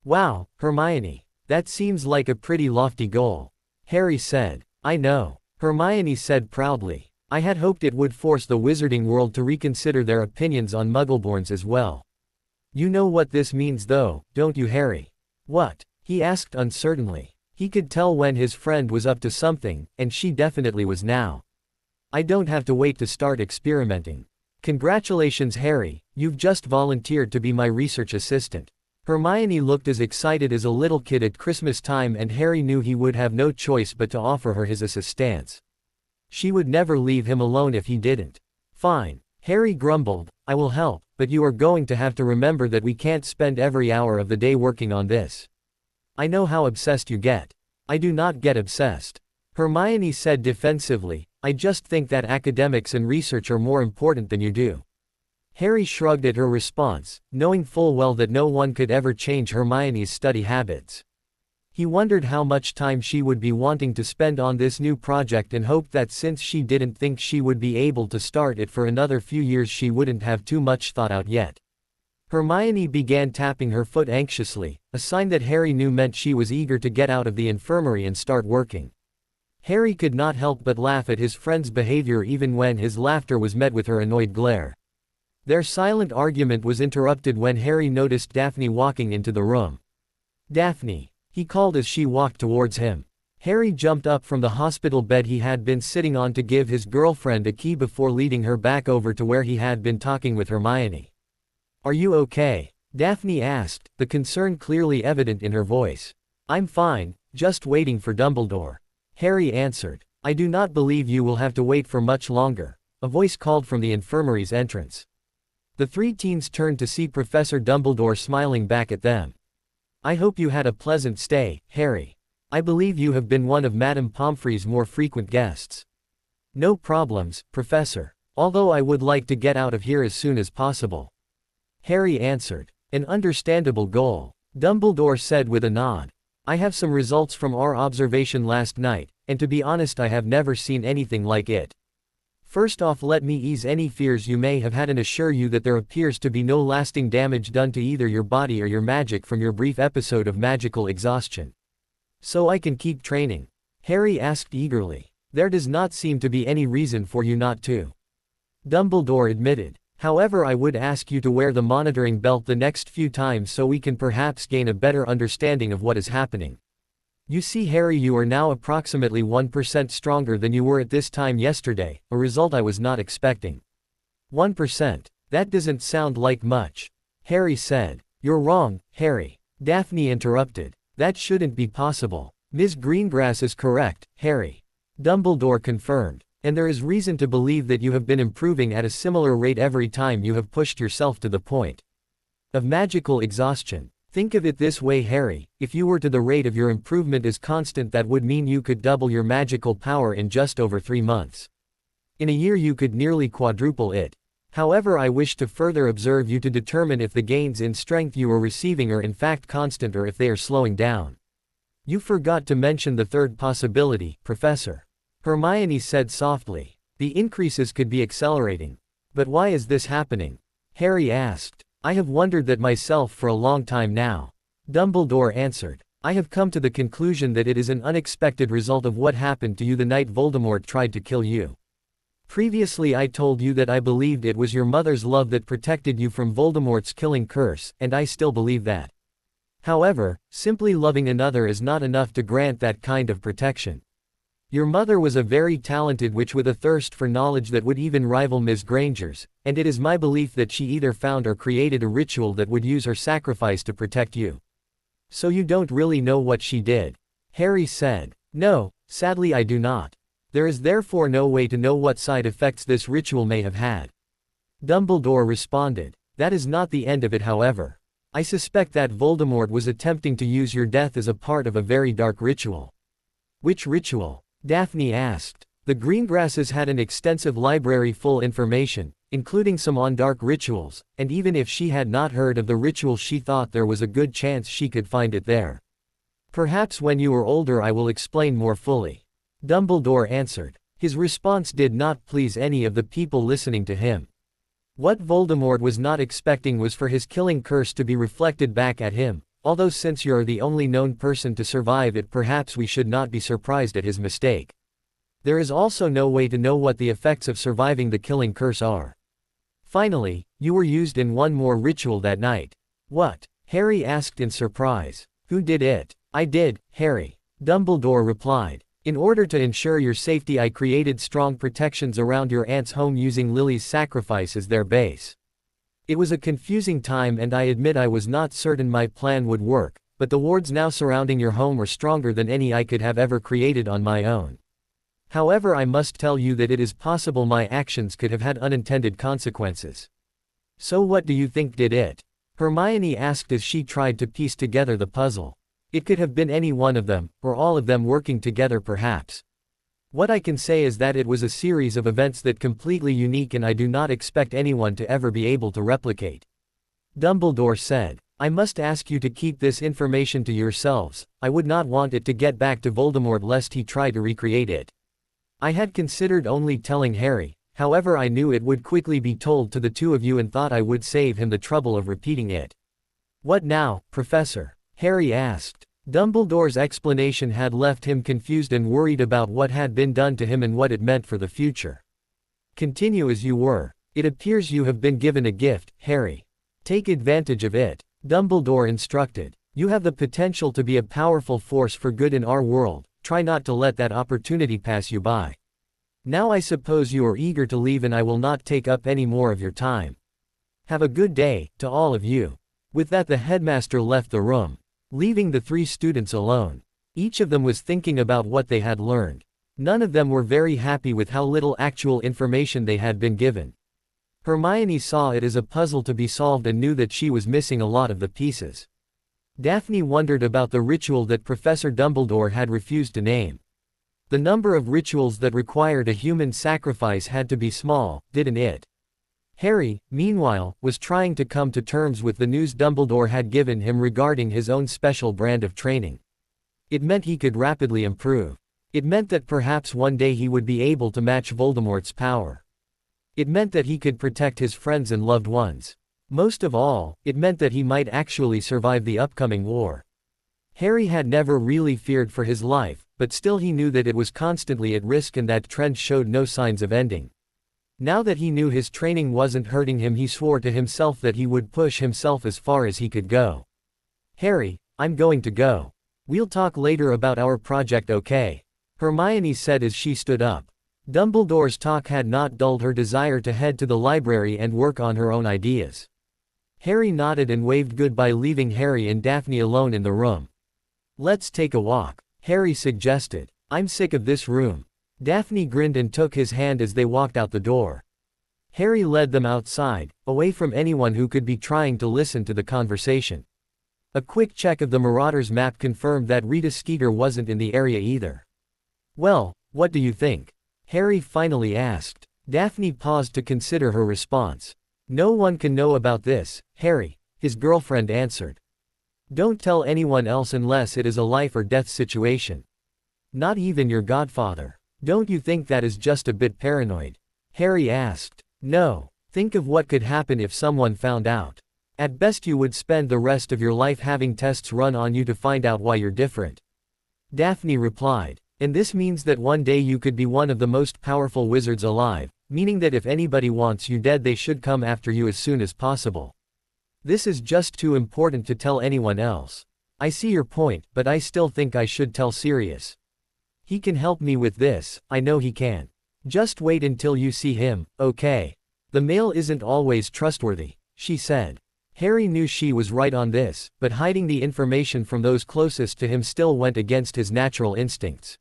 Wow, Hermione, that seems like a pretty lofty goal. Harry said. I know, Hermione said proudly. I had hoped it would force the wizarding world to reconsider their opinions on Muggleborns as well. You know what this means though, don't you, Harry? What? He asked uncertainly. He could tell when his friend was up to something, and she definitely was now. I don't have to wait to start experimenting. Congratulations, Harry, you've just volunteered to be my research assistant. Hermione looked as excited as a little kid at Christmas time, and Harry knew he would have no choice but to offer her his assistance. She would never leave him alone if he didn't. Fine, Harry grumbled, I will help, but you are going to have to remember that we can't spend every hour of the day working on this. I know how obsessed you get. I do not get obsessed. Hermione said defensively, I just think that academics and research are more important than you do. Harry shrugged at her response, knowing full well that no one could ever change Hermione's study habits. He wondered how much time she would be wanting to spend on this new project and hoped that since she didn't think she would be able to start it for another few years, she wouldn't have too much thought out yet. Hermione began tapping her foot anxiously, a sign that Harry knew meant she was eager to get out of the infirmary and start working. Harry could not help but laugh at his friend's behavior even when his laughter was met with her annoyed glare. Their silent argument was interrupted when Harry noticed Daphne walking into the room. Daphne, he called as she walked towards him. Harry jumped up from the hospital bed he had been sitting on to give his girlfriend a key before leading her back over to where he had been talking with Hermione. Are you okay? Daphne asked, the concern clearly evident in her voice. I'm fine, just waiting for Dumbledore. Harry answered. I do not believe you will have to wait for much longer, a voice called from the infirmary's entrance. The three teens turned to see Professor Dumbledore smiling back at them. I hope you had a pleasant stay, Harry. I believe you have been one of Madame Pomfrey's more frequent guests. No problems, Professor. Although I would like to get out of here as soon as possible. Harry answered. An understandable goal. Dumbledore said with a nod. I have some results from our observation last night, and to be honest I have never seen anything like it. First off, let me ease any fears you may have had and assure you that there appears to be no lasting damage done to either your body or your magic from your brief episode of magical exhaustion. So I can keep training? Harry asked eagerly. There does not seem to be any reason for you not to. Dumbledore admitted. However, I would ask you to wear the monitoring belt the next few times so we can perhaps gain a better understanding of what is happening. You see, Harry, you are now approximately 1% stronger than you were at this time yesterday, a result I was not expecting. 1%? That doesn't sound like much. Harry said. You're wrong, Harry. Daphne interrupted. That shouldn't be possible. Ms. Greengrass is correct, Harry. Dumbledore confirmed. And there is reason to believe that you have been improving at a similar rate every time you have pushed yourself to the point of magical exhaustion. Think of it this way, Harry, if you were to the rate of your improvement is constant, that would mean you could double your magical power in just over 3 months. In a year you could nearly quadruple it. However, I wish to further observe you to determine if the gains in strength you are receiving are in fact constant or if they are slowing down. You forgot to mention the third possibility, Professor. Hermione said softly. The increases could be accelerating. But why is this happening? Harry asked. I have wondered that myself for a long time now. Dumbledore answered. I have come to the conclusion that it is an unexpected result of what happened to you the night Voldemort tried to kill you. Previously I told you that I believed it was your mother's love that protected you from Voldemort's killing curse, and I still believe that. However, simply loving another is not enough to grant that kind of protection. Your mother was a very talented witch with a thirst for knowledge that would even rival Ms. Granger's, and it is my belief that she either found or created a ritual that would use her sacrifice to protect you. So you don't really know what she did? Harry said. No, sadly I do not. There is therefore no way to know what side effects this ritual may have had. Dumbledore responded. That is not the end of it, however. I suspect that Voldemort was attempting to use your death as a part of a very dark ritual. Which ritual? Daphne asked. The Greengrasses had an extensive library full information, including some on dark rituals, and even if she had not heard of the ritual she thought there was a good chance she could find it there. Perhaps when you are older I will explain more fully. Dumbledore answered. His response did not please any of the people listening to him. What Voldemort was not expecting was for his killing curse to be reflected back at him, although since you're the only known person to survive it, perhaps we should not be surprised at his mistake. There is also no way to know what the effects of surviving the killing curse are. Finally, you were used in one more ritual that night. What? Harry asked in surprise. Who did it? I did, Harry. Dumbledore replied. In order to ensure your safety I created strong protections around your aunt's home using Lily's sacrifice as their base. It was a confusing time and I admit I was not certain my plan would work, but the wards now surrounding your home are stronger than any I could have ever created on my own. However, I must tell you that it is possible my actions could have had unintended consequences. So what do you think did it? Hermione asked as she tried to piece together the puzzle. It could have been any one of them, or all of them working together perhaps. What I can say is that it was a series of events that completely unique and I do not expect anyone to ever be able to replicate. Dumbledore said. I must ask you to keep this information to yourselves, I would not want it to get back to Voldemort lest he try to recreate it. I had considered only telling Harry, however I knew it would quickly be told to the two of you and thought I would save him the trouble of repeating it. What now, Professor? Harry asked. Dumbledore's explanation had left him confused and worried about what had been done to him and what it meant for the future. Continue as you were. It appears you have been given a gift, Harry. Take advantage of it, Dumbledore instructed. You have the potential to be a powerful force for good in our world, try not to let that opportunity pass you by. Now I suppose you are eager to leave and I will not take up any more of your time. Have a good day, to all of you. With that the headmaster left the room, leaving the three students alone. Each of them was thinking about what they had learned. None of them were very happy with how little actual information they had been given. Hermione saw it as a puzzle to be solved and knew that she was missing a lot of the pieces. Daphne wondered about the ritual that Professor Dumbledore had refused to name. The number of rituals that required a human sacrifice had to be small, didn't it? Harry, meanwhile, was trying to come to terms with the news Dumbledore had given him regarding his own special brand of training. It meant he could rapidly improve. It meant that perhaps one day he would be able to match Voldemort's power. It meant that he could protect his friends and loved ones. Most of all, it meant that he might actually survive the upcoming war. Harry had never really feared for his life, but still he knew that it was constantly at risk and that trend showed no signs of ending. Now that he knew his training wasn't hurting him, he swore to himself that he would push himself as far as he could go. Harry, I'm going to go. We'll talk later about our project, okay? Hermione said as she stood up. Dumbledore's talk had not dulled her desire to head to the library and work on her own ideas. Harry nodded and waved goodbye, leaving Harry and Daphne alone in the room. Let's take a walk, Harry suggested. I'm sick of this room. Daphne grinned and took his hand as they walked out the door. Harry led them outside, away from anyone who could be trying to listen to the conversation. A quick check of the Marauders' map confirmed that Rita Skeeter wasn't in the area either. Well, what do you think? Harry finally asked. Daphne paused to consider her response. No one can know about this, Harry, his girlfriend answered. Don't tell anyone else unless it is a life or death situation. Not even your godfather. Don't you think that is just a bit paranoid? Harry asked. No, Think of what could happen if someone found out. At best you would spend the rest of your life having tests run on you to find out why you're different. Daphne replied. And this means that one day you could be one of the most powerful wizards alive, meaning that if anybody wants you dead they should come after you as soon as possible. This is just too important to tell anyone else. I see your point, but I still think I should tell Sirius. He can help me with this, I know he can. Just wait until you see him, okay? The male isn't always trustworthy, she said. Harry knew she was right on this, but hiding the information from those closest to him still went against his natural instincts.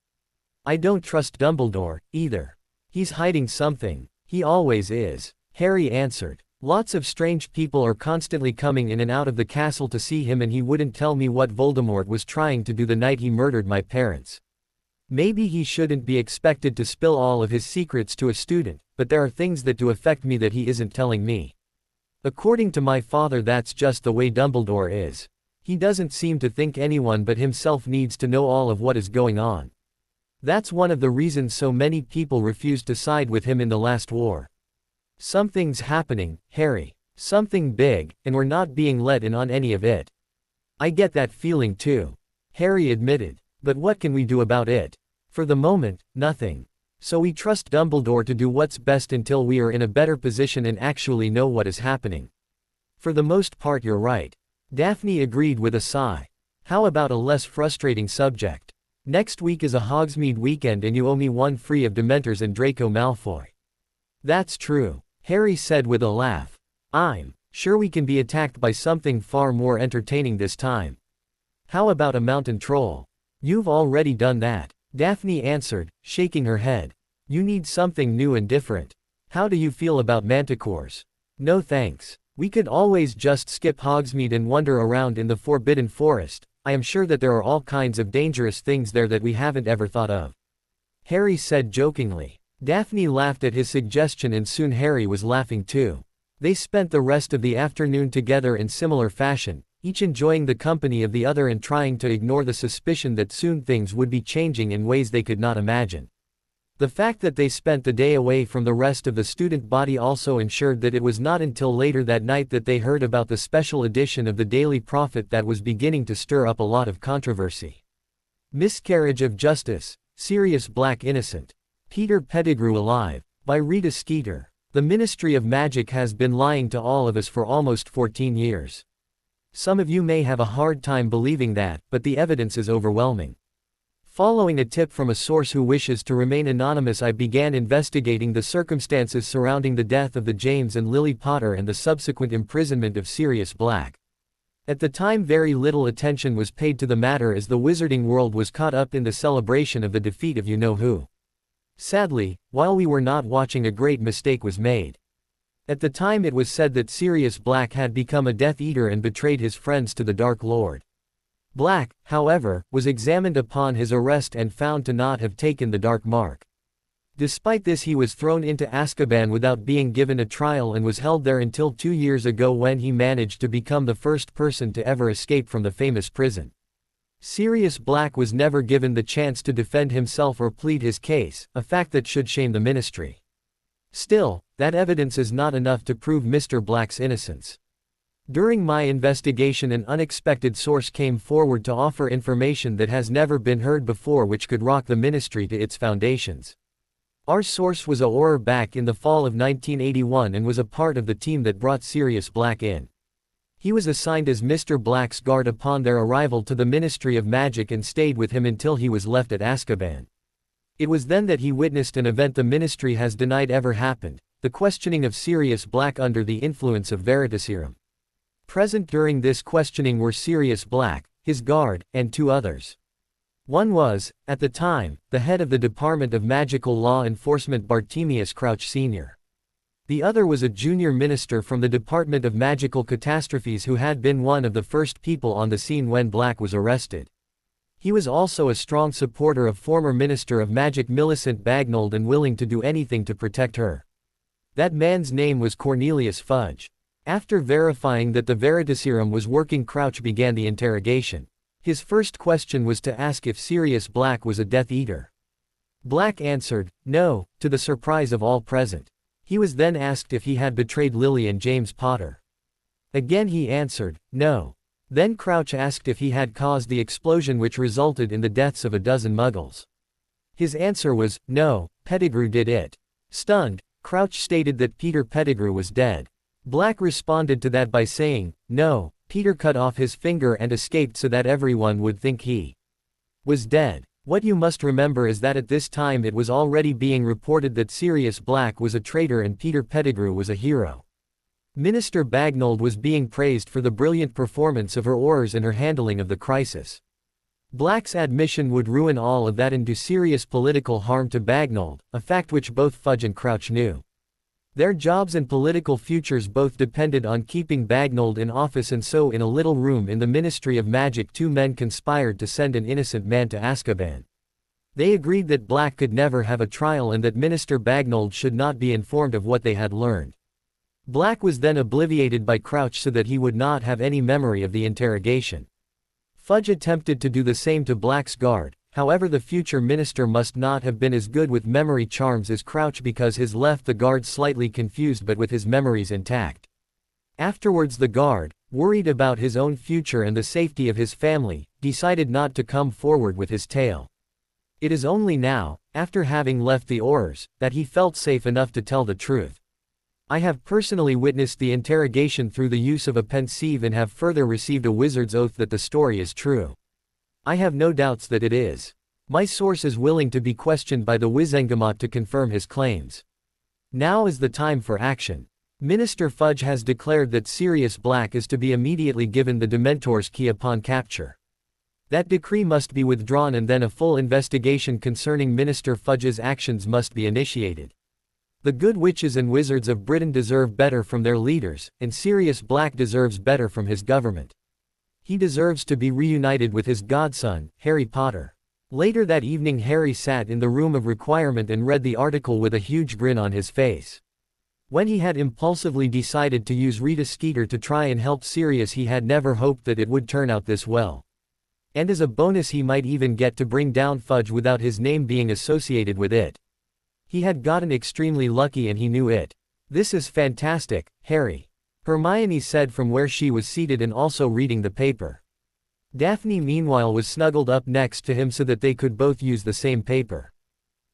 I don't trust Dumbledore, either. He's hiding something. He always is, Harry answered. Lots of strange people are constantly coming in and out of the castle to see him and he wouldn't tell me what Voldemort was trying to do the night he murdered my parents. Maybe he shouldn't be expected to spill all of his secrets to a student, but there are things that do affect me that he isn't telling me. According to my father that's just the way Dumbledore is. He doesn't seem to think anyone but himself needs to know all of what is going on. That's one of the reasons so many people refused to side with him in the last war. Something's happening, Harry. Something big, and we're not being let in on any of it. I get that feeling too, Harry admitted. But what can we do about it? For the moment, nothing. So we trust Dumbledore to do what's best until we are in a better position and actually know what is happening. For the most part you're right. Daphne agreed with a sigh. How about a less frustrating subject? Next week is a Hogsmeade weekend and you owe me one free of Dementors and Draco Malfoy. That's true, Harry said with a laugh. I'm sure we can be attacked by something far more entertaining this time. How about a mountain troll? You've already done that, Daphne answered, shaking her head. You need something new and different. How do you feel about manticores? No thanks. We could always just skip Hogsmeade and wander around in the Forbidden Forest. I am sure that there are all kinds of dangerous things there that we haven't ever thought of. Harry said jokingly. Daphne laughed at his suggestion and soon Harry was laughing too. They spent the rest of the afternoon together in similar fashion, each enjoying the company of the other and trying to ignore the suspicion that soon things would be changing in ways they could not imagine. The fact that they spent the day away from the rest of the student body also ensured that it was not until later that night that they heard about the special edition of the Daily Prophet that was beginning to stir up a lot of controversy. Miscarriage of Justice, Sirius Black Innocent. Peter Pettigrew Alive, by Rita Skeeter. The Ministry of Magic has been lying to all of us for almost 14 years. Some of you may have a hard time believing that, but the evidence is overwhelming. Following a tip from a source who wishes to remain anonymous, I began investigating the circumstances surrounding the death of the James and Lily Potter and the subsequent imprisonment of Sirius Black. At the time very little attention was paid to the matter as the wizarding world was caught up in the celebration of the defeat of you-know-who. Sadly, while we were not watching, a great mistake was made. At the time it was said that Sirius Black had become a Death Eater and betrayed his friends to the Dark Lord. Black, however, was examined upon his arrest and found to not have taken the Dark Mark. Despite this, he was thrown into Azkaban without being given a trial and was held there until 2 years ago when he managed to become the first person to ever escape from the famous prison. Sirius Black was never given the chance to defend himself or plead his case, a fact that should shame the Ministry. Still, that evidence is not enough to prove Mr. Black's innocence. During my investigation, an unexpected source came forward to offer information that has never been heard before, which could rock the Ministry to its foundations. Our source was Auror back in the fall of 1981 and was a part of the team that brought Sirius Black in. He was assigned as Mr. Black's guard upon their arrival to the Ministry of Magic and stayed with him until he was left at Azkaban. It was then that he witnessed an event the Ministry has denied ever happened, the questioning of Sirius Black under the influence of Veritaserum. Present during this questioning were Sirius Black, his guard, and 2 others. One was, at the time, the head of the Department of Magical Law Enforcement, Bartemius Crouch Sr. The other was a junior minister from the Department of Magical Catastrophes who had been one of the first people on the scene when Black was arrested. He was also a strong supporter of former Minister of Magic Millicent Bagnold and willing to do anything to protect her. That man's name was Cornelius Fudge. After verifying that the Veritaserum was working, Crouch began the interrogation. His first question was to ask if Sirius Black was a Death Eater. Black answered, no, to the surprise of all present. He was then asked if he had betrayed Lily and James Potter. Again he answered, no. Then Crouch asked if he had caused the explosion which resulted in the deaths of a dozen Muggles. His answer was, no, Pettigrew did it. Stunned, Crouch stated that Peter Pettigrew was dead. Black responded to that by saying, no, Peter cut off his finger and escaped so that everyone would think he was dead. What you must remember is that at this time it was already being reported that Sirius Black was a traitor and Peter Pettigrew was a hero. Minister Bagnold was being praised for the brilliant performance of her Aurors and her handling of the crisis. Black's admission would ruin all of that and do serious political harm to Bagnold, a fact which both Fudge and Crouch knew. Their jobs and political futures both depended on keeping Bagnold in office, and so in a little room in the Ministry of Magic two men conspired to send an innocent man to Azkaban. They agreed that Black could never have a trial and that Minister Bagnold should not be informed of what they had learned. Black was then obliviated by Crouch so that he would not have any memory of the interrogation. Fudge attempted to do the same to Black's guard. However, the future minister must not have been as good with memory charms as Crouch because his left the guard slightly confused but with his memories intact. Afterwards the guard, worried about his own future and the safety of his family, decided not to come forward with his tale. It is only now, after having left the Aurors, that he felt safe enough to tell the truth. I have personally witnessed the interrogation through the use of a pensieve and have further received a wizard's oath that the story is true. I have no doubts that it is. My source is willing to be questioned by the Wizengamot to confirm his claims. Now is the time for action. Minister Fudge has declared that Sirius Black is to be immediately given the Dementor's key upon capture. That decree must be withdrawn and then a full investigation concerning Minister Fudge's actions must be initiated. The good witches and wizards of Britain deserve better from their leaders, and Sirius Black deserves better from his government. He deserves to be reunited with his godson, Harry Potter. Later that evening Harry sat in the room of requirement and read the article with a huge grin on his face. When he had impulsively decided to use Rita Skeeter to try and help Sirius, he had never hoped that it would turn out this well. And as a bonus he might even get to bring down Fudge without his name being associated with it. He had gotten extremely lucky and he knew it. This is fantastic, Harry. Hermione said from where she was seated and also reading the paper. Daphne meanwhile was snuggled up next to him so that they could both use the same paper.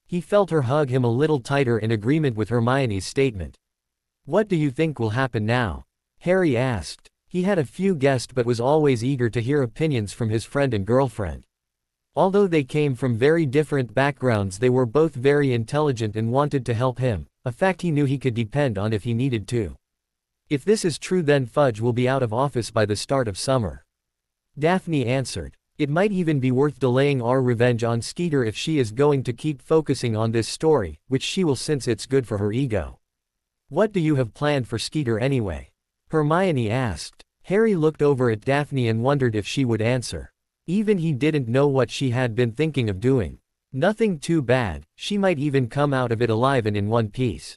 He felt her hug him a little tighter in agreement with Hermione's statement. What do you think will happen now? Harry asked. He had a few guessed but was always eager to hear opinions from his friend and girlfriend. Although they came from very different backgrounds, they were both very intelligent and wanted to help him, a fact he knew he could depend on if he needed to. If this is true, then Fudge will be out of office by the start of summer. Daphne answered. It might even be worth delaying our revenge on Skeeter if she is going to keep focusing on this story, which she will since it's good for her ego. What do you have planned for Skeeter anyway? Hermione asked. Harry looked over at Daphne and wondered if she would answer. Even he didn't know what she had been thinking of doing. Nothing too bad, she might even come out of it alive and in one piece.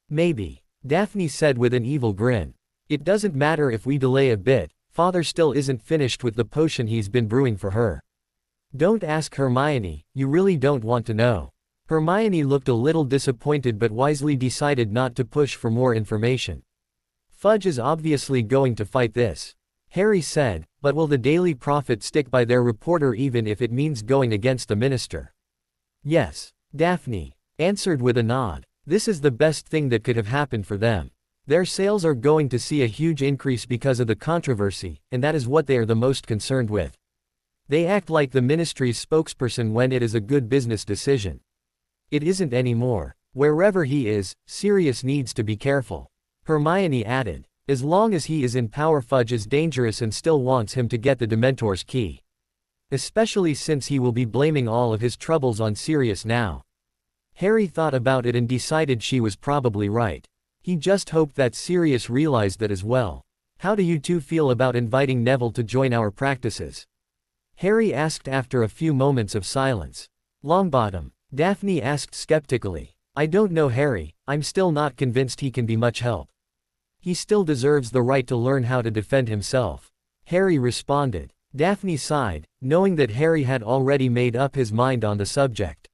Maybe. Daphne said with an evil grin. It doesn't matter if we delay a bit, Father still isn't finished with the potion he's been brewing for her. Don't ask Hermione, you really don't want to know. Hermione looked a little disappointed but wisely decided not to push for more information. Fudge is obviously going to fight this. Harry said, but will the Daily Prophet stick by their reporter even if it means going against the minister? Yes. Daphne answered with a nod. This is the best thing that could have happened for them. Their sales are going to see a huge increase because of the controversy, and that is what they are the most concerned with. They act like the ministry's spokesperson when it is a good business decision. It isn't anymore. Wherever he is, Sirius needs to be careful. Hermione added. As long as he is in power, Fudge is dangerous and still wants him to get the Dementor's key. Especially since he will be blaming all of his troubles on Sirius now. Harry thought about it and decided she was probably right. He just hoped that Sirius realized that as well. How do you two feel about inviting Neville to join our practices? Harry asked after a few moments of silence. Longbottom. Daphne asked skeptically. I don't know, Harry, I'm still not convinced he can be much help. He still deserves the right to learn how to defend himself. Harry responded. Daphne sighed, knowing that Harry had already made up his mind on the subject.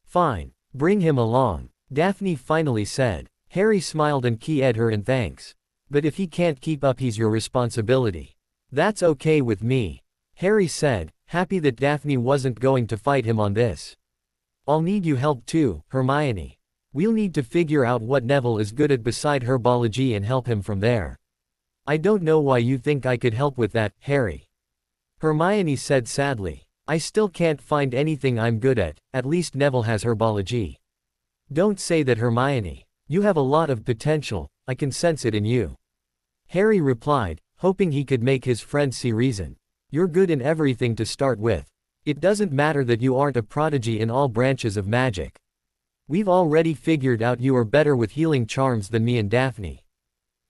Fine. Bring him along. Daphne finally said. Harry smiled and keyed her in thanks. But if he can't keep up, he's your responsibility. That's okay with me, Harry said, happy that Daphne wasn't going to fight him on this. I'll need you help too, Hermione. We'll need to figure out what Neville is good at beside herbology and help him from there. I don't know why you think I could help with that, Harry. Hermione said sadly. I still can't find anything I'm good at least Neville has herbology. Don't say that, Hermione. You have a lot of potential, I can sense it in you. Harry replied, hoping he could make his friend see reason. You're good in everything to start with. It doesn't matter that you aren't a prodigy in all branches of magic. We've already figured out you are better with healing charms than me and Daphne.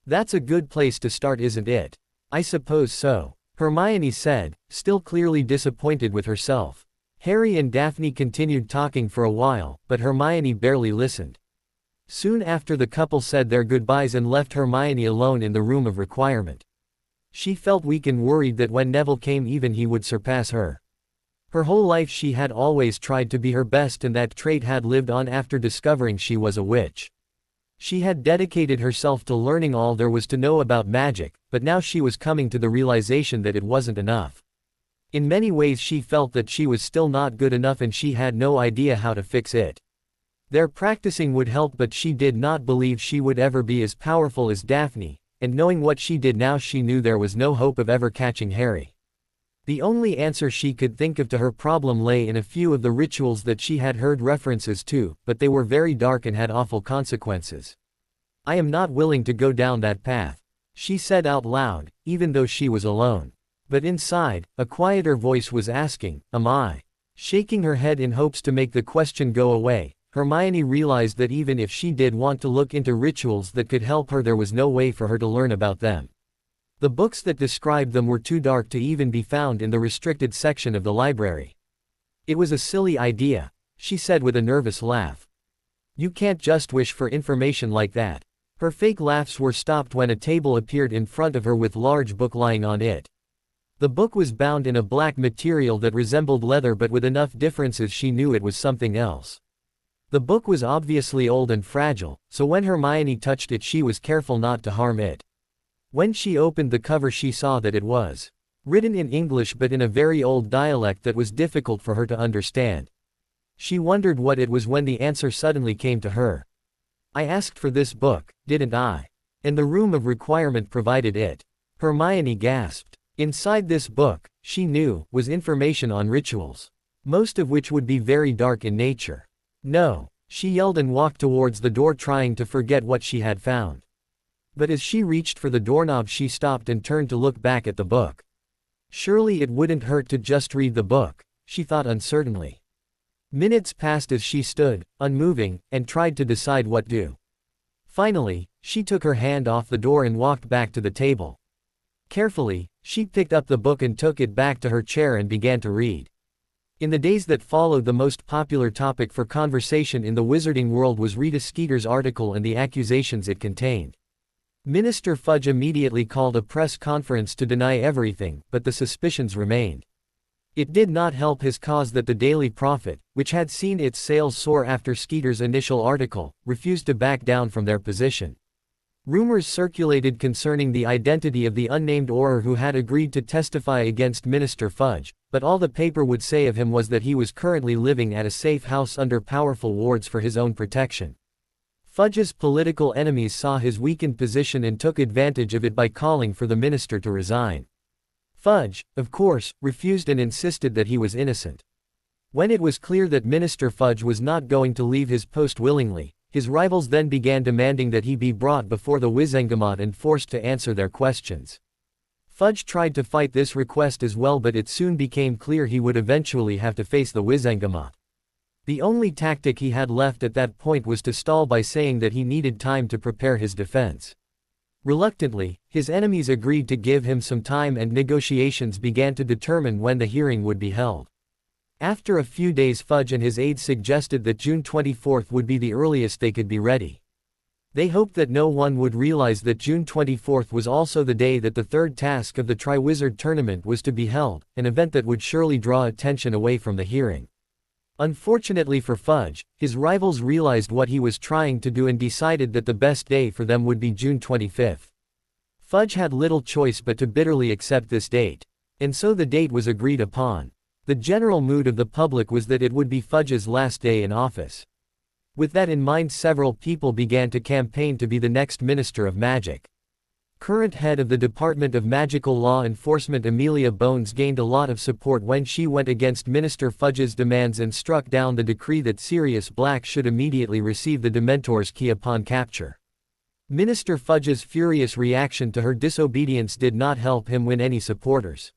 That's a good place to start, isn't it? I suppose so, Hermione said, still clearly disappointed with herself. Harry and Daphne continued talking for a while, but Hermione barely listened. Soon after, the couple said their goodbyes and left Hermione alone in the room of requirement. She felt weak and worried that when Neville came, even he would surpass her. Her whole life she had always tried to be her best, and that trait had lived on after discovering she was a witch. She had dedicated herself to learning all there was to know about magic, but now she was coming to the realization that it wasn't enough. In many ways she felt that she was still not good enough, and she had no idea how to fix it. Their practicing would help, but she did not believe she would ever be as powerful as Daphne, and knowing what she did now, she knew there was no hope of ever catching Harry. The only answer she could think of to her problem lay in a few of the rituals that she had heard references to, but they were very dark and had awful consequences. I am not willing to go down that path, she said out loud, even though she was alone. But inside, a quieter voice was asking, am I? Shaking her head in hopes to make the question go away, Hermione realized that even if she did want to look into rituals that could help her, there was no way for her to learn about them. The books that described them were too dark to even be found in the restricted section of the library. It was a silly idea, she said with a nervous laugh. You can't just wish for information like that. Her fake laughs were stopped when a table appeared in front of her with a large book lying on it. The book was bound in a black material that resembled leather, but with enough differences she knew it was something else. The book was obviously old and fragile, so when Hermione touched it she was careful not to harm it. When she opened the cover she saw that it was written in English, but in a very old dialect that was difficult for her to understand. She wondered what it was when the answer suddenly came to her. I asked for this book, didn't I? And the room of requirement provided it. Hermione gasped. Inside this book, she knew, was information on rituals, most of which would be very dark in nature. No, she yelled and walked towards the door, trying to forget what she had found. But as she reached for the doorknob she stopped and turned to look back at the book. Surely it wouldn't hurt to just read the book, she thought uncertainly. Minutes passed as she stood, unmoving, and tried to decide what to do. Finally, she took her hand off the door and walked back to the table. Carefully, she picked up the book and took it back to her chair and began to read. In the days that followed, the most popular topic for conversation in the wizarding world was Rita Skeeter's article and the accusations it contained. Minister Fudge immediately called a press conference to deny everything, but the suspicions remained. It did not help his cause that the Daily Prophet, which had seen its sales soar after Skeeter's initial article, refused to back down from their position. Rumors circulated concerning the identity of the unnamed Auror who had agreed to testify against Minister Fudge, but all the paper would say of him was that he was currently living at a safe house under powerful wards for his own protection. Fudge's political enemies saw his weakened position and took advantage of it by calling for the minister to resign. Fudge, of course, refused and insisted that he was innocent. When it was clear that Minister Fudge was not going to leave his post willingly, his rivals then began demanding that he be brought before the Wizengamot and forced to answer their questions. Fudge tried to fight this request as well, but it soon became clear he would eventually have to face the Wizengamot. The only tactic he had left at that point was to stall by saying that he needed time to prepare his defense. Reluctantly, his enemies agreed to give him some time, and negotiations began to determine when the hearing would be held. After a few days, Fudge and his aides suggested that June 24th would be the earliest they could be ready. They hoped that no one would realize that June 24th was also the day that the third task of the Triwizard Tournament was to be held, an event that would surely draw attention away from the hearing. Unfortunately for Fudge, his rivals realized what he was trying to do and decided that the best day for them would be June 25th. Fudge had little choice but to bitterly accept this date. And so the date was agreed upon. The general mood of the public was that it would be Fudge's last day in office. With that in mind, several people began to campaign to be the next Minister of Magic. Current head of the Department of Magical Law Enforcement Amelia Bones gained a lot of support when she went against Minister Fudge's demands and struck down the decree that Sirius Black should immediately receive the Dementor's key upon capture. Minister Fudge's furious reaction to her disobedience did not help him win any supporters.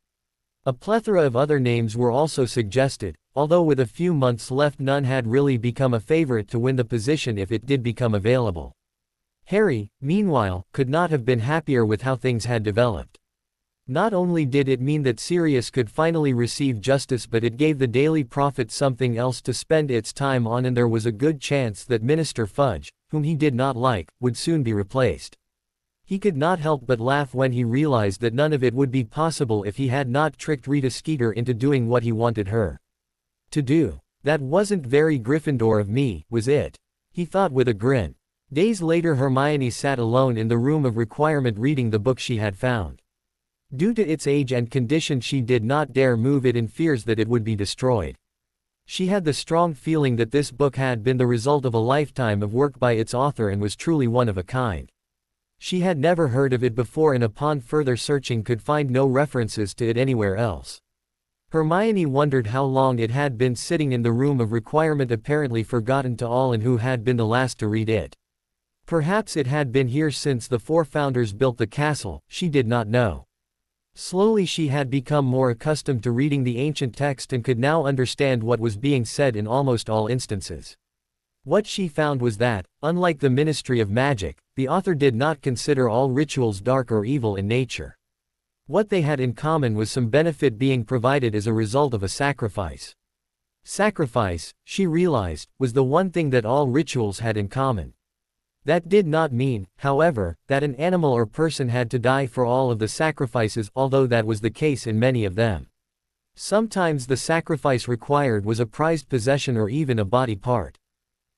A plethora of other names were also suggested, although with a few months left none had really become a favorite to win the position if it did become available. Harry, meanwhile, could not have been happier with how things had developed. Not only did it mean that Sirius could finally receive justice, but it gave the Daily Prophet something else to spend its time on, and there was a good chance that Minister Fudge, whom he did not like, would soon be replaced. He could not help but laugh when he realized that none of it would be possible if he had not tricked Rita Skeeter into doing what he wanted her to do. That wasn't very Gryffindor of me, was it? He thought with a grin. Days later, Hermione sat alone in the room of requirement reading the book she had found. Due to its age and condition, she did not dare move it in fears that it would be destroyed. She had the strong feeling that this book had been the result of a lifetime of work by its author and was truly one of a kind. She had never heard of it before and upon further searching could find no references to it anywhere else. Hermione wondered how long it had been sitting in the room of requirement, apparently forgotten to all, and who had been the last to read it. Perhaps it had been here since the four founders built the castle, she did not know. Slowly she had become more accustomed to reading the ancient text and could now understand what was being said in almost all instances. What she found was that, unlike the Ministry of Magic, the author did not consider all rituals dark or evil in nature. What they had in common was some benefit being provided as a result of a sacrifice. Sacrifice, she realized, was the one thing that all rituals had in common. That did not mean, however, that an animal or person had to die for all of the sacrifices, although that was the case in many of them. Sometimes the sacrifice required was a prized possession or even a body part.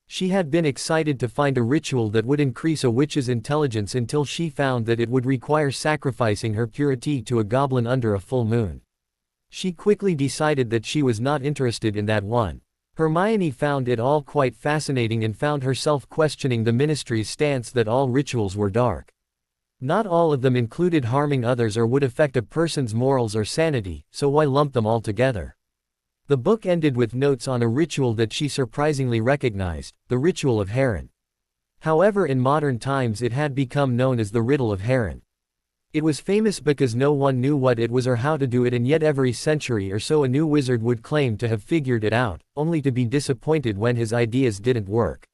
She had been excited to find a ritual that would increase a witch's intelligence until she found that it would require sacrificing her purity to a goblin under a full moon. She quickly decided that she was not interested in that one. Hermione found it all quite fascinating and found herself questioning the ministry's stance that all rituals were dark. Not all of them included harming others or would affect a person's morals or sanity, so why lump them all together? The book ended with notes on a ritual that she surprisingly recognized, the ritual of Heron. However, in modern times it had become known as the riddle of Heron. It was famous because no one knew what it was or how to do it, and yet every century or so a new wizard would claim to have figured it out, only to be disappointed when his ideas didn't work.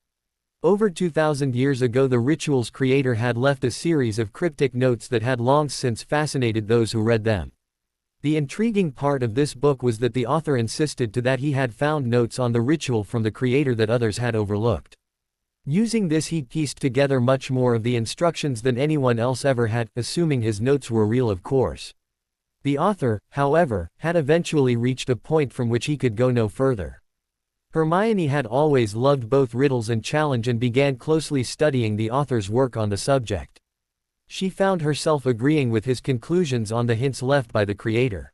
Over 2,000 years ago, the ritual's creator had left a series of cryptic notes that had long since fascinated those who read them. The intriguing part of this book was that the author insisted that he had found notes on the ritual from the creator that others had overlooked. Using this, he pieced together much more of the instructions than anyone else ever had, assuming his notes were real, of course. The author, however, had eventually reached a point from which he could go no further. Hermione had always loved both riddles and challenge and began closely studying the author's work on the subject. She found herself agreeing with his conclusions on the hints left by the creator.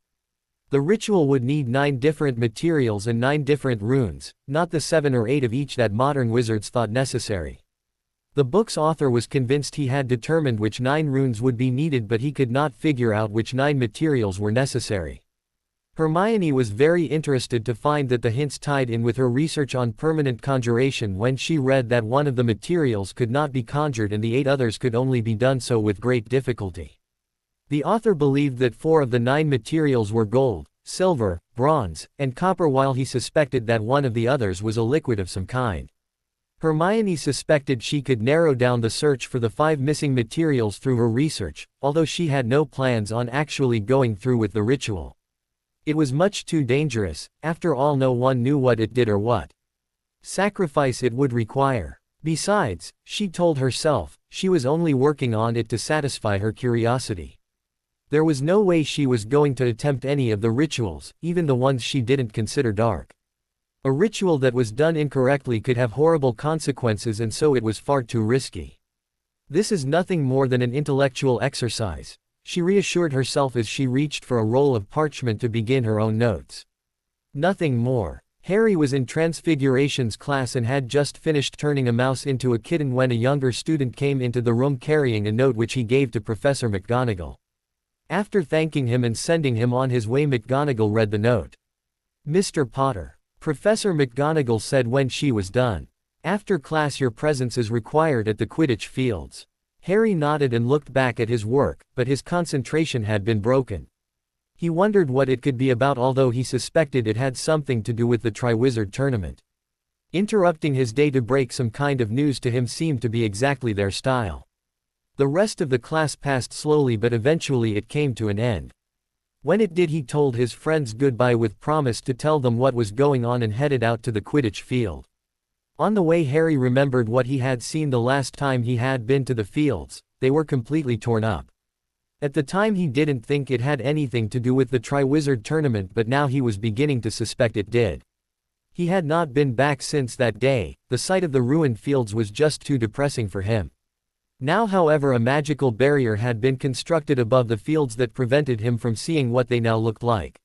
The ritual would need 9 different materials and 9 different runes, not the 7 or 8 of each that modern wizards thought necessary. The book's author was convinced he had determined which 9 runes would be needed, but he could not figure out which 9 materials were necessary. Hermione was very interested to find that the hints tied in with her research on permanent conjuration when she read that one of the materials could not be conjured and the 8 others could only be done so with great difficulty. The author believed that 4 of the 9 materials were gold, silver, bronze, and copper, while he suspected that one of the others was a liquid of some kind. Hermione suspected she could narrow down the search for the 5 missing materials through her research, although she had no plans on actually going through with the ritual. It was much too dangerous, after all no one knew what it did or what sacrifice it would require. Besides, she told herself, she was only working on it to satisfy her curiosity. There was no way she was going to attempt any of the rituals, even the ones she didn't consider dark. A ritual that was done incorrectly could have horrible consequences, and so it was far too risky. This is nothing more than an intellectual exercise, she reassured herself as she reached for a roll of parchment to begin her own notes. Nothing more. Harry was in Transfiguration's class and had just finished turning a mouse into a kitten when a younger student came into the room carrying a note which he gave to Professor McGonagall. After thanking him and sending him on his way, McGonagall read the note. "Mr. Potter," Professor McGonagall said when she was done. "After class your presence is required at the Quidditch fields." Harry nodded and looked back at his work, but his concentration had been broken. He wondered what it could be about, although he suspected it had something to do with the Triwizard Tournament. Interrupting his day to break some kind of news to him seemed to be exactly their style. The rest of the class passed slowly, but eventually it came to an end. When it did, he told his friends goodbye with promise to tell them what was going on and headed out to the Quidditch field. On the way, Harry remembered what he had seen the last time he had been to the fields. They were completely torn up. At the time he didn't think it had anything to do with the Triwizard Tournament, but now he was beginning to suspect it did. He had not been back since that day. The sight of the ruined fields was just too depressing for him. Now, however, a magical barrier had been constructed above the fields that prevented him from seeing what they now looked like.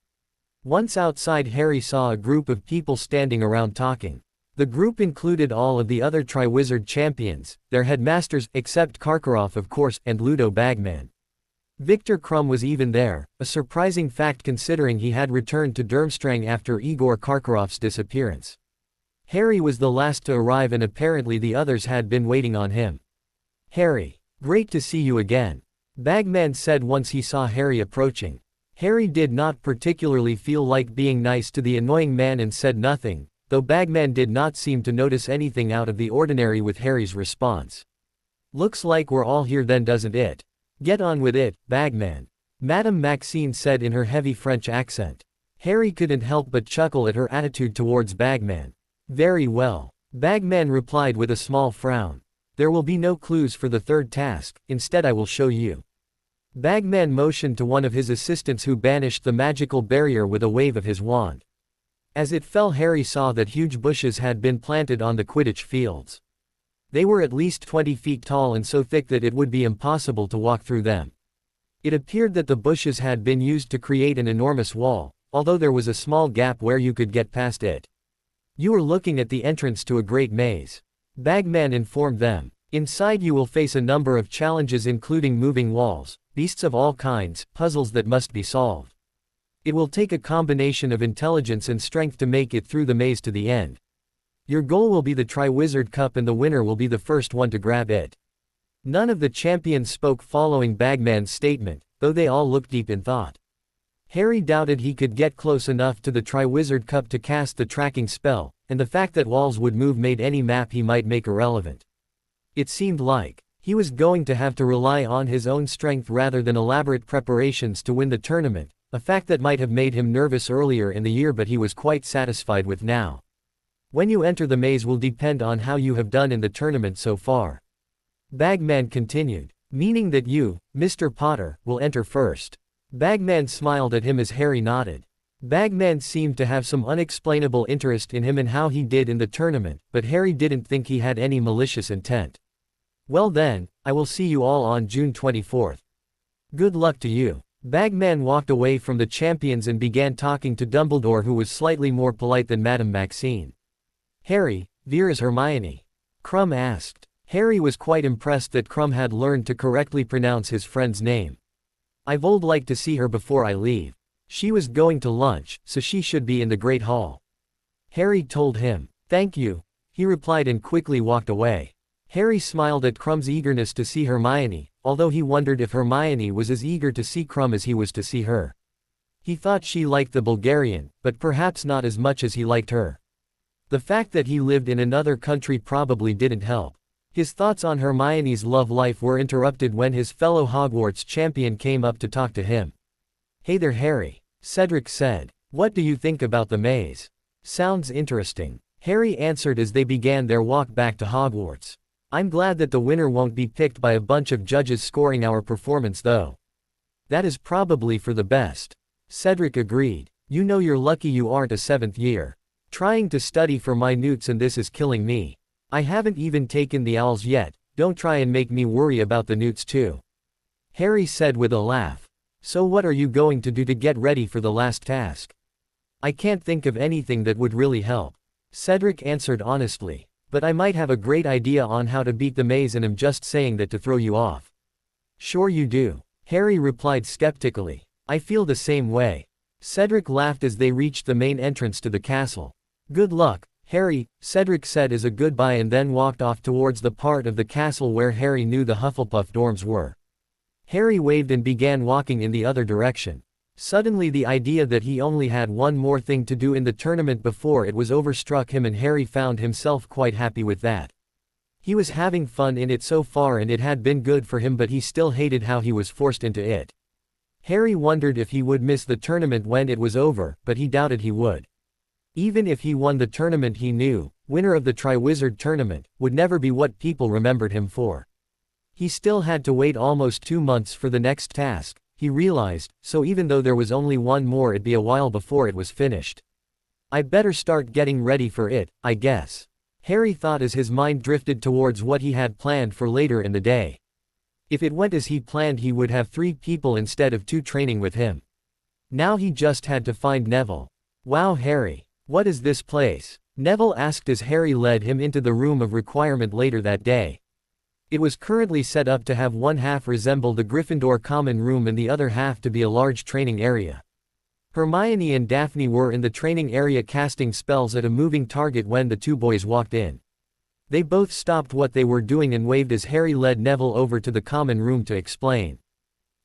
Once outside, Harry saw a group of people standing around talking. The group included all of the other Triwizard champions, their headmasters, except Karkarov of course, and Ludo Bagman. Victor Krum was even there, a surprising fact considering he had returned to Durmstrang after Igor Karkarov's disappearance. Harry was the last to arrive and apparently the others had been waiting on him. "Harry, great to see you again," Bagman said once he saw Harry approaching. Harry did not particularly feel like being nice to the annoying man and said nothing, though Bagman did not seem to notice anything out of the ordinary with Harry's response. "Looks like we're all here then, doesn't it? Get on with it, Bagman," Madame Maxine said in her heavy French accent. Harry couldn't help but chuckle at her attitude towards Bagman. "Very well," Bagman replied with a small frown. "There will be no clues for the third task, instead I will show you." Bagman motioned to one of his assistants who banished the magical barrier with a wave of his wand. As it fell, Harry saw that huge bushes had been planted on the Quidditch fields. They were at least 20 feet tall and so thick that it would be impossible to walk through them. It appeared that the bushes had been used to create an enormous wall, although there was a small gap where you could get past it. "You are looking at the entrance to a great maze," Bagman informed them. "Inside you will face a number of challenges including moving walls, beasts of all kinds, puzzles that must be solved. It will take a combination of intelligence and strength to make it through the maze to the end. Your goal will be the Triwizard Cup and the winner will be the first one to grab it." None of the champions spoke following Bagman's statement, though they all looked deep in thought. Harry doubted he could get close enough to the Triwizard Cup to cast the tracking spell, and the fact that walls would move made any map he might make irrelevant. It seemed like he was going to have to rely on his own strength rather than elaborate preparations to win the tournament, a fact that might have made him nervous earlier in the year but he was quite satisfied with now. "When you enter the maze will depend on how you have done in the tournament so far," Bagman continued. "Meaning that you, Mr. Potter, will enter first." Bagman smiled at him as Harry nodded. Bagman seemed to have some unexplainable interest in him and how he did in the tournament, but Harry didn't think he had any malicious intent. "Well then, I will see you all on June 24th. Good luck to you." Bagman walked away from the champions and began talking to Dumbledore, who was slightly more polite than Madame Maxine. "Harry, where is Hermione?" Krum asked. Harry was quite impressed that Krum had learned to correctly pronounce his friend's name. "I'd like to see her before I leave. She was going to lunch, so she should be in the Great Hall," Harry told him. "Thank you," he replied and quickly walked away. Harry smiled at Krum's eagerness to see Hermione, although he wondered if Hermione was as eager to see Krum as he was to see her. He thought she liked the Bulgarian, but perhaps not as much as he liked her. The fact that he lived in another country probably didn't help. His thoughts on Hermione's love life were interrupted when his fellow Hogwarts champion came up to talk to him. "Hey there, Harry," Cedric said. "What do you think about the maze?" "Sounds interesting," Harry answered as they began their walk back to Hogwarts. "I'm glad that the winner won't be picked by a bunch of judges scoring our performance though. That is probably for the best." Cedric agreed. "You know you're lucky you aren't a 7th year. Trying to study for my newts and this is killing me. I haven't even taken the owls yet, don't try and make me worry about the newts too. Harry said with a laugh. So what are you going to do to get ready for the last task? I can't think of anything that would really help. Cedric answered honestly. But I might have a great idea on how to beat the maze and I'm just saying that to throw you off. Sure you do. Harry replied skeptically. I feel the same way. Cedric laughed as they reached the main entrance to the castle. Good luck, Harry, Cedric said as a goodbye and then walked off towards the part of the castle where Harry knew the Hufflepuff dorms were. Harry waved and began walking in the other direction. Suddenly the idea that he only had one more thing to do in the tournament before it was over struck him and Harry found himself quite happy with that. He was having fun in it so far and it had been good for him but he still hated how he was forced into it. Harry wondered if he would miss the tournament when it was over, but he doubted he would. Even if he won the tournament he knew, winner of the Triwizard Tournament, would never be what people remembered him for. He still had to wait almost 2 months for the next task, he realized, so even though there was only one more it'd be a while before it was finished. I better start getting ready for it, I guess. Harry thought as his mind drifted towards what he had planned for later in the day. If it went as he planned he would have 3 people instead of 2 training with him. Now he just had to find Neville. Wow Harry, what is this place? Neville asked as Harry led him into the room of requirement later that day. It was currently set up to have one half resemble the Gryffindor common room and the other half to be a large training area. Hermione and Daphne were in the training area casting spells at a moving target when the 2 boys walked in. They both stopped what they were doing and waved as Harry led Neville over to the common room to explain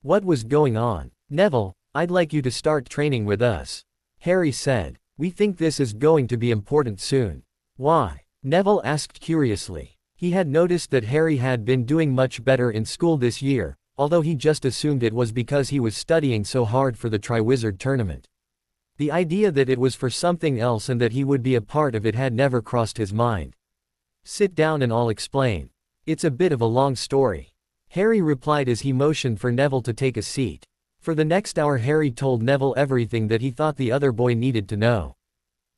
what was going on. Neville, I'd like you to start training with us. Harry said. We think this is going to be important soon. Why? Neville asked curiously. He had noticed that Harry had been doing much better in school this year, although he just assumed it was because he was studying so hard for the Triwizard Tournament. The idea that it was for something else and that he would be a part of it had never crossed his mind. Sit down and I'll explain. It's a bit of a long story. Harry replied as he motioned for Neville to take a seat. For the next hour Harry told Neville everything that he thought the other boy needed to know.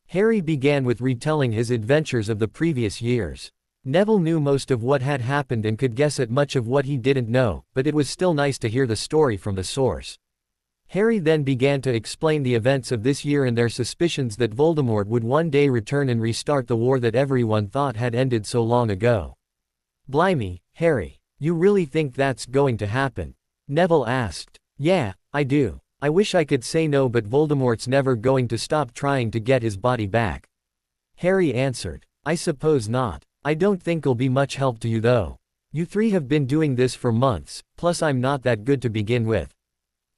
Harry began with retelling his adventures of the previous years. Neville knew most of what had happened and could guess at much of what he didn't know, but it was still nice to hear the story from the source. Harry then began to explain the events of this year and their suspicions that Voldemort would one day return and restart the war that everyone thought had ended so long ago. Blimey, Harry, you really think that's going to happen? Neville asked. Yeah, I do. I wish I could say no but Voldemort's never going to stop trying to get his body back. Harry answered. I suppose not. I don't think it'll be much help to you though. You 3 have been doing this for months, plus I'm not that good to begin with.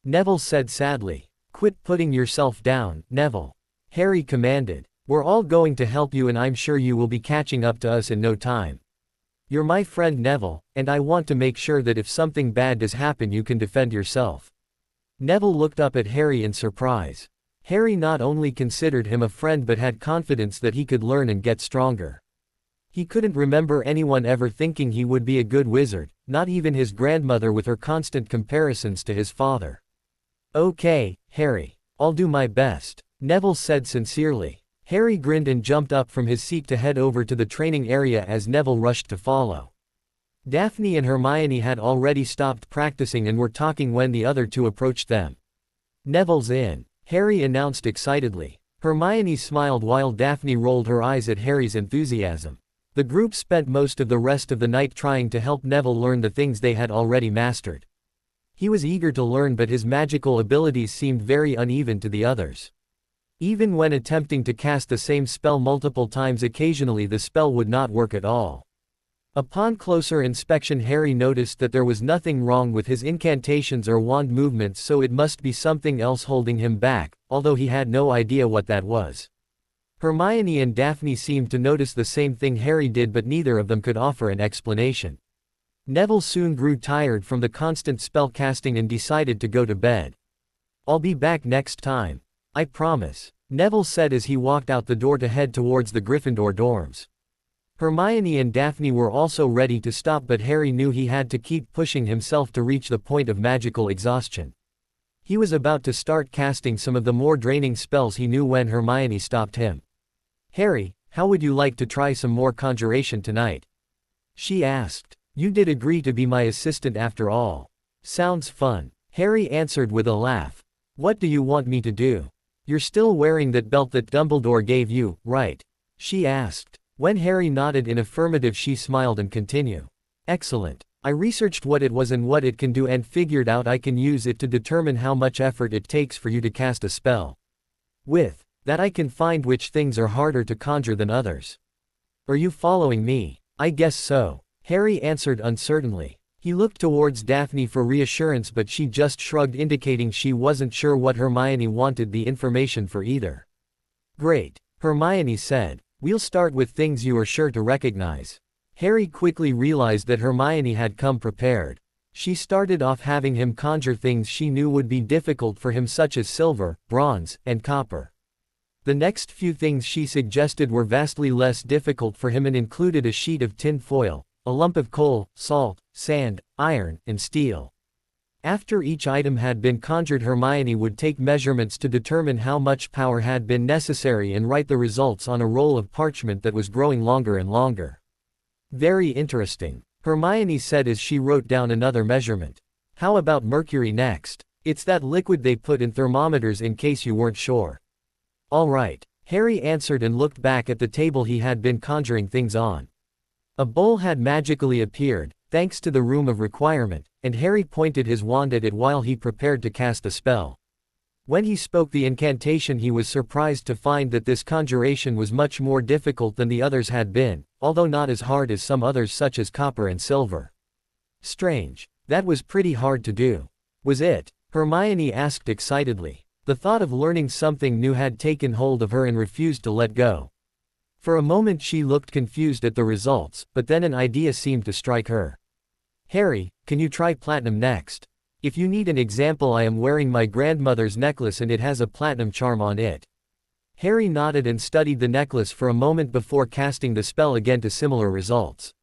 Neville said sadly. Quit putting yourself down, Neville. Harry commanded. We're all going to help you and I'm sure you will be catching up to us in no time. You're my friend Neville, and I want to make sure that if something bad does happen you can defend yourself. Neville looked up at Harry in surprise. Harry not only considered him a friend but had confidence that he could learn and get stronger. He couldn't remember anyone ever thinking he would be a good wizard, not even his grandmother with her constant comparisons to his father. Okay, Harry. I'll do my best, Neville said sincerely. Harry grinned and jumped up from his seat to head over to the training area as Neville rushed to follow. Daphne and Hermione had already stopped practicing and were talking when the other 2 approached them. Neville's in, Harry announced excitedly. Hermione smiled while Daphne rolled her eyes at Harry's enthusiasm. The group spent most of the rest of the night trying to help Neville learn the things they had already mastered. He was eager to learn but his magical abilities seemed very uneven to the others. Even when attempting to cast the same spell multiple times occasionally the spell would not work at all. Upon closer inspection Harry noticed that there was nothing wrong with his incantations or wand movements so it must be something else holding him back, although he had no idea what that was. Hermione and Daphne seemed to notice the same thing Harry did but neither of them could offer an explanation. Neville soon grew tired from the constant spell casting and decided to go to bed. I'll be back next time. I promise, Neville said as he walked out the door to head towards the Gryffindor dorms. Hermione and Daphne were also ready to stop but Harry knew he had to keep pushing himself to reach the point of magical exhaustion. He was about to start casting some of the more draining spells he knew when Hermione stopped him. Harry, how would you like to try some more conjuration tonight? She asked. You did agree to be my assistant after all. Sounds fun. Harry answered with a laugh. What do you want me to do? You're still wearing that belt that Dumbledore gave you, right? She asked. When Harry nodded in affirmative, she smiled and continued. Excellent. I researched what it was and what it can do and figured out I can use it to determine how much effort it takes for you to cast a spell. With that I can find which things are harder to conjure than others. Are you following me? I guess so. Harry answered uncertainly. He looked towards Daphne for reassurance, but she just shrugged, indicating she wasn't sure what Hermione wanted the information for either. Great, Hermione said. We'll start with things you are sure to recognize. Harry quickly realized that Hermione had come prepared. She started off having him conjure things she knew would be difficult for him, such as silver, bronze, and copper. The next few things she suggested were vastly less difficult for him and included a sheet of tin foil, a lump of coal, salt, sand, iron, and steel. After each item had been conjured, Hermione would take measurements to determine how much power had been necessary and write the results on a roll of parchment that was growing longer and longer. Very interesting, Hermione said as she wrote down another measurement. How about mercury next? It's that liquid they put in thermometers, in case you weren't sure. All right, Harry answered and looked back at the table he had been conjuring things on. A bowl had magically appeared, thanks to the Room of Requirement, and Harry pointed his wand at it while he prepared to cast the spell. When he spoke the incantation, he was surprised to find that this conjuration was much more difficult than the others had been, although not as hard as some others such as copper and silver. Strange. That was pretty hard to do. Was it? Hermione asked excitedly. The thought of learning something new had taken hold of her and refused to let go. For a moment she looked confused at the results, but then an idea seemed to strike her. Harry, can you try platinum next? If you need an example, I am wearing my grandmother's necklace and it has a platinum charm on it. Harry nodded and studied the necklace for a moment before casting the spell again to similar results.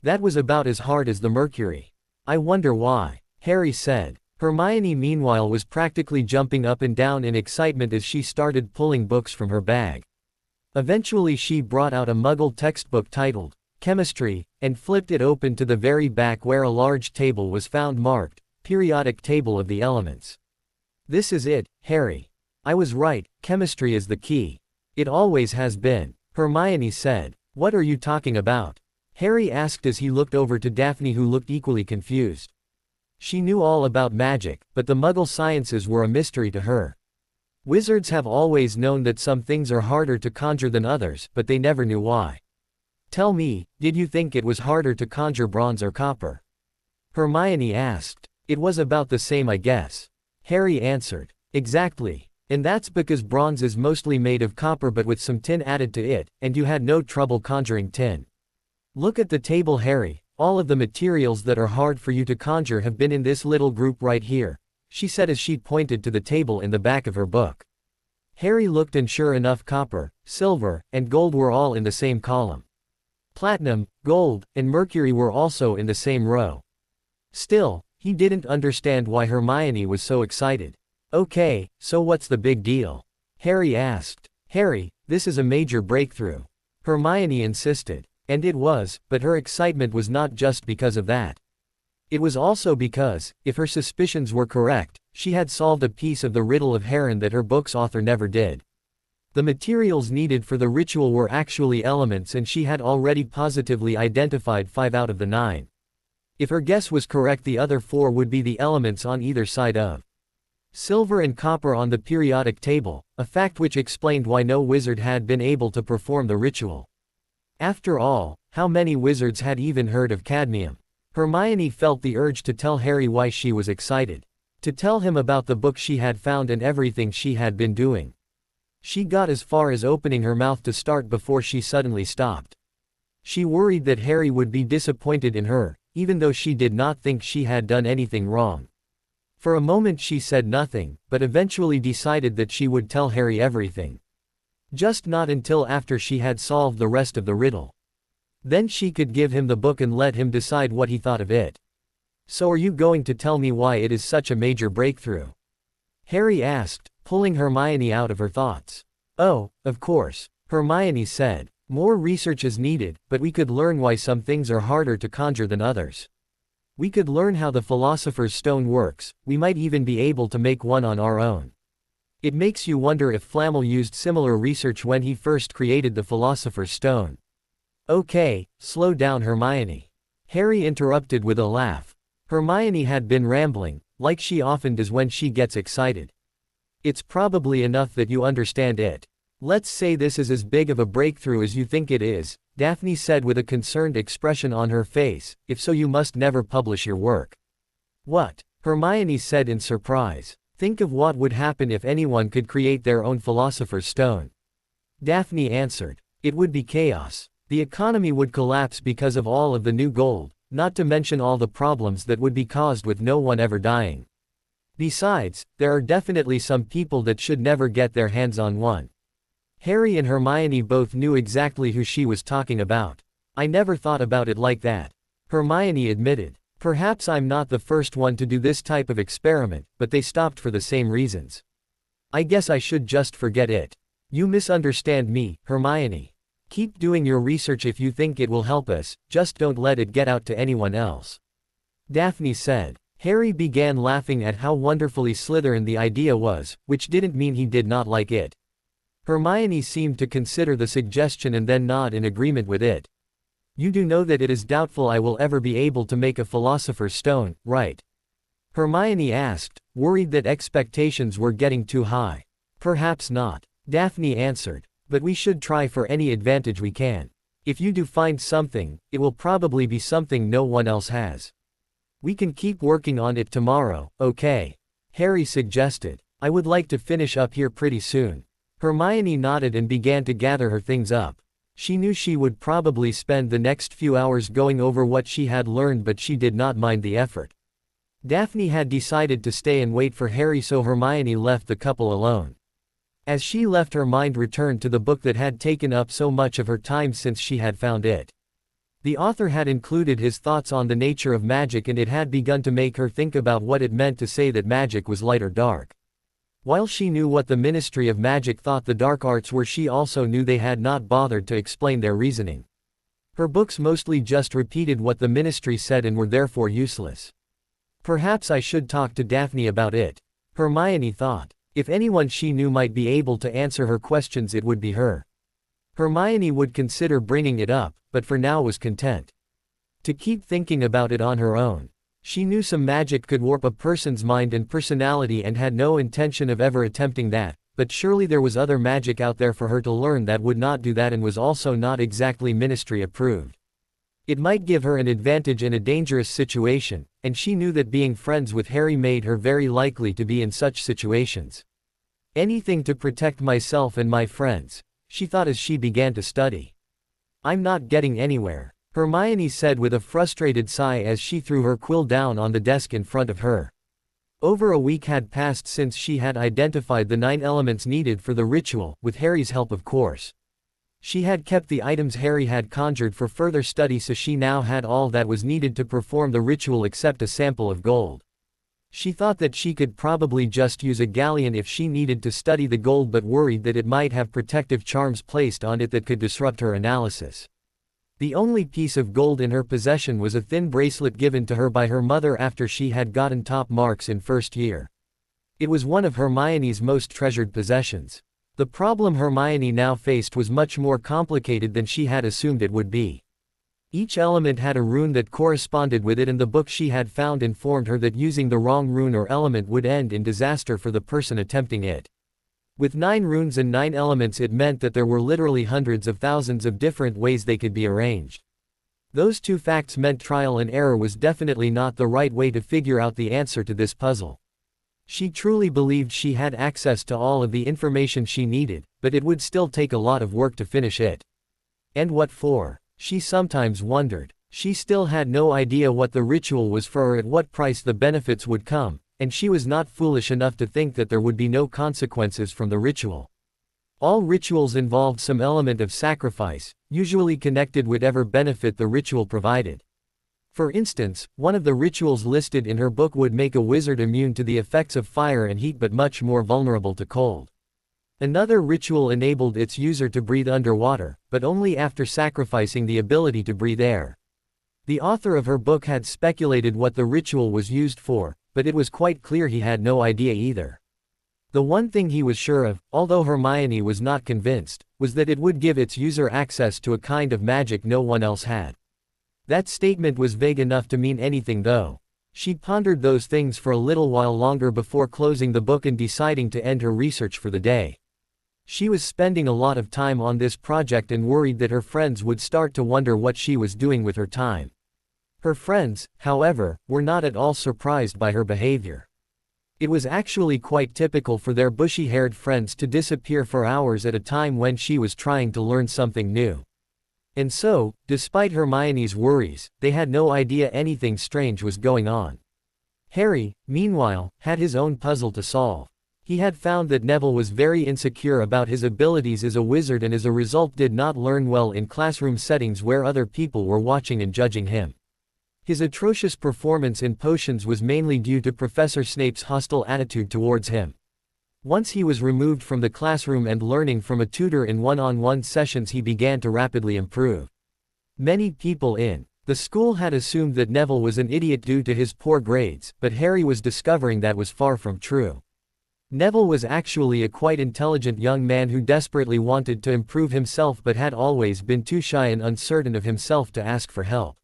That was about as hard as the mercury. I wonder why, Harry said. Hermione meanwhile was practically jumping up and down in excitement as she started pulling books from her bag. Eventually she brought out a Muggle textbook titled Chemistry, and flipped it open to the very back where a large table was found marked Periodic Table of the Elements. This is it, Harry. I was right, chemistry is the key. It always has been, Hermione said. What are you talking about? Harry asked as he looked over to Daphne, who looked equally confused. She knew all about magic, but the Muggle sciences were a mystery to her. Wizards have always known that some things are harder to conjure than others, but they never knew why. Tell me, did you think it was harder to conjure bronze or copper? Hermione asked. It was about the same, I guess. Harry answered. Exactly. And that's because bronze is mostly made of copper but with some tin added to it, and you had no trouble conjuring tin. Look at the table, Harry. All of the materials that are hard for you to conjure have been in this little group right here, she said as she pointed to the table in the back of her book. Harry looked and sure enough, copper, silver, and gold were all in the same column. Platinum, gold, and mercury were also in the same row. Still, he didn't understand why Hermione was so excited. Okay, so what's the big deal? Harry asked. Harry, this is a major breakthrough. Hermione insisted. And it was, but her excitement was not just because of that. It was also because, if her suspicions were correct, she had solved a piece of the riddle of Heron that her book's author never did. The materials needed for the ritual were actually elements, and she had already positively identified 5 out of the 9. If her guess was correct, the other 4 would be the elements on either side of silver and copper on the periodic table, a fact which explained why no wizard had been able to perform the ritual. After all, how many wizards had even heard of cadmium? Hermione felt the urge to tell Harry why she was excited. To tell him about the book she had found and everything she had been doing. She got as far as opening her mouth to start before she suddenly stopped. She worried that Harry would be disappointed in her, even though she did not think she had done anything wrong. For a moment she said nothing, but eventually decided that she would tell Harry everything. Just not until after she had solved the rest of the riddle. Then she could give him the book and let him decide what he thought of it. So are you going to tell me why it is such a major breakthrough? Harry asked, pulling Hermione out of her thoughts. Oh, of course, Hermione said. More research is needed, but we could learn why some things are harder to conjure than others. We could learn how the Philosopher's Stone works, we might even be able to make one on our own. It makes you wonder if Flamel used similar research when he first created the Philosopher's Stone. Okay, slow down Hermione. Harry interrupted with a laugh. Hermione had been rambling, like she often does when she gets excited. It's probably enough that you understand it. Let's say this is as big of a breakthrough as you think it is, Daphne said with a concerned expression on her face. If so, you must never publish your work. What? Hermione said in surprise. Think of what would happen if anyone could create their own Philosopher's Stone. Daphne answered. It would be chaos. The economy would collapse because of all of the new gold, not to mention all the problems that would be caused with no one ever dying. Besides, there are definitely some people that should never get their hands on one. Harry and Hermione both knew exactly who she was talking about. I never thought about it like that. Hermione admitted. Perhaps I'm not the first one to do this type of experiment, but they stopped for the same reasons. I guess I should just forget it. You misunderstand me, Hermione. Keep doing your research if you think it will help us, just don't let it get out to anyone else. Daphne said. Harry began laughing at how wonderfully Slytherin the idea was, which didn't mean he did not like it. Hermione seemed to consider the suggestion and then nod in agreement with it. You do know that it is doubtful I will ever be able to make a Philosopher's Stone, right? Hermione asked, worried that expectations were getting too high. Perhaps not. Daphne answered. But we should try for any advantage we can. If you do find something, it will probably be something no one else has. We can keep working on it tomorrow, okay? Harry suggested. I would like to finish up here pretty soon. Hermione nodded and began to gather her things up. She knew she would probably spend the next few hours going over what she had learned, but she did not mind the effort. Daphne had decided to stay and wait for Harry, so Hermione left the couple alone. As she left, her mind returned to the book that had taken up so much of her time since she had found it. The author had included his thoughts on the nature of magic, and it had begun to make her think about what it meant to say that magic was light or dark. While she knew what the Ministry of Magic thought the dark arts were, she also knew they had not bothered to explain their reasoning. Her books mostly just repeated what the Ministry said and were therefore useless. Perhaps I should talk to Daphne about it, Hermione thought. If anyone she knew might be able to answer her questions, it would be her. Hermione would consider bringing it up, but for now was content to keep thinking about it on her own. She knew some magic could warp a person's mind and personality and had no intention of ever attempting that, but surely there was other magic out there for her to learn that would not do that and was also not exactly Ministry approved. It might give her an advantage in a dangerous situation, and she knew that being friends with Harry made her very likely to be in such situations. Anything to protect myself and my friends, she thought as she began to study. I'm not getting anywhere, Hermione said with a frustrated sigh as she threw her quill down on the desk in front of her. Over a week had passed since she had identified the 9 elements needed for the ritual, with Harry's help of course. She had kept the items Harry had conjured for further study, so she now had all that was needed to perform the ritual except a sample of gold. She thought that she could probably just use a galleon if she needed to study the gold, but worried that it might have protective charms placed on it that could disrupt her analysis. The only piece of gold in her possession was a thin bracelet given to her by her mother after she had gotten top marks in first year. It was one of Hermione's most treasured possessions. The problem Hermione now faced was much more complicated than she had assumed it would be. Each element had a rune that corresponded with it, and the book she had found informed her that using the wrong rune or element would end in disaster for the person attempting it. With 9 runes and 9 elements, it meant that there were literally hundreds of thousands of different ways they could be arranged. Those two facts meant trial and error was definitely not the right way to figure out the answer to this puzzle. She truly believed she had access to all of the information she needed, but it would still take a lot of work to finish it. And what for? She sometimes wondered. She still had no idea what the ritual was for or at what price the benefits would come, and she was not foolish enough to think that there would be no consequences from the ritual. All rituals involved some element of sacrifice, usually connected with whatever benefit the ritual provided. For instance, one of the rituals listed in her book would make a wizard immune to the effects of fire and heat but much more vulnerable to cold. Another ritual enabled its user to breathe underwater, but only after sacrificing the ability to breathe air. The author of her book had speculated what the ritual was used for, but it was quite clear he had no idea either. The one thing he was sure of, although Hermione was not convinced, was that it would give its user access to a kind of magic no one else had. That statement was vague enough to mean anything though. She pondered those things for a little while longer before closing the book and deciding to end her research for the day. She was spending a lot of time on this project and worried that her friends would start to wonder what she was doing with her time. Her friends, however, were not at all surprised by her behavior. It was actually quite typical for their bushy-haired friends to disappear for hours at a time when she was trying to learn something new. And so, despite Hermione's worries, they had no idea anything strange was going on. Harry, meanwhile, had his own puzzle to solve. He had found that Neville was very insecure about his abilities as a wizard and as a result did not learn well in classroom settings where other people were watching and judging him. His atrocious performance in potions was mainly due to Professor Snape's hostile attitude towards him. Once he was removed from the classroom and learning from a tutor in one-on-one sessions, he began to rapidly improve. Many people in the school had assumed that Neville was an idiot due to his poor grades, but Harry was discovering that was far from true. Neville was actually a quite intelligent young man who desperately wanted to improve himself but had always been too shy and uncertain of himself to ask for help.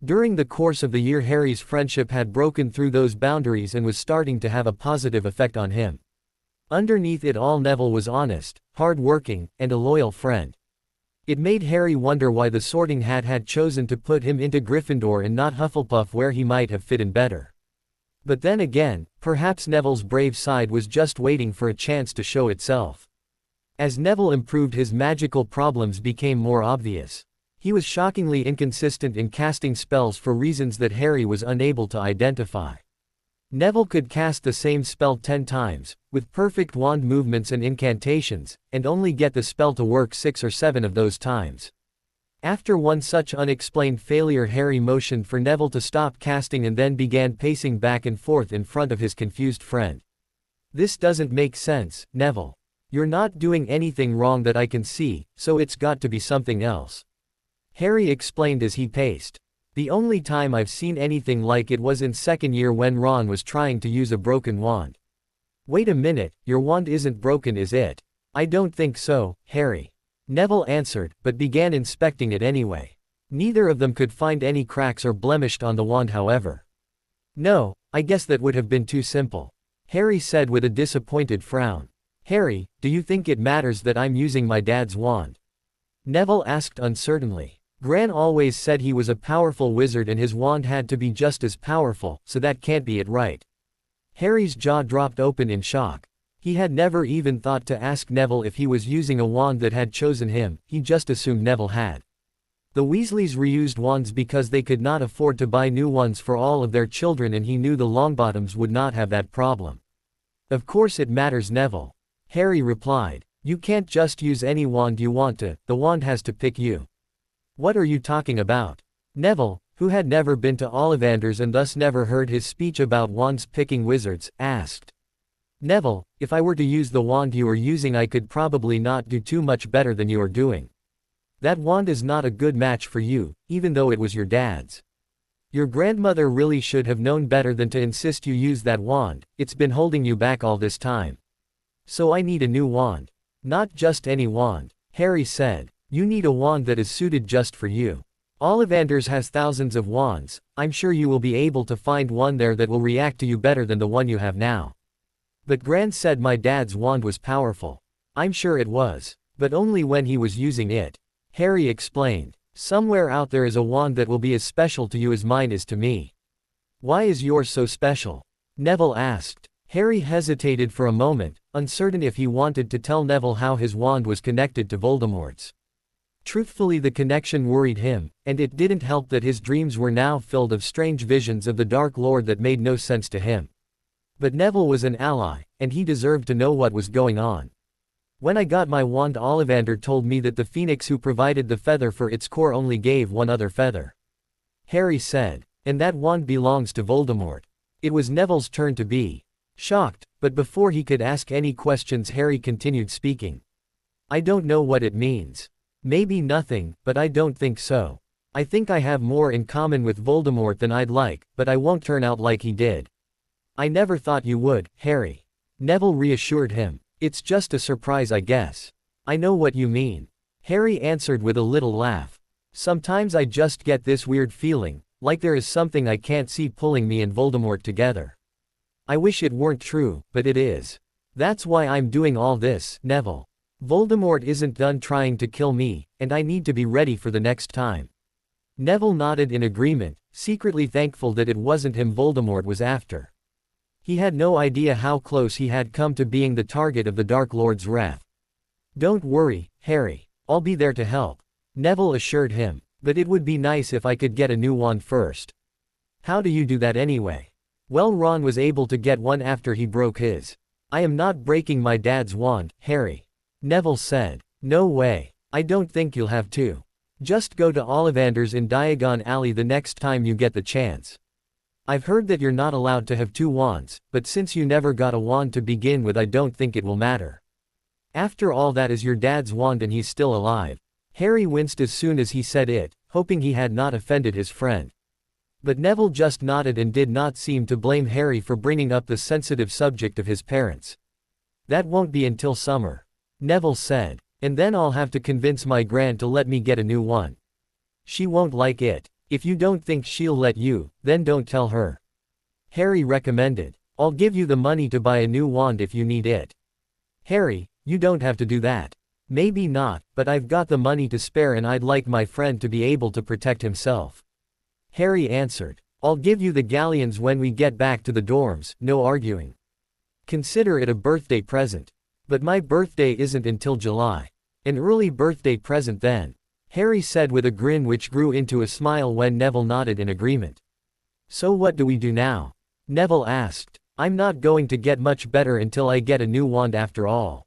During the course of the year, Harry's friendship had broken through those boundaries and was starting to have a positive effect on him. Underneath it all, Neville was honest, hard-working, and a loyal friend. It made Harry wonder why the Sorting Hat had chosen to put him into Gryffindor and not Hufflepuff, where he might have fit in better. But then again, perhaps Neville's brave side was just waiting for a chance to show itself. As Neville improved, his magical problems became more obvious. He was shockingly inconsistent in casting spells for reasons that Harry was unable to identify. Neville could cast the same spell 10 times, with perfect wand movements and incantations, and only get the spell to work 6 or 7 of those times. After one such unexplained failure, Harry motioned for Neville to stop casting and then began pacing back and forth in front of his confused friend. "This doesn't make sense, Neville. You're not doing anything wrong that I can see, so it's got to be something else," Harry explained as he paced. "The only time I've seen anything like it was in second year when Ron was trying to use a broken wand." "Wait a minute, your wand isn't broken, is it?" "I don't think so, Harry," Neville answered, but began inspecting it anyway. Neither of them could find any cracks or blemished on the wand, however. "No, I guess that would have been too simple," Harry said with a disappointed frown. "Harry, do you think it matters that I'm using my dad's wand?" Neville asked uncertainly. "Gran always said he was a powerful wizard and his wand had to be just as powerful, so that can't be it, right?" Harry's jaw dropped open in shock. He had never even thought to ask Neville if he was using a wand that had chosen him, he just assumed Neville had. The Weasleys reused wands because they could not afford to buy new ones for all of their children, and he knew the Longbottoms would not have that problem. "Of course it matters, Neville," Harry replied. "You can't just use any wand you want to, the wand has to pick you." "What are you talking about?" Neville, who had never been to Ollivanders and thus never heard his speech about wands picking wizards, asked. "Neville, if I were to use the wand you are using, I could probably not do too much better than you are doing. That wand is not a good match for you, even though it was your dad's. Your grandmother really should have known better than to insist you use that wand, it's been holding you back all this time. So I need a new wand." "Not just any wand," Harry said. "You need a wand that is suited just for you. Ollivanders has thousands of wands, I'm sure you will be able to find one there that will react to you better than the one you have now." "But Gran said my dad's wand was powerful." "I'm sure it was. But only when he was using it," Harry explained. "Somewhere out there is a wand that will be as special to you as mine is to me." "Why is yours so special?" Neville asked. Harry hesitated for a moment, uncertain if he wanted to tell Neville how his wand was connected to Voldemort's. Truthfully, the connection worried him, and it didn't help that his dreams were now filled of strange visions of the Dark Lord that made no sense to him. But Neville was an ally, and he deserved to know what was going on. "When I got my wand, Ollivander told me that the phoenix who provided the feather for its core only gave one other feather," Harry said. "And that wand belongs to Voldemort." It was Neville's turn to be shocked, But before he could ask any questions, Harry continued speaking. I don't know what it means. Maybe nothing, but I don't think so. I think I have more in common with Voldemort than I'd like, but I won't turn out like he did. I never thought you would, Harry. Neville reassured him. It's just a surprise, I guess. I know what you mean. Harry answered with a little laugh. Sometimes I just get this weird feeling, like there is something I can't see pulling me and Voldemort together. I wish it weren't true, but it is. That's why I'm doing all this, Neville. Voldemort isn't done trying to kill me, and I need to be ready for the next time. Neville nodded in agreement, secretly thankful that it wasn't him Voldemort was after. He had no idea how close he had come to being the target of the Dark Lord's wrath. Don't worry, Harry. I'll be there to help, Neville assured him, but it would be nice if I could get a new wand first. How do you do that anyway? Well, Ron was able to get one after he broke his. I am not breaking my dad's wand, Harry. Neville said. No way. I don't think you'll have to. Just go to Ollivander's in Diagon Alley the next time you get the chance. I've heard that you're not allowed to have two wands, but since you never got a wand to begin with, I don't think it will matter. After all, that is your dad's wand and he's still alive. Harry winced as soon as he said it, hoping he had not offended his friend. But Neville just nodded and did not seem to blame Harry for bringing up the sensitive subject of his parents. That won't be until summer, Neville said, and then I'll have to convince my gran to let me get a new one. She won't like it. If you don't think she'll let you, then don't tell her. Harry recommended. I'll give you the money to buy a new wand if you need it. Harry, you don't have to do that. Maybe not, but I've got the money to spare and I'd like my friend to be able to protect himself. Harry answered. I'll give you the galleons when we get back to the dorms, no arguing. Consider it a birthday present. But my birthday isn't until July. An early birthday present then, Harry said with a grin which grew into a smile when Neville nodded in agreement. So what do we do now? Neville asked. I'm not going to get much better until I get a new wand after all.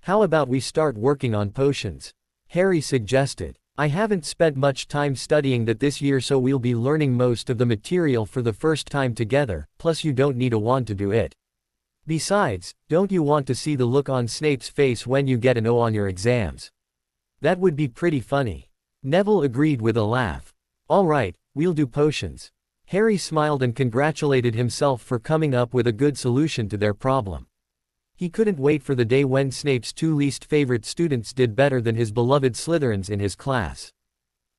How about we start working on potions? Harry suggested. I haven't spent much time studying that this year, so we'll be learning most of the material for the first time together, plus you don't need a wand to do it. Besides, don't you want to see the look on Snape's face when you get an O on your exams? That would be pretty funny. Neville agreed with a laugh. All right, we'll do potions. Harry smiled and congratulated himself for coming up with a good solution to their problem. He couldn't wait for the day when Snape's two least favorite students did better than his beloved Slytherins in his class.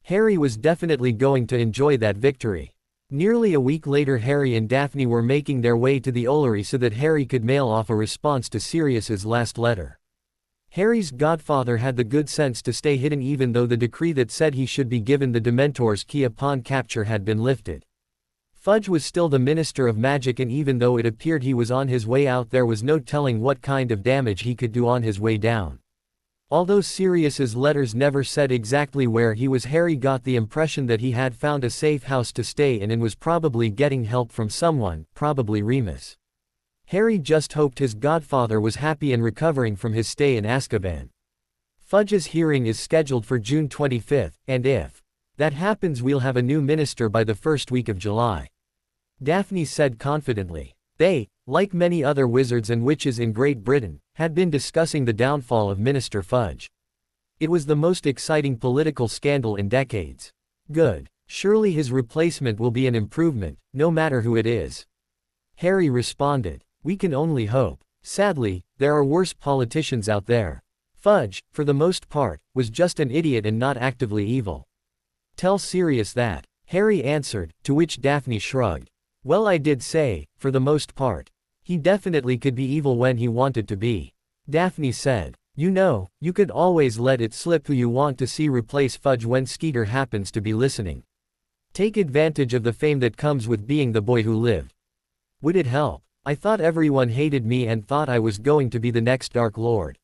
Harry was definitely going to enjoy that victory. Nearly a week later, Harry and Daphne were making their way to the Ollery so that Harry could mail off a response to Sirius's last letter. Harry's godfather had the good sense to stay hidden even though the decree that said he should be given the Dementor's key upon capture had been lifted. Fudge was still the Minister of Magic, and even though it appeared he was on his way out, there was no telling what kind of damage he could do on his way down. Although Sirius's letters never said exactly where he was, Harry got the impression that he had found a safe house to stay in and was probably getting help from someone, probably Remus. Harry just hoped his godfather was happy and recovering from his stay in Azkaban. Fudge's hearing is scheduled for June 25th, and if that happens, we'll have a new minister by the first week of July. Daphne said confidently. They, like many other wizards and witches in Great Britain, had been discussing the downfall of Minister Fudge. It was the most exciting political scandal in decades. Good. Surely his replacement will be an improvement, no matter who it is. Harry responded. We can only hope. Sadly, there are worse politicians out there. Fudge, for the most part, was just an idiot and not actively evil. Tell Sirius that, Harry answered, to which Daphne shrugged. Well, I did say, for the most part. He definitely could be evil when he wanted to be. Daphne said. You know, you could always let it slip who you want to see replace Fudge when Skeeter happens to be listening. Take advantage of the fame that comes with being the boy who lived. Would it help? I thought everyone hated me and thought I was going to be the next Dark Lord.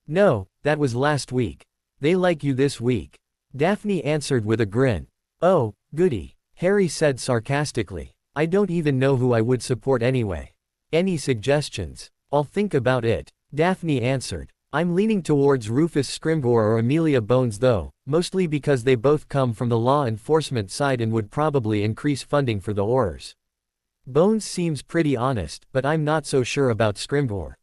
No, that was last week. They like you this week. Daphne answered with a grin. Oh, goody, Harry said sarcastically. I don't even know who I would support anyway. Any suggestions? I'll think about it, Daphne answered. I'm leaning towards Rufus Scrimgeour or Amelia Bones though, mostly because they both come from the law enforcement side and would probably increase funding for the Aurors. Bones seems pretty honest, but I'm not so sure about Scrimgeour.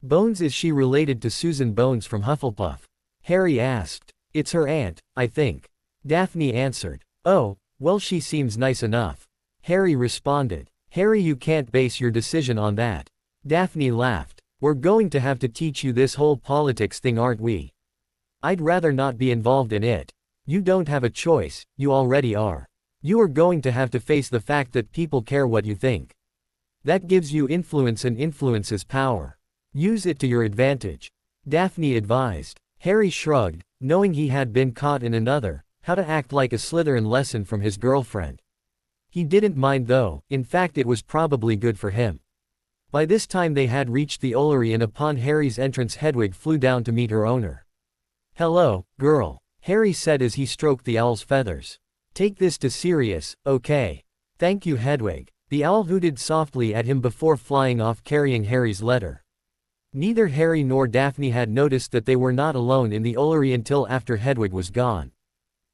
Bones, is she related to Susan Bones from Hufflepuff? Harry asked. It's her aunt, I think. Daphne answered. Oh, well, she seems nice enough. Harry responded. Harry, you can't base your decision on that. Daphne laughed. We're going to have to teach you this whole politics thing, aren't we? I'd rather not be involved in it. You don't have a choice, you already are. You are going to have to face the fact that people care what you think. That gives you influence, and influence is power. Use it to your advantage. Daphne advised. Harry shrugged, knowing he had been caught in another, how to act like a Slytherin lesson from his girlfriend. He didn't mind though, in fact it was probably good for him. By this time they had reached the Ollery, and upon Harry's entrance Hedwig flew down to meet her owner. Hello, girl, Harry said as he stroked the owl's feathers. Take this to Sirius, okay? Thank you, Hedwig. The owl hooted softly at him before flying off carrying Harry's letter. Neither Harry nor Daphne had noticed that they were not alone in the Ollery until after Hedwig was gone.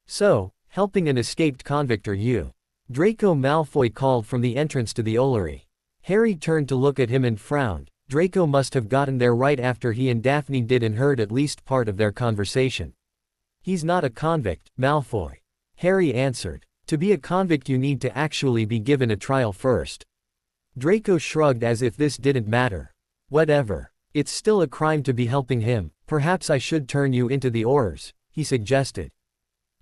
So, helping an escaped convict are you? Draco Malfoy called from the entrance to the Ollery. Harry turned to look at him and frowned. Draco must have gotten there right after he and Daphne did and heard at least part of their conversation. He's not a convict, Malfoy. Harry answered. To be a convict you need to actually be given a trial first. Draco shrugged as if this didn't matter. Whatever. It's still a crime to be helping him. Perhaps I should turn you into the Aurors, he suggested.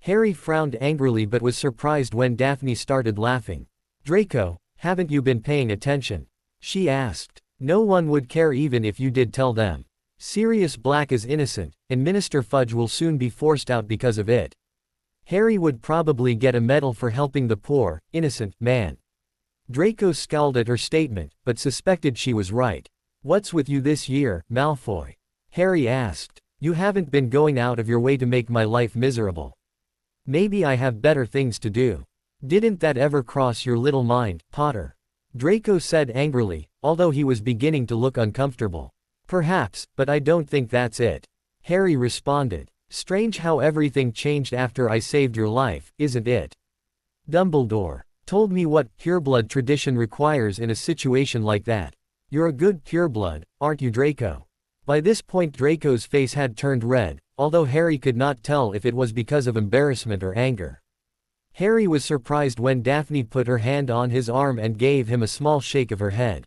Harry frowned angrily but was surprised when Daphne started laughing. Draco, haven't you been paying attention? She asked. No one would care even if you did tell them. Sirius Black is innocent, and Minister Fudge will soon be forced out because of it. Harry would probably get a medal for helping the poor, innocent man. Draco scowled at her statement, but suspected she was right. What's with you this year, Malfoy? Harry asked. You haven't been going out of your way to make my life miserable. Maybe I have better things to do. Didn't that ever cross your little mind, Potter? Draco said angrily, although he was beginning to look uncomfortable. Perhaps, but I don't think that's it. Harry responded. Strange how everything changed after I saved your life, isn't it? Dumbledore told me what pureblood tradition requires in a situation like that. You're a good pureblood, aren't you, Draco? By this point Draco's face had turned red, although Harry could not tell if it was because of embarrassment or anger. Harry was surprised when Daphne put her hand on his arm and gave him a small shake of her head.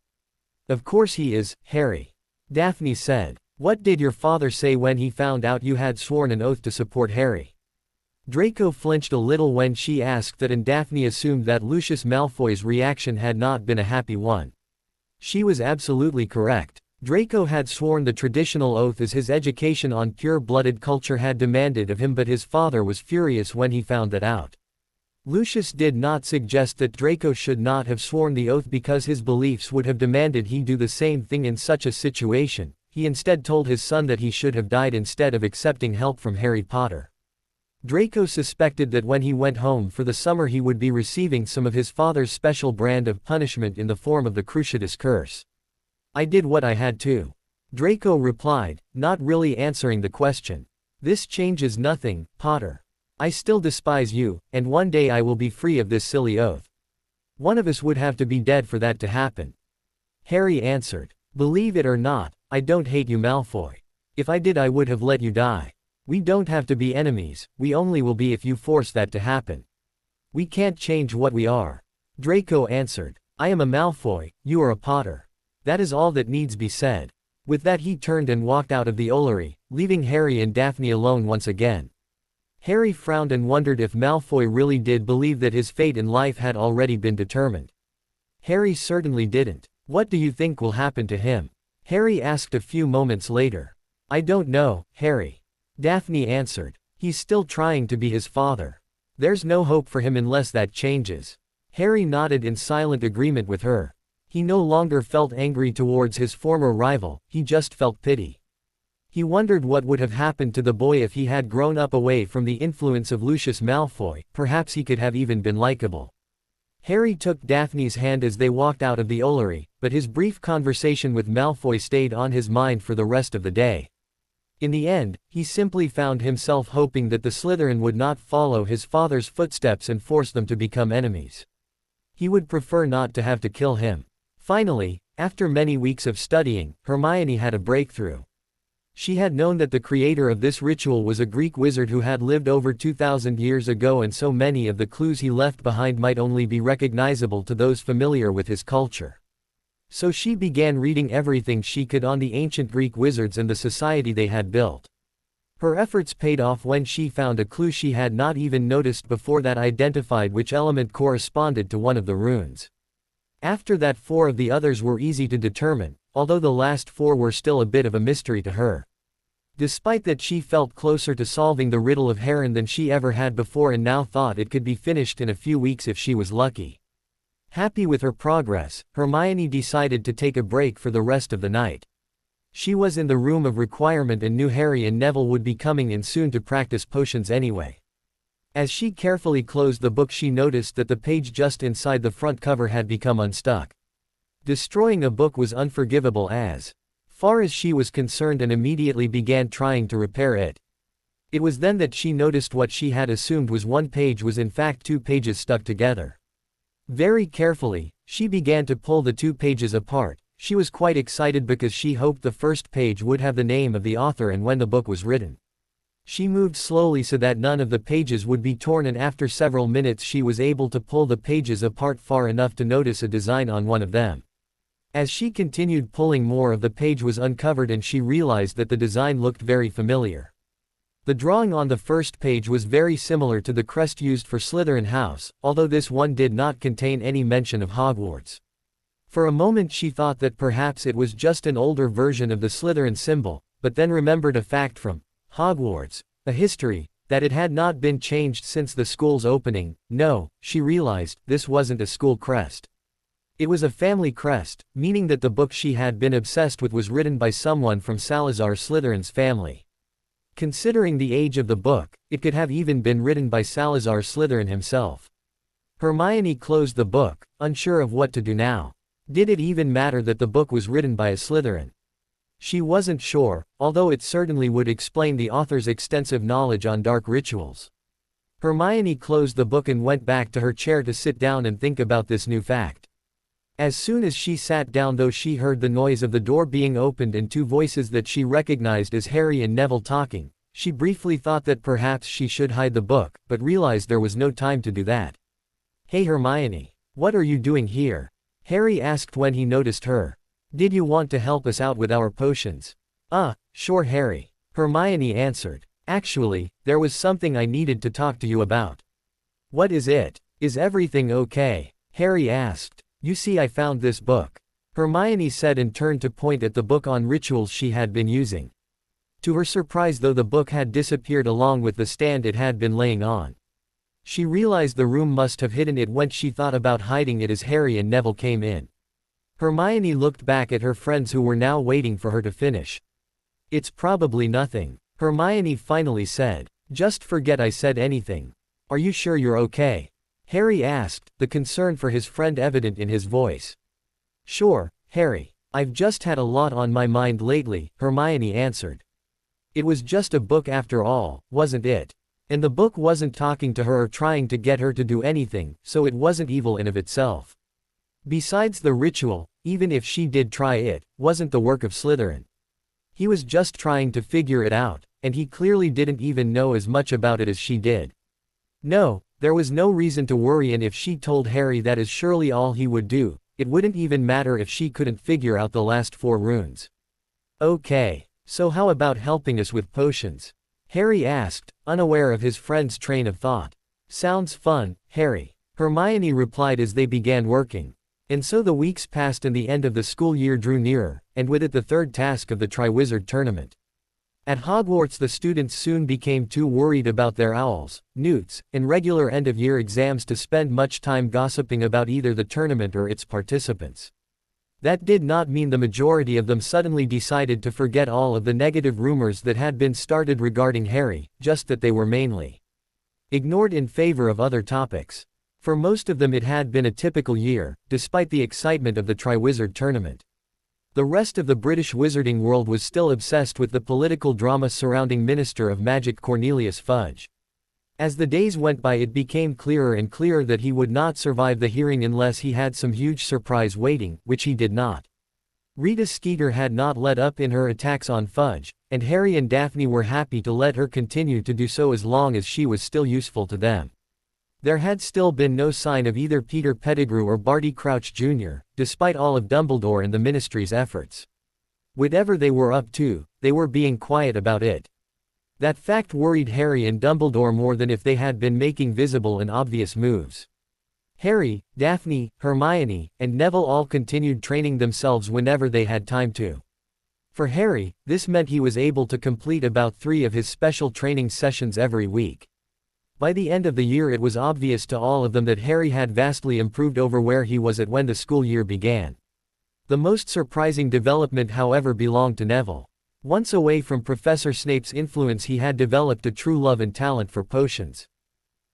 Of course he is, Harry. Daphne said. What did your father say when he found out you had sworn an oath to support Harry? Draco flinched a little when she asked that, and Daphne assumed that Lucius Malfoy's reaction had not been a happy one. She was absolutely correct. Draco had sworn the traditional oath as his education on pure-blooded culture had demanded of him, but his father was furious when he found that out. Lucius did not suggest that Draco should not have sworn the oath because his beliefs would have demanded he do the same thing in such a situation. He instead told his son that he should have died instead of accepting help from Harry Potter. Draco suspected that when he went home for the summer he would be receiving some of his father's special brand of punishment in the form of the Cruciatus Curse. I did what I had to. Draco replied, not really answering the question. This changes nothing, Potter. I still despise you, and one day I will be free of this silly oath. One of us would have to be dead for that to happen. Harry answered. Believe it or not, I don't hate you, Malfoy. If I did I would have let you die. We don't have to be enemies, we only will be if you force that to happen. We can't change what we are. Draco answered. I am a Malfoy, you are a Potter. That is all that needs be said. With that he turned and walked out of the Ollery, leaving Harry and Daphne alone once again. Harry frowned and wondered if Malfoy really did believe that his fate in life had already been determined. Harry certainly didn't. What do you think will happen to him? Harry asked a few moments later. I don't know, Harry. Daphne answered. He's still trying to be his father. There's no hope for him unless that changes. Harry nodded in silent agreement with her. He no longer felt angry towards his former rival, he just felt pity. He wondered what would have happened to the boy if he had grown up away from the influence of Lucius Malfoy. Perhaps he could have even been likable. Harry took Daphne's hand as they walked out of the Ollery, but his brief conversation with Malfoy stayed on his mind for the rest of the day. In the end, he simply found himself hoping that the Slytherin would not follow his father's footsteps and force them to become enemies. He would prefer not to have to kill him. Finally, after many weeks of studying, Hermione had a breakthrough. She had known that the creator of this ritual was a Greek wizard who had lived over 2,000 years ago, and so many of the clues he left behind might only be recognizable to those familiar with his culture. So she began reading everything she could on the ancient Greek wizards and the society they had built. Her efforts paid off when she found a clue she had not even noticed before that identified which element corresponded to one of the runes. After that, 4 of the others were easy to determine, although the last 4 were still a bit of a mystery to her. Despite that, she felt closer to solving the riddle of Heron than she ever had before, and now thought it could be finished in a few weeks if she was lucky. Happy with her progress, Hermione decided to take a break for the rest of the night. She was in the room of requirement and knew Harry and Neville would be coming in soon to practice potions anyway. As she carefully closed the book, she noticed that the page just inside the front cover had become unstuck. Destroying a book was unforgivable as far as she was concerned, and immediately began trying to repair it. It was then that she noticed what she had assumed was one page was in fact 2 pages stuck together. Very carefully, she began to pull the 2 pages apart. She was quite excited because she hoped the first page would have the name of the author and when the book was written. She moved slowly so that none of the pages would be torn, and after several minutes she was able to pull the pages apart far enough to notice a design on one of them. As she continued pulling, more of the page was uncovered and she realized that the design looked very familiar. The drawing on the first page was very similar to the crest used for Slytherin House, although this one did not contain any mention of Hogwarts. For a moment she thought that perhaps it was just an older version of the Slytherin symbol, but then remembered a fact from Hogwarts, a history, that it had not been changed since the school's opening. No, she realized, this wasn't a school crest. It was a family crest, meaning that the book she had been obsessed with was written by someone from Salazar Slytherin's family. Considering the age of the book, it could have even been written by Salazar Slytherin himself. Hermione closed the book, unsure of what to do now. Did it even matter that the book was written by a Slytherin? She wasn't sure, although it certainly would explain the author's extensive knowledge on dark rituals. Hermione closed the book and went back to her chair to sit down and think about this new fact. As soon as she sat down, though, she heard the noise of the door being opened and 2 voices that she recognized as Harry and Neville talking. She briefly thought that perhaps she should hide the book, but realized there was no time to do that. "Hey Hermione, what are you doing here?" Harry asked when he noticed her. "Did you want to help us out with our potions?" Sure Harry," Hermione answered. "Actually, there was something I needed to talk to you about." "What is it? Is everything okay?" Harry asked. "You see, I found this book," Hermione said, and turned to point at the book on rituals she had been using. To her surprise, though, the book had disappeared along with the stand it had been laying on. She realized the room must have hidden it when she thought about hiding it as Harry and Neville came in. Hermione looked back at her friends who were now waiting for her to finish. "It's probably nothing," Hermione finally said. "Just forget I said anything. Are you sure you're okay?" Harry asked, the concern for his friend evident in his voice. "Sure, Harry. I've just had a lot on my mind lately," Hermione answered. It was just a book after all, wasn't it? And the book wasn't talking to her or trying to get her to do anything, so it wasn't evil in of itself. Besides, the ritual, even if she did try it, wasn't the work of Slytherin. He was just trying to figure it out, and he clearly didn't even know as much about it as she did. No, there was no reason to worry, and if she told Harry that is surely all he would do, it wouldn't even matter if she couldn't figure out the last 4 runes. "Okay, so how about helping us with potions?" Harry asked, unaware of his friend's train of thought. "Sounds fun, Harry," Hermione replied as they began working. And so the weeks passed and the end of the school year drew nearer, and with it the 3rd task of the Triwizard Tournament. At Hogwarts, the students soon became too worried about their owls, newts, and regular end-of-year exams to spend much time gossiping about either the tournament or its participants. That did not mean the majority of them suddenly decided to forget all of the negative rumors that had been started regarding Harry, just that they were mainly ignored in favor of other topics. For most of them it had been a typical year, despite the excitement of the Triwizard Tournament. The rest of the British wizarding world was still obsessed with the political drama surrounding Minister of Magic Cornelius Fudge. As the days went by, it became clearer and clearer that he would not survive the hearing unless he had some huge surprise waiting, which he did not. Rita Skeeter had not let up in her attacks on Fudge, and Harry and Daphne were happy to let her continue to do so as long as she was still useful to them. There had still been no sign of either Peter Pettigrew or Barty Crouch Jr., despite all of Dumbledore and the Ministry's efforts. Whatever they were up to, they were being quiet about it. That fact worried Harry and Dumbledore more than if they had been making visible and obvious moves. Harry, Daphne, Hermione, and Neville all continued training themselves whenever they had time to. For Harry, this meant he was able to complete about 3 of his special training sessions every week. By the end of the year, it was obvious to all of them that Harry had vastly improved over where he was at when the school year began. The most surprising development, however, belonged to Neville. Once away from Professor Snape's influence, he had developed a true love and talent for potions.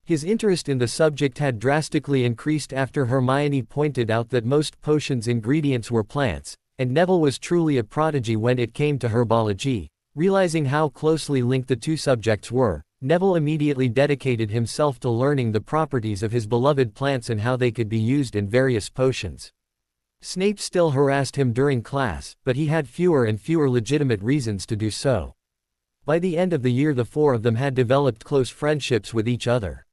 His interest in the subject had drastically increased after Hermione pointed out that most potions' ingredients were plants, and Neville was truly a prodigy when it came to herbology. Realizing how closely linked the two subjects were, Neville immediately dedicated himself to learning the properties of his beloved plants and how they could be used in various potions. Snape still harassed him during class, but he had fewer and fewer legitimate reasons to do so. By the end of the year, the 4 of them had developed close friendships with each other.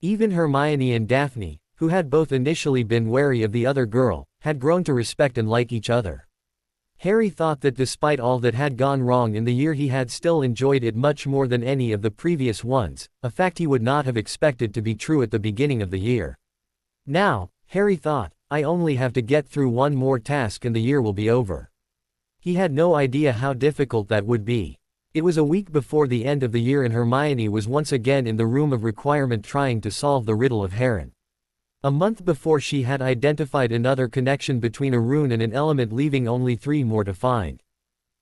Even Hermione and Daphne, who had both initially been wary of the other girl, had grown to respect and like each other. Harry thought that despite all that had gone wrong in the year, he had still enjoyed it much more than any of the previous ones, a fact he would not have expected to be true at the beginning of the year. Now, Harry thought, I only have to get through one more task and the year will be over. He had no idea how difficult that would be. It was a week before the end of the year and Hermione was once again in the room of requirement trying to solve the riddle of Heron. A month before, she had identified another connection between a rune and an element, leaving only 3 more to find.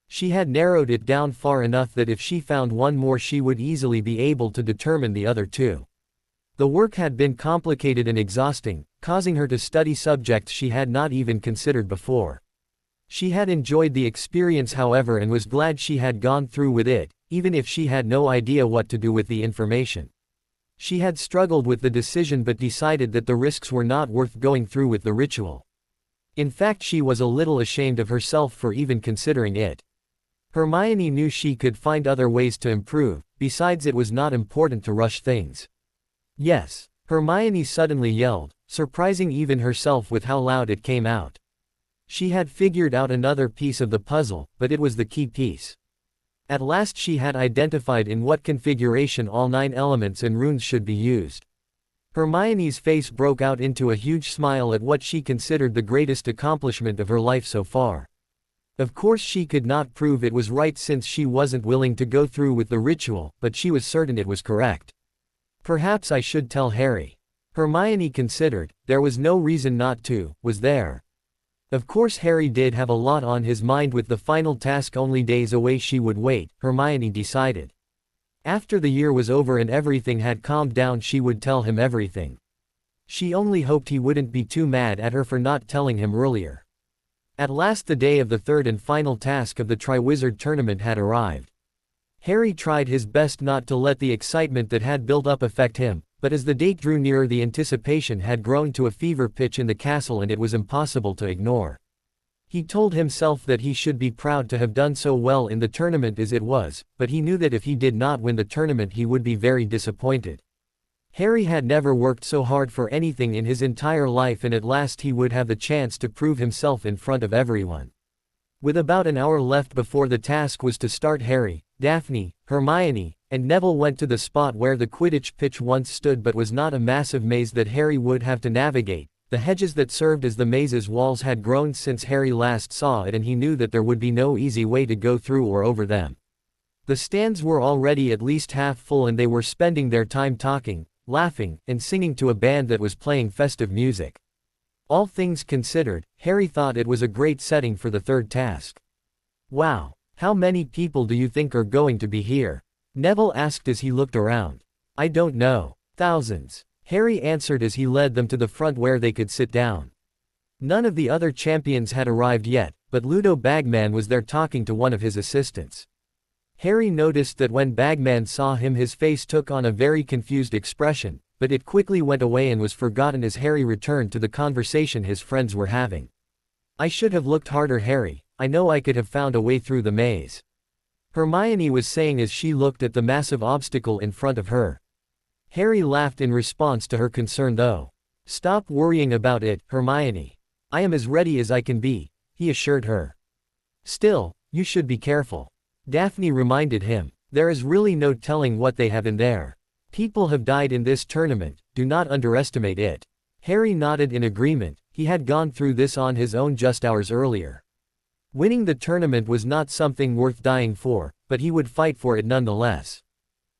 She had narrowed it down far enough that if she found one more, she would easily be able to determine the other 2. The work had been complicated and exhausting, causing her to study subjects she had not even considered before. She had enjoyed the experience, however, and was glad she had gone through with it, even if she had no idea what to do with the information. She had struggled with the decision but decided that the risks were not worth going through with the ritual. In fact, she was a little ashamed of herself for even considering it. Hermione knew she could find other ways to improve, besides it was not important to rush things. Yes, Hermione suddenly yelled, surprising even herself with how loud it came out. She had figured out another piece of the puzzle, but it was the key piece. At last she had identified in what configuration all 9 elements and runes should be used. Hermione's face broke out into a huge smile at what she considered the greatest accomplishment of her life so far. Of course she could not prove it was right since she wasn't willing to go through with the ritual, but she was certain it was correct. Perhaps I should tell Harry. Hermione considered. There was no reason not to, was there? Of course Harry did have a lot on his mind with the final task only days away. She would wait, Hermione decided. After the year was over and everything had calmed down, she would tell him everything. She only hoped he wouldn't be too mad at her for not telling him earlier. At last the day of the 3rd and final task of the Triwizard Tournament had arrived. Harry tried his best not to let the excitement that had built up affect him, but as the date drew nearer, the anticipation had grown to a fever pitch in the castle and it was impossible to ignore. He told himself that he should be proud to have done so well in the tournament as it was, but he knew that if he did not win the tournament he would be very disappointed. Harry had never worked so hard for anything in his entire life, and at last he would have the chance to prove himself in front of everyone. With about an hour left before the task was to start, Harry, Daphne, Hermione, and Neville went to the spot where the Quidditch pitch once stood but was not a massive maze that Harry would have to navigate. The hedges that served as the maze's walls had grown since Harry last saw it, and he knew that there would be no easy way to go through or over them. The stands were already at least half full and they were spending their time talking, laughing, and singing to a band that was playing festive music. All things considered, Harry thought it was a great setting for the 3rd task. Wow, how many people do you think are going to be here? Neville asked as he looked around. I don't know. Thousands, Harry answered as he led them to the front where they could sit down. None of the other champions had arrived yet, but Ludo Bagman was there talking to one of his assistants. Harry noticed that when Bagman saw him his face took on a very confused expression, but it quickly went away and was forgotten as Harry returned to the conversation his friends were having. I should have looked harder, Harry. I know I could have found a way through the maze. Hermione was saying as she looked at the massive obstacle in front of her. Harry laughed in response to her concern though. Stop worrying about it, Hermione. I am as ready as I can be, he assured her. Still, you should be careful. Daphne reminded him. There is really no telling what they have in there. People have died in this tournament, do not underestimate it. Harry nodded in agreement, he had gone through this on his own just hours earlier. Winning the tournament was not something worth dying for, but he would fight for it nonetheless.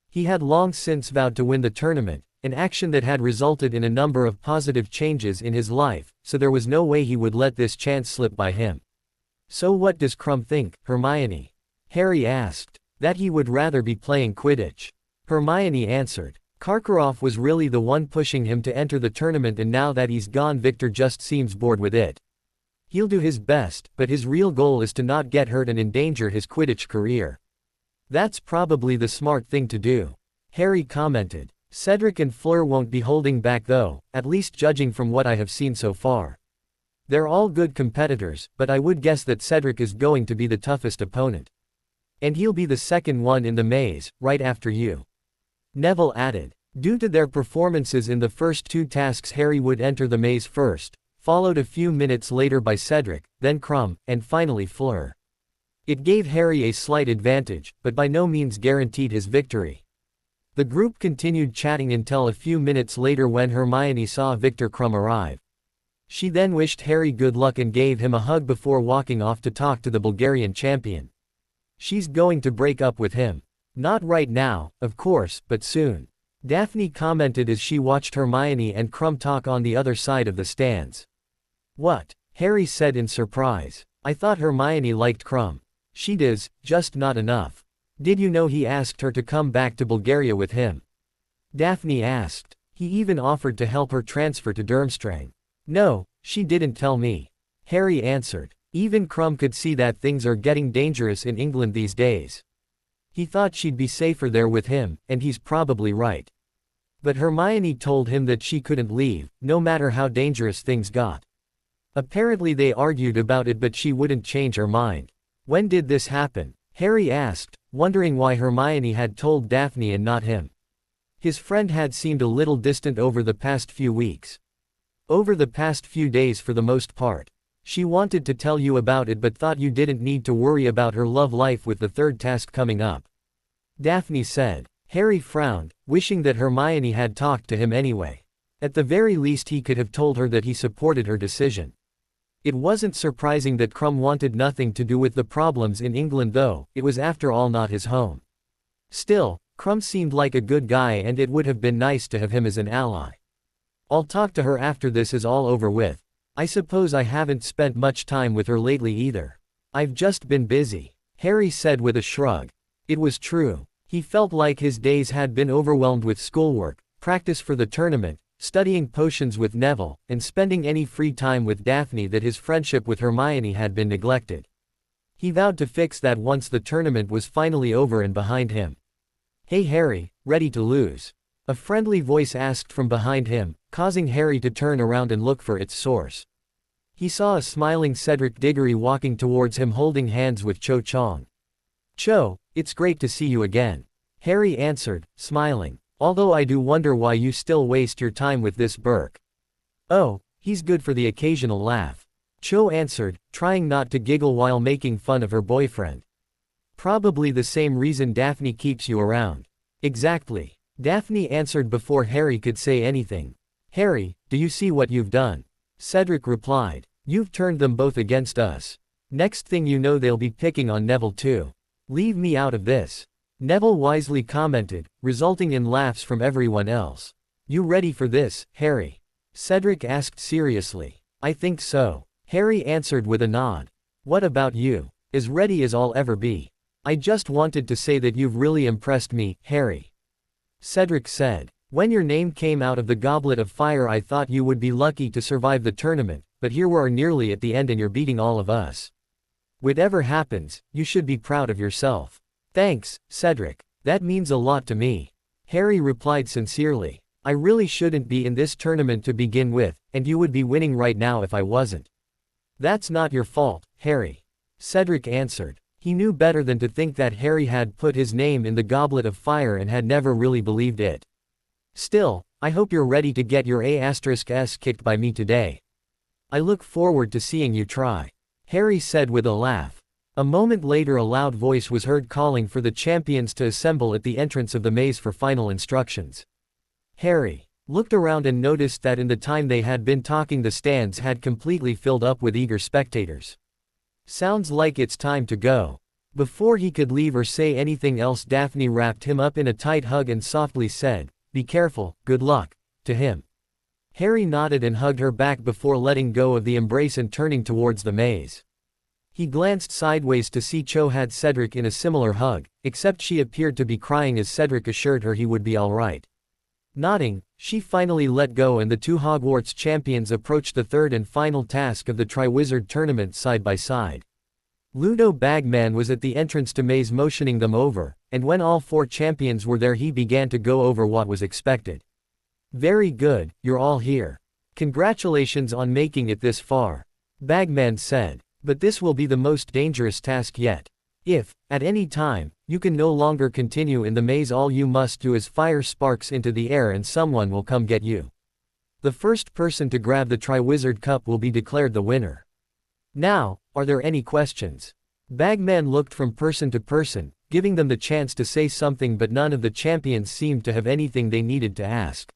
He had long since vowed to win the tournament, an action that had resulted in a number of positive changes in his life, so there was no way he would let this chance slip by him. So what does Krum think, Hermione? Harry asked. That he would rather be playing Quidditch. Hermione answered. Karkarov was really the one pushing him to enter the tournament, and now that he's gone Victor just seems bored with it. He'll do his best, but his real goal is to not get hurt and endanger his Quidditch career. That's probably the smart thing to do. Harry commented. Cedric and Fleur won't be holding back though, at least judging from what I have seen so far. They're all good competitors, but I would guess that Cedric is going to be the toughest opponent. And he'll be the second one in the maze, right after you. Neville added. Due to their performances in the first two tasks, Harry would enter the maze first, followed a few minutes later by Cedric, then Krum, and finally Fleur. It gave Harry a slight advantage, but by no means guaranteed his victory. The group continued chatting until a few minutes later when Hermione saw Victor Krum arrive. She then wished Harry good luck and gave him a hug before walking off to talk to the Bulgarian champion. She's going to break up with him. Not right now, of course, but soon. Daphne commented as she watched Hermione and Krum talk on the other side of the stands. What? Harry said in surprise. I thought Hermione liked Krum. She does, just not enough. Did you know he asked her to come back to Bulgaria with him? Daphne asked. He even offered to help her transfer to Durmstrang. No, she didn't tell me. Harry answered. Even Krum could see that things are getting dangerous in England these days. He thought she'd be safer there with him, and he's probably right. But Hermione told him that she couldn't leave, no matter how dangerous things got. Apparently they argued about it, but she wouldn't change her mind. When did this happen? Harry asked, wondering why Hermione had told Daphne and not him. His friend had seemed a little distant over the past few weeks. Over the past few days for the most part. She wanted to tell you about it but thought you didn't need to worry about her love life with the third task coming up. Daphne said. Harry frowned, wishing that Hermione had talked to him anyway. At the very least he could have told her that he supported her decision. It wasn't surprising that Krum wanted nothing to do with the problems in England though, it was after all not his home. Still, Krum seemed like a good guy and it would have been nice to have him as an ally. I'll talk to her after this is all over with. I suppose I haven't spent much time with her lately either. I've just been busy. Harry said with a shrug. It was true. He felt like his days had been overwhelmed with schoolwork, practice for the tournament, studying potions with Neville, and spending any free time with Daphne that his friendship with Hermione had been neglected. He vowed to fix that once the tournament was finally over and behind him. Hey Harry, ready to lose? A friendly voice asked from behind him, causing Harry to turn around and look for its source. He saw a smiling Cedric Diggory walking towards him holding hands with Cho Chang. Cho, it's great to see you again. Harry answered, smiling. Although I do wonder why you still waste your time with this Burke. Oh, he's good for the occasional laugh. Cho answered, trying not to giggle while making fun of her boyfriend. Probably the same reason Daphne keeps you around. Exactly. Daphne answered before Harry could say anything. Harry, do you see what you've done? Cedric replied. You've turned them both against us. Next thing you know they'll be picking on Neville too. Leave me out of this. Neville wisely commented, resulting in laughs from everyone else. You ready for this, Harry? Cedric asked seriously. I think so. Harry answered with a nod. What about you? As ready as I'll ever be. I just wanted to say that you've really impressed me, Harry. Cedric said. When your name came out of the Goblet of Fire I thought you would be lucky to survive the tournament, but here we are nearly at the end and you're beating all of us. Whatever happens, you should be proud of yourself. Thanks, Cedric. That means a lot to me. Harry replied sincerely. I really shouldn't be in this tournament to begin with, and you would be winning right now if I wasn't. That's not your fault, Harry. Cedric answered. He knew better than to think that Harry had put his name in the goblet of fire and had never really believed it. Still, I hope you're ready to get your ass kicked by me today. I look forward to seeing you try. Harry said with a laugh. A moment later a loud voice was heard calling for the champions to assemble at the entrance of the maze for final instructions. Harry looked around and noticed that in the time they had been talking the stands had completely filled up with eager spectators. Sounds like it's time to go. Before he could leave or say anything else, Daphne wrapped him up in a tight hug and softly said, "Be careful, good luck," to him. Harry nodded and hugged her back before letting go of the embrace and turning towards the maze. He glanced sideways to see Cho had Cedric in a similar hug, except she appeared to be crying as Cedric assured her he would be alright. Nodding, she finally let go and the two Hogwarts champions approached the third and final task of the Triwizard Tournament side by side. Ludo Bagman was at the entrance to maze motioning them over, and when all four champions were there he began to go over what was expected. Very good, you're all here. Congratulations on making it this far. Bagman said. But this will be the most dangerous task yet. If, at any time, you can no longer continue in the maze, all you must do is fire sparks into the air and someone will come get you. The first person to grab the Triwizard Cup will be declared the winner. Now, are there any questions? Bagman looked from person to person, giving them the chance to say something, but none of the champions seemed to have anything they needed to ask.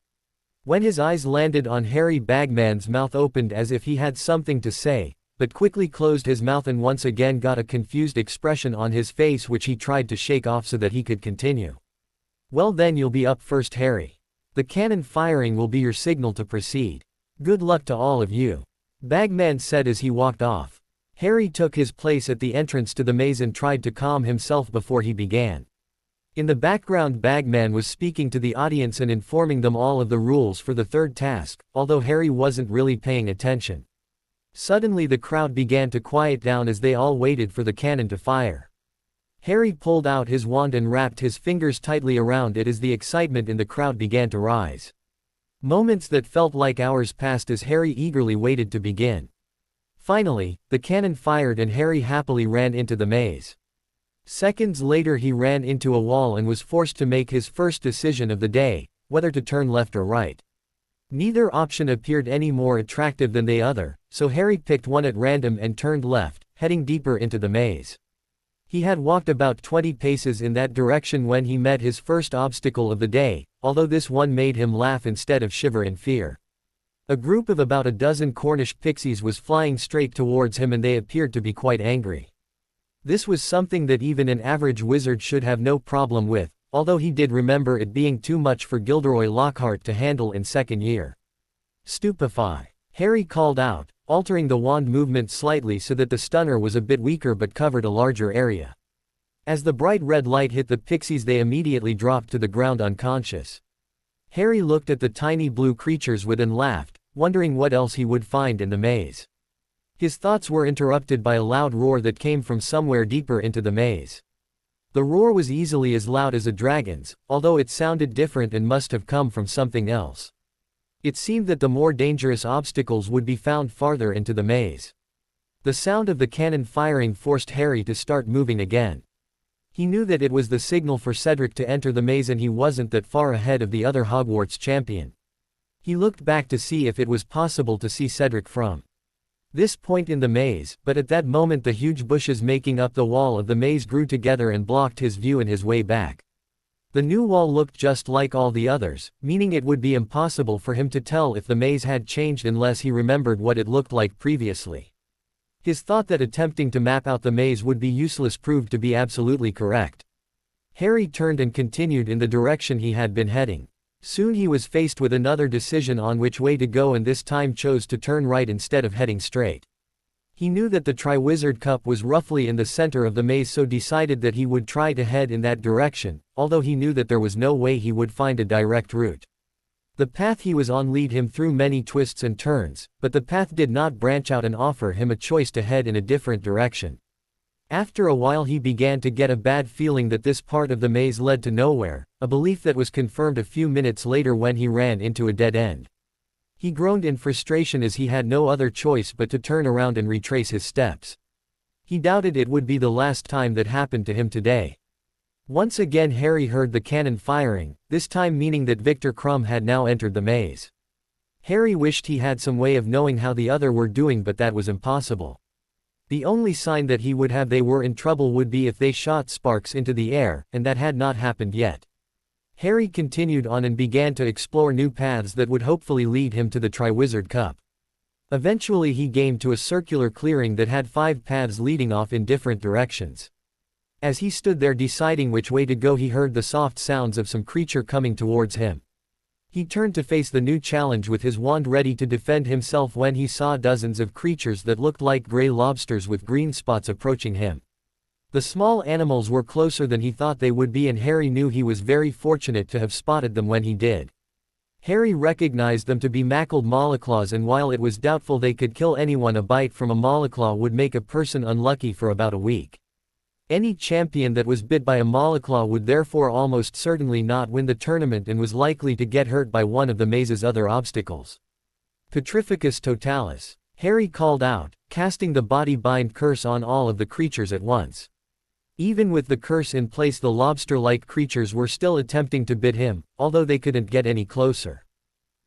When his eyes landed on Harry, Bagman's mouth opened as if he had something to say, but quickly closed his mouth and once again got a confused expression on his face which he tried to shake off so that he could continue. Well then, you'll be up first, Harry. The cannon firing will be your signal to proceed. Good luck to all of you. Bagman said as he walked off. Harry took his place at the entrance to the maze and tried to calm himself before he began. In the background, Bagman was speaking to the audience and informing them all of the rules for the third task, although Harry wasn't really paying attention. Suddenly the crowd began to quiet down as they all waited for the cannon to fire. Harry pulled out his wand and wrapped his fingers tightly around it as the excitement in the crowd began to rise. Moments that felt like hours passed as Harry eagerly waited to begin. Finally, the cannon fired and Harry happily ran into the maze. Seconds later he ran into a wall and was forced to make his first decision of the day, whether to turn left or right. Neither option appeared any more attractive than the other, so Harry picked one at random and turned left, heading deeper into the maze. He had walked about 20 paces in that direction when he met his first obstacle of the day, although this one made him laugh instead of shiver in fear. A group of about a dozen Cornish pixies was flying straight towards him and they appeared to be quite angry. This was something that even an average wizard should have no problem with, although he did remember it being too much for Gilderoy Lockhart to handle in second year. Stupefy! Harry called out, altering the wand movement slightly so that the stunner was a bit weaker but covered a larger area. As the bright red light hit the pixies, they immediately dropped to the ground unconscious. Harry looked at the tiny blue creatures and laughed, wondering what else he would find in the maze. His thoughts were interrupted by a loud roar that came from somewhere deeper into the maze. The roar was easily as loud as a dragon's, although it sounded different and must have come from something else. It seemed that the more dangerous obstacles would be found farther into the maze. The sound of the cannon firing forced Harry to start moving again. He knew that it was the signal for Cedric to enter the maze and he wasn't that far ahead of the other Hogwarts champion. He looked back to see if it was possible to see Cedric from this point in the maze, but at that moment the huge bushes making up the wall of the maze grew together and blocked his view and his way back. The new wall looked just like all the others, meaning it would be impossible for him to tell if the maze had changed unless he remembered what it looked like previously. His thought that attempting to map out the maze would be useless proved to be absolutely correct. Harry turned and continued in the direction he had been heading. Soon he was faced with another decision on which way to go and this time chose to turn right instead of heading straight. He knew that the Triwizard Cup was roughly in the center of the maze, so decided that he would try to head in that direction, although he knew that there was no way he would find a direct route. The path he was on led him through many twists and turns, but the path did not branch out and offer him a choice to head in a different direction. After a while he began to get a bad feeling that this part of the maze led to nowhere, a belief that was confirmed a few minutes later when he ran into a dead end. He groaned in frustration as he had no other choice but to turn around and retrace his steps. He doubted it would be the last time that happened to him today. Once again Harry heard the cannon firing, this time meaning that Victor Krum had now entered the maze. Harry wished he had some way of knowing how the other were doing, but that was impossible. The only sign that he would have they were in trouble would be if they shot sparks into the air, and that had not happened yet. Harry continued on and began to explore new paths that would hopefully lead him to the Triwizard Cup. Eventually he came to a circular clearing that had 5 paths leading off in different directions. As he stood there deciding which way to go, he heard the soft sounds of some creature coming towards him. He turned to face the new challenge with his wand ready to defend himself when he saw dozens of creatures that looked like gray lobsters with green spots approaching him. The small animals were closer than he thought they would be, and Harry knew he was very fortunate to have spotted them when he did. Harry recognized them to be mackled mollyclaws, and while it was doubtful they could kill anyone, a bite from a mollyclaw would make a person unlucky for about a week. Any champion that was bit by a mollyclaw would therefore almost certainly not win the tournament and was likely to get hurt by one of the maze's other obstacles. Petrificus totalis, Harry called out, casting the body bind curse on all of the creatures at once. Even with the curse in place, the lobster-like creatures were still attempting to bit him, although they couldn't get any closer.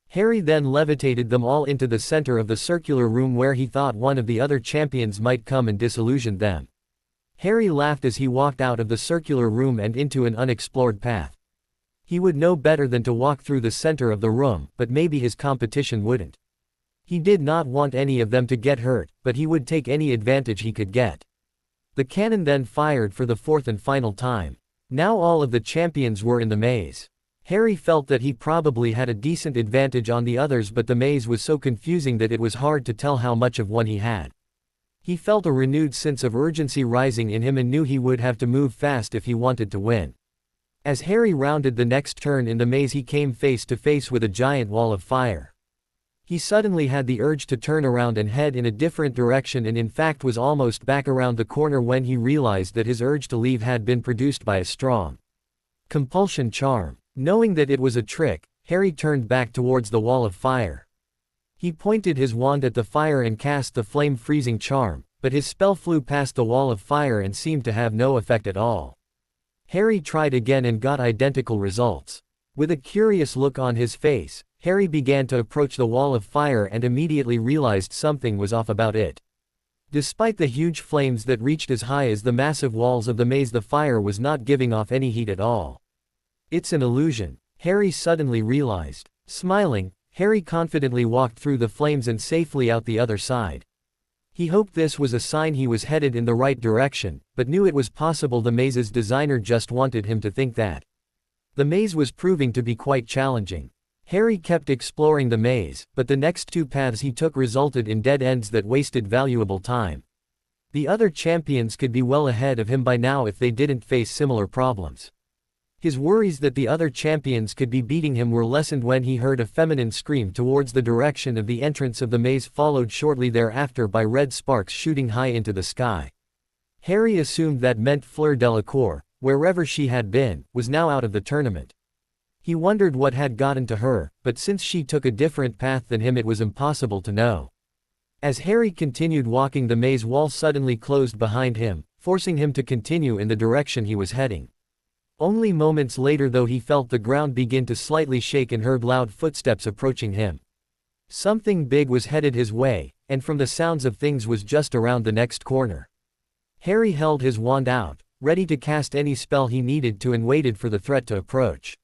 Harry then levitated them all into the center of the circular room where he thought one of the other champions might come and disillusion them. Harry laughed as he walked out of the circular room and into an unexplored path. He would know better than to walk through the center of the room, but maybe his competition wouldn't. He did not want any of them to get hurt, but he would take any advantage he could get. The cannon then fired for the 4th and final time. Now all of the champions were in the maze. Harry felt that he probably had a decent advantage on the others, but the maze was so confusing that it was hard to tell how much of one he had. He felt a renewed sense of urgency rising in him and knew he would have to move fast if he wanted to win. As Harry rounded the next turn in the maze, he came face to face with a giant wall of fire. He suddenly had the urge to turn around and head in a different direction, and in fact was almost back around the corner when he realized that his urge to leave had been produced by a strong compulsion charm. Knowing that it was a trick, Harry turned back towards the wall of fire. He pointed his wand at the fire and cast the flame-freezing charm, but his spell flew past the wall of fire and seemed to have no effect at all. Harry tried again and got identical results. With a curious look on his face, Harry began to approach the wall of fire and immediately realized something was off about it. Despite the huge flames that reached as high as the massive walls of the maze, the fire was not giving off any heat at all. It's an illusion, Harry suddenly realized. Smiling, Harry confidently walked through the flames and safely out the other side. He hoped this was a sign he was headed in the right direction, but knew it was possible the maze's designer just wanted him to think that. The maze was proving to be quite challenging. Harry kept exploring the maze, but the next 2 paths he took resulted in dead ends that wasted valuable time. The other champions could be well ahead of him by now if they didn't face similar problems. His worries that the other champions could be beating him were lessened when he heard a feminine scream towards the direction of the entrance of the maze, followed shortly thereafter by red sparks shooting high into the sky. Harry assumed that meant Fleur Delacour, wherever she had been, was now out of the tournament. He wondered what had gotten to her, but since she took a different path than him, it was impossible to know. As Harry continued walking, the maze wall suddenly closed behind him, forcing him to continue in the direction he was heading. Only moments later though, he felt the ground begin to slightly shake and heard loud footsteps approaching him. Something big was headed his way, and from the sounds of things was just around the next corner. Harry held his wand out, ready to cast any spell he needed to, and waited for the threat to approach.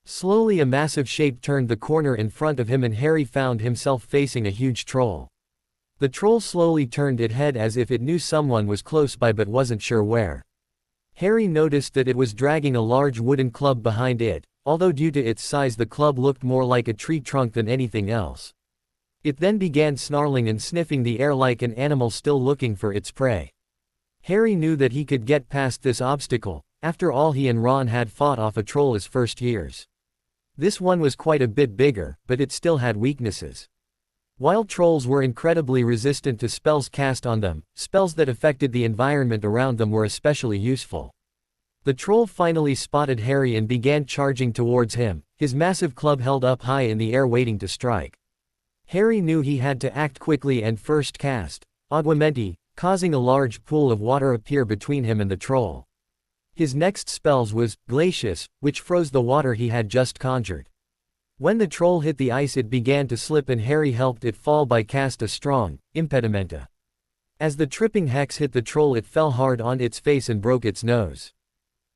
Slowly a massive shape turned the corner in front of him and Harry found himself facing a huge troll. The troll slowly turned its head as if it knew someone was close by but wasn't sure where. Harry noticed that it was dragging a large wooden club behind it, although due to its size the club looked more like a tree trunk than anything else. It then began snarling and sniffing the air like an animal still looking for its prey. Harry knew that he could get past this obstacle. After all, he and Ron had fought off a troll his first years. This one was quite a bit bigger, but it still had weaknesses. While trolls were incredibly resistant to spells cast on them, spells that affected the environment around them were especially useful. The troll finally spotted Harry and began charging towards him, his massive club held up high in the air waiting to strike. Harry knew he had to act quickly and first cast Aguamenti, causing a large pool of water appear between him and the troll. His next spells was Glacius, which froze the water he had just conjured. When the troll hit the ice it began to slip and Harry helped it fall by cast a strong Impedimenta. As the tripping hex hit the troll it fell hard on its face and broke its nose.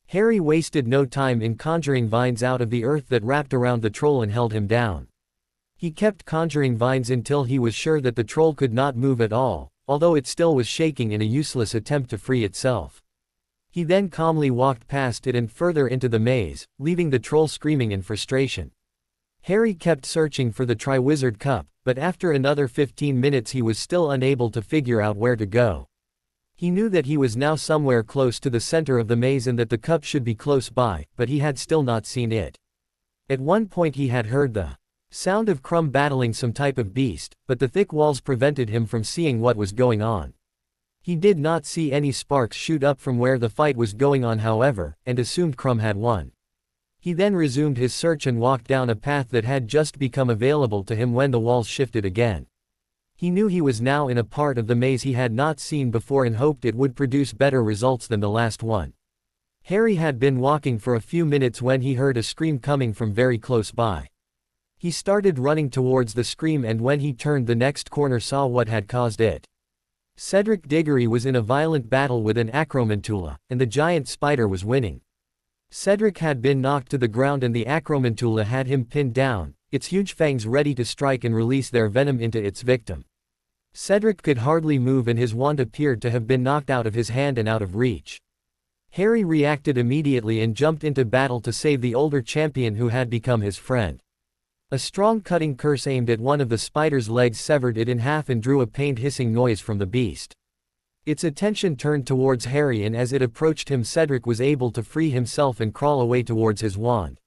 Harry wasted no time in conjuring vines out of the earth that wrapped around the troll and held him down. He kept conjuring vines until he was sure that the troll could not move at all, although it still was shaking in a useless attempt to free itself. He then calmly walked past it and further into the maze, leaving the troll screaming in frustration. Harry kept searching for the Triwizard Cup, but after another 15 minutes he was still unable to figure out where to go. He knew that he was now somewhere close to the center of the maze and that the cup should be close by, but he had still not seen it. At one point he had heard the sound of Crumb battling some type of beast, but the thick walls prevented him from seeing what was going on. He did not see any sparks shoot up from where the fight was going on however, and assumed Crumb had won. He then resumed his search and walked down a path that had just become available to him when the walls shifted again. He knew he was now in a part of the maze he had not seen before and hoped it would produce better results than the last one. Harry had been walking for a few minutes when he heard a scream coming from very close by. He started running towards the scream and when he turned the next corner saw what had caused it. Cedric Diggory was in a violent battle with an Acromantula, and the giant spider was winning. Cedric had been knocked to the ground and the Acromantula had him pinned down, its huge fangs ready to strike and release their venom into its victim. Cedric could hardly move and his wand appeared to have been knocked out of his hand and out of reach. Harry reacted immediately and jumped into battle to save the older champion who had become his friend. A strong cutting curse aimed at one of the spider's legs severed it in half and drew a pained hissing noise from the beast. Its attention turned towards Harry and as it approached him Cedric was able to free himself and crawl away towards his wand.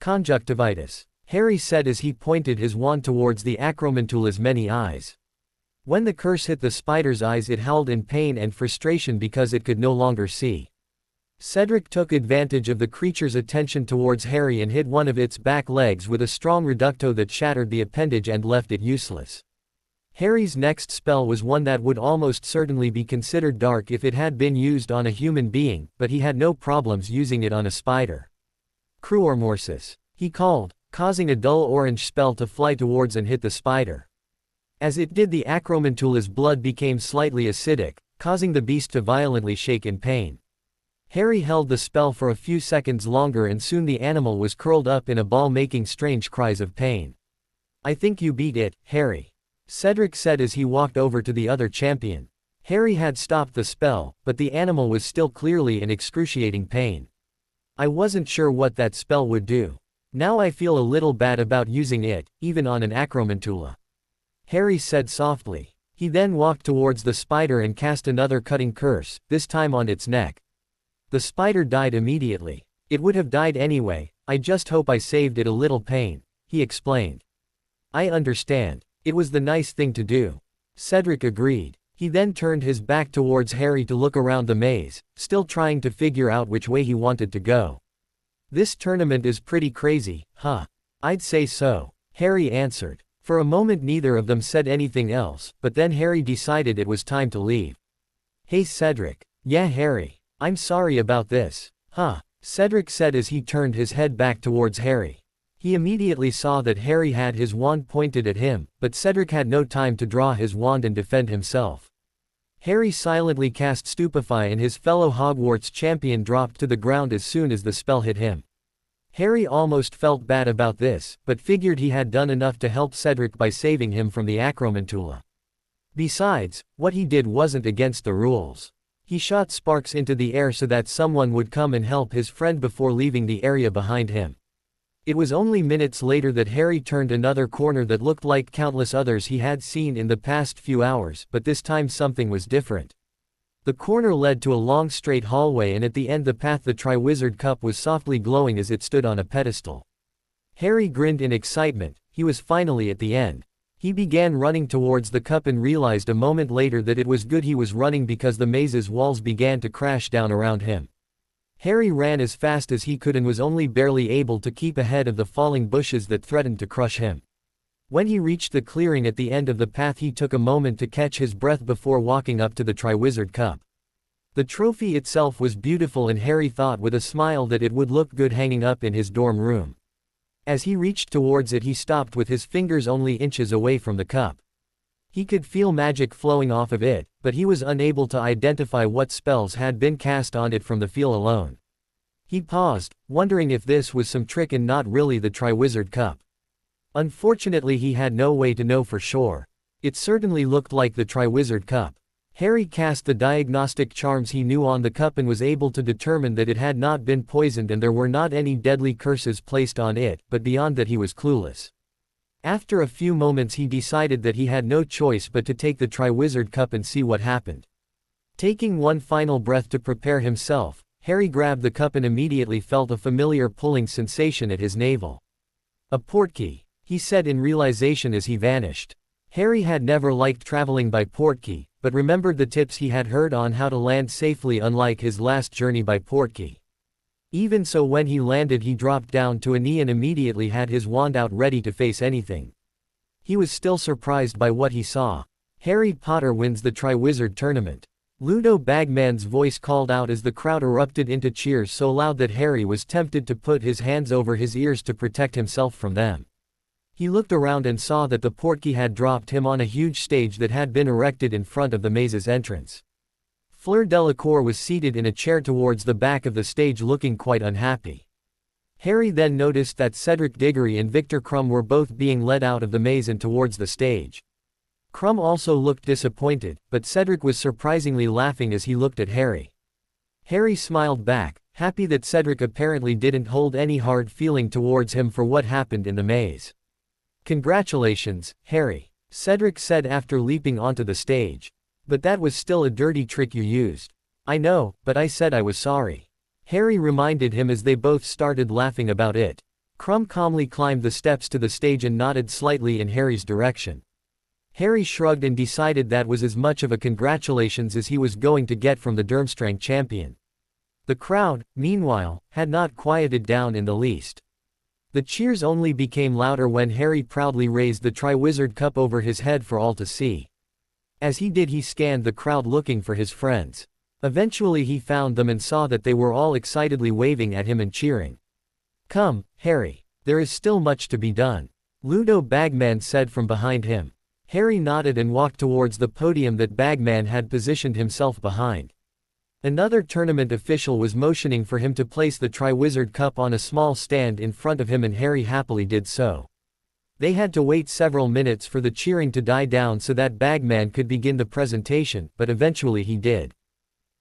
Conjunctivitis, Harry said as he pointed his wand towards the Acromantula's many eyes. When the curse hit the spider's eyes it howled in pain and frustration because it could no longer see. Cedric took advantage of the creature's attention towards Harry and hit one of its back legs with a strong reducto that shattered the appendage and left it useless. Harry's next spell was one that would almost certainly be considered dark if it had been used on a human being, but he had no problems using it on a spider. Cruormorsis, he called, causing a dull orange spell to fly towards and hit the spider. As it did the Acromantula's blood became slightly acidic, causing the beast to violently shake in pain. Harry held the spell for a few seconds longer and soon the animal was curled up in a ball making strange cries of pain. "I think you beat it, Harry," Cedric said as he walked over to the other champion. Harry had stopped the spell, but the animal was still clearly in excruciating pain. "I wasn't sure what that spell would do. Now I feel a little bad about using it, even on an Acromantula," Harry said softly. He then walked towards the spider and cast another cutting curse, this time on its neck. The spider died immediately. "It would have died anyway, I just hope I saved it a little pain," he explained. "I understand. It was the nice thing to do," Cedric agreed. He then turned his back towards Harry to look around the maze, still trying to figure out which way he wanted to go. "This tournament is pretty crazy, huh?" "I'd say so," Harry answered. For a moment neither of them said anything else, but then Harry decided it was time to leave. "Hey Cedric." "Yeah Harry. I'm sorry about this." "Huh," Cedric said as he turned his head back towards Harry. He immediately saw that Harry had his wand pointed at him, but Cedric had no time to draw his wand and defend himself. Harry silently cast Stupefy and his fellow Hogwarts champion dropped to the ground as soon as the spell hit him. Harry almost felt bad about this, but figured he had done enough to help Cedric by saving him from the Acromantula. Besides, what he did wasn't against the rules. He shot sparks into the air so that someone would come and help his friend before leaving the area behind him. It was only minutes later that Harry turned another corner that looked like countless others he had seen in the past few hours, but this time something was different. The corner led to a long straight hallway and at the end the path the Triwizard Cup was softly glowing as it stood on a pedestal. Harry grinned in excitement, he was finally at the end. He began running towards the cup and realized a moment later that it was good he was running because the maze's walls began to crash down around him. Harry ran as fast as he could and was only barely able to keep ahead of the falling bushes that threatened to crush him. When he reached the clearing at the end of the path, he took a moment to catch his breath before walking up to the Triwizard Cup. The trophy itself was beautiful and Harry thought with a smile that it would look good hanging up in his dorm room. As he reached towards it, he stopped with his fingers only inches away from the cup. He could feel magic flowing off of it, but he was unable to identify what spells had been cast on it from the feel alone. He paused, wondering if this was some trick and not really the Triwizard Cup. Unfortunately, he had no way to know for sure. It certainly looked like the Triwizard Cup. Harry cast the diagnostic charms he knew on the cup and was able to determine that it had not been poisoned and there were not any deadly curses placed on it, but beyond that he was clueless. After a few moments he decided that he had no choice but to take the Triwizard Cup and see what happened. Taking one final breath to prepare himself, Harry grabbed the cup and immediately felt a familiar pulling sensation at his navel. "A portkey," he said in realization as he vanished. Harry had never liked traveling by portkey, but remembered the tips he had heard on how to land safely, unlike his last journey by portkey. Even so, when he landed he dropped down to a knee and immediately had his wand out ready to face anything. He was still surprised by what he saw. "Harry Potter wins the Triwizard Tournament." Ludo Bagman's voice called out as the crowd erupted into cheers so loud that Harry was tempted to put his hands over his ears to protect himself from them. He looked around and saw that the portkey had dropped him on a huge stage that had been erected in front of the maze's entrance. Fleur Delacour was seated in a chair towards the back of the stage looking quite unhappy. Harry then noticed that Cedric Diggory and Victor Krum were both being led out of the maze and towards the stage. Krum also looked disappointed, but Cedric was surprisingly laughing as he looked at Harry. Harry smiled back, happy that Cedric apparently didn't hold any hard feeling towards him for what happened in the maze. "Congratulations, Harry," Cedric said after leaping onto the stage. "But that was still a dirty trick you used." "I know, but I said I was sorry," Harry reminded him as they both started laughing about it. Krum calmly climbed the steps to the stage and nodded slightly in Harry's direction. Harry shrugged and decided that was as much of a congratulations as he was going to get from the Durmstrang champion. The crowd, meanwhile, had not quieted down in the least. The cheers only became louder when Harry proudly raised the Triwizard Cup over his head for all to see. As he did, he scanned the crowd looking for his friends. Eventually he found them and saw that they were all excitedly waving at him and cheering. "Come, Harry. There is still much to be done," Ludo Bagman said from behind him. Harry nodded and walked towards the podium that Bagman had positioned himself behind. Another tournament official was motioning for him to place the Triwizard Cup on a small stand in front of him and Harry happily did so. They had to wait several minutes for the cheering to die down so that Bagman could begin the presentation, but eventually he did.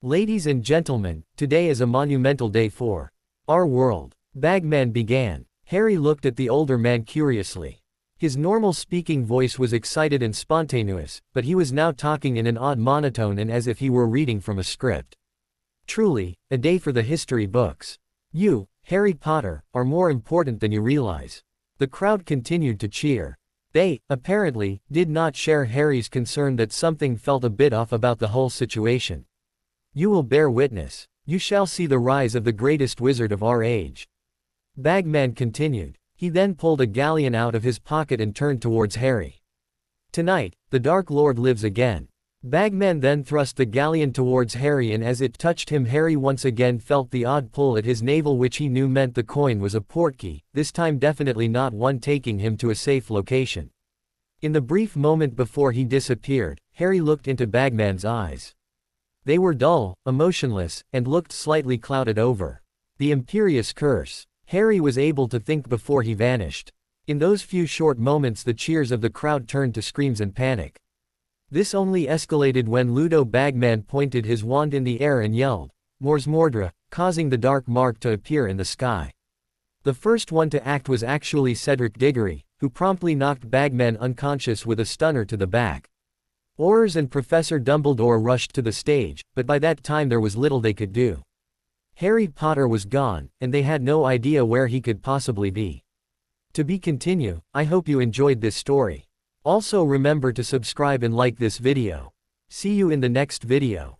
"Ladies and gentlemen, today is a monumental day for our world," Bagman began. Harry looked at the older man curiously. His normal speaking voice was excited and spontaneous, but he was now talking in an odd monotone and as if he were reading from a script. "Truly, a day for the history books. You, Harry Potter, are more important than you realize." The crowd continued to cheer. They, apparently, did not share Harry's concern that something felt a bit off about the whole situation. "You will bear witness. You shall see the rise of the greatest wizard of our age," Bagman continued. He then pulled a galleon out of his pocket and turned towards Harry. "Tonight, the Dark Lord lives again." Bagman then thrust the galleon towards Harry and as it touched him Harry once again felt the odd pull at his navel which he knew meant the coin was a portkey, this time definitely not one taking him to a safe location. In the brief moment before he disappeared, Harry looked into Bagman's eyes. They were dull, emotionless, and looked slightly clouded over. The imperious curse. Harry was able to think before he vanished. In those few short moments the cheers of the crowd turned to screams and panic. This only escalated when Ludo Bagman pointed his wand in the air and yelled, "Mors Mordra," causing the dark mark to appear in the sky. The first one to act was actually Cedric Diggory, who promptly knocked Bagman unconscious with a stunner to the back. Aurors and Professor Dumbledore rushed to the stage, but by that time there was little they could do. Harry Potter was gone, and they had no idea where he could possibly be. To be continue, I hope you enjoyed this story. Also remember to subscribe and like this video. See you in the next video.